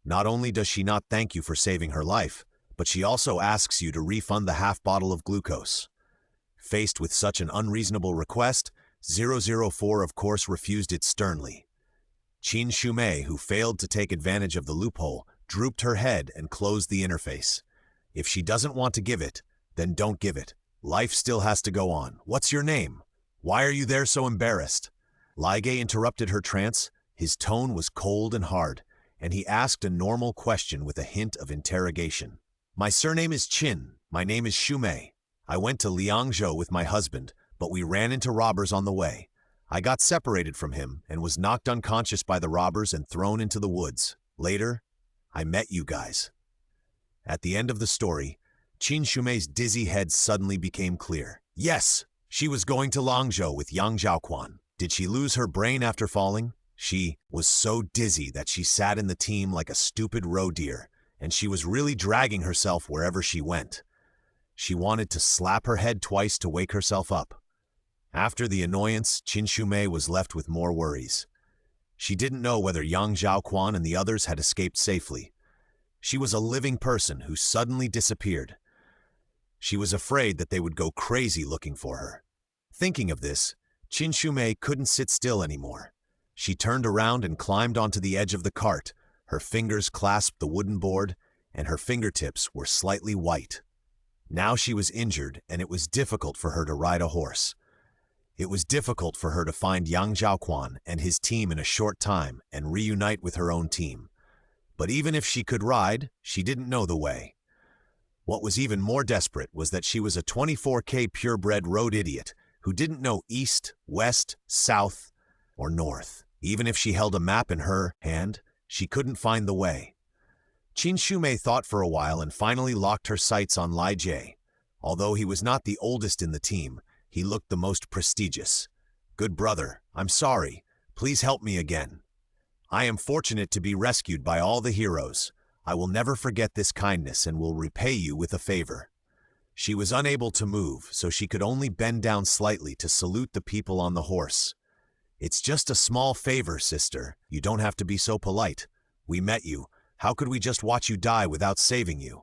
Not only does she not thank you for saving her life, but she also asks you to refund the half bottle of glucose. Faced with such an unreasonable request, 004 of course refused it sternly. Qin Shumei, who failed to take advantage of the loophole, drooped her head and closed the interface. If she doesn't want to give it, then don't give it. Life still has to go on. What's your name? Why are you there so embarrassed? Liege interrupted her trance. His tone was cold and hard, and he asked a normal question with a hint of interrogation. My surname is Qin. My name is Shumei. I went to Liangzhou with my husband, but we ran into robbers on the way. I got separated from him and was knocked unconscious by the robbers and thrown into the woods. Later, I met you guys. At the end of the story, Qin Shumei's dizzy head suddenly became clear. Yes, she was going to Langzhou with young Zhaoquan. Did she lose her brain after falling? She was so dizzy that she sat in the team like a stupid roe deer, and she was really dragging herself wherever she went. She wanted to slap her head twice to wake herself up. After the annoyance, Qin Shumei was left with more worries. She didn't know whether Yang Zhaoquan and the others had escaped safely. She was a living person who suddenly disappeared. She was afraid that they would go crazy looking for her. Thinking of this, Qin Shumei couldn't sit still anymore. She turned around and climbed onto the edge of the cart. Her fingers clasped the wooden board, and her fingertips were slightly white. Now she was injured, and it was difficult for her to ride a horse. It was difficult for her to find Yang Zhaoquan and his team in a short time and reunite with her own team. But even if she could ride, she didn't know the way. What was even more desperate was that she was a 24K purebred road idiot who didn't know east, west, south, or north. Even if she held a map in her hand, she couldn't find the way. Qin Shumei thought for a while and finally locked her sights on Li Jie. Although he was not the oldest in the team, he looked the most prestigious. Good brother, I'm sorry. Please help me again. I am fortunate to be rescued by all the heroes. I will never forget this kindness and will repay you with a favor. She was unable to move, so she could only bend down slightly to salute the people on the horse. It's just a small favor, sister. You don't have to be so polite. We met you. How could we just watch you die without saving you?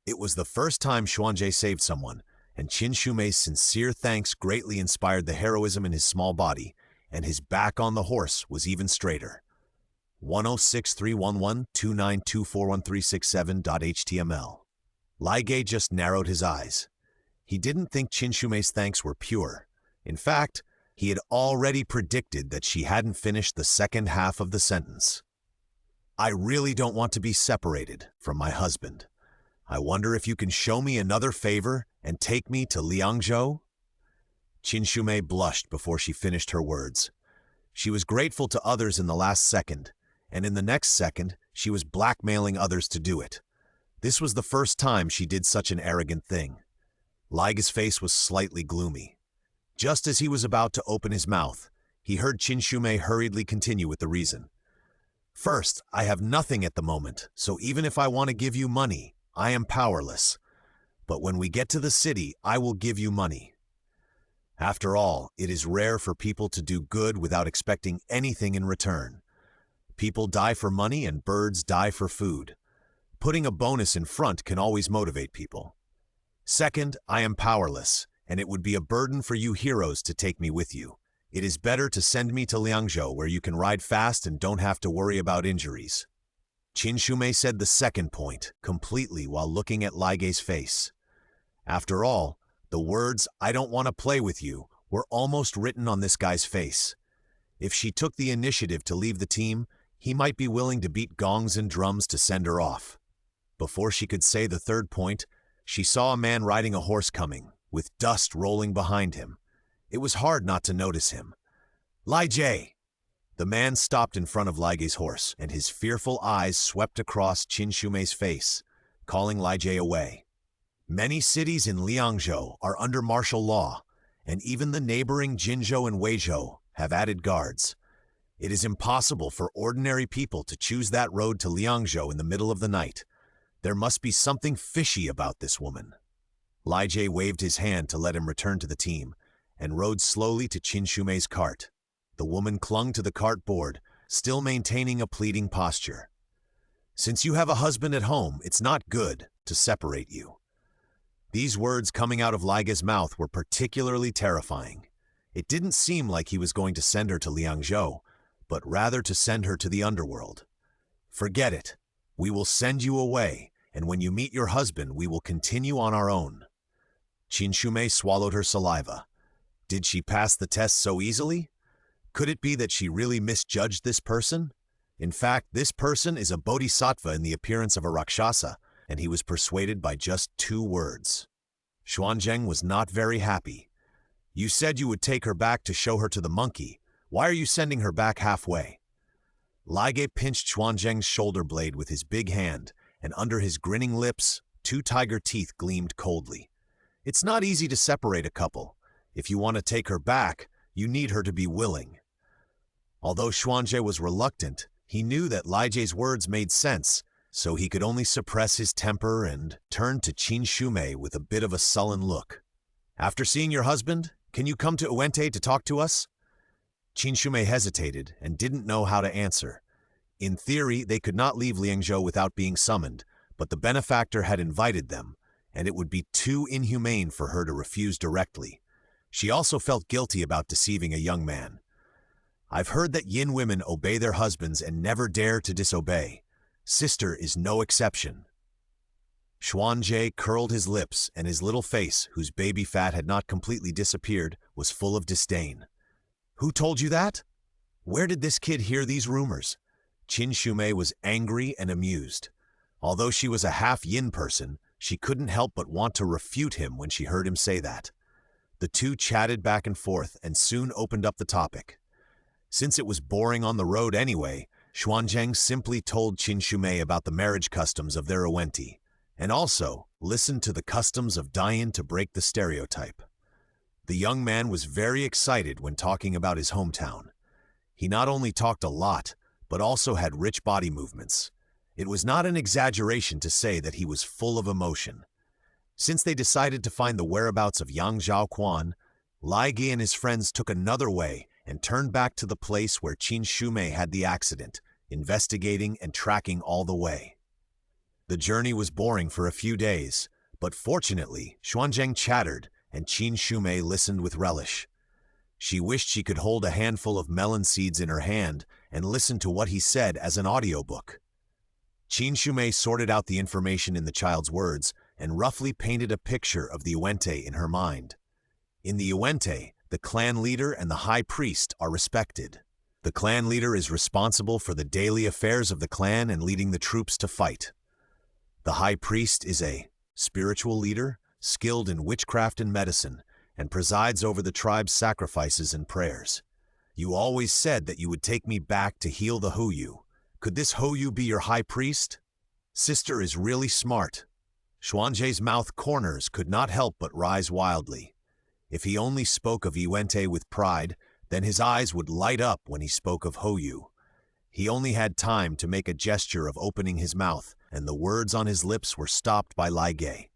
It was the first time Xuanje saved someone, and Qin Shumei's sincere thanks greatly inspired the heroism in his small body, and his back on the horse was even straighter. 10631129241367.html. Liege just narrowed his eyes. He didn't think Qin Shumei's thanks were pure. In fact, he had already predicted that she hadn't finished the second half of the sentence. I really don't want to be separated from my husband. I wonder if you can show me another favor and take me to Liangzhou? Qin Shumei blushed before she finished her words. She was grateful to others in the last second, and in the next second, she was blackmailing others to do it. This was the first time she did such an arrogant thing. Lige's face was slightly gloomy. Just as he was about to open his mouth, he heard Qin Shumei hurriedly continue with the reason. First, I have nothing at the moment, so even if I want to give you money, I am powerless. But when we get to the city, I will give you money. After all, it is rare for people to do good without expecting anything in return. People die for money and birds die for food. Putting a bonus in front can always motivate people. Second, I am powerless, and it would be a burden for you heroes to take me with you. It is better to send me to Liangzhou where you can ride fast and don't have to worry about injuries. Qin Shumei said the second point completely while looking at Lige's face. After all, The words, "I don't want to play with you," were almost written on this guy's face. If she took the initiative to leave the team, he might be willing to beat gongs and drums to send her off. Before she could say the third point, she saw a man riding a horse coming, with dust rolling behind him. It was hard not to notice him. "Lai Jie!" The man stopped in front of Lai Jie's horse, and his fearful eyes swept across Qin Shumei's face, calling Lai Jie away. Many cities in Liangzhou are under martial law, and even the neighboring Jinzhou and Weizhou have added guards. It is impossible for ordinary people to choose that road to Liangzhou in the middle of the night. There must be something fishy about this woman. Lai Jie waved his hand to let him return to the team, and rode slowly to Qin Shumei's cart. The woman clung to the cart board, still maintaining a pleading posture. "Since you have a husband at home, it's not good to separate you." These words coming out of Lai Jie's mouth were particularly terrifying. It didn't seem like he was going to send her to Liangzhou, but rather to send her to the underworld. "Forget it. We will send you away, and when you meet your husband, we will continue on our own." Qin Shumei swallowed her saliva. Did she pass the test so easily? Could it be that she really misjudged this person? In fact, this person is a bodhisattva in the appearance of a rakshasa, and he was persuaded by just 2 words. Xuanzheng was not very happy. "You said you would take her back to show her to the monkey. Why are you sending her back halfway?" Lai Jie pinched Xuanzheng's shoulder blade with his big hand, and under his grinning lips, 2 tiger teeth gleamed coldly. "It's not easy to separate a couple. If you want to take her back, you need her to be willing." Although Xuanzhe was reluctant, he knew that Lai Jie's words made sense, so he could only suppress his temper and turned to Qin Shumei with a bit of a sullen look. "After seeing your husband, can you come to Uente to talk to us?" Qin Shumei hesitated and didn't know how to answer. In theory, they could not leave Liangzhou without being summoned, but the benefactor had invited them, and it would be too inhumane for her to refuse directly. She also felt guilty about deceiving a young man. "I've heard that Yin women obey their husbands and never dare to disobey. Sister is no exception." Xuanzhe curled his lips, and his little face, whose baby fat had not completely disappeared, was full of disdain. "Who told you that? Where did this kid hear these rumors?" Qin Shumei was angry and amused. Although she was a half-Yin person, she couldn't help but want to refute him when she heard him say that. The two chatted back and forth and soon opened up the topic. Since it was boring on the road anyway, Xuanzheng simply told Qin Shumei about the marriage customs of their Uente, and also listened to the customs of Dayan to break the stereotype. The young man was very excited when talking about his hometown. He not only talked a lot, but also had rich body movements. It was not an exaggeration to say that he was full of emotion. Since they decided to find the whereabouts of young Zhaoquan, Lai Jie and his friends took another way and turned back to the place where Qin Shumei had the accident, investigating and tracking all the way. The journey was boring for a few days, but fortunately, Xuanzheng chattered and Qin Shumei listened with relish. She wished she could hold a handful of melon seeds in her hand and listen to what he said as an audiobook. Qin Shumei sorted out the information in the child's words and roughly painted a picture of the Uente in her mind. In the Uente, the clan leader and the high priest are respected. The clan leader is responsible for the daily affairs of the clan and leading the troops to fight. The high priest is a spiritual leader, skilled in witchcraft and medicine, and presides over the tribe's sacrifices and prayers. "You always said that you would take me back to heal the Houyu. Could this Houyu be your high priest? Sister is really smart." Xuanzhe's mouth corners could not help but rise wildly. If he only spoke of Uente with pride, then his eyes would light up when he spoke of Houyu. He only had time to make a gesture of opening his mouth, and the words on his lips were stopped by Lai Jie.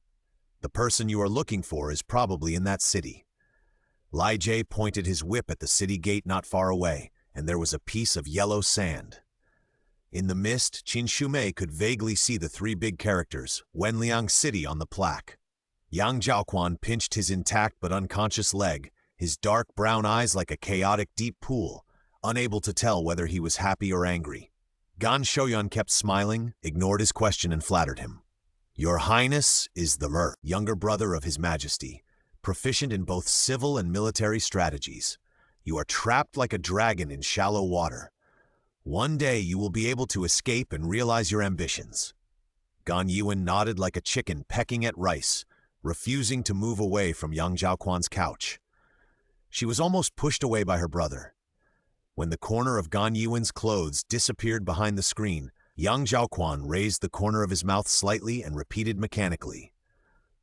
"The person you are looking for is probably in that city." Lai Jie pointed his whip at the city gate not far away, and there was a piece of yellow sand. In the mist, Qin Shumei could vaguely see the 3 big characters, Wenliang City, on the plaque. Yang Zhaoquan pinched his intact but unconscious leg, his dark brown eyes like a chaotic deep pool, unable to tell whether he was happy or angry. Gan Shoyan kept smiling, ignored his question and flattered him. "Your Highness is the younger brother of His Majesty, proficient in both civil and military strategies. You are trapped like a dragon in shallow water. One day you will be able to escape and realize your ambitions." Gan Yuan nodded like a chicken pecking at rice, refusing to move away from young Zhaoquan's couch. She was almost pushed away by her brother. When the corner of Gan Yuan's clothes disappeared behind the screen, young Zhaoquan raised the corner of his mouth slightly and repeated mechanically,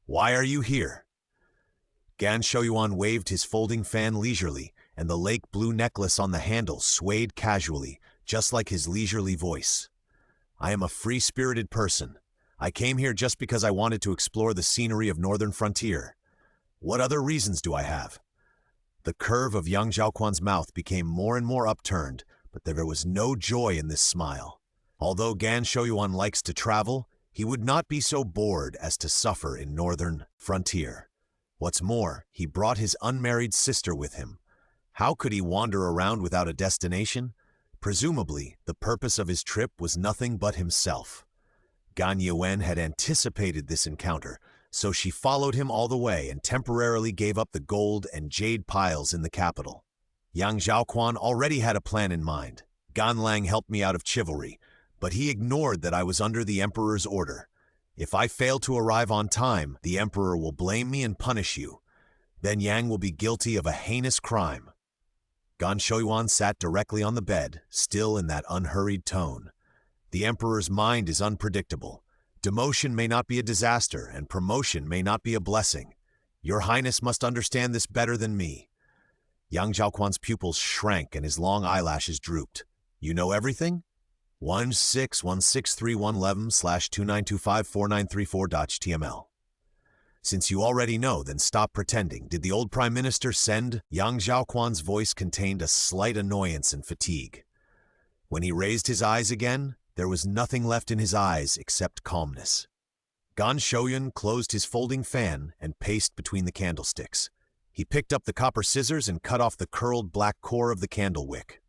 "Why are you here?" Gan Shouyuan waved his folding fan leisurely, and the lake blue necklace on the handle swayed casually, just like his leisurely voice. "I am a free-spirited person. I came here just because I wanted to explore the scenery of Northern Frontier. What other reasons do I have?" The curve of young Zhaoquan's mouth became more and more upturned, but there was no joy in this smile. Although Gan Shouyuan likes to travel, he would not be so bored as to suffer in Northern Frontier. What's more, he brought his unmarried sister with him. How could he wander around without a destination? Presumably, the purpose of his trip was nothing but himself. Gan Yuan had anticipated this encounter, so she followed him all the way and temporarily gave up the gold and jade piles in the capital. Young Zhaoquan already had a plan in mind. Gan Lang helped me out of chivalry, but he ignored that I was under the Emperor's order. If I fail to arrive on time, the Emperor will blame me and punish you. Then Yang will be guilty of a heinous crime. Gan Shouyuan sat directly on the bed, still in that unhurried tone. The Emperor's mind is unpredictable. Demotion may not be a disaster, and promotion may not be a blessing. Your Highness must understand this better than me. Yang Zhaoquan's pupils shrank and his long eyelashes drooped. "You know everything?" 1616311/29254934.html. "Since you already know, then stop pretending. Did the old Prime Minister send?" Yang Zhaoquan's voice contained a slight annoyance and fatigue. When he raised his eyes again, there was nothing left in his eyes except calmness. Gan Shouyuan closed his folding fan and paced between the candlesticks. He picked up the copper scissors and cut off the curled black core of the candle wick.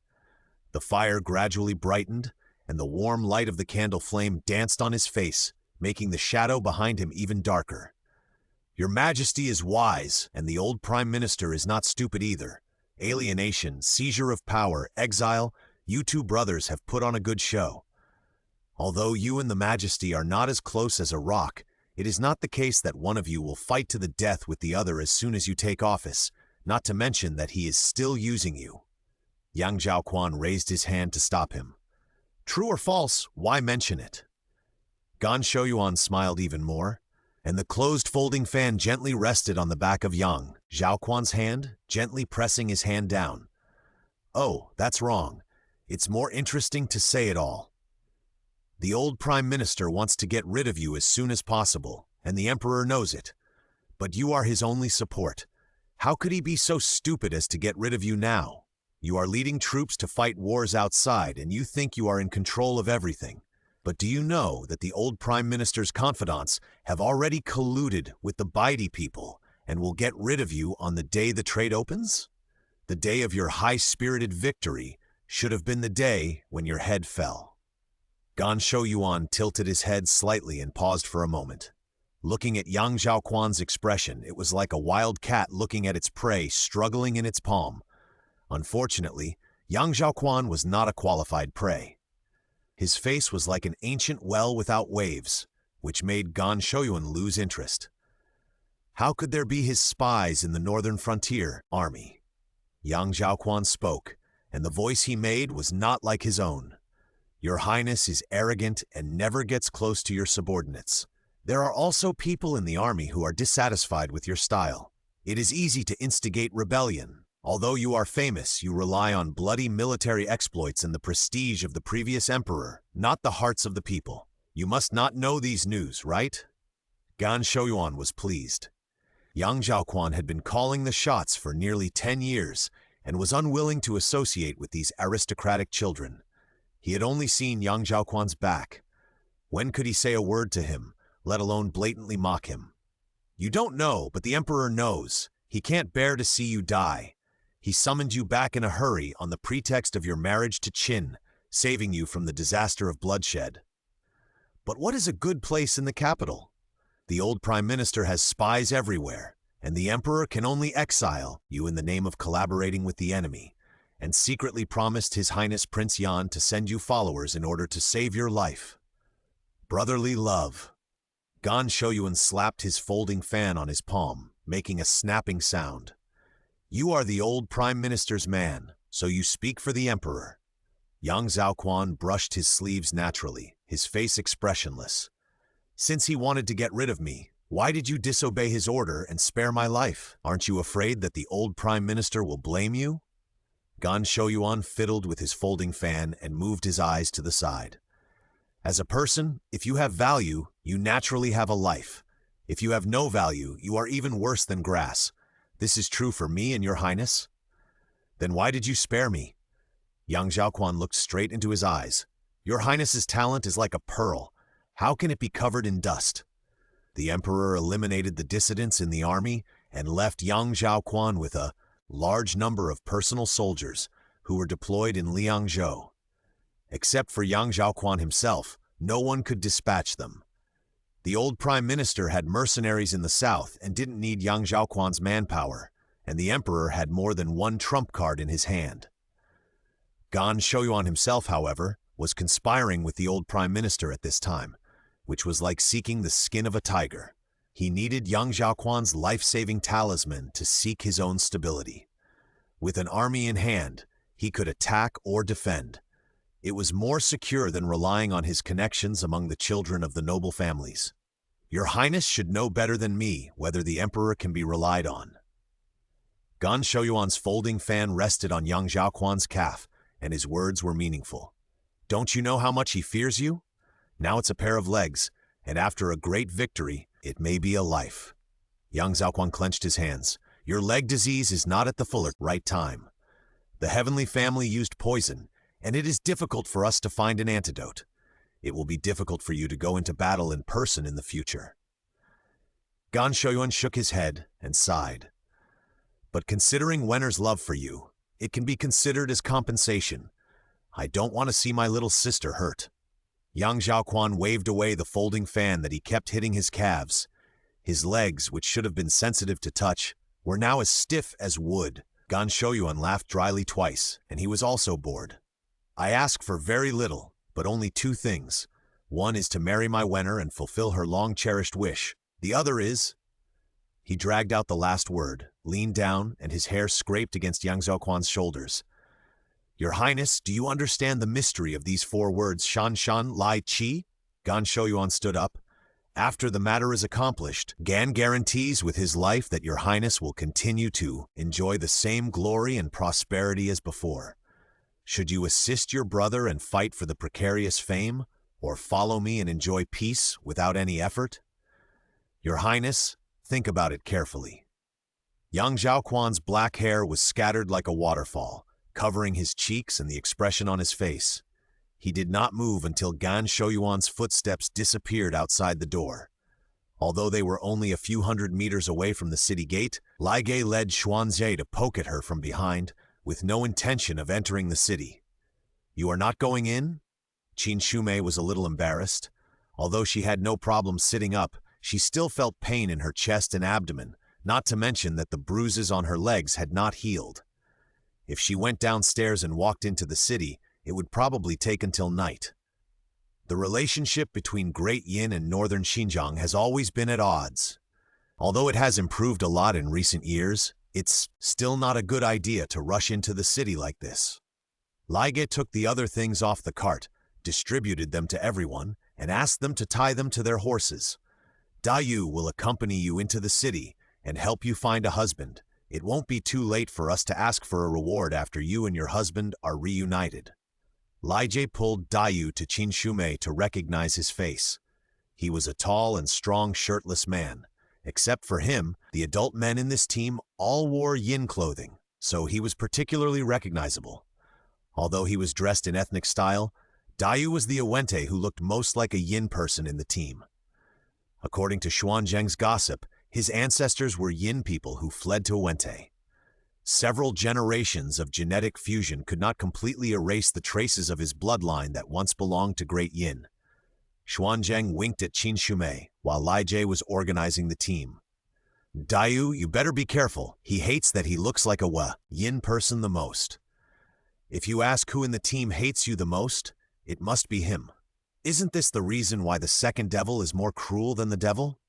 The fire gradually brightened, and the warm light of the candle flame danced on his face, making the shadow behind him even darker. "Your Majesty is wise, and the old Prime Minister is not stupid either. Alienation, seizure of power, exile, you two brothers have put on a good show. Although you and the Majesty are not as close as a rock, it is not the case that one of you will fight to the death with the other as soon as you take office, not to mention that he is still using you." Yang Zhaoquan raised his hand to stop him. "True or false, why mention it?" Gan Shouyuan smiled even more, and the closed folding fan gently rested on the back of Yang Zhaoquan's hand, gently pressing his hand down. "Oh, that's wrong. It's more interesting to say it all. The old Prime Minister wants to get rid of you as soon as possible, and the Emperor knows it. But you are his only support. How could he be so stupid as to get rid of you now? You are leading troops to fight wars outside, and you think you are in control of everything. But do you know that the old Prime Minister's confidants have already colluded with the Baidi people and will get rid of you on the day the trade opens? The day of your high-spirited victory should have been the day when your head fell." Gan Shouyuan tilted his head slightly and paused for a moment. Looking at Yang Zhaoquan's expression, it was like a wild cat looking at its prey struggling in its palm. Unfortunately, Yang Zhaoquan was not a qualified prey. His face was like an ancient well without waves, which made Gan Shouyuan lose interest. How could there be his spies in the Northern Frontier army? Yang Zhaoquan spoke, and the voice he made was not like his own. "Your Highness is arrogant and never gets close to your subordinates. There are also people in the army who are dissatisfied with your style. It is easy to instigate rebellion. Although you are famous, you rely on bloody military exploits and the prestige of the previous emperor, not the hearts of the people. You must not know these news, right?" Gan Shouyuan was pleased. Yang Zhaoquan had been calling the shots for nearly 10 years and was unwilling to associate with these aristocratic children. He had only seen Yang Zhaoquan's back. When could he say a word to him, let alone blatantly mock him? "You don't know, but the Emperor knows. He can't bear to see you die. He summoned you back in a hurry on the pretext of your marriage to Qin, saving you from the disaster of bloodshed. But what is a good place in the capital? The old Prime Minister has spies everywhere. and the Emperor can only exile you in the name of collaborating with the enemy, and secretly promised His Highness Prince Yan to send you followers in order to save your life. Brotherly love. Gan Shouyuan slapped his folding fan on his palm, making a snapping sound. You are the old Prime Minister's man, so you speak for the Emperor. Yang Zhaoquan brushed his sleeves naturally, his face expressionless. Since he wanted to get rid of me, why did you disobey his order and spare my life? Aren't you afraid that the old Prime Minister will blame you? Gan Shouyuan fiddled with his folding fan and moved his eyes to the side. As a person, if you have value, you naturally have a life. If you have no value, you are even worse than grass. This is true for me and your highness? Then why did you spare me? Yang Zhaoquan looked straight into his eyes. Your highness's talent is like a pearl. How can it be covered in dust? The emperor eliminated the dissidents in the army and left Yang Zhaoquan with a large number of personal soldiers who were deployed in Liangzhou. Except for Yang Zhaoquan himself, no one could dispatch them. The old prime minister had mercenaries in the south and didn't need Yang Zhaoquan's manpower, and the emperor had more than one trump card in his hand. Gan Shouyuan himself, however, was conspiring with the old prime minister at this time, which was like seeking the skin of a tiger. He needed Yang Zhaoquan's life-saving talisman to seek his own stability. With an army in hand, he could attack or defend. It was more secure than relying on his connections among the children of the noble families. Your highness should know better than me whether the emperor can be relied on. Gan Shouyuan's folding fan rested on Yang Zhaoquan's calf, and his words were meaningful. Don't you know how much he fears you? Now it's a pair of legs, and after a great victory, it may be a life. Yang Zhaoquan clenched his hands. Your leg disease is not at the full right time. The heavenly family used poison, and it is difficult for us to find an antidote. It will be difficult for you to go into battle in person in the future. Gan Shouyuan shook his head and sighed. But considering Wenner's love for you, it can be considered as compensation. I don't want to see my little sister hurt. Yang Zhaoquan waved away the folding fan that he kept hitting his calves. His legs, which should have been sensitive to touch, were now as stiff as wood. Gan Shouyuan laughed dryly twice, and he was also bored. I ask for very little, but only two things. One is to marry my Wenner and fulfill her long-cherished wish. The other is... He dragged out the last word, leaned down, and his hair scraped against Yang Zhaoquan's shoulders. Your Highness, do you understand the mystery of these 4 words, Shan Shan Lai Qi? Gan Shouyuan stood up. After the matter is accomplished, Gan guarantees with his life that your Highness will continue to enjoy the same glory and prosperity as before. Should you assist your brother and fight for the precarious fame, or follow me and enjoy peace without any effort? Your Highness, think about it carefully. Yang Zhaoquan's black hair was scattered like a waterfall, covering his cheeks and the expression on his face. He did not move until Gan Shouyuan's footsteps disappeared outside the door. Although they were only a few hundred meters away from the city gate, Lai Ge led Xuanzhe to poke at her from behind, with no intention of entering the city. You are not going in? Qin Shumei was a little embarrassed. Although she had no problem sitting up, she still felt pain in her chest and abdomen, not to mention that the bruises on her legs had not healed. If she went downstairs and walked into the city, it would probably take until night. The relationship between Great Yin and northern Xinjiang has always been at odds. Although it has improved a lot in recent years, it's still not a good idea to rush into the city like this. Lai Ge took the other things off the cart, distributed them to everyone, and asked them to tie them to their horses. Dayu will accompany you into the city and help you find a husband. It won't be too late for us to ask for a reward after you and your husband are reunited. Lai Ge pulled Dayu to Qin Shumei to recognize his face. He was a tall and strong shirtless man. Except for him, the adult men in this team all wore yin clothing, so he was particularly recognizable. Although he was dressed in ethnic style, Dayu was the Awente who looked most like a yin person in the team. According to Xuanzheng's gossip, his ancestors were yin people who fled to Awente. Several generations of genetic fusion could not completely erase the traces of his bloodline that once belonged to Great Yin. Xuanzheng winked at Qin Shumei while Lai Ge was organizing the team. Dayu, you better be careful. He hates that he looks like a yin person the most. If you ask who in the team hates you the most, it must be him. Isn't this the reason why the second devil is more cruel than the devil?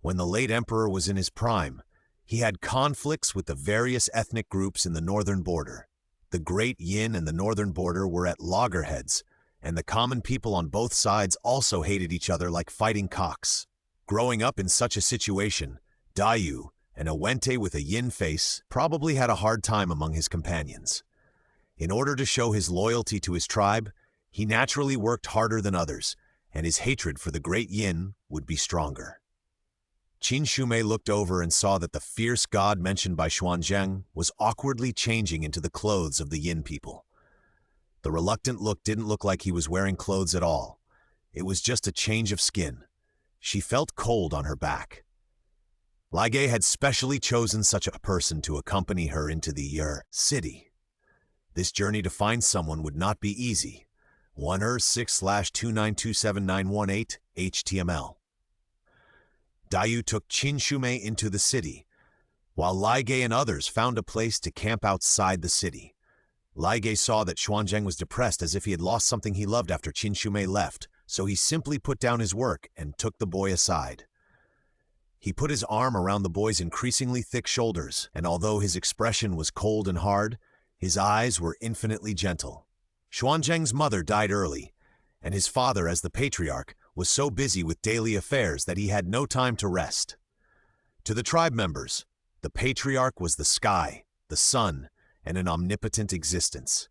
When the late emperor was in his prime, he had conflicts with the various ethnic groups in the northern border. The Great Yin and the northern border were at loggerheads, and the common people on both sides also hated each other like fighting cocks. Growing up in such a situation, Dayu, an Awente with a yin face, probably had a hard time among his companions. In order to show his loyalty to his tribe, he naturally worked harder than others, and his hatred for the Great Yin would be stronger. Qin Shumei looked over and saw that the fierce god mentioned by Xuanzheng was awkwardly changing into the clothes of the Yin people. The reluctant look didn't look like he was wearing clothes at all. It was just a change of skin. She felt cold on her back. Lai Ge had specially chosen such a person to accompany her into the city. This journey to find someone would not be easy. 1-6/2927918 HTML. Dayu took Qin Shumei into the city, while Lai Ge and others found a place to camp outside the city. Lai Ge saw that Xuanzheng was depressed as if he had lost something he loved after Qin Shumei left, so he simply put down his work and took the boy aside. He put his arm around the boy's increasingly thick shoulders, and although his expression was cold and hard, his eyes were infinitely gentle. Xuanzheng's mother died early, and his father, as the patriarch, was so busy with daily affairs that he had no time to rest. To the tribe members, the patriarch was the sky, the sun, and an omnipotent existence.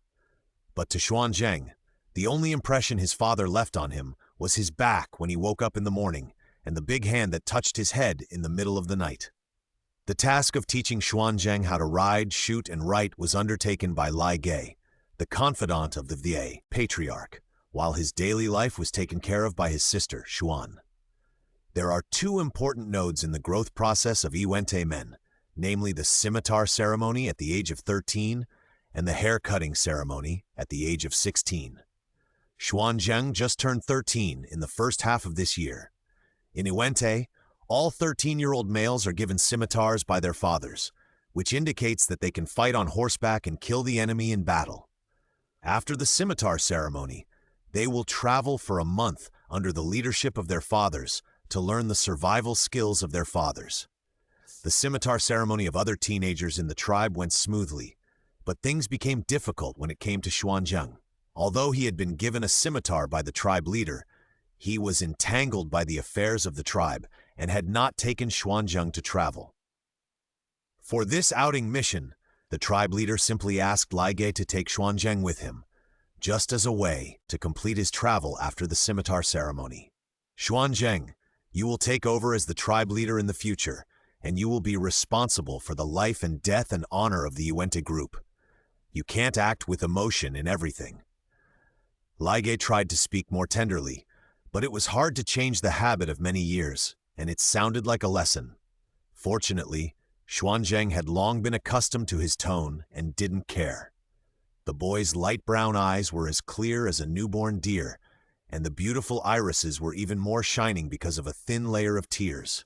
But to Xuanzheng, the only impression his father left on him was his back when he woke up in the morning, and the big hand that touched his head in the middle of the night. The task of teaching Xuanzheng how to ride, shoot, and write was undertaken by Lai Ge, the confidant of the patriarch, while his daily life was taken care of by his sister, Xuan. There are two important nodes in the growth process of Iwente men, namely the scimitar ceremony at the age of 13 and the hair-cutting ceremony at the age of 16. Xuanzheng just turned 13 in the first half of this year. In Iwente, all 13-year-old males are given scimitars by their fathers, which indicates that they can fight on horseback and kill the enemy in battle. After the scimitar ceremony, they will travel for a month under the leadership of their fathers to learn the survival skills of their fathers. The scimitar ceremony of other teenagers in the tribe went smoothly, but things became difficult when it came to Xuanzheng. Although he had been given a scimitar by the tribe leader, he was entangled by the affairs of the tribe and had not taken Xuanzheng to travel. For this outing mission, the tribe leader simply asked Lai Ge to take Xuanzheng with him, just as a way to complete his travel after the scimitar ceremony. Xuanzheng, you will take over as the tribe leader in the future, and you will be responsible for the life and death and honor of the Uwente group. You can't act with emotion in everything. Lai Ge tried to speak more tenderly, but it was hard to change the habit of many years, and it sounded like a lesson. Fortunately, Xuanzheng had long been accustomed to his tone and didn't care. The boy's light brown eyes were as clear as a newborn deer, and the beautiful irises were even more shining because of a thin layer of tears.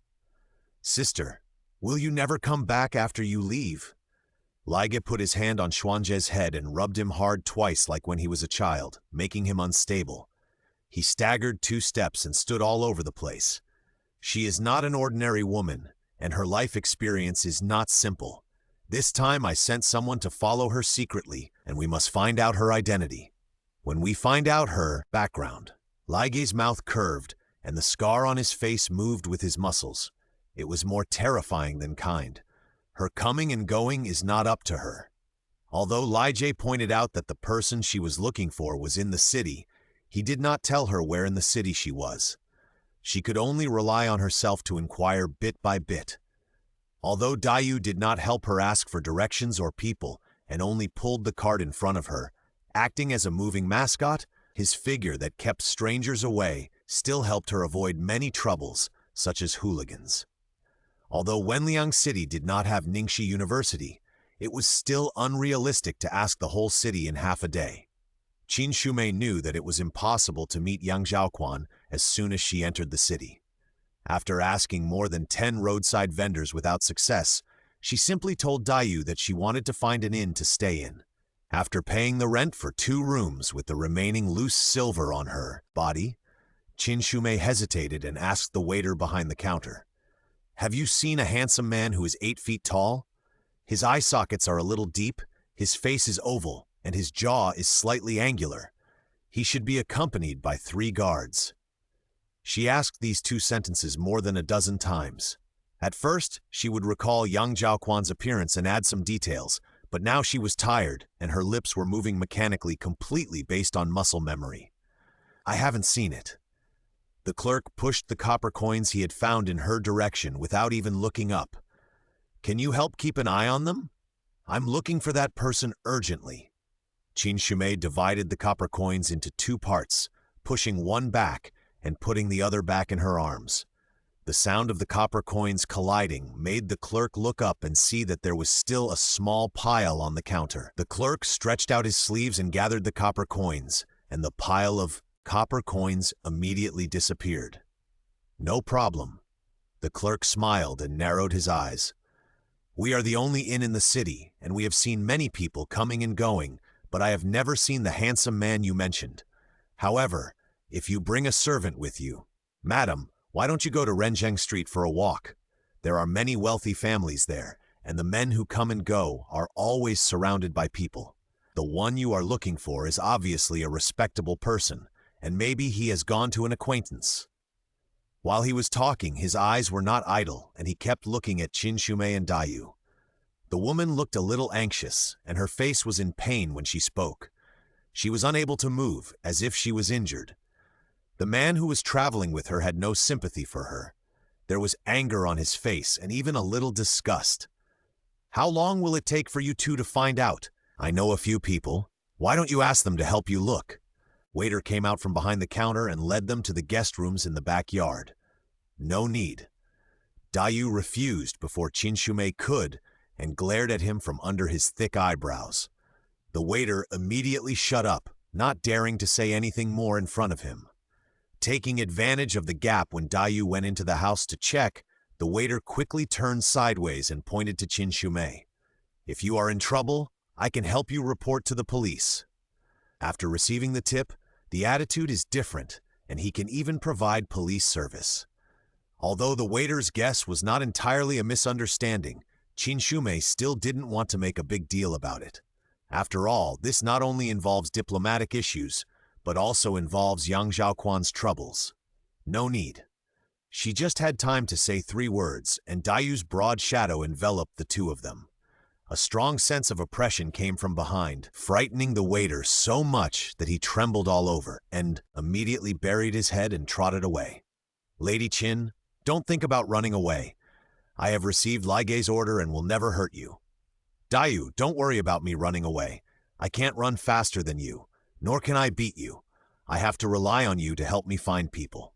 "Sister, will you never come back after you leave?" Lai Ge put his hand on Xuanzheng's head and rubbed him hard twice like when he was a child, making him unstable. He staggered 2 steps and stood all over the place. She is not an ordinary woman, and her life experience is not simple. This time I sent someone to follow her secretly, and we must find out her identity. When we find out her background, Lai Ge's mouth curved, and the scar on his face moved with his muscles. It was more terrifying than kind. Her coming and going is not up to her. Although Lai Ge pointed out that the person she was looking for was in the city, he did not tell her where in the city she was. She could only rely on herself to inquire bit by bit. Although Dayu did not help her ask for directions or people and only pulled the cart in front of her, acting as a moving mascot, his figure that kept strangers away still helped her avoid many troubles, such as hooligans. Although Wenliang City did not have Ningxi University, it was still unrealistic to ask the whole city in half a day. Qin Shumei knew that it was impossible to meet young Zhaoquan as soon as she entered the city. After asking more than 10 roadside vendors without success, she simply told Dayu that she wanted to find an inn to stay in. After paying the rent for 2 rooms with the remaining loose silver on her body, Qin Shumei hesitated and asked the waiter behind the counter, "Have you seen a handsome man who is 8 feet tall? His eye sockets are a little deep, his face is oval, and his jaw is slightly angular. He should be accompanied by 3 guards." She asked these 2 sentences more than a dozen times. At first, she would recall young Zhaoquan's appearance and add some details, but now she was tired, and her lips were moving mechanically completely based on muscle memory. "I haven't seen it." The clerk pushed the copper coins he had found in her direction without even looking up. "Can you help keep an eye on them? I'm looking for that person urgently." Qin Shumei divided the copper coins into 2 parts, pushing one back and putting the other back in her arms. The sound of the copper coins colliding made the clerk look up and see that there was still a small pile on the counter. The clerk stretched out his sleeves and gathered the copper coins, and the pile of copper coins immediately disappeared. "No problem." The clerk smiled and narrowed his eyes. "We are the only inn in the city, and we have seen many people coming and going, but I have never seen the handsome man you mentioned. However, if you bring a servant with you, madam, why don't you go to Renjeng Street for a walk? There are many wealthy families there, and the men who come and go are always surrounded by people. The one you are looking for is obviously a respectable person, and maybe he has gone to an acquaintance." While he was talking, his eyes were not idle, and he kept looking at Qin Shumei and Dayu. The woman looked a little anxious, and her face was in pain when she spoke. She was unable to move, as if she was injured. The man who was traveling with her had no sympathy for her. There was anger on his face and even a little disgust. "How long will it take for you 2 to find out? I know a few people. Why don't you ask them to help you look?" Waiter came out from behind the counter and led them to the guest rooms in the backyard. "No need." Dayu refused before Qin Shumei could and glared at him from under his thick eyebrows. The waiter immediately shut up, not daring to say anything more in front of him. Taking advantage of the gap when Dayu went into the house to check, the waiter quickly turned sideways and pointed to Qin Shumei. "If you are in trouble, I can help you report to the police." After receiving the tip, the attitude is different, and he can even provide police service. Although the waiter's guess was not entirely a misunderstanding, Qin Shumei still didn't want to make a big deal about it. After all, this not only involves diplomatic issues, but also involves young Zhaoquan's troubles. No need. She just had time to say 3 words, and Dayu's broad shadow enveloped the 2 of them. A strong sense of oppression came from behind, frightening the waiter so much that he trembled all over and immediately buried his head and trotted away. "Lady Qin, don't think about running away. I have received Ligei's order and will never hurt you. Dayu, don't worry about me running away. I can't run faster than you, nor can I beat you. I have to rely on you to help me find people."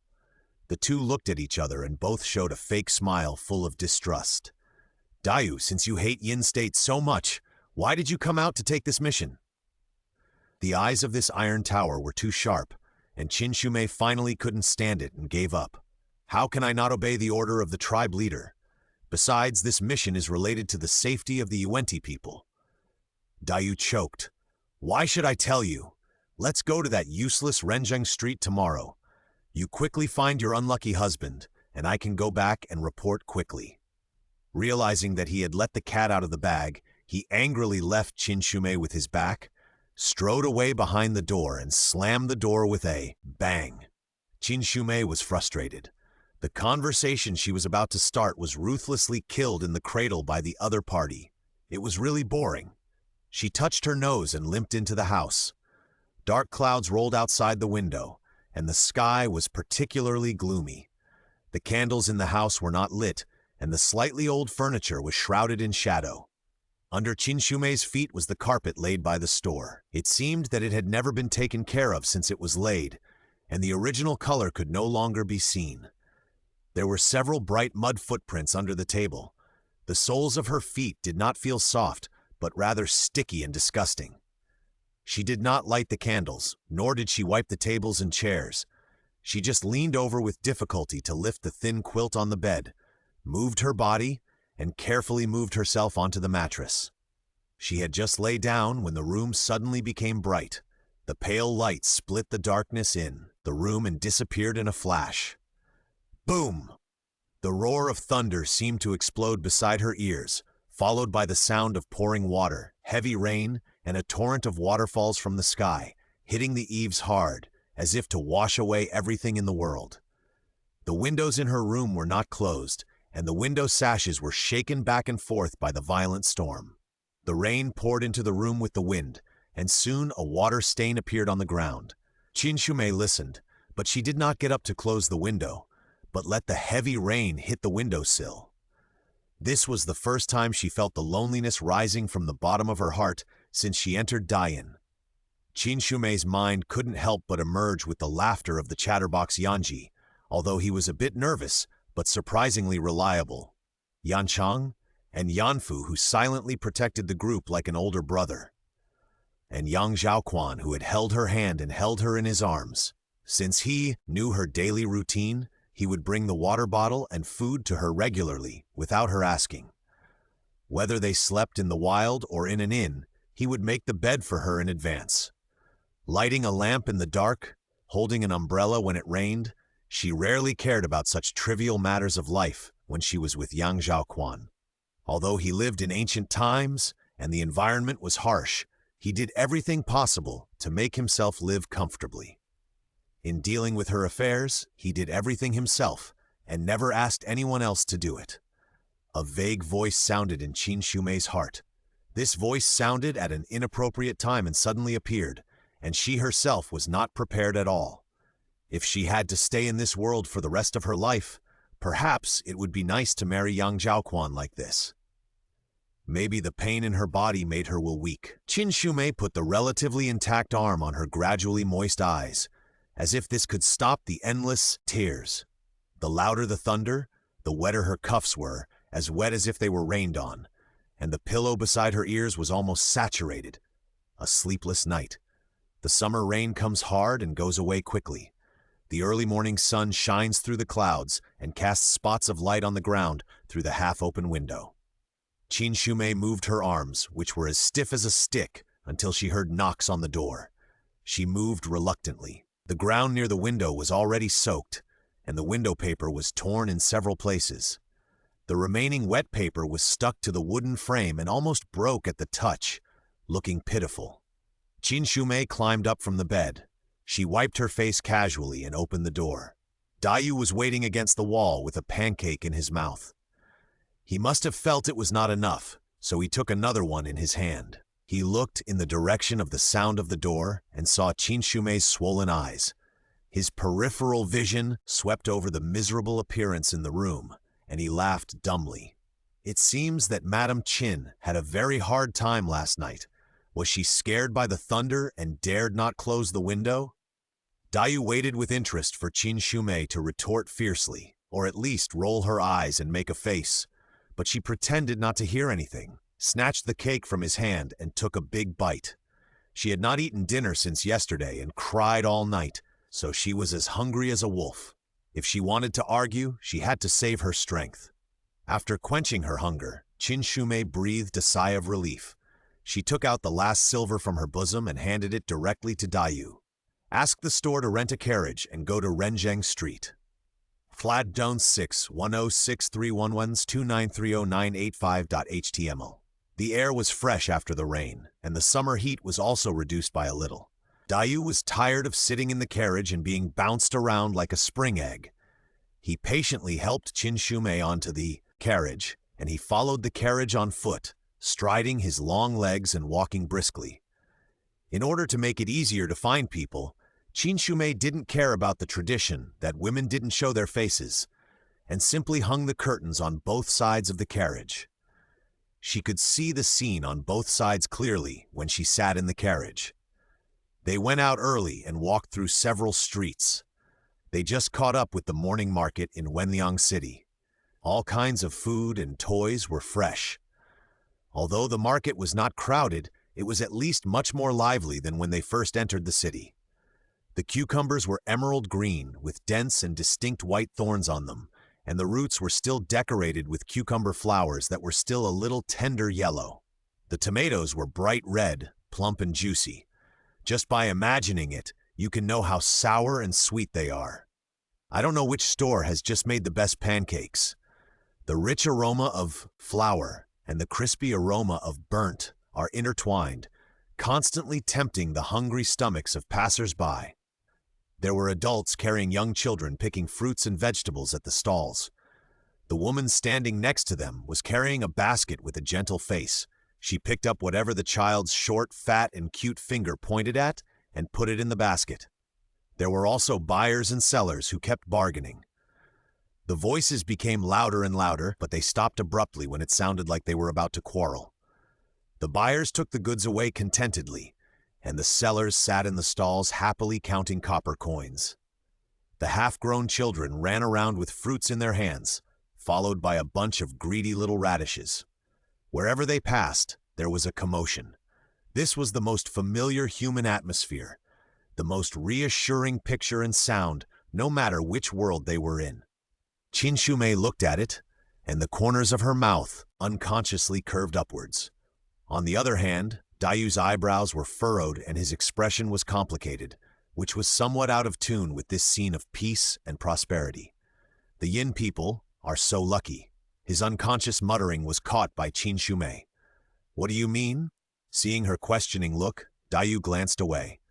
The 2 looked at each other and both showed a fake smile full of distrust. "Dayu, since you hate Yin State so much, why did you come out to take this mission?" The eyes of this iron tower were too sharp, and Qin Shumei finally couldn't stand it and gave up. "How can I not obey the order of the tribe leader? Besides, this mission is related to the safety of the Yuenti people." Dayu choked. "Why should I tell you? Let's go to that useless Renjeng Street tomorrow. You quickly find your unlucky husband, and I can go back and report quickly." Realizing that he had let the cat out of the bag, he angrily left Qin Shumei with his back, strode away behind the door, and slammed the door with a bang. Qin Shumei was frustrated. The conversation she was about to start was ruthlessly killed in the cradle by the other party. It was really boring. She touched her nose and limped into the house. Dark clouds rolled outside the window, and the sky was particularly gloomy. The candles in the house were not lit, and the slightly old furniture was shrouded in shadow. Under Qin Shumei's feet was the carpet laid by the store. It seemed that it had never been taken care of since it was laid, and the original color could no longer be seen. There were several bright mud footprints under the table. The soles of her feet did not feel soft, but rather sticky and disgusting. She did not light the candles, nor did she wipe the tables and chairs. She just leaned over with difficulty to lift the thin quilt on the bed, moved her body, and carefully moved herself onto the mattress. She had just lay down when the room suddenly became bright. The pale light split the darkness in the room and disappeared in a flash. Boom! The roar of thunder seemed to explode beside her ears, followed by the sound of pouring water, heavy rain, and a torrent of waterfalls from the sky, hitting the eaves hard, as if to wash away everything in the world. The windows in her room were not closed, and the window sashes were shaken back and forth by the violent storm. The rain poured into the room with the wind, and soon a water stain appeared on the ground. Qin Shumei listened, but she did not get up to close the window, but let the heavy rain hit the windowsill. This was the first time she felt the loneliness rising from the bottom of her heart since she entered Daiyin. Qin Shumei's mind couldn't help but emerge with the laughter of the chatterbox Yanji, although he was a bit nervous but surprisingly reliable. Yanchang and Yanfu, who silently protected the group like an older brother. And young Zhaoquan, who had held her hand and held her in his arms. Since he knew her daily routine, he would bring the water bottle and food to her regularly, without her asking. Whether they slept in the wild or in an inn, he would make the bed for her in advance. Lighting a lamp in the dark, holding an umbrella when it rained, she rarely cared about such trivial matters of life when she was with young Zhaoquan. Although he lived in ancient times and the environment was harsh, he did everything possible to make himself live comfortably. In dealing with her affairs, he did everything himself and never asked anyone else to do it. A vague voice sounded in Qin Shumei's heart. This voice sounded at an inappropriate time and suddenly appeared, and she herself was not prepared at all. If she had to stay in this world for the rest of her life, perhaps it would be nice to marry young Zhaoquan like this. Maybe the pain in her body made her will weak. Qin Shumei put the relatively intact arm on her gradually moist eyes, as if this could stop the endless tears. The louder the thunder, the wetter her cuffs were, as wet as if they were rained on, and the pillow beside her ears was almost saturated. A sleepless night. The summer rain comes hard and goes away quickly. The early morning sun shines through the clouds and casts spots of light on the ground through the half-open window. Qin Shumei moved her arms, which were as stiff as a stick, until she heard knocks on the door. She moved reluctantly. The ground near the window was already soaked, and the window paper was torn in several places. The remaining wet paper was stuck to the wooden frame and almost broke at the touch, looking pitiful. Qin Shumei climbed up from the bed. She wiped her face casually and opened the door. Dayu was waiting against the wall with a pancake in his mouth. He must have felt it was not enough, so he took another one in his hand. He looked in the direction of the sound of the door and saw Qin Shumei's swollen eyes. His peripheral vision swept over the miserable appearance in the room, and he laughed dumbly. It seems that Madame Qin had a very hard time last night. Was she scared by the thunder and dared not close the window? Dayu waited with interest for Qin Shumei to retort fiercely, or at least roll her eyes and make a face, but she pretended not to hear anything, snatched the cake from his hand and took a big bite. She had not eaten dinner since yesterday and cried all night, so she was as hungry as a wolf. If she wanted to argue, she had to save her strength. After quenching her hunger, Qin Shumei breathed a sigh of relief. She took out the last silver from her bosom and handed it directly to Dayu. Ask the store to rent a carriage and go to Renjeng Street. Flat Done 610631129300985.html. The air was fresh after the rain, and the summer heat was also reduced by a little. Dayu was tired of sitting in the carriage and being bounced around like a spring egg. He patiently helped Qin Shumei onto the carriage, and he followed the carriage on foot, striding his long legs and walking briskly. In order to make it easier to find people, Qin Shumei didn't care about the tradition that women didn't show their faces, and simply hung the curtains on both sides of the carriage. She could see the scene on both sides clearly when she sat in the carriage. They went out early and walked through several streets. They just caught up with the morning market in Wenliang City. All kinds of food and toys were fresh. Although the market was not crowded, it was at least much more lively than when they first entered the city. The cucumbers were emerald green with dense and distinct white thorns on them, and the roots were still decorated with cucumber flowers that were still a little tender yellow. The tomatoes were bright red, plump and juicy. Just by imagining it, you can know how sour and sweet they are. I don't know which store has just made the best pancakes. The rich aroma of flour and the crispy aroma of burnt are intertwined, constantly tempting the hungry stomachs of passers-by. There were adults carrying young children picking fruits and vegetables at the stalls. The woman standing next to them was carrying a basket with a gentle face. She picked up whatever the child's short, fat, and cute finger pointed at and put it in the basket. There were also buyers and sellers who kept bargaining. The voices became louder and louder, but they stopped abruptly when it sounded like they were about to quarrel. The buyers took the goods away contentedly, and the sellers sat in the stalls happily counting copper coins. The half-grown children ran around with fruits in their hands, followed by a bunch of greedy little radishes. Wherever they passed, there was a commotion. This was the most familiar human atmosphere, the most reassuring picture and sound, no matter which world they were in. Qin Shumei looked at it, and the corners of her mouth unconsciously curved upwards. On the other hand, Dayu's eyebrows were furrowed and his expression was complicated, which was somewhat out of tune with this scene of peace and prosperity. The Yin people are so lucky. His unconscious muttering was caught by Qin Shumei. What do you mean? Seeing her questioning look, Dayu glanced away.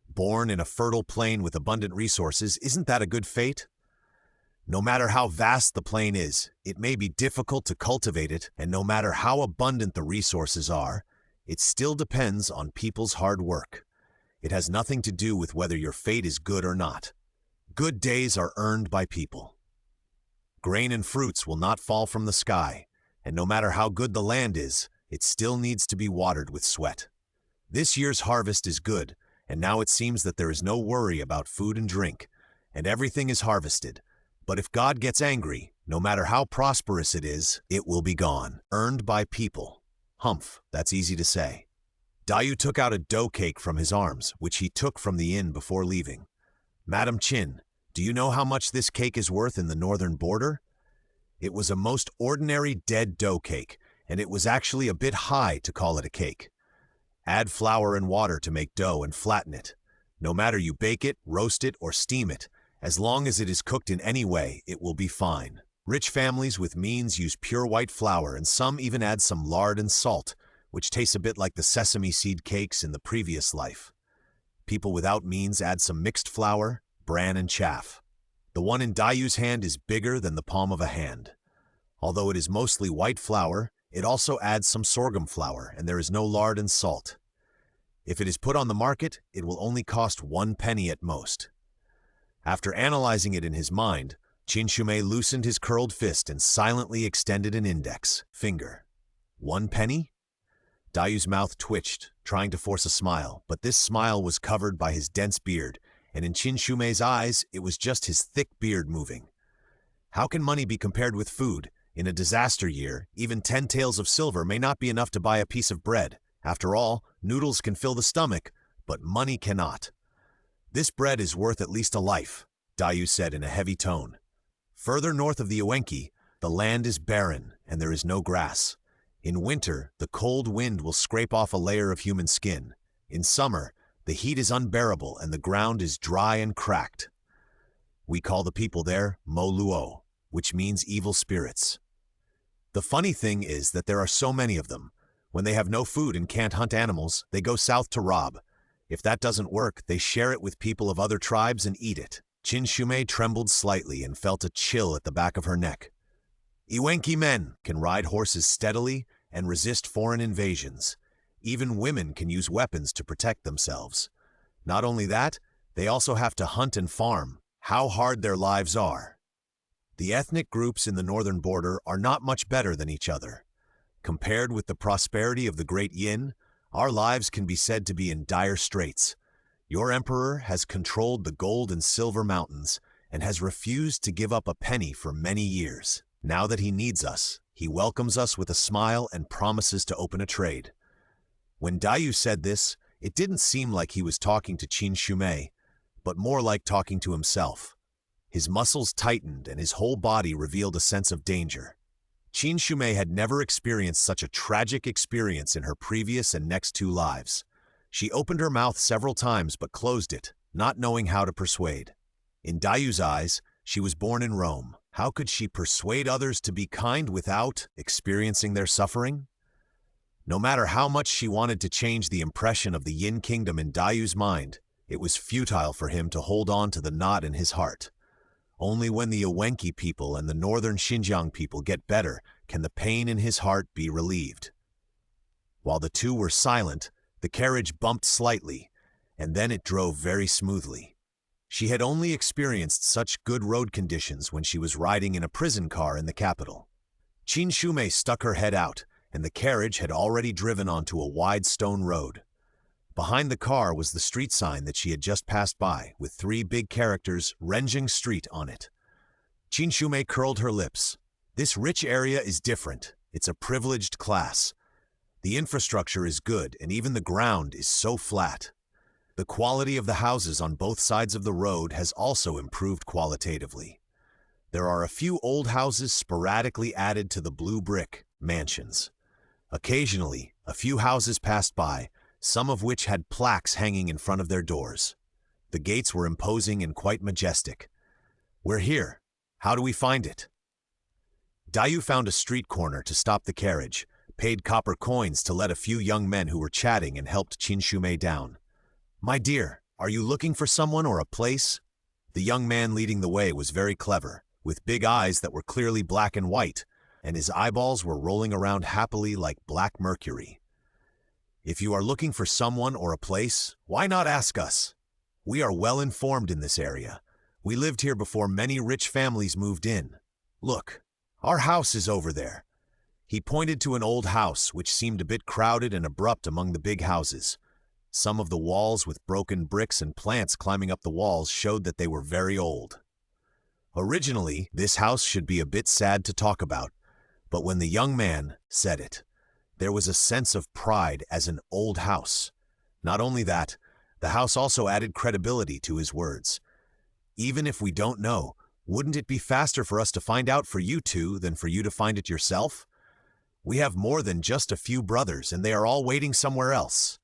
Born in a fertile plain with abundant resources, isn't that a good fate? No matter how vast the plain is, it may be difficult to cultivate it, and no matter how abundant the resources are, it still depends on people's hard work. It has nothing to do with whether your fate is good or not. Good days are earned by people. Grain and fruits will not fall from the sky, and no matter how good the land is, it still needs to be watered with sweat. This year's harvest is good, and now it seems that there is no worry about food and drink, and everything is harvested. But if God gets angry, no matter how prosperous it is, it will be gone, earned by people. Humph, that's easy to say. Dayu took out a dough cake from his arms, which he took from the inn before leaving. Madam Qin, do you know how much this cake is worth in the northern border? It was a most ordinary dead dough cake, and it was actually a bit high to call it a cake. Add flour and water to make dough and flatten it. No matter you bake it, roast it, or steam it, as long as it is cooked in any way, it will be fine. Rich families with means use pure white flour, and some even add some lard and salt, which tastes a bit like the sesame seed cakes in the previous life. People without means add some mixed flour, bran, and chaff. The one in Dayu's hand is bigger than the palm of a hand. Although it is mostly white flour, it also adds some sorghum flour, and there is no lard and salt. If it is put on the market, it will only cost 1 penny at most. After analyzing it in his mind, Qin Shumei loosened his curled fist and silently extended an index finger. 1 penny? Dayu's mouth twitched, trying to force a smile, but this smile was covered by his dense beard, and in Qin Shumei's eyes, it was just his thick beard moving. How can money be compared with food? In a disaster year, even 10 taels of silver may not be enough to buy a piece of bread. After all, noodles can fill the stomach, but money cannot. This bread is worth at least a life, Dayu said in a heavy tone. Further north of the Awaken, the land is barren and there is no grass. In winter, the cold wind will scrape off a layer of human skin. In summer, the heat is unbearable and the ground is dry and cracked. We call the people there Mo Luo, which means evil spirits. The funny thing is that there are so many of them. When they have no food and can't hunt animals, they go south to rob. If that doesn't work, they share it with people of other tribes and eat it. Qin Shumei trembled slightly and felt a chill at the back of her neck. Iwenki men can ride horses steadily and resist foreign invasions. Even women can use weapons to protect themselves. Not only that, they also have to hunt and farm. How hard their lives are. The ethnic groups in the northern border are not much better than each other. Compared with the prosperity of the Great Yin, our lives can be said to be in dire straits. Your emperor has controlled the gold and silver mountains and has refused to give up a penny for many years. Now that he needs us, he welcomes us with a smile and promises to open a trade. When Dayu said this, it didn't seem like he was talking to Qin Shumei, but more like talking to himself. His muscles tightened and his whole body revealed a sense of danger. Qin Shumei had never experienced such a tragic experience in her previous and next two lives. She opened her mouth several times but closed it, not knowing how to persuade. In Dayu's eyes, she was born in Rome. How could she persuade others to be kind without experiencing their suffering? No matter how much she wanted to change the impression of the Yin Kingdom in Dayu's mind, it was futile for him to hold on to the knot in his heart. Only when the Awaken people and the northern Xinjiang people get better can the pain in his heart be relieved. While the two were silent, the carriage bumped slightly, and then it drove very smoothly. She had only experienced such good road conditions when she was riding in a prison car in the capital. Qin Shumei stuck her head out, and the carriage had already driven onto a wide stone road. Behind the car was the street sign that she had just passed by, with 3 big characters, Renjing Street, on it. Qin Shumei curled her lips. This rich area is different. It's a privileged class. The infrastructure is good, and even the ground is so flat. The quality of the houses on both sides of the road has also improved qualitatively. There are a few old houses sporadically added to the blue brick mansions. Occasionally, a few houses passed by, some of which had plaques hanging in front of their doors. The gates were imposing and quite majestic. "We're here. How do we find it?" Dayu found a street corner to stop the carriage, paid copper coins to let a few young men who were chatting, and helped Qin Shumei down. "My dear, are you looking for someone or a place?" The young man leading the way was very clever, with big eyes that were clearly black and white, and his eyeballs were rolling around happily like black mercury. "If you are looking for someone or a place, why not ask us? We are well informed in this area. We lived here before many rich families moved in. Look, our house is over there." He pointed to an old house which seemed a bit crowded and abrupt among the big houses. Some of the walls with broken bricks and plants climbing up the walls showed that they were very old. Originally, this house should be a bit sad to talk about, but when the young man said it, there was a sense of pride as an old house. Not only that, the house also added credibility to his words. "Even if we don't know, wouldn't it be faster for us to find out for you two than for you to find it yourself? We have more than just a few brothers, and they are all waiting somewhere else."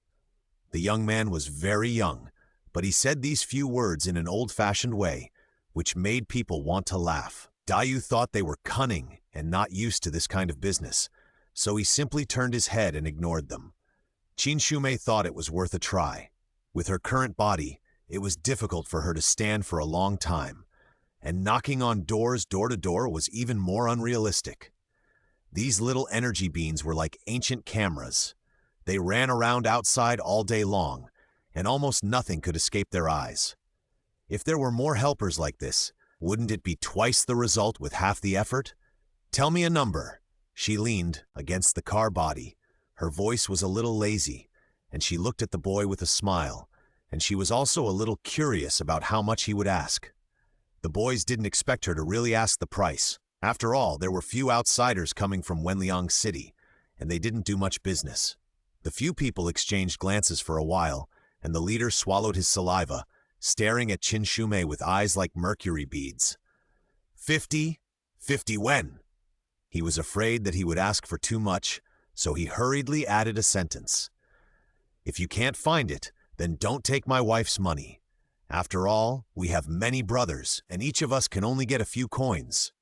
The young man was very young, but he said these few words in an old-fashioned way, which made people want to laugh. Dayu thought they were cunning and not used to this kind of business, so he simply turned his head and ignored them. Qin Shumei thought it was worth a try. With her current body, it was difficult for her to stand for a long time, and knocking on doors door to door was even more unrealistic. These little energy beings were like ancient cameras. They ran around outside all day long, and almost nothing could escape their eyes. If there were more helpers like this, wouldn't it be twice the result with half the effort? "Tell me a number." She leaned against the car body. Her voice was a little lazy, and she looked at the boy with a smile, and she was also a little curious about how much he would ask. The boys didn't expect her to really ask the price. After all, there were few outsiders coming from Wenliang City, and they didn't do much business. The few people exchanged glances for a while, and the leader swallowed his saliva, staring at Qin Shumei with eyes like mercury beads. 50? 50 when? He was afraid that he would ask for too much, so he hurriedly added a sentence. "If you can't find it, then don't take my wife's money. After all, we have many brothers, and each of us can only get a few coins."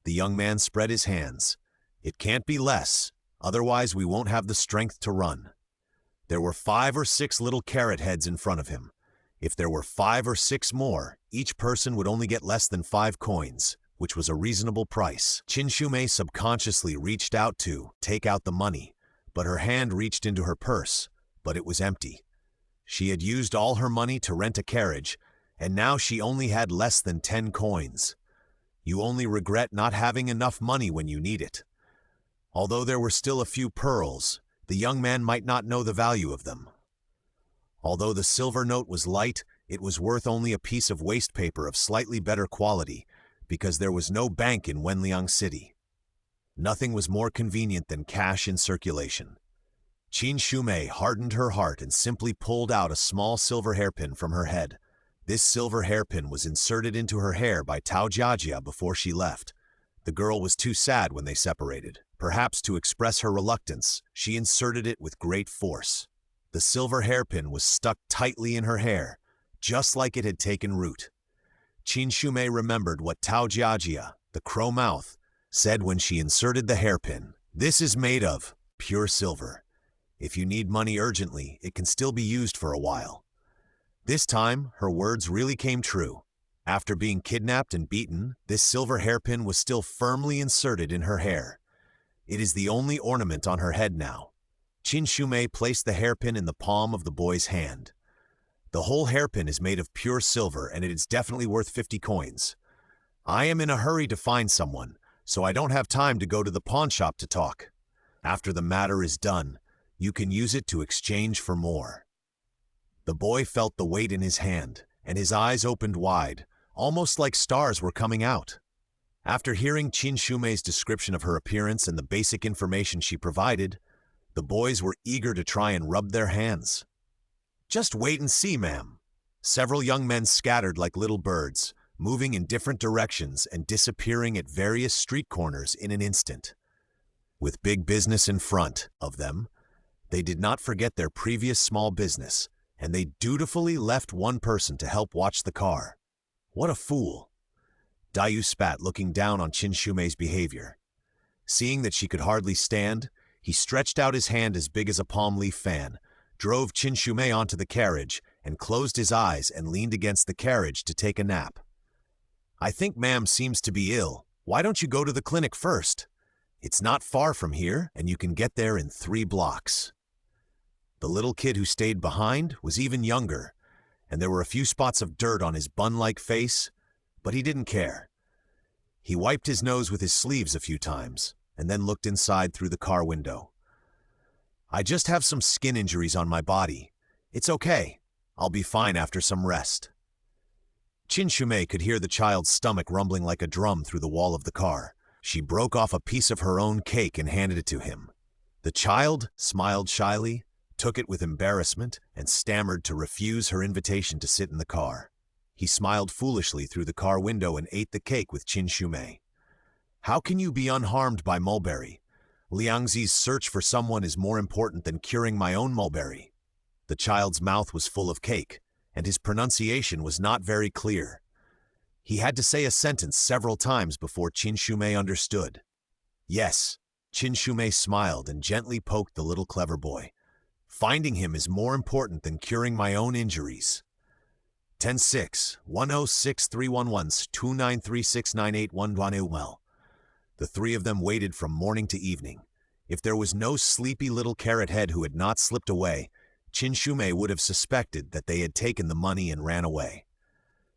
The young man spread his hands. "It can't be less, otherwise we won't have the strength to run." There were 5 or 6 little carrot heads in front of him. If there were 5 or 6 more, each person would only get less than 5 coins, which was a reasonable price. Qin Shumei subconsciously reached out to take out the money, but her hand reached into her purse, but it was empty. She had used all her money to rent a carriage, and now she only had less than 10 coins. You only regret not having enough money when you need it. Although there were still a few pearls, the young man might not know the value of them. Although the silver note was light, it was worth only a piece of waste paper of slightly better quality, because there was no bank in Wenliang City. Nothing was more convenient than cash in circulation. Qin Shumei hardened her heart and simply pulled out a small silver hairpin from her head. This silver hairpin was inserted into her hair by Tao Jiajia before she left. The girl was too sad when they separated. Perhaps to express her reluctance, she inserted it with great force. The silver hairpin was stuck tightly in her hair, just like it had taken root. Qin Shumei remembered what Tao Jiajia, the crow mouth, said when she inserted the hairpin. This is made of pure silver. If you need money urgently, it can still be used for a while. This time, her words really came true. After being kidnapped and beaten, this silver hairpin was still firmly inserted in her hair. It is the only ornament on her head now. Qin Shumei placed the hairpin in the palm of the boy's hand. The whole hairpin is made of pure silver and it is definitely worth 50 coins. I am in a hurry to find someone, so I don't have time to go to the pawn shop to talk. After the matter is done, you can use it to exchange for more. The boy felt the weight in his hand, and his eyes opened wide, almost like stars were coming out. After hearing Qin Shumei's description of her appearance and the basic information she provided, the boys were eager to try and rub their hands. Just wait and see, ma'am. Several young men scattered like little birds, moving in different directions and disappearing at various street corners in an instant. With big business in front of them, they did not forget their previous small business, and they dutifully left one person to help watch the car. What a fool! Dayu spat, looking down on Qin Shumei's behavior. Seeing that she could hardly stand, he stretched out his hand as big as a palm leaf fan, drove Qin Shumei onto the carriage, and closed his eyes and leaned against the carriage to take a nap. I think ma'am seems to be ill. Why don't you go to the clinic first? It's not far from here, and you can get there in 3 blocks. The little kid who stayed behind was even younger, and there were a few spots of dirt on his bun-like face, but he didn't care. He wiped his nose with his sleeves a few times, and then looked inside through the car window. I just have some skin injuries on my body. It's okay. I'll be fine after some rest. Qin Shumei could hear the child's stomach rumbling like a drum through the wall of the car. She broke off a piece of her own cake and handed it to him. The child smiled shyly, took it with embarrassment, and stammered to refuse her invitation to sit in the car. He smiled foolishly through the car window and ate the cake with Qin Shumei. How can you be unharmed by mulberry? Liangzi's search for someone is more important than curing my own mulberry. The child's mouth was full of cake, and his pronunciation was not very clear. He had to say a sentence several times before Qin Shumei understood. Yes, Qin Shumei smiled and gently poked the little clever boy. Finding him is more important than curing my own injuries. 10-6-10-6-311-29369811. Well, the 3 of them waited from morning to evening. If there was no sleepy little carrot head who had not slipped away, Qin Shumei would have suspected that they had taken the money and ran away.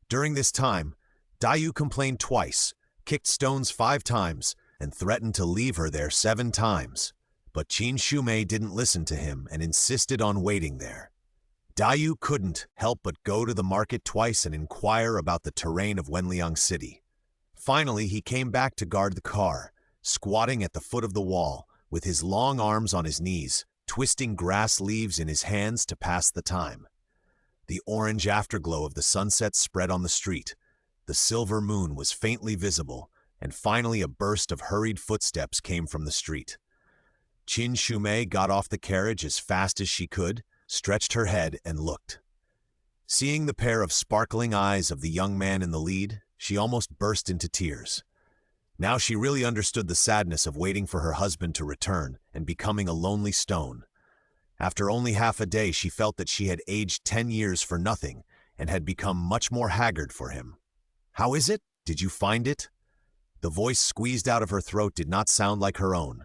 During this time, Dayu complained twice, kicked stones 5 times, and threatened to leave her there 7 times. But Qin Shumei didn't listen to him and insisted on waiting there. Dayu couldn't help but go to the market twice and inquire about the terrain of Wenliang City. Finally, he came back to guard the car, squatting at the foot of the wall, with his long arms on his knees, twisting grass leaves in his hands to pass the time. The orange afterglow of the sunset spread on the street. The silver moon was faintly visible, and finally a burst of hurried footsteps came from the street. Qin Shumei got off the carriage as fast as she could, stretched her head, and looked. Seeing the pair of sparkling eyes of the young man in the lead, she almost burst into tears. Now she really understood the sadness of waiting for her husband to return and becoming a lonely stone. After only half a day, she felt that she had aged 10 years for nothing and had become much more haggard for him. How is it? Did you find it? The voice squeezed out of her throat did not sound like her own.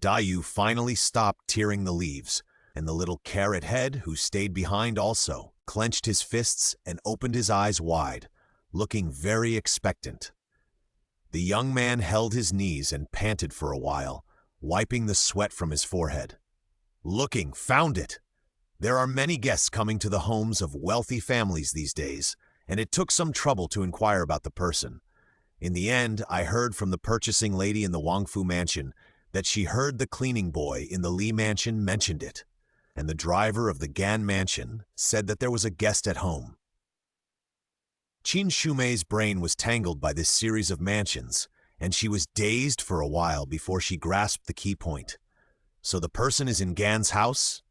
Dayu finally stopped tearing the leaves, and the little carrot head, who stayed behind also, clenched his fists and opened his eyes wide, looking very expectant. The young man held his knees and panted for a while, wiping the sweat from his forehead. Looking, found it! There are many guests coming to the homes of wealthy families these days, and it took some trouble to inquire about the person. In the end, I heard from the purchasing lady in the Wangfu mansion that she heard the cleaning boy in the Li mansion mentioned it, and the driver of the Gan mansion said that there was a guest at home. Qin Shumei's brain was tangled by this series of mansions, and she was dazed for a while before she grasped the key point. So the person is in Gan's house?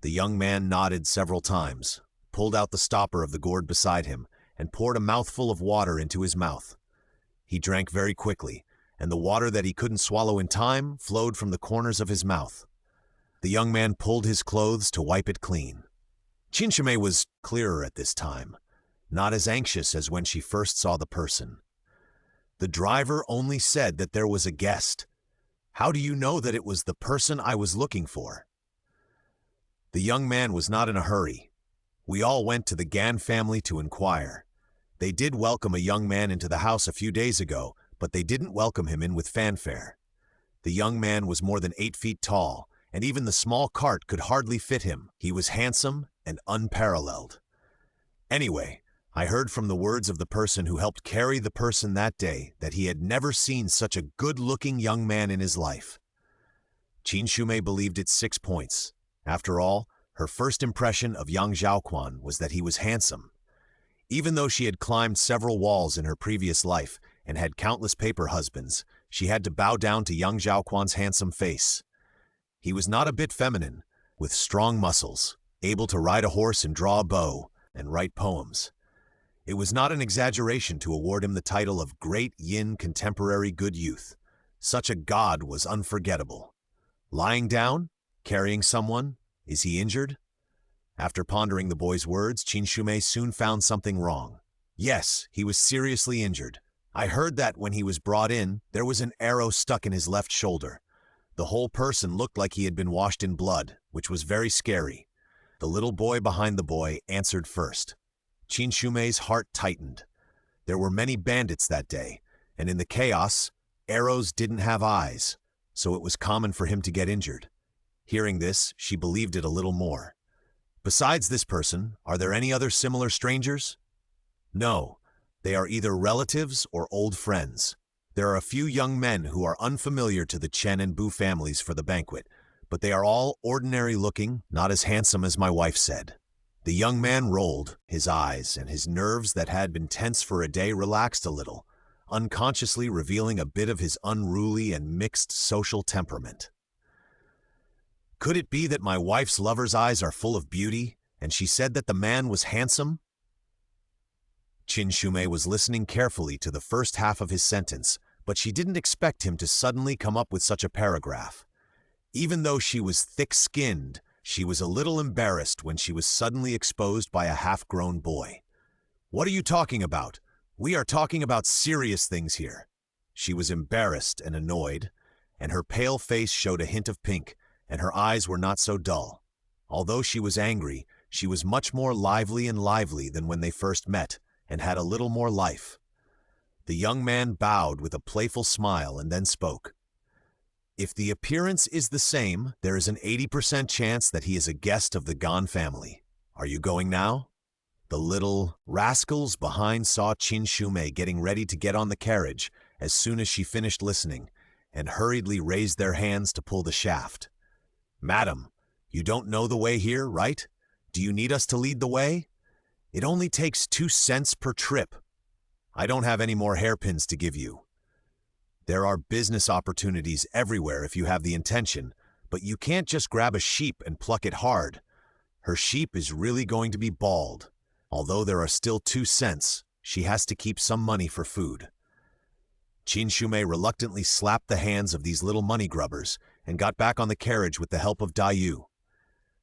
The young man nodded several times, pulled out the stopper of the gourd beside him, and poured a mouthful of water into his mouth. He drank very quickly, and the water that he couldn't swallow in time flowed from the corners of his mouth. The young man pulled his clothes to wipe it clean. Qin Shumei was clearer at this time, not as anxious as when she first saw the person. The driver only said that there was a guest. How do you know that it was the person I was looking for? The young man was not in a hurry. We all went to the Gan family to inquire. They did welcome a young man into the house a few days ago, but they didn't welcome him in with fanfare. The young man was more than 8 feet tall, and even the small cart could hardly fit him. He was handsome and unparalleled. Anyway, I heard from the words of the person who helped carry the person that day that he had never seen such a good-looking young man in his life. Qin Shumei believed it 6 points. After all, her first impression of young Zhaoquan was that he was handsome. Even though she had climbed several walls in her previous life and had countless paper husbands, she had to bow down to young Zhaoquan's handsome face. He was not a bit feminine, with strong muscles, able to ride a horse and draw a bow, and write poems. It was not an exaggeration to award him the title of Great Yin Contemporary Good Youth. Such a god was unforgettable. Lying down? Carrying someone? Is he injured? After pondering the boy's words, Qin Shumei soon found something wrong. Yes, he was seriously injured. I heard that when he was brought in, there was an arrow stuck in his left shoulder. The whole person looked like he had been washed in blood, which was very scary. The little boy behind the boy answered first. Qin Shumei's heart tightened. There were many bandits that day, and in the chaos, arrows didn't have eyes, so it was common for him to get injured. Hearing this, she believed it a little more. Besides this person, are there any other similar strangers? No, they are either relatives or old friends. There are a few young men who are unfamiliar to the Chen and Bu families for the banquet, but they are all ordinary-looking, not as handsome as my wife said. The young man rolled his eyes, and his nerves that had been tense for a day relaxed a little, unconsciously revealing a bit of his unruly and mixed social temperament. Could it be that my wife's lover's eyes are full of beauty, and she said that the man was handsome? Qin Shumei was listening carefully to the first half of his sentence, but she didn't expect him to suddenly come up with such a paragraph. Even though she was thick-skinned, she was a little embarrassed when she was suddenly exposed by a half-grown boy. What are you talking about? We are talking about serious things here. She was embarrassed and annoyed, and her pale face showed a hint of pink, and her eyes were not so dull. Although she was angry, she was much more lively than when they first met, and had a little more life. The young man bowed with a playful smile and then spoke. If the appearance is the same, there is an 80% chance that he is a guest of the Gan family. Are you going now? The little rascals behind saw Qin Shumei getting ready to get on the carriage as soon as she finished listening, and hurriedly raised their hands to pull the shaft. Madam, you don't know the way here, right? Do you need us to lead the way? It only takes 2 cents per trip. I don't have any more hairpins to give you. There are business opportunities everywhere if you have the intention, but you can't just grab a sheep and pluck it hard. Her sheep is really going to be bald. Although there are still 2 cents, she has to keep some money for food. Qin Shumei reluctantly slapped the hands of these little money grubbers and got back on the carriage with the help of Dayu.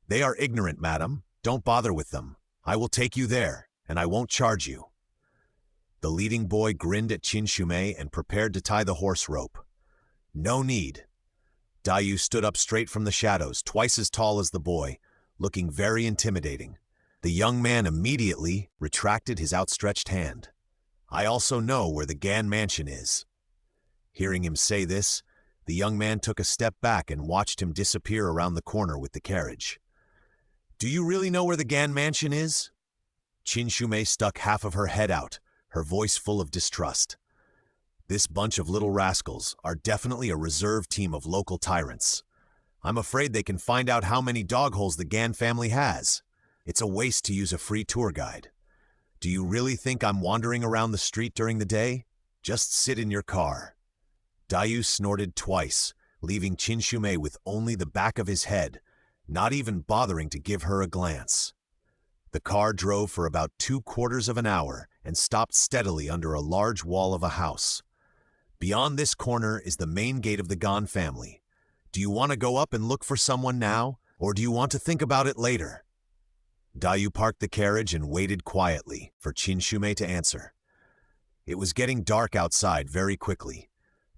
They are ignorant, madam. Don't bother with them. I will take you there, and I won't charge you. The leading boy grinned at Qin Shumei and prepared to tie the horse rope. No need. Dayu stood up straight from the shadows, twice as tall as the boy, looking very intimidating. The young man immediately retracted his outstretched hand. I also know where the Gan mansion is. Hearing him say this, the young man took a step back and watched him disappear around the corner with the carriage. Do you really know where the Gan mansion is? Qin Shumei stuck half of her head out, her voice full of distrust. This bunch of little rascals are definitely a reserve team of local tyrants. I'm afraid they can find out how many dog holes the Gan family has. It's a waste to use a free tour guide. Do you really think I'm wandering around the street during the day? Just sit in your car. Dayu snorted twice, leaving Qin Shumei with only the back of his head, not even bothering to give her a glance. The car drove for about 3/4 of an hour and stopped steadily under a large wall of a house. Beyond this corner is the main gate of the Gan family. Do you want to go up and look for someone now, or do you want to think about it later? Dayu parked the carriage and waited quietly for Qin Shumei to answer. It was getting dark outside very quickly.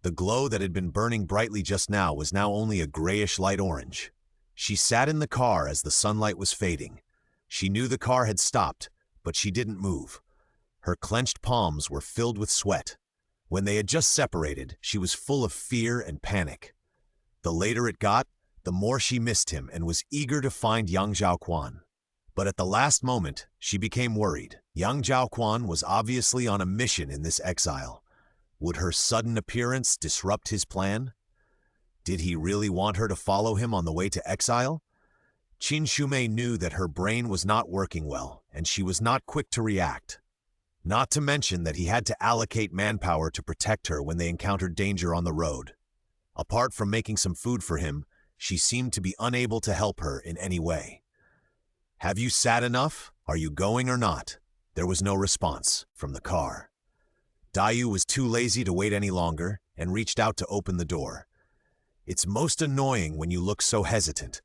The glow that had been burning brightly just now was now only a grayish light orange. She sat in the car as the sunlight was fading. She knew the car had stopped, but she didn't move. Her clenched palms were filled with sweat. When they had just separated, she was full of fear and panic. The later it got, the more she missed him and was eager to find young Zhaoquan. But at the last moment, she became worried. Young Zhaoquan was obviously on a mission in this exile. Would her sudden appearance disrupt his plan? Did he really want her to follow him on the way to exile? Qin Shumei knew that her brain was not working well, and she was not quick to react. Not to mention that he had to allocate manpower to protect her when they encountered danger on the road. Apart from making some food for him, she seemed to be unable to help her in any way. "Have you sat enough? Are you going or not?" There was no response from the car. Dayu was too lazy to wait any longer and reached out to open the door. "It's most annoying when you look so hesitant."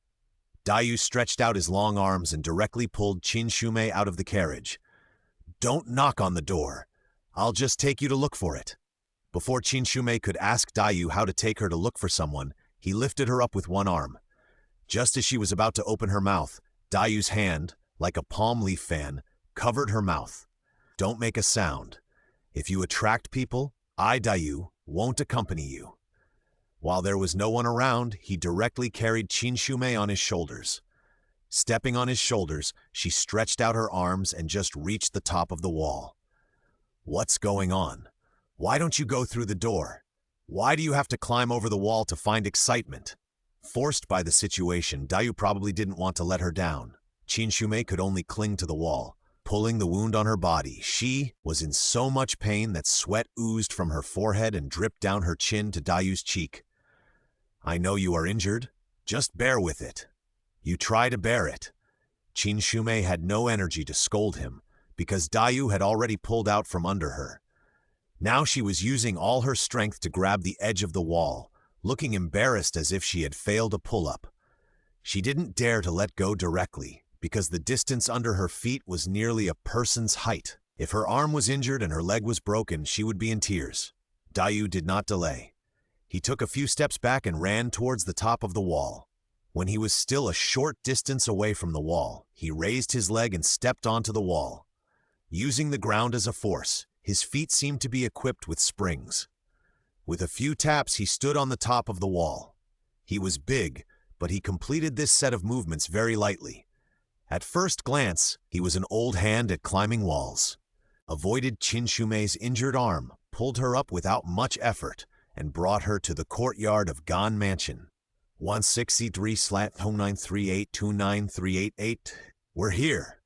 Dayu stretched out his long arms and directly pulled Qin Shumei out of the carriage. "Don't knock on the door. I'll just take you to look for it." Before Qin Shumei could ask Dayu how to take her to look for someone, he lifted her up with one arm. Just as she was about to open her mouth, Dayu's hand, like a palm leaf fan, covered her mouth. "Don't make a sound. If you attract people, I, Dayu, won't accompany you." While there was no one around, he directly carried Qin Shumei on his shoulders. Stepping on his shoulders, she stretched out her arms and just reached the top of the wall. "What's going on? Why don't you go through the door? Why do you have to climb over the wall to find excitement?" Forced by the situation, Dayu probably didn't want to let her down. Qin Shumei could only cling to the wall, pulling the wound on her body. She was in so much pain that sweat oozed from her forehead and dripped down her chin to Dayu's cheek. "I know you are injured. Just bear with it." "You try to bear it." Qin Shumei had no energy to scold him, because Dayu had already pulled out from under her. Now she was using all her strength to grab the edge of the wall, looking embarrassed as if she had failed a pull-up. She didn't dare to let go directly, because the distance under her feet was nearly a person's height. If her arm was injured and her leg was broken, she would be in tears. Dayu did not delay. He took a few steps back and ran towards the top of the wall. When he was still a short distance away from the wall, he raised his leg and stepped onto the wall. Using the ground as a force, his feet seemed to be equipped with springs. With a few taps, he stood on the top of the wall. He was big, but he completed this set of movements very lightly. At first glance, he was an old hand at climbing walls. Avoided Qin Shumei's injured arm, pulled her up without much effort, and brought her to the courtyard of Gan Mansion. 163/09382938. "We're here."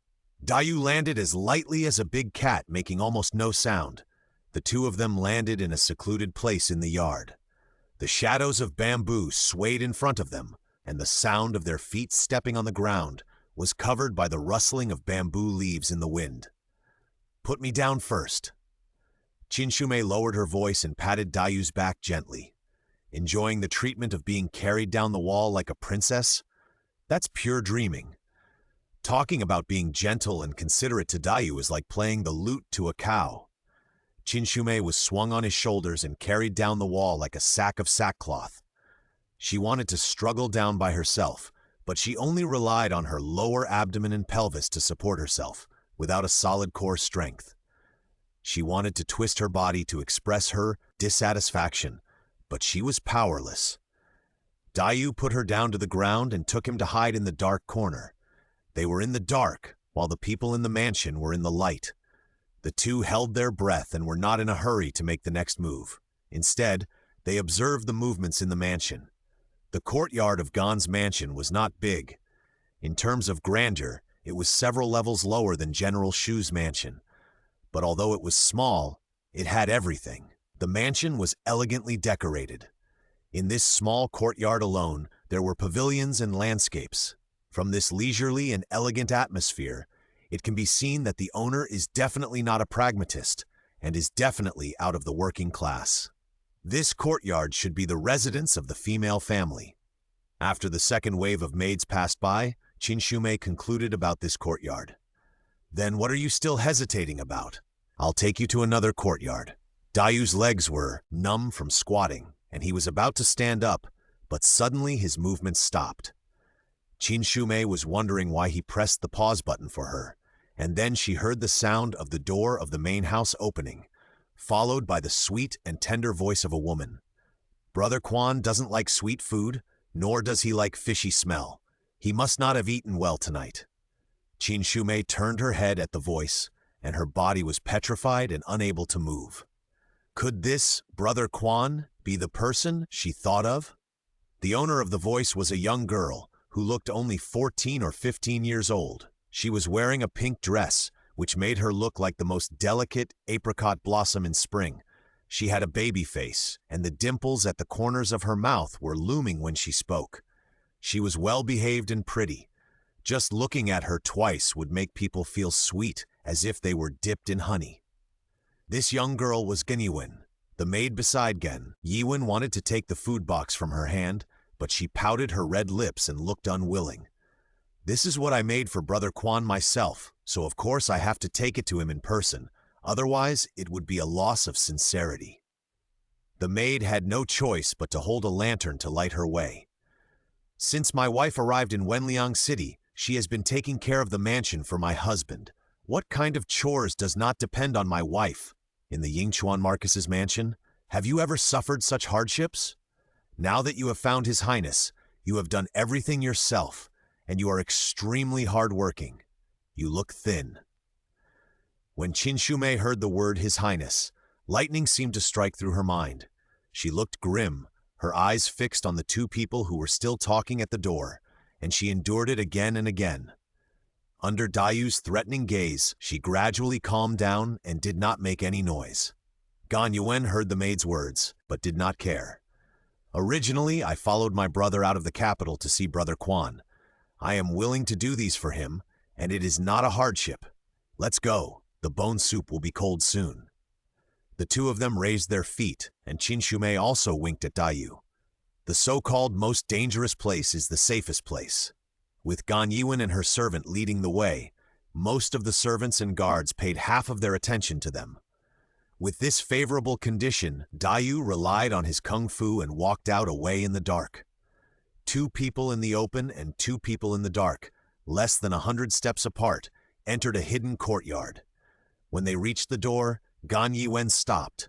Dayu landed as lightly as a big cat, making almost no sound. The two of them landed in a secluded place in the yard. The shadows of bamboo swayed in front of them, and the sound of their feet stepping on the ground was covered by the rustling of bamboo leaves in the wind. "Put me down first." Qin Shumei lowered her voice and patted Dayu's back gently. Enjoying the treatment of being carried down the wall like a princess? That's pure dreaming. Talking about being gentle and considerate to Dayu is like playing the lute to a cow. Qin Shumei was swung on his shoulders and carried down the wall like a sack of sackcloth. She wanted to struggle down by herself, but she only relied on her lower abdomen and pelvis to support herself, without a solid core strength. She wanted to twist her body to express her dissatisfaction, but she was powerless. Dayu put her down to the ground and took him to hide in the dark corner. They were in the dark, while the people in the mansion were in the light. The two held their breath and were not in a hurry to make the next move. Instead, they observed the movements in the mansion. The courtyard of Gan's mansion was not big. In terms of grandeur, it was several levels lower than General Shu's mansion. But although it was small, it had everything. The mansion was elegantly decorated. In this small courtyard alone, there were pavilions and landscapes. From this leisurely and elegant atmosphere, it can be seen that the owner is definitely not a pragmatist and is definitely out of the working class. This courtyard should be the residence of the female family. After the second wave of maids passed by, Qin Shumei concluded about this courtyard. Then what are you still hesitating about? I'll take you to another courtyard. Dayu's legs were numb from squatting, and he was about to stand up, but suddenly his movements stopped. Qin Shumei was wondering why he pressed the pause button for her, and then she heard the sound of the door of the main house opening, followed by the sweet and tender voice of a woman. Brother Quan doesn't like sweet food, nor does he like fishy smell. He must not have eaten well tonight. Qin Shumei turned her head at the voice, and her body was petrified and unable to move. Could this, Brother Quan, be the person she thought of? The owner of the voice was a young girl who looked only 14 or 15 years old. She was wearing a pink dress, which made her look like the most delicate apricot blossom in spring. She had a baby face, and the dimples at the corners of her mouth were looming when she spoke. She was well-behaved and pretty. Just looking at her twice would make people feel sweet, as if they were dipped in honey. This young girl was Gen Yiwen, the maid beside Gen. Yiwen wanted to take the food box from her hand, but she pouted her red lips and looked unwilling. This is what I made for Brother Quan myself, so of course I have to take it to him in person, otherwise it would be a loss of sincerity. The maid had no choice but to hold a lantern to light her way. Since my wife arrived in Wenliang City, she has been taking care of the mansion for my husband. What kind of chores does not depend on my wife? In the Yingchuan Marcus's mansion, have you ever suffered such hardships? Now that you have found His Highness, you have done everything yourself, and you are extremely hard-working. You look thin. When Qin Shumei heard the word His Highness, lightning seemed to strike through her mind. She looked grim, her eyes fixed on the two people who were still talking at the door, and she endured it again and again. Under Dayu's threatening gaze, she gradually calmed down and did not make any noise. Gan Yuan heard the maid's words, but did not care. Originally, I followed my brother out of the capital to see Brother Quan. I am willing to do these for him, and it is not a hardship. Let's go. The bone soup will be cold soon. The two of them raised their feet, and Qin Shumei also winked at Dayu. The so-called most dangerous place is the safest place. With Gan Yiwen and her servant leading the way, most of the servants and guards paid half of their attention to them. With this favorable condition, Dayu relied on his kung fu and walked out away in the dark. 2 people in the open and 2 people in the dark, less than 100 steps apart, entered a hidden courtyard. When they reached the door, Gan Yiwen stopped.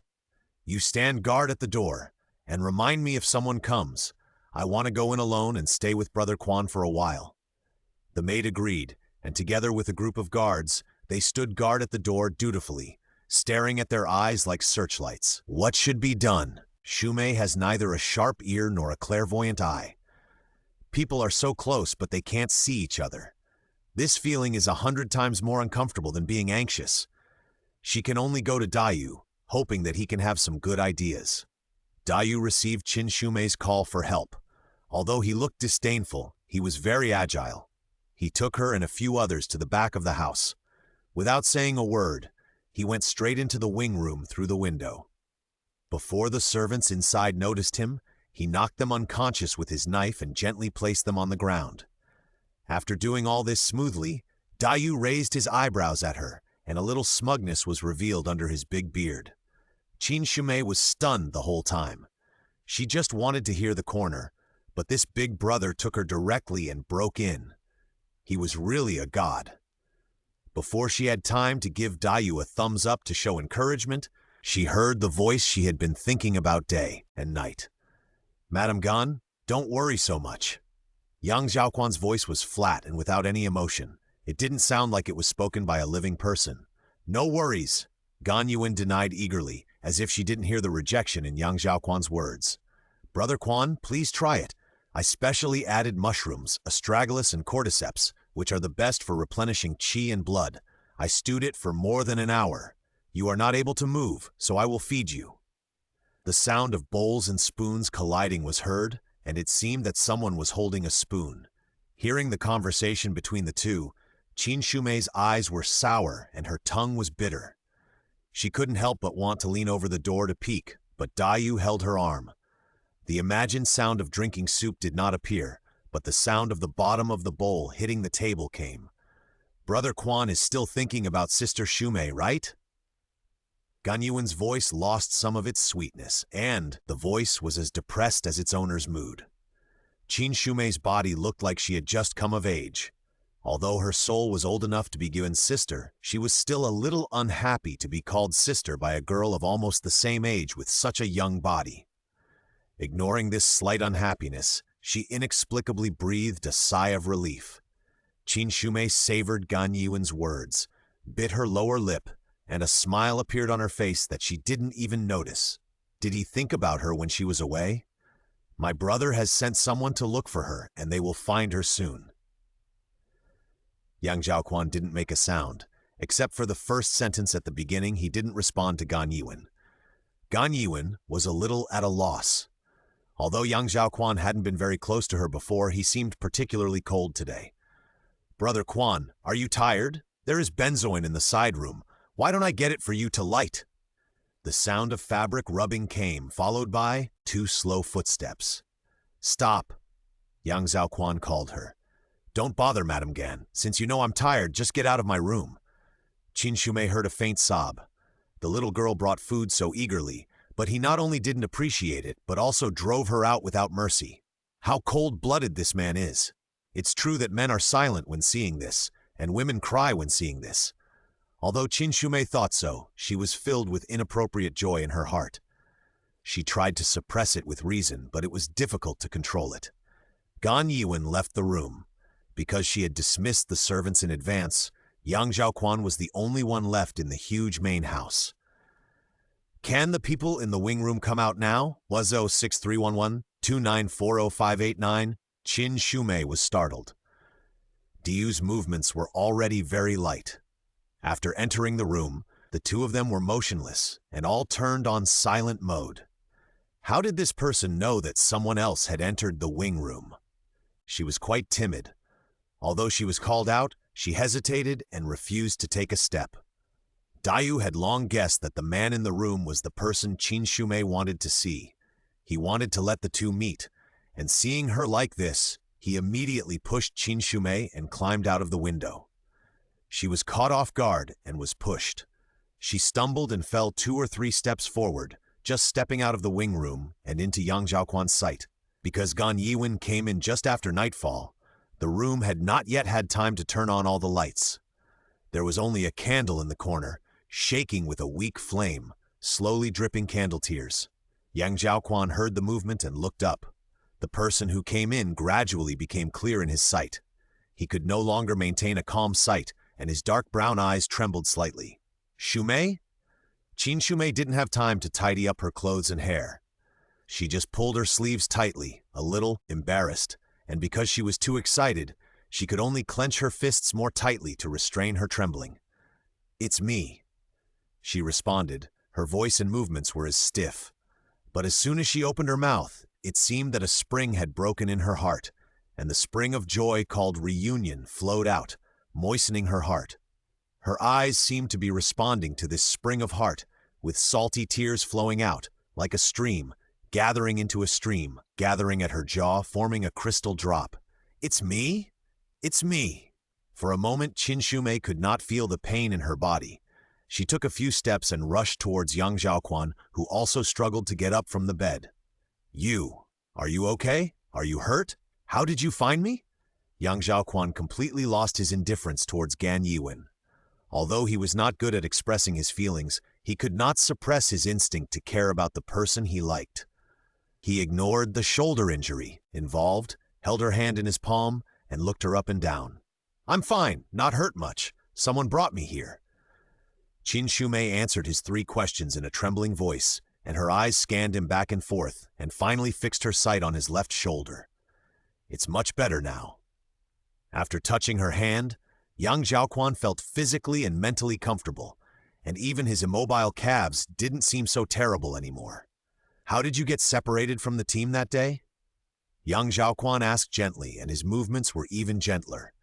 You stand guard at the door, and remind me if someone comes. I want to go in alone and stay with Brother Quan for a while. The maid agreed, and together with a group of guards, they stood guard at the door dutifully, staring at their eyes like searchlights. What should be done? Shumei has neither a sharp ear nor a clairvoyant eye. People are so close, but they can't see each other. This feeling is 100 times more uncomfortable than being anxious. She can only go to Dayu, hoping that he can have some good ideas. Dayu received Qin Shumei's call for help. Although he looked disdainful, he was very agile. He took her and a few others to the back of the house. Without saying a word, he went straight into the wing room through the window. Before the servants inside noticed him, he knocked them unconscious with his knife and gently placed them on the ground. After doing all this smoothly, Dayu raised his eyebrows at her, and a little smugness was revealed under his big beard. Qin Shumei was stunned the whole time. She just wanted to hear the corner, but this big brother took her directly and broke in. He was really a god. Before she had time to give Dayu a thumbs up to show encouragement, she heard the voice she had been thinking about day and night. Madam Gan, don't worry so much. Yang Zhaoquan's voice was flat and without any emotion. It didn't sound like it was spoken by a living person. No worries, Gan Yuan denied eagerly, as if she didn't hear the rejection in Yang Zhaoquan's words. Brother Quan, please try it. I specially added mushrooms, astragalus and cordyceps, which are the best for replenishing qi and blood. I stewed it for more than an hour. You are not able to move, so I will feed you." The sound of bowls and spoons colliding was heard, and it seemed that someone was holding a spoon. Hearing the conversation between the two, Qin Shumei's eyes were sour and her tongue was bitter. She couldn't help but want to lean over the door to peek, but Dayu held her arm. The imagined sound of drinking soup did not appear, but the sound of the bottom of the bowl hitting the table came. "Brother Quan is still thinking about Sister Shumei, right?" Gan Yuan's voice lost some of its sweetness, and the voice was as depressed as its owner's mood. Qin Shumei's body looked like she had just come of age. Although her soul was old enough to be given sister, she was still a little unhappy to be called sister by a girl of almost the same age with such a young body. Ignoring this slight unhappiness, she inexplicably breathed a sigh of relief. Qin Shumei savored Gan Yuan's words, bit her lower lip, and a smile appeared on her face that she didn't even notice. Did he think about her when she was away? "My brother has sent someone to look for her, and they will find her soon." Yang Zhaoquan didn't make a sound. Except for the first sentence at the beginning, he didn't respond to Gan Yuan. Gan Yuan was a little at a loss. Although Yang Zhaoquan hadn't been very close to her before, he seemed particularly cold today. "Brother Quan, are you tired? There is benzoin in the side room. Why don't I get it for you to light?" The sound of fabric rubbing came, followed by 2 slow footsteps. "Stop," Yang Zhaoquan called her. "Don't bother, Madame Gan. Since you know I'm tired, just get out of my room." Qin Shumei heard a faint sob. The little girl brought food so eagerly, but he not only didn't appreciate it, but also drove her out without mercy. How cold-blooded this man is. It's true that men are silent when seeing this, and women cry when seeing this. Although Qin Shumei thought so, she was filled with inappropriate joy in her heart. She tried to suppress it with reason, but it was difficult to control it. Gan Yuan left the room. Because she had dismissed the servants in advance, Yang Zhaoquan was the only one left in the huge main house. "Can the people in the wing room come out now? Wazo 6311-2940589. Qin Shumei was startled. Diu's movements were already very light. After entering the room, the two of them were motionless and all turned on silent mode. How did this person know that someone else had entered the wing room? She was quite timid. Although she was called out, she hesitated and refused to take a step. Dayu had long guessed that the man in the room was the person Qin Shumei wanted to see. He wanted to let the two meet, and seeing her like this, he immediately pushed Qin Shumei and climbed out of the window. She was caught off guard and was pushed. She stumbled and fell 2 or 3 steps forward, just stepping out of the wing room and into Yang Zhaoquan's sight. Because Gan Yuan came in just after nightfall, the room had not yet had time to turn on all the lights. There was only a candle in the corner, shaking with a weak flame, slowly dripping candle tears. Yang Zhaoquan heard the movement and looked up. The person who came in gradually became clear in his sight. He could no longer maintain a calm sight, and his dark brown eyes trembled slightly. "Shumei?" Qin Shumei didn't have time to tidy up her clothes and hair. She just pulled her sleeves tightly, a little embarrassed, and because she was too excited, she could only clench her fists more tightly to restrain her trembling. "It's me," she responded. Her voice and movements were as stiff. But as soon as she opened her mouth, it seemed that a spring had broken in her heart, and the spring of joy called reunion flowed out, moistening her heart. Her eyes seemed to be responding to this spring of heart, with salty tears flowing out, like a stream, gathering into a stream, gathering at her jaw, forming a crystal drop. "It's me? It's me." For a moment, Qin Shumei could not feel the pain in her body. She took a few steps and rushed towards Yang Zhaoquan, who also struggled to get up from the bed. Are you okay? Are you hurt? How did you find me?" Yang Zhaoquan completely lost his indifference towards Gan Yuan. Although he was not good at expressing his feelings, he could not suppress his instinct to care about the person he liked. He ignored the shoulder injury involved, held her hand in his palm, and looked her up and down. "I'm fine, not hurt much. Someone brought me here." Qin Shumei answered his 3 questions in a trembling voice, and her eyes scanned him back and forth, and finally fixed her sight on his left shoulder. "It's much better now." After touching her hand, Yang Zhaoquan felt physically and mentally comfortable, and even his immobile calves didn't seem so terrible anymore. "How did you get separated from the team that day?" Young Zhaoquan asked gently, and his movements were even gentler.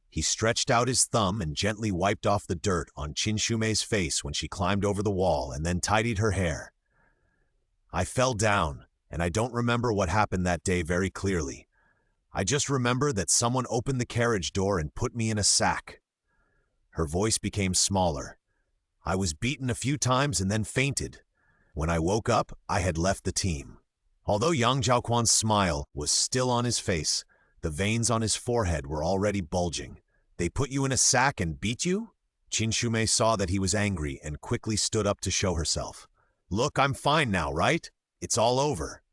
He stretched out his thumb and gently wiped off the dirt on Qin Shumei's face when she climbed over the wall and then tidied her hair. "I fell down, and I don't remember what happened that day very clearly. I just remember that someone opened the carriage door and put me in a sack." Her voice became smaller. "I was beaten a few times and then fainted. When I woke up, I had left the team." Although Yang Zhaoquan's smile was still on his face, the veins on his forehead were already bulging. "They put you in a sack and beat you?" Qin Shumei saw that he was angry and quickly stood up to show herself. "Look, I'm fine now, right? It's all over."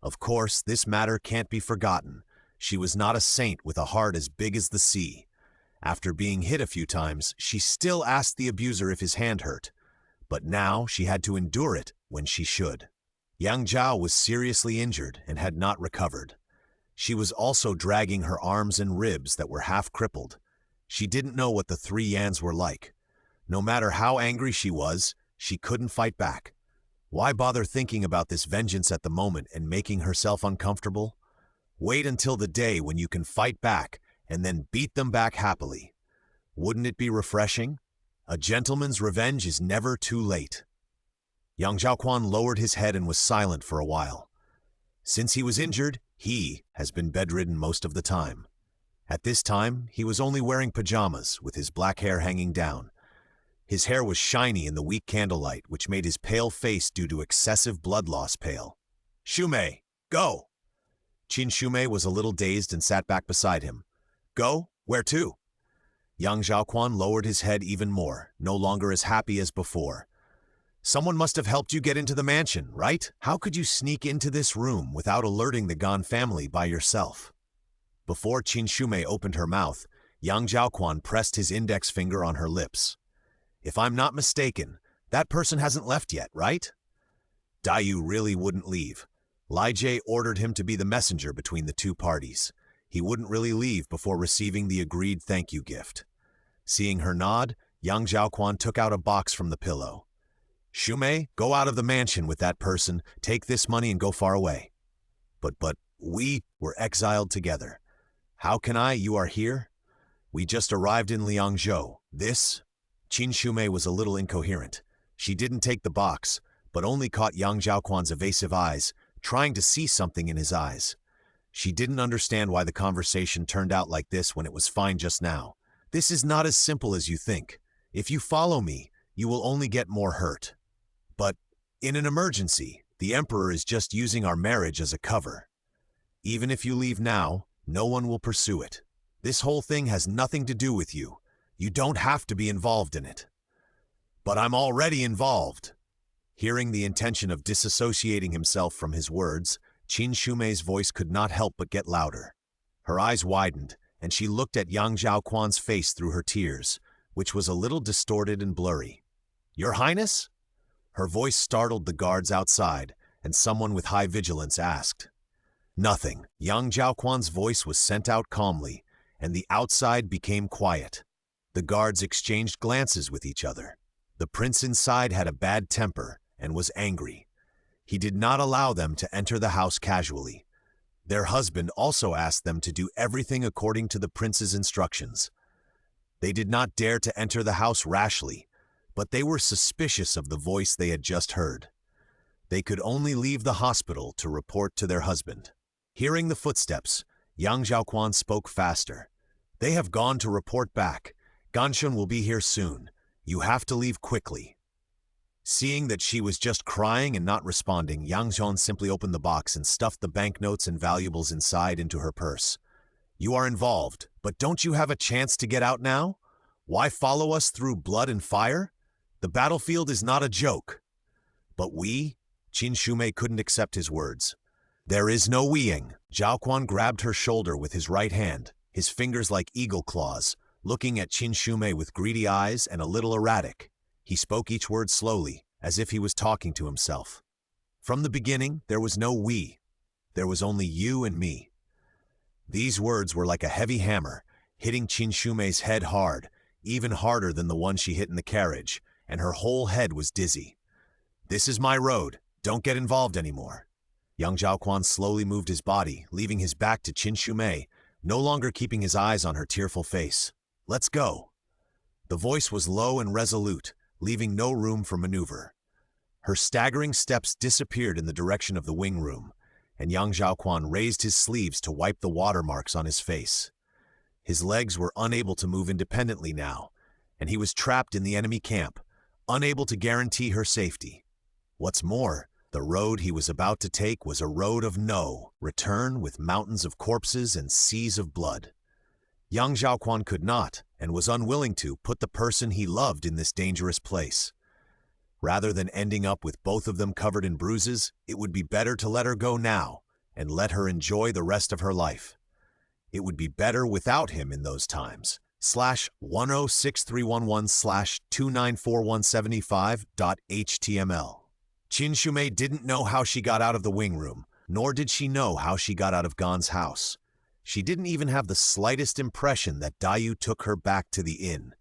Of course, this matter can't be forgotten. She was not a saint with a heart as big as the sea. After being hit a few times, she still asked the abuser if his hand hurt. But now she had to endure it when she should. Yang Zhao was seriously injured and had not recovered. She was also dragging her arms and ribs that were half crippled. She didn't know what the 3 Yans were like. No matter how angry she was, she couldn't fight back. Why bother thinking about this vengeance at the moment and making herself uncomfortable? Wait until the day when you can fight back and then beat them back happily. Wouldn't it be refreshing? A gentleman's revenge is never too late. Yang Zhaoquan lowered his head and was silent for a while. Since he was injured, he has been bedridden most of the time. At this time, he was only wearing pajamas with his black hair hanging down. His hair was shiny in the weak candlelight, which made his pale face due to excessive blood loss pale. "Shumei, go!" Qin Shumei was a little dazed and sat back beside him. "Go? Where to?" Yang Zhaoquan lowered his head even more, no longer as happy as before. "Someone must have helped you get into the mansion, right? How could you sneak into this room without alerting the Gan family by yourself?" Before Qin Shumei opened her mouth, Yang Zhaoquan pressed his index finger on her lips. "If I'm not mistaken, that person hasn't left yet, right?" Dayu really wouldn't leave. Lai Jie ordered him to be the messenger between the two parties. He wouldn't really leave before receiving the agreed thank you gift. Seeing her nod, Yang Zhaoquan took out a box from the pillow. "Shumei, go out of the mansion with that person, take this money and go far away." But we were exiled together. How can you are here? We just arrived in Liangzhou. This?" Qin Shumei was a little incoherent. She didn't take the box, but only caught Yang Zhaoquan's evasive eyes, trying to see something in his eyes. She didn't understand why the conversation turned out like this when it was fine just now. "This is not as simple as you think. If you follow me, you will only get more hurt. But in an emergency, the Emperor is just using our marriage as a cover. Even if you leave now, no one will pursue it. This whole thing has nothing to do with you. You don't have to be involved in it." "But I'm already involved." Hearing the intention of disassociating himself from his words, Qin Shumei's voice could not help but get louder. Her eyes widened, and she looked at Yang Zhaoquan's face through her tears, which was a little distorted and blurry. "Your Highness?" Her voice startled the guards outside, and someone with high vigilance asked. "Nothing." Yang Zhaoquan's voice was sent out calmly, and the outside became quiet. The guards exchanged glances with each other. The prince inside had a bad temper and was angry. He did not allow them to enter the house casually. Their husband also asked them to do everything according to the prince's instructions. They did not dare to enter the house rashly, but they were suspicious of the voice they had just heard. They could only leave the hospital to report to their husband. Hearing the footsteps, Yang Zhaoquan spoke faster. "They have gone to report back. Ganshun will be here soon. You have to leave quickly." Seeing that she was just crying and not responding, Yang Zhaoquan simply opened the box and stuffed the banknotes and valuables inside into her purse. "You are involved, but don't you have a chance to get out now? Why follow us through blood and fire? The battlefield is not a joke." "But we?" Qin Shumei couldn't accept his words. "There is no weeing." Zhaoquan grabbed her shoulder with his right hand, his fingers like eagle claws, looking at Qin Shumei with greedy eyes and a little erratic. He spoke each word slowly, as if he was talking to himself. "From the beginning, there was no we. There was only you and me." These words were like a heavy hammer, hitting Qin Shumei's head hard, even harder than the one she hit in the carriage, and her whole head was dizzy. "This is my road. Don't get involved anymore." Young Zhaoquan slowly moved his body, leaving his back to Qin Shumei, no longer keeping his eyes on her tearful face. "Let's go." The voice was low and resolute, leaving no room for maneuver. Her staggering steps disappeared in the direction of the wing room, and Yang Zhaoquan raised his sleeves to wipe the watermarks on his face. His legs were unable to move independently now, and he was trapped in the enemy camp, unable to guarantee her safety. What's more, the road he was about to take was a road of no return with mountains of corpses and seas of blood. Yang Zhaoquan could not, and was unwilling to, put the person he loved in this dangerous place. Rather than ending up with both of them covered in bruises, it would be better to let her go now and let her enjoy the rest of her life. It would be better without him in those times. /106311/294175.html. Qin Shumei didn't know how she got out of the wing room, nor did she know how she got out of Gan's house. She didn't even have the slightest impression that Dayu took her back to the inn.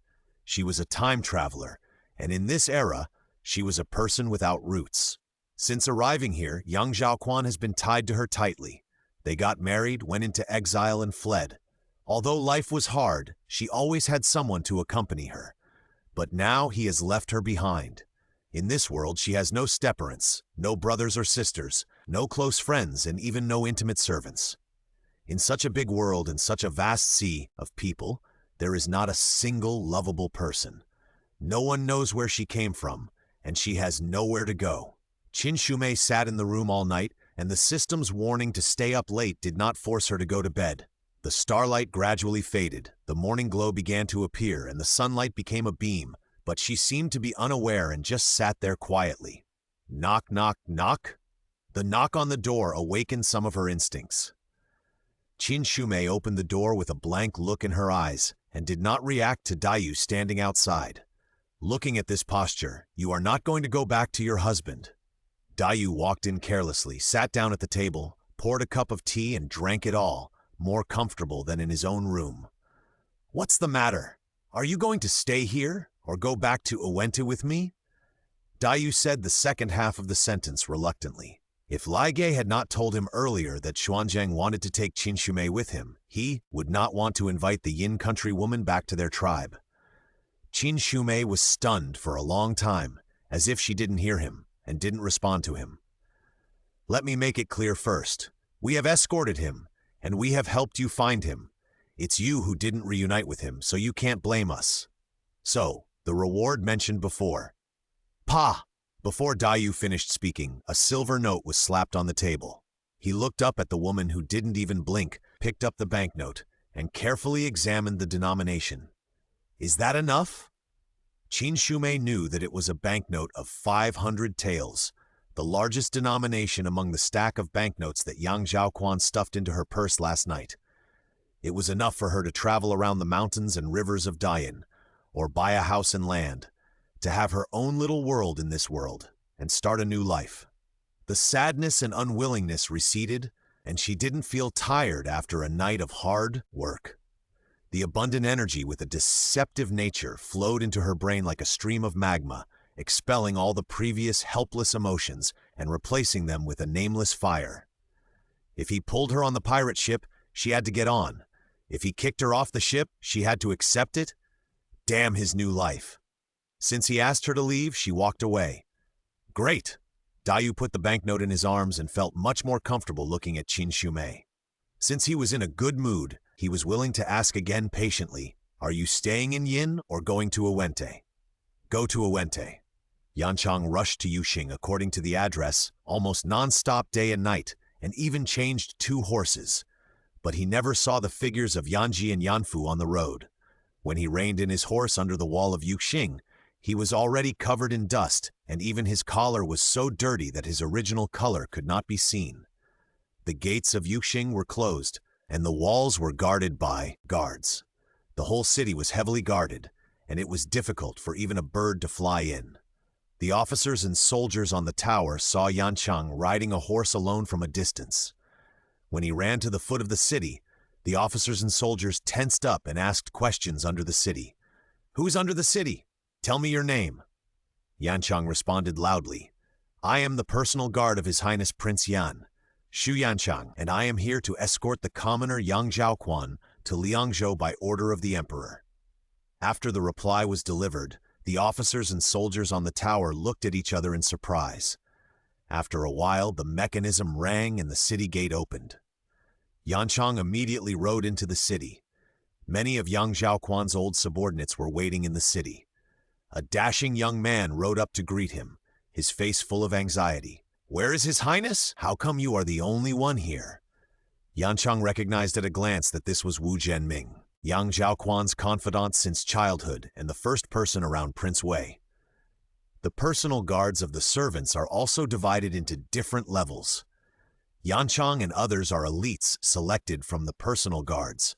She was a time traveler, and in this era, she was a person without roots. Since arriving here, Yang Zhaoquan has been tied to her tightly. They got married, went into exile, and fled. Although life was hard, she always had someone to accompany her. But now he has left her behind. In this world, she has no step-parents, no brothers or sisters, no close friends, and even no intimate servants. In such a big world and such a vast sea of people, there is not a single lovable person. No one knows where she came from, and she has nowhere to go. Qin Shumei sat in the room all night, and the system's warning to stay up late did not force her to go to bed. The starlight gradually faded, the morning glow began to appear, and the sunlight became a beam, but she seemed to be unaware and just sat there quietly. Knock, knock, knock. The knock on the door awakened some of her instincts. Qin Shumei opened the door with a blank look in her eyes and did not react to Dayu standing outside. "Looking at this posture, you are not going to go back to your husband." Dayu walked in carelessly, sat down at the table, poured a cup of tea and drank it all, more comfortable than in his own room. "What's the matter? Are you going to stay here or go back to Uwente with me?" Dayu said the second half of the sentence reluctantly. If Lai Ge had not told him earlier that Xuanzheng wanted to take Qin Shumei with him, he would not want to invite the Yin country woman back to their tribe. Qin Shumei was stunned for a long time, as if she didn't hear him and didn't respond to him. "Let me make it clear first. We have escorted him, and we have helped you find him. It's you who didn't reunite with him, so you can't blame us. So, the reward mentioned before." "Pa!" Before Dayu finished speaking, a silver note was slapped on the table. He looked up at the woman who didn't even blink, picked up the banknote, and carefully examined the denomination. "Is that enough?" Qin Shumei knew that it was a banknote of 500 taels, the largest denomination among the stack of banknotes that Yang Zhaoquan stuffed into her purse last night. It was enough for her to travel around the mountains and rivers of Dayan, or buy a house and land, to have her own little world in this world, and start a new life. The sadness and unwillingness receded, and she didn't feel tired after a night of hard work. The abundant energy with a deceptive nature flowed into her brain like a stream of magma, expelling all the previous helpless emotions and replacing them with a nameless fire. If he pulled her on the pirate ship, she had to get on. If he kicked her off the ship, she had to accept it. Damn his new life. Since he asked her to leave, she walked away. Great! Dayu put the banknote in his arms and felt much more comfortable looking at Qin Shumei. Since he was in a good mood, he was willing to ask again patiently, "Are you staying in Yin or going to Uwente?" "Go to Uwente." Yanchang rushed to Yuxing according to the address, almost non-stop day and night, and even changed 2 horses. But he never saw the figures of Yanji and Yanfu on the road. When he reined in his horse under the wall of Yuxing, he was already covered in dust, and even his collar was so dirty that his original color could not be seen. The gates of Yuxing were closed, and the walls were guarded by guards. The whole city was heavily guarded, and it was difficult for even a bird to fly in. The officers and soldiers on the tower saw Yanchang riding a horse alone from a distance. When he ran to the foot of the city, the officers and soldiers tensed up and asked questions under the city. "Who's under the city? Tell me your name." Yanchang responded loudly. "I am the personal guard of His Highness Prince Yan, Shu Yanchang, and I am here to escort the commoner Yang Zhaoquan to Liangzhou by order of the emperor." After the reply was delivered, the officers and soldiers on the tower looked at each other in surprise. After a while, the mechanism rang and the city gate opened. Yanchang immediately rode into the city. Many of Yang Zhaoquan's old subordinates were waiting in the city. A dashing young man rode up to greet him, his face full of anxiety. "Where is His Highness? How come you are the only one here?" Yanchang recognized at a glance that this was Wu Zhenming, Yang Zhaoquan's confidant since childhood and the first person around Prince Wei. The personal guards of the servants are also divided into different levels. Yanchang and others are elites selected from the personal guards.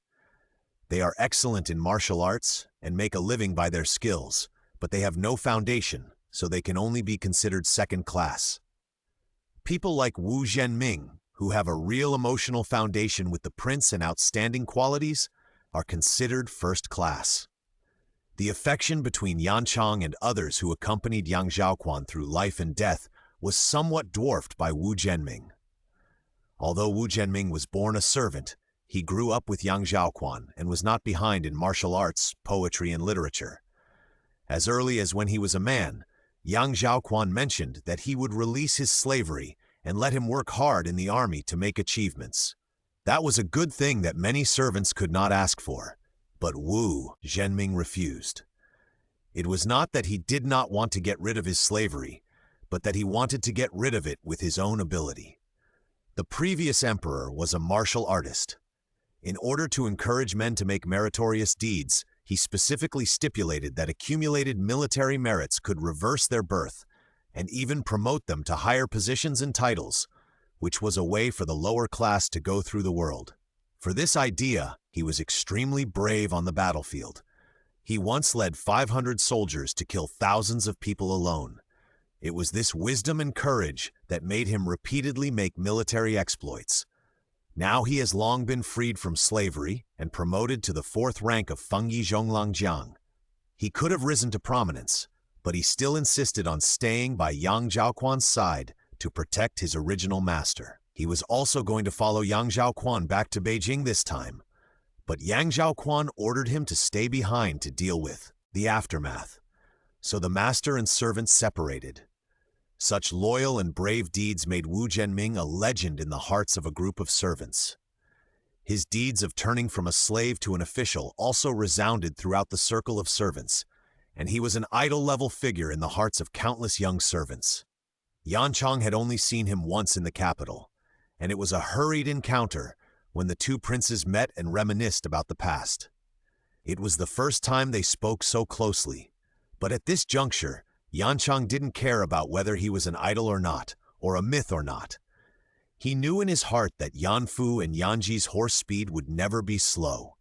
They are excellent in martial arts and make a living by their skills, but they have no foundation, so they can only be considered second class. People like Wu Zhenming, who have a real emotional foundation with the prince and outstanding qualities, are considered first class. The affection between Yanchang and others who accompanied Yang Zhaoquan through life and death was somewhat dwarfed by Wu Zhenming. Although Wu Zhenming was born a servant, he grew up with Yang Zhaoquan and was not behind in martial arts, poetry, and literature. As early as when he was a man, Yang Zhaoquan mentioned that he would release his slavery and let him work hard in the army to make achievements. That was a good thing that many servants could not ask for, but Wu Zhenming refused. It was not that he did not want to get rid of his slavery, but that he wanted to get rid of it with his own ability. The previous emperor was a martial artist. In order to encourage men to make meritorious deeds, he specifically stipulated that accumulated military merits could reverse their birth and even promote them to higher positions and titles, which was a way for the lower class to go through the world. For this idea, he was extremely brave on the battlefield. He once led 500 soldiers to kill thousands of people alone. It was this wisdom and courage that made him repeatedly make military exploits. Now he has long been freed from slavery and promoted to the 4th rank of Fengyi Zhonglangjiang. He could have risen to prominence, but he still insisted on staying by Yang Zhaoquan's side to protect his original master. He was also going to follow Yang Zhaoquan back to Beijing this time, but Yang Zhaoquan ordered him to stay behind to deal with the aftermath. So the master and servant separated. Such loyal and brave deeds made Wu Zhenming a legend in the hearts of a group of servants. His deeds of turning from a slave to an official also resounded throughout the circle of servants, and he was an idol-level figure in the hearts of countless young servants. Yanchang had only seen him once in the capital, and it was a hurried encounter when the two princes met and reminisced about the past. It was the first time they spoke so closely, but at this juncture, Yanchang didn't care about whether he was an idol or not, or a myth or not. He knew in his heart that Yanfu and Yanji's horse speed would never be slow.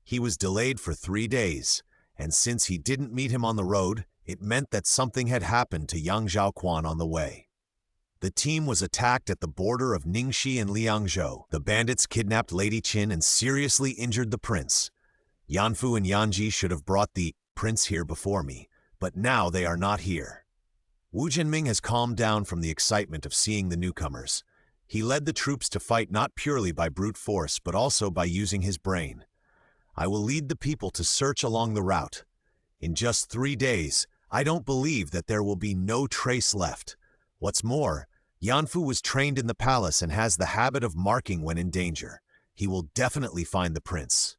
He was delayed for 3 days, and since he didn't meet him on the road, it meant that something had happened to Yang Zhaoquan on the way. The team was attacked at the border of Ningxi and Liangzhou. The bandits kidnapped Lady Qin and seriously injured the prince. Yanfu and Yanji should have brought the prince here before me, but now they are not here. Wu Zhenming has calmed down from the excitement of seeing the newcomers. He led the troops to fight not purely by brute force, but also by using his brain. I will lead the people to search along the route. In just 3 days, I don't believe that there will be no trace left. What's more, Yanfu was trained in the palace and has the habit of marking when in danger. He will definitely find the prince.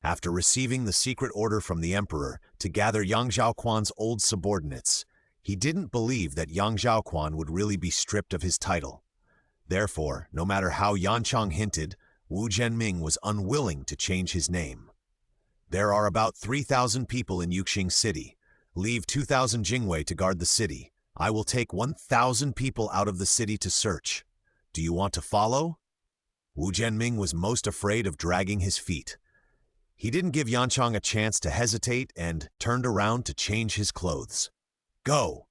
After receiving the secret order from the emperor to gather Yang Zhaoquan's old subordinates, he didn't believe that Yang Zhaoquan would really be stripped of his title. Therefore, no matter how Yanchang hinted, Wu Zhenming was unwilling to change his name. There are about 3,000 people in Yuxing City. Leave 2,000 Jingwei to guard the city. I will take 1,000 people out of the city to search. Do you want to follow? Wu Zhenming was most afraid of dragging his feet. He didn't give Yanchang a chance to hesitate and turned around to change his clothes. Go!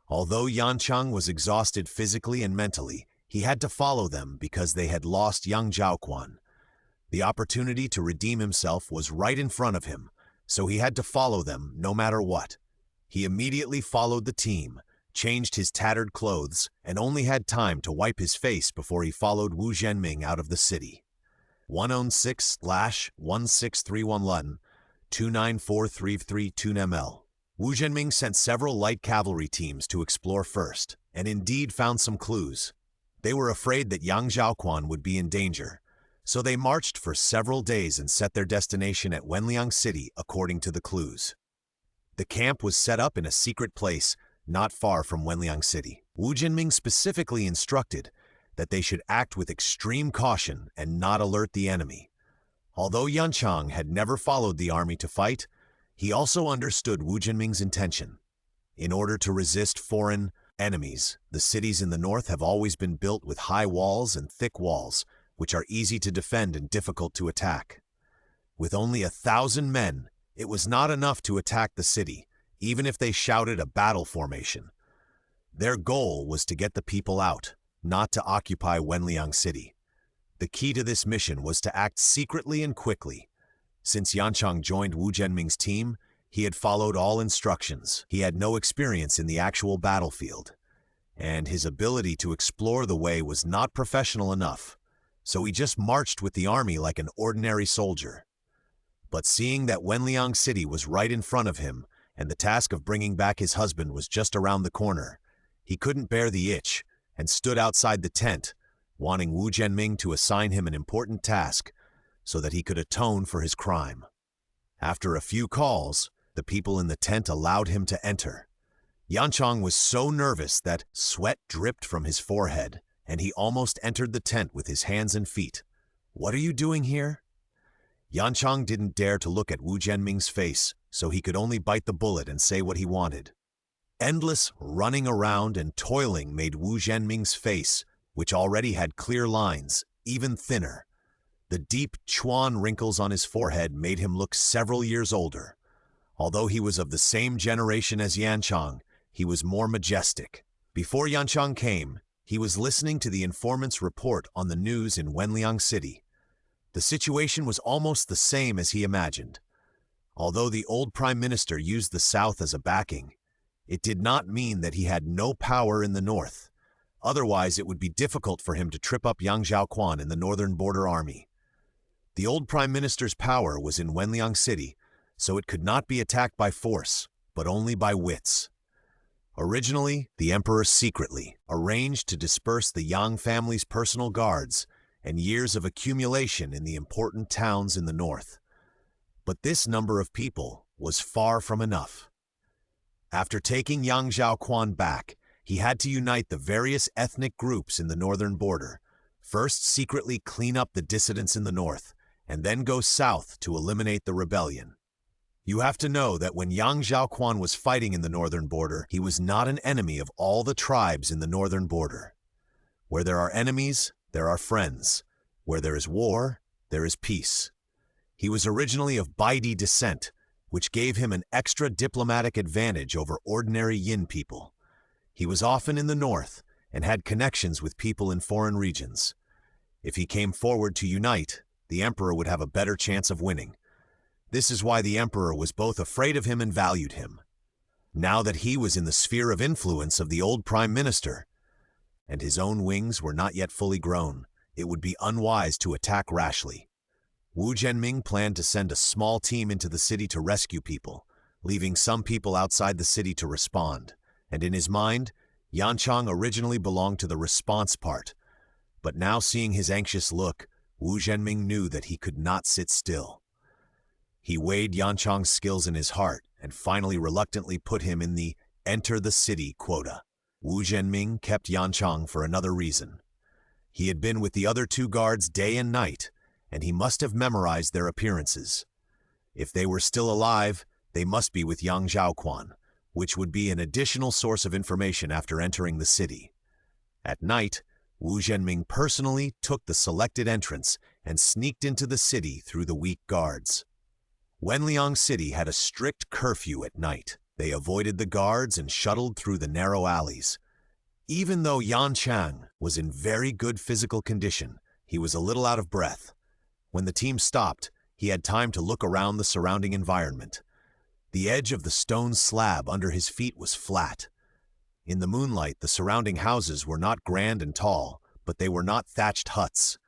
Although Yanchang was exhausted physically and mentally, he had to follow them because they had lost Yang Zhaoquan. The opportunity to redeem himself was right in front of him, so he had to follow them no matter what. He immediately followed the team, changed his tattered clothes, and only had time to wipe his face before he followed Wu Zhenming out of the city. 106/16331 Lun, 29433 ml. Wu Zhenming sent several light cavalry teams to explore first, and indeed found some clues. They were afraid that young Zhaoquan would be in danger, so they marched for several days and set their destination at Wenliang City according to the clues. The camp was set up in a secret place not far from Wenliang City. Wu Zhenming specifically instructed that they should act with extreme caution and not alert the enemy. Although Yanchang had never followed the army to fight, he also understood Wu Zhenming's intention. In order to resist foreign enemies, the cities in the north have always been built with high walls and thick walls, which are easy to defend and difficult to attack. With only 1,000 men, it was not enough to attack the city, even if they shouted a battle formation. Their goal was to get the people out, not to occupy Wenliang City. The key to this mission was to act secretly and quickly. Since Yanchang joined Wu Zhenming's team, he had followed all instructions. He had no experience in the actual battlefield, and his ability to explore the way was not professional enough, so he just marched with the army like an ordinary soldier. But seeing that Wenliang City was right in front of him, and the task of bringing back his husband was just around the corner, he couldn't bear the itch and stood outside the tent, wanting Wu Zhenming to assign him an important task so that he could atone for his crime. After a few calls, the people in the tent allowed him to enter. Yanchang was so nervous that sweat dripped from his forehead, and he almost entered the tent with his hands and feet. "What are you doing here?" Yanchang didn't dare to look at Wu Zhenming's face, so he could only bite the bullet and say what he wanted. Endless running around and toiling made Wu Zhenming's face, which already had clear lines, even thinner. The deep chuan wrinkles on his forehead made him look several years older. Although he was of the same generation as Yanchang, he was more majestic. Before Yanchang came, he was listening to the informant's report on the news in Wenliang City. The situation was almost the same as he imagined. Although the old prime minister used the south as a backing, it did not mean that he had no power in the north. Otherwise, it would be difficult for him to trip up young Zhaoquan in the northern border army. The old prime minister's power was in Wenliang City, so it could not be attacked by force, but only by wits. Originally, the emperor secretly arranged to disperse the Yang family's personal guards and years of accumulation in the important towns in the north. But this number of people was far from enough. After taking Yang Zhaoquan back, he had to unite the various ethnic groups in the northern border, first secretly clean up the dissidents in the north, and then go south to eliminate the rebellion. You have to know that when Yang Zhaoquan was fighting in the northern border, he was not an enemy of all the tribes in the northern border. Where there are enemies, there are friends. Where there is war, there is peace. He was originally of Baidi descent, which gave him an extra diplomatic advantage over ordinary Yin people. He was often in the north and had connections with people in foreign regions. If he came forward to unite, the emperor would have a better chance of winning. This is why the emperor was both afraid of him and valued him. Now that he was in the sphere of influence of the old prime minister, and his own wings were not yet fully grown, it would be unwise to attack rashly. Wu Zhenming planned to send a small team into the city to rescue people, leaving some people outside the city to respond. And in his mind, Yanchang originally belonged to the response part. But now seeing his anxious look, Wu Zhenming knew that he could not sit still. He weighed Yanchang's skills in his heart and finally reluctantly put him in the enter the city quota. Wu Zhenming kept Yanchang for another reason. He had been with the other two guards day and night, and he must have memorized their appearances. If they were still alive, they must be with young Zhaoquan, which would be an additional source of information after entering the city. At night, Wu Zhenming personally took the selected entrance and sneaked into the city through the weak guards. Wenliang City had a strict curfew at night. They avoided the guards and shuttled through the narrow alleys. Even though Yanchang was in very good physical condition, he was a little out of breath. When the team stopped, he had time to look around the surrounding environment. The edge of the stone slab under his feet was flat. In the moonlight, the surrounding houses were not grand and tall, but they were not thatched huts.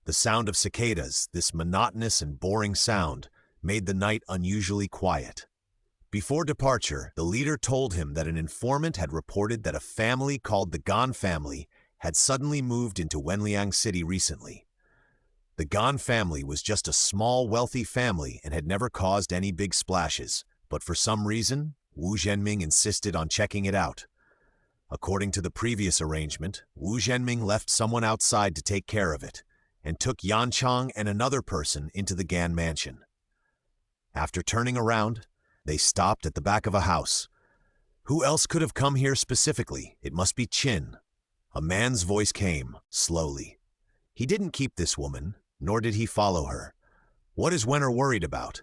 The sound of cicadas, this monotonous and boring sound, made the night unusually quiet. Before departure, the leader told him that an informant had reported that a family called the Gan family had suddenly moved into Wenliang City recently. The Gan family was just a small, wealthy family and had never caused any big splashes, but for some reason, Wu Zhenming insisted on checking it out. According to the previous arrangement, Wu Zhenming left someone outside to take care of it, and took Yanchang and another person into the Gan mansion. After turning around, they stopped at the back of a house. Who else could have come here specifically? It must be Qin. A man's voice came, slowly. He didn't keep this woman, nor did he follow her. What is Wen'er worried about?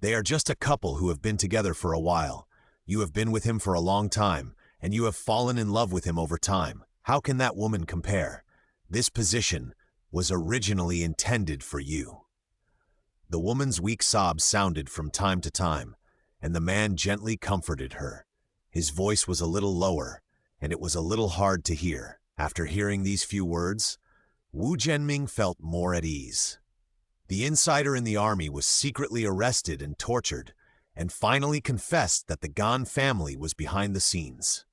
They are just a couple who have been together for a while. You have been with him for a long time, and you have fallen in love with him over time. How can that woman compare? This position was originally intended for you. The woman's weak sobs sounded from time to time, and the man gently comforted her. His voice was a little lower, and it was a little hard to hear. After hearing these few words, Wu Zhenming felt more at ease. The insider in the army was secretly arrested and tortured, and finally confessed that the Gan family was behind the scenes.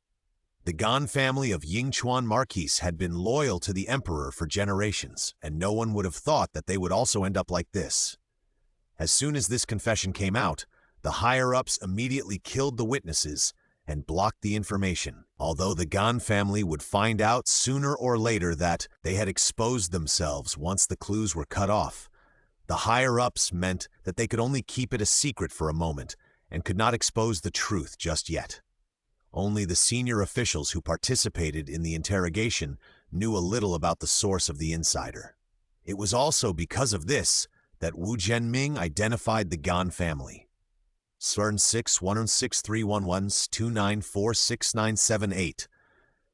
The Gan family of Yingchuan Marquis had been loyal to the emperor for generations, and no one would have thought that they would also end up like this. As soon as this confession came out, the higher-ups immediately killed the witnesses and blocked the information, although the Gan family would find out sooner or later that they had exposed themselves once the clues were cut off. The higher-ups meant that they could only keep it a secret for a moment and could not expose the truth just yet. Only the senior officials who participated in the interrogation knew a little about the source of the insider. It was also because of this that Wu Zhenming identified the Gan family. CERN 6-106-311-294-6978.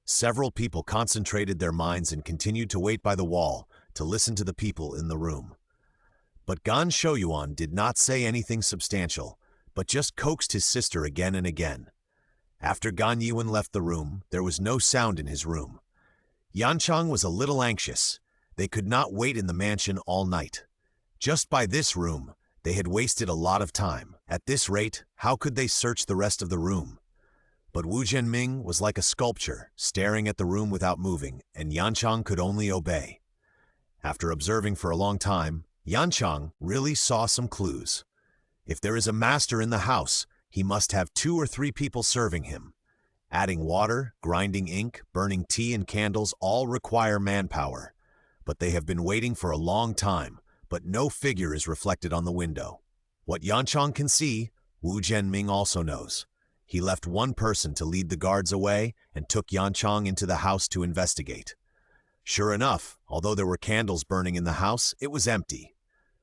Several people concentrated their minds and continued to wait by the wall to listen to the people in the room. But Gan Shouyuan did not say anything substantial, but just coaxed his sister again and again. After Gan Yuan left the room, there was no sound in his room. Yanchang was a little anxious. They could not wait in the mansion all night. Just by this room, they had wasted a lot of time. At this rate, how could they search the rest of the room? But Wu Zhenming was like a sculpture, staring at the room without moving, and Yanchang could only obey. After observing for a long time, Yanchang really saw some clues. If there is a master in the house, he must have 2 or 3 people serving him. Adding water, grinding ink, burning tea and candles all require manpower. But they have been waiting for a long time, but no figure is reflected on the window. What Yanchang can see, Wu Zhenming also knows. He left one person to lead the guards away and took Yanchang into the house to investigate. Sure enough, although there were candles burning in the house, it was empty.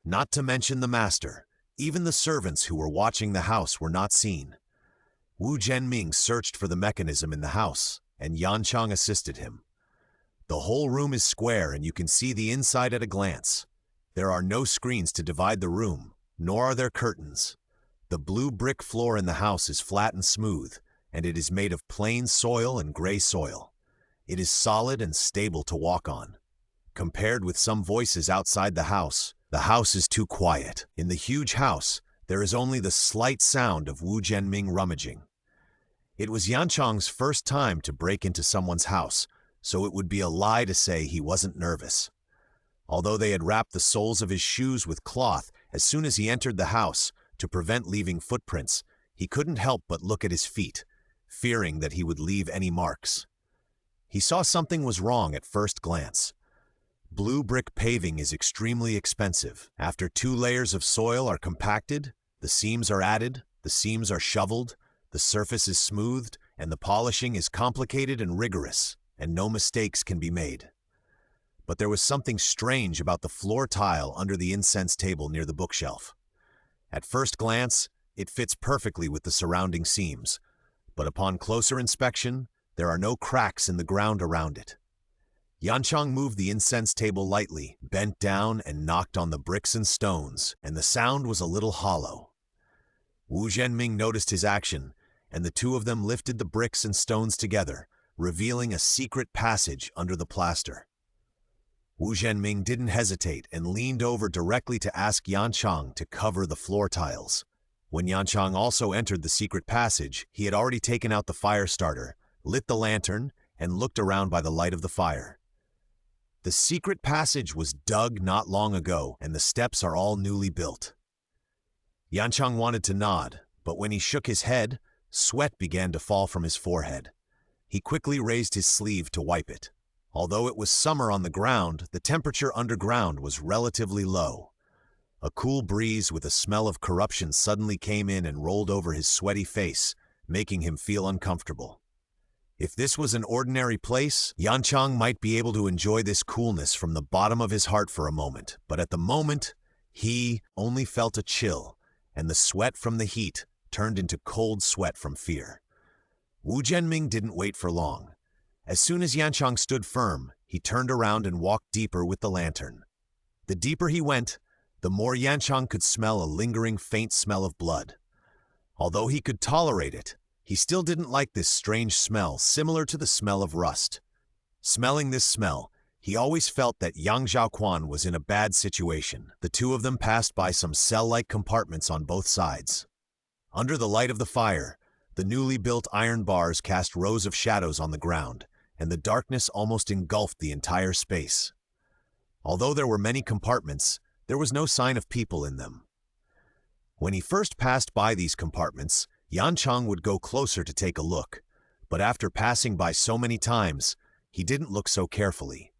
Not to mention the master. Even the servants who were watching the house were not seen. Wu Zhenming searched for the mechanism in the house, and Yanchang assisted him. The whole room is square and you can see the inside at a glance. There are no screens to divide the room, nor are there curtains. The blue brick floor in the house is flat and smooth, and it is made of plain soil and gray soil. It is solid and stable to walk on. Compared with some voices outside the house is too quiet. In the huge house, there is only the slight sound of Wu Zhenming rummaging. It was Yanchang's first time to break into someone's house, so it would be a lie to say he wasn't nervous. Although they had wrapped the soles of his shoes with cloth as soon as he entered the house to prevent leaving footprints, he couldn't help but look at his feet, fearing that he would leave any marks. He saw something was wrong at first glance. Blue brick paving is extremely expensive. After 2 layers of soil are compacted, the seams are added, the seams are shoveled, the surface is smoothed, and the polishing is complicated and rigorous, and no mistakes can be made. But there was something strange about the floor tile under the incense table near the bookshelf. At first glance, it fits perfectly with the surrounding seams, but upon closer inspection, there are no cracks in the ground around it. Yanchang moved the incense table lightly, bent down and knocked on the bricks and stones, and the sound was a little hollow. Wu Zhenming noticed his action, and the two of them lifted the bricks and stones together, revealing a secret passage under the plaster. Wu Zhenming didn't hesitate and leaned over directly to ask Yanchang to cover the floor tiles. When Yanchang also entered the secret passage, he had already taken out the fire starter, lit the lantern, and looked around by the light of the fire. The secret passage was dug not long ago, and the steps are all newly built. Yanchang wanted to nod, but when he shook his head, sweat began to fall from his forehead. He quickly raised his sleeve to wipe it. Although it was summer on the ground, the temperature underground was relatively low. A cool breeze with a smell of corruption suddenly came in and rolled over his sweaty face, making him feel uncomfortable. If this was an ordinary place, Yanchang might be able to enjoy this coolness from the bottom of his heart for a moment, but at the moment, he only felt a chill, and the sweat from the heat turned into cold sweat from fear. Wu Zhenming didn't wait for long. As soon as Yanchang stood firm, he turned around and walked deeper with the lantern. The deeper he went, the more Yanchang could smell a lingering faint smell of blood. Although he could tolerate it, he still didn't like this strange smell similar to the smell of rust. Smelling this smell, he always felt that young Zhaoquan was in a bad situation. The two of them passed by some cell-like compartments on both sides. Under the light of the fire, the newly built iron bars cast rows of shadows on the ground, and the darkness almost engulfed the entire space. Although there were many compartments, there was no sign of people in them. When he first passed by these compartments, Yanchang would go closer to take a look, but after passing by so many times, he didn't look so carefully.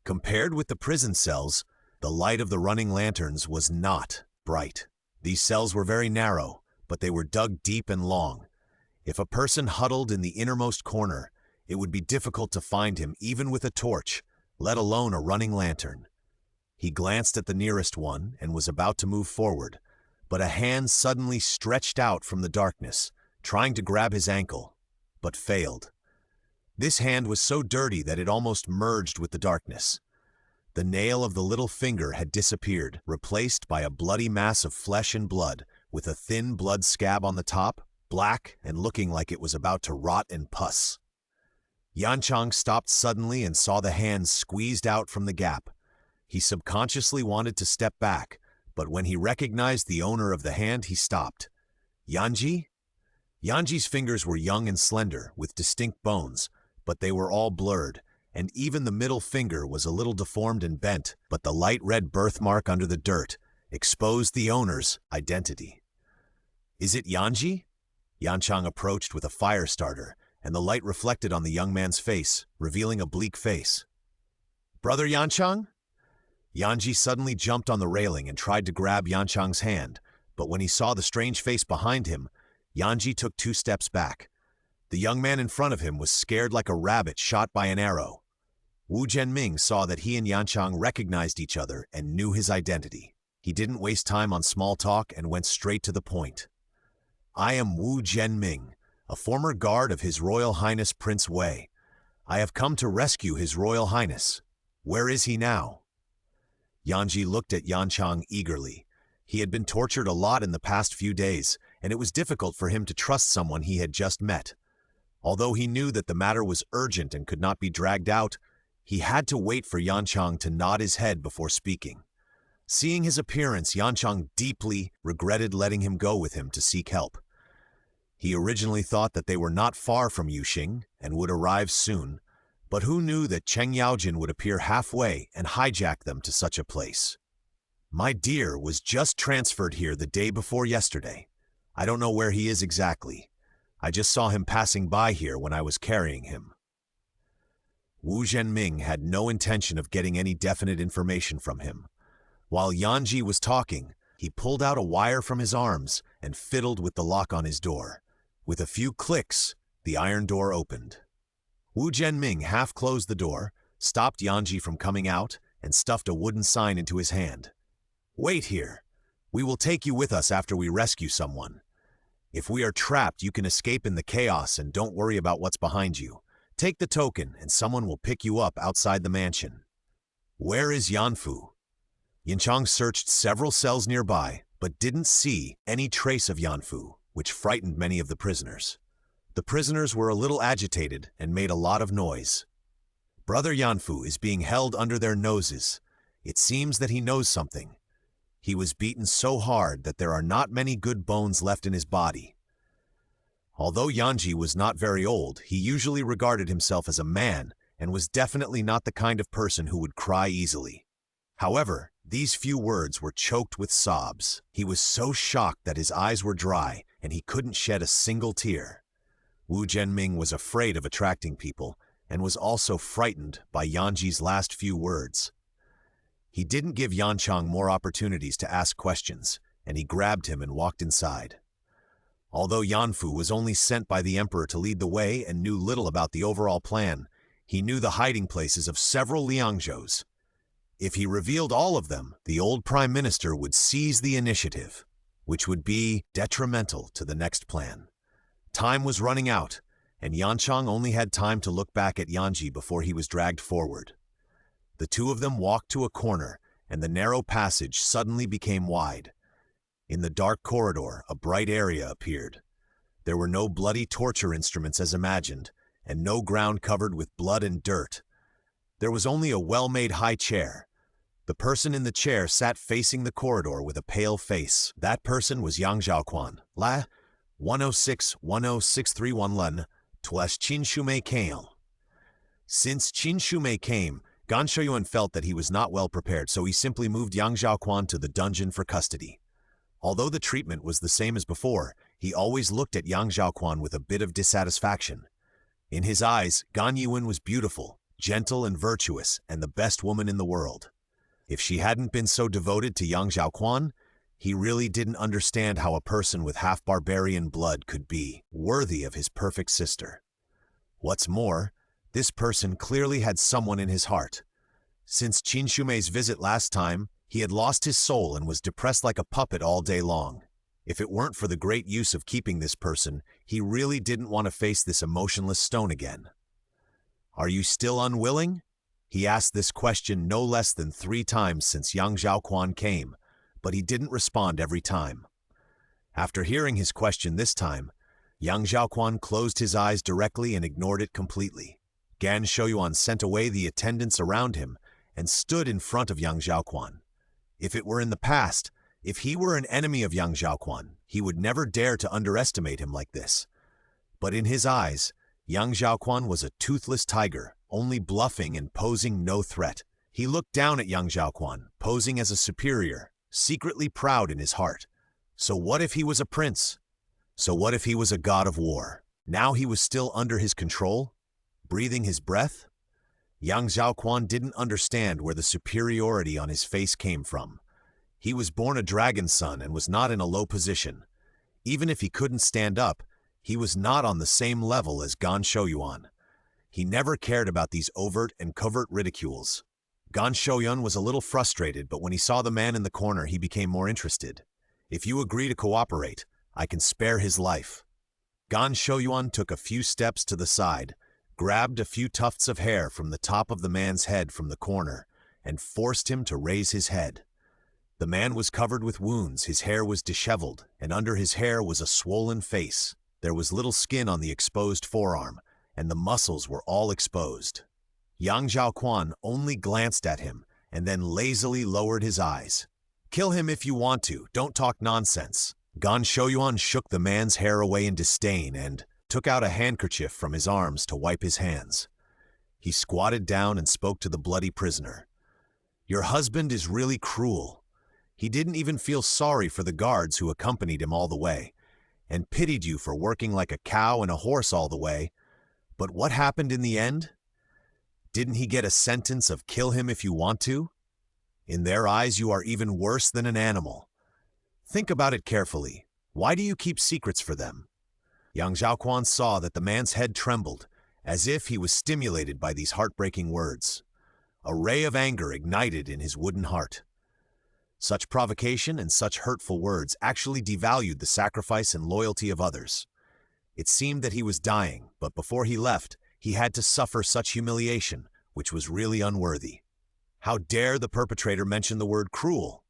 Compared with the prison cells, the light of the running lanterns was not bright. These cells were very narrow, but they were dug deep and long. If a person huddled in the innermost corner, it would be difficult to find him even with a torch, let alone a running lantern. He glanced at the nearest one and was about to move forward, but a hand suddenly stretched out from the darkness, trying to grab his ankle, but failed. This hand was so dirty that it almost merged with the darkness. The nail of the little finger had disappeared, replaced by a bloody mass of flesh and blood, with a thin blood scab on the top, black and looking like it was about to rot and pus. Yanchang stopped suddenly and saw the hand squeezed out from the gap. He subconsciously wanted to step back, but when he recognized the owner of the hand, he stopped. Yanji? Yanji's fingers were young and slender, with distinct bones, but they were all blurred, and even the middle finger was a little deformed and bent, but the light red birthmark under the dirt exposed the owner's identity. Is it Yanji? Yanchang approached with a fire starter, and the light reflected on the young man's face, revealing a bleak face. Brother Yanchang? Yanji suddenly jumped on the railing and tried to grab Yanchang's hand, but when he saw the strange face behind him, Yanji took 2 steps back. The young man in front of him was scared like a rabbit shot by an arrow. Wu Zhenming saw that he and Yanchang recognized each other and knew his identity. He didn't waste time on small talk and went straight to the point. I am Wu Zhenming, a former guard of His Royal Highness Prince Wei. I have come to rescue His Royal Highness. Where is he now? Yanji looked at Yanchang eagerly. He had been tortured a lot in the past few days, and it was difficult for him to trust someone he had just met. Although he knew that the matter was urgent and could not be dragged out, he had to wait for Yanchang to nod his head before speaking. Seeing his appearance, Yanchang deeply regretted letting him go with him to seek help. He originally thought that they were not far from Yuxing and would arrive soon, but who knew that Cheng Yaojin would appear halfway and hijack them to such a place? My dear was just transferred here the day before yesterday. I don't know where he is exactly. I just saw him passing by here when I was carrying him. Wu Zhenming had no intention of getting any definite information from him. While Yanji was talking, he pulled out a wire from his arms and fiddled with the lock on his door. With a few clicks, the iron door opened. Wu Zhenming half closed the door, stopped Yanji from coming out, and stuffed a wooden sign into his hand. Wait here. We will take you with us after we rescue someone. If we are trapped, you can escape in the chaos and don't worry about what's behind you. Take the token and someone will pick you up outside the mansion. Where is Yanfu? Yanchang searched several cells nearby, but didn't see any trace of Yanfu, which frightened many of the prisoners. The prisoners were a little agitated and made a lot of noise. Brother Yanfu is being held under their noses. It seems that he knows something. He was beaten so hard that there are not many good bones left in his body. Although Yanji was not very old, he usually regarded himself as a man and was definitely not the kind of person who would cry easily. However, these few words were choked with sobs. He was so shocked that his eyes were dry and he couldn't shed a single tear. Wu Zhenming was afraid of attracting people and was also frightened by Yanji's last few words. He didn't give Yanchang more opportunities to ask questions, and he grabbed him and walked inside. Although Yanfu was only sent by the emperor to lead the way and knew little about the overall plan, he knew the hiding places of several Liangzhous. If he revealed all of them, the old prime minister would seize the initiative, which would be detrimental to the next plan. Time was running out, and Yanchang only had time to look back at Yanji before he was dragged forward. The two of them walked to a corner, and the narrow passage suddenly became wide. In the dark corridor, a bright area appeared. There were no bloody torture instruments as imagined, and no ground covered with blood and dirt. There was only a well-made high chair. The person in the chair sat facing the corridor with a pale face. That person was Yang Zhaoquan. La 106-10631 Lun, Twas Qin Shumei came. Since Qin Shumei came, Gan Shoyuan felt that he was not well prepared, so he simply moved Yang Zhaoquan to the dungeon for custody. Although the treatment was the same as before, he always looked at Yang Zhaoquan with a bit of dissatisfaction. In his eyes, Gan Yuan was beautiful, gentle and virtuous, and the best woman in the world. If she hadn't been so devoted to Yang Zhaoquan, he really didn't understand how a person with half-barbarian blood could be worthy of his perfect sister. What's more, this person clearly had someone in his heart. Since Qin Shumei's visit last time, he had lost his soul and was depressed like a puppet all day long. If it weren't for the great use of keeping this person, he really didn't want to face this emotionless stone again. "Are you still unwilling?" He asked this question no less than 3 times since Yang Zhaoquan came, but he didn't respond every time. After hearing his question this time, Yang Zhaoquan closed his eyes directly and ignored it completely. Gan Shoyuan sent away the attendants around him and stood in front of Yang Zhaoquan. If it were in the past, if he were an enemy of Yang Zhaoquan, he would never dare to underestimate him like this. But in his eyes, Yang Zhaoquan was a toothless tiger, only bluffing and posing no threat. He looked down at Yang Zhaoquan, posing as a superior, secretly proud in his heart. So what if he was a prince? So what if he was a god of war? Now he was still under his control, breathing his breath? Yang Zhaoquan didn't understand where the superiority on his face came from. He was born a dragon son and was not in a low position. Even if he couldn't stand up, he was not on the same level as Gan Shoyuan. He never cared about these overt and covert ridicules. Gan Shoyuan was a little frustrated, but when he saw the man in the corner, he became more interested. "If you agree to cooperate, I can spare his life." Gan Shoyuan took a few steps to the side, grabbed a few tufts of hair from the top of the man's head from the corner, and forced him to raise his head. The man was covered with wounds, his hair was disheveled, and under his hair was a swollen face. There was little skin on the exposed forearm, and the muscles were all exposed. Yang Zhaoquan only glanced at him and then lazily lowered his eyes. "Kill him if you want to, don't talk nonsense." Gan Shoyuan shook the man's hair away in disdain and took out a handkerchief from his arms to wipe his hands. He squatted down and spoke to the bloody prisoner. "Your husband is really cruel. He didn't even feel sorry for the guards who accompanied him all the way, and pitied you for working like a cow and a horse all the way. But what happened in the end? Didn't he get a sentence of kill him if you want to? In their eyes, you are even worse than an animal. Think about it carefully. Why do you keep secrets for them?" Yang Zhaoquan saw that the man's head trembled, as if he was stimulated by these heartbreaking words. A ray of anger ignited in his wooden heart. Such provocation and such hurtful words actually devalued the sacrifice and loyalty of others. It seemed that he was dying, but before he left, he had to suffer such humiliation, which was really unworthy. How dare the perpetrator mention the word cruel?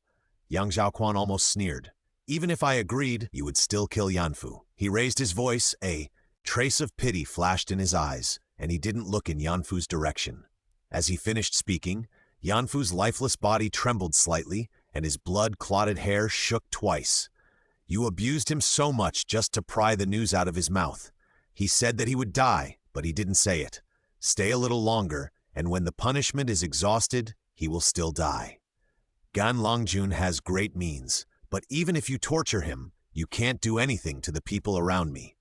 Yang Zhaoquan almost sneered. Even if I agreed, you would still kill Yanfu. He raised his voice, a trace of pity flashed in his eyes, and he didn't look in Yanfu's direction. As he finished speaking, Yanfu's lifeless body trembled slightly, and his blood-clotted hair shook twice. You abused him so much just to pry the news out of his mouth. He said that he would die, but he didn't say it. Stay a little longer, and when the punishment is exhausted, he will still die. Gan Longjun has great means, but even if you torture him, you can't do anything to the people around me.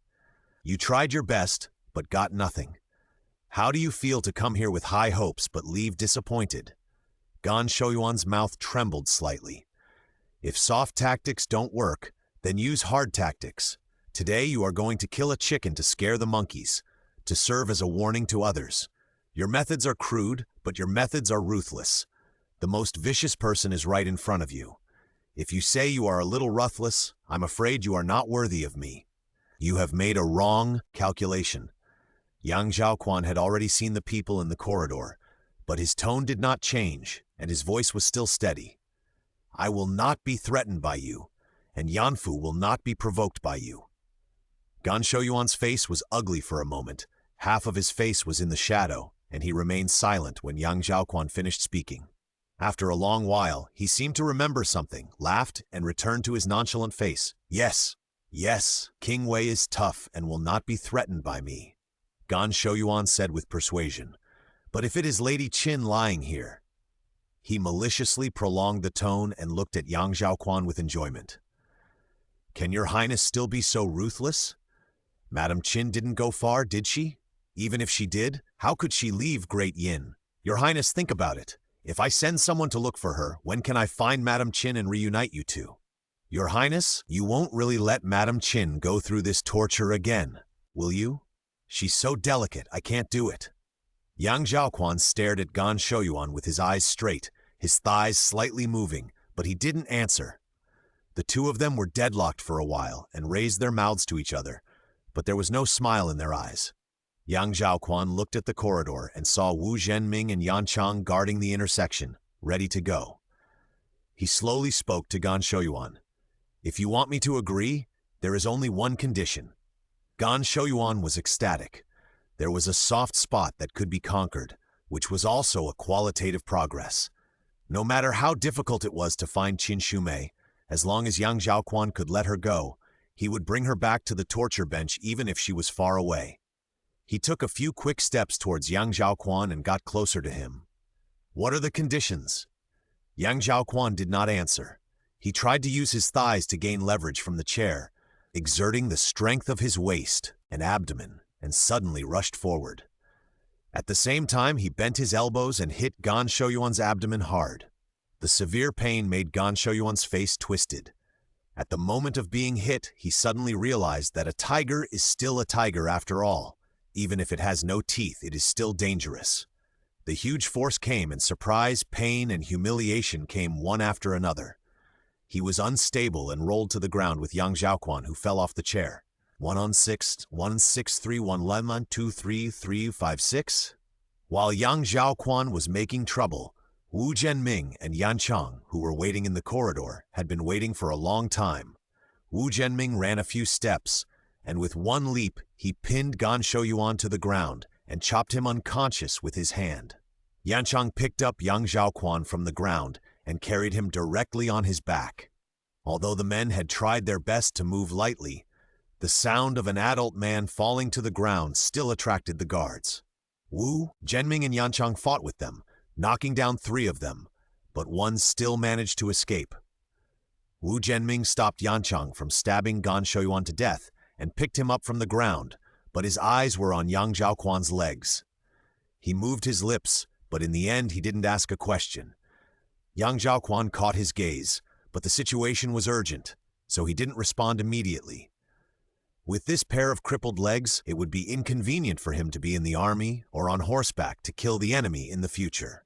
You tried your best, but got nothing. How do you feel to come here with high hopes but leave disappointed? Gan Shouyuan's mouth trembled slightly. If soft tactics don't work, then use hard tactics. Today you are going to kill a chicken to scare the monkeys, to serve as a warning to others. Your methods are crude, but your methods are ruthless. The most vicious person is right in front of you. If you say you are a little ruthless, I'm afraid you are not worthy of me. You have made a wrong calculation. Yang Zhaoquan had already seen the people in the corridor, but his tone did not change, and his voice was still steady. I will not be threatened by you, and Yanfu will not be provoked by you. Gan Shouyuan's face was ugly for a moment. Half of his face was in the shadow, and he remained silent when Yang Zhaoquan finished speaking. After a long while, he seemed to remember something, laughed, and returned to his nonchalant face. Yes, King Wei is tough and will not be threatened by me, Gan Shouyuan said with persuasion. But if it is Lady Qin lying here... He maliciously prolonged the tone and looked at Yang Zhaoquan with enjoyment. Can your highness still be so ruthless? Madame Qin didn't go far, did she? Even if she did, how could she leave Great Yin? Your highness, think about it. If I send someone to look for her, when can I find Madame Qin and reunite you two? Your highness, you won't really let Madame Qin go through this torture again, will you? She's so delicate, I can't do it. Yang Zhaoquan stared at Gan Shouyuan with his eyes straight, his thighs slightly moving, but he didn't answer. The two of them were deadlocked for a while and raised their mouths to each other, but there was no smile in their eyes. Yang Zhaoquan looked at the corridor and saw Wu Zhenming and Yan Chang guarding the intersection, ready to go. He slowly spoke to Gan Shouyuan. If you want me to agree, there is only one condition. Gan Shouyuan was ecstatic. There was a soft spot that could be conquered, which was also a qualitative progress. No matter how difficult it was to find Qin Shumei, as long as Yang Zhaoquan could let her go, he would bring her back to the torture bench even if she was far away. He took a few quick steps towards Yang Zhaoquan and got closer to him. What are the conditions? Yang Zhaoquan did not answer. He tried to use his thighs to gain leverage from the chair, exerting the strength of his waist and abdomen, and suddenly rushed forward. At the same time, he bent his elbows and hit Gan Shouyuan's abdomen hard. The severe pain made Gan Shouyuan's face twisted. At the moment of being hit, he suddenly realized that a tiger is still a tiger after all. Even if it has no teeth, it is still dangerous. The huge force came, and surprise, pain, and humiliation came one after another. He was unstable and rolled to the ground with Yang Zhaoquan, who fell off the chair. 1-on-6, 1-6-3, 1-lemon, 2-3, 3-5-6. While Yang Zhaoquan was making trouble, Wu Zhenming and Yan Chang, who were waiting in the corridor, had been waiting for a long time. Wu Zhenming ran a few steps, and with one leap, he pinned Gan Shouyuan to the ground and chopped him unconscious with his hand. Yan Chang picked up Yang Zhaoquan from the ground and carried him directly on his back. Although the men had tried their best to move lightly, the sound of an adult man falling to the ground still attracted the guards. Wu, Zhenming, and Yan Chang fought with them, knocking down 3 of them, but one still managed to escape. Wu Zhenming stopped Yan Chang from stabbing Gan Shouyuan to death and picked him up from the ground, but his eyes were on Yang Zhaoquan's legs. He moved his lips, but in the end he didn't ask a question. Yang Zhaoquan caught his gaze, but the situation was urgent, so he didn't respond immediately. With this pair of crippled legs, it would be inconvenient for him to be in the army or on horseback to kill the enemy in the future.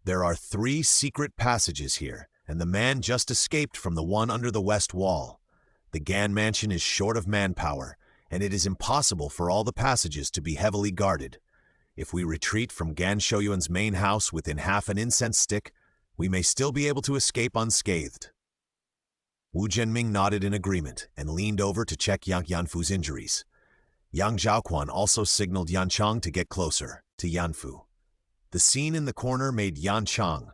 There are 3 secret passages here, and the man just escaped from the one under the west wall. The Gan mansion is short of manpower, and it is impossible for all the passages to be heavily guarded. If we retreat from Gan Shouyuan's main house within half an incense stick, we may still be able to escape unscathed. Wu Zhenming nodded in agreement and leaned over to check Yang Yanfu's injuries. Yang Zhaoquan also signaled Yan Chang to get closer to Yanfu. The scene in the corner made Yan Chang,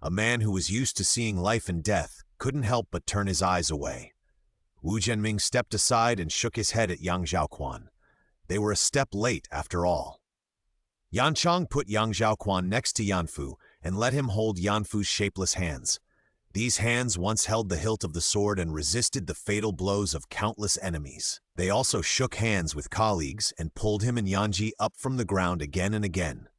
a man who was used to seeing life and death, couldn't help but turn his eyes away. Wu Zhenming stepped aside and shook his head at Yang Zhaoquan. They were a step late after all. Yan Chang put Yang Zhaoquan next to Yanfu and let him hold Yanfu's shapeless hands. These hands once held the hilt of the sword and resisted the fatal blows of countless enemies. They also shook hands with colleagues and pulled him and Yanji up from the ground again and again.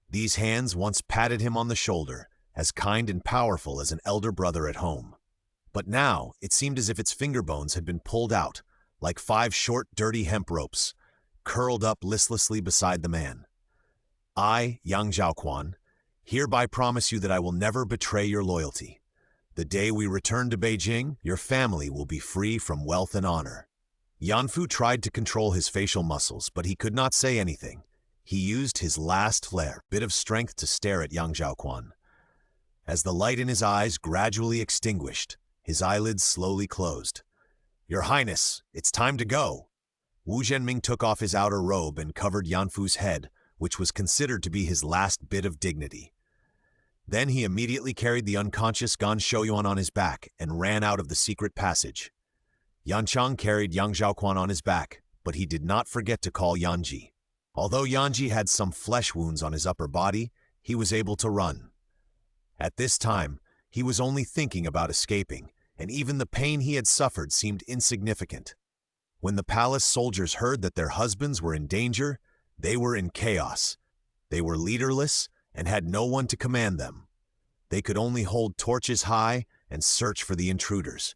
These hands once patted him on the shoulder, as kind and powerful as an elder brother at home. But now, it seemed as if its finger bones had been pulled out, like 5 short, dirty hemp ropes, curled up listlessly beside the man. I, Yang Zhaoquan, hereby promise you that I will never betray your loyalty. The day we return to Beijing, your family will be free from wealth and honor. Yanfu tried to control his facial muscles, but he could not say anything. He used his last bit of strength to stare at Yang Zhaoquan. As the light in his eyes gradually extinguished, his eyelids slowly closed. Your Highness, it's time to go. Wu Zhenming took off his outer robe and covered Yanfu's head, which was considered to be his last bit of dignity. Then he immediately carried the unconscious Gan Shouyuan on his back and ran out of the secret passage. Yan Chang carried Yang Zhaoquan on his back, but he did not forget to call Yanji. Although Yanji had some flesh wounds on his upper body, he was able to run. At this time, he was only thinking about escaping, and even the pain he had suffered seemed insignificant. When the palace soldiers heard that their husbands were in danger, they were in chaos. They were leaderless and had no one to command them. They could only hold torches high and search for the intruders.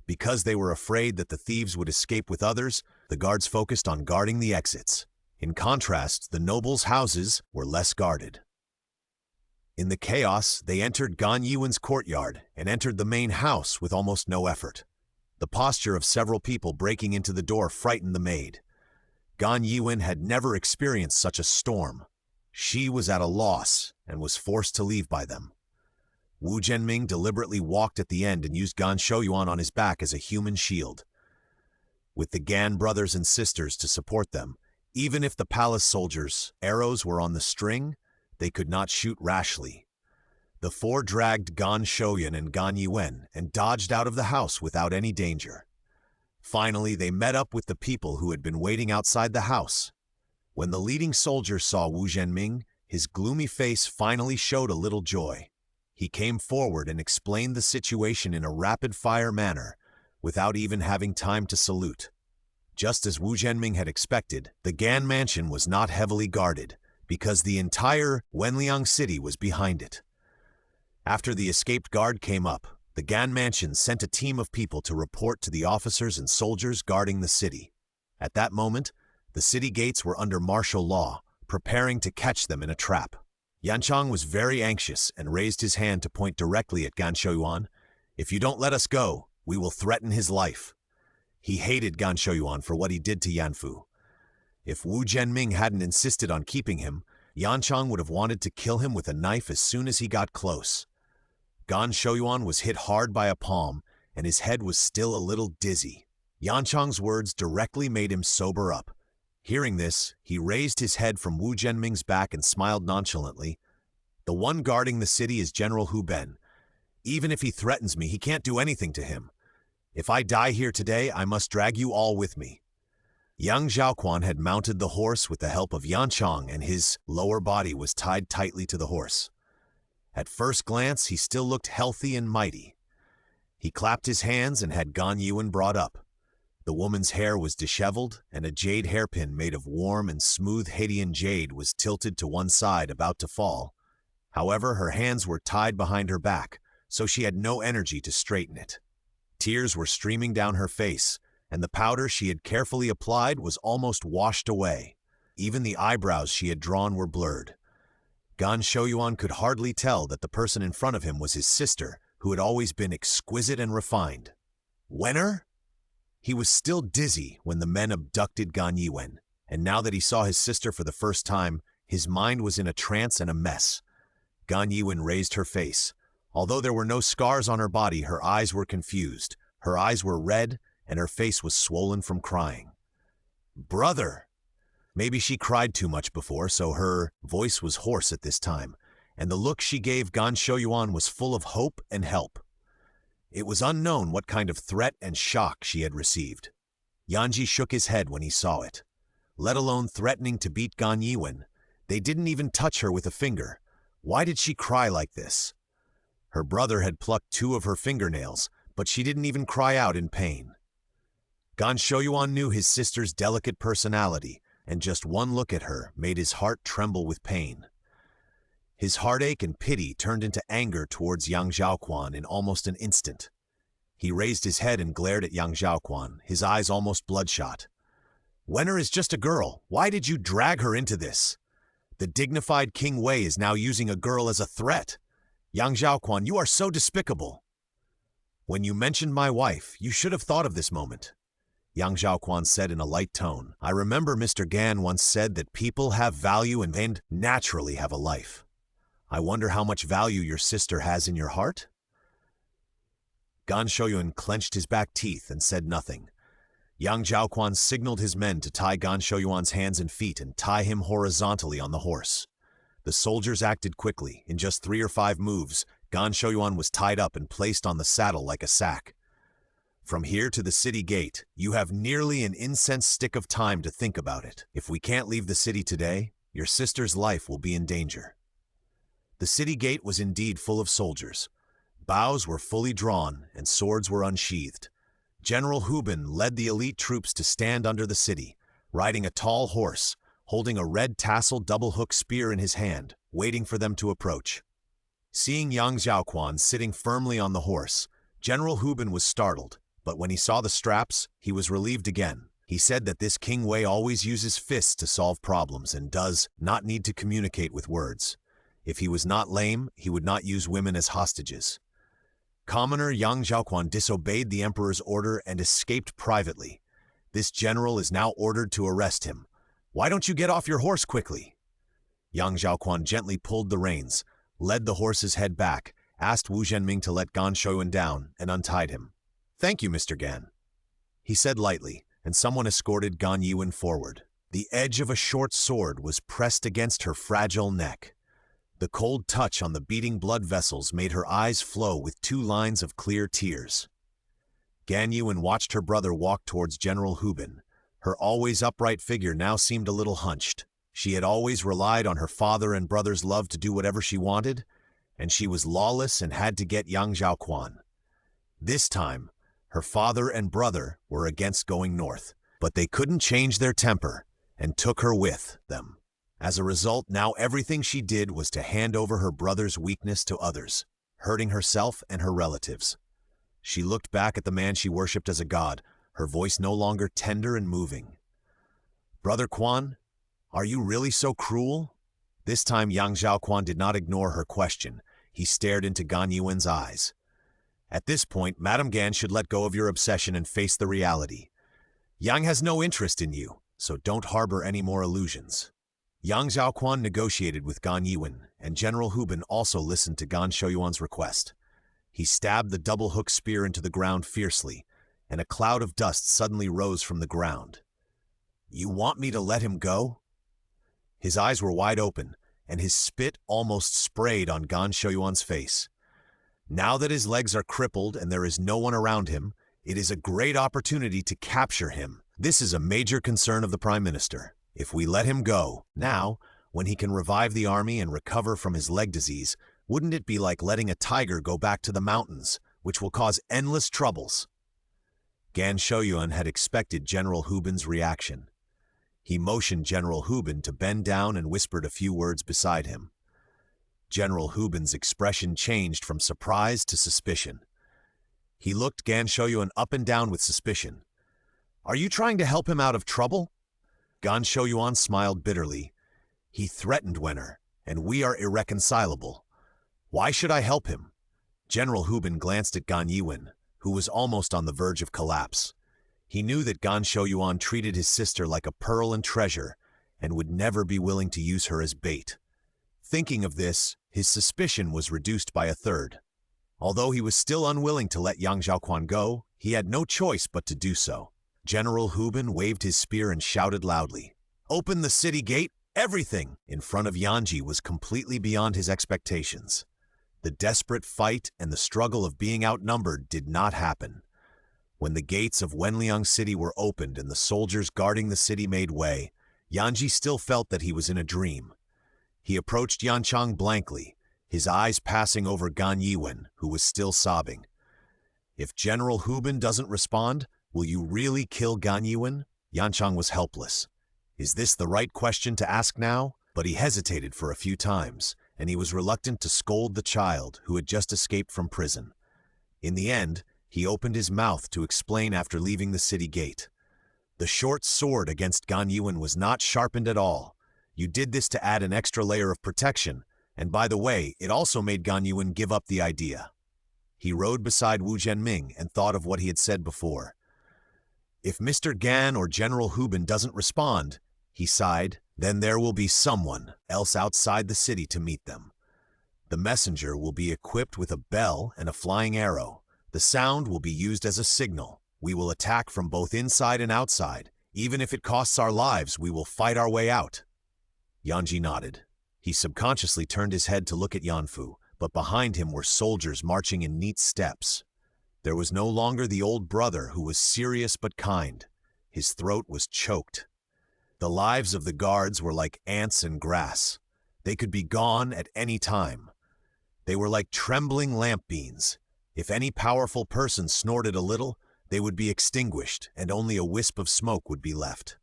Because they were afraid that the thieves would escape with others, the guards focused on guarding the exits. In contrast, the nobles' houses were less guarded. In the chaos, they entered Gan Yuan's courtyard and entered the main house with almost no effort. The posture of several people breaking into the door frightened the maid. Gan Yuan had never experienced such a storm. She was at a loss and was forced to leave by them. Wu Zhenming deliberately walked at the end and used Gan Shouyuan on his back as a human shield. With the Gan brothers and sisters to support them, even if the palace soldiers' arrows were on the string, they could not shoot rashly. The 4 dragged Gan Shouyuan and Gan Yuan and dodged out of the house without any danger. Finally, they met up with the people who had been waiting outside the house. When the leading soldier saw Wu Zhenming, his gloomy face finally showed a little joy. He came forward and explained the situation in a rapid-fire manner, without even having time to salute. Just as Wu Zhenming had expected, the Gan mansion was not heavily guarded, because the entire Wenliang city was behind it. After the escaped guard came up, the Gan mansion sent a team of people to report to the officers and soldiers guarding the city. At that moment, the city gates were under martial law, preparing to catch them in a trap. Yan Chang was very anxious and raised his hand to point directly at Gan Shouyuan. If you don't let us go, we will threaten his life. He hated Gan Shouyuan for what he did to Yanfu. If Wu Zhenming hadn't insisted on keeping him, Yan Chang would have wanted to kill him with a knife as soon as he got close. Gan Shouyuan was hit hard by a palm, and his head was still a little dizzy. Yan Chang's words directly made him sober up. Hearing this, he raised his head from Wu Zhenming's back and smiled nonchalantly. The one guarding the city is General Hu Ben. Even if he threatens me, he can't do anything to him. If I die here today, I must drag you all with me. Yang Zhaoquan had mounted the horse with the help of Yan Chang, and his lower body was tied tightly to the horse. At first glance, he still looked healthy and mighty. He clapped his hands and had Gan Yuan brought up. The woman's hair was disheveled, and a jade hairpin made of warm and smooth Haitian jade was tilted to one side, about to fall. However, her hands were tied behind her back, so she had no energy to straighten it. Tears were streaming down her face, and the powder she had carefully applied was almost washed away. Even the eyebrows she had drawn were blurred. Gan Shouyuan could hardly tell that the person in front of him was his sister, who had always been exquisite and refined. Wenner? He was still dizzy when the men abducted Gan Yuan, and now that he saw his sister for the first time, his mind was in a trance and a mess. Gan Yuan raised her face. Although there were no scars on her body, her eyes were confused. Her eyes were red, and her face was swollen from crying. "Brother!" Maybe she cried too much before, so her voice was hoarse at this time, and the look she gave Gan Shouyuan was full of hope and help. It was unknown what kind of threat and shock she had received. Yanji shook his head when he saw it. Let alone threatening to beat Gan Yiwen, they didn't even touch her with a finger. Why did she cry like this? Her brother had plucked 2 of her fingernails, but she didn't even cry out in pain. Gan Shouyuan knew his sister's delicate personality, and just one look at her made his heart tremble with pain. His heartache and pity turned into anger towards Yang Zhaoquan in almost an instant. He raised his head and glared at Yang Zhaoquan, his eyes almost bloodshot. "Wen'er is just a girl. Why did you drag her into this? The dignified King Wei is now using a girl as a threat. Yang Zhaoquan, you are so despicable. When you mentioned my wife, you should have thought of this moment." Yang Zhaoquan said in a light tone. "I remember Mr. Gan once said that people have value and naturally have a life. I wonder how much value your sister has in your heart?" Gan Shouyuan clenched his back teeth and said nothing. Yang Zhaoquan signaled his men to tie Gan Shouyuan's hands and feet and tie him horizontally on the horse. The soldiers acted quickly. In just 3 or 5 moves, Gan Shouyuan was tied up and placed on the saddle like a sack. "From here to the city gate, you have nearly an incense stick of time to think about it. If we can't leave the city today, your sister's life will be in danger." The city gate was indeed full of soldiers. Bows were fully drawn and swords were unsheathed. General Hubin led the elite troops to stand under the city, riding a tall horse, holding a red tasseled double-hook spear in his hand, waiting for them to approach. Seeing Yang Zhaoquan sitting firmly on the horse, General Hubin was startled, but when he saw the straps, he was relieved again. He said that this King Wei always uses fists to solve problems and does not need to communicate with words. If he was not lame, he would not use women as hostages. Commoner Yang Zhaoquan disobeyed the emperor's order and escaped privately. This general is now ordered to arrest him. Why don't you get off your horse quickly? Yang Zhaoquan gently pulled the reins, led the horse's head back, asked Wu Zhenming to let Gan Shouyuan down, and untied him. "Thank you, Mr. Gan," he said lightly, and someone escorted Gan Yiwen forward. The edge of a short sword was pressed against her fragile neck. The cold touch on the beating blood vessels made her eyes flow with 2 lines of clear tears. Gan Yiwen watched her brother walk towards General Hubin. Her always upright figure now seemed a little hunched. She had always relied on her father and brother's love to do whatever she wanted, and she was lawless and had to get Yang Zhaoquan. This time, her father and brother were against going north, but they couldn't change their temper and took her with them. As a result, now everything she did was to hand over her brother's weakness to others, hurting herself and her relatives. She looked back at the man she worshipped as a god, her voice no longer tender and moving. "Brother Quan, are you really so cruel?" This time Yang Zhaoquan did not ignore her question. He stared into Gan Yiwen's eyes. "At this point, Madame Gan should let go of your obsession and face the reality. Yang has no interest in you, so don't harbor any more illusions." Yang Zhaoquan negotiated with Gan Yiwen, and General Hubin also listened to Gan Shouyuan's request. He stabbed the double-hook spear into the ground fiercely, and a cloud of dust suddenly rose from the ground. "You want me to let him go?" His eyes were wide open, and his spit almost sprayed on Gan Shouyuan's face. Now that his legs are crippled and there is no one around him, it is a great opportunity to capture him. This is a major concern of the Prime Minister. If we let him go, now, when he can revive the army and recover from his leg disease, wouldn't it be like letting a tiger go back to the mountains, which will cause endless troubles? Gan Shouyuan had expected General Hubin's reaction. He motioned General Hubin to bend down and whispered a few words beside him. General Hubin's expression changed from surprise to suspicion. He looked Gan Shouyuan up and down with suspicion. "Are you trying to help him out of trouble?" Gan Shouyuan smiled bitterly. "He threatened Wen'er, and we are irreconcilable. Why should I help him?" General Hubin glanced at Gan Yiwen, who was almost on the verge of collapse. He knew that Gan Shouyuan treated his sister like a pearl and treasure, and would never be willing to use her as bait. Thinking of this, his suspicion was reduced by a third. Although he was still unwilling to let Yang Zhaoquan go, he had no choice but to do so. General Hubin waved his spear and shouted loudly, "Open the city gate, everything!" In front of Yanji was completely beyond his expectations. The desperate fight and the struggle of being outnumbered did not happen. When the gates of Wenliang City were opened and the soldiers guarding the city made way, Yanji still felt that he was in a dream. He approached Yanchang blankly, his eyes passing over Gan Yiwen, who was still sobbing. "If General Hubin doesn't respond, will you really kill Gan Yiwen?" Yanchang was helpless. Is this the right question to ask now? But he hesitated for a few times, and he was reluctant to scold the child who had just escaped from prison. In the end, he opened his mouth to explain after leaving the city gate. "The short sword against Gan Yiwen was not sharpened at all. You did this to add an extra layer of protection, and by the way, it also made Gan Yiwen give up the idea." He rode beside Wu Zhenming and thought of what he had said before. "If Mr. Gan or General Hubin doesn't respond," he sighed, "then there will be someone else outside the city to meet them. The messenger will be equipped with a bell and a flying arrow. The sound will be used as a signal. We will attack from both inside and outside. Even if it costs our lives, we will fight our way out." Yanji nodded. He subconsciously turned his head to look at Yanfu, but behind him were soldiers marching in neat steps. There was no longer the old brother who was serious but kind. His throat was choked. The lives of the guards were like ants in grass. They could be gone at any time. They were like trembling lamp beans. If any powerful person snorted a little, they would be extinguished, and only a wisp of smoke would be left.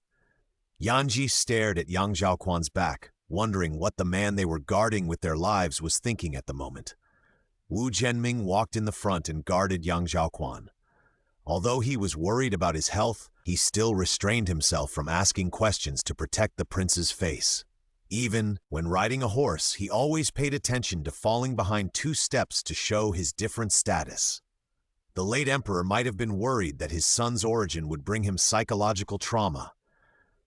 Yanji stared at Yang Zhaoquan's back, wondering what the man they were guarding with their lives was thinking at the moment. Wu Zhenming walked in the front and guarded Yang Zhaoquan. Although he was worried about his health, he still restrained himself from asking questions to protect the prince's face. Even when riding a horse, he always paid attention to falling behind 2 steps to show his different status. The late emperor might have been worried that his son's origin would bring him psychological trauma.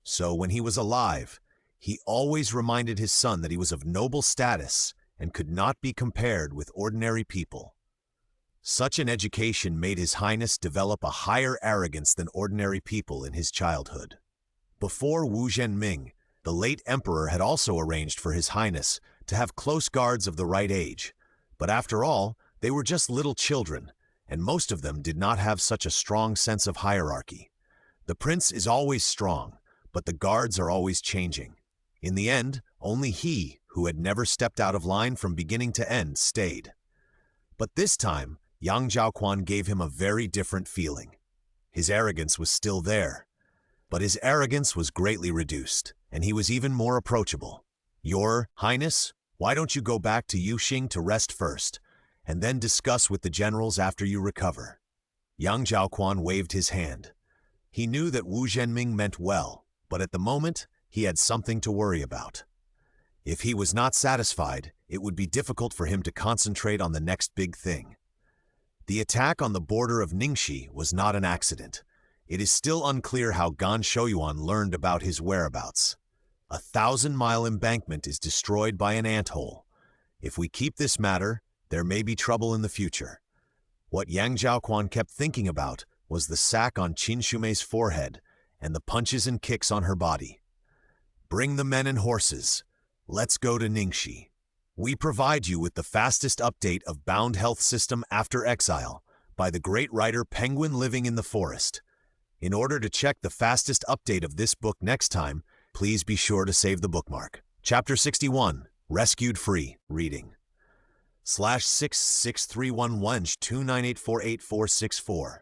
So when he was alive, he always reminded his son that he was of noble status and could not be compared with ordinary people. Such an education made His Highness develop a higher arrogance than ordinary people in his childhood. Before Wu Zhenming, the late emperor had also arranged for His Highness to have close guards of the right age, but after all, they were just little children, and most of them did not have such a strong sense of hierarchy. The prince is always strong, but the guards are always changing. In the end, only he, who had never stepped out of line from beginning to end, stayed. But this time, Yang Zhaoquan gave him a very different feeling. His arrogance was still there, but his arrogance was greatly reduced, and he was even more approachable. "Your Highness, why don't you go back to Yuxing to rest first, and then discuss with the generals after you recover?" Yang Zhaoquan waved his hand. He knew that Wu Zhenming meant well, but at the moment, he had something to worry about. If he was not satisfied, it would be difficult for him to concentrate on the next big thing. The attack on the border of Ningxi was not an accident. It is still unclear how Gan Shouyuan learned about his whereabouts. A 1,000-mile embankment is destroyed by an anthole. If we keep this matter, there may be trouble in the future. What Yang Zhaoquan kept thinking about was the sack on Qin Shumei's forehead and the punches and kicks on her body. "Bring the men and horses. Let's go to Ningxi. We provide you with the fastest update of Bound Health System after exile by the great writer Penguin Living in the Forest. In order to check the fastest update of this book next time, please be sure to save the bookmark." Chapter 61, Rescued Free, Reading. /66311-298488464.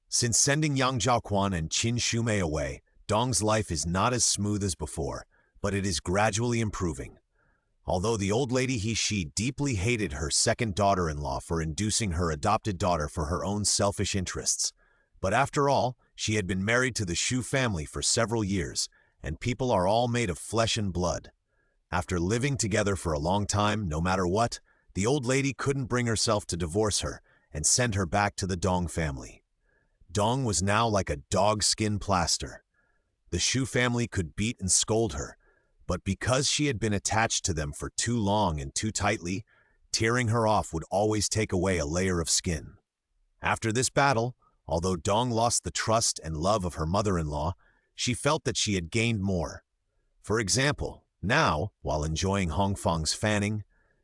Since sending Yang Zhaoquan and Qin Shumei away, Dong's life is not as smooth as before, but it is gradually improving. Although the old lady He-Shi deeply hated her second daughter-in-law for inducing her adopted daughter for her own selfish interests, but after all, she had been married to the Shu family for several years, and people are all made of flesh and blood. After living together for a long time, no matter what, the old lady couldn't bring herself to divorce her and send her back to the Dong family. Dong was now like a dog-skin plaster. The Shu family could beat and scold her, but because she had been attached to them for too long and too tightly, tearing her off would always take away a layer of skin. After this battle, although Dong lost the trust and love of her mother-in-law, she felt that she had gained more. For example, now, while enjoying Hongfang's fanning,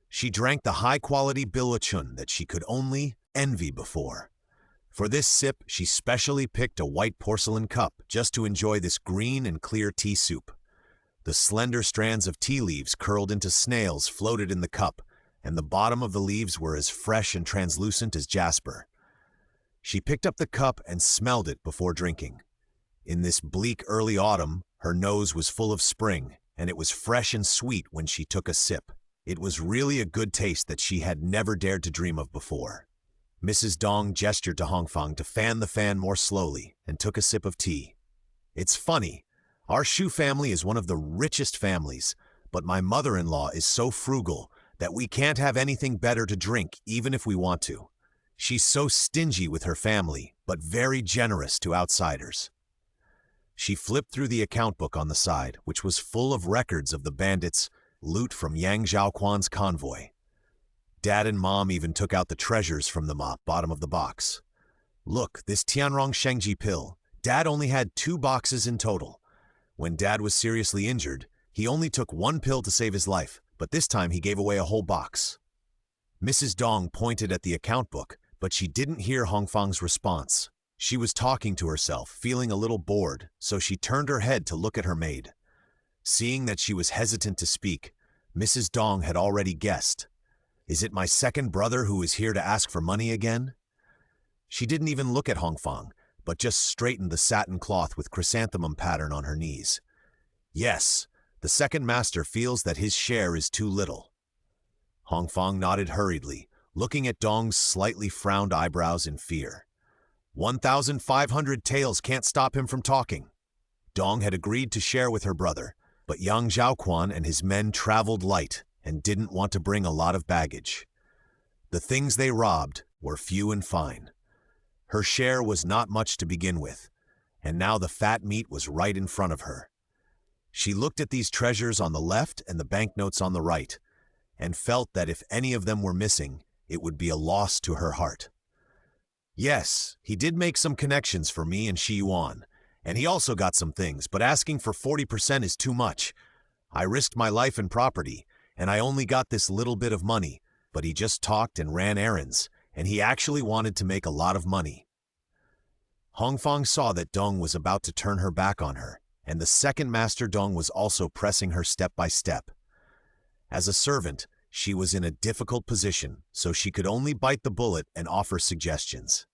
she drank the high-quality bilachun that she could only envy before. For this sip, she specially picked a white porcelain cup just to enjoy this green and clear tea soup. The slender strands of tea leaves curled into snails floated in the cup, and the bottom of the leaves were as fresh and translucent as jasper. She picked up the cup and smelled it before drinking. In this bleak early autumn, her nose was full of spring, and it was fresh and sweet when she took a sip. It was really a good taste that she had never dared to dream of before. Mrs. Dong gestured to Hongfang to fan the fan more slowly and took a sip of tea. It's funny, our Shu family is one of the richest families, but my mother-in-law is so frugal that we can't have anything better to drink even if we want to. She's so stingy with her family, but very generous to outsiders. She flipped through the account book on the side, which was full of records of the bandits' loot from Yang Zhaoquan's convoy. Dad and Mom even took out the treasures from the bottom of the box. Look, this Tianrong Shengji pill. Dad only had 2 boxes in total. When Dad was seriously injured, he only took 1 pill to save his life, but this time he gave away a whole box. Mrs. Dong pointed at the account book, but she didn't hear Hongfang's response. She was talking to herself, feeling a little bored, so she turned her head to look at her maid. Seeing that she was hesitant to speak, Mrs. Dong had already guessed. Is it my second brother who is here to ask for money again? She didn't even look at Hongfang, but just straightened the satin cloth with chrysanthemum pattern on her knees. Yes, the second master feels that his share is too little. Hongfang nodded hurriedly, looking at Dong's slightly frowned eyebrows in fear. 1,500 taels can't stop him from talking. Dong had agreed to share with her brother, but young Zhaoquan and his men traveled light and didn't want to bring a lot of baggage. The things they robbed were few and fine. Her share was not much to begin with, and now the fat meat was right in front of her. She looked at these treasures on the left and the banknotes on the right, and felt that if any of them were missing, it would be a loss to her heart. Yes, he did make some connections for me and Shi Yuan, and he also got some things, but asking for 40% is too much. I risked my life and property, and I only got this little bit of money, but he just talked and ran errands, and he actually wanted to make a lot of money. Hongfang saw that Dong was about to turn her back on her, and the second master Dong was also pressing her step by step. As a servant, she was in a difficult position, so she could only bite the bullet and offer suggestions.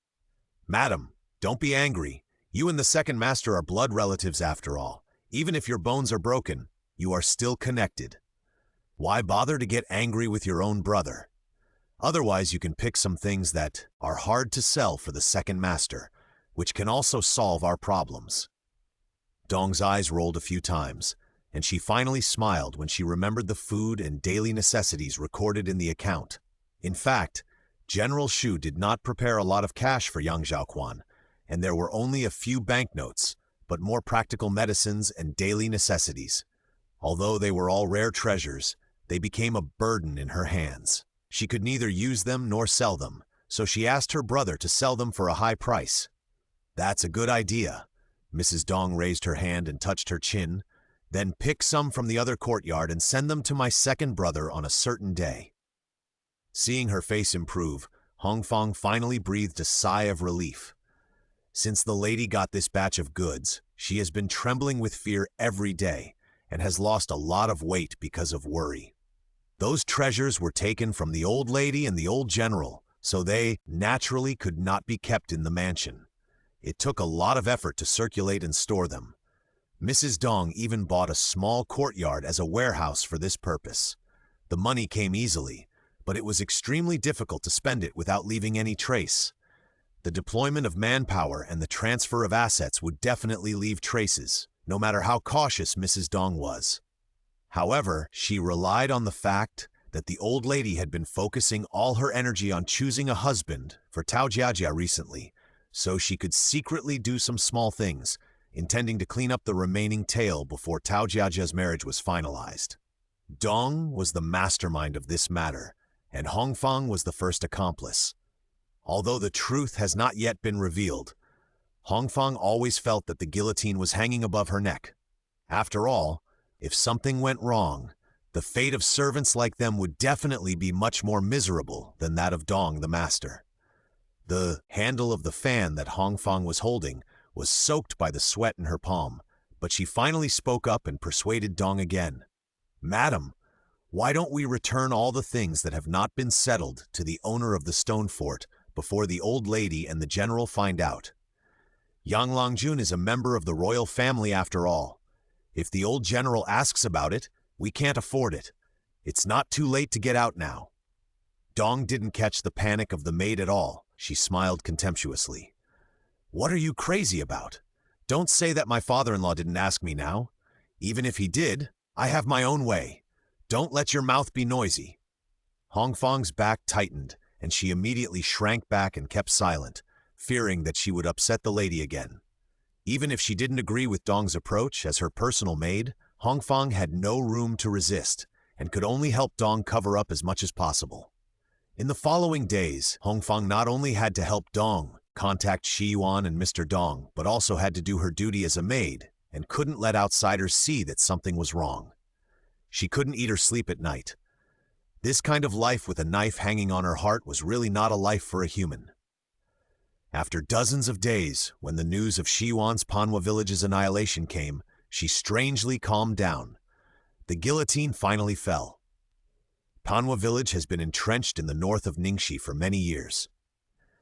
Madam, don't be angry. You and the second master are blood relatives after all. Even if your bones are broken, you are still connected. Why bother to get angry with your own brother? Otherwise, you can pick some things that are hard to sell for the second master, which can also solve our problems. Dong's eyes rolled a few times, and she finally smiled when she remembered the food and daily necessities recorded in the account. In fact, General Shu did not prepare a lot of cash for young Zhaoquan, and there were only a few banknotes, but more practical medicines and daily necessities. Although they were all rare treasures, they became a burden in her hands. She could neither use them nor sell them, so she asked her brother to sell them for a high price. That's a good idea. Mrs. Dong raised her hand and touched her chin. Then pick some from the other courtyard and send them to my second brother on a certain day. Seeing her face improve, Hongfang finally breathed a sigh of relief. Since the lady got this batch of goods, she has been trembling with fear every day and has lost a lot of weight because of worry. Those treasures were taken from the old lady and the old general, so they naturally could not be kept in the mansion. It took a lot of effort to circulate and store them. Mrs. Dong even bought a small courtyard as a warehouse for this purpose. The money came easily, but it was extremely difficult to spend it without leaving any trace. The deployment of manpower and the transfer of assets would definitely leave traces, no matter how cautious Mrs. Dong was. However, she relied on the fact that the old lady had been focusing all her energy on choosing a husband for Tao Jiajia recently, so she could secretly do some small things, intending to clean up the remaining tail before Tao Jiajia's marriage was finalized. Dong was the mastermind of this matter, and Hongfang was the first accomplice. Although the truth has not yet been revealed, Hongfang always felt that the guillotine was hanging above her neck. After all, if something went wrong, the fate of servants like them would definitely be much more miserable than that of Dong the master. The handle of the fan that Hongfang was holding was soaked by the sweat in her palm, but she finally spoke up and persuaded Dong again. "Madam, why don't we return all the things that have not been settled to the owner of the stone fort before the old lady and the general find out? Yang Longjun is a member of the royal family after all. If the old general asks about it, we can't afford it. It's not too late to get out now." Dong didn't catch the panic of the maid at all. She smiled contemptuously. "What are you crazy about? Don't say that my father-in-law didn't ask me now. Even if he did, I have my own way. Don't let your mouth be noisy." Hongfang's back tightened, and she immediately shrank back and kept silent, fearing that she would upset the lady again. Even if she didn't agree with Dong's approach as her personal maid, Hongfang had no room to resist and could only help Dong cover up as much as possible. In the following days, Hongfang not only had to help Dong contact Shi Yuan and Mr. Dong, but also had to do her duty as a maid and couldn't let outsiders see that something was wrong. She couldn't eat or sleep at night. This kind of life with a knife hanging on her heart was really not a life for a human. After dozens of days, when the news of Shi Yuan's Panhua village's annihilation came, she strangely calmed down. The guillotine finally fell. Panhua village has been entrenched in the north of Ningxi for many years.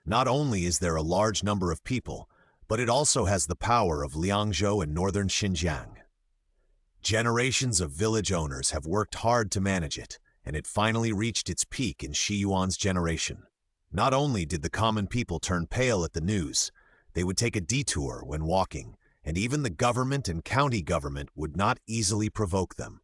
Not only is there a large number of people, but it also has the power of Liangzhou and northern Xinjiang. Generations of village owners have worked hard to manage it, and it finally reached its peak in Shi Yuan's generation. Not only did the common people turn pale at the news, they would take a detour when walking, and even the government and county government would not easily provoke them.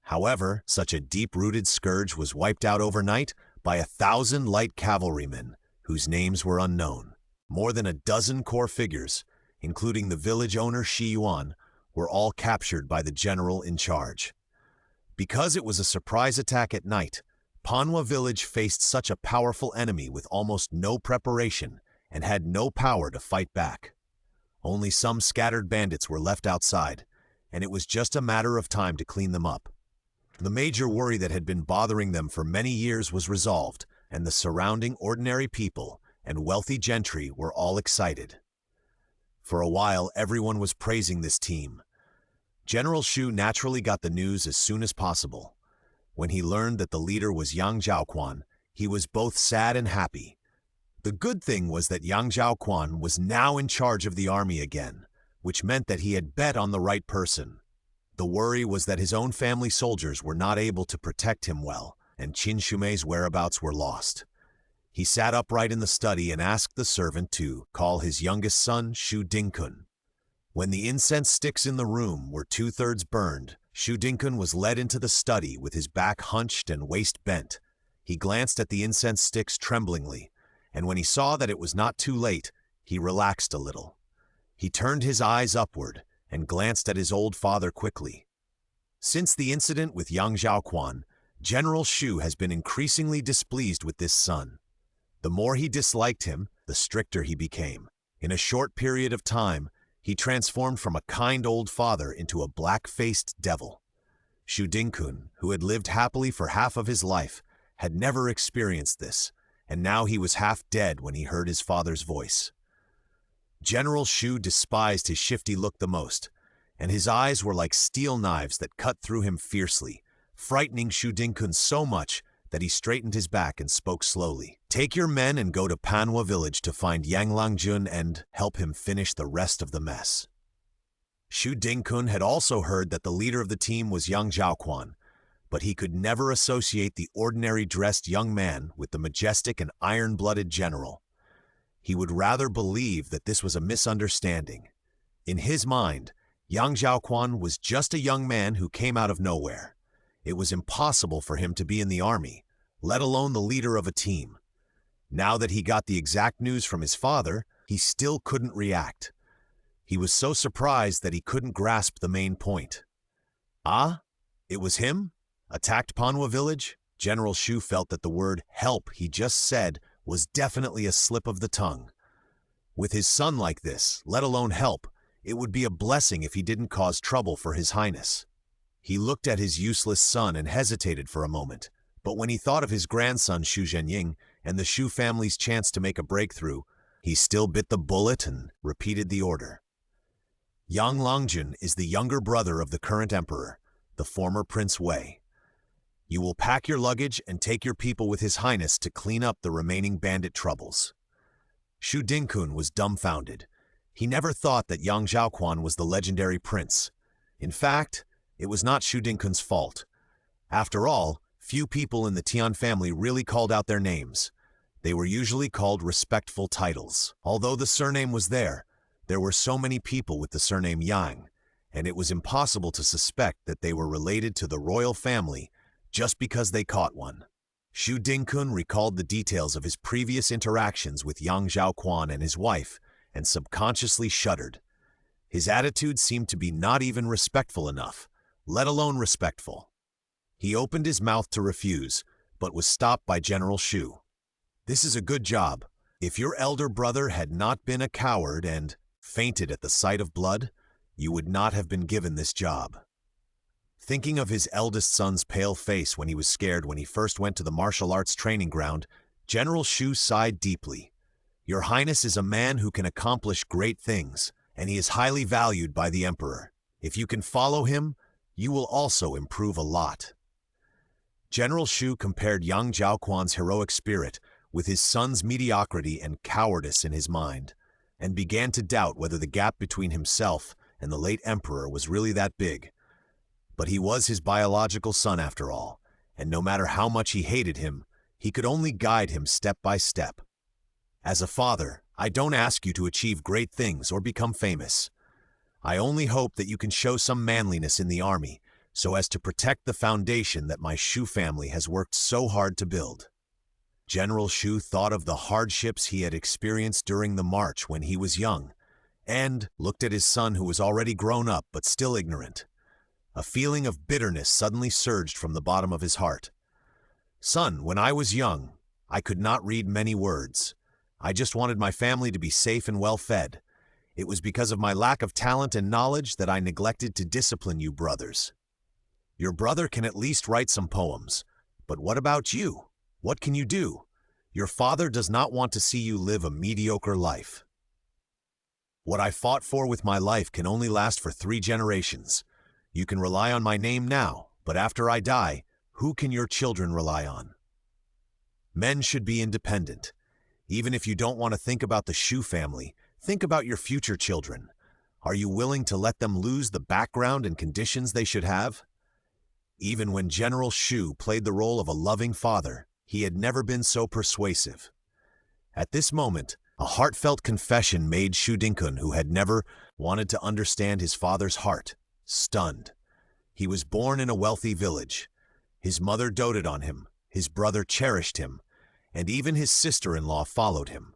However, such a deep-rooted scourge was wiped out overnight by 1,000 light cavalrymen, whose names were unknown. More than a dozen core figures, including the village owner Shi Yuan, were all captured by the general in charge. Because it was a surprise attack at night, Panhua village faced such a powerful enemy with almost no preparation and had no power to fight back. Only some scattered bandits were left outside, and it was just a matter of time to clean them up. The major worry that had been bothering them for many years was resolved, and the surrounding ordinary people and wealthy gentry were all excited. For a while, everyone was praising this team. General Shu naturally got the news as soon as possible. When he learned that the leader was Yang Zhaoquan, he was both sad and happy. The good thing was that Yang Zhaoquan was now in charge of the army again, which meant that he had bet on the right person. The worry was that his own family soldiers were not able to protect him well, and Qin Shumei's whereabouts were lost. He sat upright in the study and asked the servant to call his youngest son, Shu Dingkun. When the incense sticks in the room were 2/3 burned, Shu Dingkun was led into the study with his back hunched and waist bent. He glanced at the incense sticks tremblingly, and when he saw that it was not too late, he relaxed a little. He turned his eyes upward and glanced at his old father quickly. Since the incident with Yang Zhaoquan, General Shu has been increasingly displeased with this son. The more he disliked him, the stricter he became. In a short period of time, he transformed from a kind old father into a black-faced devil. Shu Dingkun, who had lived happily for half of his life, had never experienced this, and now he was half dead when he heard his father's voice. General Shu despised his shifty look the most, and his eyes were like steel knives that cut through him fiercely, frightening Shu Dingkun so much that he straightened his back and spoke slowly. "Take your men and go to Panhua village to find Yang Longjun and help him finish the rest of the mess." Shu Dingkun had also heard that the leader of the team was Yang Zhaoquan, but he could never associate the ordinary dressed young man with the majestic and iron-blooded general. He would rather believe that this was a misunderstanding. In his mind, Yang Zhaoquan was just a young man who came out of nowhere. It was impossible for him to be in the army, let alone the leader of a team. Now that he got the exact news from his father, he still couldn't react. He was so surprised that he couldn't grasp the main point. Ah, it was him? Attacked Panhua village? General Shu felt that the word help he just said was definitely a slip of the tongue. With his son like this, let alone help, it would be a blessing if he didn't cause trouble for His Highness. He looked at his useless son and hesitated for a moment, but when he thought of his grandson Shu Zhenying and the Shu family's chance to make a breakthrough, he still bit the bullet and repeated the order. Yang Longjun is the younger brother of the current emperor, the former Prince Wei. You will pack your luggage and take your people with His Highness to clean up the remaining bandit troubles. Shu Dingkun was dumbfounded. He never thought that Yang Zhaoquan was the legendary prince. In fact, it was not Shu Dingkun's fault. After all, few people in the Tian family really called out their names. They were usually called respectful titles. Although the surname was there were so many people with the surname Yang, and it was impossible to suspect that they were related to the royal family just because they caught one. Shu Dingkun recalled the details of his previous interactions with Yang Zhaoquan and his wife and subconsciously shuddered. His attitude seemed to be not even respectful enough, let alone respectful. He opened his mouth to refuse, but was stopped by General Shu. This is a good job. If your elder brother had not been a coward and fainted at the sight of blood, you would not have been given this job. Thinking of his eldest son's pale face when he was scared when he first went to the martial arts training ground, General Shu sighed deeply. Your Highness is a man who can accomplish great things, and he is highly valued by the Emperor. If you can follow him, you will also improve a lot. General Shu compared Yang Zhaoquan's heroic spirit with his son's mediocrity and cowardice in his mind, and began to doubt whether the gap between himself and the late emperor was really that big. But he was his biological son after all, and no matter how much he hated him, he could only guide him step by step. As a father, I don't ask you to achieve great things or become famous. I only hope that you can show some manliness in the army so as to protect the foundation that my Shu family has worked so hard to build. General Shu thought of the hardships he had experienced during the march when he was young, and looked at his son who was already grown up but still ignorant. A feeling of bitterness suddenly surged from the bottom of his heart. Son, when I was young, I could not read many words. I just wanted my family to be safe and well fed. It was because of my lack of talent and knowledge that I neglected to discipline you brothers. Your brother can at least write some poems, but what about you? What can you do? Your father does not want to see you live a mediocre life. What I fought for with my life can only last for 3 generations. You can rely on my name now, but after I die, who can your children rely on? Men should be independent. Even if you don't want to think about the Shu family, think about your future children. Are you willing to let them lose the background and conditions they should have? Even when General Shu played the role of a loving father, he had never been so persuasive. At this moment, a heartfelt confession made Shu Dingkun, who had never wanted to understand his father's heart, stunned. He was born in a wealthy village. His mother doted on him, his brother cherished him, and even his sister-in-law followed him.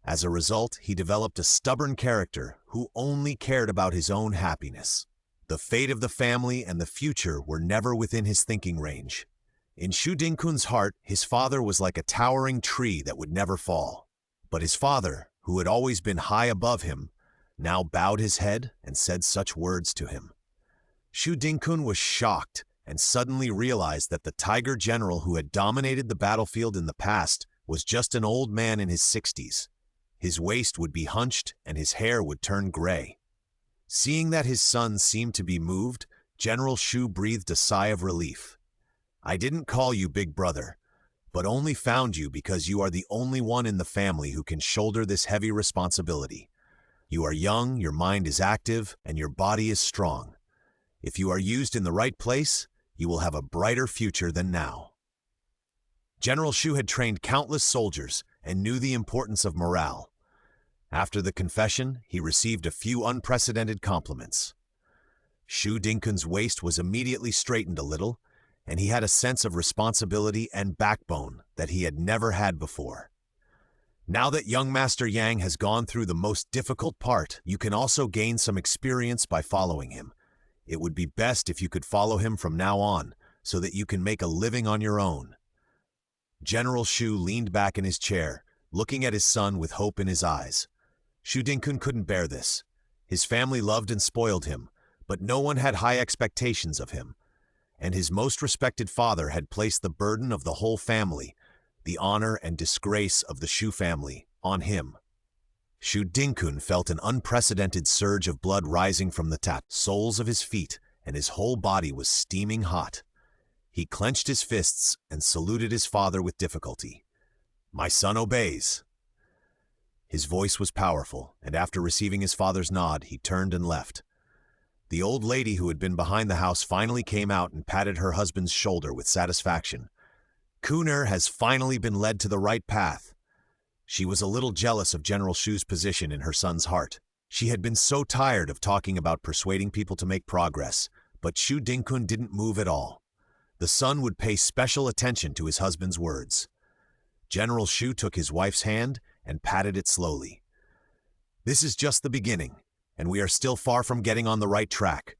As a result, he developed a stubborn character who only cared about his own happiness. The fate of the family and the future were never within his thinking range. In Shu Dingkun's heart, his father was like a towering tree that would never fall. But his father, who had always been high above him, now bowed his head and said such words to him. Shu Dingkun was shocked and suddenly realized that the tiger general who had dominated the battlefield in the past was just an old man in his 60s. His waist would be hunched and his hair would turn gray. Seeing that his son seemed to be moved, General Shu breathed a sigh of relief. I didn't call you big brother, but only found you because you are the only one in the family who can shoulder this heavy responsibility. You are young, your mind is active, and your body is strong. If you are used in the right place, you will have a brighter future than now. General Shu had trained countless soldiers and knew the importance of morale. After the confession, he received a few unprecedented compliments. Shu Dingkun's waist was immediately straightened a little, and he had a sense of responsibility and backbone that he had never had before. Now that young Master Yang has gone through the most difficult part, you can also gain some experience by following him. It would be best if you could follow him from now on, so that you can make a living on your own. General Shu leaned back in his chair, looking at his son with hope in his eyes. Shu Dingkun couldn't bear this. His family loved and spoiled him, but no one had high expectations of him. And his most respected father had placed the burden of the whole family, the honor and disgrace of the Shu family, on him. Shu Dingkun felt an unprecedented surge of blood rising from the soles of his feet, and his whole body was steaming hot. He clenched his fists and saluted his father with difficulty. "My son obeys." His voice was powerful, and after receiving his father's nod, he turned and left. The old lady who had been behind the house finally came out and patted her husband's shoulder with satisfaction. Kuner has finally been led to the right path. She was a little jealous of General Shu's position in her son's heart. She had been so tired of talking about persuading people to make progress, but Shu Dingkun didn't move at all. The son would pay special attention to his husband's words. General Shu took his wife's hand and patted it slowly. "This is just the beginning, and we are still far from getting on the right track.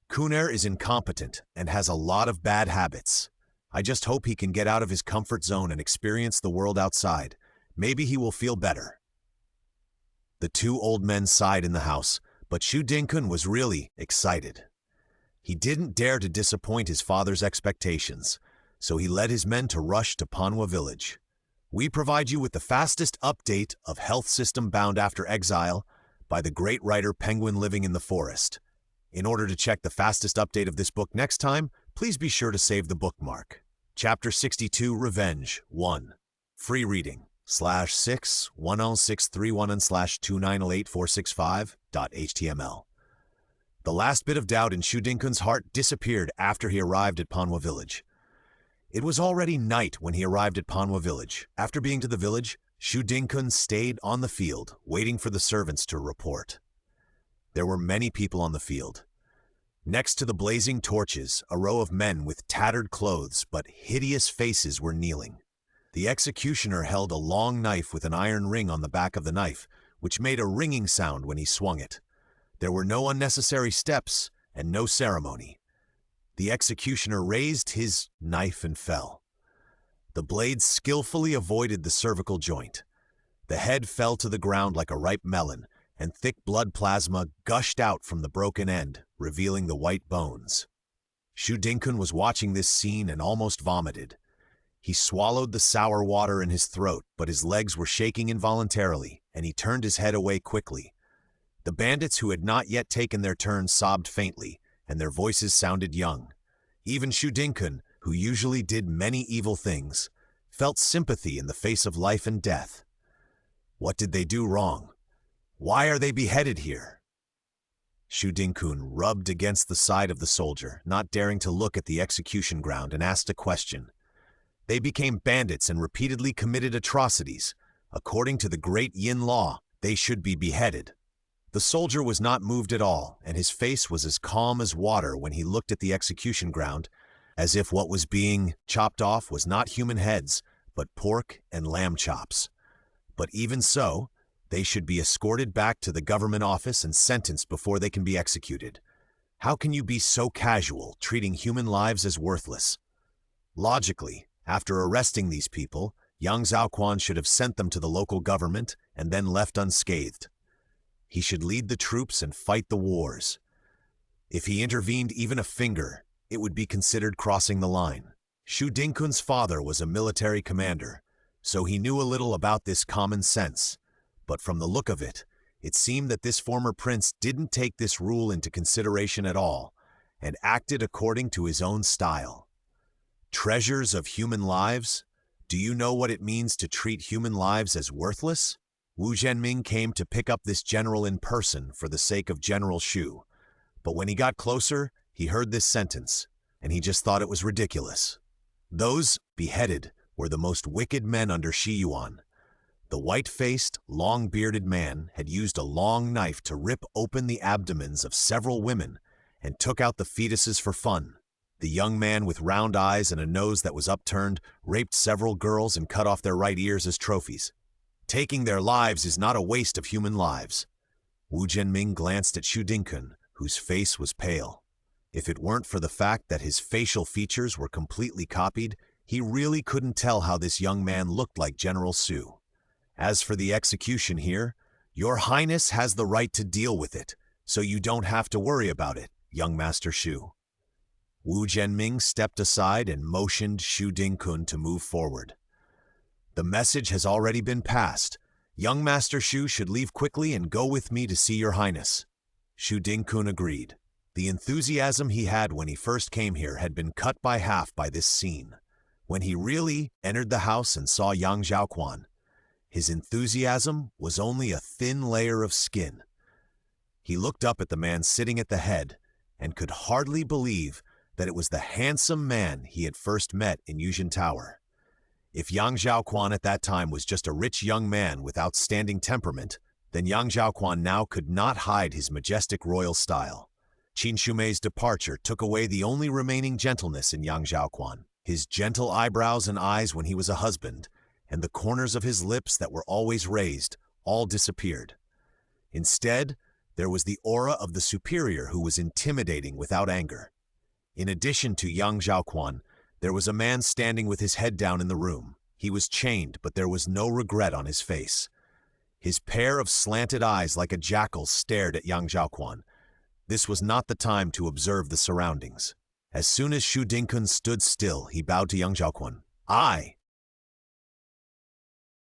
Kuner is incompetent and has a lot of bad habits. I just hope he can get out of his comfort zone and experience the world outside. Maybe he will feel better." The two old men sighed in the house, but Shu Dingkun was really excited. He didn't dare to disappoint his father's expectations, so he led his men to rush to Panhua village. We provide you with the fastest update of health system bound after exile by the great writer Penguin Living in the Forest. In order to check the fastest update of this book next time, please be sure to save the bookmark. Chapter 62, Revenge, 1. Free reading, /6106311/2908465.html. The last bit of doubt in Shu Dingkun's heart disappeared after he arrived at Panhua village. It was already night when he arrived at Panhua village. After being to the village, Shu Dingkun stayed on the field, waiting for the servants to report. There were many people on the field. Next to the blazing torches, a row of men with tattered clothes but hideous faces were kneeling. The executioner held a long knife with an iron ring on the back of the knife, which made a ringing sound when he swung it. There were no unnecessary steps and no ceremony. The executioner raised his knife and fell. The blade skillfully avoided the cervical joint. The head fell to the ground like a ripe melon, and thick blood plasma gushed out from the broken end, revealing the white bones. Shu Dingkun was watching this scene and almost vomited. He swallowed the sour water in his throat, but his legs were shaking involuntarily, and he turned his head away quickly. The bandits who had not yet taken their turn sobbed faintly, and their voices sounded young. Even Shu Dingkun, who usually did many evil things, felt sympathy in the face of life and death. What did they do wrong? Why are they beheaded here? Shu Dingkun rubbed against the side of the soldier, not daring to look at the execution ground, and asked a question. They became bandits and repeatedly committed atrocities. According to the great Yin law, they should be beheaded. The soldier was not moved at all, and his face was as calm as water when he looked at the execution ground, as if what was being chopped off was not human heads, but pork and lamb chops. But even so, they should be escorted back to the government office and sentenced before they can be executed. How can you be so casual, treating human lives as worthless? Logically, after arresting these people, young Zhaoquan should have sent them to the local government and then left unscathed. He should lead the troops and fight the wars. If he intervened even a finger, it would be considered crossing the line. Shu Dingkun's father was a military commander, so he knew a little about this common sense. But from the look of it, it seemed that this former prince didn't take this rule into consideration at all, and acted according to his own style. Treasures of human lives? Do you know what it means to treat human lives as worthless? Wu Zhenming came to pick up this general in person for the sake of General Shu. But when he got closer, he heard this sentence, and he just thought it was ridiculous. Those beheaded were the most wicked men under Shi Yuan. The white-faced, long-bearded man had used a long knife to rip open the abdomens of several women and took out the fetuses for fun. The young man with round eyes and a nose that was upturned raped several girls and cut off their right ears as trophies. Taking their lives is not a waste of human lives. Wu Zhenming glanced at Shu Dingkun, whose face was pale. If it weren't for the fact that his facial features were completely copied, He really couldn't tell how this young man looked like General Su. As for the execution here, Your Highness has the right to deal with it, so you don't have to worry about it, young Master Shu. Wu Zhenming stepped aside and motioned Shu Dingkun to move forward. The message has already been passed. Young Master Shu should leave quickly and go with me to see Your Highness. Shu Dingkun agreed. The enthusiasm he had when he first came here had been cut by half by this scene. When he really entered the house and saw young Zhaoquan, his enthusiasm was only a thin layer of skin. He looked up at the man sitting at the head and could hardly believe that it was the handsome man he had first met in Yuzhen Tower. If Yang Zhaoquan at that time was just a rich young man with outstanding temperament, then Yang Zhaoquan now could not hide his majestic royal style. Qin Shumei's departure took away the only remaining gentleness in Yang Zhaoquan, his gentle eyebrows and eyes when he was a husband, and the corners of his lips that were always raised, all disappeared. Instead, there was the aura of the superior who was intimidating without anger. In addition to Yang Zhaoquan, there was a man standing with his head down in the room. He was chained, but there was no regret on his face. His pair of slanted eyes like a jackal stared at Yang Zhaoquan. This was not the time to observe the surroundings. As soon as Shu Dingkun stood still, he bowed to Yang Zhaoquan. I